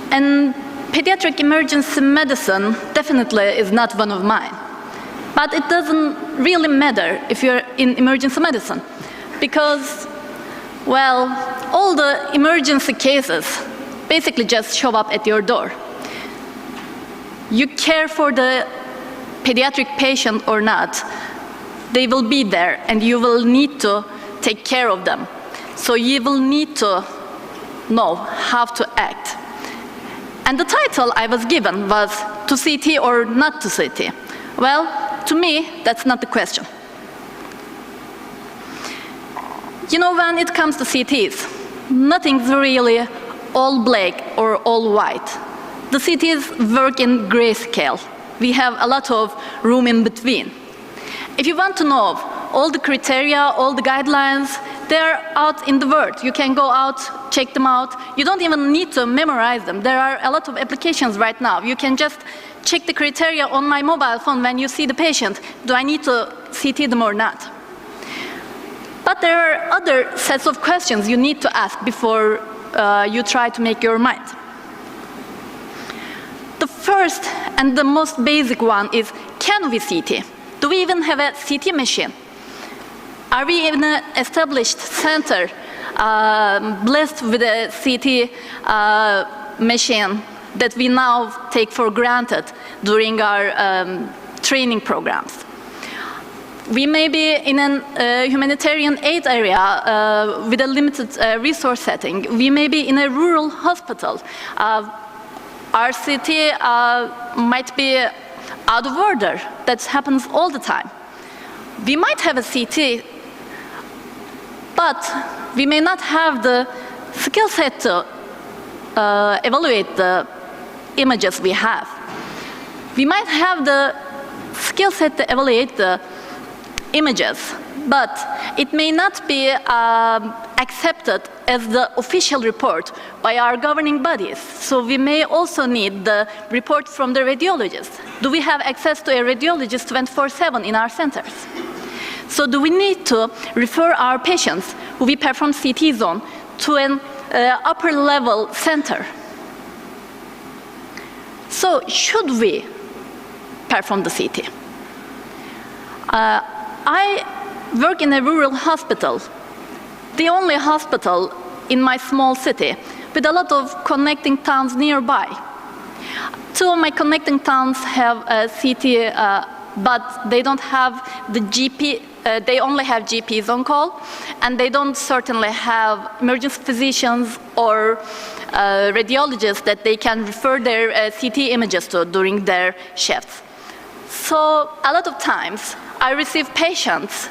And pediatric emergency medicine definitely is not one of mine. But it doesn't really matter if you're in emergency medicine, because Well, all the emergency cases basically just show up at your door. You care for the pediatric patient or not, they will be there and you will need to take care of them. So you will need to know how to act. And the title I was given was to CT or not to CT. Well, to me, that's not the question. You know, when it comes to CTs, nothing's really all black or all white. The CTs work in grayscale. We have a lot of room in between. If you want to know all the criteria, all the guidelines, they're out in the world. You can go out, check them out. You don't even need to memorize them. There are a lot of applications right now. You can just check the criteria on my mobile phone when you see the patient. Do I need to CT them or not? But there are other sets of questions you need to ask before you try to make your mind. The first and the most basic one is, can we CT? Do we even have a CT machine? Are we in an established center blessed with a CT machine that we now take for granted during our training programs? We may be in a humanitarian aid area with a limited resource setting. We may be in a rural hospital. Our CT might be out of order. That happens all the time. We might have a CT, but we may not have the skill set to evaluate the images we have. We might have the skill set to evaluate the images, but it may not be accepted as the official report by our governing bodies. So we may also need the report from the radiologist. Do we have access to a radiologist 24/7 in our centers? So do we need to refer our patients who we perform CTs on to an upper level center? So should we perform the CT? I work in a rural hospital, the only hospital in my small city, with a lot of connecting towns nearby. Two of my connecting towns have a CT, but they don't have the GP, they only have GPs on call, and they don't certainly have emergency physicians or radiologists that they can refer their CT images to during their shifts. So a lot of times, I receive patients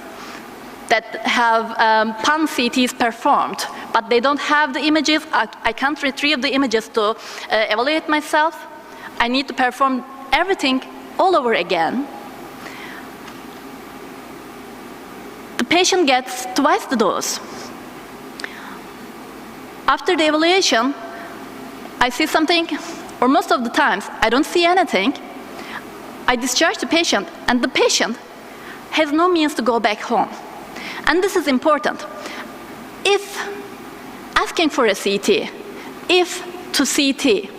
that have PAN CTs performed, but they don't have the images. I can't retrieve the images to evaluate myself. I need to perform everything all over again. The patient gets twice the dose. After the evaluation, I see something, or most of the times, I don't see anything. I discharge the patient, and the patient has no means to go back home. And this is important. If asking for a CT, if to CT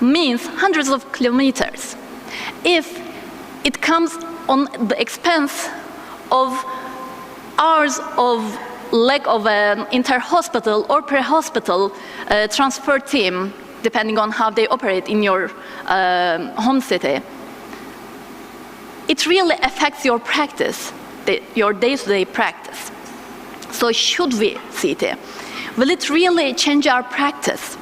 means hundreds of kilometers, if it comes on the expense of hours of lack of an inter-hospital or per-hospital transfer team, depending on how they operate in your home city, it really affects your practice, your day-to-day practice. So should we CT? Will it really change our practice?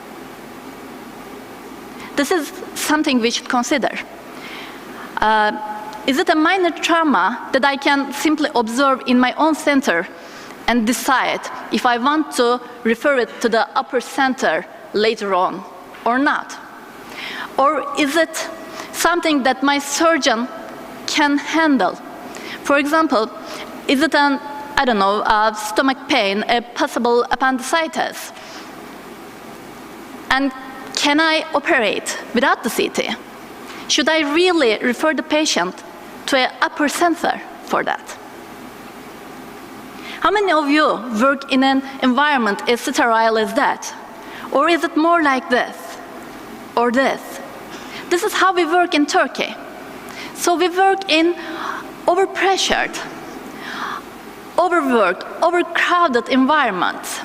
This is something we should consider. Is it a minor trauma that I can simply observe in my own center and decide if I want to refer it to the upper center later on or not? Or is it something that my surgeon can handle? For example, is it an, I don't know, stomach pain, a possible appendicitis? And can I operate without the CT? Should I really refer the patient to an upper center for that? How many of you work in an environment as sterile as that? Or is it more like this or this? This is how we work in Turkey. So we work in overpressured, overworked, overcrowded environments.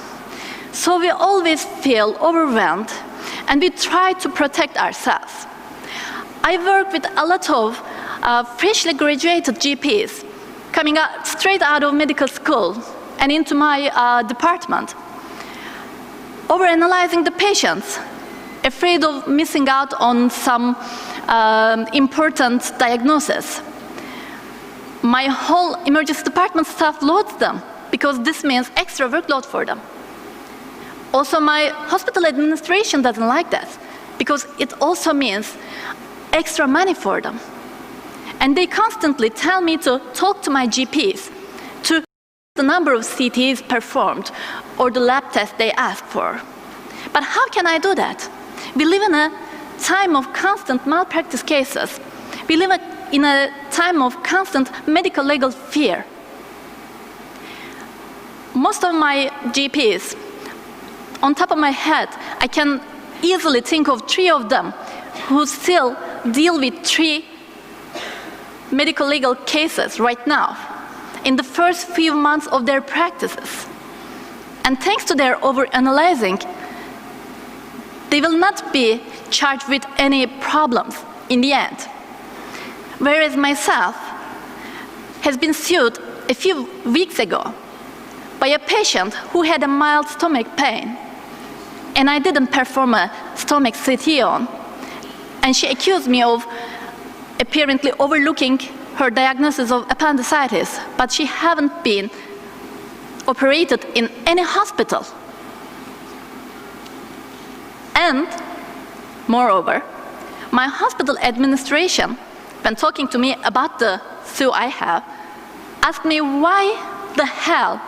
So we always feel overwhelmed and we try to protect ourselves. I work with a lot of freshly graduated GPs coming out, straight out of medical school and into my department, overanalyzing the patients, afraid of missing out on some important diagnosis. My whole emergency department staff loads them because this means extra workload for them. Also, my hospital administration doesn't like that because it also means extra money for them. And they constantly tell me to talk to my GPs to the number of CTs performed or the lab tests they ask for. But how can I do that? We live in a time of constant malpractice cases. We live in a time of constant medical legal fear. Most of my GPs, on top of my head, I can easily think of 3 of them who still deal with 3 medical legal cases right now in the first few months of their practices. And thanks to their overanalyzing, they will not be charged with any problems in the end. Whereas myself has been sued a few weeks ago by a patient who had a mild stomach pain, and I didn't perform a stomach CT on, and she accused me of apparently overlooking her diagnosis of appendicitis, but she haven't been operated in any hospital. And moreover, my hospital administration, when talking to me about the suit I have, asked me why the hell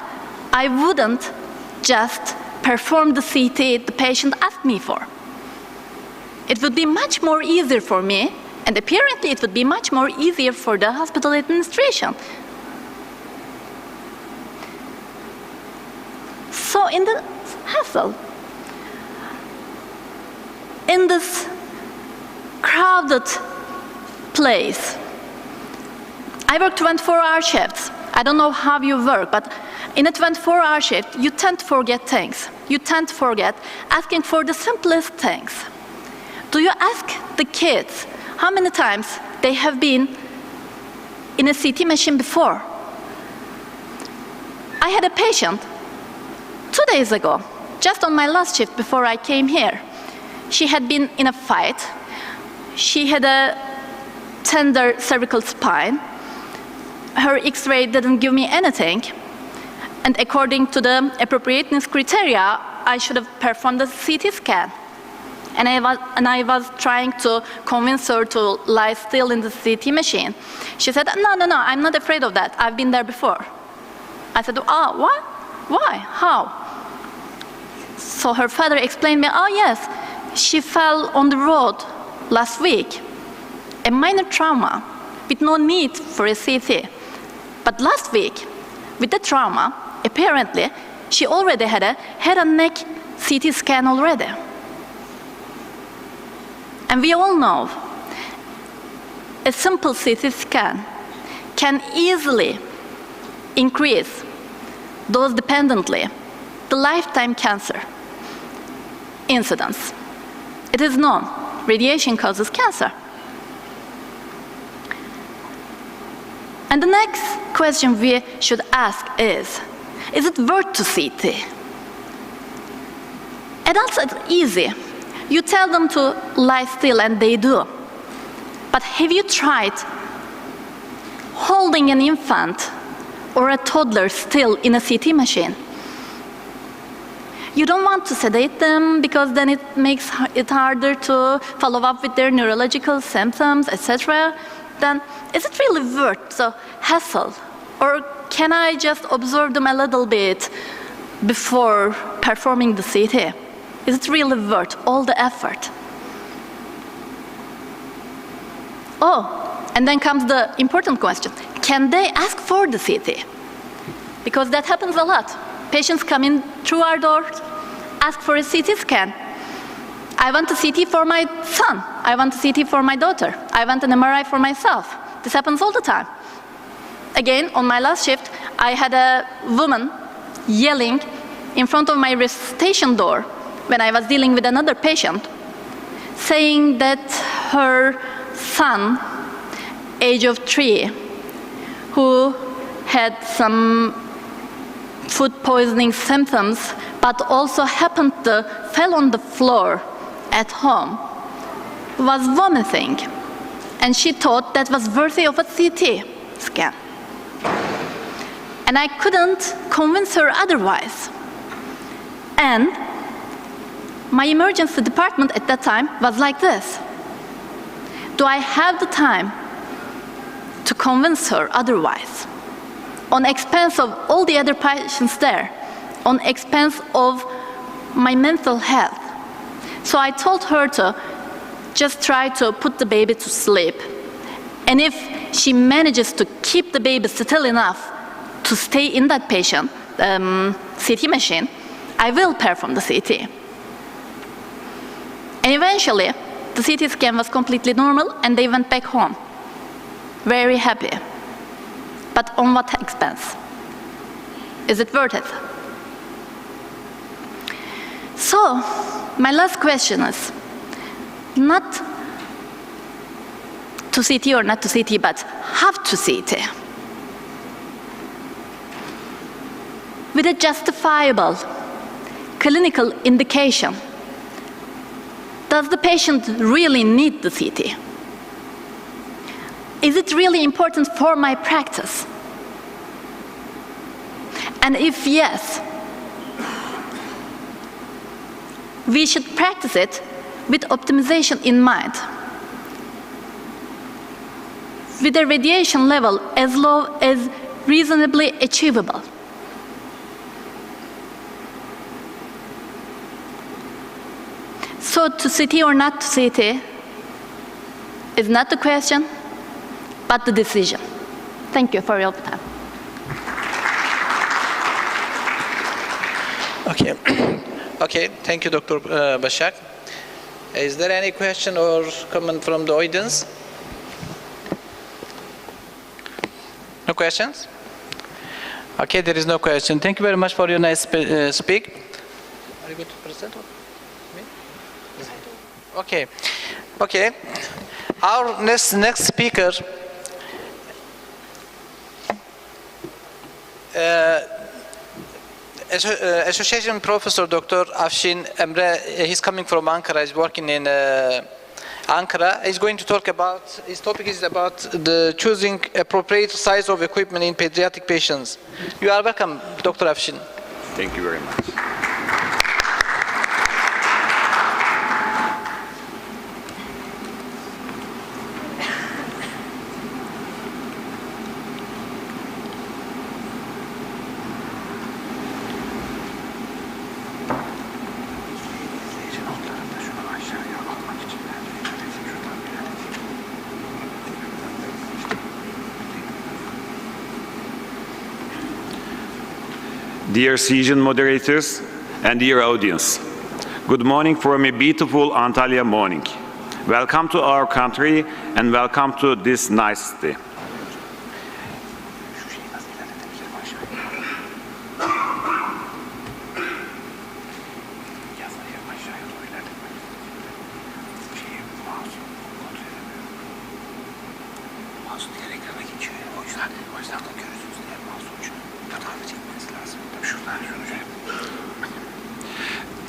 I wouldn't just perform the CT the patient asked me for. It would be much more easier for me, and apparently it would be much more easier for the hospital administration. So in the hassle, in this crowded place, I work 24-hour shifts. I don't know how you work, but in a 24-hour shift, you tend to forget things. You tend to forget asking for the simplest things. Do you ask the kids how many times they have been in a CT machine before? I had a patient 2 days ago, just on my last shift before I came here. She had been in a fight. She had a tender cervical spine. Her X-ray didn't give me anything. And according to the appropriateness criteria, I should have performed a CT scan. And I was trying to convince her to lie still in the CT machine. She said, no, I'm not afraid of that. I've been there before. I said, what? Why? How? So her father explained me, yes, she fell on the road last week. A minor trauma with no need for a CT. But last week, with the trauma, apparently, she already had a head and neck CT scan already. And we all know a simple CT scan can easily increase dose-dependently the lifetime cancer incidence. It is known, radiation causes cancer. And the next question we should ask is it worth to CT? Adults, it's easy. You tell them to lie still and they do. But have you tried holding an infant or a toddler still in a CT machine? You don't want to sedate them because then it makes it harder to follow up with their neurological symptoms, etc. Then is it really worth the hassle? Or can I just observe them a little bit before performing the CT? Is it really worth all the effort? And then comes the important question. Can they ask for the CT? Because that happens a lot. Patients come in through our doors, ask for a CT scan. I want a CT for my son. I want a CT for my daughter. I want an MRI for myself. This happens all the time. Again, on my last shift, I had a woman yelling in front of my resuscitation door when I was dealing with another patient, saying that her son, age of 3, who had some food poisoning symptoms, but also happened to fell on the floor at home, was vomiting. And she thought that was worthy of a CT scan. And I couldn't convince her otherwise. And my emergency department at that time was like this. Do I have the time to convince her otherwise? On expense of all the other patients there, on expense of my mental health. So I told her to just try to put the baby to sleep. And if she manages to keep the baby still enough to stay in that patient CT machine, I will perform the CT. And eventually, the CT scan was completely normal and they went back home. Very happy. But on what expense? Is it worth it? So, my last question is, not to CT or not to CT, but have to CT. With a justifiable clinical indication, does the patient really need the CT? Is it really important for my practice? And if yes, we should practice it with optimization in mind, with a radiation level as low as reasonably achievable. So to CT or not to CT is not the question, but the decision. Thank you for your time. Okay. Okay, thank you, Dr. Başak. Is there any question or comment from the audience? No questions? Okay, there is no question. Thank you very much for your nice speak. Are you going to present? Me? Okay. Okay. Our next speaker Association Professor Dr. Afshin Emre, he's coming from Ankara, he's working in Ankara. He's going to talk about, his topic is about the choosing appropriate size of equipment in pediatric patients. You are welcome, Dr. Afshin. Thank you very much. Dear season moderators and dear audience, good morning from a beautiful Antalya morning. Welcome to our country and welcome to this nice city.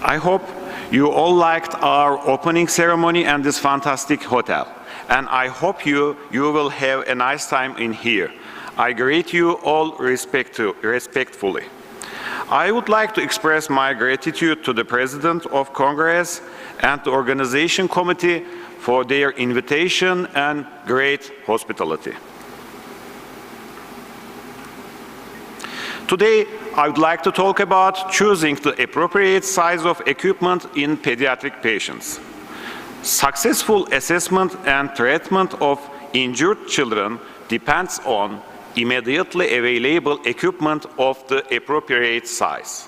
I hope you all liked our opening ceremony and this fantastic hotel. And I hope you will have a nice time in here. I greet you all respectfully. I would like to express my gratitude to the President of Congress and the Organization Committee for their invitation and great hospitality. Today, I would like to talk about choosing the appropriate size of equipment in pediatric patients. Successful assessment and treatment of injured children depends on immediately available equipment of the appropriate size.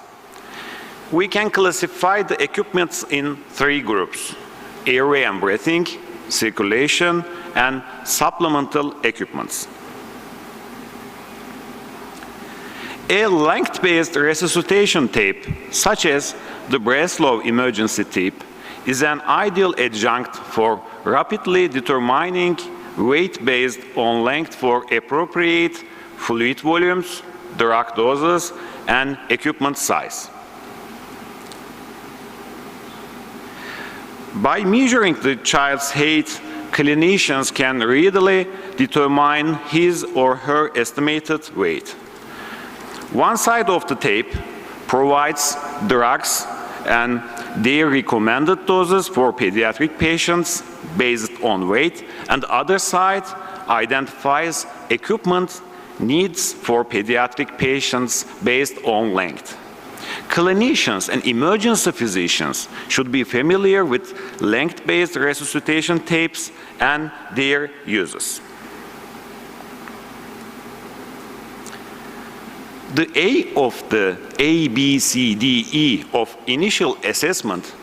We can classify the equipments in 3 groups: airway and breathing, circulation, and supplemental equipments. A length-based resuscitation tape, such as the Breslow emergency tape, is an ideal adjunct for rapidly determining weight based on length for appropriate fluid volumes, drug doses, and equipment size. By measuring the child's height, clinicians can readily determine his or her estimated weight. One side of the tape provides drugs and their recommended doses for pediatric patients based on weight, and the other side identifies equipment needs for pediatric patients based on length. Clinicians and emergency physicians should be familiar with length-based resuscitation tapes and their uses. The A of the A, B, C, D, E of initial assessment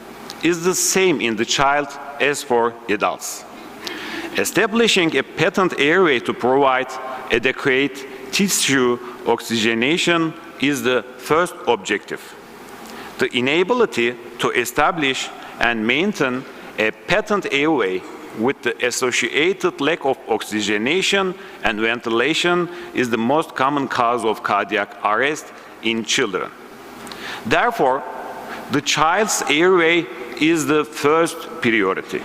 is the same in the child as for adults. Establishing a patent airway to provide adequate tissue oxygenation is the first objective. The inability to establish and maintain a patent airway with the associated lack of oxygenation and ventilation is the most common cause of cardiac arrest in children. Therefore, the child's airway is the first priority.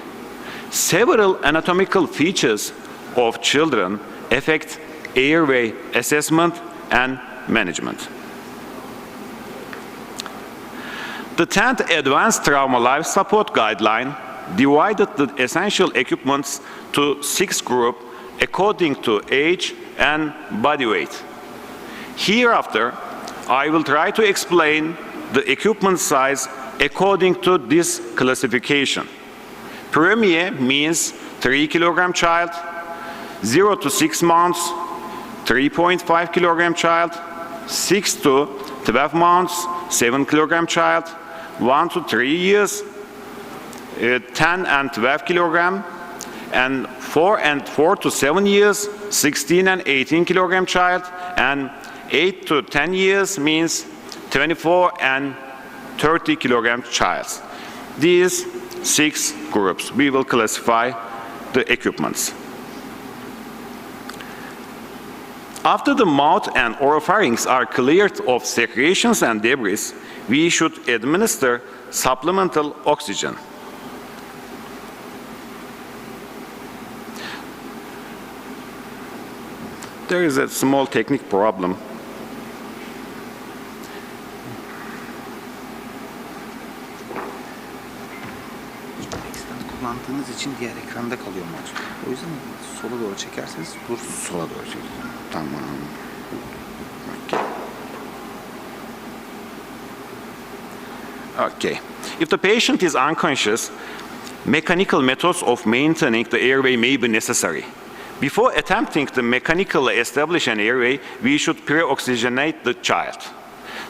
Several anatomical features of children affect airway assessment and management. The 10th Advanced Trauma Life Support Guideline divided the essential equipments to 6 groups according to age and body weight. Hereafter, I will try to explain the equipment size according to this classification. Premier means 3 kilogram child, 0 to 6 months, 3.5 kilogram child, 6 to 12 months, 7 kilogram child, 1 to 3 years, 10 and 12 kilogram, and 4 to 7 years, 16 and 18 kilogram child, and 8 to 10 years means 24 and 30 kilogram child. These 6 groups, we will classify the equipments. After the mouth and oropharynx are cleared of secretions and debris, we should administer supplemental oxygen. There is a small technical problem. Kullandığınız için diğer ekranda kalıyor maç. O yüzden sola doğru çekerseniz dur sola doğru çekin. Tamam. Okay. If the patient is unconscious, mechanical methods of maintaining the airway may be necessary. Before attempting to mechanically establish an airway, we should pre-oxygenate the child.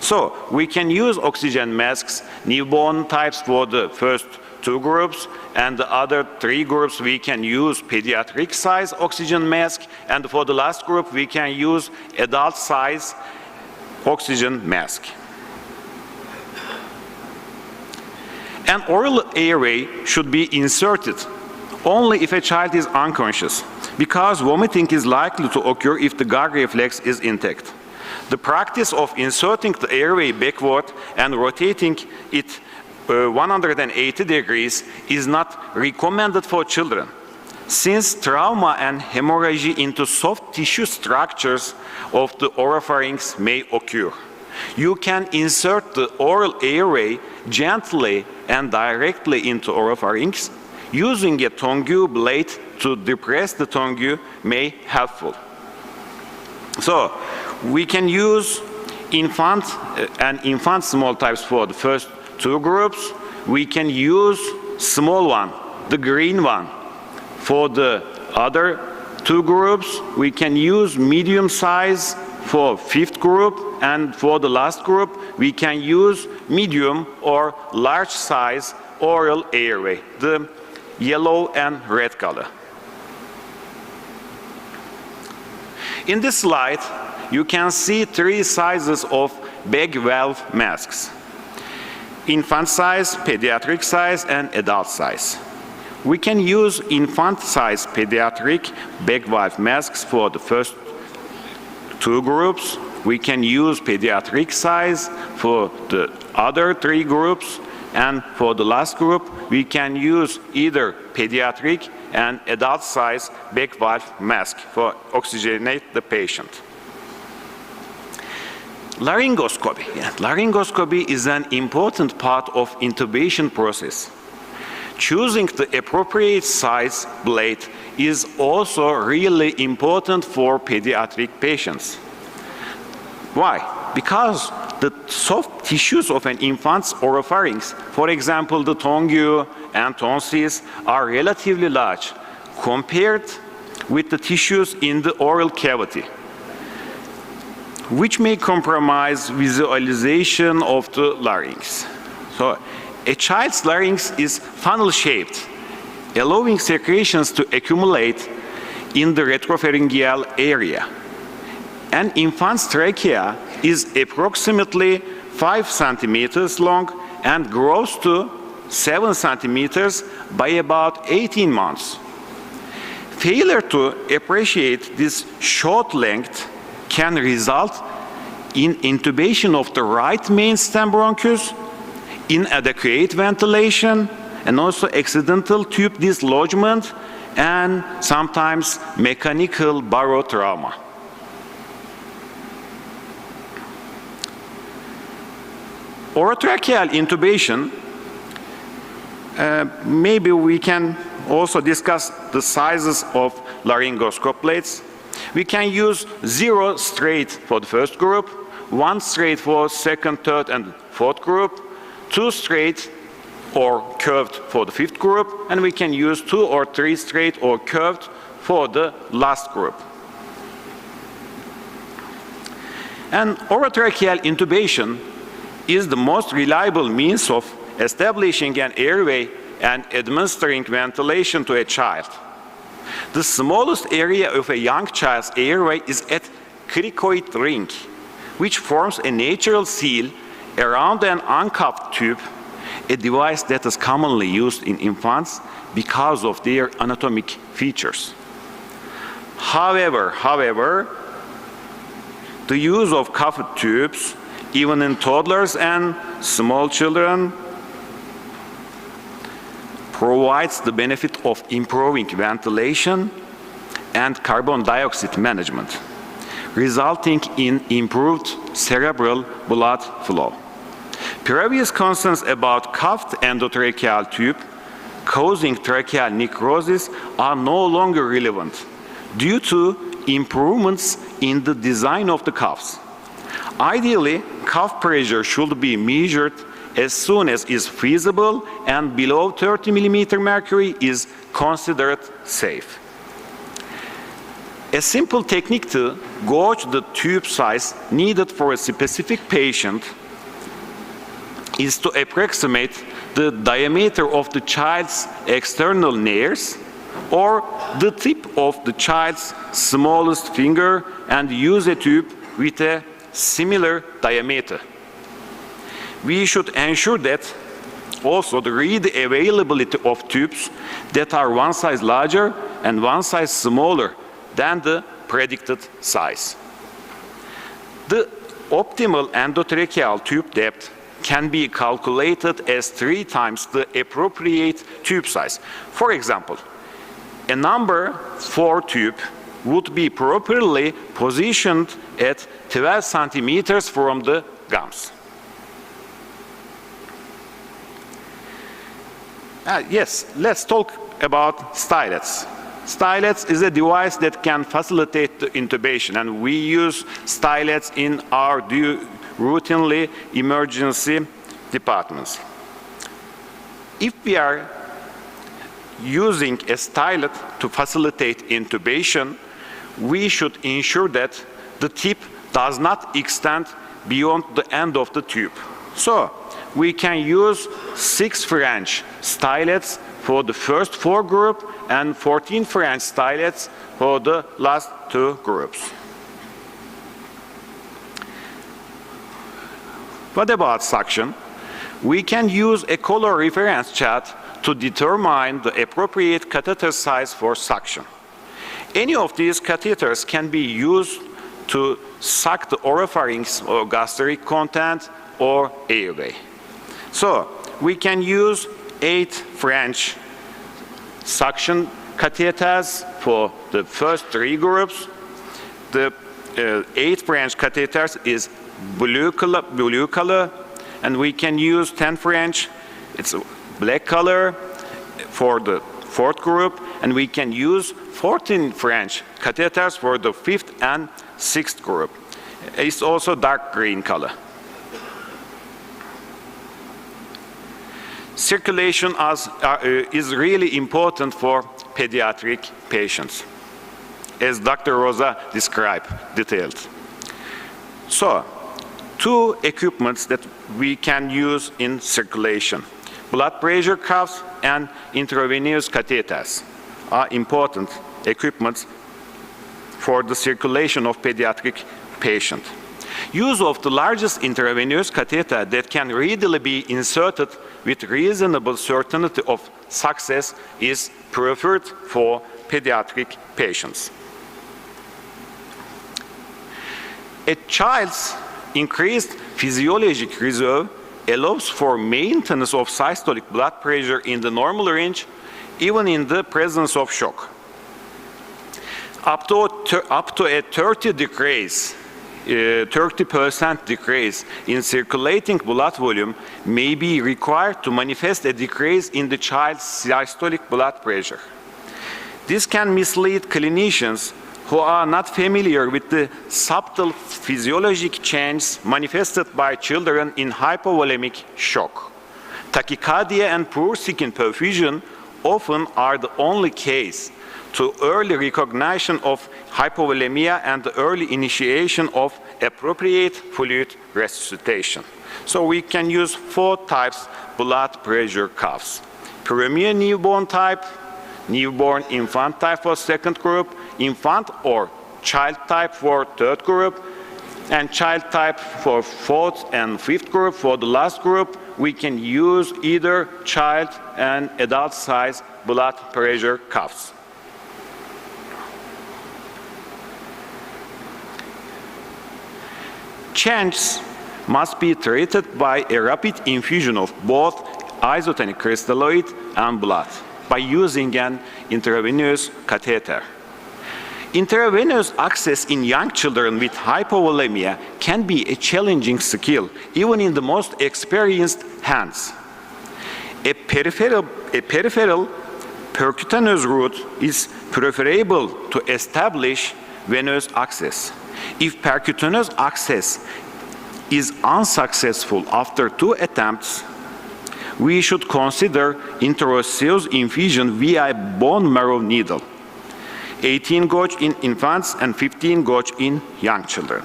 So we can use oxygen masks, newborn types for the first 2 groups, and the other 3 groups we can use pediatric size oxygen mask, and for the last group we can use adult size oxygen mask. An oral airway should be inserted only if a child is unconscious, because vomiting is likely to occur if the gag reflex is intact. The practice of inserting the airway backward and rotating it 180 degrees is not recommended for children, since trauma and hemorrhage into soft tissue structures of the oropharynx may occur. You can insert the oral airway gently and directly into oropharynx. Using a tongue blade to depress the tongue may be helpful. So we can use infant and infant small types for the first 2 groups. We can use small one, the green one. For the other 2 groups, we can use medium size for 5th group, and for the last group, we can use medium or large size oral airway, the yellow and red color. In this slide, you can see three sizes of bag valve masks: infant size, pediatric size, and adult size. We can use infant size pediatric bag valve masks for the first two groups. We can use pediatric size for the other three groups. And for the last group, we can use either pediatric and adult size bag valve mask for oxygenate the patient. Laryngoscopy. Laryngoscopy is an important part of intubation process. Choosing the appropriate size blade is also really important for pediatric patients. Why? Because the soft tissues of an infant's oropharynx, for example, the tongue and tonsils, are relatively large compared with the tissues in the oral cavity, which may compromise visualization of the larynx. So, a child's larynx is funnel-shaped, allowing secretions to accumulate in the retropharyngeal area. An infant's trachea is approximately 5 centimeters long and grows to 7 centimeters by about 18 months. Failure to appreciate this short length can result in intubation of the right main stem bronchus, inadequate ventilation, and also accidental tube dislodgement, and sometimes mechanical barotrauma. Orotracheal intubation, maybe we can also discuss the sizes of laryngoscope blades. We can use 0 straight for the first group, 1 straight for second, third, and fourth group, 2 straight or curved for the fifth group, and we can use 2 or 3 straight or curved for the last group. And orotracheal intubation is the most reliable means of establishing an airway and administering ventilation to a child. The smallest area of a young child's airway is at cricoid ring, which forms a natural seal around an uncuffed tube, a device that is commonly used in infants because of their anatomic features. However, the use of cuffed tubes, even in toddlers and small children, provides the benefit of improving ventilation and carbon dioxide management, resulting in improved cerebral blood flow. Previous concerns about cuffed endotracheal tube causing tracheal necrosis are no longer relevant due to improvements in the design of the cuffs. Ideally, cuff pressure should be measured as soon as is feasible, and below 30 millimeter mercury is considered safe. A simple technique to gauge the tube size needed for a specific patient is to approximate the diameter of the child's external nares or the tip of the child's smallest finger and use a tube with a similar diameter. We should ensure that also the ready availability of tubes that are one size larger and one size smaller than the predicted size. The optimal endotracheal tube depth can be calculated as 3 times the appropriate tube size. For example, a number 4 tube would be properly positioned at 12 centimeters from the gums. Yes, let's talk about stylets. Stylets is a device that can facilitate the intubation, and we use stylets in our routinely emergency departments. If we are using a stylet to facilitate intubation, we should ensure that the tip does not extend beyond the end of the tube. So, we can use 6 French stylets for the first 4 groups and 14 French stylets for the last 2 groups. What about suction? We can use a color reference chart to determine the appropriate catheter size for suction. Any of these catheters can be used to suck the oropharynx or gastric content or airway. So we can use 8 French suction catheters for the first 3 groups. The 8 French catheters is blue color, and we can use 10 French, it's black color for the 4th group, and we can use 14 French catheters for the 5th and 6th group. It's also dark green color. Circulation is really important for pediatric patients, as Dr. Rosa described, detailed. So, 2 equipments that we can use in circulation. Blood pressure cuffs and intravenous catheters are important equipments for the circulation of pediatric patients. Use of the largest intravenous catheter that can readily be inserted with reasonable certainty of success is preferred for pediatric patients. A child's increased physiologic reserve allows for maintenance of systolic blood pressure in the normal range, even in the presence of shock. Up to a 30% decrease in circulating blood volume may be required to manifest a decrease in the child's systolic blood pressure. This can mislead clinicians who are not familiar with the subtle physiologic changes manifested by children in hypovolemic shock. Tachycardia and poor skin perfusion often are the only case to early recognition of hypovolemia and the early initiation of appropriate fluid resuscitation. So we can use 4 types blood pressure cuffs. Premier newborn type, newborn infant type for 2nd group, infant or child type for 3rd group, and child type for 4th and 5th group. For the last group, we can use either child and adult size blood pressure cuffs. Changes must be treated by a rapid infusion of both isotonic crystalloid and blood by using an intravenous catheter. Intravenous access in young children with hypovolemia can be a challenging skill, even in the most experienced hands. A peripheral percutaneous route is preferable to establish venous access. If percutaneous access is unsuccessful after 2 attempts, we should consider intraosseous infusion via a bone marrow needle. 18 gauge in infants and 15 gauge in young children.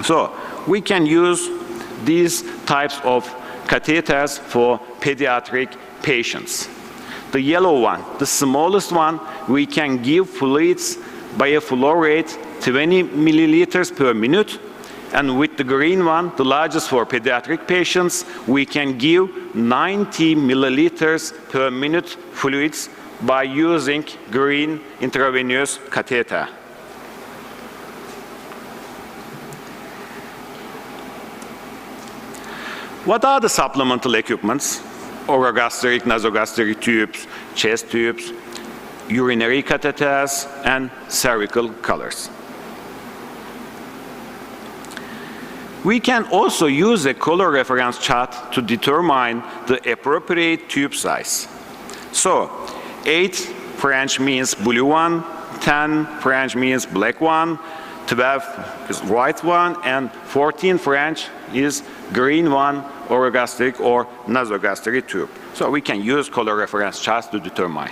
So we can use these types of catheters for pediatric patients. The yellow one, the smallest one, we can give fluids by a flow rate 20 milliliters per minute. And with the green one, the largest for pediatric patients, we can give 90 milliliters per minute fluids by using green intravenous catheter. What are the supplemental equipments? Orogastric, nasogastric tubes, chest tubes, urinary catheters, and cervical collars. We can also use a color reference chart to determine the appropriate tube size. So, 8 French means blue one, 10 French means black one, 12 is white one, and 14 French is green one, orogastric or nasogastric tube. So we can use color reference charts to determine.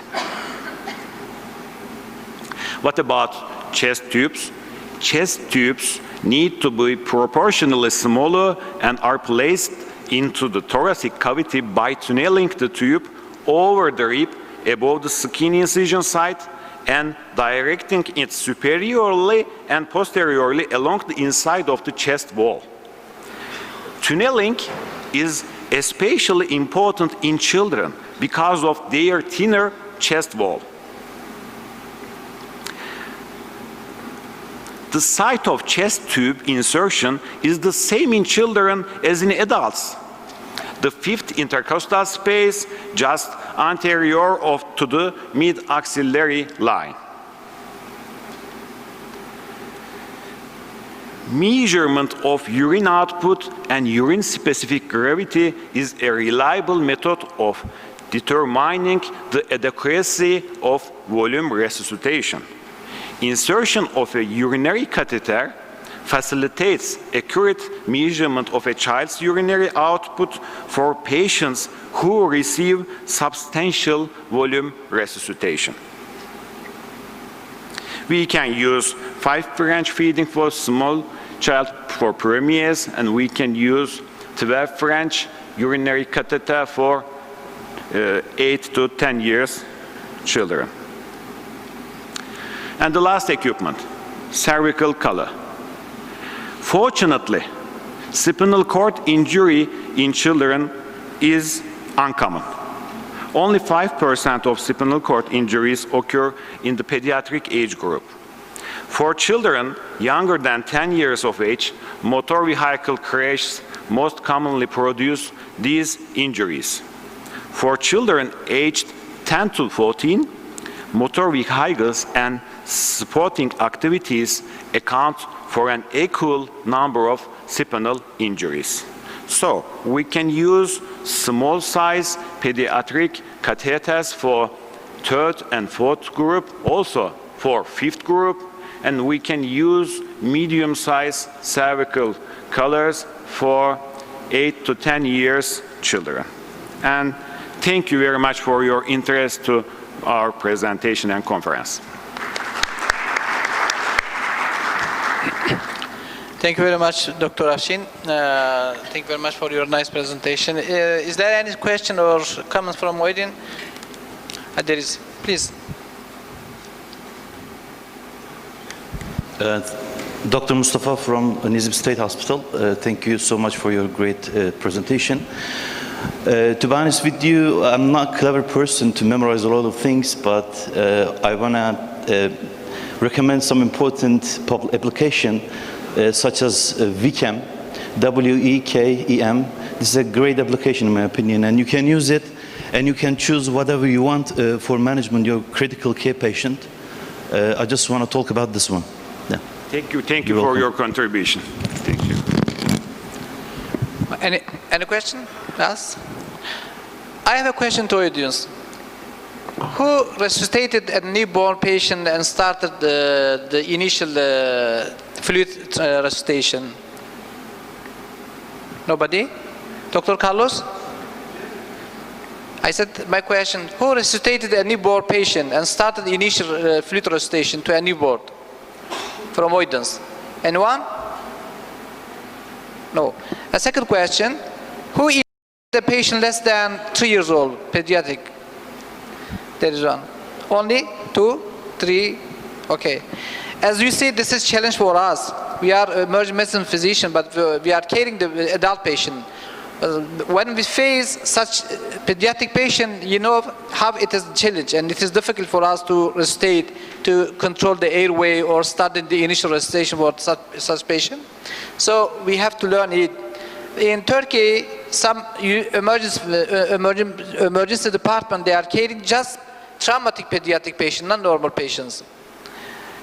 What about chest tubes? Chest tubes need to be proportionally smaller and are placed into the thoracic cavity by tunneling the tube over the rib above the skin incision site and directing it superiorly and posteriorly along the inside of the chest wall. Tunneling is especially important in children because of their thinner chest wall. The site of chest tube insertion is the same in children as in adults. The fifth intercostal space just anterior to the mid-axillary line. Measurement of urine output and urine-specific gravity is a reliable method of determining the adequacy of volume resuscitation. Insertion of a urinary catheter facilitates accurate measurement of a child's urinary output for patients who receive substantial volume resuscitation. We can use 5 branch feeding for small child for premiers, and we can use 12 branch urinary catheter for 8 to 10 years children. And the last equipment, cervical collar. Fortunately, spinal cord injury in children is uncommon. Only 5% of spinal cord injuries occur in the pediatric age group. For children younger than 10 years of age, motor vehicle crashes most commonly produce these injuries. For children aged 10 to 14, motor vehicles and sporting activities account for an equal number of spinal injuries. So we can use small size pediatric catheters for third and fourth group, also for fifth group, and we can use medium size cervical collars for 8 to 10 years children. And thank you very much for your interest to our presentation and conference. Thank you very much, Dr. Afshin. Thank you very much for your nice presentation. Is there any question or comments from audience? There is, please. Dr. Mustafa from Nizip State Hospital. Thank you so much for your great presentation. To be honest with you, I'm not a clever person to memorize a lot of things, but I want to recommend some important application such as WEKEM, W-E-K-E-M. This is a great application in my opinion, and you can use it and you can choose whatever you want for management your critical care patient. I just want to talk about this one. Yeah. Thank you for your contribution. Thank you. Any question? Yes? I have a question to audience. Who resuscitated a newborn patient and started the initial fluid resuscitation? Nobody? Dr. Carlos? I said my question, who resuscitated a newborn patient and started the initial fluid resuscitation to a newborn from audience? Anyone? No. A second question, who is the patient less than 3 years old, pediatric? There is one. Only 2, 3, okay. As you see, this is a challenge for us. We are emergency medicine physician, but we are caring the adult patient. When we face such pediatric patient, you know how it is a challenge, and it is difficult for us to resuscitate, to control the airway or start the initial resuscitation for such patient. So we have to learn it. In Turkey, some emergency department, they are caring just traumatic pediatric patients, not normal patients.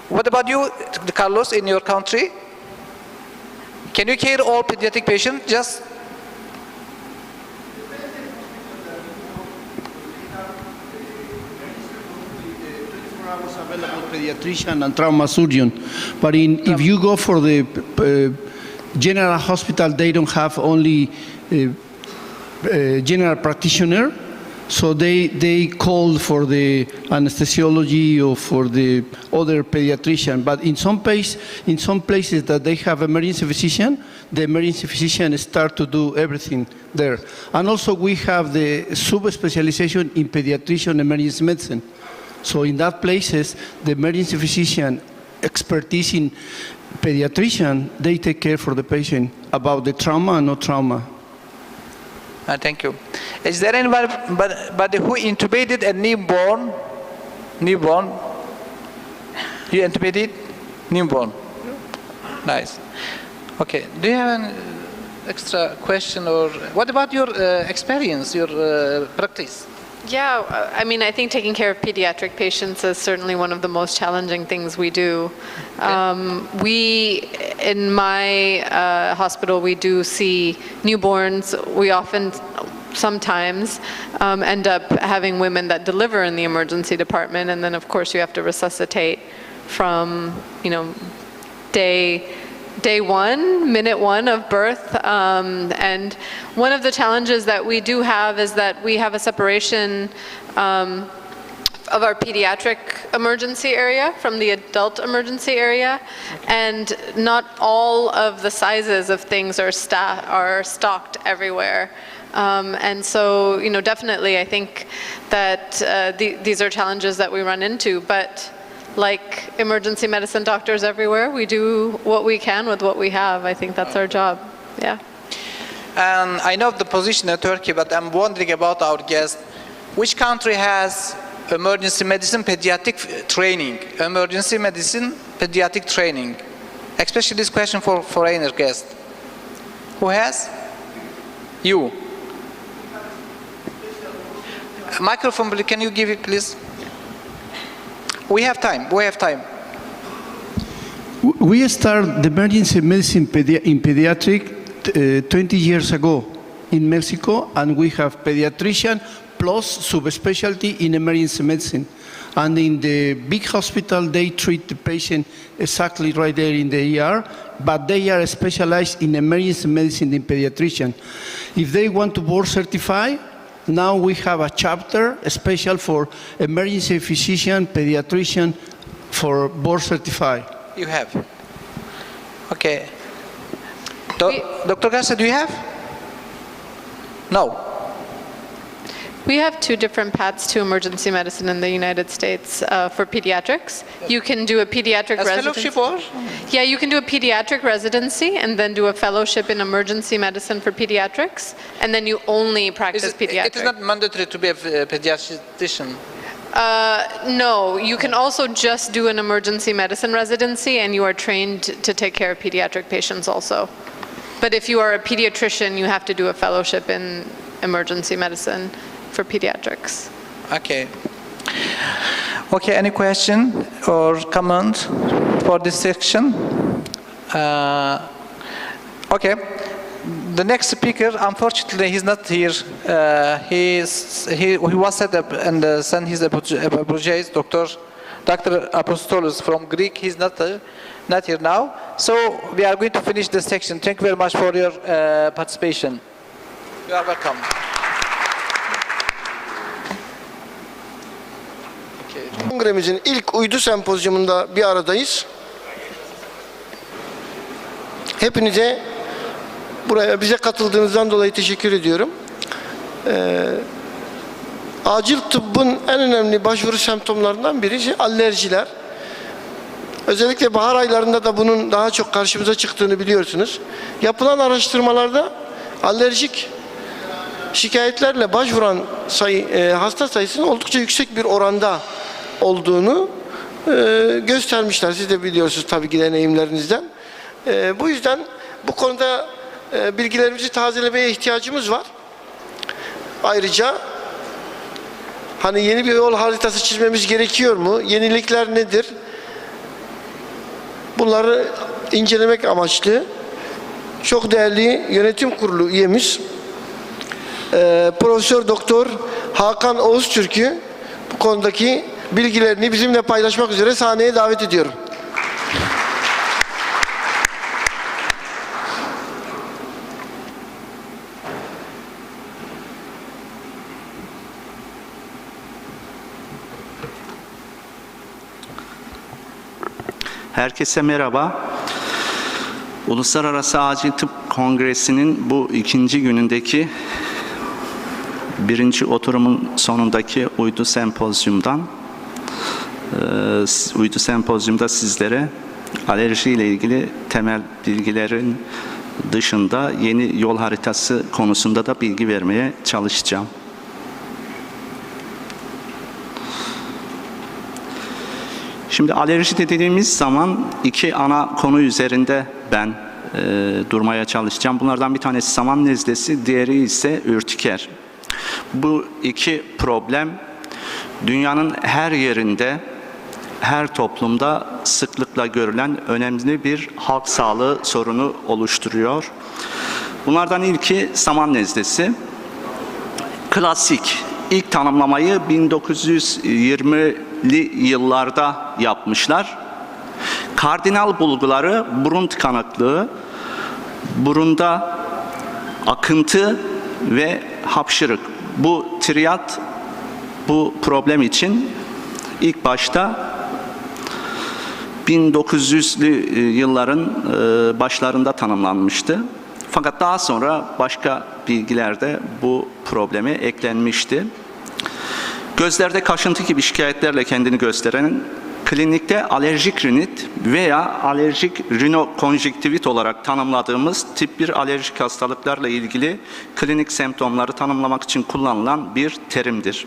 What about you, Carlos, in your country? Can you care all pediatric patients? Just available pediatrician and trauma surgeon, but if you go for the general hospital, they don't have only general practitioner, so they call for the anesthesiology or for the other pediatrician. But in some places that they have emergency physician, the emergency physician start to do everything there. And also we have the subspecialization in pediatrician emergency medicine. So in that places, the emergency physician expertise in pediatrician, they take care for the patient about the trauma and no trauma. Thank you. Is there anybody who intubated a newborn? Newborn? You intubated? Newborn? Nice. Okay. Do you have an extra question, or what about your experience, your practice? Yeah, I mean, I think taking care of pediatric patients is certainly one of the most challenging things we do. In my hospital, we do see newborns. We sometimes end up having women that deliver in the emergency department, and then of course you have to resuscitate from, day one, minute one of birth. And one of the challenges that we do have is that we have a separation of our pediatric emergency area from the adult emergency area. And not all of the sizes of things are stocked everywhere. And so, definitely I think that these are challenges that we run into, but like emergency medicine doctors everywhere, we do what we can with what we have. I think that's our job. Yeah. I know the position in Turkey, but I'm wondering about our guest. Which country has emergency medicine pediatric training? Emergency medicine pediatric training. Especially this question for foreigner guests. Who has? You. Microphone, can you give it, please? We have time. We started the emergency medicine in pediatric 20 years ago in Mexico, and we have pediatrician plus subspecialty in emergency medicine. And in the big hospital, they treat the patient exactly right there in the ER, but they are specialized in emergency medicine in pediatrician. If they want to board certify, now we have a chapter special for emergency physician, pediatrician for board certified. You have. Okay. Dr. Garcia, do you have? No. We have two different paths to emergency medicine in the United States for pediatrics. You can do a pediatric residency. Fellowship or? Yeah, you can do a pediatric residency and then do a fellowship in emergency medicine for pediatrics, and then you only practice pediatrics. It is not mandatory to be a pediatrician. No, you can also just do an emergency medicine residency and you are trained to take care of pediatric patients also. But if you are a pediatrician, you have to do a fellowship in emergency medicine for pediatrics. Okay. Okay, any question or comment for this section? Okay. The next speaker, unfortunately, he's not here. He was set up and sent his apologies, Dr. Apostolos from Greek. He's not here now. So we are going to finish this section. Thank you very much for your participation. You are welcome. Kongremizin ilk uydu sempozyumunda bir aradayız. Hepinize bize katıldığınızdan dolayı teşekkür ediyorum. Acil tıbbın en önemli başvuru semptomlarından biri alerjiler. Özellikle bahar aylarında da bunun daha çok karşımıza çıktığını biliyorsunuz. Yapılan araştırmalarda alerjik şikayetlerle başvuran hasta sayısının oldukça yüksek bir oranda olduğunu göstermişler. Siz de biliyorsunuz tabii ki deneyimlerinizden. Bu yüzden bu konuda bilgilerimizi tazelemeye ihtiyacımız var. Ayrıca hani yeni bir yol haritası çizmemiz gerekiyor mu? Yenilikler nedir? Bunları incelemek amaçlı çok değerli yönetim kurulu üyemiz Profesör Doktor Hakan Oğuztürk'ü bu konudaki bilgilerini bizimle paylaşmak üzere sahneye davet ediyorum. Herkese merhaba. Uluslararası Acil Tıp Kongresi'nin bu ikinci günündeki birinci oturumun sonundaki uydu sempozyumdan uydu sempozyumda sizlere alerji ile ilgili temel bilgilerin dışında yeni yol haritası konusunda da bilgi vermeye çalışacağım. Şimdi alerji dediğimiz zaman iki ana konu üzerinde ben durmaya çalışacağım. Bunlardan bir tanesi saman nezlesi, diğeri ise ürtiker. Bu iki problem dünyanın her yerinde, her toplumda sıklıkla görülen önemli bir halk sağlığı sorunu oluşturuyor. Bunlardan ilki saman nezlesi. Klasik, ilk tanımlamayı 1920'li yıllarda yapmışlar. Kardinal bulguları burun tıkanıklığı, burunda akıntı ve hapşırık. Bu triyat bu problem için ilk başta 1900'lü yılların başlarında tanımlanmıştı. Fakat daha sonra başka bilgiler de bu probleme eklenmişti. Gözlerde kaşıntı gibi şikayetlerle kendini gösteren, klinikte alerjik rinit veya alerjik rinokonjüktivit olarak tanımladığımız tip 1 alerjik hastalıklarla ilgili klinik semptomları tanımlamak için kullanılan bir terimdir.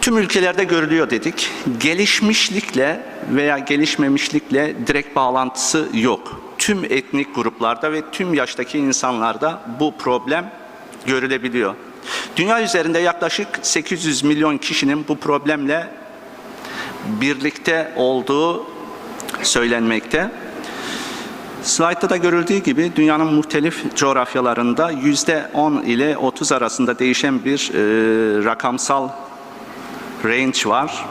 Tüm ülkelerde görülüyor dedik. Gelişmişlikle veya gelişmemişlikle direkt bağlantısı yok. Tüm etnik gruplarda ve tüm yaştaki insanlarda bu problem görülebiliyor. Dünya üzerinde yaklaşık 800 milyon kişinin bu problemle birlikte olduğu söylenmekte. Slaytta da görüldüğü gibi dünyanın muhtelif coğrafyalarında %10 ile 30 arasında değişen bir rakamsal range var.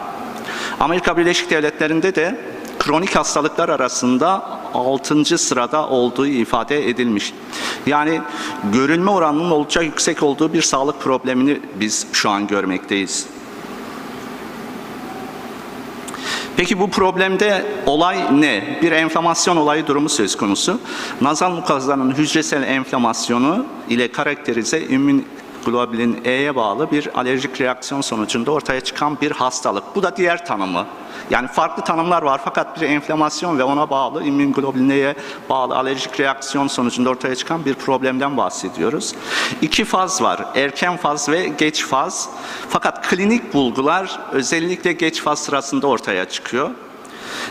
Amerika Birleşik Devletleri'nde de kronik hastalıklar arasında 6. sırada olduğu ifade edilmiş. Yani görülme oranının oldukça yüksek olduğu bir sağlık problemini biz şu an görmekteyiz. Peki bu problemde olay ne? Bir enflamasyon olayı durumu söz konusu. Nazal mukozanın hücresel enflamasyonu ile karakterize immunoglobulin E'ye bağlı bir alerjik reaksiyon sonucunda ortaya çıkan bir hastalık. Bu da diğer tanımı. Yani farklı tanımlar var fakat bir enflamasyon ve ona bağlı immunoglobulin E'ye bağlı alerjik reaksiyon sonucunda ortaya çıkan bir problemden bahsediyoruz. İki faz var. Erken faz ve geç faz. Fakat klinik bulgular özellikle geç faz sırasında ortaya çıkıyor.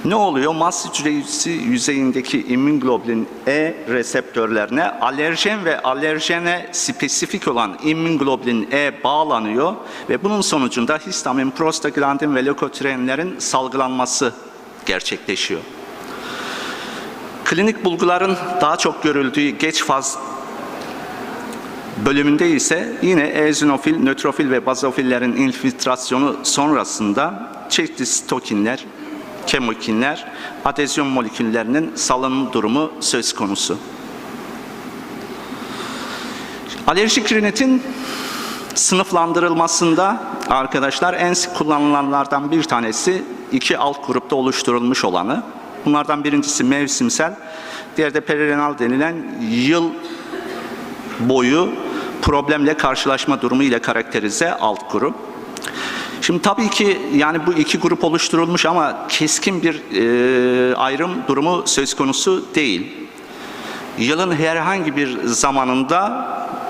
Ne oluyor? Mast hücresi yüzeyindeki immunoglobulin E reseptörlerine alerjen ve alerjene spesifik olan immunoglobulin E bağlanıyor ve bunun sonucunda histamin, prostaglandin ve lökotrienlerin salgılanması gerçekleşiyor. Klinik bulguların daha çok görüldüğü geç faz bölümünde ise yine eozinofil, nötrofil ve bazofillerin infiltrasyonu sonrasında çeşitli sitokinler, kemokinler, adezyon moleküllerinin salınım durumu söz konusu. Alerjik rinitin sınıflandırılmasında arkadaşlar en sık kullanılanlardan bir tanesi iki alt grupta oluşturulmuş olanı. Bunlardan birincisi mevsimsel, diğeri de perirenal denilen yıl boyu problemle karşılaşma durumu ile karakterize alt grup. Şimdi tabii ki yani bu iki grup oluşturulmuş ama keskin bir ayrım durumu söz konusu değil. Yılın herhangi bir zamanında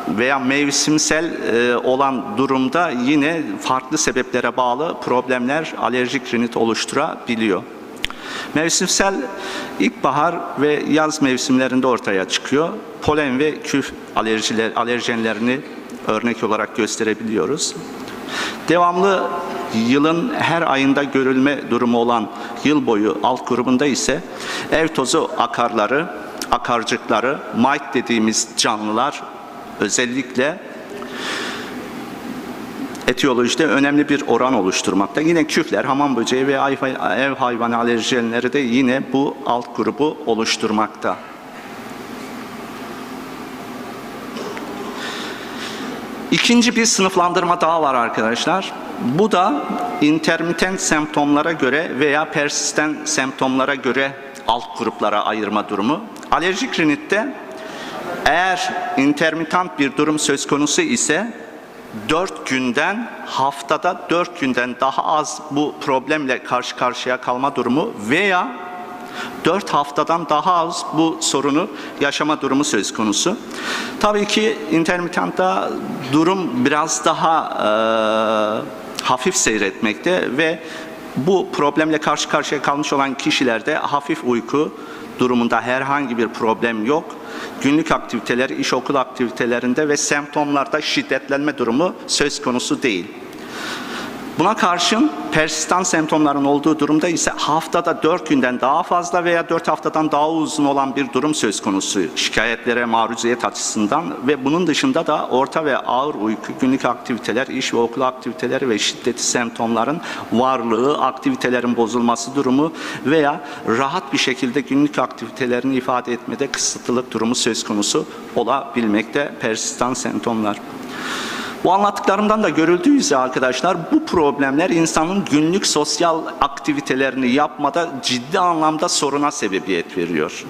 veya mevsimsel olan durumda yine farklı sebeplere bağlı problemler alerjik rinit oluşturabiliyor. Mevsimsel ilkbahar ve yaz mevsimlerinde ortaya çıkıyor. Polen ve küf alerjenlerini örnek olarak gösterebiliyoruz. Devamlı yılın her ayında görülme durumu olan yıl boyu alt grubunda ise ev tozu akarları, akarcıkları, mite dediğimiz canlılar özellikle etiyolojide önemli bir oran oluşturmakta. Yine küfler, hamam böceği ve ev hayvanı alerjenleri de yine bu alt grubu oluşturmakta. İkinci bir sınıflandırma daha var arkadaşlar. Bu da intermittent semptomlara göre veya persistent semptomlara göre alt gruplara ayırma durumu. Alerjik rinitte eğer intermittent bir durum söz konusu ise 4 günden, haftada 4 günden daha az bu problemle karşı karşıya kalma durumu veya 4 haftadan daha az bu sorunu yaşama durumu söz konusu. Tabii ki intermittentta durum biraz daha hafif seyretmekte ve bu problemle karşı karşıya kalmış olan kişilerde hafif uyku durumunda herhangi bir problem yok. Günlük aktiviteler, iş okul aktivitelerinde ve semptomlarda şiddetlenme durumu söz konusu değil. Buna karşın persistan semptomların olduğu durumda ise haftada 4 günden daha fazla veya 4 haftadan daha uzun olan bir durum söz konusu şikayetlere maruziyet açısından ve bunun dışında da orta ve ağır uyku, günlük aktiviteler, iş ve okul aktiviteleri ve şiddetli semptomların varlığı, aktivitelerin bozulması durumu veya rahat bir şekilde günlük aktivitelerini ifade etmede kısıtlılık durumu söz konusu olabilmekte persistan semptomlar. Bu anlattıklarımdan da görüldüğü üzere arkadaşlar bu problemler insanın günlük sosyal aktivitelerini yapmada ciddi anlamda soruna sebebiyet veriyor.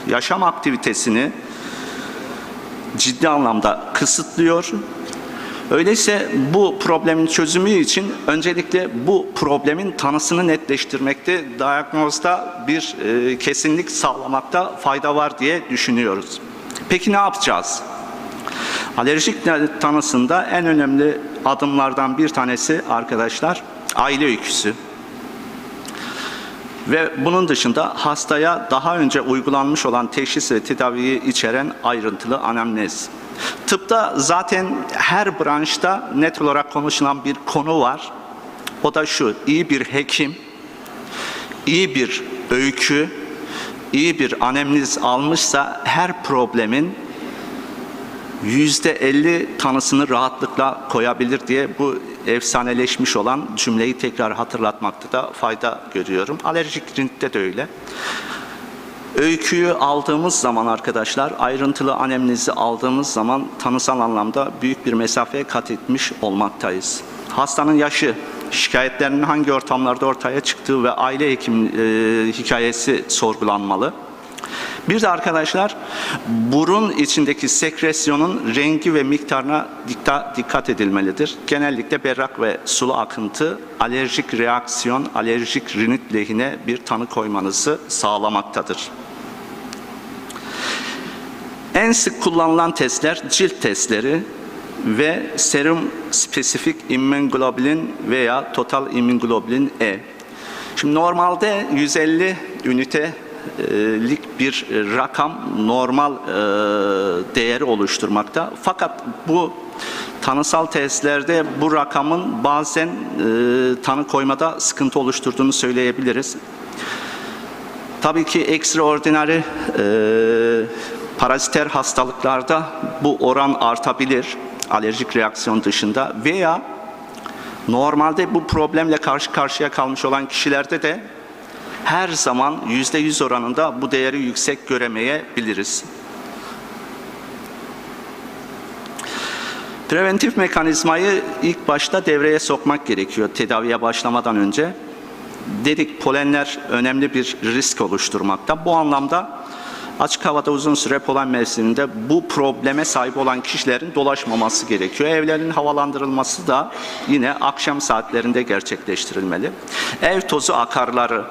Yaşam aktivitesini ciddi anlamda kısıtlıyor. Öyleyse bu problemin çözümü için öncelikle bu problemin tanısını netleştirmekte, diyagnozda bir kesinlik sağlamakta fayda var diye düşünüyoruz. Peki ne yapacağız? Alerjik tanısında en önemli adımlardan bir tanesi arkadaşlar aile öyküsü. Ve bunun dışında hastaya daha önce uygulanmış olan teşhis ve tedaviyi içeren ayrıntılı anamnez. Tıpta zaten her branşta net olarak konuşulan bir konu var. O da şu: iyi bir hekim, iyi bir öykü, iyi bir anamnez almışsa her problemin %50 tanısını rahatlıkla koyabilir diye bu efsaneleşmiş olan cümleyi tekrar hatırlatmakta da fayda görüyorum. Alerjik rinitte de öyle. Öyküyü aldığımız zaman arkadaşlar, ayrıntılı anemnezi aldığımız zaman tanısal anlamda büyük bir mesafeye kat etmiş olmaktayız. Hastanın yaşı, şikayetlerinin hangi ortamlarda ortaya çıktığı ve aile hekim hikayesi sorgulanmalı. Bir de arkadaşlar burun içindeki sekresyonun rengi ve miktarına dikkat edilmelidir. Genellikle berrak ve sulu akıntı alerjik reaksiyon, alerjik rinit lehine bir tanı koymanızı sağlamaktadır. En sık kullanılan testler cilt testleri ve serum spesifik immunoglobulin veya total immunoglobulin E. Şimdi normalde 150 ünitelik bir rakam normal değeri oluşturmakta. Fakat bu tanısal testlerde bu rakamın bazen tanı koymada sıkıntı oluşturduğunu söyleyebiliriz. Tabii ki ekstraordinary paraziter hastalıklarda bu oran artabilir alerjik reaksiyon dışında veya normalde bu problemle karşı karşıya kalmış olan kişilerde de her zaman %100 oranında bu değeri yüksek göremeyebiliriz. Preventif mekanizmayı ilk başta devreye sokmak gerekiyor tedaviye başlamadan önce. Dedik polenler önemli bir risk oluşturmakta. Bu anlamda açık havada uzun süre polen mevsiminde bu probleme sahip olan kişilerin dolaşmaması gerekiyor. Evlerin havalandırılması da yine akşam saatlerinde gerçekleştirilmeli. Ev tozu akarları.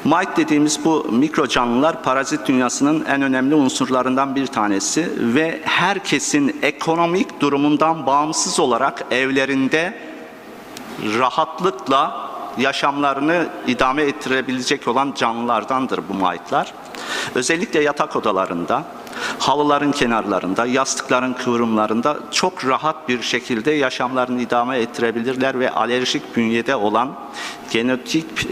Mite dediğimiz bu mikro canlılar parazit dünyasının en önemli unsurlarından bir tanesi ve herkesin ekonomik durumundan bağımsız olarak evlerinde rahatlıkla yaşamlarını idame ettirebilecek olan canlılardandır bu mite'lar. Özellikle yatak odalarında, halıların kenarlarında, yastıkların kıvrımlarında çok rahat bir şekilde yaşamlarını idame ettirebilirler ve alerjik bünyede olan genotip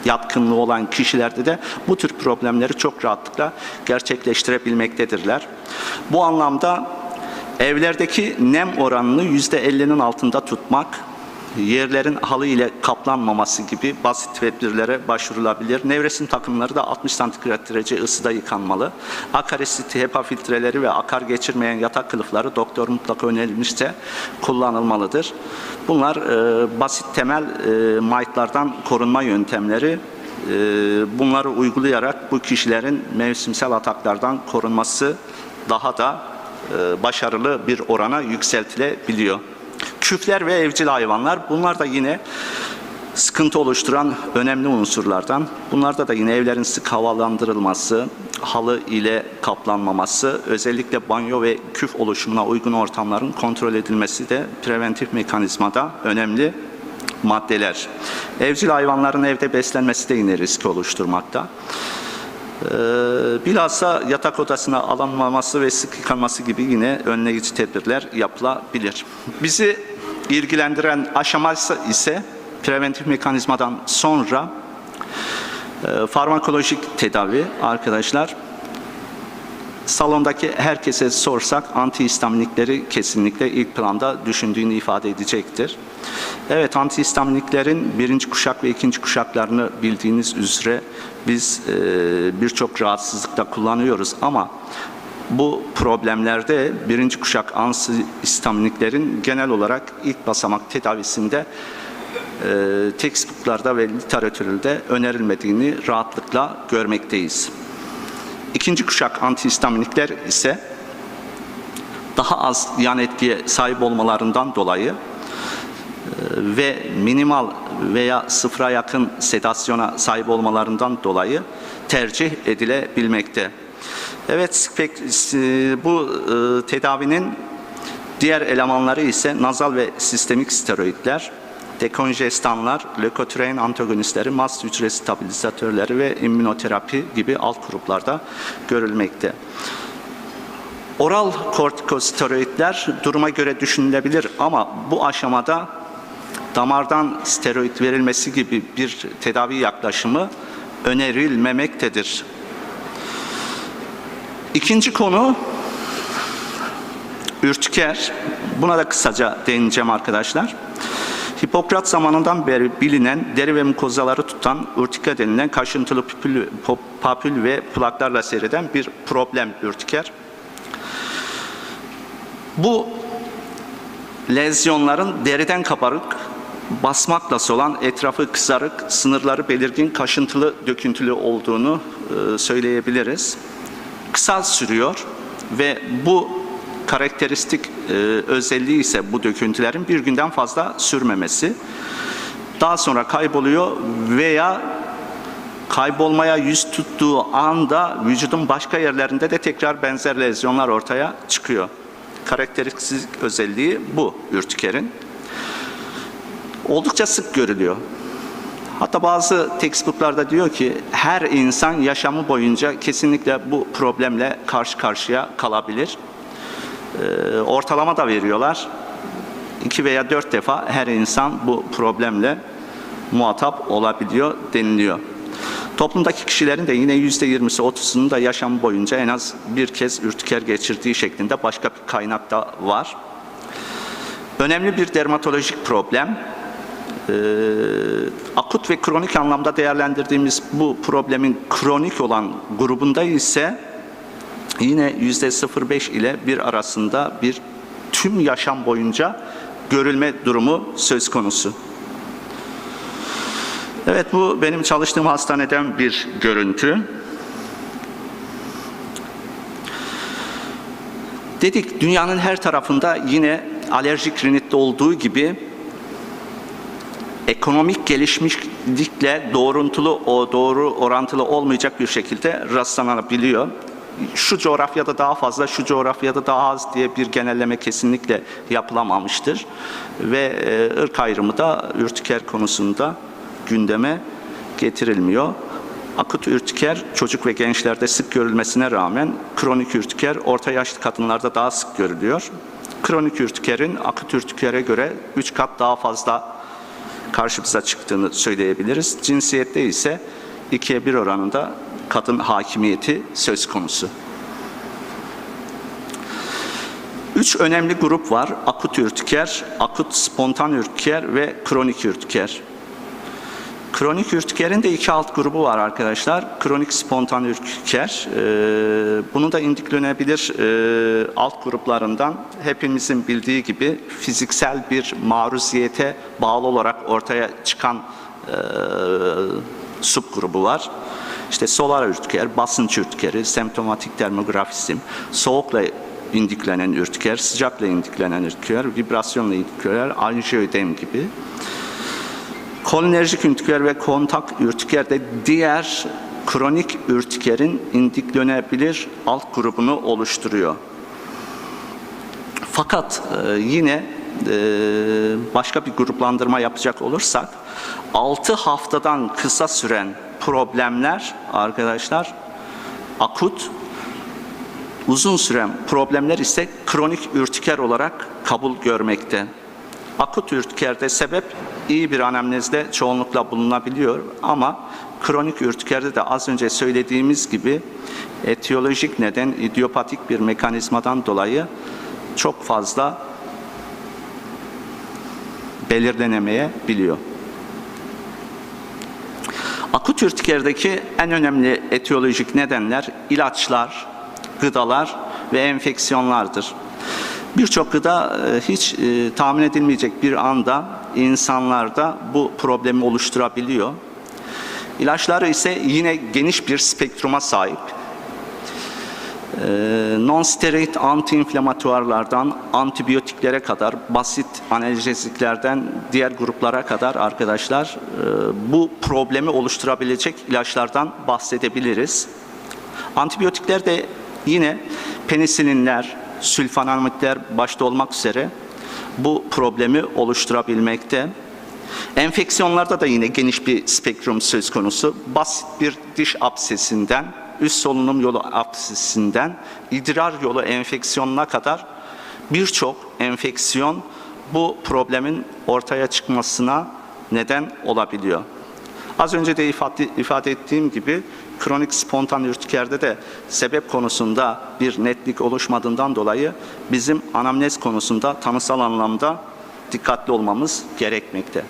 yatkınlığı olan kişilerde de bu tür problemleri çok rahatlıkla gerçekleştirebilmektedirler. Bu anlamda evlerdeki nem oranını %50'nin altında tutmak, yerlerin halı ile kaplanmaması gibi basit tedbirlere başvurulabilir. Nevresim takımları da 60 santigrat derece ısıda yıkanmalı. Akaresit HEPA filtreleri ve akar geçirmeyen yatak kılıfları doktor mutlaka önerilmişse kullanılmalıdır. Bunlar basit temel mite'lardan korunma yöntemleri. Bunları uygulayarak bu kişilerin mevsimsel ataklardan korunması daha da başarılı bir orana yükseltilebiliyor. Küfler ve evcil hayvanlar, bunlar da yine sıkıntı oluşturan önemli unsurlardan. Bunlarda da yine evlerin sık havalandırılması, halı ile kaplanmaması, özellikle banyo ve küf oluşumuna uygun ortamların kontrol edilmesi de preventif mekanizmada önemli maddeler. Evcil hayvanların evde beslenmesi de yine riski oluşturmakta. Bilhassa yatak odasına alınmaması ve sık yıkanması gibi yine önleyici tedbirler yapılabilir. Bizi ilgilendiren aşama ise preventif mekanizmadan sonra farmakolojik tedavi arkadaşlar. Salondaki herkese sorsak antihistaminikleri kesinlikle ilk planda düşündüğünü ifade edecektir. Evet, antihistaminiklerin birinci kuşak ve ikinci kuşaklarını bildiğiniz üzere biz birçok rahatsızlıkta kullanıyoruz ama bu problemlerde birinci kuşak antihistaminiklerin genel olarak ilk basamak tedavisinde textbooklarda ve literatürde önerilmediğini rahatlıkla görmekteyiz. İkinci kuşak antihistaminikler ise daha az yan etkiye sahip olmalarından dolayı ve minimal veya sıfıra yakın sedasyona sahip olmalarından dolayı tercih edilebilmekte. Evet, bu tedavinin diğer elemanları ise nazal ve sistemik steroidler, dekonjestanlar, lökotrien antagonistleri, mast hücre stabilizatörleri ve immünoterapi gibi alt gruplarda görülmekte. Oral kortikosteroidler duruma göre düşünülebilir ama bu aşamada damardan steroid verilmesi gibi bir tedavi yaklaşımı önerilmemektedir. İkinci konu ürtiker. Buna da kısaca değineceğim arkadaşlar. Hipokrat zamanından beri bilinen deri ve mukozaları tutan ürtika denilen kaşıntılı papül ve plaklarla seyreden bir problem ürtiker. Bu lezyonların deriden kabarık, basmakla olan, etrafı kızarık, sınırları belirgin, kaşıntılı, döküntülü olduğunu söyleyebiliriz. Kısa sürüyor ve bu karakteristik özelliği ise bu döküntülerin bir günden fazla sürmemesi. Daha sonra kayboluyor veya kaybolmaya yüz tuttuğu anda vücudun başka yerlerinde de tekrar benzer lezyonlar ortaya çıkıyor. Karakteristik özelliği bu ürtikerin. Oldukça sık görülüyor. Hatta bazı textbooklarda diyor ki her insan yaşamı boyunca kesinlikle bu problemle karşı karşıya kalabilir. Ortalama da veriyorlar. 2 veya 4 defa her insan bu problemle muhatap olabiliyor deniliyor. Toplumdaki kişilerin de yine %20'si 30'unun da yaşam boyunca en az bir kez ürtiker geçirdiği şeklinde başka bir kaynak da var. Önemli bir dermatolojik problem. Akut ve kronik anlamda değerlendirdiğimiz bu problemin kronik olan grubunda ise yine %0,5 ile 1 arasında bir tüm yaşam boyunca görülme durumu söz konusu. Evet, bu benim çalıştığım hastaneden bir görüntü. Dedik, dünyanın her tarafında yine alerjik rinitte olduğu gibi ekonomik gelişmişlikle doğru orantılı olmayacak bir şekilde rastlanabiliyor. Şu coğrafyada daha fazla, şu coğrafyada daha az diye bir genelleme kesinlikle yapılamamıştır. Ve ırk ayrımı da ürtiker konusunda gündeme getirilmiyor. Akut ürtiker çocuk ve gençlerde sık görülmesine rağmen kronik ürtiker orta yaşlı kadınlarda daha sık görülüyor. Kronik ürtikerin akut ürtikere göre 3 kat daha fazla karşımıza çıktığını söyleyebiliriz. Cinsiyette ise 2'ye 1 oranında kadın hakimiyeti söz konusu. 3 önemli grup var. Akut ürtiker, akut spontan ürtiker ve kronik ürtiker. Kronik ürtikerin de 2 alt grubu var arkadaşlar. Kronik spontan ürtiker. Bunu da indiklenebilir alt gruplarından hepimizin bildiği gibi fiziksel bir maruziyete bağlı olarak ortaya çıkan subgrubu var. İşte solar ürtiker, basınç ürtikeri, semptomatik termografizm, soğukla indiklenen ürtiker, sıcakla indiklenen ürtiker, vibrasyonla indiklenen anjiödem gibi. Kolinerjik ürtiker ve kontak ürtiker de diğer kronik ürtikerin indiklenebilir alt grubunu oluşturuyor. Fakat yine başka bir gruplandırma yapacak olursak 6 haftadan kısa süren problemler arkadaşlar akut, uzun süren problemler ise kronik ürtiker olarak kabul görmekte. Akut ürtikerde sebep iyi bir anamnezde çoğunlukla bulunabiliyor ama kronik ürtikerde de az önce söylediğimiz gibi etiyolojik neden idiopatik bir mekanizmadan dolayı çok fazla belirlenemeyebiliyor. Akut ürtikerdeki en önemli etiyolojik nedenler ilaçlar, gıdalar ve enfeksiyonlardır. Birçok gıda hiç tahmin edilmeyecek bir anda insanlarda bu problemi oluşturabiliyor. İlaçları ise yine geniş bir spektruma sahip. Non-steroid antiinflamatuarlardan antibiyotiklere kadar, basit analjeziklerden diğer gruplara kadar arkadaşlar bu problemi oluşturabilecek ilaçlardan bahsedebiliriz. Antibiyotikler de yine penisilinler, sülfanamitler başta olmak üzere bu problemi oluşturabilmekte. Enfeksiyonlarda da yine geniş bir spektrum söz konusu. Basit bir diş absesinden, üst solunum yolu absesinden, idrar yolu enfeksiyonuna kadar birçok enfeksiyon bu problemin ortaya çıkmasına neden olabiliyor. Az önce de ifade ettiğim gibi kronik spontan ürtikerde de sebep konusunda bir netlik oluşmadığından dolayı bizim anamnez konusunda tanısal anlamda dikkatli olmamız gerekmekte.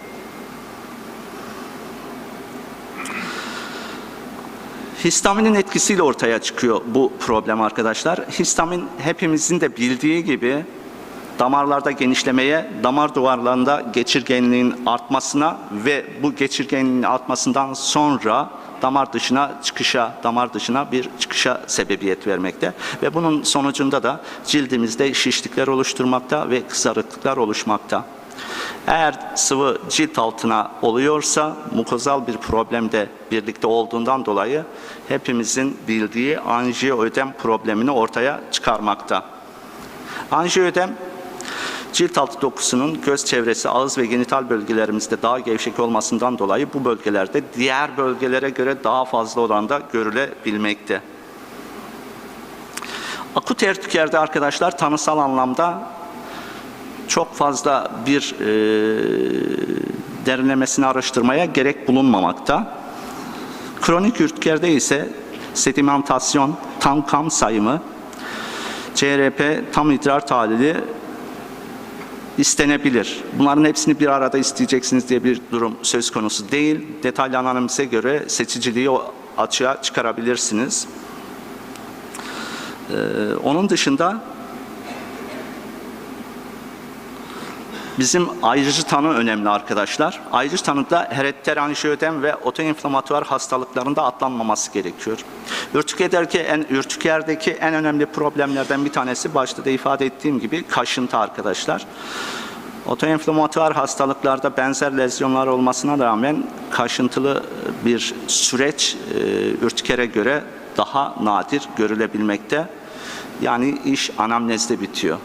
Histaminin etkisiyle ortaya çıkıyor bu problem arkadaşlar. Histamin hepimizin de bildiği gibi damarlarda genişlemeye, damar duvarlarında geçirgenliğin artmasına ve bu geçirgenliğin artmasından sonra damar dışına bir çıkışa sebebiyet vermekte. Ve bunun sonucunda da cildimizde şişlikler oluşturmakta ve kızarıklıklar oluşmakta. Eğer sıvı cilt altına oluyorsa mukozal bir problemde birlikte olduğundan dolayı hepimizin bildiği anjiödem problemini ortaya çıkarmakta. Anjiödem, cilt altı dokusunun göz çevresi, ağız ve genital bölgelerimizde daha gevşek olmasından dolayı bu bölgelerde diğer bölgelere göre daha fazla oranda görülebilmekte. Akut ürtikerde arkadaşlar tanısal anlamda çok fazla bir derinlemesine araştırmaya gerek bulunmamakta. Kronik ürtikerde ise sedimentasyon, tam kan sayımı, CRP, tam idrar tahlili istenebilir. Bunların hepsini bir arada isteyeceksiniz diye bir durum söz konusu değil. Detaylı analize göre seçiciliği açığa çıkarabilirsiniz. Onun dışında bizim ayrıcı tanı önemli arkadaşlar. Ayrıcı tanıda herediter anjiödem ve otoinflamatuar hastalıklarında atlanmaması gerekiyor. Ürtikerdeki en önemli problemlerden bir tanesi başta da ifade ettiğim gibi kaşıntı arkadaşlar. Otoinflamatuar hastalıklarda benzer lezyonlar olmasına rağmen kaşıntılı bir süreç ürtikere göre daha nadir görülebilmekte. Yani iş anamnezde bitiyor.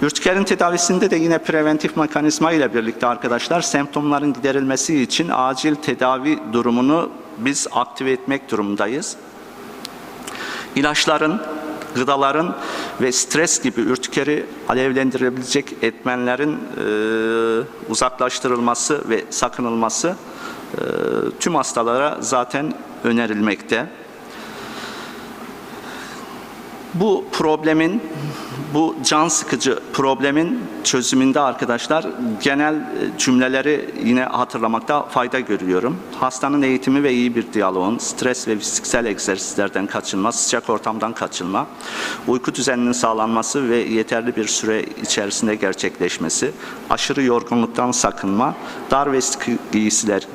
Ürtikerin tedavisinde de yine preventif mekanizma ile birlikte arkadaşlar semptomların giderilmesi için acil tedavi durumunu biz aktive etmek durumundayız. İlaçların, gıdaların ve stres gibi ürtikeri alevlendirebilecek etmenlerin uzaklaştırılması ve sakınılması tüm hastalara zaten önerilmekte. Bu problemin, bu can sıkıcı problemin çözümünde arkadaşlar genel cümleleri yine hatırlamakta fayda görüyorum. Hastanın eğitimi ve iyi bir diyaloğun, stres ve fiziksel egzersizlerden kaçınma, sıcak ortamdan kaçınma, uyku düzeninin sağlanması ve yeterli bir süre içerisinde gerçekleşmesi, aşırı yorgunluktan sakınma, dar ve sıkı giysiler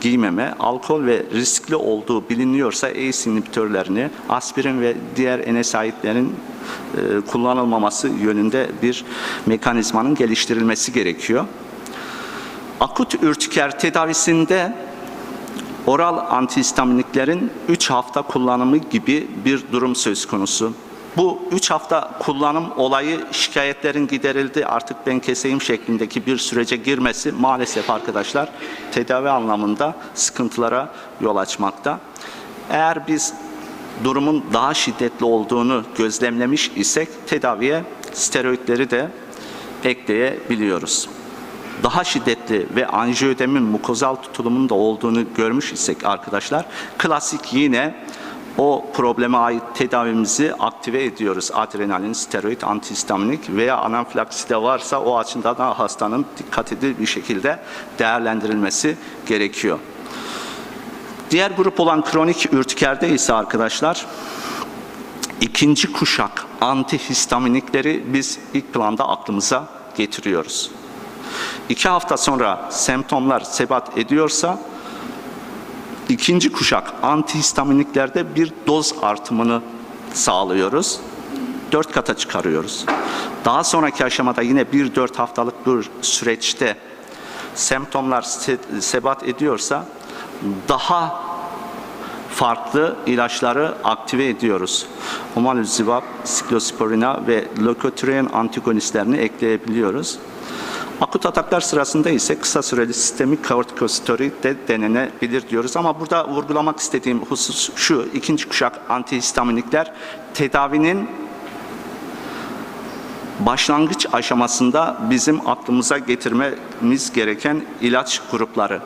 giymeme, alkol ve riskli olduğu biliniyorsa ACE inhibitörlerini, aspirin ve diğer NSAID'lerin kullanılmaması yönünde bir mekanizmanın geliştirilmesi gerekiyor. Akut ürtiker tedavisinde oral antihistaminiklerin 3 hafta kullanımı gibi bir durum söz konusu. Bu 3 hafta kullanım olayı şikayetlerin giderildi, artık ben keseyim şeklindeki bir sürece girmesi maalesef arkadaşlar tedavi anlamında sıkıntılara yol açmakta. Eğer biz durumun daha şiddetli olduğunu gözlemlemiş isek tedaviye steroidleri de ekleyebiliyoruz. Daha şiddetli ve anjiyodemin mukozal tutulumunun da olduğunu görmüş isek arkadaşlar, klasik yine o probleme ait tedavimizi aktive ediyoruz. Adrenalin, steroid, antihistaminik veya anaflaksi de varsa o açıdan da hastanın dikkatli bir şekilde değerlendirilmesi gerekiyor. Diğer grup olan kronik ürtikerde ise arkadaşlar ikinci kuşak antihistaminikleri biz ilk planda aklımıza getiriyoruz. 2 hafta sonra semptomlar sebat ediyorsa ikinci kuşak antihistaminiklerde bir doz artımını sağlıyoruz. 4 kata çıkarıyoruz. Daha sonraki aşamada yine 1-4 haftalık bir süreçte semptomlar sebat ediyorsa daha farklı ilaçları aktive ediyoruz. Omalizumab, siklosporina ve lökotriyen antagonistlerini ekleyebiliyoruz. Akut ataklar sırasında ise kısa süreli sistemik kortikosteroid de denenebilir diyoruz. Ama burada vurgulamak istediğim husus şu: ikinci kuşak antihistaminikler tedavinin başlangıç aşamasında bizim aklımıza getirmemiz gereken ilaç grupları.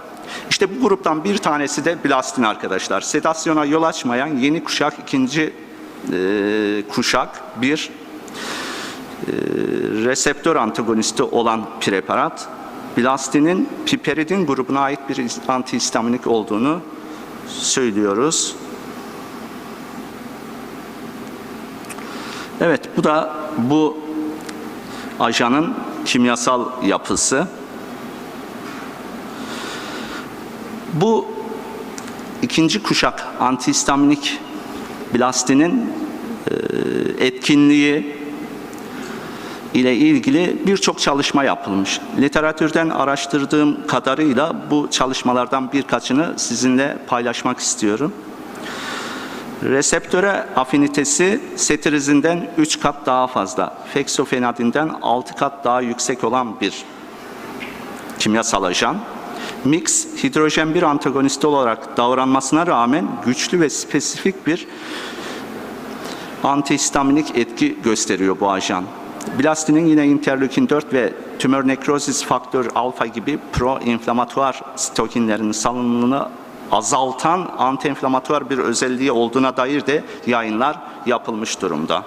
İşte bu gruptan bir tanesi de Bilastin arkadaşlar. Sedasyona yol açmayan yeni kuşak, ikinci kuşak bir reseptör antagonisti olan preparat. Bilastinin piperidin grubuna ait bir antihistaminik olduğunu söylüyoruz. Evet, bu da bu ajanın kimyasal yapısı. Bu ikinci kuşak antihistaminik bilastinin etkinliği ile ilgili birçok çalışma yapılmış. Literatürden araştırdığım kadarıyla bu çalışmalardan birkaçını sizinle paylaşmak istiyorum. Reseptöre afinitesi setirizinden 3 kat daha fazla, fexofenadinden 6 kat daha yüksek olan bir kimyasal ajan. Mix, hidrojen 1 antagonisti olarak davranmasına rağmen güçlü ve spesifik bir antihistaminik etki gösteriyor bu ajan. Bilastinin yine interleukin 4 ve tümör nekrozis faktör alfa gibi proinflamatuar sitokinlerin salınımını azaltan antiinflamatuar bir özelliği olduğuna dair de yayınlar yapılmış durumda.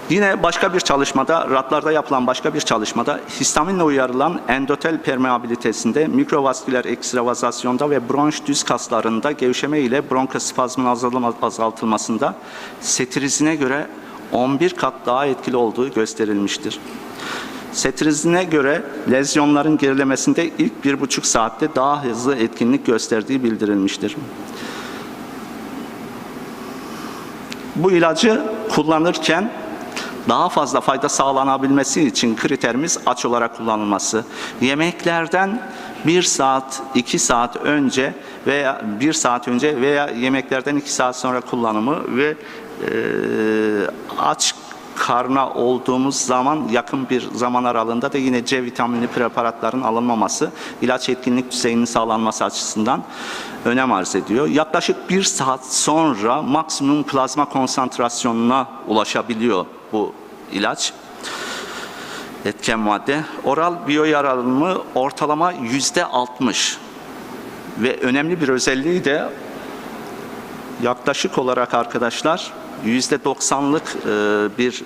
Yine başka bir çalışmada, ratlarda yapılan başka bir çalışmada histaminle uyarılan endotel permeabilitesinde, mikrovasküler ekstravazasyonda ve bronş düz kaslarında gevşeme ile bronkospazmın azaltılmasında setirizine göre 11 kat daha etkili olduğu gösterilmiştir. Setirizine göre lezyonların gerilemesinde ilk 1,5 saatte daha hızlı etkinlik gösterdiği bildirilmiştir. Bu ilacı kullanırken daha fazla fayda sağlanabilmesi için kriterimiz aç olarak kullanılması. Yemeklerden 1 saat, 2 saat önce veya 1 saat önce veya yemeklerden 2 saat sonra kullanımı ve aç karna olduğumuz zaman yakın bir zaman aralığında da yine C vitaminli preparatların alınmaması ilaç etkinlik düzeyinin sağlanması açısından önem arz ediyor. Yaklaşık 1 saat sonra maksimum plazma konsantrasyonuna ulaşabiliyor bu ilaç. Etken madde. Oral biyoyararlılığı ortalama %60 ve önemli bir özelliği de yaklaşık olarak arkadaşlar %90'lık bir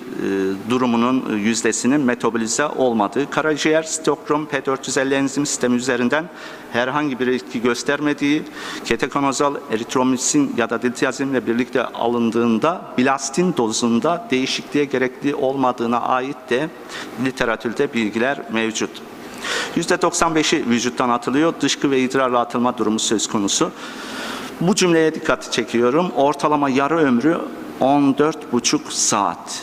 durumunun yüzdesinin metabolize olmadığı, karaciğer stokrom P450 enzim sistemi üzerinden herhangi bir etki göstermediği, ketokonazal eritromisin ya da diltiazinle birlikte alındığında blastin dozunda değişikliğe gerekli olmadığına ait de literatürde bilgiler mevcut. %95'i vücuttan atılıyor, dışkı ve idrarla atılma durumu söz konusu. Bu cümleye dikkat çekiyorum. Ortalama yarı ömrü 14,5 saat.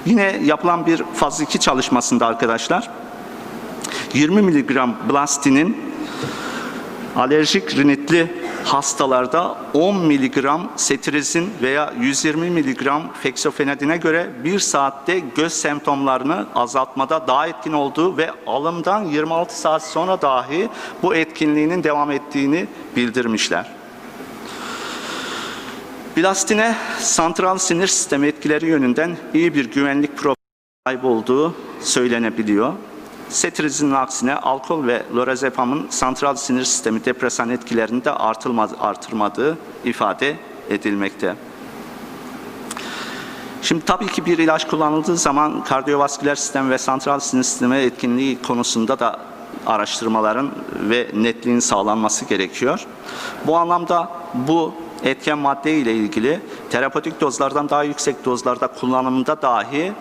Yine yapılan bir faz 2 çalışmasında arkadaşlar 20 mg blastinin alerjik rinitli hastalarda 10 mg cetirizin veya 120 mg fexofenadine göre 1 saatte göz semptomlarını azaltmada daha etkin olduğu ve alımdan 26 saat sonra dahi bu etkinliğinin devam ettiğini bildirmişler. Blastine santral sinir sistemi etkileri yönünden iyi bir güvenlik profili sahip olduğu söylenebiliyor. Cetirizinin aksine alkol ve lorazepamın santral sinir sistemi depresan etkilerini de artırmadığı ifade edilmekte. Şimdi tabii ki bir ilaç kullanıldığı zaman kardiyovasküler sistem ve santral sinir sistemi etkinliği konusunda da araştırmaların ve netliğin sağlanması gerekiyor. Bu anlamda bu etken madde ile ilgili terapötik dozlardan daha yüksek dozlarda kullanımında dahi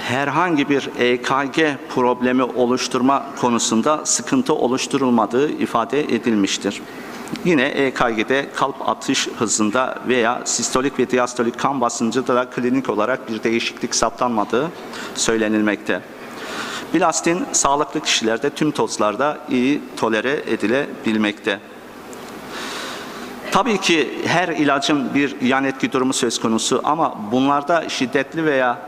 herhangi bir EKG problemi oluşturma konusunda sıkıntı oluşturulmadığı ifade edilmiştir. Yine EKG'de kalp atış hızında veya sistolik ve diastolik kan basıncında da klinik olarak bir değişiklik saptanmadığı söylenilmekte. Blastin sağlıklı kişilerde tüm dozlarda iyi tolere edilebilmekte. Tabii ki her ilacın bir yan etki durumu söz konusu ama bunlarda şiddetli veya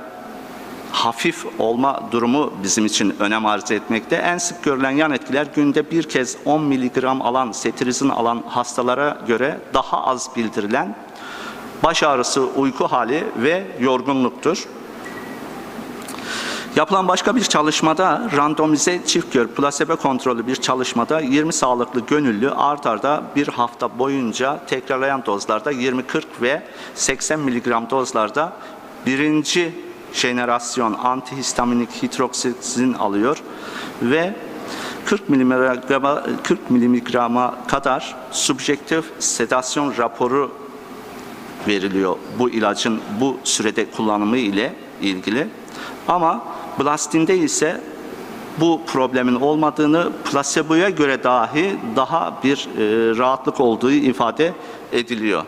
hafif olma durumu bizim için önem arz etmekte. En sık görülen yan etkiler günde bir kez 10 mg alan, cetirizin alan hastalara göre daha az bildirilen baş ağrısı, uyku hali ve yorgunluktur. Yapılan başka bir çalışmada randomize çift kör plasebo kontrollü bir çalışmada 20 sağlıklı gönüllü art arda bir hafta boyunca tekrarlayan dozlarda 20, 40 ve 80 mg dozlarda birinci jenerasyon antihistaminik hidroksizin alıyor ve 40 miligrama kadar subjektif sedasyon raporu veriliyor bu ilacın bu sürede kullanımı ile ilgili. Ama blastinde ise bu problemin olmadığını, plaseboya göre dahi daha bir rahatlık olduğu ifade ediliyor.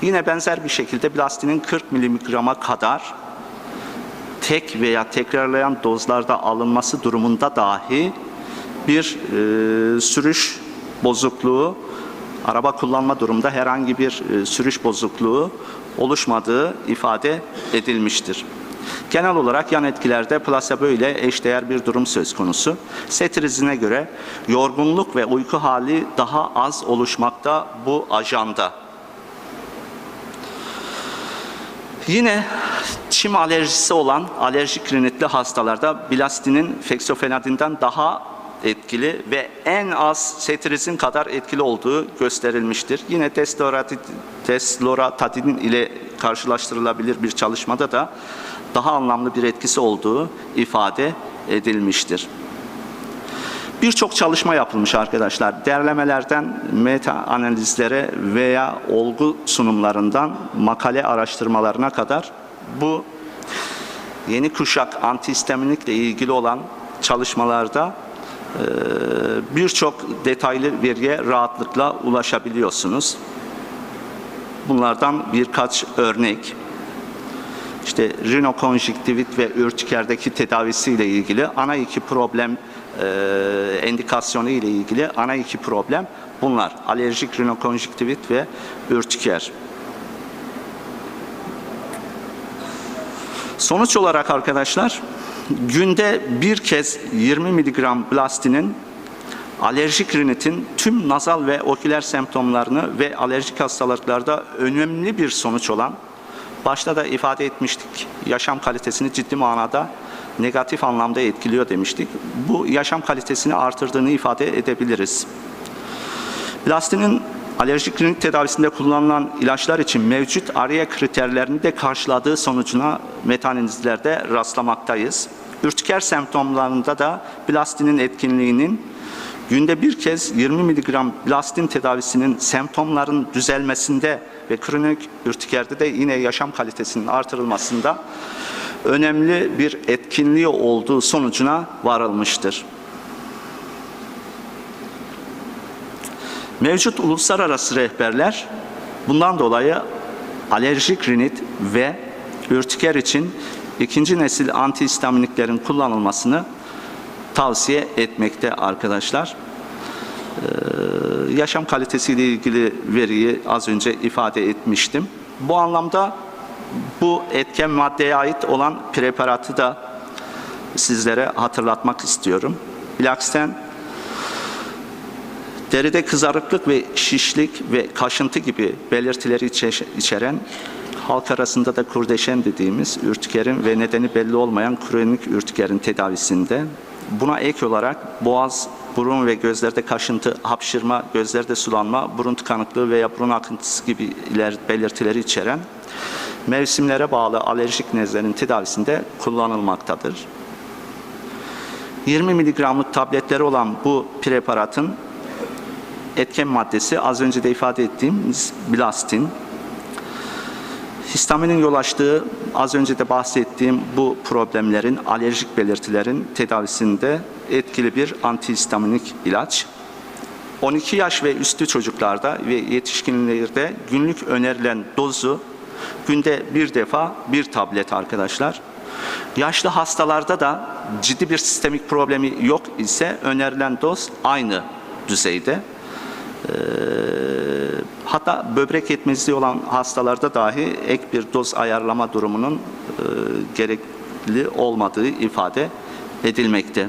Yine benzer bir şekilde blastinin 40 miligrama kadar tek veya tekrarlayan dozlarda alınması durumunda dahi bir sürüş bozukluğu, araba kullanma durumunda herhangi bir sürüş bozukluğu oluşmadığı ifade edilmiştir. Genel olarak yan etkilerde plasebo ile eşdeğer bir durum söz konusu. Cetirizine göre yorgunluk ve uyku hali daha az oluşmakta bu ajanda. Yine çim alerjisi olan alerjik rinitli hastalarda blastinin fexofenadinden daha etkili ve en az cetirizin kadar etkili olduğu gösterilmiştir. Yine desloratadin ile karşılaştırılabilir bir çalışmada da daha anlamlı bir etkisi olduğu ifade edilmiştir. Birçok çalışma yapılmış arkadaşlar. Derlemelerden meta analizlere veya olgu sunumlarından makale araştırmalarına kadar bu yeni kuşak antihistaminikle ilgili olan çalışmalarda birçok detaylı veriye rahatlıkla ulaşabiliyorsunuz. Bunlardan birkaç örnek. İşte rinokonjüktivit ve ürtikerdeki tedavisiyle ilgili ana iki problem, endikasyonu ile ilgili ana iki problem bunlar. Alerjik rinokonjüktivit ve ürtiker. Sonuç olarak arkadaşlar, günde bir kez 20 mg blastinin alerjik rinitin tüm nazal ve oküler semptomlarını ve alerjik hastalıklarda önemli bir sonuç olan, başta da ifade etmiştik, yaşam kalitesini ciddi manada negatif anlamda etkiliyor demiştik. Bu yaşam kalitesini artırdığını ifade edebiliriz. Bilastinin alerjik rinit tedavisinde kullanılan ilaçlar için mevcut ARIA kriterlerini de karşıladığı sonucuna meta-analizlerde rastlamaktayız. Ürtiker semptomlarında da bilastinin etkinliğinin günde bir kez 20 mg bilastin tedavisinin semptomların düzelmesinde ve kronik ürtikerde de yine yaşam kalitesinin artırılmasında önemli bir etkinliği olduğu sonucuna varılmıştır. Mevcut uluslararası rehberler bundan dolayı alerjik rinit ve ürtiker için ikinci nesil antihistaminiklerin kullanılmasını tavsiye etmekte arkadaşlar. Yaşam kalitesiyle ilgili veriyi az önce ifade etmiştim. Bu anlamda bu etken maddeye ait olan preparatı da sizlere hatırlatmak istiyorum. Bilaksen deride kızarıklık ve şişlik ve kaşıntı gibi belirtileri içeren, halk arasında da kurdeşen dediğimiz ürtikerin ve nedeni belli olmayan kronik ürtikerin tedavisinde buna ek olarak boğaz, burun ve gözlerde kaşıntı, hapşırma, gözlerde sulanma, burun tıkanıklığı veya burun akıntısı gibi belirtileri içeren mevsimlere bağlı alerjik nezlerin tedavisinde kullanılmaktadır. 20 mg'lık tabletleri olan bu preparatın etken maddesi az önce de ifade ettiğimiz bilastin. Histaminin yol açtığı az önce de bahsettiğim bu problemlerin, alerjik belirtilerin tedavisinde etkili bir antihistaminik ilaç. 12 yaş ve üstü çocuklarda ve yetişkinlerde günlük önerilen dozu günde bir defa bir tablet arkadaşlar. Yaşlı hastalarda da ciddi bir sistemik problemi yok ise önerilen doz aynı düzeyde. Hatta böbrek yetmezliği olan hastalarda dahi ek bir doz ayarlama durumunun gerekli olmadığı ifade edilmekte.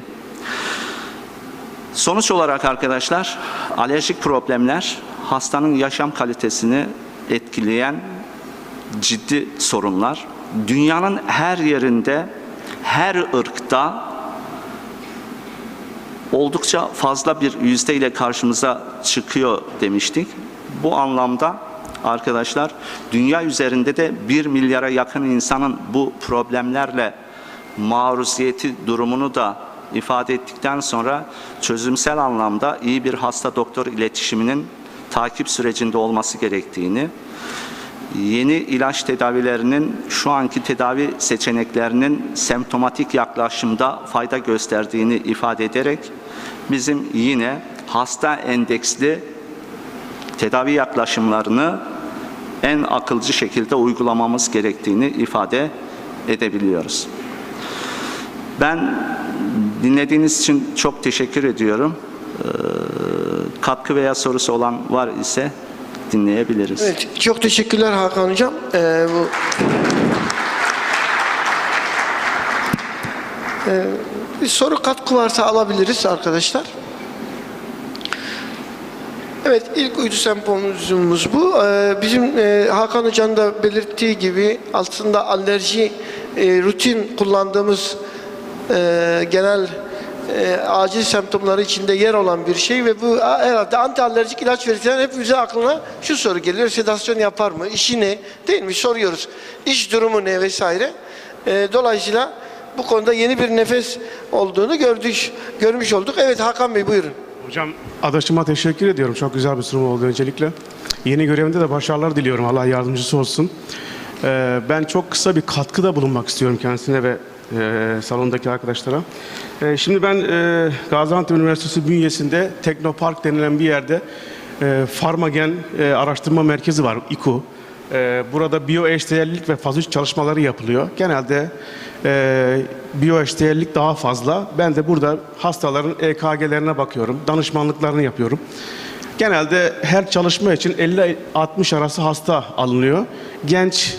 Sonuç olarak arkadaşlar, alerjik problemler hastanın yaşam kalitesini etkileyen ciddi sorunlar. Dünyanın her yerinde, her ırkta oldukça fazla bir yüzdeyle karşımıza çıkıyor demiştik. Bu anlamda arkadaşlar dünya üzerinde de 1 milyara yakın insanın bu problemlerle maruziyeti durumunu da ifade ettikten sonra çözümsel anlamda iyi bir hasta-doktor iletişiminin takip sürecinde olması gerektiğini, yeni ilaç tedavilerinin şu anki tedavi seçeneklerinin semptomatik yaklaşımda fayda gösterdiğini ifade ederek bizim yine hasta endeksli tedavi yaklaşımlarını en akılcı şekilde uygulamamız gerektiğini ifade edebiliyoruz. Ben dinlediğiniz için çok teşekkür ediyorum. Katkı veya sorusu olan var ise dinleyebiliriz. Evet, çok teşekkürler Hakan Hocam. Bir soru katkı varsa alabiliriz arkadaşlar. Evet, ilk uydu sempomuzumuz bu. Bizim Hakan Hoca'nın da belirttiği gibi aslında alerji rutin kullandığımız genel acil semptomları içinde yer olan bir şey ve bu herhalde antialerjik ilaç verirken hepimize aklına şu soru geliyor: sedasyon yapar mı? İşi ne? Değil mi? Soruyoruz. İş durumu ne vesaire. Dolayısıyla bu konuda yeni bir nefes olduğunu görmüş olduk. Evet Hakan Bey buyurun. Hocam adaşıma teşekkür ediyorum. Çok güzel bir sunum oldu öncelikle. Yeni görevinde de başarılar diliyorum. Allah yardımcısı olsun. Ben çok kısa bir katkıda bulunmak istiyorum kendisine ve salondaki arkadaşlara. Şimdi ben Gaziantep Üniversitesi bünyesinde Teknopark denilen bir yerde Farmagen Araştırma Merkezi var, İKU. Burada biyoeşdeğerlilik ve faz 3 çalışmaları yapılıyor. Genelde biyoeşdeğerlilik daha fazla. Ben de burada hastaların EKG'lerine bakıyorum, danışmanlıklarını yapıyorum. Genelde her çalışma için 50-60 arası hasta alınıyor. Genç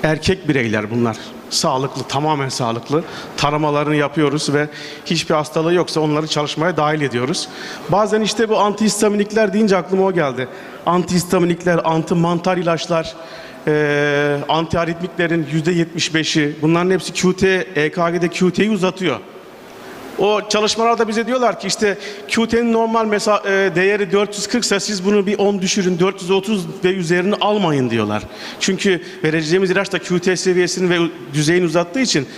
erkek bireyler bunlar. Sağlıklı, tamamen sağlıklı. Taramalarını yapıyoruz ve hiçbir hastalığı yoksa onları çalışmaya dahil ediyoruz. Bazen işte bu antihistaminikler deyince aklıma o geldi. Antihistaminikler, antimantar ilaçlar, antiaritmiklerin %75'i, bunların hepsi QT, EKG'de QT'yi uzatıyor. O çalışmalarda bize diyorlar ki işte QT'nin normal değeri 440 ise siz bunu bir 10 düşürün, 430 ve üzerini almayın diyorlar. Çünkü vereceğimiz ilaç da QT seviyesini ve düzeyini uzattığı için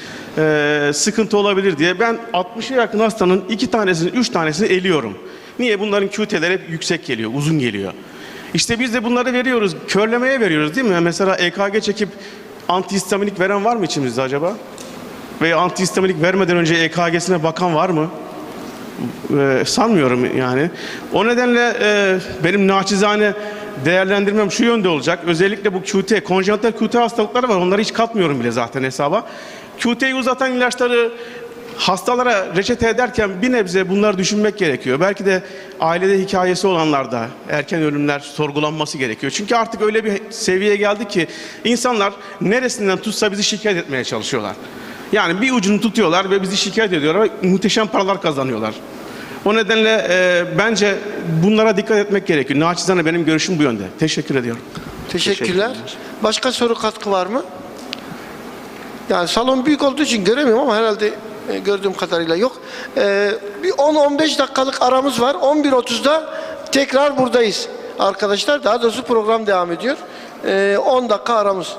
sıkıntı olabilir diye. Ben 60'a yakın hastanın 2 tanesini, 3 tanesini eliyorum. Niye? Bunların QT'leri hep yüksek geliyor, uzun geliyor. İşte biz de bunları veriyoruz, körlemeye veriyoruz değil mi? Mesela EKG çekip antihistaminik veren var mı içimizde acaba? Veya antihistaminik vermeden önce EKG'sine bakan var mı? Sanmıyorum yani. O nedenle benim naçizane değerlendirmem şu yönde olacak. Özellikle bu QT, konjenital QT hastalıkları var. Onları hiç katmıyorum bile zaten hesaba. QT'yi uzatan ilaçları hastalara reçete ederken bir nebze bunları düşünmek gerekiyor. Belki de ailede hikayesi olanlarda erken ölümler sorgulanması gerekiyor. Çünkü artık öyle bir seviyeye geldik ki insanlar neresinden tutsa bizi şikayet etmeye çalışıyorlar. Yani bir ucunu tutuyorlar ve bizi şikayet ediyorlar ve muhteşem paralar kazanıyorlar. O nedenle bence bunlara dikkat etmek gerekiyor. Naçizane benim görüşüm bu yönde. Teşekkür ediyorum. Teşekkürler. Başka soru katkı var mı? Yani salon büyük olduğu için göremiyorum ama herhalde gördüğüm kadarıyla yok. Bir 10-15 dakikalık aramız var. 11.30'da tekrar buradayız arkadaşlar. Daha doğrusu program devam ediyor. 10 dakika aramız.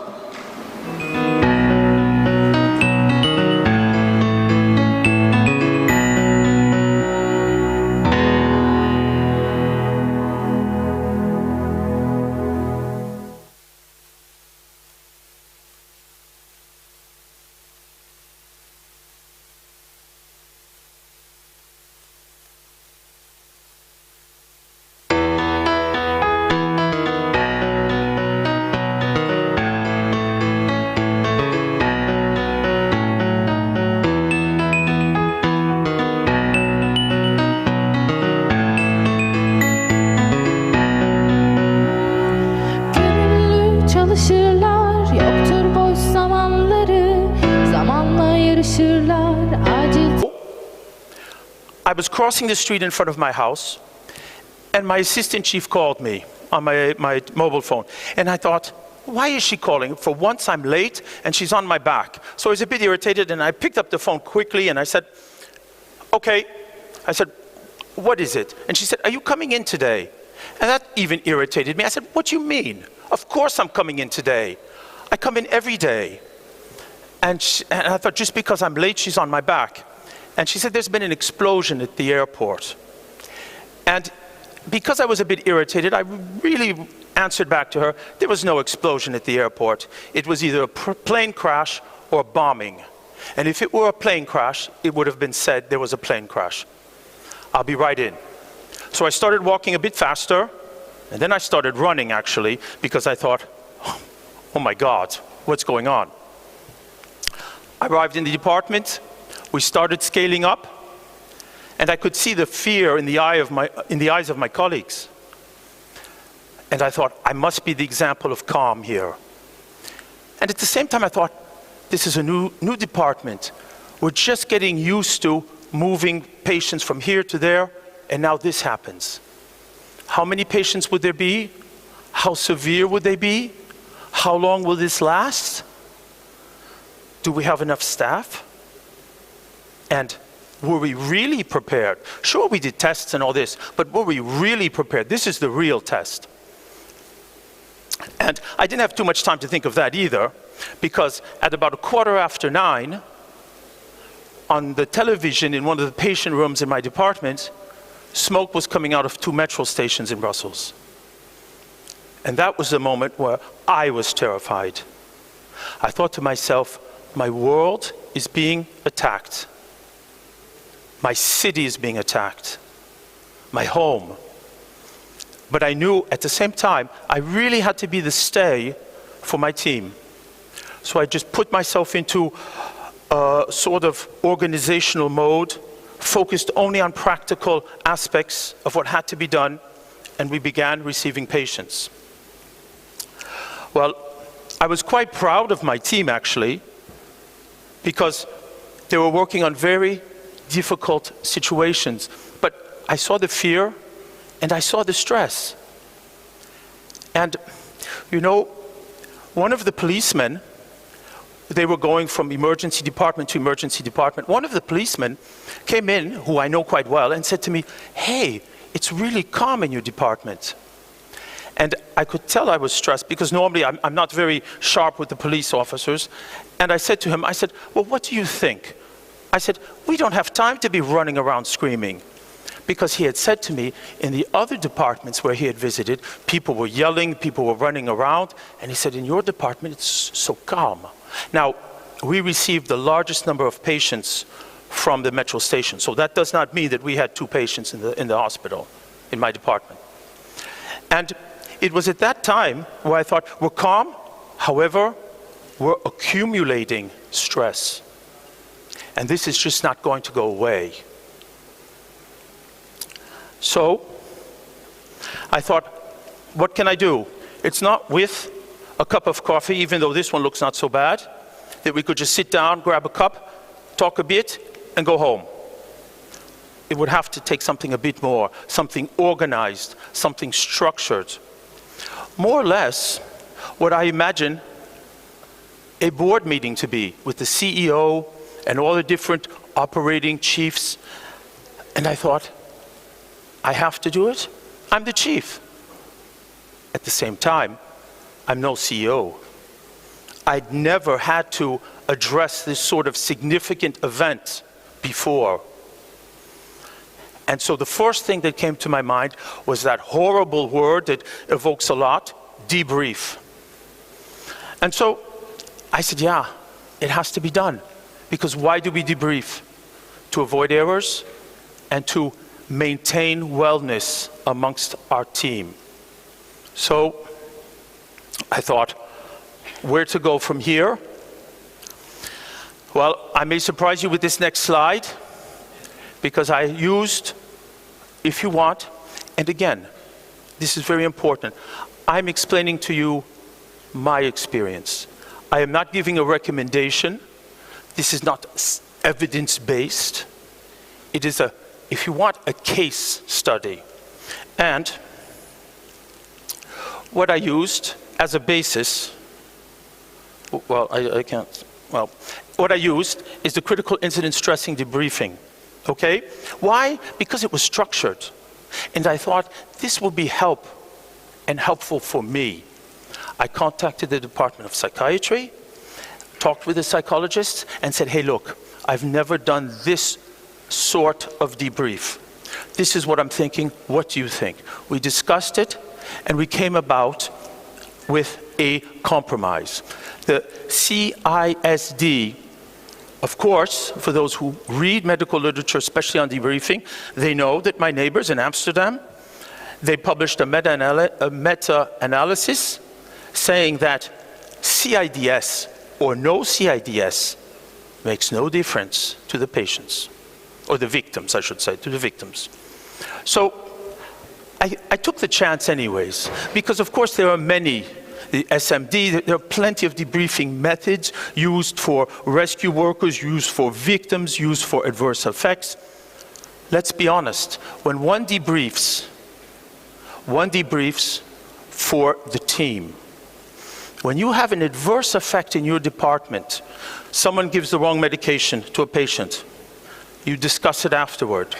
I was crossing the street in front of my house, and my assistant chief called me on my mobile phone. And I thought, why is she calling? For once I'm late, and she's on my back. So I was a bit irritated, and I picked up the phone quickly, and I said, okay. I said, what is it? And she said, are you coming in today? And that even irritated me. I said, what do you mean? Of course I'm coming in today. I come in every day. And I thought, just because I'm late, she's on my back. And she said, there's been an explosion at the airport. And because I was a bit irritated, I really answered back to her, there was no explosion at the airport. It was either a plane crash or bombing. And if it were a plane crash, it would have been said there was a plane crash. I'll be right in. So I started walking a bit faster, and then I started running, actually, because I thought, oh my God, what's going on? I arrived in the department. We started scaling up, and I could see the fear in the eyes of my colleagues. And I thought, I must be the example of calm here. And at the same time, I thought, this is a new department. We're just getting used to moving patients from here to there, and now this happens. How many patients would there be? How severe would they be? How long will this last? Do we have enough staff? And were we really prepared? Sure, we did tests and all this, but were we really prepared? This is the real test. And I didn't have too much time to think of that either, because at about 9:15, on the television in one of the patient rooms in my department, smoke was coming out of 2 metro stations in Brussels. And that was the moment where I was terrified. I thought to myself, my world is being attacked. My city is being attacked. My home. But I knew at the same time, I really had to be the stay for my team. So I just put myself into a sort of organizational mode, focused only on practical aspects of what had to be done, and we began receiving patients. Well, I was quite proud of my team, actually, because they were working on very difficult situations. But I saw the fear and I saw the stress. And, you know, one of the policemen they were going from emergency department to emergency department, one of the policemen came in, who I know quite well, and said to me, "Hey, it's really calm in your department." And I could tell I was stressed, because normally I'm not very sharp with the police officers. And I said to him, I said, "Well, what do you think?" I said, "We don't have time to be running around screaming." Because he had said to me, in the other departments where he had visited, people were yelling, people were running around, and he said, "In your department, it's so calm." Now, we received the largest number of patients from the metro station, so that does not mean that we had 2 patients in the hospital, in my department. And it was at that time where I thought, we're calm, however, we're accumulating stress. And this is just not going to go away. So I thought, what can I do? It's not with a cup of coffee, even though this one looks not so bad, that we could just sit down, grab a cup, talk a bit, and go home. It would have to take something a bit more, something organized, something structured. More or less what I imagine a board meeting to be, with the CEO and all the different operating chiefs. And I thought, I have to do it? I'm the chief. At the same time, I'm no CEO. I'd never had to address this sort of significant event before. And so the first thing that came to my mind was that horrible word that evokes a lot, debrief. And so I said, yeah, it has to be done. Because why do we debrief? To avoid errors and to maintain wellness amongst our team. So I thought, where to go from here? Well, I may surprise you with this next slide, because I used, if you want, and again, this is very important, I'm explaining to you my experience. I am not giving a recommendation. This is not evidence-based. It is a, if you want, a case study. And what I used as a basis, well, I can't, well, what I used is the critical incident stressing debriefing, okay? Why? Because it was structured. And I thought this will be helpful for me. I contacted the Department of Psychiatry, talked with the psychologists, and said, hey, look, I've never done this sort of debrief. This is what I'm thinking. What do you think? We discussed it, and we came about with a compromise. The CISD, of course, for those who read medical literature, especially on debriefing, they know that my neighbors in Amsterdam, they published a meta-analysis saying that CIDS or no CIDS makes no difference to the patients, or the victims, I should say, to the victims. So I took the chance anyways, because of course there are many, the SMD, there are plenty of debriefing methods used for rescue workers, used for victims, used for adverse effects. Let's be honest, when one debriefs for the team. When you have an adverse effect in your department, someone gives the wrong medication to a patient, you discuss it afterward.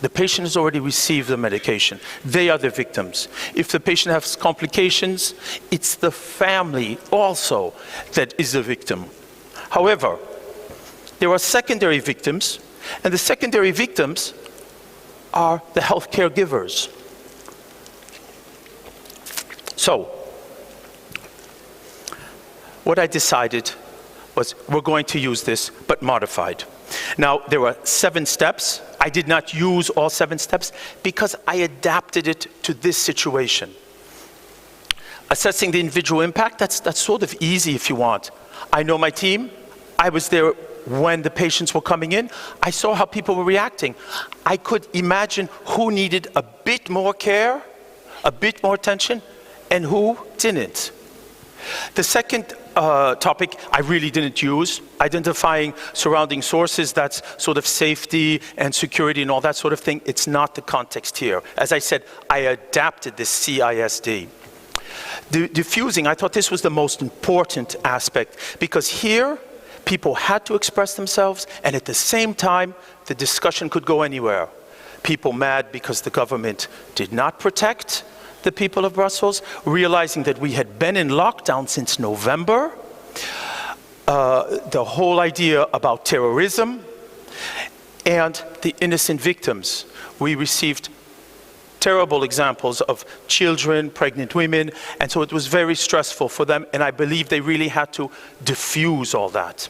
The patient has already received the medication. They are the victims. If the patient has complications, it's the family also that is the victim. However, there are secondary victims, and the secondary victims are the healthcare givers. So, what I decided was we're going to use this, but modified. Now, there were 7 steps. I did not use all 7 steps because I adapted it to this situation. Assessing the individual impact, that's sort of easy if you want. I know my team. I was there when the patients were coming in. I saw how people were reacting. I could imagine who needed a bit more care, a bit more attention, and who didn't. The second topic I really didn't use, identifying surrounding sources, that's sort of safety and security and all that sort of thing. It's not the context here. As I said, I adapted this CISD. Diffusing, I thought this was the most important aspect, because here people had to express themselves, and at the same time the discussion could go anywhere. People mad because the government did not protect the people of Brussels, realizing that we had been in lockdown since November, the whole idea about terrorism, and the innocent victims. We received terrible examples of children, pregnant women, and so it was very stressful for them, and I believe they really had to diffuse all that.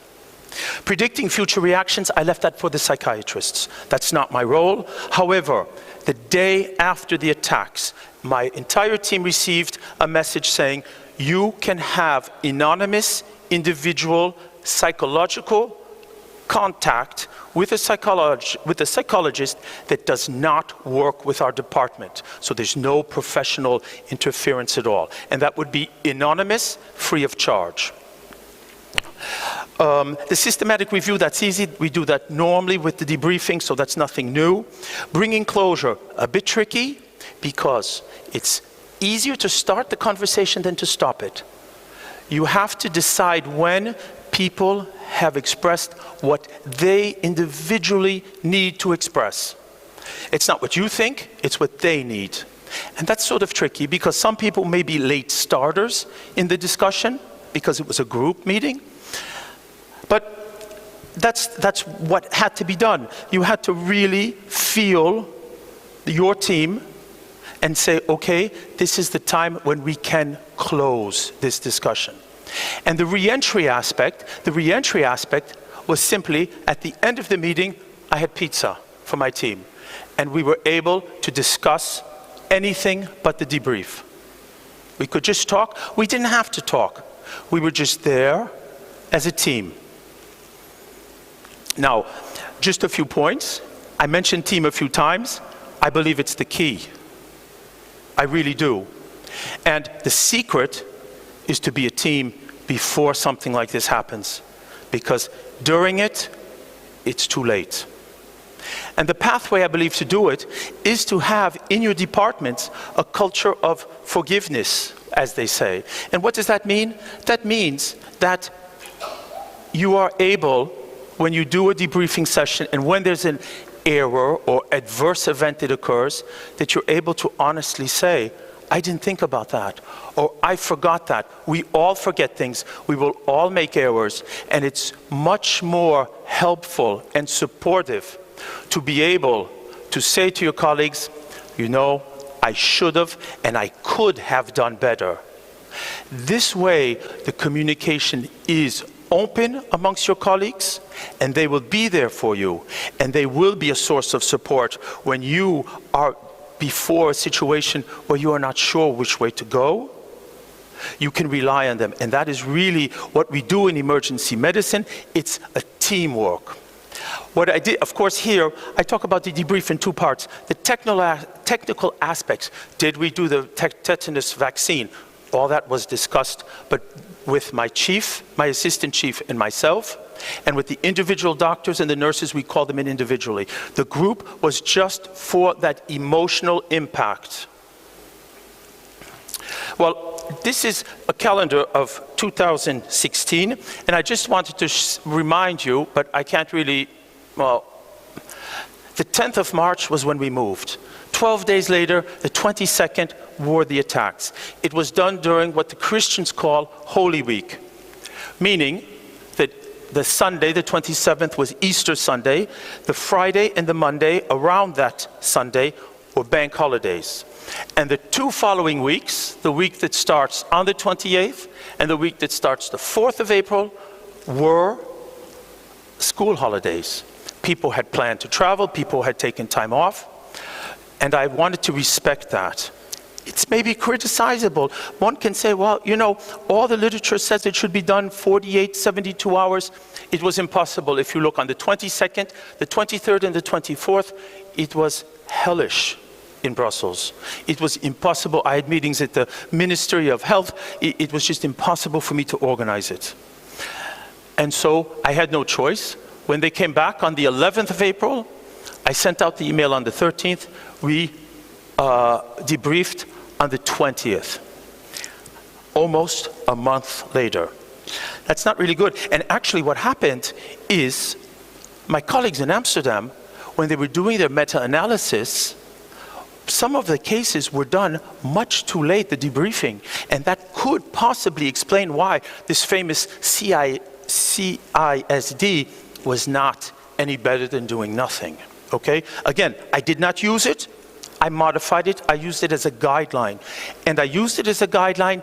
Predicting future reactions, I left that for the psychiatrists. That's not my role. However, the day after the attacks, my entire team received a message saying, you can have anonymous, individual, psychological contact with a psychologist that does not work with our department. So there's no professional interference at all. And that would be anonymous, free of charge. The systematic review, that's easy. We do that normally with the debriefing, so that's nothing new. Bringing closure, a bit tricky, because it's easier to start the conversation than to stop it. You have to decide when people have expressed what they individually need to express. It's not what you think, it's what they need. And that's sort of tricky, because some people may be late starters in the discussion, because it was a group meeting. But that's what had to be done. You had to really feel your team and say, okay, this is the time when we can close this discussion. And the re-entry aspect was simply, at the end of the meeting, I had pizza for my team. And we were able to discuss anything but the debrief. We could just talk. We didn't have to talk. We were just there as a team. Now, just a few points. I mentioned team a few times. I believe it's the key. I really do. And the secret is to be a team before something like this happens. Because during it, it's too late. And the pathway, I believe, to do it is to have in your departments a culture of forgiveness, as they say. And what does that mean? That means that you are able, when you do a debriefing session and when there's an error or adverse event that occurs, that you're able to honestly say, I didn't think about that, or I forgot that. We all forget things. We will all make errors, and it's much more helpful and supportive to be able to say to your colleagues, you know, I should have and I could have done better. This way, the communication is open amongst your colleagues, and they will be there for you, and they will be a source of support when you are before a situation where you are not sure which way to go. You can rely on them, and that is really what we do in emergency medicine. It's a teamwork. What I did, of course, here, I talk about the debrief in two parts. The technical aspects. Did we do the tetanus vaccine? All that was discussed, but with my chief, my assistant chief, and myself, and with the individual doctors and the nurses, we called them in individually. The group was just for that emotional impact. Well, this is a calendar of 2016, and I just wanted to remind you, but I can't really, well, the 10th of March was when we moved. 12 days later, the 22nd, were the attacks. It was done during what the Christians call Holy Week, meaning that the Sunday, the 27th, was Easter Sunday. The Friday and the Monday around that Sunday were bank holidays. And the two following weeks, the week that starts on the 28th and the week that starts the 4th of April, were school holidays. People had planned to travel, people had taken time off, and I wanted to respect that. It's maybe criticizable. One can say, well, you know, all the literature says it should be done 48, 72 hours. It was impossible. If you look on the 22nd, the 23rd, and the 24th, it was hellish in Brussels. It was impossible. I had meetings at the Ministry of Health. It was just impossible for me to organize it. And so I had no choice. When they came back on the 11th of April, I sent out the email on the 13th. We debriefed on the 20th. almost a month later. That's not really good. And actually what happened is my colleagues in Amsterdam, when they were doing their meta-analysis, some of the cases were done much too late, the debriefing, and that could possibly explain why this famous CISD was not any better than doing nothing, okay? Again, I did not use it, I modified it, I used it as a guideline. And I used it as a guideline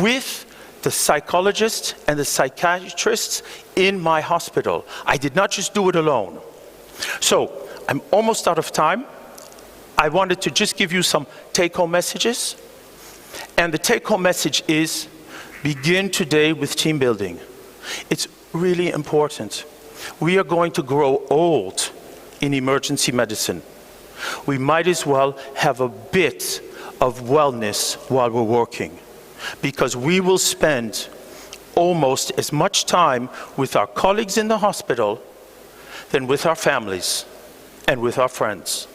with the psychologists and the psychiatrists in my hospital. I did not just do it alone. So, I'm almost out of time. I wanted to just give you some take-home messages. And the take-home message is, begin today with team building. It's really important. We are going to grow old in emergency medicine. We might as well have a bit of wellness while we're working, because we will spend almost as much time with our colleagues in the hospital than with our families and with our friends.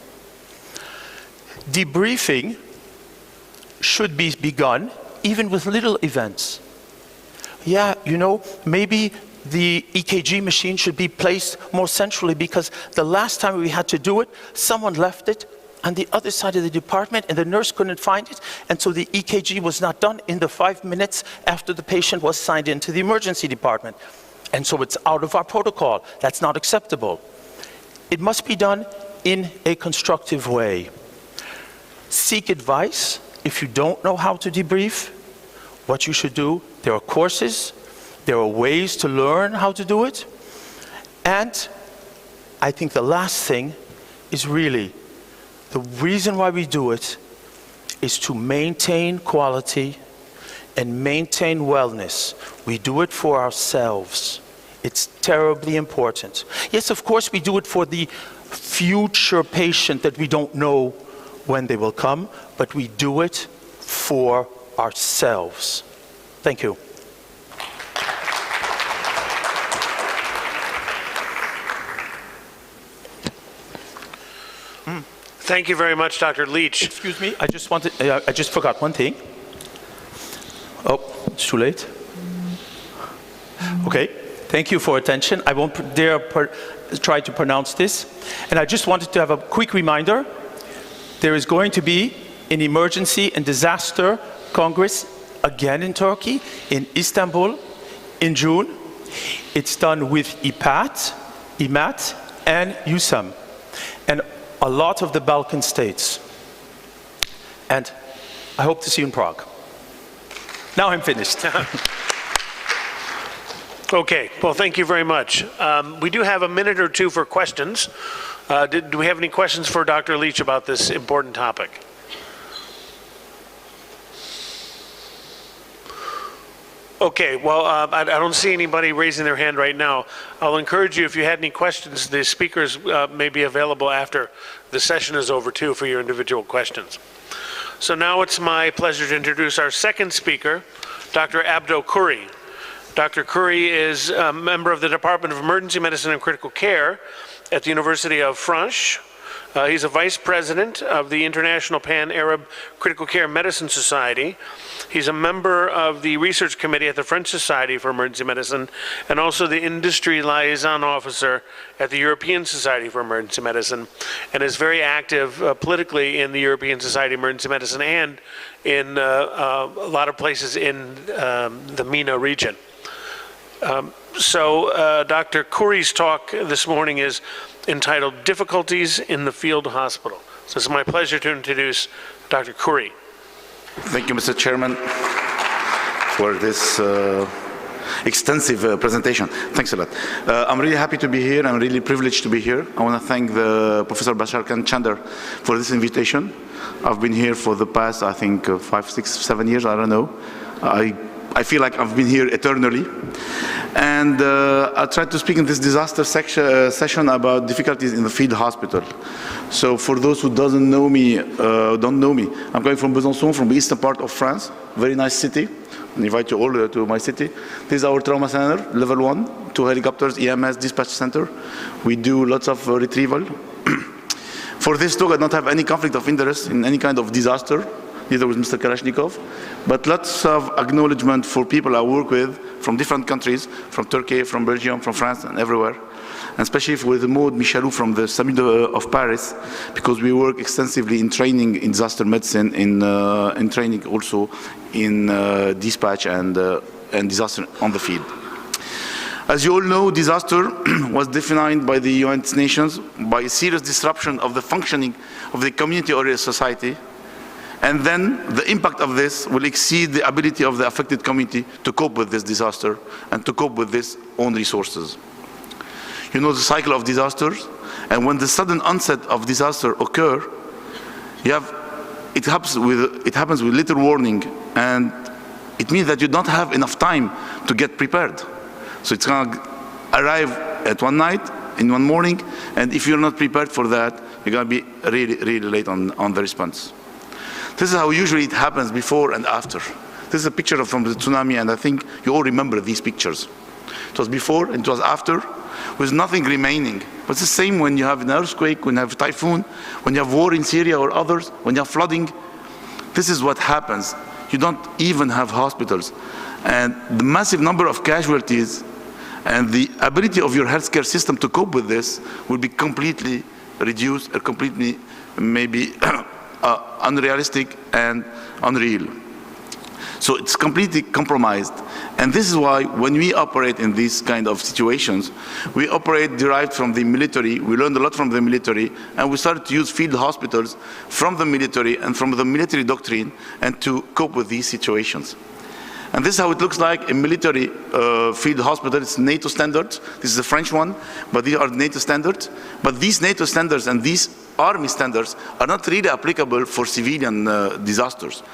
Debriefing should be begun even with little events. Yeah, you know, maybe the EKG machine should be placed more centrally, because the last time we had to do it, someone left it on the other side of the department and the nurse couldn't find it, and so the EKG was not done in the 5 minutes after the patient was signed into the emergency department. And so it's out of our protocol. That's not acceptable. It must be done in a constructive way. Seek advice if you don't know how to debrief, what you should do. There are courses, there are ways to learn how to do it. And I think the last thing is really, the reason why we do it is to maintain quality and maintain wellness. We do it for ourselves. It's terribly important. Yes, of course, we do it for the future patient that we don't know when they will come, but we do it for ourselves. Thank you. Thank you very much, Dr. Leach. Excuse me, I just forgot one thing. Oh, it's too late. Okay, thank you for attention. I won't dare try to pronounce this. And I just wanted to have a quick reminder. There is going to be an emergency and disaster congress again in Turkey, in Istanbul, in June. It's done with IMAT, and USAM, and a lot of the Balkan states. And I hope to see you in Prague. Now I'm finished. Okay, well, thank you very much. We do have a minute or two for questions. Do we have any questions for Dr. Leach about this important topic? Okay, well, I don't see anybody raising their hand right now. I'll encourage you, if you had any questions, the speakers may be available after the session is over too for your individual questions. So now it's my pleasure to introduce our second speaker, Dr. Abdo Khoury. Dr. Khoury is a member of the Department of Emergency Medicine and Critical Care at the University of France. He's a vice president of the International Pan-Arab Critical Care Medicine Society. He's a member of the research committee at the French Society for Emergency Medicine, and also the industry liaison officer at the European Society for Emergency Medicine, and is very active politically in the European Society of Emergency Medicine and in a lot of places in the MENA region. Dr. Khoury's talk this morning is entitled Difficulties in the Field Hospital. So it's my pleasure to introduce Dr. Khoury. Thank you, Mr. Chairman, for this extensive presentation. Thanks a lot. I'm really happy to be here. I'm really privileged to be here. I want to thank the Professor Bashar Khan Chander for this invitation. I've been here for the past, I think, 5, 6, 7 years, I don't know. I feel like I've been here eternally. And I'll try to speak in this disaster session about difficulties in the field hospital. So for those who don't know me, I'm going from Besançon, from the eastern part of France, very nice city. I invite you all to my city. This is our trauma center, level 1, 2 helicopters, EMS, dispatch center. We do lots of retrieval. For this talk, I don't have any conflict of interest in any kind of disaster. neither with Mr. Kalashnikov, but lots of acknowledgement for people I work with from different countries, from Turkey, from Belgium, from France, and everywhere. And especially with Maud Michalou from the Summit of Paris, because we work extensively in training in disaster medicine, in training also in dispatch and disaster on the field. As you all know, disaster was defined by the United Nations by a serious disruption of the functioning of the community or a society, and then the impact of this will exceed the ability of the affected community to cope with this disaster and to cope with this own resources. You know the cycle of disasters, and when the sudden onset of disaster occur, it happens with little warning, and it means that you don't have enough time to get prepared. So it's going to arrive at one night, in one morning, and if you're not prepared for that, you're going to be really, really late on the response. This is how usually it happens before and after. This is a picture from the tsunami, and I think you all remember these pictures. It was before and it was after, with nothing remaining. But it's the same when you have an earthquake, when you have a typhoon, when you have war in Syria or others, when you have flooding. This is what happens. You don't even have hospitals. And the massive number of casualties and the ability of your healthcare system to cope with this will be completely reduced or completely maybe unrealistic and unreal. So it's completely compromised. And this is why when we operate in these kind of situations, we operate derived from the military. We learned a lot from the military, and we started to use field hospitals from the military and from the military doctrine and to cope with these situations. And this is how it looks like a military field hospital. It's NATO standards. This is a French one, but these are NATO standards. But these NATO standards and these army standards are not really applicable for civilian disasters.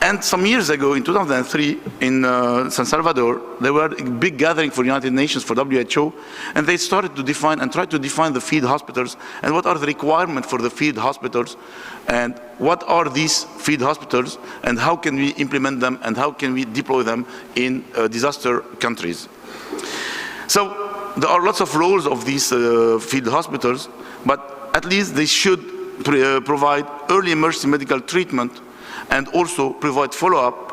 And some years ago, in 2003, in San Salvador, there were a big gathering for United Nations, for WHO, and they started to define and try to define the field hospitals and what are the requirements for the field hospitals and what are these field hospitals and how can we implement them and how can we deploy them in disaster countries. So there are lots of roles of these field hospitals, but at least they should provide early emergency medical treatment and also provide follow-up,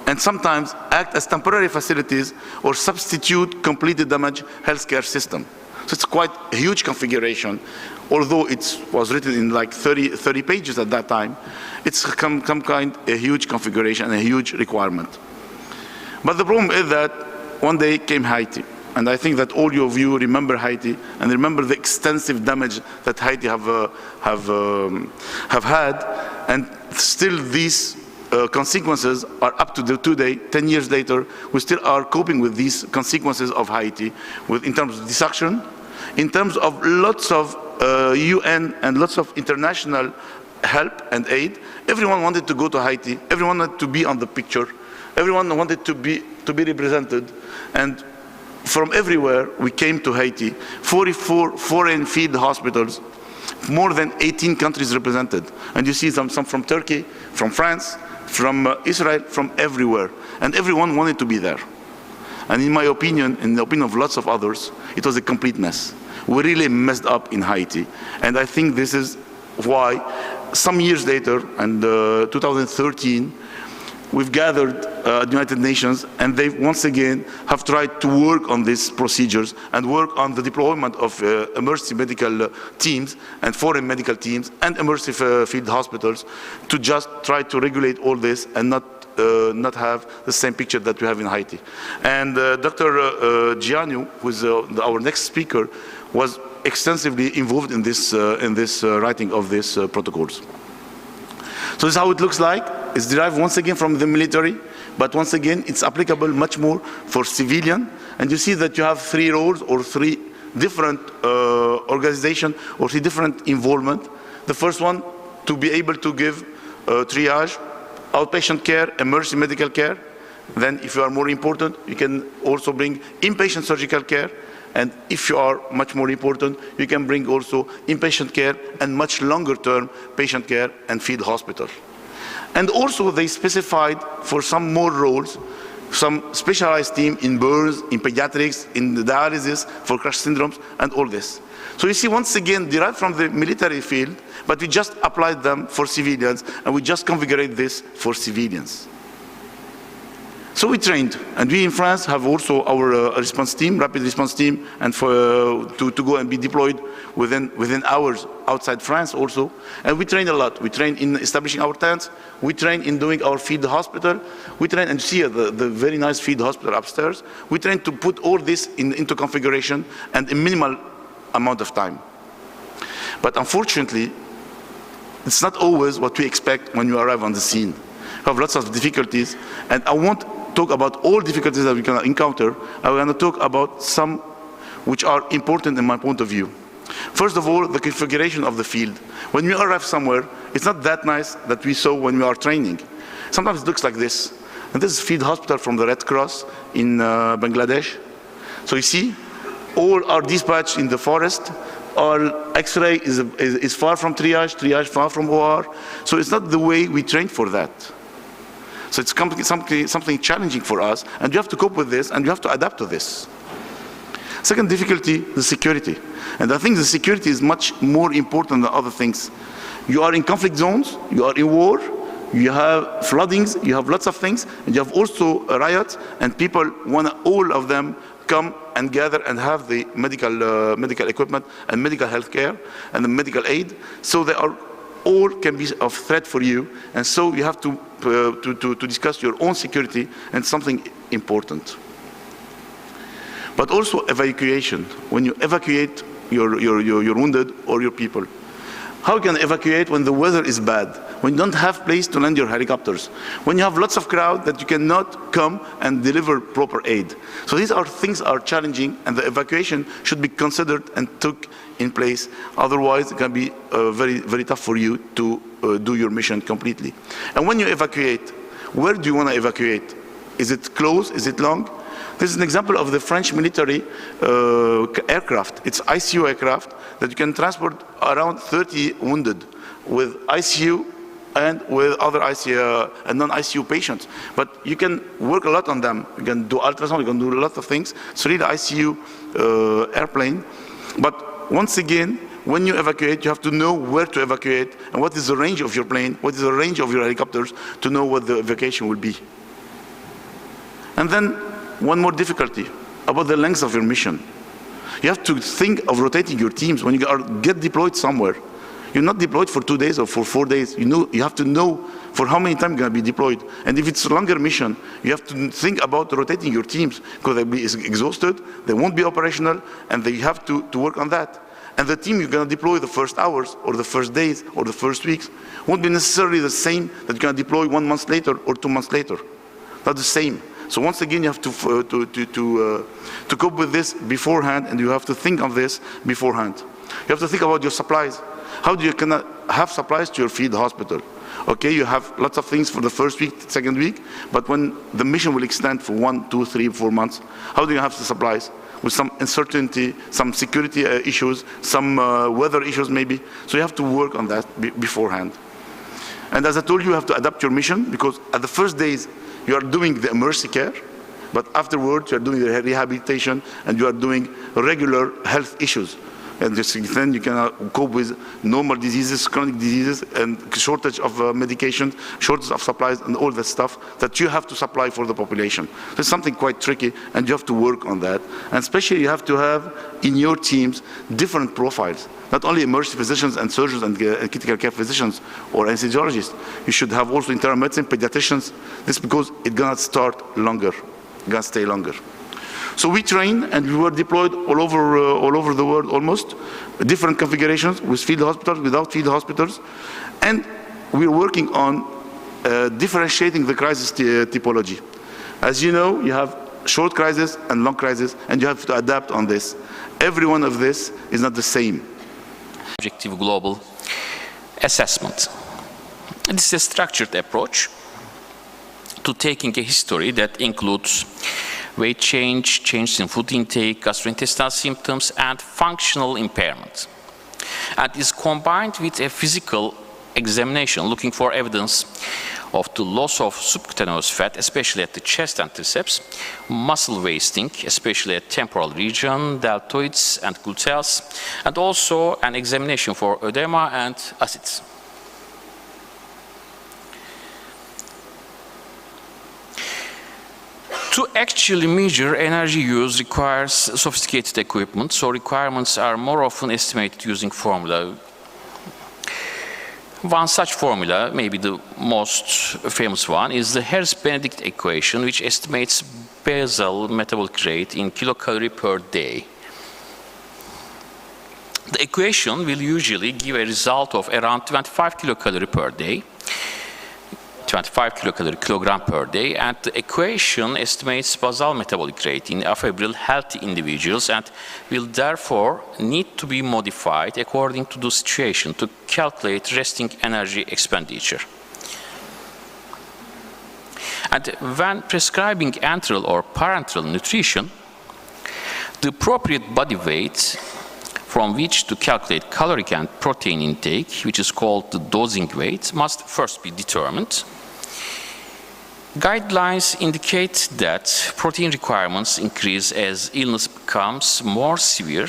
and sometimes act as temporary facilities or substitute completely damaged healthcare system. So it's quite a huge configuration. Although it was written in like 30 pages at that time, it's come kind of a huge configuration and a huge requirement. But the problem is that one day came Haiti. And I think that all of you remember Haiti and remember the extensive damage that Haiti have had, and still these consequences are up to today, 10 years later, we still are coping with these consequences of Haiti, in terms of destruction, in terms of lots of UN and lots of international help and aid. Everyone wanted to go to Haiti, everyone wanted to be on the picture, everyone wanted to be represented, and from everywhere we came to Haiti. 44 foreign field hospitals, more than 18 countries represented. And you see some from Turkey, from France, from Israel, from everywhere. And everyone wanted to be there. And in my opinion, in the opinion of lots of others, it was a complete mess. We really messed up in Haiti. And I think this is why some years later, in 2013, we've gathered the United Nations, and they once again have tried to work on these procedures and work on the deployment of emergency medical teams and foreign medical teams and emergency field hospitals to just try to regulate all this and not have the same picture that we have in Haiti. And Dr. Gianni, who is our next speaker, was extensively involved in this writing of these protocols. So this is how it looks like. It's derived once again from the military, but once again it's applicable much more for civilian. And you see that you have 3 roles or 3 different organizations or 3 different involvement. The first one, to be able to give triage, outpatient care, emergency medical care. Then if you are more important, you can also bring inpatient surgical care. And if you are much more important, you can bring also inpatient care and much longer term patient care and field hospital. And also they specified for some more roles some specialized team in burns, in pediatrics, in the dialysis for crash syndromes, and all this. So you see, once again, derived from the military field, but we just applied them for civilians, and we just configured this for civilians. So we trained, and we in France have also our response team, rapid response team, and to go and be deployed within hours outside France also. And we train a lot. We train in establishing our tents. We train in doing our field hospital. We train, and see the very nice field hospital upstairs. We train to put all this into configuration and in minimal amount of time. But unfortunately, it's not always what we expect when you arrive on the scene. We have lots of difficulties, and I won't talk about all difficulties that we can encounter. I'm going to talk about some which are important in my point of view. First of all, the configuration of the field. When you arrive somewhere, it's not that nice that we saw when we are training. Sometimes it looks like this. And this is field hospital from the Red Cross in Bangladesh. So you see, all are dispatched in the forest. All X-ray is far from triage far from OR. So it's not the way we trained for that. So it's something challenging for us, and you have to cope with this, and you have to adapt to this. Second difficulty, the security. And I think the security is much more important than other things. You are in conflict zones, you are in war, you have floodings, you have lots of things, and you have also riots, and people want all of them come and gather and have the medical equipment and medical health care and the medical aid. So they are all can be of threat for you, and so you have to discuss your own security, and something important. But also evacuation. When you evacuate your wounded or your people, how can you evacuate when the weather is bad? When you don't have place to land your helicopters? When you have lots of crowd that you cannot come and deliver proper aid? So these are things are challenging, and the evacuation should be considered and took in place. Otherwise, it can be very, very tough for you to do your mission completely. And when you evacuate, where do you want to evacuate? Is it close? Is it long? This is an example of the French military aircraft. It's ICU aircraft that you can transport around 30 wounded with ICU and with other ICU and non-ICU patients. But you can work a lot on them. You can do ultrasound, you can do a lot of things. It's really the ICU airplane. But once again, when you evacuate, you have to know where to evacuate and what is the range of your plane, what is the range of your helicopters to know what the evacuation will be. And then one more difficulty about the length of your mission. You have to think of rotating your teams when you get deployed somewhere. You're not deployed for 2 days or for 4 days. You have to know for how many times you're going to be deployed. And if it's a longer mission, you have to think about rotating your teams because they'll be exhausted, they won't be operational, and they have to work on that. And the team you're going to deploy the first hours or the first days or the first weeks won't be necessarily the same that you're going to deploy 1 month later or 2 months later. Not the same. So once again, you have to cope with this beforehand, and you have to think of this beforehand. You have to think about your supplies. How do you have supplies to your field hospital? Okay, you have lots of things for the first week, second week, but when the mission will extend for 1, 2, 3, 4 months, how do you have the supplies? With some uncertainty, some security issues, some weather issues maybe. So you have to work on that beforehand. And as I told you have to adapt your mission, because at the first days, you are doing the emergency care, but afterwards you are doing the rehabilitation and you are doing regular health issues. And then you can cope with normal diseases, chronic diseases, and shortage of medication, shortage of supplies, and all that stuff that you have to supply for the population. So it's something quite tricky, and you have to work on that. And especially you have to have in your teams different profiles. Not only emergency physicians and surgeons and critical care physicians or anesthesiologists. You should have also internal medicine, pediatricians. This is because it's going to start longer, it's going to stay longer. So we train, and we were deployed all over the world almost, different configurations with field hospitals, without field hospitals. And we're working on differentiating the crisis typology. As you know, you have short crisis and long crisis, and you have to adapt on this. Every one of this is not the same. Objective global assessment. This is a structured approach to taking a history that includes weight change, changes in food intake, gastrointestinal symptoms, and functional impairment. And is combined with a physical examination looking for evidence of the loss of subcutaneous fat, especially at the chest and triceps, muscle wasting, especially at temporal region, deltoids and gluteals, and also an examination for edema and acids. To actually measure energy use requires sophisticated equipment, so requirements are more often estimated using formula. One such formula, maybe the most famous one, is the Harris-Benedict equation, which estimates basal metabolic rate in kilocalorie per day. The equation will usually give a result of around 25 kilocalorie per day, 25 kilogram per day, and the equation estimates basal metabolic rate in afebrile healthy individuals and will therefore need to be modified according to the situation to calculate resting energy expenditure. And when prescribing enteral or parenteral nutrition, the appropriate body weight from which to calculate caloric and protein intake, which is called the dosing weight, must first be determined. Guidelines indicate that protein requirements increase as illness becomes more severe.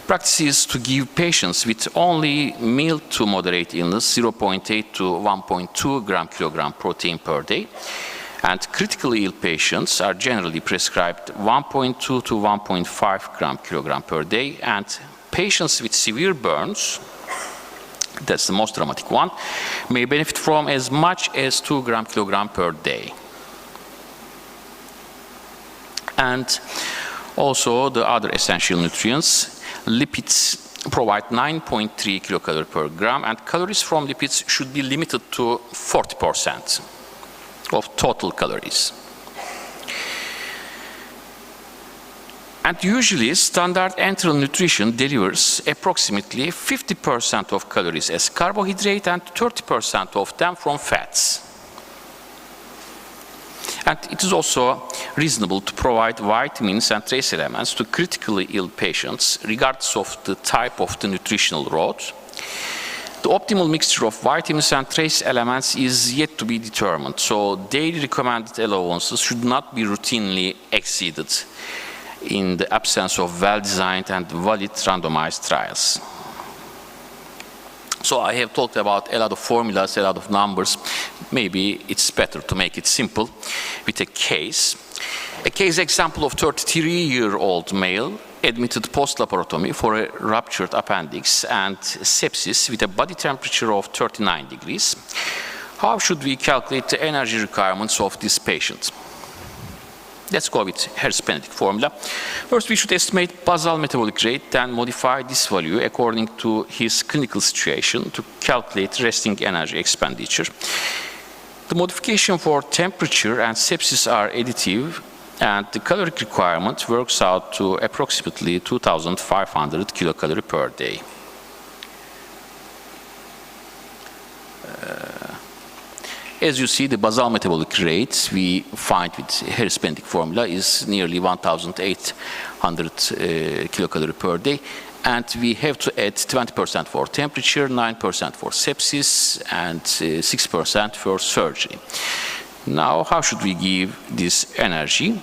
Practice is to give patients with only mild to moderate illness 0.8 to 1.2 gram-kilogram protein per day, and critically ill patients are generally prescribed 1.2 to 1.5 gram-kilogram per day, and patients with severe burns, that's the most dramatic one, may benefit from as much as 2 gram-kilogram per day. And also the other essential nutrients, lipids provide 9.3 kilocalories per gram, and calories from lipids should be limited to 40% of total calories. And usually, standard enteral nutrition delivers approximately 50% of calories as carbohydrate and 30% of them from fats. And it is also reasonable to provide vitamins and trace elements to critically ill patients, regardless of the type of the nutritional route. The optimal mixture of vitamins and trace elements is yet to be determined, so daily recommended allowances should not be routinely exceeded in the absence of well-designed and valid randomized trials. So I have talked about a lot of formulas, a lot of numbers. Maybe it's better to make it simple with a case. A case example of 33-year-old male admitted post-laparotomy for a ruptured appendix and sepsis with a body temperature of 39 degrees. How should we calculate the energy requirements of this patient? Let's go with Harris-Benedict formula. First, we should estimate basal metabolic rate, then modify this value according to his clinical situation to calculate resting energy expenditure. The modification for temperature and sepsis are additive, and the caloric requirement works out to approximately 2,500 kilocalories per day. As you see, the basal metabolic rate we find with Harris-Benedict formula is nearly 1,800 kilocalories per day, and we have to add 20% for temperature, 9% for sepsis, and 6% for surgery. Now, how should we give this energy?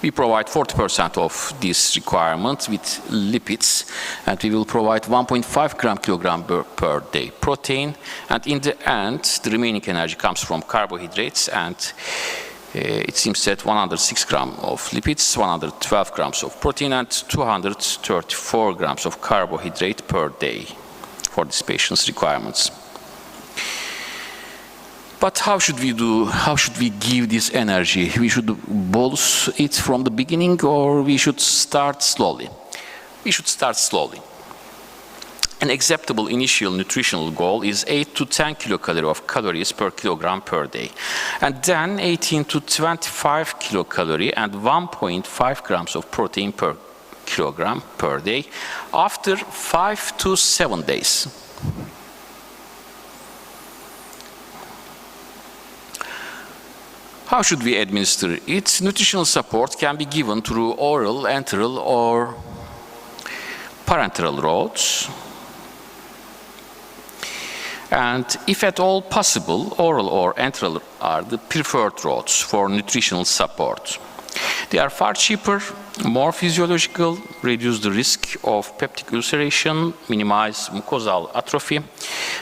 We provide 40% of this requirement with lipids, and we will provide 1.5 gram-kilogram per day protein, and in the end, the remaining energy comes from carbohydrates, and it seems that 106 grams of lipids, 112 grams of protein, and 234 grams of carbohydrate per day for this patient's requirements. But how should we do? How should we give this energy? We should bolus it from the beginning, or we should start slowly? We should start slowly. An acceptable initial nutritional goal is 8 to 10 kilocalories of calories per kilogram per day, and then 18 to 25 kilocalories and 1.5 grams of protein per kilogram per day after 5 to 7 days. How should we administer it? Nutritional support can be given through oral, enteral, or parenteral routes. And if at all possible, oral or enteral are the preferred routes for nutritional support. They are far cheaper, more physiological, reduce the risk of peptic ulceration, minimize mucosal atrophy,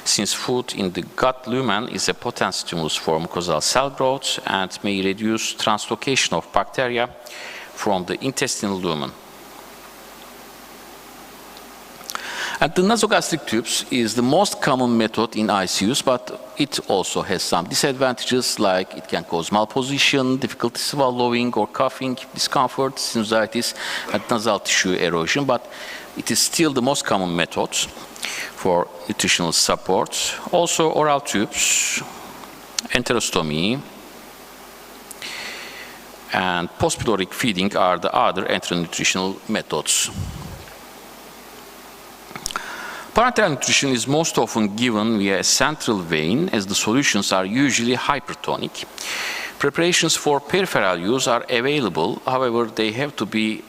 since food in the gut lumen is a potent stimulus for mucosal cell growth and may reduce translocation of bacteria from the intestinal lumen. And the nasogastric tubes is the most common method in ICUs, but it also has some disadvantages, like it can cause malposition, difficulty swallowing or coughing, discomfort, sinusitis, and nasal tissue erosion, but it is still the most common method for nutritional support. Also, oral tubes, enterostomy, and post-pyloric feeding are the other enteral nutritional methods. Parenteral nutrition is most often given via a central vein, as the solutions are usually hypertonic. Preparations for peripheral use are available, however, they have to be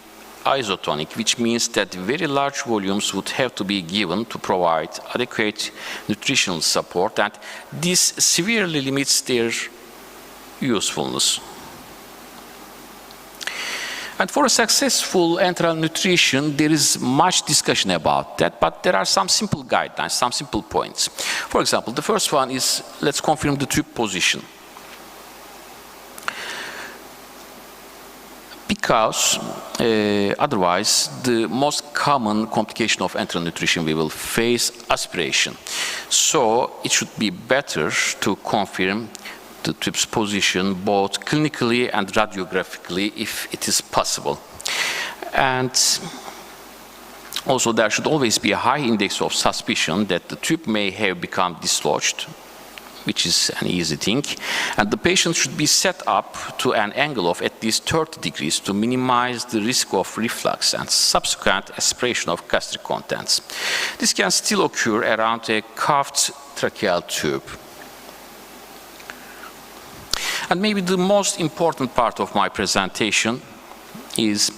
isotonic, which means that very large volumes would have to be given to provide adequate nutritional support, and this severely limits their usefulness. And for a successful enteral nutrition, there is much discussion about that, but there are some simple guidelines, some simple points. For example, the first one is, let's confirm the tube position. Because otherwise, the most common complication of enteral nutrition we will face aspiration. So it should be better to confirm the tube's position both clinically and radiographically if it is possible. And also there should always be a high index of suspicion that the tube may have become dislodged, which is an easy thing, and the patient should be set up to an angle of at least 30 degrees to minimize the risk of reflux and subsequent aspiration of gastric contents. This can still occur around a cuffed tracheal tube. And maybe the most important part of my presentation is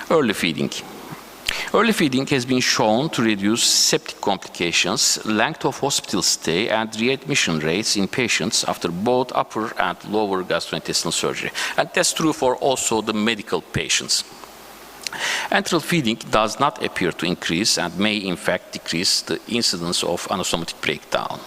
early feeding. Early feeding has been shown to reduce septic complications, length of hospital stay, and readmission rates in patients after both upper and lower gastrointestinal surgery. And that's true for also the medical patients. Enteral feeding does not appear to increase and may in fact decrease the incidence of anastomotic breakdown.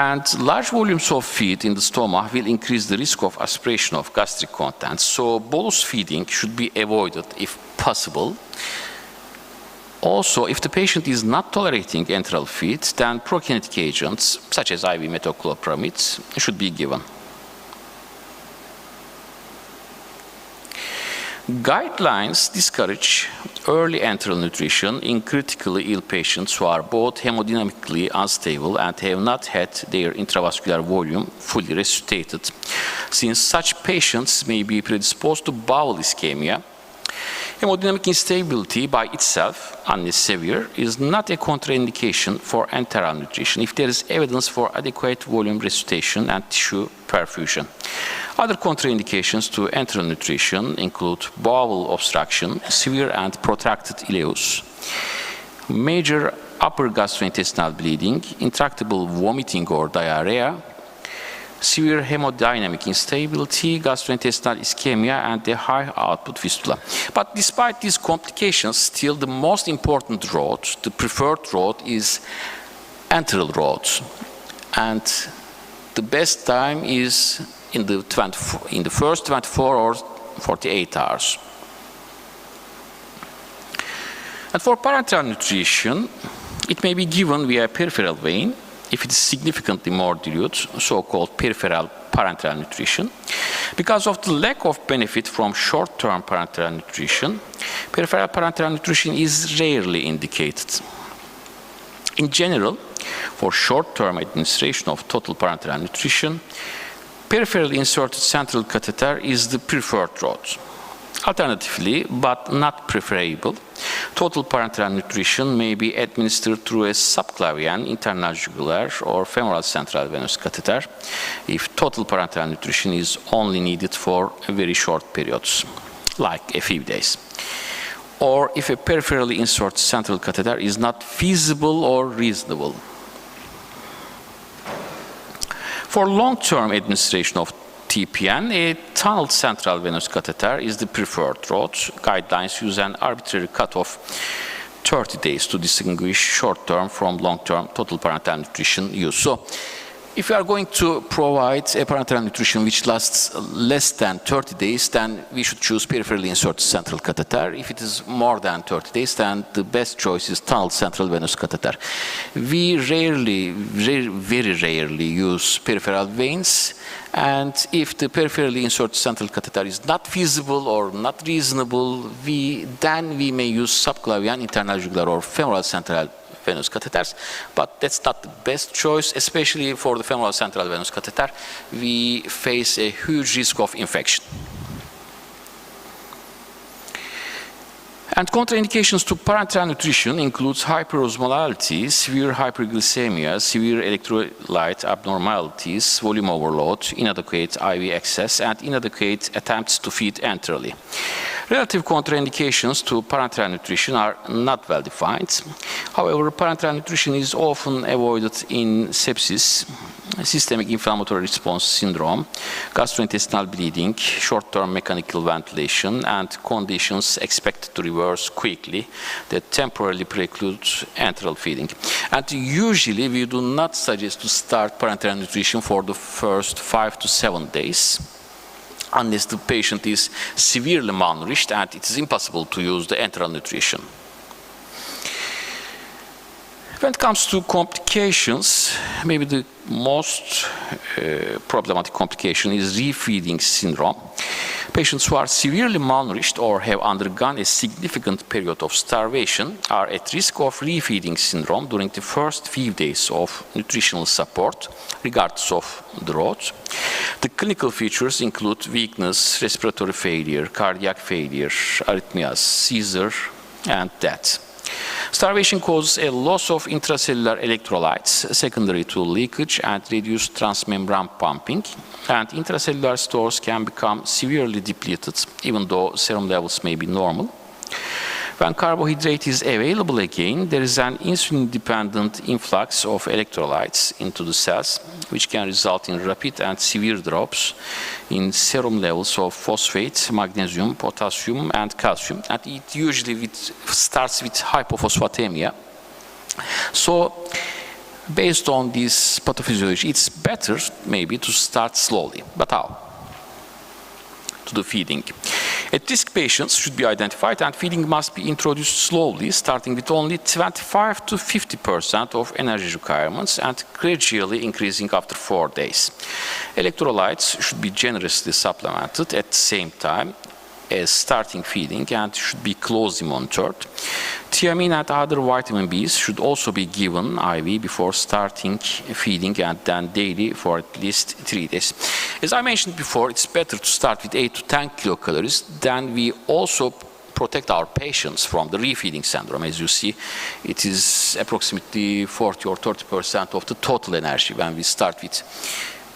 And large volumes of feed in the stomach will increase the risk of aspiration of gastric contents. So bolus feeding should be avoided if possible. Also, if the patient is not tolerating enteral feed, then prokinetic agents, such as IV metoclopramide, should be given. Guidelines discourage early enteral nutrition in critically ill patients who are both hemodynamically unstable and have not had their intravascular volume fully resuscitated, since such patients may be predisposed to bowel ischemia. Hemodynamic instability by itself, unless severe, is not a contraindication for enteral nutrition if there is evidence for adequate volume resuscitation and tissue perfusion. Other contraindications to enteral nutrition include bowel obstruction, severe and protracted ileus, major upper gastrointestinal bleeding, intractable vomiting or diarrhea, severe hemodynamic instability, gastrointestinal ischemia, and a high output fistula. But despite these complications, still the most important route, the preferred route, is enteral route. And the best time is in the first 24 or 48 hours. And for parenteral nutrition, it may be given via peripheral vein if it is significantly more dilute, so-called peripheral parenteral nutrition. Because of the lack of benefit from short-term parenteral nutrition, peripheral parenteral nutrition is rarely indicated. In general, for short-term administration of total parenteral nutrition, peripherally inserted central catheter is the preferred route. Alternatively, but not preferable, total parenteral nutrition may be administered through a subclavian internal jugular or femoral central venous catheter if total parenteral nutrition is only needed for very short periods, like a few days. or if a peripherally inserted central catheter is not feasible or reasonable. For long-term administration of TPN, a tunneled central venous catheter is the preferred route. Guidelines use an arbitrary cutoff 30 days to distinguish short-term from long-term total parenteral nutrition use. So, if you are going to provide a parenteral nutrition which lasts less than 30 days, then we should choose peripherally inserted central catheter. If it is more than 30 days, then the best choice is tunneled central venous catheter. We very rarely use peripheral veins, and if the peripherally inserted central catheter is not feasible or not reasonable, then we may use subclavian internal jugular or femoral central venous catheters, but that's not the best choice, especially for the femoral central venous catheter. We face a huge risk of infection. And contraindications to parenteral nutrition includes hyperosmolality, severe hyperglycemia, severe electrolyte abnormalities, volume overload, inadequate IV access, and inadequate attempts to feed enterally. Relative contraindications to parenteral nutrition are not well defined. However, parenteral nutrition is often avoided in sepsis, systemic inflammatory response syndrome, gastrointestinal bleeding, short-term mechanical ventilation, and conditions expected to reverse quickly that temporarily preclude enteral feeding. And usually we do not suggest to start parenteral nutrition for the first 5 to 7 days, unless the patient is severely malnourished and it is impossible to use the enteral nutrition. When it comes to complications, maybe the most problematic complication is refeeding syndrome. Patients who are severely malnourished or have undergone a significant period of starvation are at risk of refeeding syndrome during the first few days of nutritional support, regardless of the route. The clinical features include weakness, respiratory failure, cardiac failure, arrhythmias, seizure, and death. Starvation causes a loss of intracellular electrolytes secondary to leakage and reduced transmembrane pumping, and intracellular stores can become severely depleted even though serum levels may be normal. When carbohydrate is available again, there is an insulin-dependent influx of electrolytes into the cells, which can result in rapid and severe drops in serum levels of phosphate, magnesium, potassium, and calcium. And it usually starts with hypophosphatemia. So, based on this pathophysiology, it's better maybe to start slowly. But how? To the feeding. At-risk patients should be identified, and feeding must be introduced slowly, starting with only 25 to 50% of energy requirements and gradually increasing after 4 days. Electrolytes should be generously supplemented at the same time as starting feeding and should be closely monitored. Thiamine and other vitamin Bs should also be given IV before starting feeding and then daily for at least 3 days. As I mentioned before, it's better to start with 8 to 10 kilocalories. Then we also protect our patients from the refeeding syndrome. As you see, it is approximately 40 or 30% of the total energy when we start with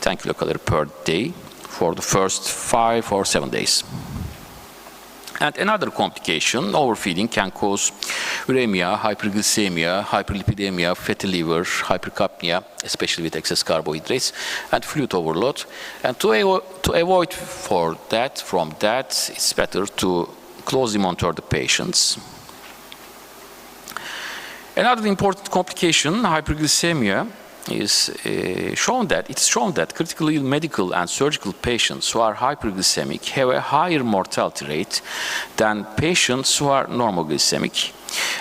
10 kilocalories per day for the first 5 or 7 days. And another complication, overfeeding, can cause uremia, hyperglycemia, hyperlipidemia, fatty liver, hypercapnia, especially with excess carbohydrates, and fluid overload. And to avoid from that, it's better to closely monitor the patients. Another important complication, hyperglycemia, is shown that critically ill medical and surgical patients who are hyperglycemic have a higher mortality rate than patients who are normoglycemic.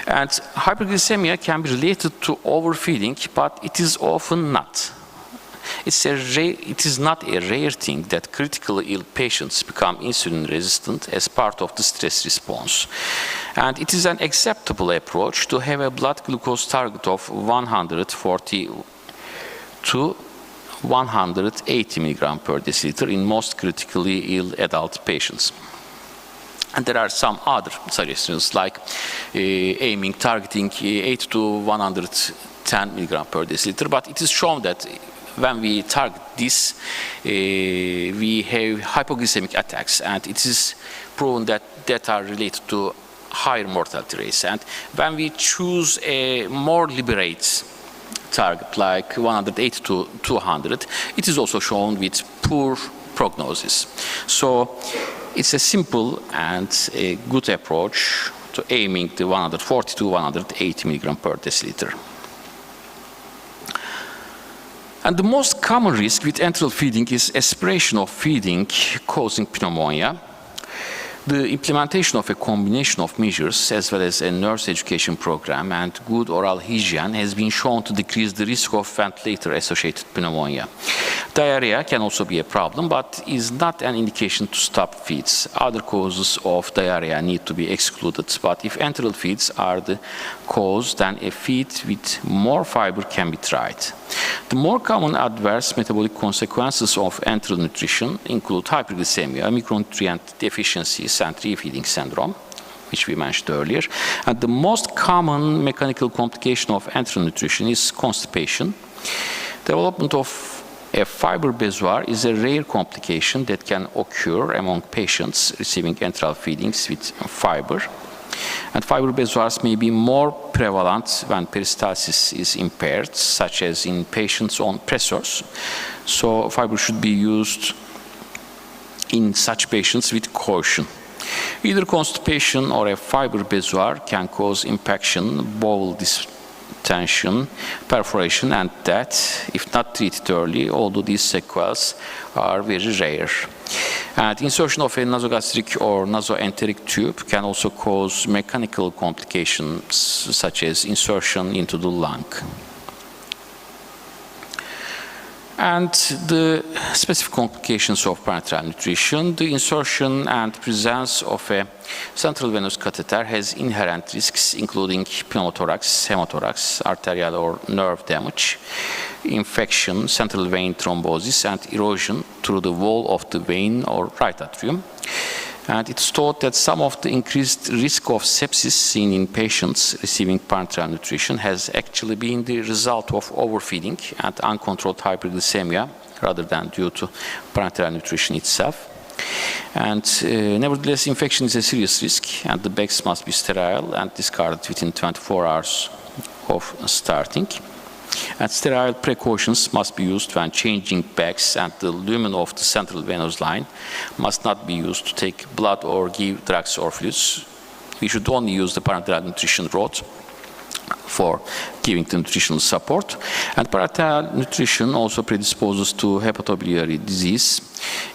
And hyperglycemia can be related to overfeeding, but it is often not. It is not a rare thing that critically ill patients become insulin resistant as part of the stress response. And it is an acceptable approach to have a blood glucose target of 140 to 180 milligram per deciliter in most critically ill adult patients. And there are some other suggestions like targeting 80 to 110 milligram per deciliter, but it is shown that when we target this, we have hypoglycemic attacks, and it is proven that are related to higher mortality rates. And when we choose a more liberate target like 180 to 200, it is also shown with poor prognosis. So it's a simple and a good approach to aiming the 140 to 180 milligram per deciliter. And the most common risk with enteral feeding is aspiration of feeding causing pneumonia. The implementation of a combination of measures as well as a nurse education program and good oral hygiene has been shown to decrease the risk of ventilator-associated pneumonia. Diarrhea can also be a problem, but is not an indication to stop feeds. Other causes of diarrhea need to be excluded, but if enteral feeds are the cause, then a feed with more fiber can be tried. The more common adverse metabolic consequences of enteral nutrition include hyperglycemia, micronutrient deficiencies, and refeeding syndrome, which we mentioned earlier. And the most common mechanical complication of enteral nutrition is constipation. Development of a fiber bezoar is a rare complication that can occur among patients receiving enteral feedings with fiber. And fiber bezoars may be more prevalent when peristalsis is impaired, such as in patients on pressors. So fiber should be used in such patients with caution. Either constipation or a fiber bezoar can cause impaction, bowel distension, perforation, and death if not treated early, although these sequelae are very rare. And insertion of a nasogastric or nasoenteric tube can also cause mechanical complications such as insertion into the lung. And the specific complications of parenteral nutrition, the insertion and presence of a central venous catheter has inherent risks, including pneumothorax, hemothorax, arterial or nerve damage, infection, central vein thrombosis, and erosion through the wall of the vein or right atrium. And it's thought that some of the increased risk of sepsis seen in patients receiving parenteral nutrition has actually been the result of overfeeding and uncontrolled hyperglycemia rather than due to parenteral nutrition itself. And nevertheless, infection is a serious risk, and the bags must be sterile and discarded within 24 hours of starting. And sterile precautions must be used when changing bags, and the lumen of the central venous line must not be used to take blood or give drugs or fluids. We should only use the parenteral nutrition rod for giving the nutritional support. And parenteral nutrition also predisposes to hepatobiliary disease,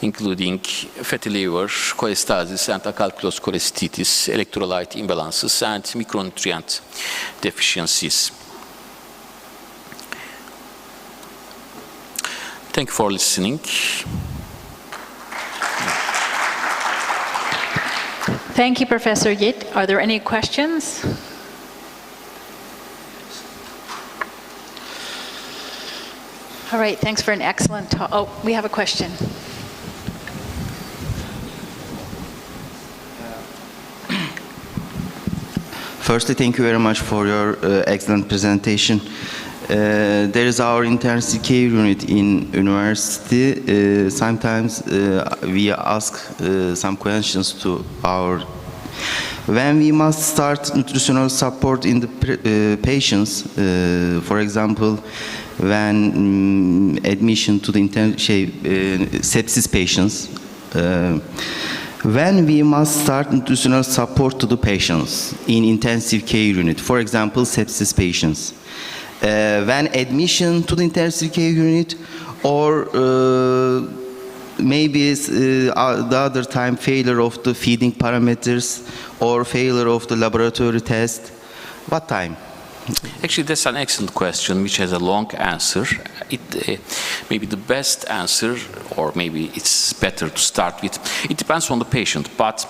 including fatty liver, cholestasis, and acalculous cholestasis, electrolyte imbalances, and micronutrient deficiencies. Thank you for listening. Thank you, Professor Yit. Are there any questions? All right, thanks for an excellent talk. Oh, we have a question. Firstly, thank you very much for your excellent presentation. There is our intensive care unit in university. Sometimes we ask some questions to our. When we must start nutritional support in the patients, for example, when admission to the sepsis patients, when we must start nutritional support to the patients in intensive care unit, for example, sepsis patients. When admission to the intensive care unit, or maybe the other time failure of the feeding parameters or failure of the laboratory test, what time? Actually, that's an excellent question, which has a long answer. It maybe the best answer, or maybe it's better to start with, it depends on the patient, but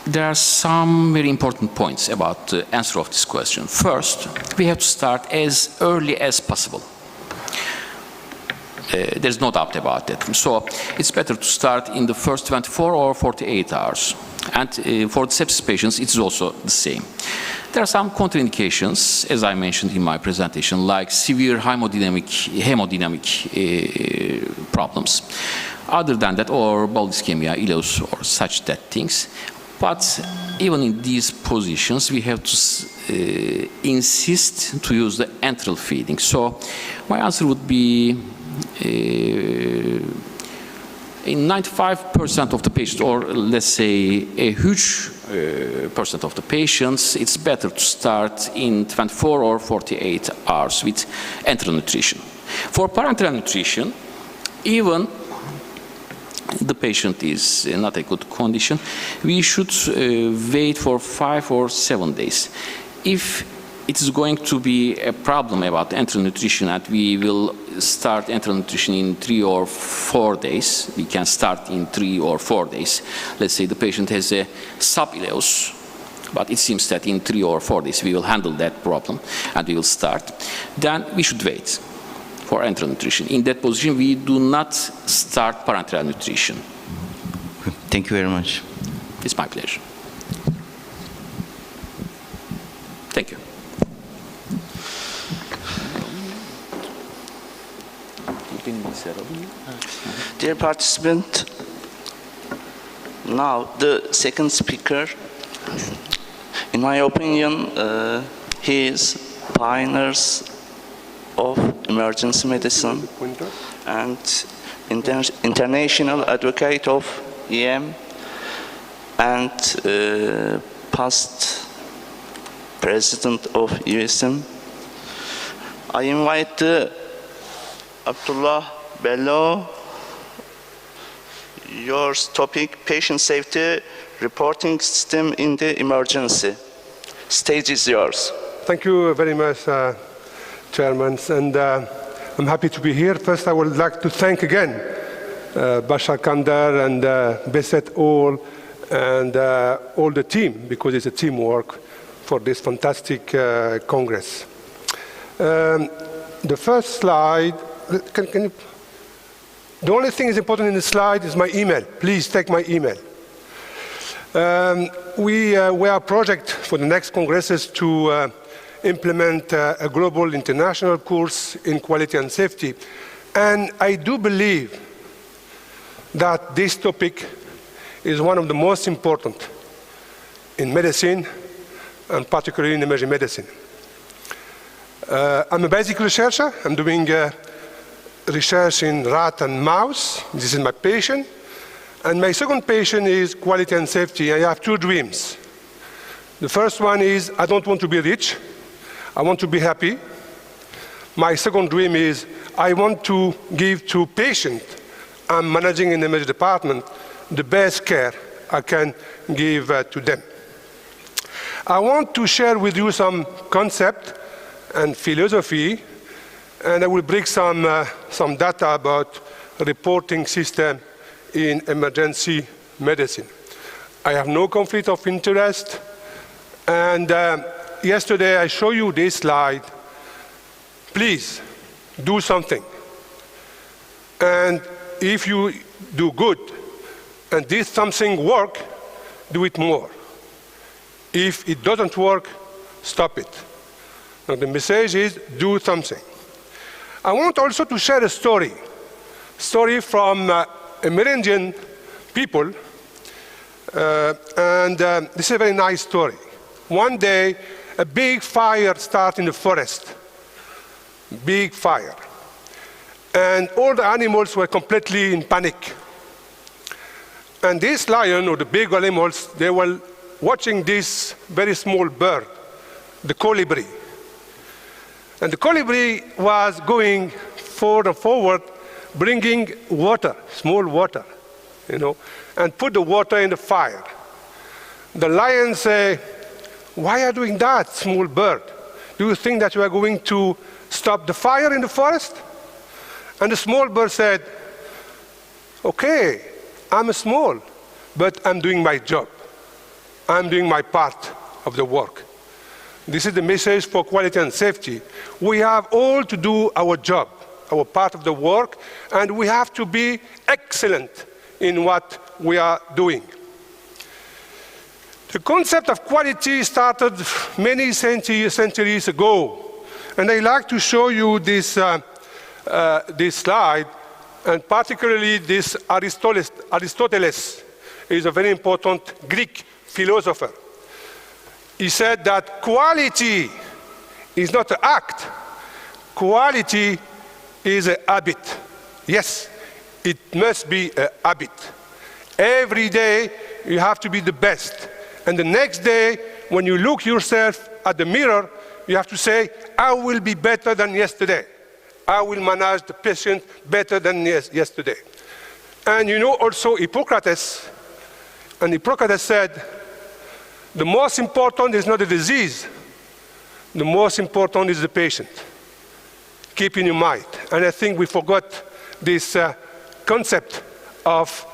there are some very important points about the answer of this question. First, we have to start as early as possible. There's no doubt about that. So it's better to start in the first 24 or 48 hours. And for the sepsis patients, it's also the same. There are some contraindications, as I mentioned in my presentation, like severe hemodynamic problems. Other than that, or bowel ischemia, ileus, or such that things. But even in these positions, we have to insist to use the enteral feeding. So my answer would be in 95% of the patients, or let's say a huge percent of the patients, it's better to start in 24 or 48 hours with enteral nutrition. For parenteral nutrition, even the patient is not a good condition, we should wait for 5 or 7 days. If it is going to be a problem about enteral nutrition and we will start enteral nutrition in 3 or 4 days, we can start in 3 or 4 days. Let's say the patient has a subileus, but it seems that in 3 or 4 days we will handle that problem and we will start. Then we should wait for enteral nutrition. In that position, we do not start parenteral nutrition. Thank you very much. It's my pleasure. Thank you. Dear participant, now the second speaker, in my opinion, he is pioneers of emergency medicine and international advocate of EM and past president of USM. I invite Abdullah Bello. Your topic, patient safety reporting system in the emergency. Stage is yours. Thank you very much, Chairman, and I'm happy to be here. First, I would like to thank again Bashar Kandar and Beset all and all the team, because it's a teamwork for this fantastic Congress. The first slide, can you, the only thing is important in the slide is my email. Please take my email. We are a project for the next Congresses to implement a global international course in quality and safety. And I do believe that this topic is one of the most important in medicine, and particularly in emergency medicine. I'm a basic researcher. I'm doing research in rat and mouse. This is my patient. And my second patient is quality and safety. I have two dreams. The first one is I don't want to be rich. I want to be happy. My second dream is I want to give to patients I'm managing in the emergency department the best care I can give to them. I want to share with you some concept and philosophy, and I will bring some data about reporting system in emergency medicine. I have no conflict of interest, and yesterday I showed you this slide. Please do something. And if you do good and this something work, do it more. If it doesn't work, stop it. Now the message is do something. I want also to share a story from Amerindian people, and this is a very nice story. One day, a big fire started in the forest, big fire. And all the animals were completely in panic. And this lion, or the big animals, they were watching this very small bird, the colibri. And the colibri was going forward and forward, bringing water, small water, and put the water in the fire. The lion said, "Why are you doing that, small bird? Do you think that you are going to stop the fire in the forest?" And the small bird said, "Okay, I'm small, but I'm doing my job. I'm doing my part of the work." This is the message for quality and safety. We have all to do our job, our part of the work, and we have to be excellent in what we are doing. The concept of quality started many centuries ago, and I like to show you this slide, and particularly this Aristoteles is a very important Greek philosopher. He said that quality is not an act, quality is a habit. Yes, it must be a habit. Every day you have to be the best. And the next day, when you look yourself at the mirror, you have to say, I will be better than yesterday. I will manage the patient better than yesterday. And you know also Hippocrates, and Hippocrates said, the most important is not the disease, the most important is the patient. Keep in your mind. And I think we forgot this concept of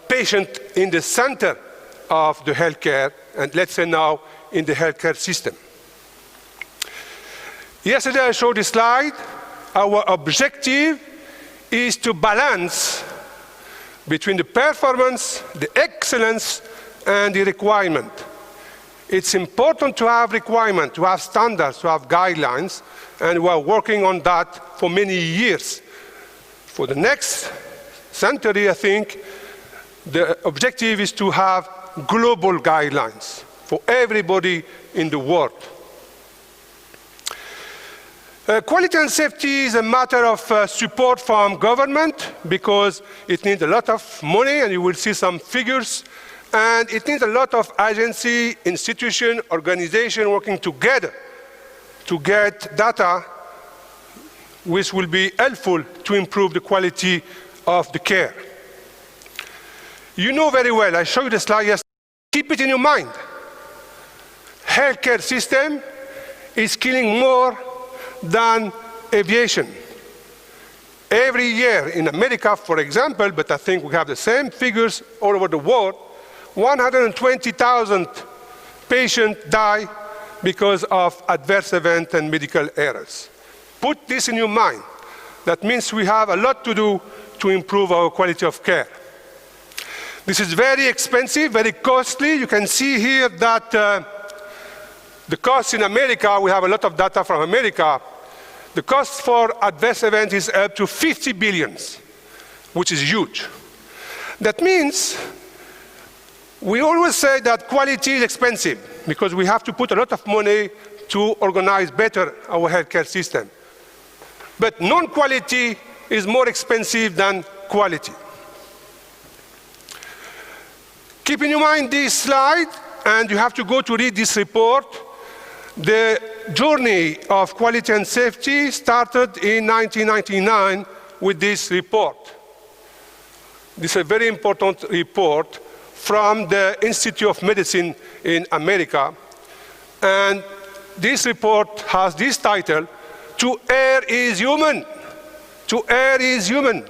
patient in the center of the healthcare, and let's say now in the healthcare system. Yesterday I showed this slide. Our objective is to balance between the performance, the excellence, and the requirement. It's important to have requirement, to have standards, to have guidelines, and we are working on that for many years. For the next century, I think, the objective is to have global guidelines for everybody in the world. Quality and safety is a matter of support from government because it needs a lot of money, and you will see some figures, and it needs a lot of agency, institution, organization working together to get data which will be helpful to improve the quality of the care. You know very well, I showed you the slide yesterday, keep it in your mind. Healthcare system is killing more than aviation. Every year in America, for example, but I think we have the same figures all over the world, 120,000 patients die because of adverse events and medical errors. Put this in your mind. That means we have a lot to do to improve our quality of care. This is very expensive, very costly. You can see here that the cost in America, we have a lot of data from America, the cost for adverse events is up to 50 billion, which is huge. That means we always say that quality is expensive because we have to put a lot of money to organize better our healthcare system. But non-quality is more expensive than quality. Keep in mind this slide, and you have to go to read this report. The journey of quality and safety started in 1999 with this report. This is a very important report from the Institute of Medicine in America. And this report has this title, "To Err is Human." To err is human.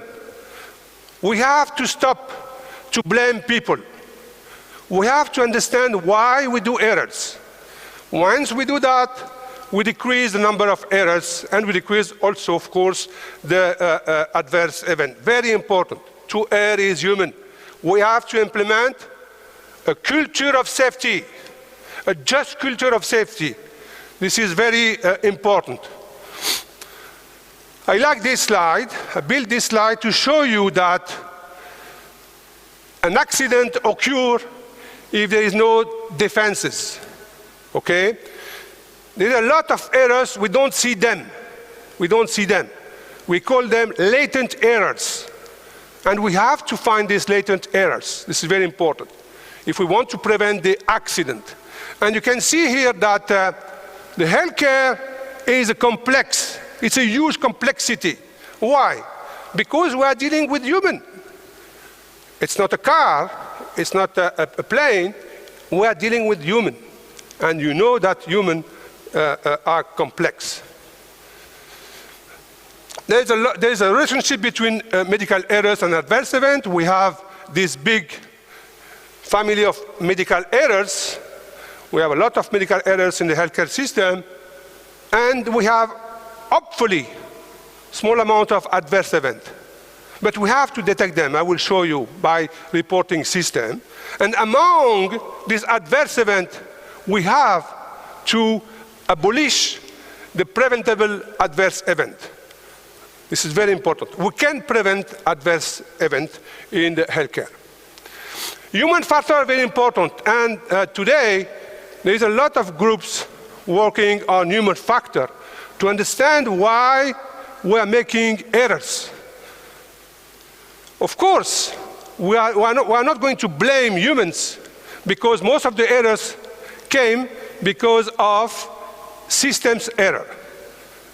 We have to stop to blame people. We have to understand why we do errors. Once we do that, we decrease the number of errors, and we decrease also, of course, the adverse event. Very important. To err is human. We have to implement a culture of safety, a just culture of safety. This is very important. I like this slide. I built this slide to show you that an accident occurs if there is no defenses. Okay? There are a lot of errors, we don't see them. We don't see them. We call them latent errors. And we have to find these latent errors. This is very important if we want to prevent the accident. And you can see here that the healthcare is a complex. It's a huge complexity. Why? Because we are dealing with human. It's not a car, it's not a plane. We are dealing with human. And you know that humans are complex. There's a relationship between medical errors and adverse events. We have this big family of medical errors. We have a lot of medical errors in the healthcare system. And we have, hopefully, small amount of adverse events. But we have to detect them. I will show you by reporting system. And among these adverse events, we have to abolish the preventable adverse event. This is very important. We can prevent adverse events in the healthcare. Human factors are very important, and today there is a lot of groups working on human factor to understand why we are making errors. Of course, we are not going to blame humans, because most of the errors came because of systems error.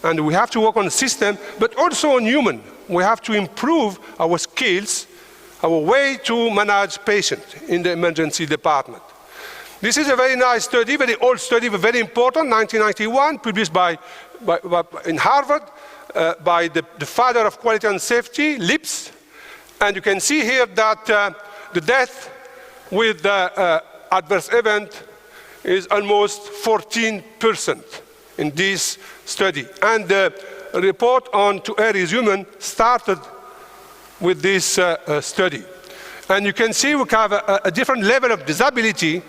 And we have to work on the system, but also on human. We have to improve our skills, our way to manage patients in the emergency department. This is a very nice study, very old study, but very important, 1991, published in Harvard by the father of quality and safety, Lips. And you can see here that the death with the adverse event is almost 14% in this study. And the report on To Err is Human started with this study. And you can see we have a different level of disability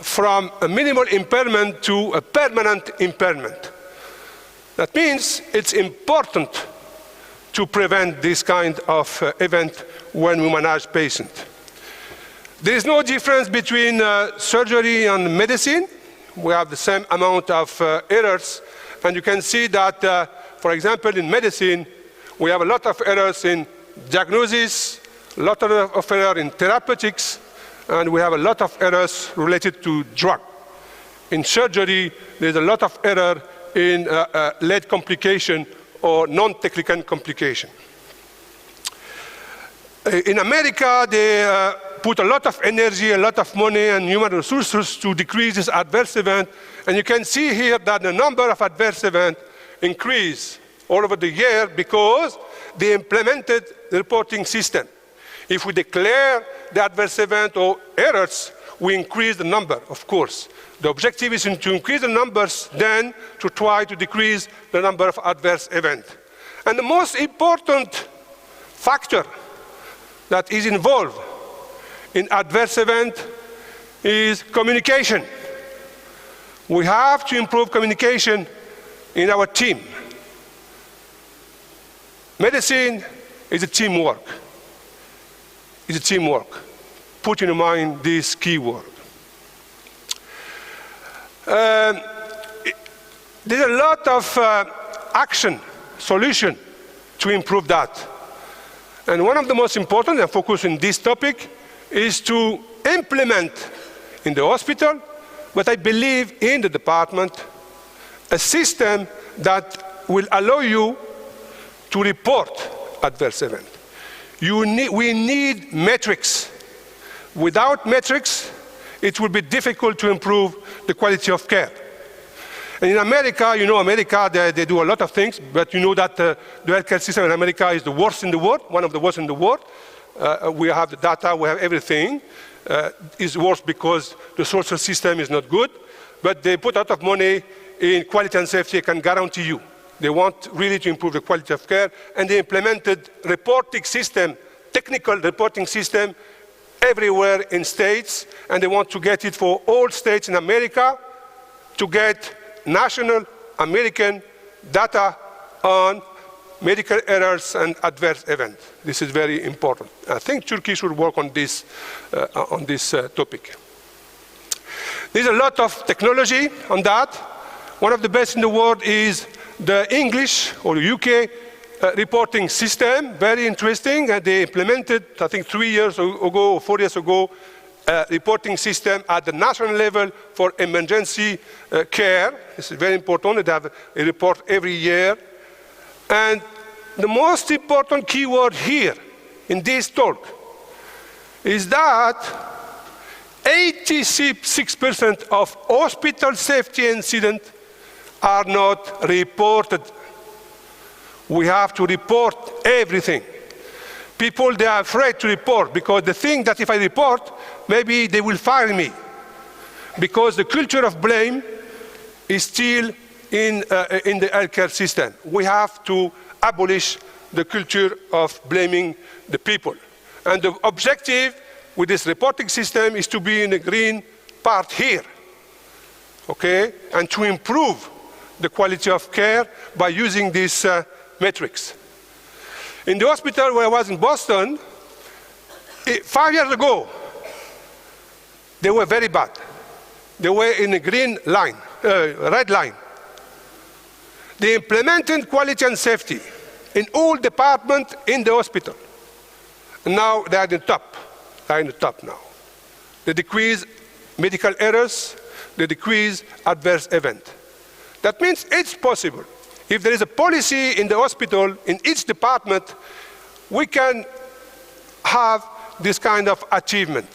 from a minimal impairment to a permanent impairment. That means it's important to prevent this kind of event when we manage patients. There is no difference between surgery and medicine. We have the same amount of errors, and you can see that, for example, in medicine, we have a lot of errors in diagnosis, a lot of errors in therapeutics, and we have a lot of errors related to drug. In surgery, there's a lot of error in late complication or non-technical complication. In America, they put a lot of energy, a lot of money and human resources to decrease this adverse event. And you can see here that the number of adverse events increased all over the year because they implemented the reporting system. If we declare the adverse event or errors, we increase the number, of course. The objective is to increase the numbers, then to try to decrease the number of adverse events. And the most important factor that is involved in adverse event is communication. We have to improve communication in our team. Medicine is a teamwork. It's a teamwork. Put in mind this keyword. There's a lot of action, solution to improve that. And one of the most important, and focus on this topic, is to implement in the hospital, but I believe in the department, a system that will allow you to report adverse event. We need metrics. Without metrics, it will be difficult to improve the quality of care. And in America, you know, America, they do a lot of things, but you know that the healthcare system in America is the worst in the world, one of the worst in the world. We have the data, we have everything. It's worse because the social system is not good, but they put a lot of money in quality and safety, I can guarantee you. They want really to improve the quality of care, and they implemented reporting system, technical reporting system everywhere in states, and they want to get it for all states in America to get national American data on medical errors and adverse events. This is very important. I think Turkey should work on this topic. There's a lot of technology on that. One of the best in the world is the English or UK reporting system, very interesting. And they implemented, I think 3 years ago or 4 years ago, reporting system at the national level for emergency care. This is very important. They have a report every year. And the most important keyword here in this talk is that 86% of hospital safety incidents are not reported. We have to report everything. People, they are afraid to report because they think that if I report, maybe they will fire me. Because the culture of blame is still in the healthcare system. We have to abolish the culture of blaming the people. And the objective with this reporting system is to be in the green part here, okay? And to improve the quality of care by using these metrics. In the hospital where I was in Boston, 5 years ago, they were very bad. They were in a red line. They implemented quality and safety in all departments in the hospital. And now they are in the top. They are in the top now. They decrease medical errors. They decrease adverse event. That means it's possible. If there is a policy in the hospital, in each department, we can have this kind of achievement.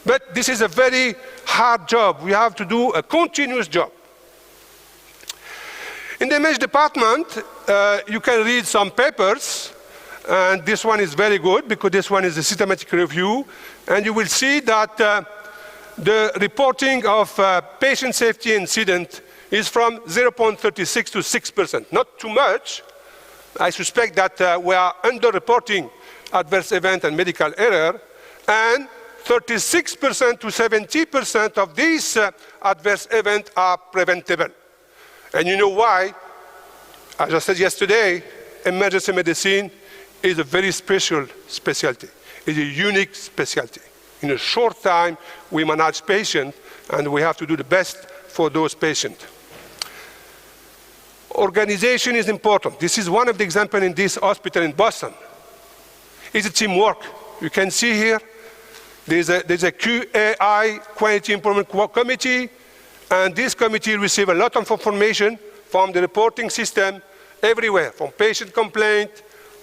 But this is a very hard job. We have to do a continuous job. In the image department, you can read some papers, and this one is very good because this one is a systematic review, and you will see that the reporting of patient safety incident is from 0.36 to 6%. Not too much. I suspect that we are under-reporting adverse event and medical error, and 36% to 70% of these adverse events are preventable. And you know why? As I said yesterday, emergency medicine is a very special specialty. It's a unique specialty. In a short time, we manage patients, and we have to do the best for those patients. Organization is important. This is one of the examples in this hospital in Boston. It's a teamwork. You can see here, there's a QAI, Quality Improvement Committee, and this committee receives a lot of information from the reporting system everywhere, from patient complaint,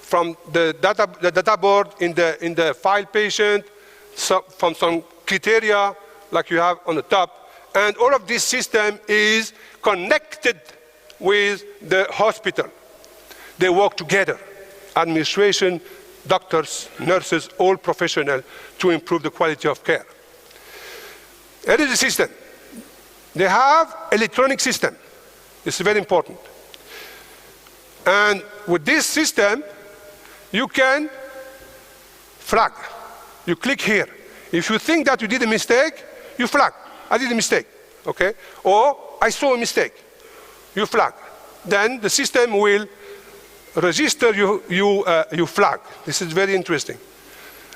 from the data board in the file patient, from some criteria like you have on the top. And all of this system is connected with the hospital. They work together, administration, doctors, nurses, all professionals, to improve the quality of care. Here is the system. They have electronic system. This is very important. And with this system, you can flag. You click here. If you think that you did a mistake, you flag. I did a mistake, okay? Or I saw a mistake. You flag. Then the system will register you flag. This is very interesting.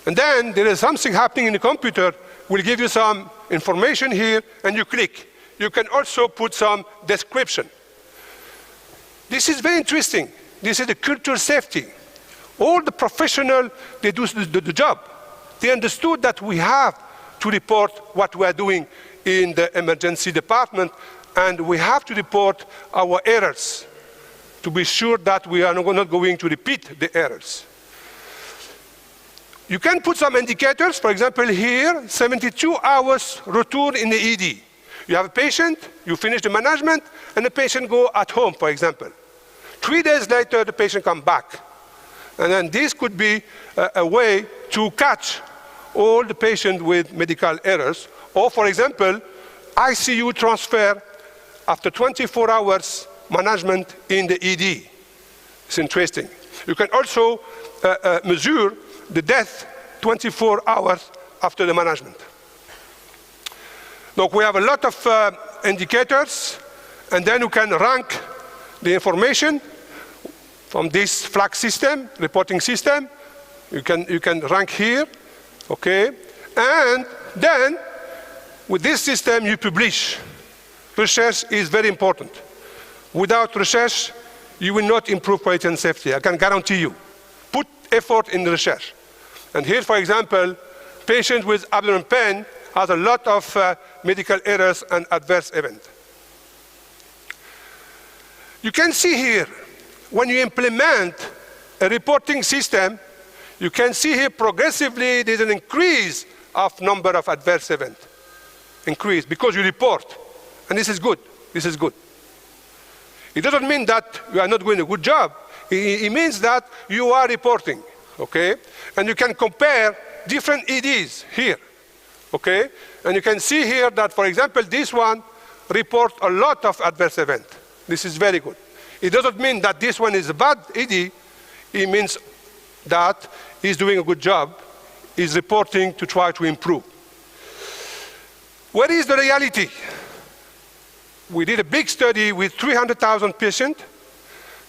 And then there is something happening in the computer. We'll give you some information here, and you click. You can also put some description. This is very interesting. This is the culture safety. All the professionals, they do the job. They understood that we have to report what we are doing in the emergency department, and we have to report our errors to be sure that we are not going to repeat the errors. You can put some indicators. For example, here, 72 hours return in the ED. You have a patient, you finish the management, and the patient go at home, for example. 3 days later, the patient come back. And then this could be a way to catch all the patients with medical errors. Or, for example, ICU transfer after 24 hours management in the ED. It's interesting. You can also measure the death 24 hours after the management. Look, we have a lot of indicators, and then you can rank the information from this flag system, reporting system. You can rank here, okay? And then, with this system, you publish. Research is very important. Without research, you will not improve quality and safety. I can guarantee you. Put effort in the research. And here, for example, patients with abdominal pain has a lot of medical errors and adverse events. You can see here, when you implement a reporting system, you can see here progressively there's an increase of number of adverse events. Increase, because you report. And this is good. This is good. It doesn't mean that you are not doing a good job. It means that you are reporting, okay? And you can compare different EDs here, okay? And you can see here that, for example, this one reports a lot of adverse events. This is very good. It doesn't mean that this one is a bad ED. It means that he's doing a good job. He's reporting to try to improve. What is the reality? We did a big study with 300,000 patients.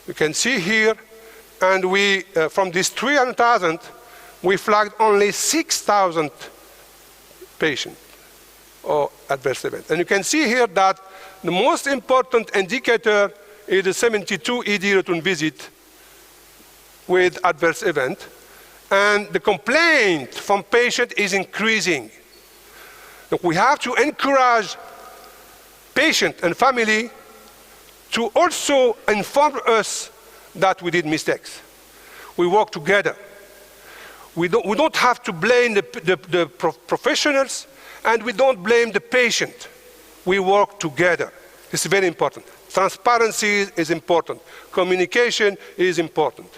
You can see here, and we, from these 300,000, we flagged only 6,000 patients. or adverse event. And you can see here that the most important indicator is the 72 ED return visit with adverse event. And the complaint from patient is increasing. We have to encourage patient and family to also inform us that we did mistakes. We work together. We don't have to blame the professionals, and we don't blame the patient. We work together. It's very important. Transparency is important. Communication is important.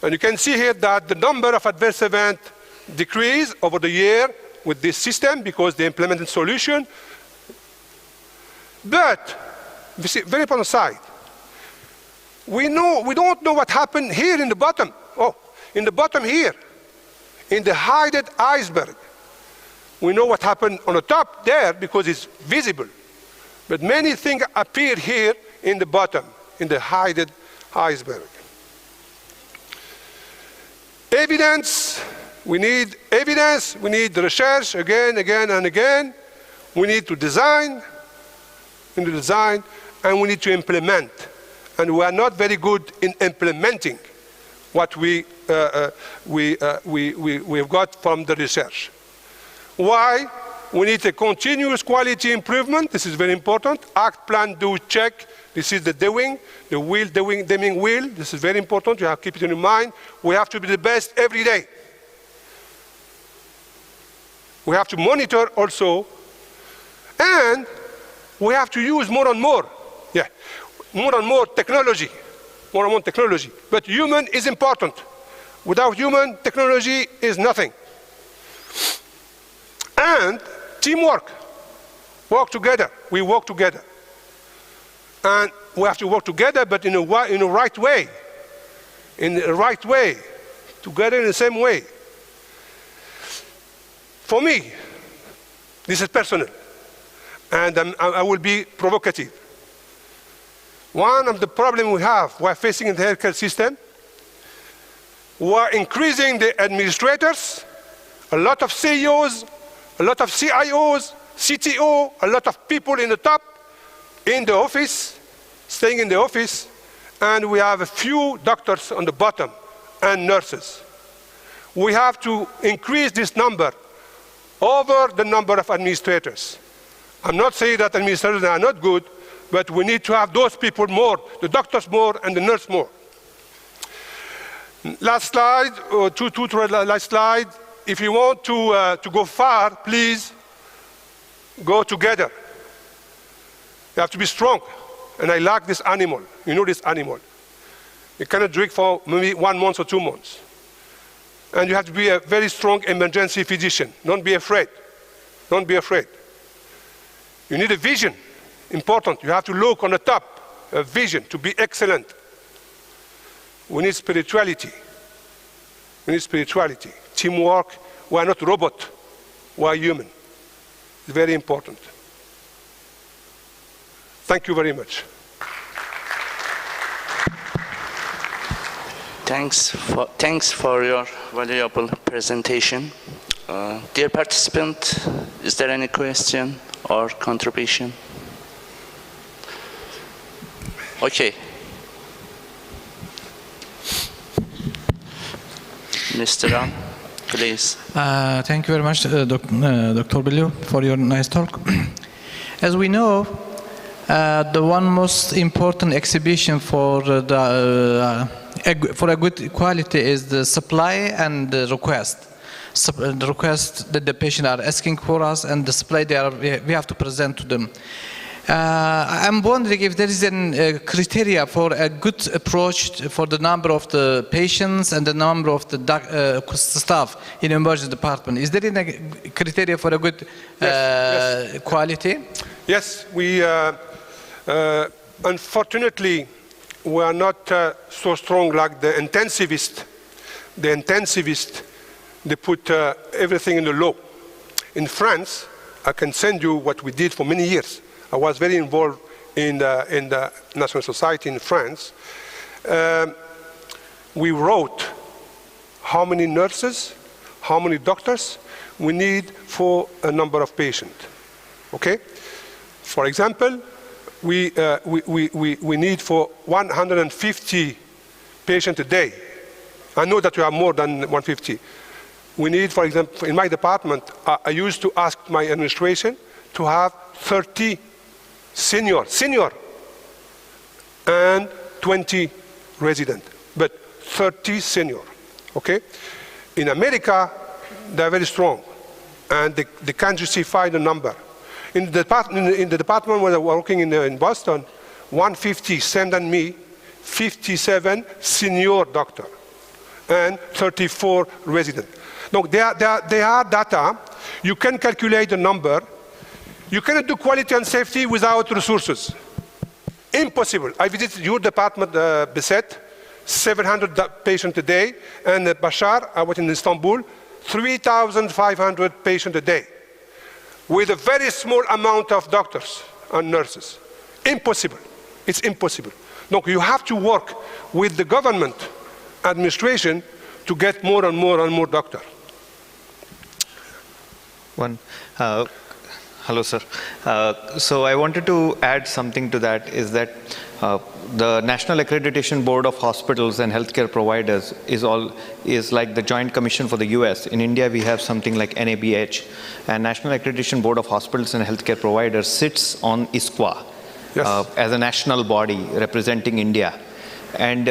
And you can see here that the number of adverse events decreased over the year with this system because they implemented solution. But, you see, very important side. We don't know what happened here in the bottom. Oh, in the bottom here, in the hidden iceberg. We know what happened on the top there because it's visible. But many things appear here in the bottom, in the hidden iceberg. Evidence, we need evidence, we need research again, and again. We need to design, and we need to implement. And we are not very good in implementing what we've got from the research. Why? We need a continuous quality improvement. This is very important. Act, plan, do, check. This is the doing, the will, doing will. This is very important. You have to keep it in your mind. We have to be the best every day. We have to monitor also. And we have to use more and more. Yeah, more and more technology. More and more technology. But human is important. Without human, technology is nothing. And teamwork. Work together. We work together. And we have to work together, but in a right way. In the right way. Together in the same way. For me, this is personal. And I will be provocative. One of the problems we're facing in the healthcare system, we're increasing the administrators, a lot of CEOs, a lot of CIOs, CTO, a lot of people in the top, in the office, staying in the office, and we have a few doctors on the bottom and nurses. We have to increase this number over the number of administrators. I'm not saying that administrators are not good, but we need to have those people more, the doctors more and the nurse more. Last slide, last slide. If you want to go far, please go together. You have to be strong. And I like this animal. You know this animal. You cannot drink for maybe 1 month or 2 months. And you have to be a very strong emergency physician. Don't be afraid. Don't be afraid. You need a vision. Important. You have to look on the top. A vision to be excellent. We need spirituality. We need spirituality. Teamwork. We are not robots. We are human. It's very important. Thank you very much. Thanks for your valuable presentation. Dear participant, is there any question or contribution? Okay. Mr. Ram, please. Thank you very much, Dr. Bellew, for your nice talk. As we know, the one most important exhibition for a good quality is the supply and the request. The request that the patient are asking for us and the supply we have to present to them. I'm wondering if there is a criteria for a good approach for the number of the patients and the number of the staff in emergency department. Is there any criteria for a good quality? Yes, we unfortunately we are not so strong like the intensivist. The intensivist, they put everything in the law. In France, I can send you what we did for many years. I was very involved in the National Society in France. We wrote how many nurses, how many doctors we need for a number of patients. Okay? For example, we need for 150 patients a day. I know that we have more than 150. We need, for example, in my department, I used to ask my administration to have 30 senior, and 20 resident, but 30 senior, okay? In America, they're very strong, and they can't justify the number. In the department when I was working in Boston, 150 sent and me, 57 senior doctor, and 34 resident. No, they are data. You can calculate the number. You cannot do quality and safety without resources. Impossible. I visited your department, Beset, 700 patients a day, and Bashar, I was in Istanbul, 3,500 patients a day, with a very small amount of doctors and nurses. Impossible. It's impossible. No, you have to work with the government administration to get more and more and more doctors. Hello, sir. So I wanted to add something to that, is that the National Accreditation Board of Hospitals and Healthcare Providers is like the Joint Commission for the US. In India, we have something like NABH, and National Accreditation Board of Hospitals and Healthcare Providers sits on ISQA as a national body representing India. And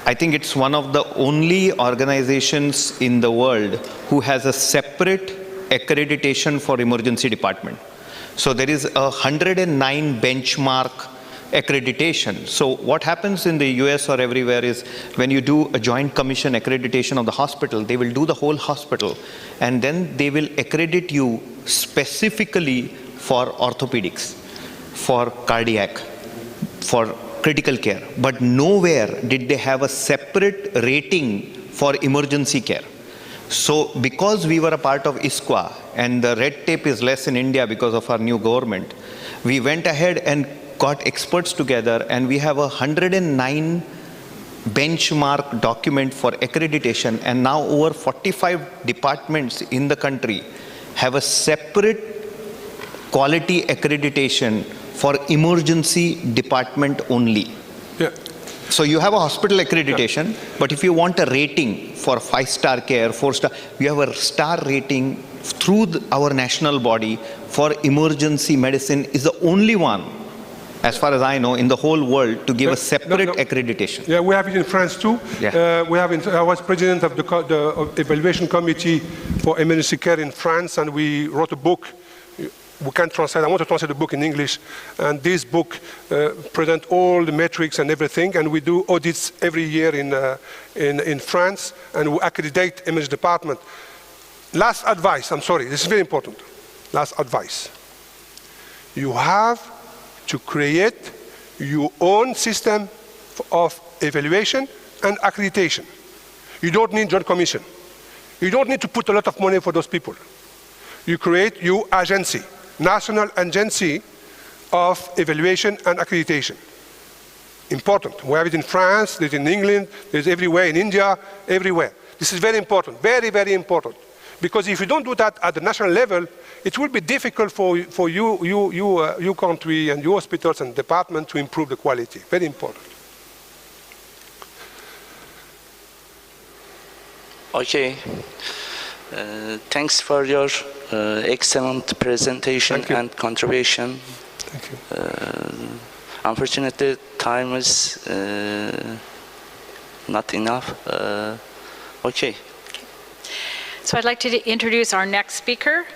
I think it's one of the only organizations in the world who has a separate accreditation for emergency department. So there is 109 benchmark accreditation. So what happens in the US or everywhere is when you do a joint commission accreditation of the hospital, they will do the whole hospital, and then they will accredit you specifically for orthopedics, for cardiac, for critical care. But nowhere did they have a separate rating for emergency care. So because we were a part of ISQA and the red tape is less in India because of our new government, we went ahead and got experts together, and we have 109 benchmark document for accreditation, and now over 45 departments in the country have a separate quality accreditation for emergency department only. Yeah. So you have a hospital accreditation, but if you want a rating for 5-star care, 4-star, you have a star rating through our national body for emergency medicine is the only one, as far as I know, in the whole world to give a separate accreditation. Yeah, we have it in France too. Yeah. I was president of the evaluation committee for emergency care in France, and we wrote a book. We can translate. I want to translate the book in English, and this book presents all the metrics and everything. And we do audits every year in France, and we accredit emergency department. Last advice. I'm sorry. This is very important. Last advice. You have to create your own system of evaluation and accreditation. You don't need joint commission. You don't need to put a lot of money for those people. You create your agency. National Agency of Evaluation and Accreditation. Important. We have it in France, there's in England, there's everywhere, in India, everywhere. This is very important, very, very important. Because if you don't do that at the national level, it will be difficult for your country and your hospitals and departments to improve the quality. Very important. Okay. Thanks for your excellent presentation and contribution. Thank you. Unfortunately, time is not enough. Okay. So I'd like to introduce our next speaker,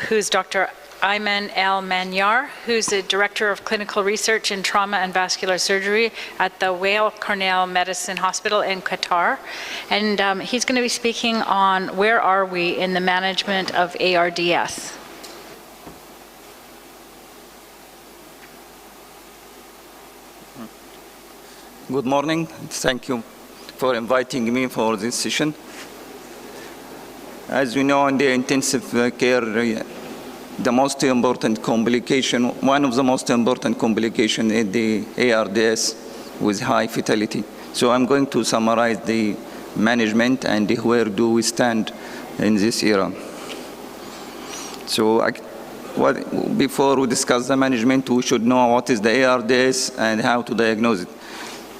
who's Dr. Ayman El-Manyar, who's the Director of Clinical Research in Trauma and Vascular Surgery at the Weill Cornell Medicine Hospital in Qatar. And he's going to be speaking on where are we in the management of ARDS. Good morning. Thank you for inviting me for this session. As we know, in the intensive care, the most important complication, one of the most important complications is the ARDS with high fatality. So I'm going to summarize the management and where do we stand in this era. So before we discuss the management, we should know what is the ARDS and how to diagnose it.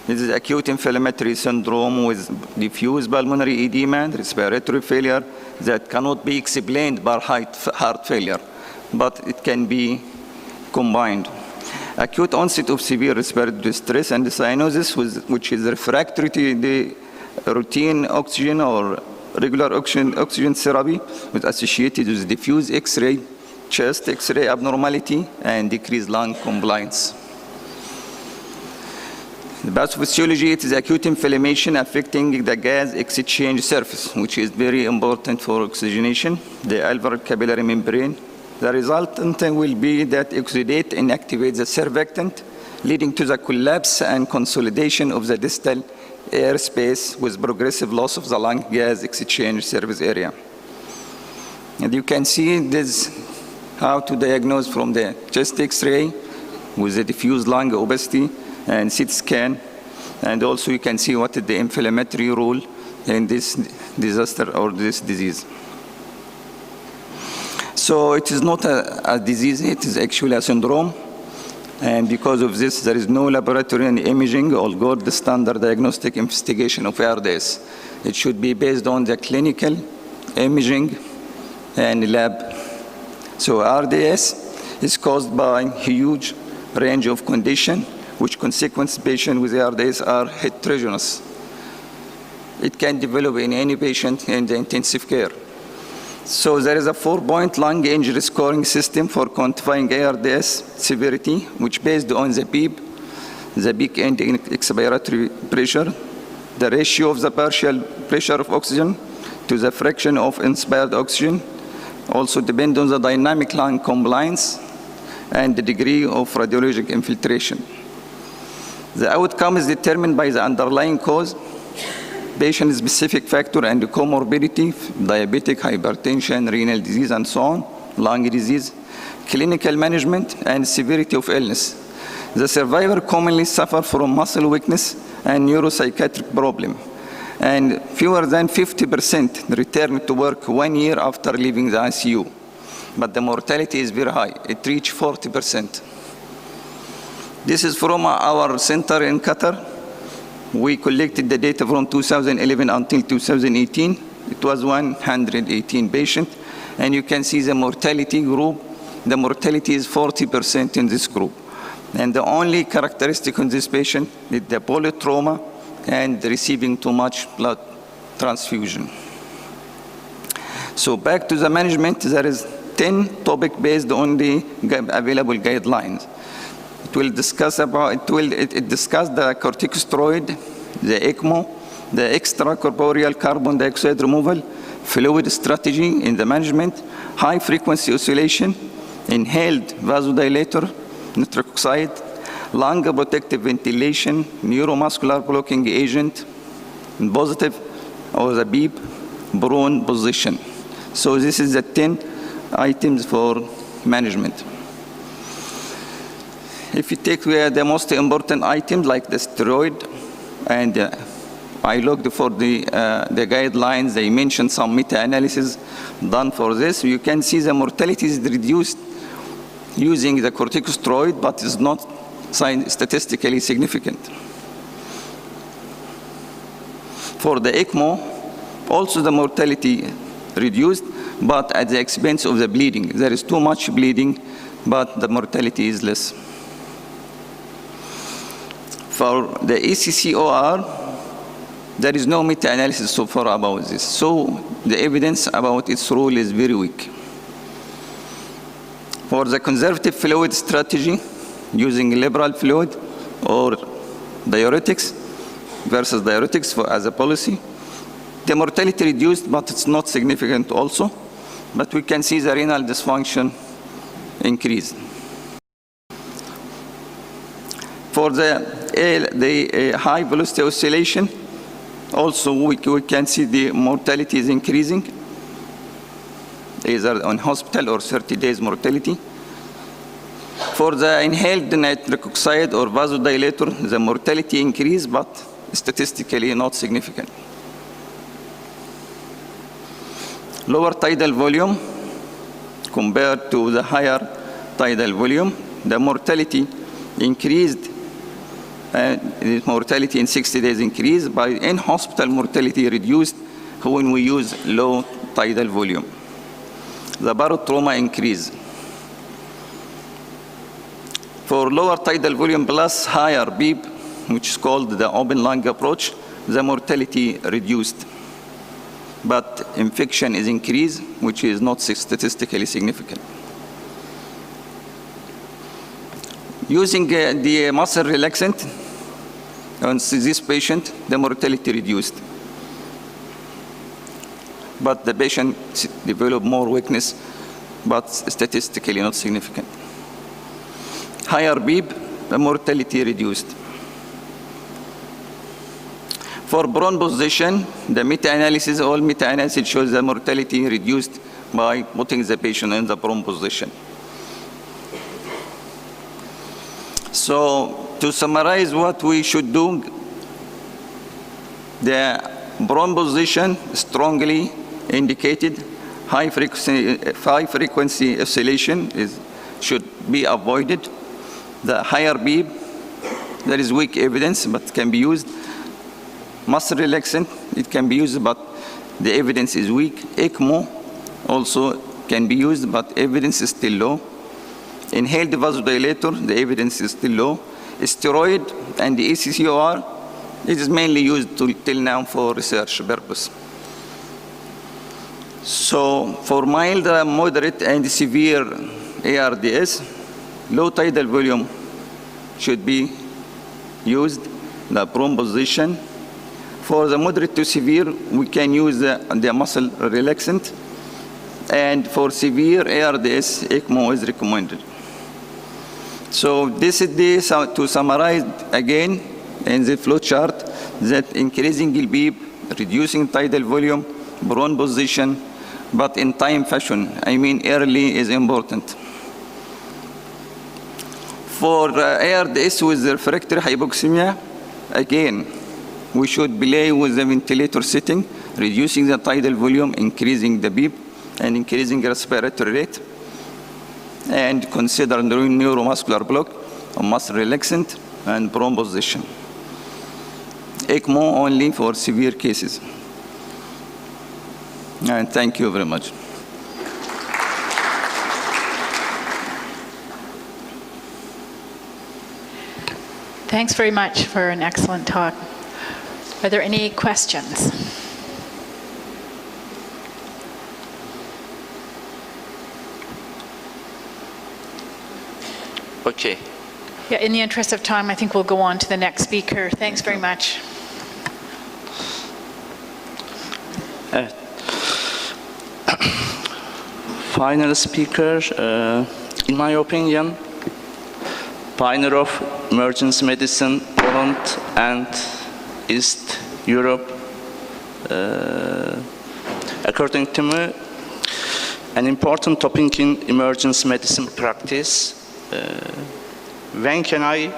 This is acute inflammatory syndrome with diffuse pulmonary edema and respiratory failure that cannot be explained by heart failure, but it can be combined. Acute onset of severe respiratory distress and cyanosis, which is refractory to the routine oxygen or regular oxygen therapy, with associated with diffuse X-ray, chest X-ray abnormality, and decreased lung compliance. The pathophysiology, it is acute inflammation affecting the gas exchange surface, which is very important for oxygenation, the alveolar capillary membrane. The resultant will be that exudate inactivates the surfactant, leading to the collapse and consolidation of the distal airspace with progressive loss of the lung gas exchange surface area. And you can see this, how to diagnose from the chest X-ray with the diffuse lung opacity and CT scan, and also you can see what is the inflammatory role in this disaster or this disease. So it is not a disease, it is actually a syndrome, and because of this there is no laboratory and imaging or gold standard diagnostic investigation of ARDS. It should be based on the clinical imaging and lab. So ARDS is caused by a huge range of conditions, which consequence patients with ARDS are heterogeneous. It can develop in any patient in the intensive care. So there is a 4-point lung injury scoring system for quantifying ARDS severity, which based on the PEEP, the peak end expiratory pressure, the ratio of the partial pressure of oxygen to the fraction of inspired oxygen, also depend on the dynamic lung compliance and the degree of radiologic infiltration. The outcome is determined by the underlying cause, patient-specific factor and comorbidity, diabetic, hypertension, renal disease, and so on, lung disease, clinical management, and severity of illness. The survivor commonly suffer from muscle weakness and neuropsychiatric problem, and fewer than 50% return to work 1 year after leaving the ICU. But the mortality is very high. It reached 40%. This is from our center in Qatar. We collected the data from 2011 until 2018. It was 118 patients, and you can see the mortality group. The mortality is 40% in this group. And the only characteristic in this patient is the polytrauma and receiving too much blood transfusion. So back to the management, there is 10 topics based on the available guidelines. It discuss the corticosteroid, the ECMO, the extracorporeal carbon dioxide removal, fluid strategy in the management, high frequency oscillation, inhaled vasodilator, nitric oxide, lung protective ventilation, neuromuscular blocking agent, and positive or the beep, prone position. So this is the 10 items for management. If you take the most important items like the steroid, and I looked for the guidelines, they mentioned some meta-analysis done for this. You can see the mortality is reduced using the corticosteroid, but is not statistically significant. For the ECMO, also the mortality reduced, but at the expense of the bleeding. There is too much bleeding, but the mortality is less. For the ECCOR, there is no meta-analysis so far about this. So the evidence about its role is very weak. For the conservative fluid strategy, using liberal fluid or diuretics versus diuretics as a policy, the mortality reduced, but it's not significant also. But we can see the renal dysfunction increase. For the high velocity oscillation, also we can see the mortality is increasing, either on hospital or 30 days mortality. For the inhaled nitric oxide or vasodilator, the mortality increased, but statistically not significant. lower tidal volume compared to the higher tidal volume, the mortality increased, the mortality in 60 days increased, by in-hospital mortality reduced when we use low tidal volume. The barotrauma increase. For lower tidal volume plus higher beep, which is called the open lung approach, the mortality reduced. But infection is increased, which is not statistically significant. Using the muscle relaxant on this patient, the mortality reduced. But the patient developed more weakness, but statistically not significant. Higher beep, the mortality reduced. For prone position, the meta-analysis, all meta-analysis shows the mortality reduced by putting the patient in the prone position. So to summarize what we should do, the prone position strongly indicated, high frequency oscillation should be avoided. The higher beep, there is weak evidence but can be used. Muscle relaxant, it can be used but the evidence is weak. ECMO also can be used but evidence is still low. Inhaled vasodilator, the evidence is still low. Steroid and the ACCOR, it is mainly used till now for research purpose. So for mild, moderate, and severe ARDS, low tidal volume should be used, the prone position. For the moderate to severe, we can use the muscle relaxant. And for severe ARDS, ECMO is recommended. So this is to summarize again in the flow chart that increasing beep, reducing tidal volume, prone position, but in time fashion. I mean early is important. For ARDS with refractory hypoxemia, again, we should play with the ventilator setting, reducing the tidal volume, increasing the beep, and increasing respiratory rate, and consider neuromuscular block, muscle relaxant, and prone position. ECMO only for severe cases. And thank you very much. Thanks very much for an excellent talk. Are there any questions? Okay. Yeah, in the interest of time, I think we'll go on to the next speaker. Thanks very much. Final speaker, in my opinion, pioneer of emergency medicine, Poland and East Europe. According to me, an important topic in emergency medicine practice. When can I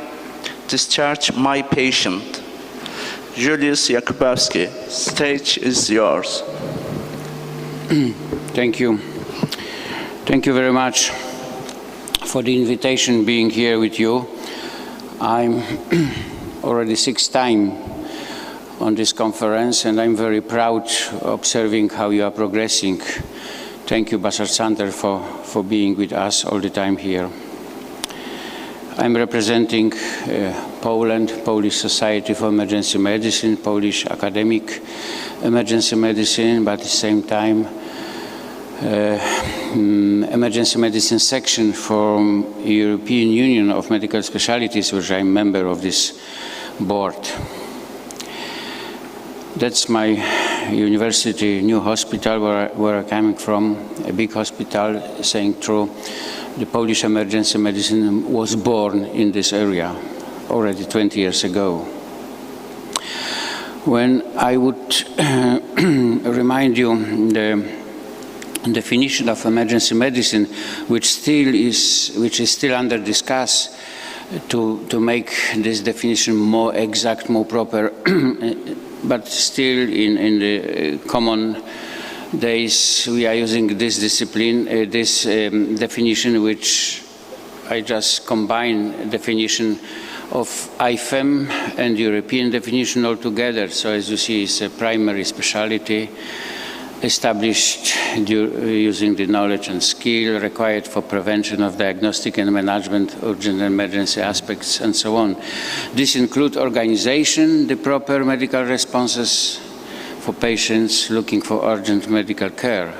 discharge my patient? Julius Jakubowski, stage is yours. Thank you. Thank you very much for the invitation being here with you. I'm already 6th time on this conference and I'm very proud observing how you are progressing. Thank you, Bashar Sander, for being with us all the time here. I'm representing Poland, Polish Society for Emergency Medicine, Polish Academic Emergency Medicine, but at the same time emergency medicine section from European Union of Medical Specialties, which I'm a member of this board. That's my university, new hospital where I'm coming from, a big hospital, saying true. The Polish emergency medicine was born in this area already 20 years ago. When I would remind you the definition of emergency medicine, which is still under discuss, to make this definition more exact, more proper, but still in the common days we are using this discipline, this definition, which I just combine definition of IFEM and European definition altogether. So as you see, it's a primary specialty established using the knowledge and skill required for prevention of diagnostic and management, urgent and emergency aspects, and so on. This includes organization, the proper medical responses for patients looking for urgent medical care.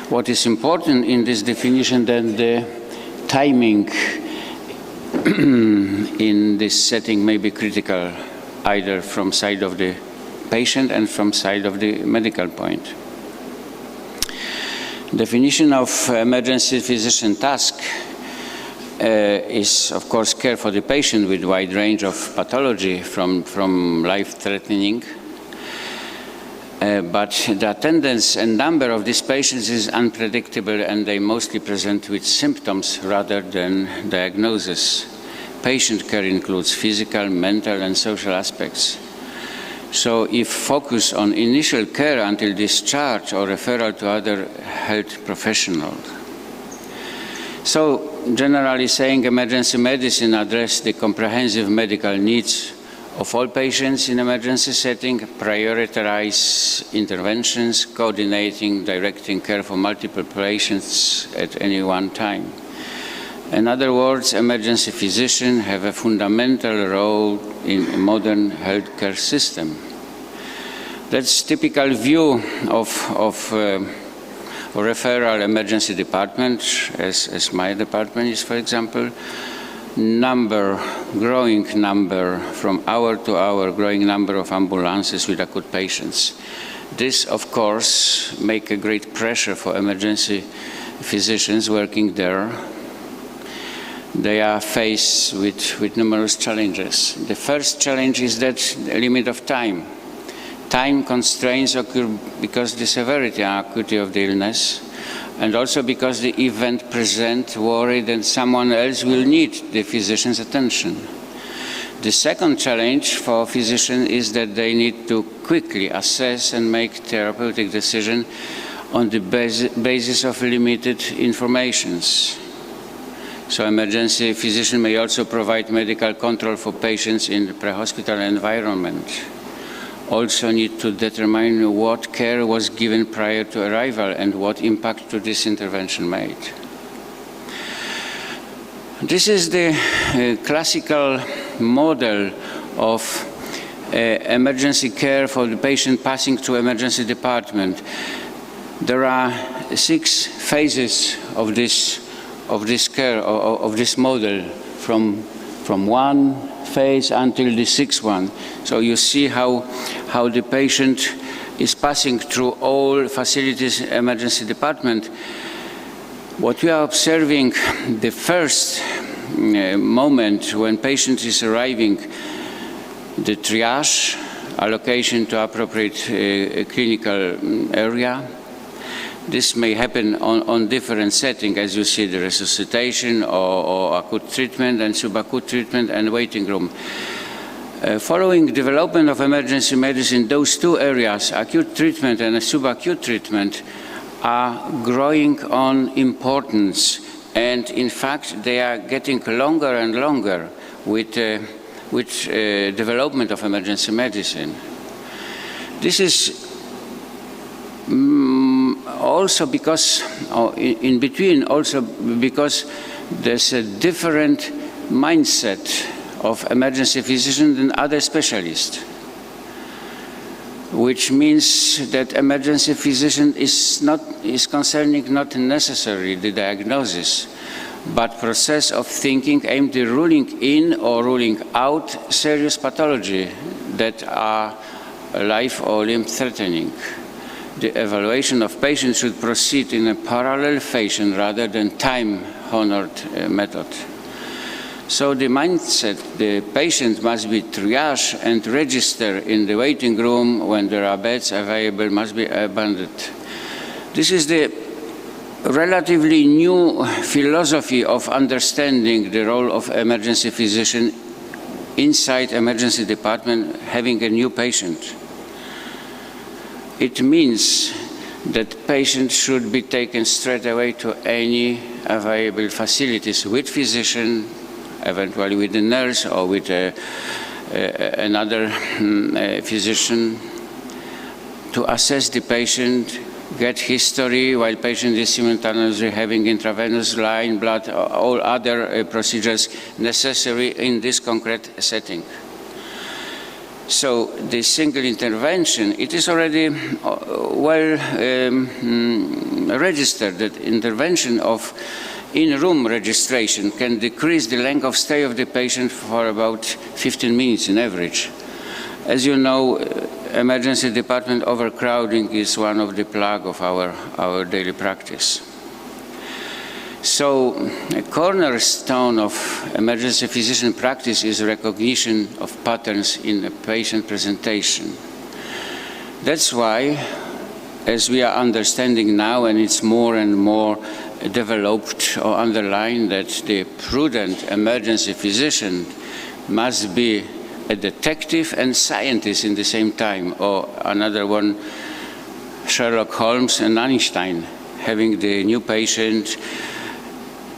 What is important in this definition then the timing in this setting may be critical, either from side of the patient and from side of the medical point. Definition of emergency physician task is, of course, care for the patient with wide range of pathology from life-threatening. But the attendance and number of these patients is unpredictable, and they mostly present with symptoms rather than diagnosis. Patient care includes physical, mental, and social aspects. So if focus on initial care until discharge or referral to other health professionals. So generally saying, emergency medicine addresses the comprehensive medical needs of all patients in emergency setting, prioritize interventions, coordinating, directing care for multiple patients at any one time. In other words, emergency physicians have a fundamental role in a modern healthcare system. That's typical view of referral emergency department, as my department is, for example. Growing number from hour to hour, growing number of ambulances with acute patients. This, of course, make a great pressure for emergency physicians working there. They are faced with numerous challenges. The first challenge is that limit of time. Time constraints occur because the severity and acuity of the illness, and also because the event presents worry that someone else will need the physician's attention. The second challenge for physicians is that they need to quickly assess and make therapeutic decisions on the basis of limited information. So emergency physician may also provide medical control for patients in the pre-hospital environment. Also need to determine what care was given prior to arrival and what impact to this intervention made. This is the classical model of emergency care for the patient passing through emergency department. There are 6 phases of this care, of this model, from one phase until the 6th one. So you see how the patient is passing through all facilities emergency department. What we are observing, the first moment when patient is arriving, the triage, allocation to appropriate clinical area. This may happen on different settings, as you see, the resuscitation or acute treatment and subacute treatment and waiting room. Following development of emergency medicine, those 2 areas, acute treatment and subacute treatment, are growing on importance. And in fact, they are getting longer and longer with development of emergency medicine. This is also because, in between, also because there's a different mindset of emergency physician than other specialists, which means that emergency physician is concerning not necessarily the diagnosis, but process of thinking aimed at ruling in or ruling out serious pathology that are life or limb threatening. The evaluation of patients should proceed in a parallel fashion rather than time-honored method. So the mindset, the patient must be triaged and registered in the waiting room when there are beds available, must be abandoned. This is the relatively new philosophy of understanding the role of emergency physician inside emergency department having a new patient. It means that patients should be taken straight away to any available facilities with physician, eventually with a nurse or with another physician, to assess the patient, get history while patient is simultaneously having intravenous line, blood, all other procedures necessary in this concrete setting. So the single intervention, it is already well registered that intervention of in-room registration can decrease the length of stay of the patient for about 15 minutes in average. As you know, emergency department overcrowding is one of the plague of our daily practice. So a cornerstone of emergency physician practice is recognition of patterns in a patient presentation. That's why, as we are understanding now, and it's more and more developed or underlined, that the prudent emergency physician must be a detective and scientist in the same time, or another one, Sherlock Holmes and Einstein, having the new patient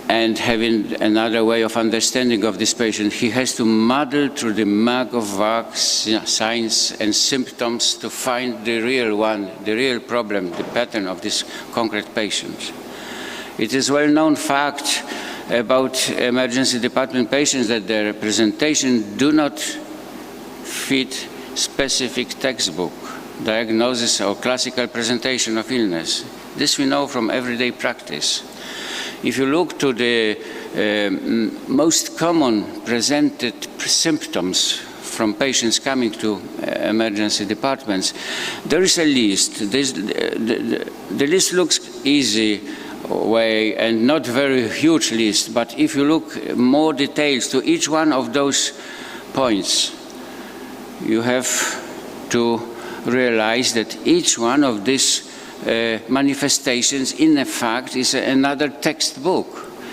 and having another way of understanding of this patient. He has to muddle through the mug of wax, signs and symptoms to find the real one, the real problem, the pattern of this concrete patient. It is well-known fact about emergency department patients that their presentation do not fit specific textbook diagnosis or classical presentation of illness. This we know from everyday practice. If you look to the most common presented symptoms from patients coming to emergency departments, there is a list. The list looks easy way and not very huge list, but if you look more details to each one of those points, you have to realize that each one of these manifestations in fact is another textbook.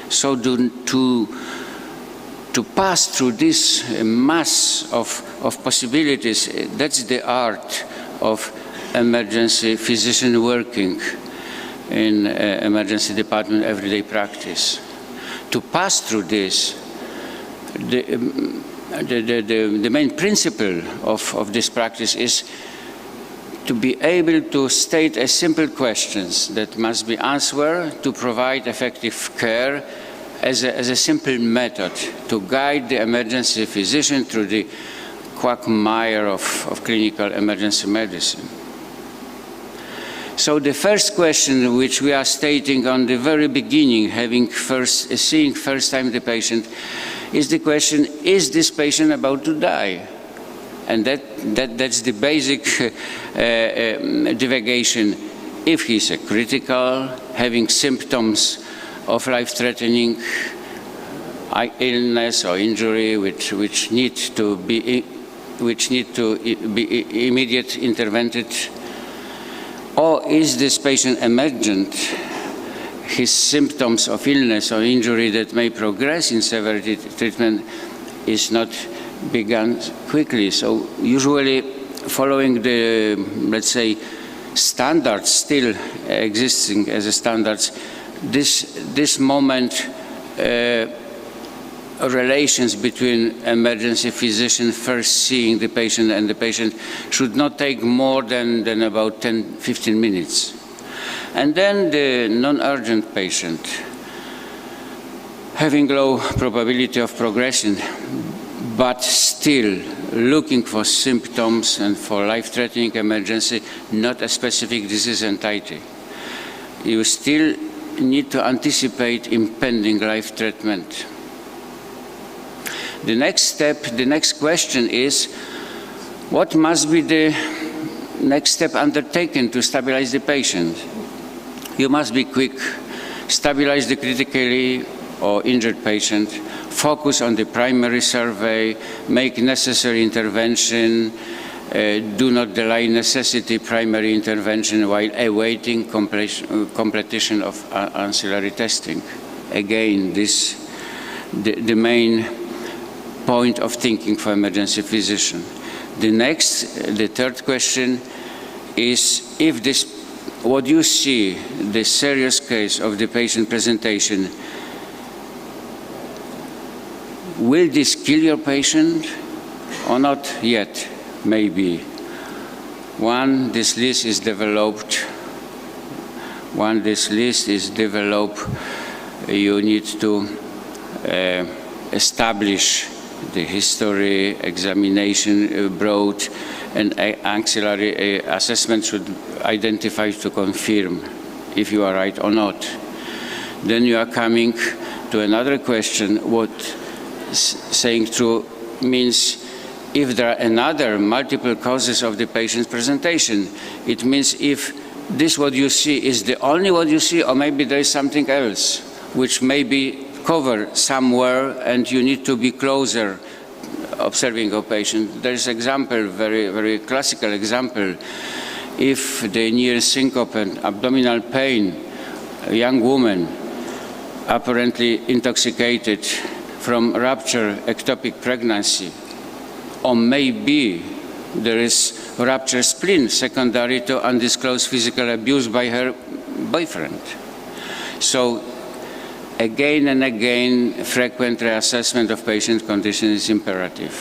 So to pass through this mass of possibilities, that's the art of emergency physician working in emergency department everyday practice. To pass through this, the main principle of this practice is to be able to state a simple questions that must be answered to provide effective care as a simple method to guide the emergency physician through the quagmire of clinical emergency medicine. So the first question which we are stating on the very beginning, seeing first time the patient, is the question, is this patient about to die? And that's the basic divagation. If he's a critical, having symptoms of life-threatening illness or injury which need to be immediate intervened, or is this patient emergent? His symptoms of illness or injury that may progress in severity treatment is not begun quickly. So usually following the, let's say, standards still existing as a standards, this moment relations between emergency physician first seeing the patient and the patient should not take more than about 10-15 minutes. And then the non-urgent patient, having low probability of progression, but still looking for symptoms and for life-threatening emergency, not a specific disease entity. You still need to anticipate impending life treatment. The next step, the next question is, what must be the next step undertaken to stabilize the patient? You must be quick, stabilize the critically or injured patient, focus on the primary survey, make necessary intervention, do not delay necessity primary intervention while awaiting completion of ancillary testing. Again, the main point of thinking for emergency physician. The third question is, if this what you see, the serious case of the patient presentation, will this kill your patient or not yet? Maybe. Once this list is developed, you need to establish the history, examination brought, and ancillary assessment should identify to confirm if you are right or not. Then you are coming to another question, what saying true means. If there are another multiple causes of the patient's presentation, it means if this what you see is the only what you see, or maybe there is something else which may be covered somewhere and you need to be closer observing a patient. There is example, very, very classical example. If the near syncope and abdominal pain, a young woman apparently intoxicated from rupture ectopic pregnancy, or maybe there is ruptured spleen secondary to undisclosed physical abuse by her boyfriend. So again and again, frequent reassessment of patient condition is imperative.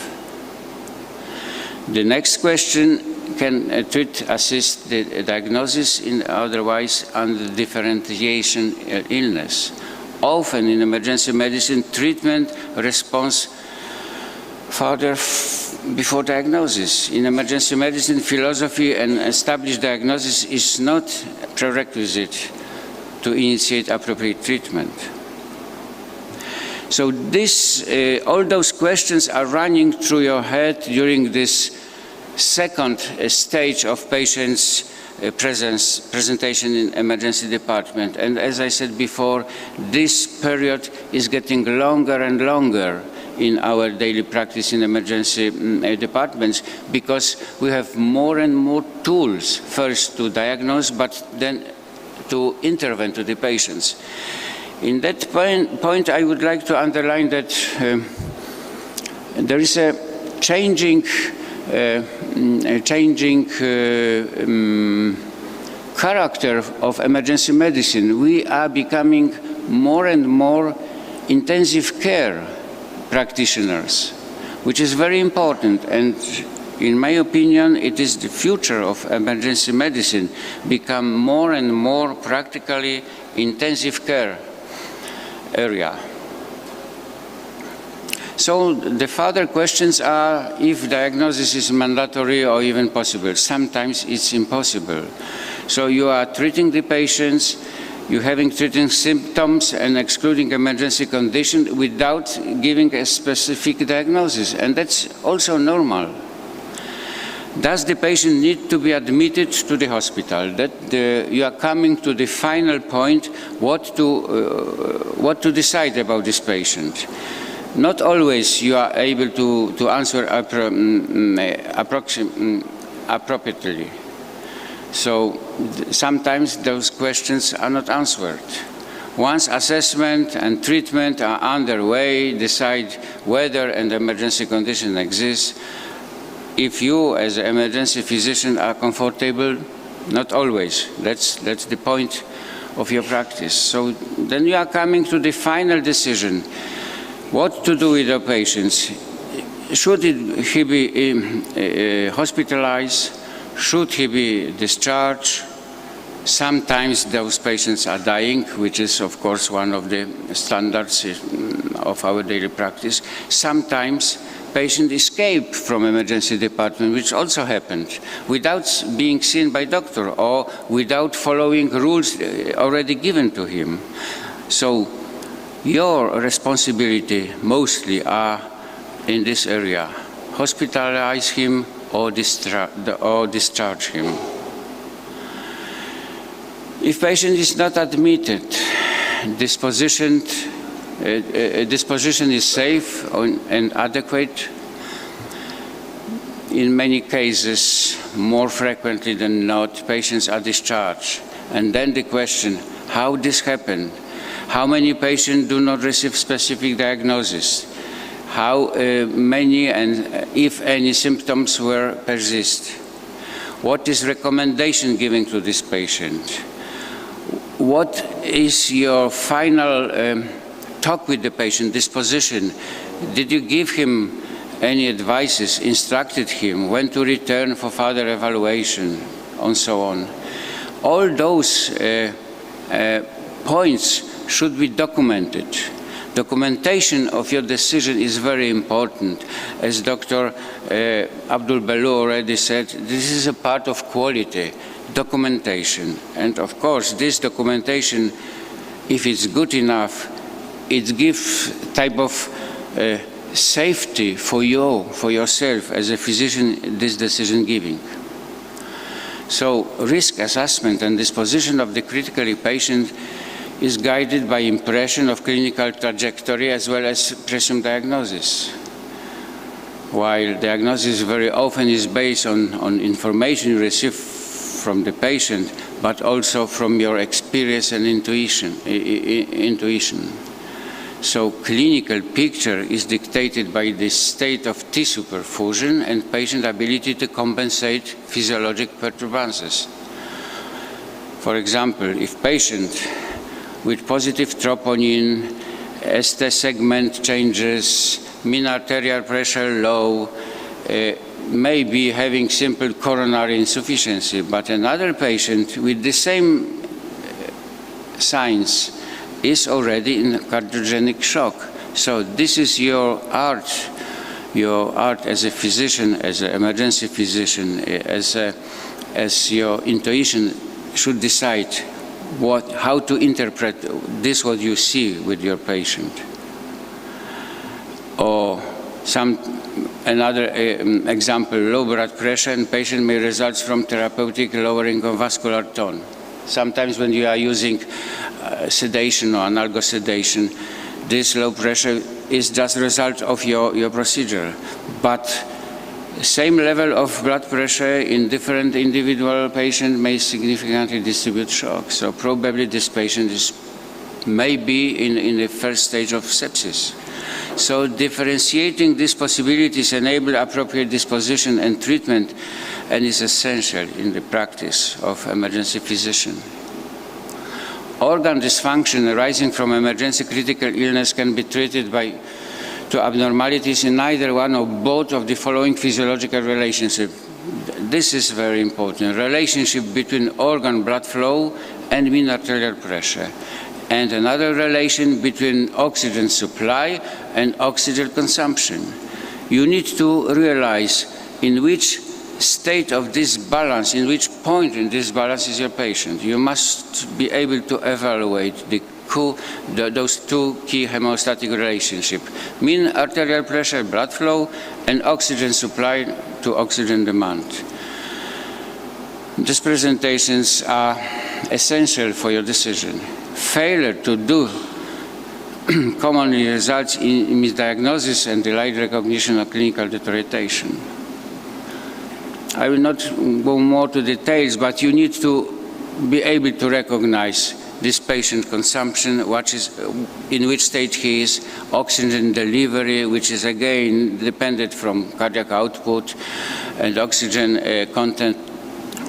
The next question, can treat assist the diagnosis in otherwise undifferentiation illness? Often in emergency medicine, treatment response further before diagnosis. In emergency medicine, philosophy and established diagnosis is not prerequisite to initiate appropriate treatment. So this, all those questions are running through your head during this second stage of patient's presentation in emergency department. And as I said before, this period is getting longer and longer in our daily practice in emergency departments, because we have more and more tools, first to diagnose, but then to intervene to the patients. In that point, I would like to underline that there is a changing character of emergency medicine. We are becoming more and more intensive care practitioners, which is very important, and in my opinion, it is the future of emergency medicine, become more and more practically intensive care area. So the further questions are if diagnosis is mandatory or even possible. Sometimes it's impossible. So you are treating the patients, you're having treating symptoms and excluding emergency condition without giving a specific diagnosis, and that's also normal. Does the patient need to be admitted to the hospital? You are coming to the final point, what to decide about this patient. Not always you are able to answer appropriately. So sometimes those questions are not answered. Once assessment and treatment are underway, decide whether an emergency condition exists. If you, as an emergency physician, are comfortable, not always. That's the point of your practice. So then you are coming to the final decision. What to do with the patients? Should he be hospitalized? Should he be discharged? Sometimes those patients are dying, which is, of course, one of the standards of our daily practice. Sometimes patients escape from emergency department, which also happened, without being seen by doctor or without following rules already given to him. So your responsibility mostly are in this area. Hospitalize him or discharge him. If patient is not admitted, disposition is safe and adequate. In many cases, more frequently than not, patients are discharged. And then the question, how this happened? How many patients do not receive specific diagnosis? How many and if any symptoms persist? What is recommendation giving to this patient? What is your final talk with the patient, disposition? Did you give him any advices, instructed him when to return for further evaluation, and so on? All those points should be documented. Documentation of your decision is very important. As Dr. Abdul Belou already said, this is a part of quality, documentation. And of course, this documentation, if it's good enough, it gives type of safety for you, for yourself as a physician, this decision giving. So risk assessment and disposition of the critically patient is guided by impression of clinical trajectory as well as presumed diagnosis. While diagnosis very often is based on information you receive from the patient, but also from your experience and intuition. So clinical picture is dictated by the state of tissue perfusion and patient ability to compensate physiologic perturbances. For example, if patient with positive troponin, ST segment changes, mean arterial pressure low, may be having simple coronary insufficiency, but another patient with the same signs is already in cardiogenic shock. So this is your art as a physician, as an emergency physician, as your intuition should decide how to interpret this, what you see with your patient. Or another example, low blood pressure in patient may result from therapeutic lowering of vascular tone. Sometimes when you are using sedation or analgesic sedation, this low pressure is just a result of your procedure. But same level of blood pressure in different individual patient may significantly distribute shock. So probably this patient may be in the first stage of sepsis. So differentiating these possibilities enable appropriate disposition and treatment and is essential in the practice of emergency physician. Organ dysfunction arising from emergency critical illness can be treated to abnormalities in either one or both of the following physiological relationships. This is very important. Relationship between organ blood flow and mean arterial pressure. And another relation between oxygen supply and oxygen consumption. You need to realize in which state of this balance, in which point in this balance is your patient. You must be able to evaluate those two key hemostatic relationships: mean arterial pressure, blood flow, and oxygen supply to oxygen demand. These presentations are essential for your decision. Failure to do commonly results in misdiagnosis and delayed recognition of clinical deterioration. I will not go more to details, but you need to be able to recognize this patient consumption, in which state he is, oxygen delivery, which is again dependent from cardiac output and oxygen content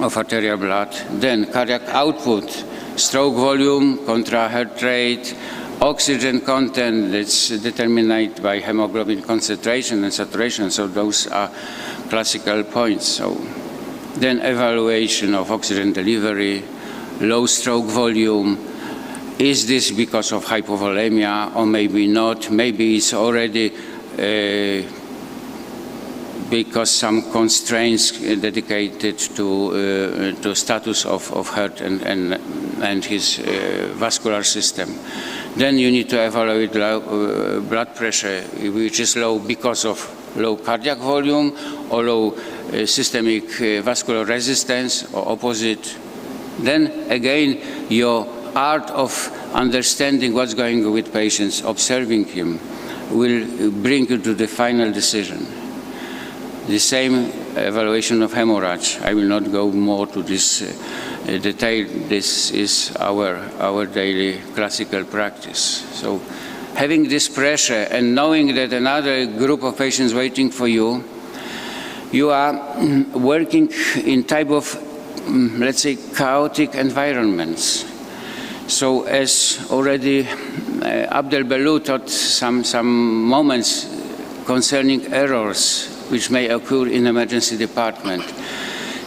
of arterial blood. Then cardiac output, stroke volume, contra heart rate, oxygen content that's determined by hemoglobin concentration and saturation. So those are classical points. So then evaluation of oxygen delivery, low stroke volume. Is this because of hypovolemia or maybe not? Maybe it's already because some constraints dedicated to status of heart and his vascular system. Then you need to evaluate blood pressure, which is low because of low cardiac volume or low systemic vascular resistance or opposite. Then again, your art of understanding what's going on with patients, observing him, will bring you to the final decision. The same evaluation of hemorrhage. I will not go more to this detail. This is our daily classical practice. So having this pressure and knowing that another group of patients waiting for you, you are working in type of, let's say, chaotic environments. So as already Abdel Belou taught some moments concerning errors which may occur in emergency department.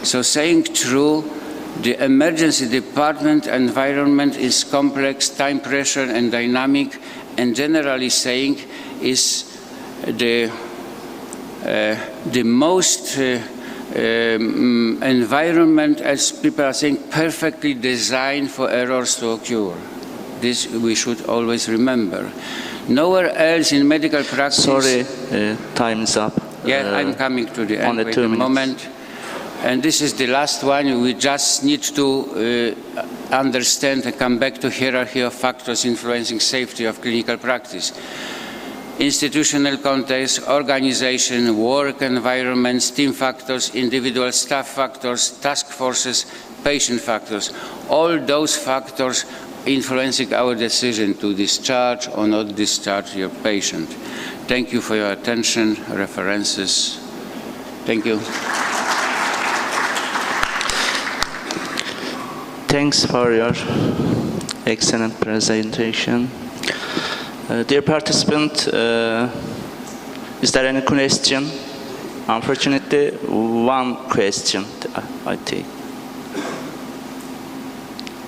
So saying true, the emergency department environment is complex, time pressure and dynamic, and generally saying is the most environment, as people are saying, perfectly designed for errors to occur. This we should always remember. Nowhere else in medical practice... Sorry, time's up. Yeah, I'm coming to the end. Wait a moment. And this is the last one. We just need to understand and come back to hierarchy of factors influencing safety of clinical practice. Institutional context, organization, work environments, team factors, individual staff factors, task forces, patient factors. All those factors influencing our decision to discharge or not discharge your patient. Thank you for your attention, references. Thank you. Thanks for your excellent presentation. Dear participant, is there any question? Unfortunately, one question, I think.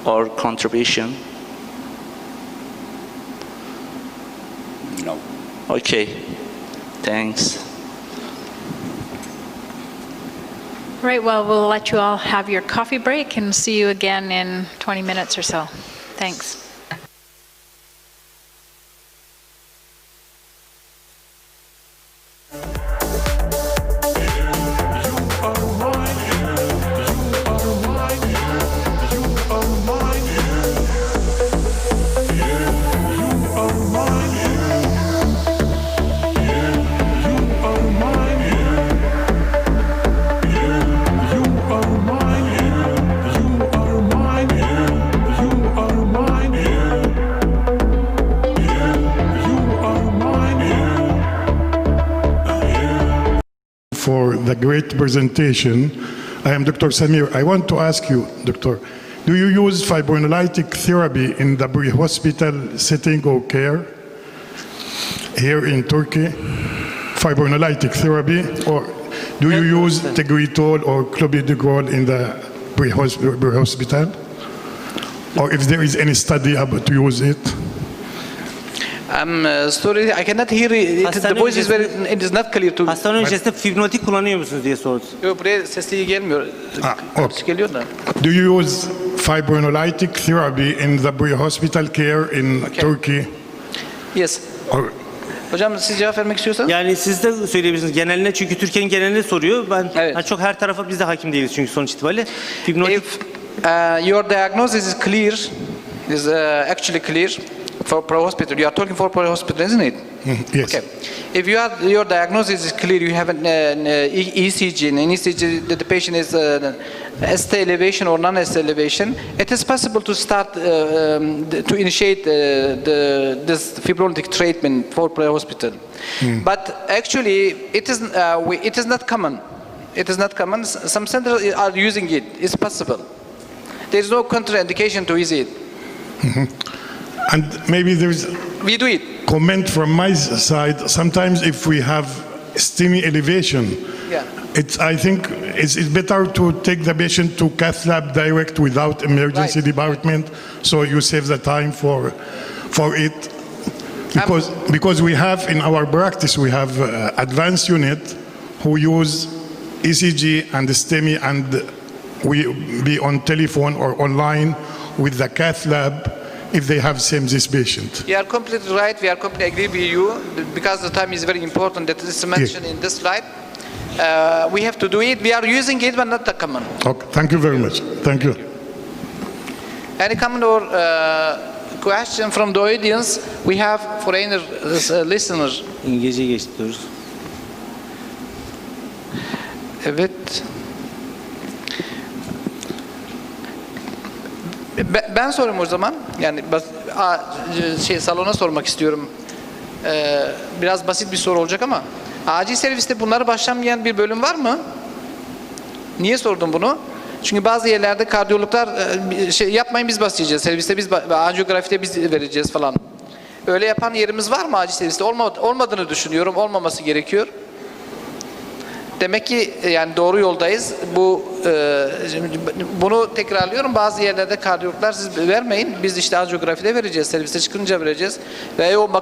Or contribution? No. Okay, thanks. Right, well, we'll let you all have your coffee break and see you again in 20 minutes or so. Thanks. For the great presentation. I am Dr. Samir. I want to ask you, Doctor, do you use fibrinolytic therapy in the pre-hospital setting or care here in Turkey? Fibrinolytic therapy, or do you use tegretol or clopidogrel in the pre-hospital? Or if there is any study about to use it? Sorry, I cannot hear it. The voice is very, it is not clear to me. Hastane öncesinde fibrinotik kullanıyor musunuz diye sordu. Yok, buraya sesli iyi gelmiyor. Okay. Geliyor da. Do you use fibrinolytic therapy in the pre-hospital care in Turkey? Yes. Hocam siz cevap vermek istiyorsanız? Yani siz de söyleyebilirsiniz geneline, çünkü Türkiye'nin geneline soruyor. Ben çok her tarafa biz de hakim değiliz çünkü sonuç itibariyle. If your diagnosis is clear, is actually clear for pro-hospital, you are talking for pro-hospital, isn't it? Yes. Okay. If your diagnosis is clear, you have an ECG, and ECG, the patient is ST elevation or non-ST elevation, it is possible to start to initiate this fibrinolytic treatment for pre-hospital. But actually, it is not common. It is not common. Some centers are using it. It's possible. There is no contraindication to use it. And maybe there's we do it. Comment from my side. Sometimes if we have STEMI elevation, I think it's better to take the patient to cath lab direct without emergency department, so you save the time for it. Because we have in our practice, we have advanced unit who use ECG and STEMI, and we be on telephone or online with the cath lab if they have this patient. You are completely right. We are completely agree with you, because the time is very important. That is mentioned in this slide. We have to do it. We are using it, but not that common. Okay. Thank you very much. Thank you. Any comment or question from the audience? We have foreigner listeners. İngilizce geçiyoruz. Evet. Ben sorayım o zaman. Yani salona sormak istiyorum. Biraz basit bir soru olacak ama Acil serviste bunları başlamayan bir bölüm var mı? Niye sordum bunu? Çünkü bazı yerlerde kardiyologlar yapmayın biz başlayacağız. Serviste biz, anjiyografide biz vereceğiz falan. Öyle yapan yerimiz var mı acil serviste? Olmadığını düşünüyorum. Olmaması gerekiyor. Demek ki yani doğru yoldayız. Bunu tekrarlıyorum. Bazı yerlerde kardiyologlar siz vermeyin. Biz işte anjiyografide vereceğiz. Serviste çıkınca vereceğiz. Ve yoğun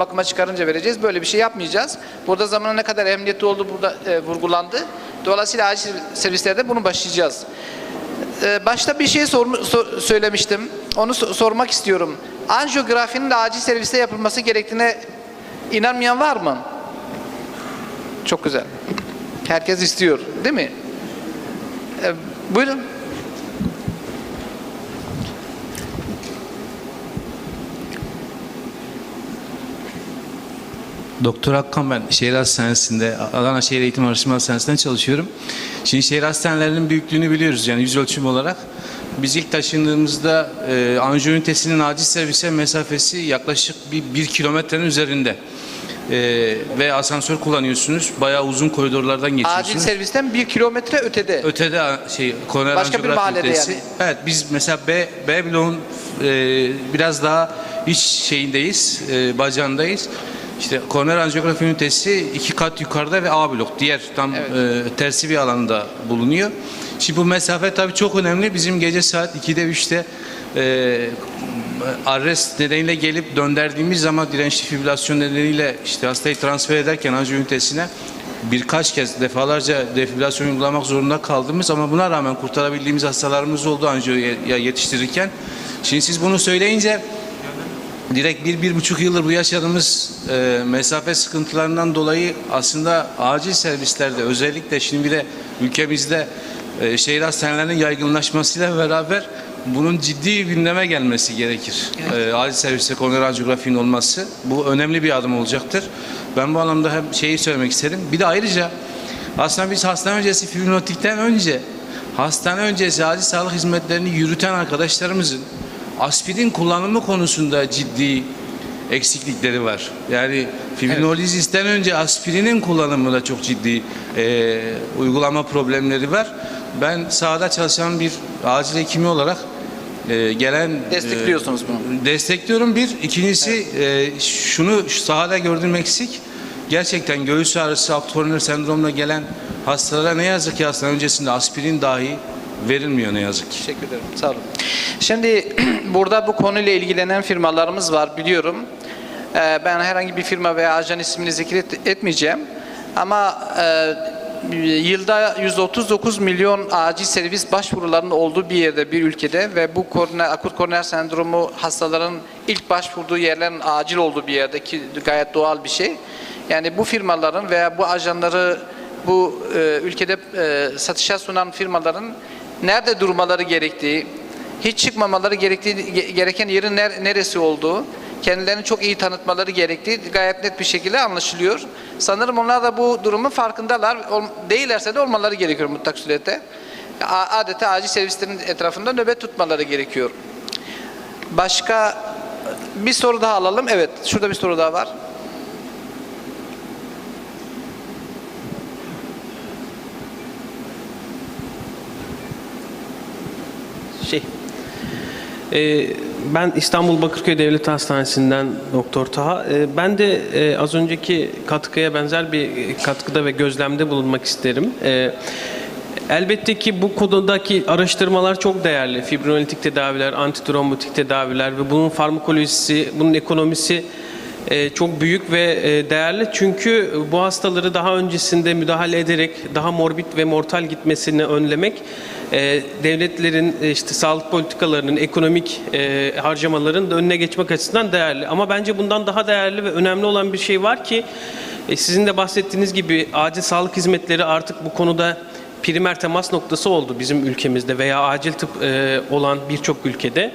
bakıma çıkarınca vereceğiz. Böyle bir şey yapmayacağız. Burada zamanın ne kadar emniyetli olduğu burada vurgulandı. Dolayısıyla acil servislerde bunu başlayacağız. Başta bir şey söylemiştim. Onu sormak istiyorum. Anjiyografinin de acil serviste yapılması gerektiğine inanmayan var mı? Çok güzel. Herkes istiyor, değil mi? Buyurun. Doktor Akkan ben şehir hastanesinde, Adana Şehir Eğitim Araştırma Hastanesi'nde çalışıyorum. Şimdi şehir hastanelerinin büyüklüğünü biliyoruz yani yüz ölçümü olarak. Biz ilk taşındığımızda anjiyo ünitesinin acil servise mesafesi yaklaşık bir kilometrenin üzerinde. Ve asansör kullanıyorsunuz. Bayağı uzun koridorlardan geçiyorsunuz. Acil servisten 1 kilometre ötede. Ötede koroner başka bir mahallede ünitesi. yani. Evet biz mesela B bloğun biraz daha iç şeyindeyiz, bacağındayız. İşte koroner anjiyografi ünitesi 2 kat yukarıda ve A blok. Diğer tam tersi bir alanda bulunuyor. Şimdi bu mesafe tabii çok önemli. Bizim gece saat 2'de 3'te arrest nedeniyle gelip döndürdüğümüz zaman dirençli fibrilasyon nedeniyle işte hastayı transfer ederken anjiyo ünitesine birkaç kez defalarca defibrilasyon uygulamak zorunda kaldığımız ama buna rağmen kurtarabildiğimiz hastalarımız oldu anjiyoya yetiştirirken. Şimdi siz bunu söyleyince direkt 1-1,5 yıldır bu yaşadığımız mesafe sıkıntılarından dolayı aslında acil servislerde özellikle şimdi bir de ülkemizde şehir hastanelerinin yaygınlaşmasıyla beraber bunun ciddi gündeme gelmesi gerekir. Evet. Acil serviste koroner anjiyografinin olması bu önemli bir adım olacaktır. Ben bu anlamda hem şeyi söylemek isterim. Bir de ayrıca aslında biz hastane öncesi fibrinotikten önce hastane öncesi acil sağlık hizmetlerini yürüten arkadaşlarımızın aspirin kullanımı konusunda ciddi eksiklikleri var. Yani fibrinolizisten önce aspirinin kullanımında çok ciddi uygulama problemleri var. Ben sahada çalışan bir acil hekimi olarak gelen... Destekliyorsunuz bunu. Destekliyorum bir. İkincisi şunu şu sahada gördüğüm eksik. Gerçekten göğüs ağrısı, akut koroner sendromla gelen hastalara ne yazık ki hastane öncesinde aspirin dahi verilmiyor ne yazık ki. Teşekkür ederim. Sağ olun. Şimdi burada bu konuyla ilgilenen firmalarımız var biliyorum. Ben herhangi bir firma veya ajan ismini zikretmeyeceğim. Ama yılda 139 milyon acil servis başvurularının olduğu bir yerde, bir ülkede ve bu akut koroner sendromu hastaların ilk başvurduğu yerlerin acil olduğu bir yerde ki gayet doğal bir şey. Yani bu firmaların veya bu ajanları bu ülkede satışa sunan firmaların nerede durmaları gerektiği, hiç çıkmamaları gereken yerin neresi olduğu, kendilerini çok iyi tanıtmaları gerektiği gayet net bir şekilde anlaşılıyor. Sanırım onlar da bu durumun farkındalar. Değillerse de olmaları gerekiyor mutlak surette. Adeta acil servislerin etrafında nöbet tutmaları gerekiyor. Başka bir soru daha alalım. Evet, şurada bir soru daha var. Ben İstanbul Bakırköy Devlet Hastanesi'nden Doktor Taha. Ben de az önceki katkıya benzer bir katkıda ve gözlemde bulunmak isterim. Elbette ki bu konudaki araştırmalar çok değerli. Fibrinolitik tedaviler, antitrombotik tedaviler ve bunun farmakolojisi, bunun ekonomisi çok büyük ve değerli. Çünkü bu hastaları daha öncesinde müdahale ederek daha morbid ve mortal gitmesini önlemek devletlerin işte sağlık politikalarının, ekonomik harcamaların da önüne geçmek açısından değerli. Ama bence bundan daha değerli ve önemli olan bir şey var ki sizin de bahsettiğiniz gibi acil sağlık hizmetleri artık bu konuda primer temas noktası oldu bizim ülkemizde veya acil tıp olan birçok ülkede.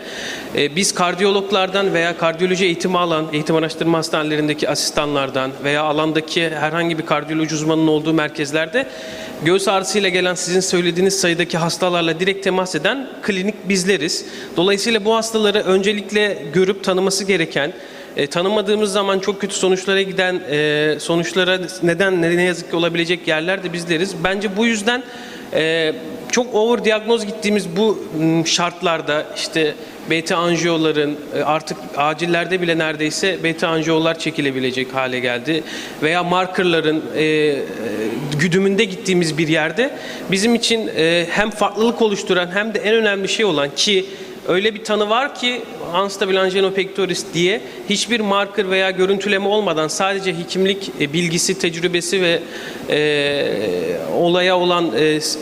Biz kardiyologlardan veya kardiyoloji eğitimi alan eğitim araştırma hastanelerindeki asistanlardan veya alandaki herhangi bir kardiyoloji uzmanının olduğu merkezlerde göğüs ağrısıyla gelen sizin söylediğiniz sayıdaki hastalarla direkt temas eden klinik bizleriz. Dolayısıyla bu hastaları öncelikle görüp tanıması gereken tanımadığımız zaman çok kötü sonuçlara giden, sonuçlara ne yazık ki olabilecek yerler de bizleriz. Bence bu yüzden çok overdiagnoz gittiğimiz bu şartlarda işte beta anjiyoların artık acillerde bile neredeyse beta anjiyolar çekilebilecek hale geldi. Veya markerların güdümünde gittiğimiz bir yerde bizim için hem farklılık oluşturan hem de en önemli şey olan ki öyle bir tanı var ki unstable angina pectoris diye hiçbir marker veya görüntüleme olmadan sadece hekimlik bilgisi, tecrübesi ve olaya olan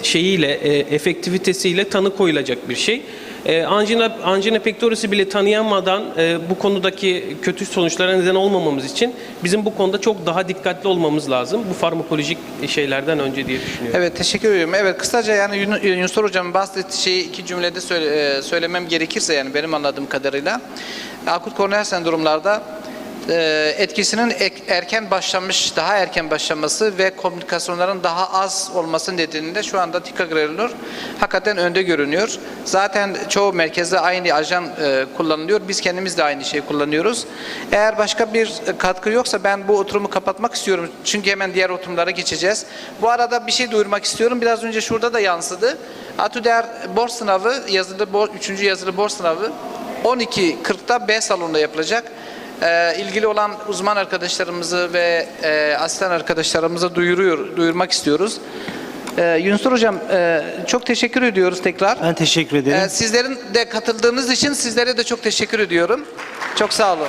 şeyiyle, efektivitesiyle tanı koyulacak bir şey. Angina pectoris'i bile tanıyamadan bu konudaki kötü sonuçlara neden olmamamız için bizim bu konuda çok daha dikkatli olmamız lazım. Bu farmakolojik şeylerden önce diye düşünüyorum. Evet, teşekkür ediyorum. Evet, kısaca yani Yunusur Hocam'ın bahsettiği şeyi iki cümlede söylemem gerekirse yani benim anladığım kadarıyla akut koroner sendromlarda etkisinin daha erken başlaması ve komplikasyonların daha az olması nedeniyle şu anda ticagrelor hakikaten önde görünüyor. Zaten çoğu merkezde aynı ajan kullanılıyor. Biz kendimiz de aynı şeyi kullanıyoruz. Eğer başka bir katkı yoksa ben bu oturumu kapatmak istiyorum. Çünkü hemen diğer oturumlara geçeceğiz. Bu arada bir şey duyurmak istiyorum. Biraz önce şurada da yansıdı. ATÜDER borç sınavı, 3. yazılı borç sınavı 12.40'da B salonunda yapılacak. İlgili olan uzman arkadaşlarımızı ve asistan arkadaşlarımıza duyurmak istiyoruz. Yunus Hocam çok teşekkür ediyoruz tekrar. Ben teşekkür ederim. Sizlerin de katıldığınız için sizlere de çok teşekkür ediyorum. Çok sağ olun.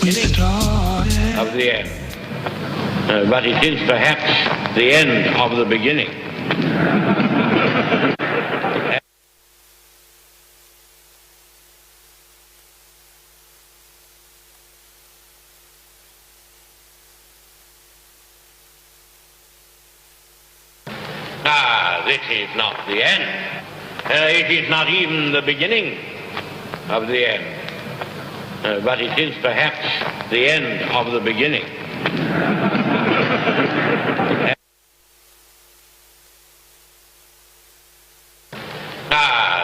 beginning of the end. But it is perhaps the end of the beginning. This is not the end. It is not even the beginning of the end. But it is perhaps the end of the beginning.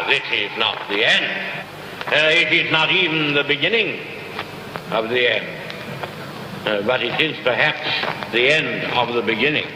This is not the end. It is not even the beginning of the end. But it is perhaps the end of the beginning.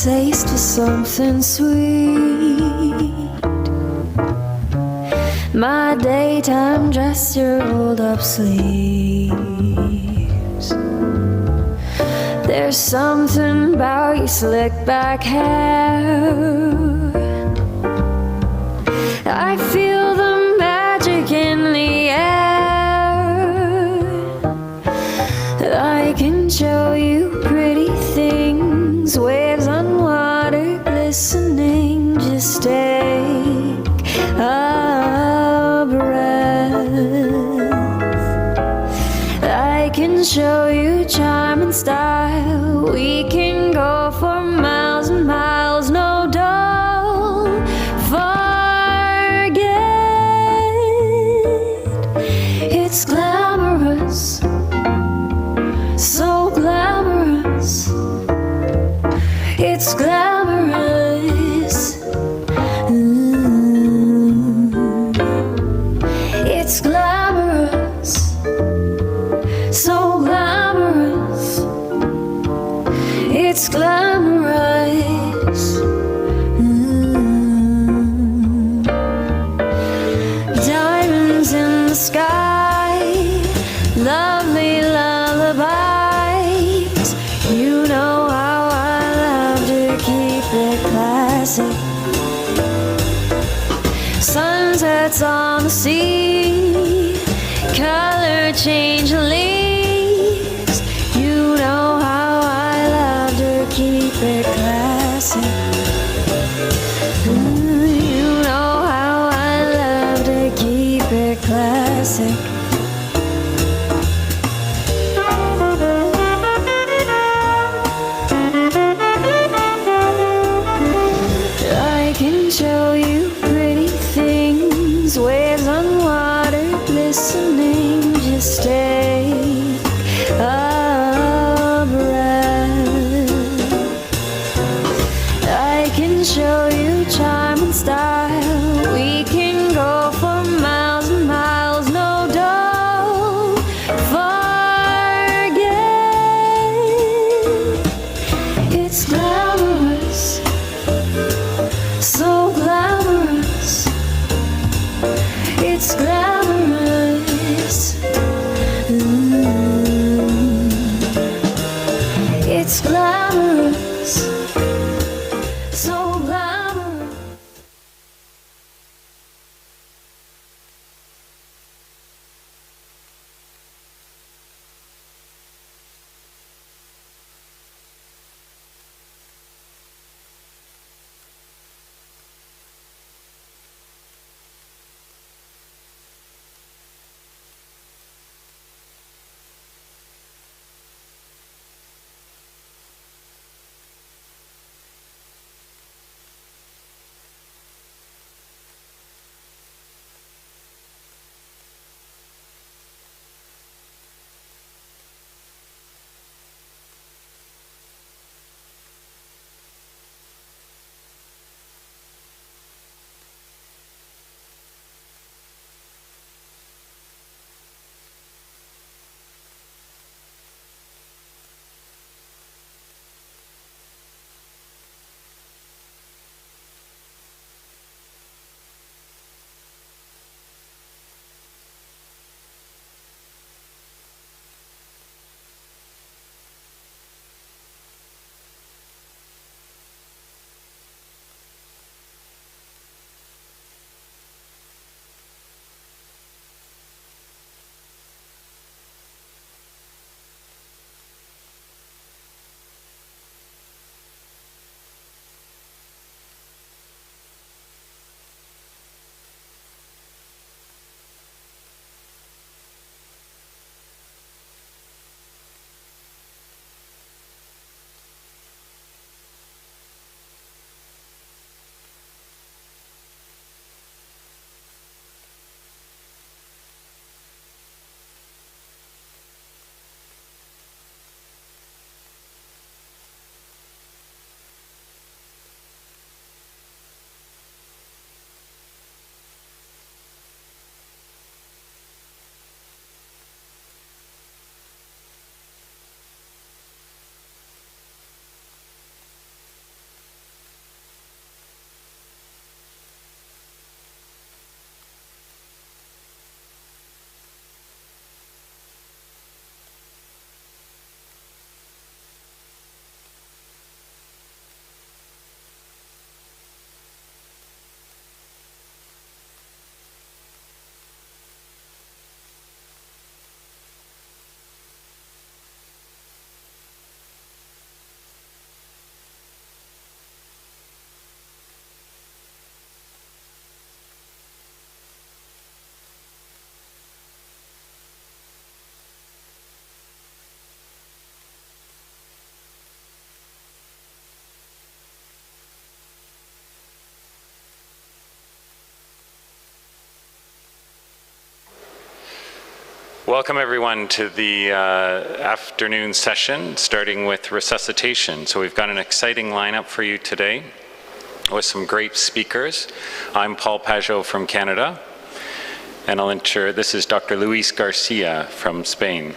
taste of something sweet. My daytime dress, your rolled up sleeves. There's something about your slick back hair. I feel the magic in the air. I can show you pretty things, waves on water glistening. Just take a breath. I can show you charm and style. We can go for miles and miles. No, don't forget, it's glamorous, so glamorous. It's glamorous. It's glamorous, so glamorous. It's glamorous. Diamonds in the sky, lovely lullabies. You know how I love to keep it classic. Sunsets on the sea, color change leaves. You know how I love to keep it classic. You know how I love to keep it classic. I can show you pretty things, waves on water glistening. Just take a breath. I can show you charm and style. We can go for miles and miles. No, don't forget. It's glamorous, so glamorous. It's glamorous. It's glamorous, so glamorous. Welcome everyone to the afternoon session, starting with resuscitation. So we've got an exciting lineup for you today with some great speakers. I'm Paul Pajot from Canada, And I'll ensure this is Dr. Luis Garcia from Spain.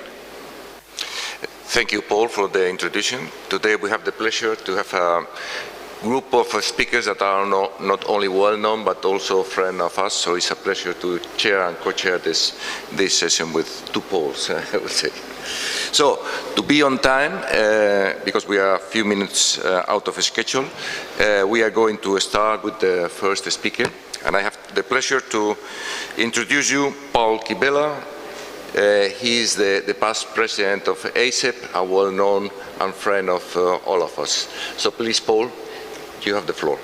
Thank you, Paul, for the introduction. Today we have the pleasure to have a group of speakers that are not only well-known, but also friends of us. So it's a pleasure to chair and co-chair this session with two Pauls, I would say. So, to be on time, because we are a few minutes out of schedule, we are going to start with the first speaker. And I have the pleasure to introduce you Paul Kibela. He is the past president of ACEP, a well-known and friend of all of us. So please, Paul, you have the floor.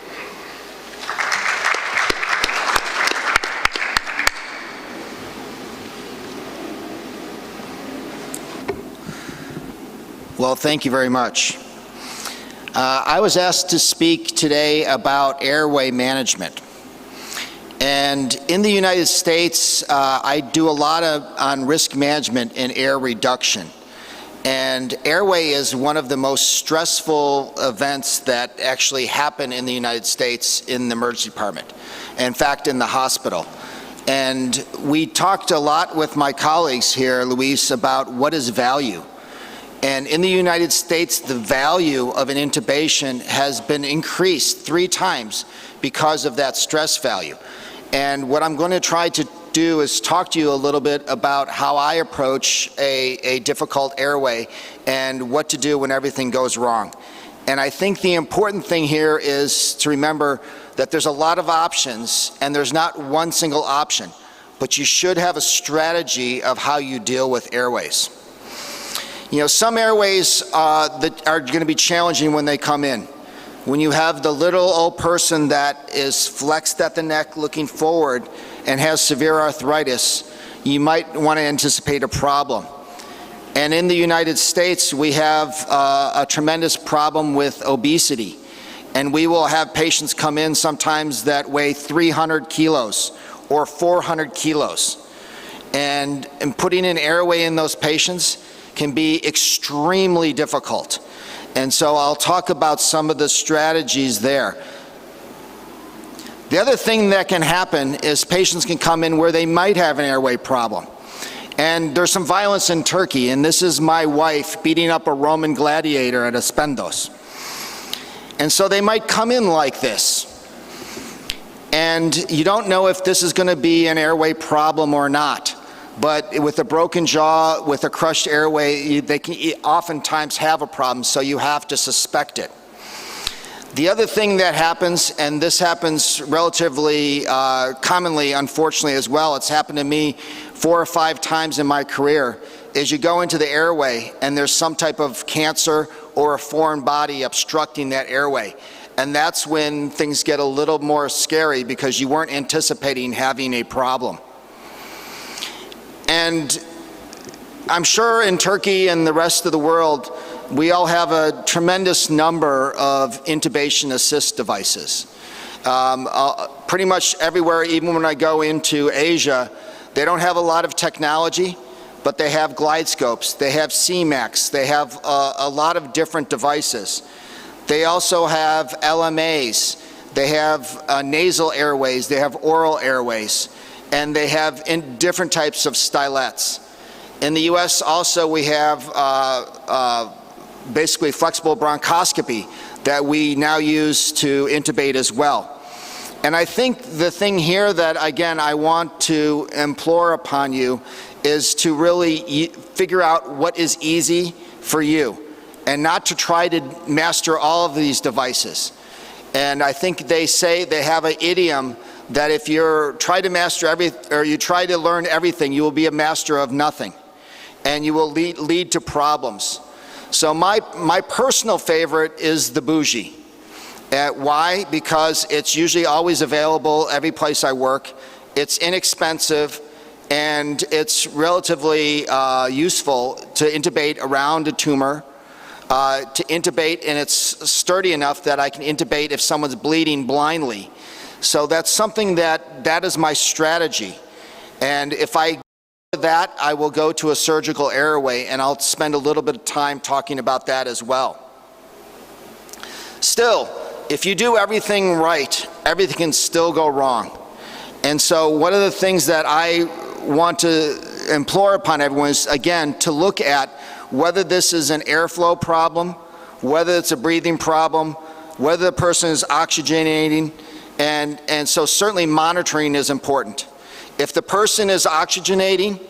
Well, thank you very much. I was asked to speak today about airway management. And in the United States, I do a lot on risk management and air reduction. And airway is one of the most stressful events that actually happen in the United States in the emergency department. In fact, in the hospital. And we talked a lot with my colleagues here, Luis, about what is value. And in the United States, the value of an intubation has been increased 3 times because of that stress value. And what I'm going to try to do is talk to you a little bit about how I approach a difficult airway and what to do when everything goes wrong. And I think the important thing here is to remember that there's a lot of options and there's not one single option, but you should have a strategy of how you deal with airways. You know, some airways that are going to be challenging when they come in. When you have the little old person that is flexed at the neck looking forward and has severe arthritis, you might want to anticipate a problem. And in the United States, we have a tremendous problem with obesity. And we will have patients come in sometimes that weigh 300 kilos or 400 kilos. And putting an airway in those patients can be extremely difficult. And so I'll talk about some of the strategies there. The other thing that can happen is patients can come in where they might have an airway problem. And there's some violence in Turkey, and this is my wife beating up a Roman gladiator at Aspendos. And so they might come in like this. And you don't know if this is going to be an airway problem or not. But with a broken jaw, with a crushed airway, they can oftentimes have a problem, so you have to suspect it. The other thing that happens, and this happens relatively commonly, unfortunately, as well, it's happened to me 4 or 5 times in my career, is you go into the airway and there's some type of cancer or a foreign body obstructing that airway. And that's when things get a little more scary because you weren't anticipating having a problem. And I'm sure in Turkey and the rest of the world, we all have a tremendous number of intubation assist devices. Pretty much everywhere, even when I go into Asia, they don't have a lot of technology, but they have glide scopes, they have CMAX, they have a lot of different devices. They also have LMAs, they have nasal airways, they have oral airways, and they have different types of stylets. In the US also we have basically flexible bronchoscopy that we now use to intubate as well. And I think the thing here that, again, I want to implore upon you is to really figure out what is easy for you and not to try to master all of these devices. And I think they say, they have an idiom that if you try to master you try to learn everything, you will be a master of nothing. And you will lead to problems. So my personal favorite is the bougie. Why? Because it's usually always available every place I work. It's inexpensive and it's relatively useful to intubate around a tumor, to intubate, and it's sturdy enough that I can intubate if someone's bleeding blindly. So that's something that is my strategy. And if I do that, I will go to a surgical airway, and I'll spend a little bit of time talking about that as well. Still, if you do everything right, everything can still go wrong. And so one of the things that I want to implore upon everyone is, again, to look at whether this is an airflow problem, whether it's a breathing problem, whether the person is oxygenating, and so certainly monitoring is important. If the person is oxygenating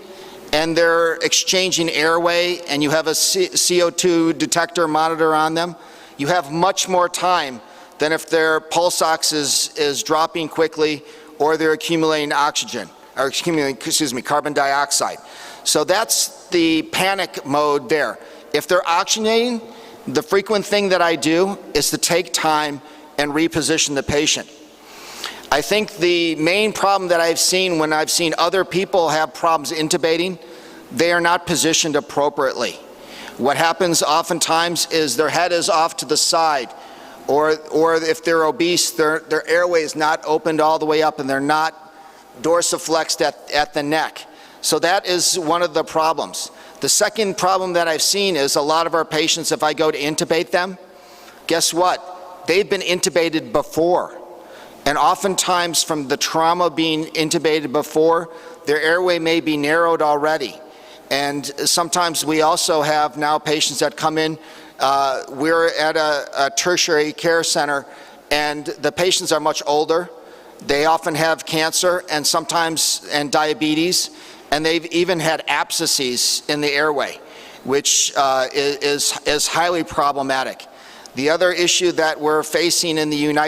and they're exchanging airway and you have a CO2 detector monitor on them, you have much more time than if their pulse ox is dropping quickly or they're accumulating oxygen, or accumulating, carbon dioxide. So that's the panic mode there. If they're oxygenating, the frequent thing that I do is to take time and reposition the patient. I think the main problem that I've seen when I've seen other people have problems intubating, they are not positioned appropriately. What happens oftentimes is their head is off to the side, or if they're obese, their airway is not opened all the way up and they're not dorsiflexed at the neck. So that is one of the problems. The second problem that I've seen is a lot of our patients, if I go to intubate them, guess what? They've been intubated before. And oftentimes from the trauma being intubated before, their airway may be narrowed already. And sometimes we also have now patients that come in, we're at a tertiary care center, and the patients are much older. They often have cancer and sometimes diabetes, and they've even had abscesses in the airway, which is highly problematic. The other issue that we're facing in the United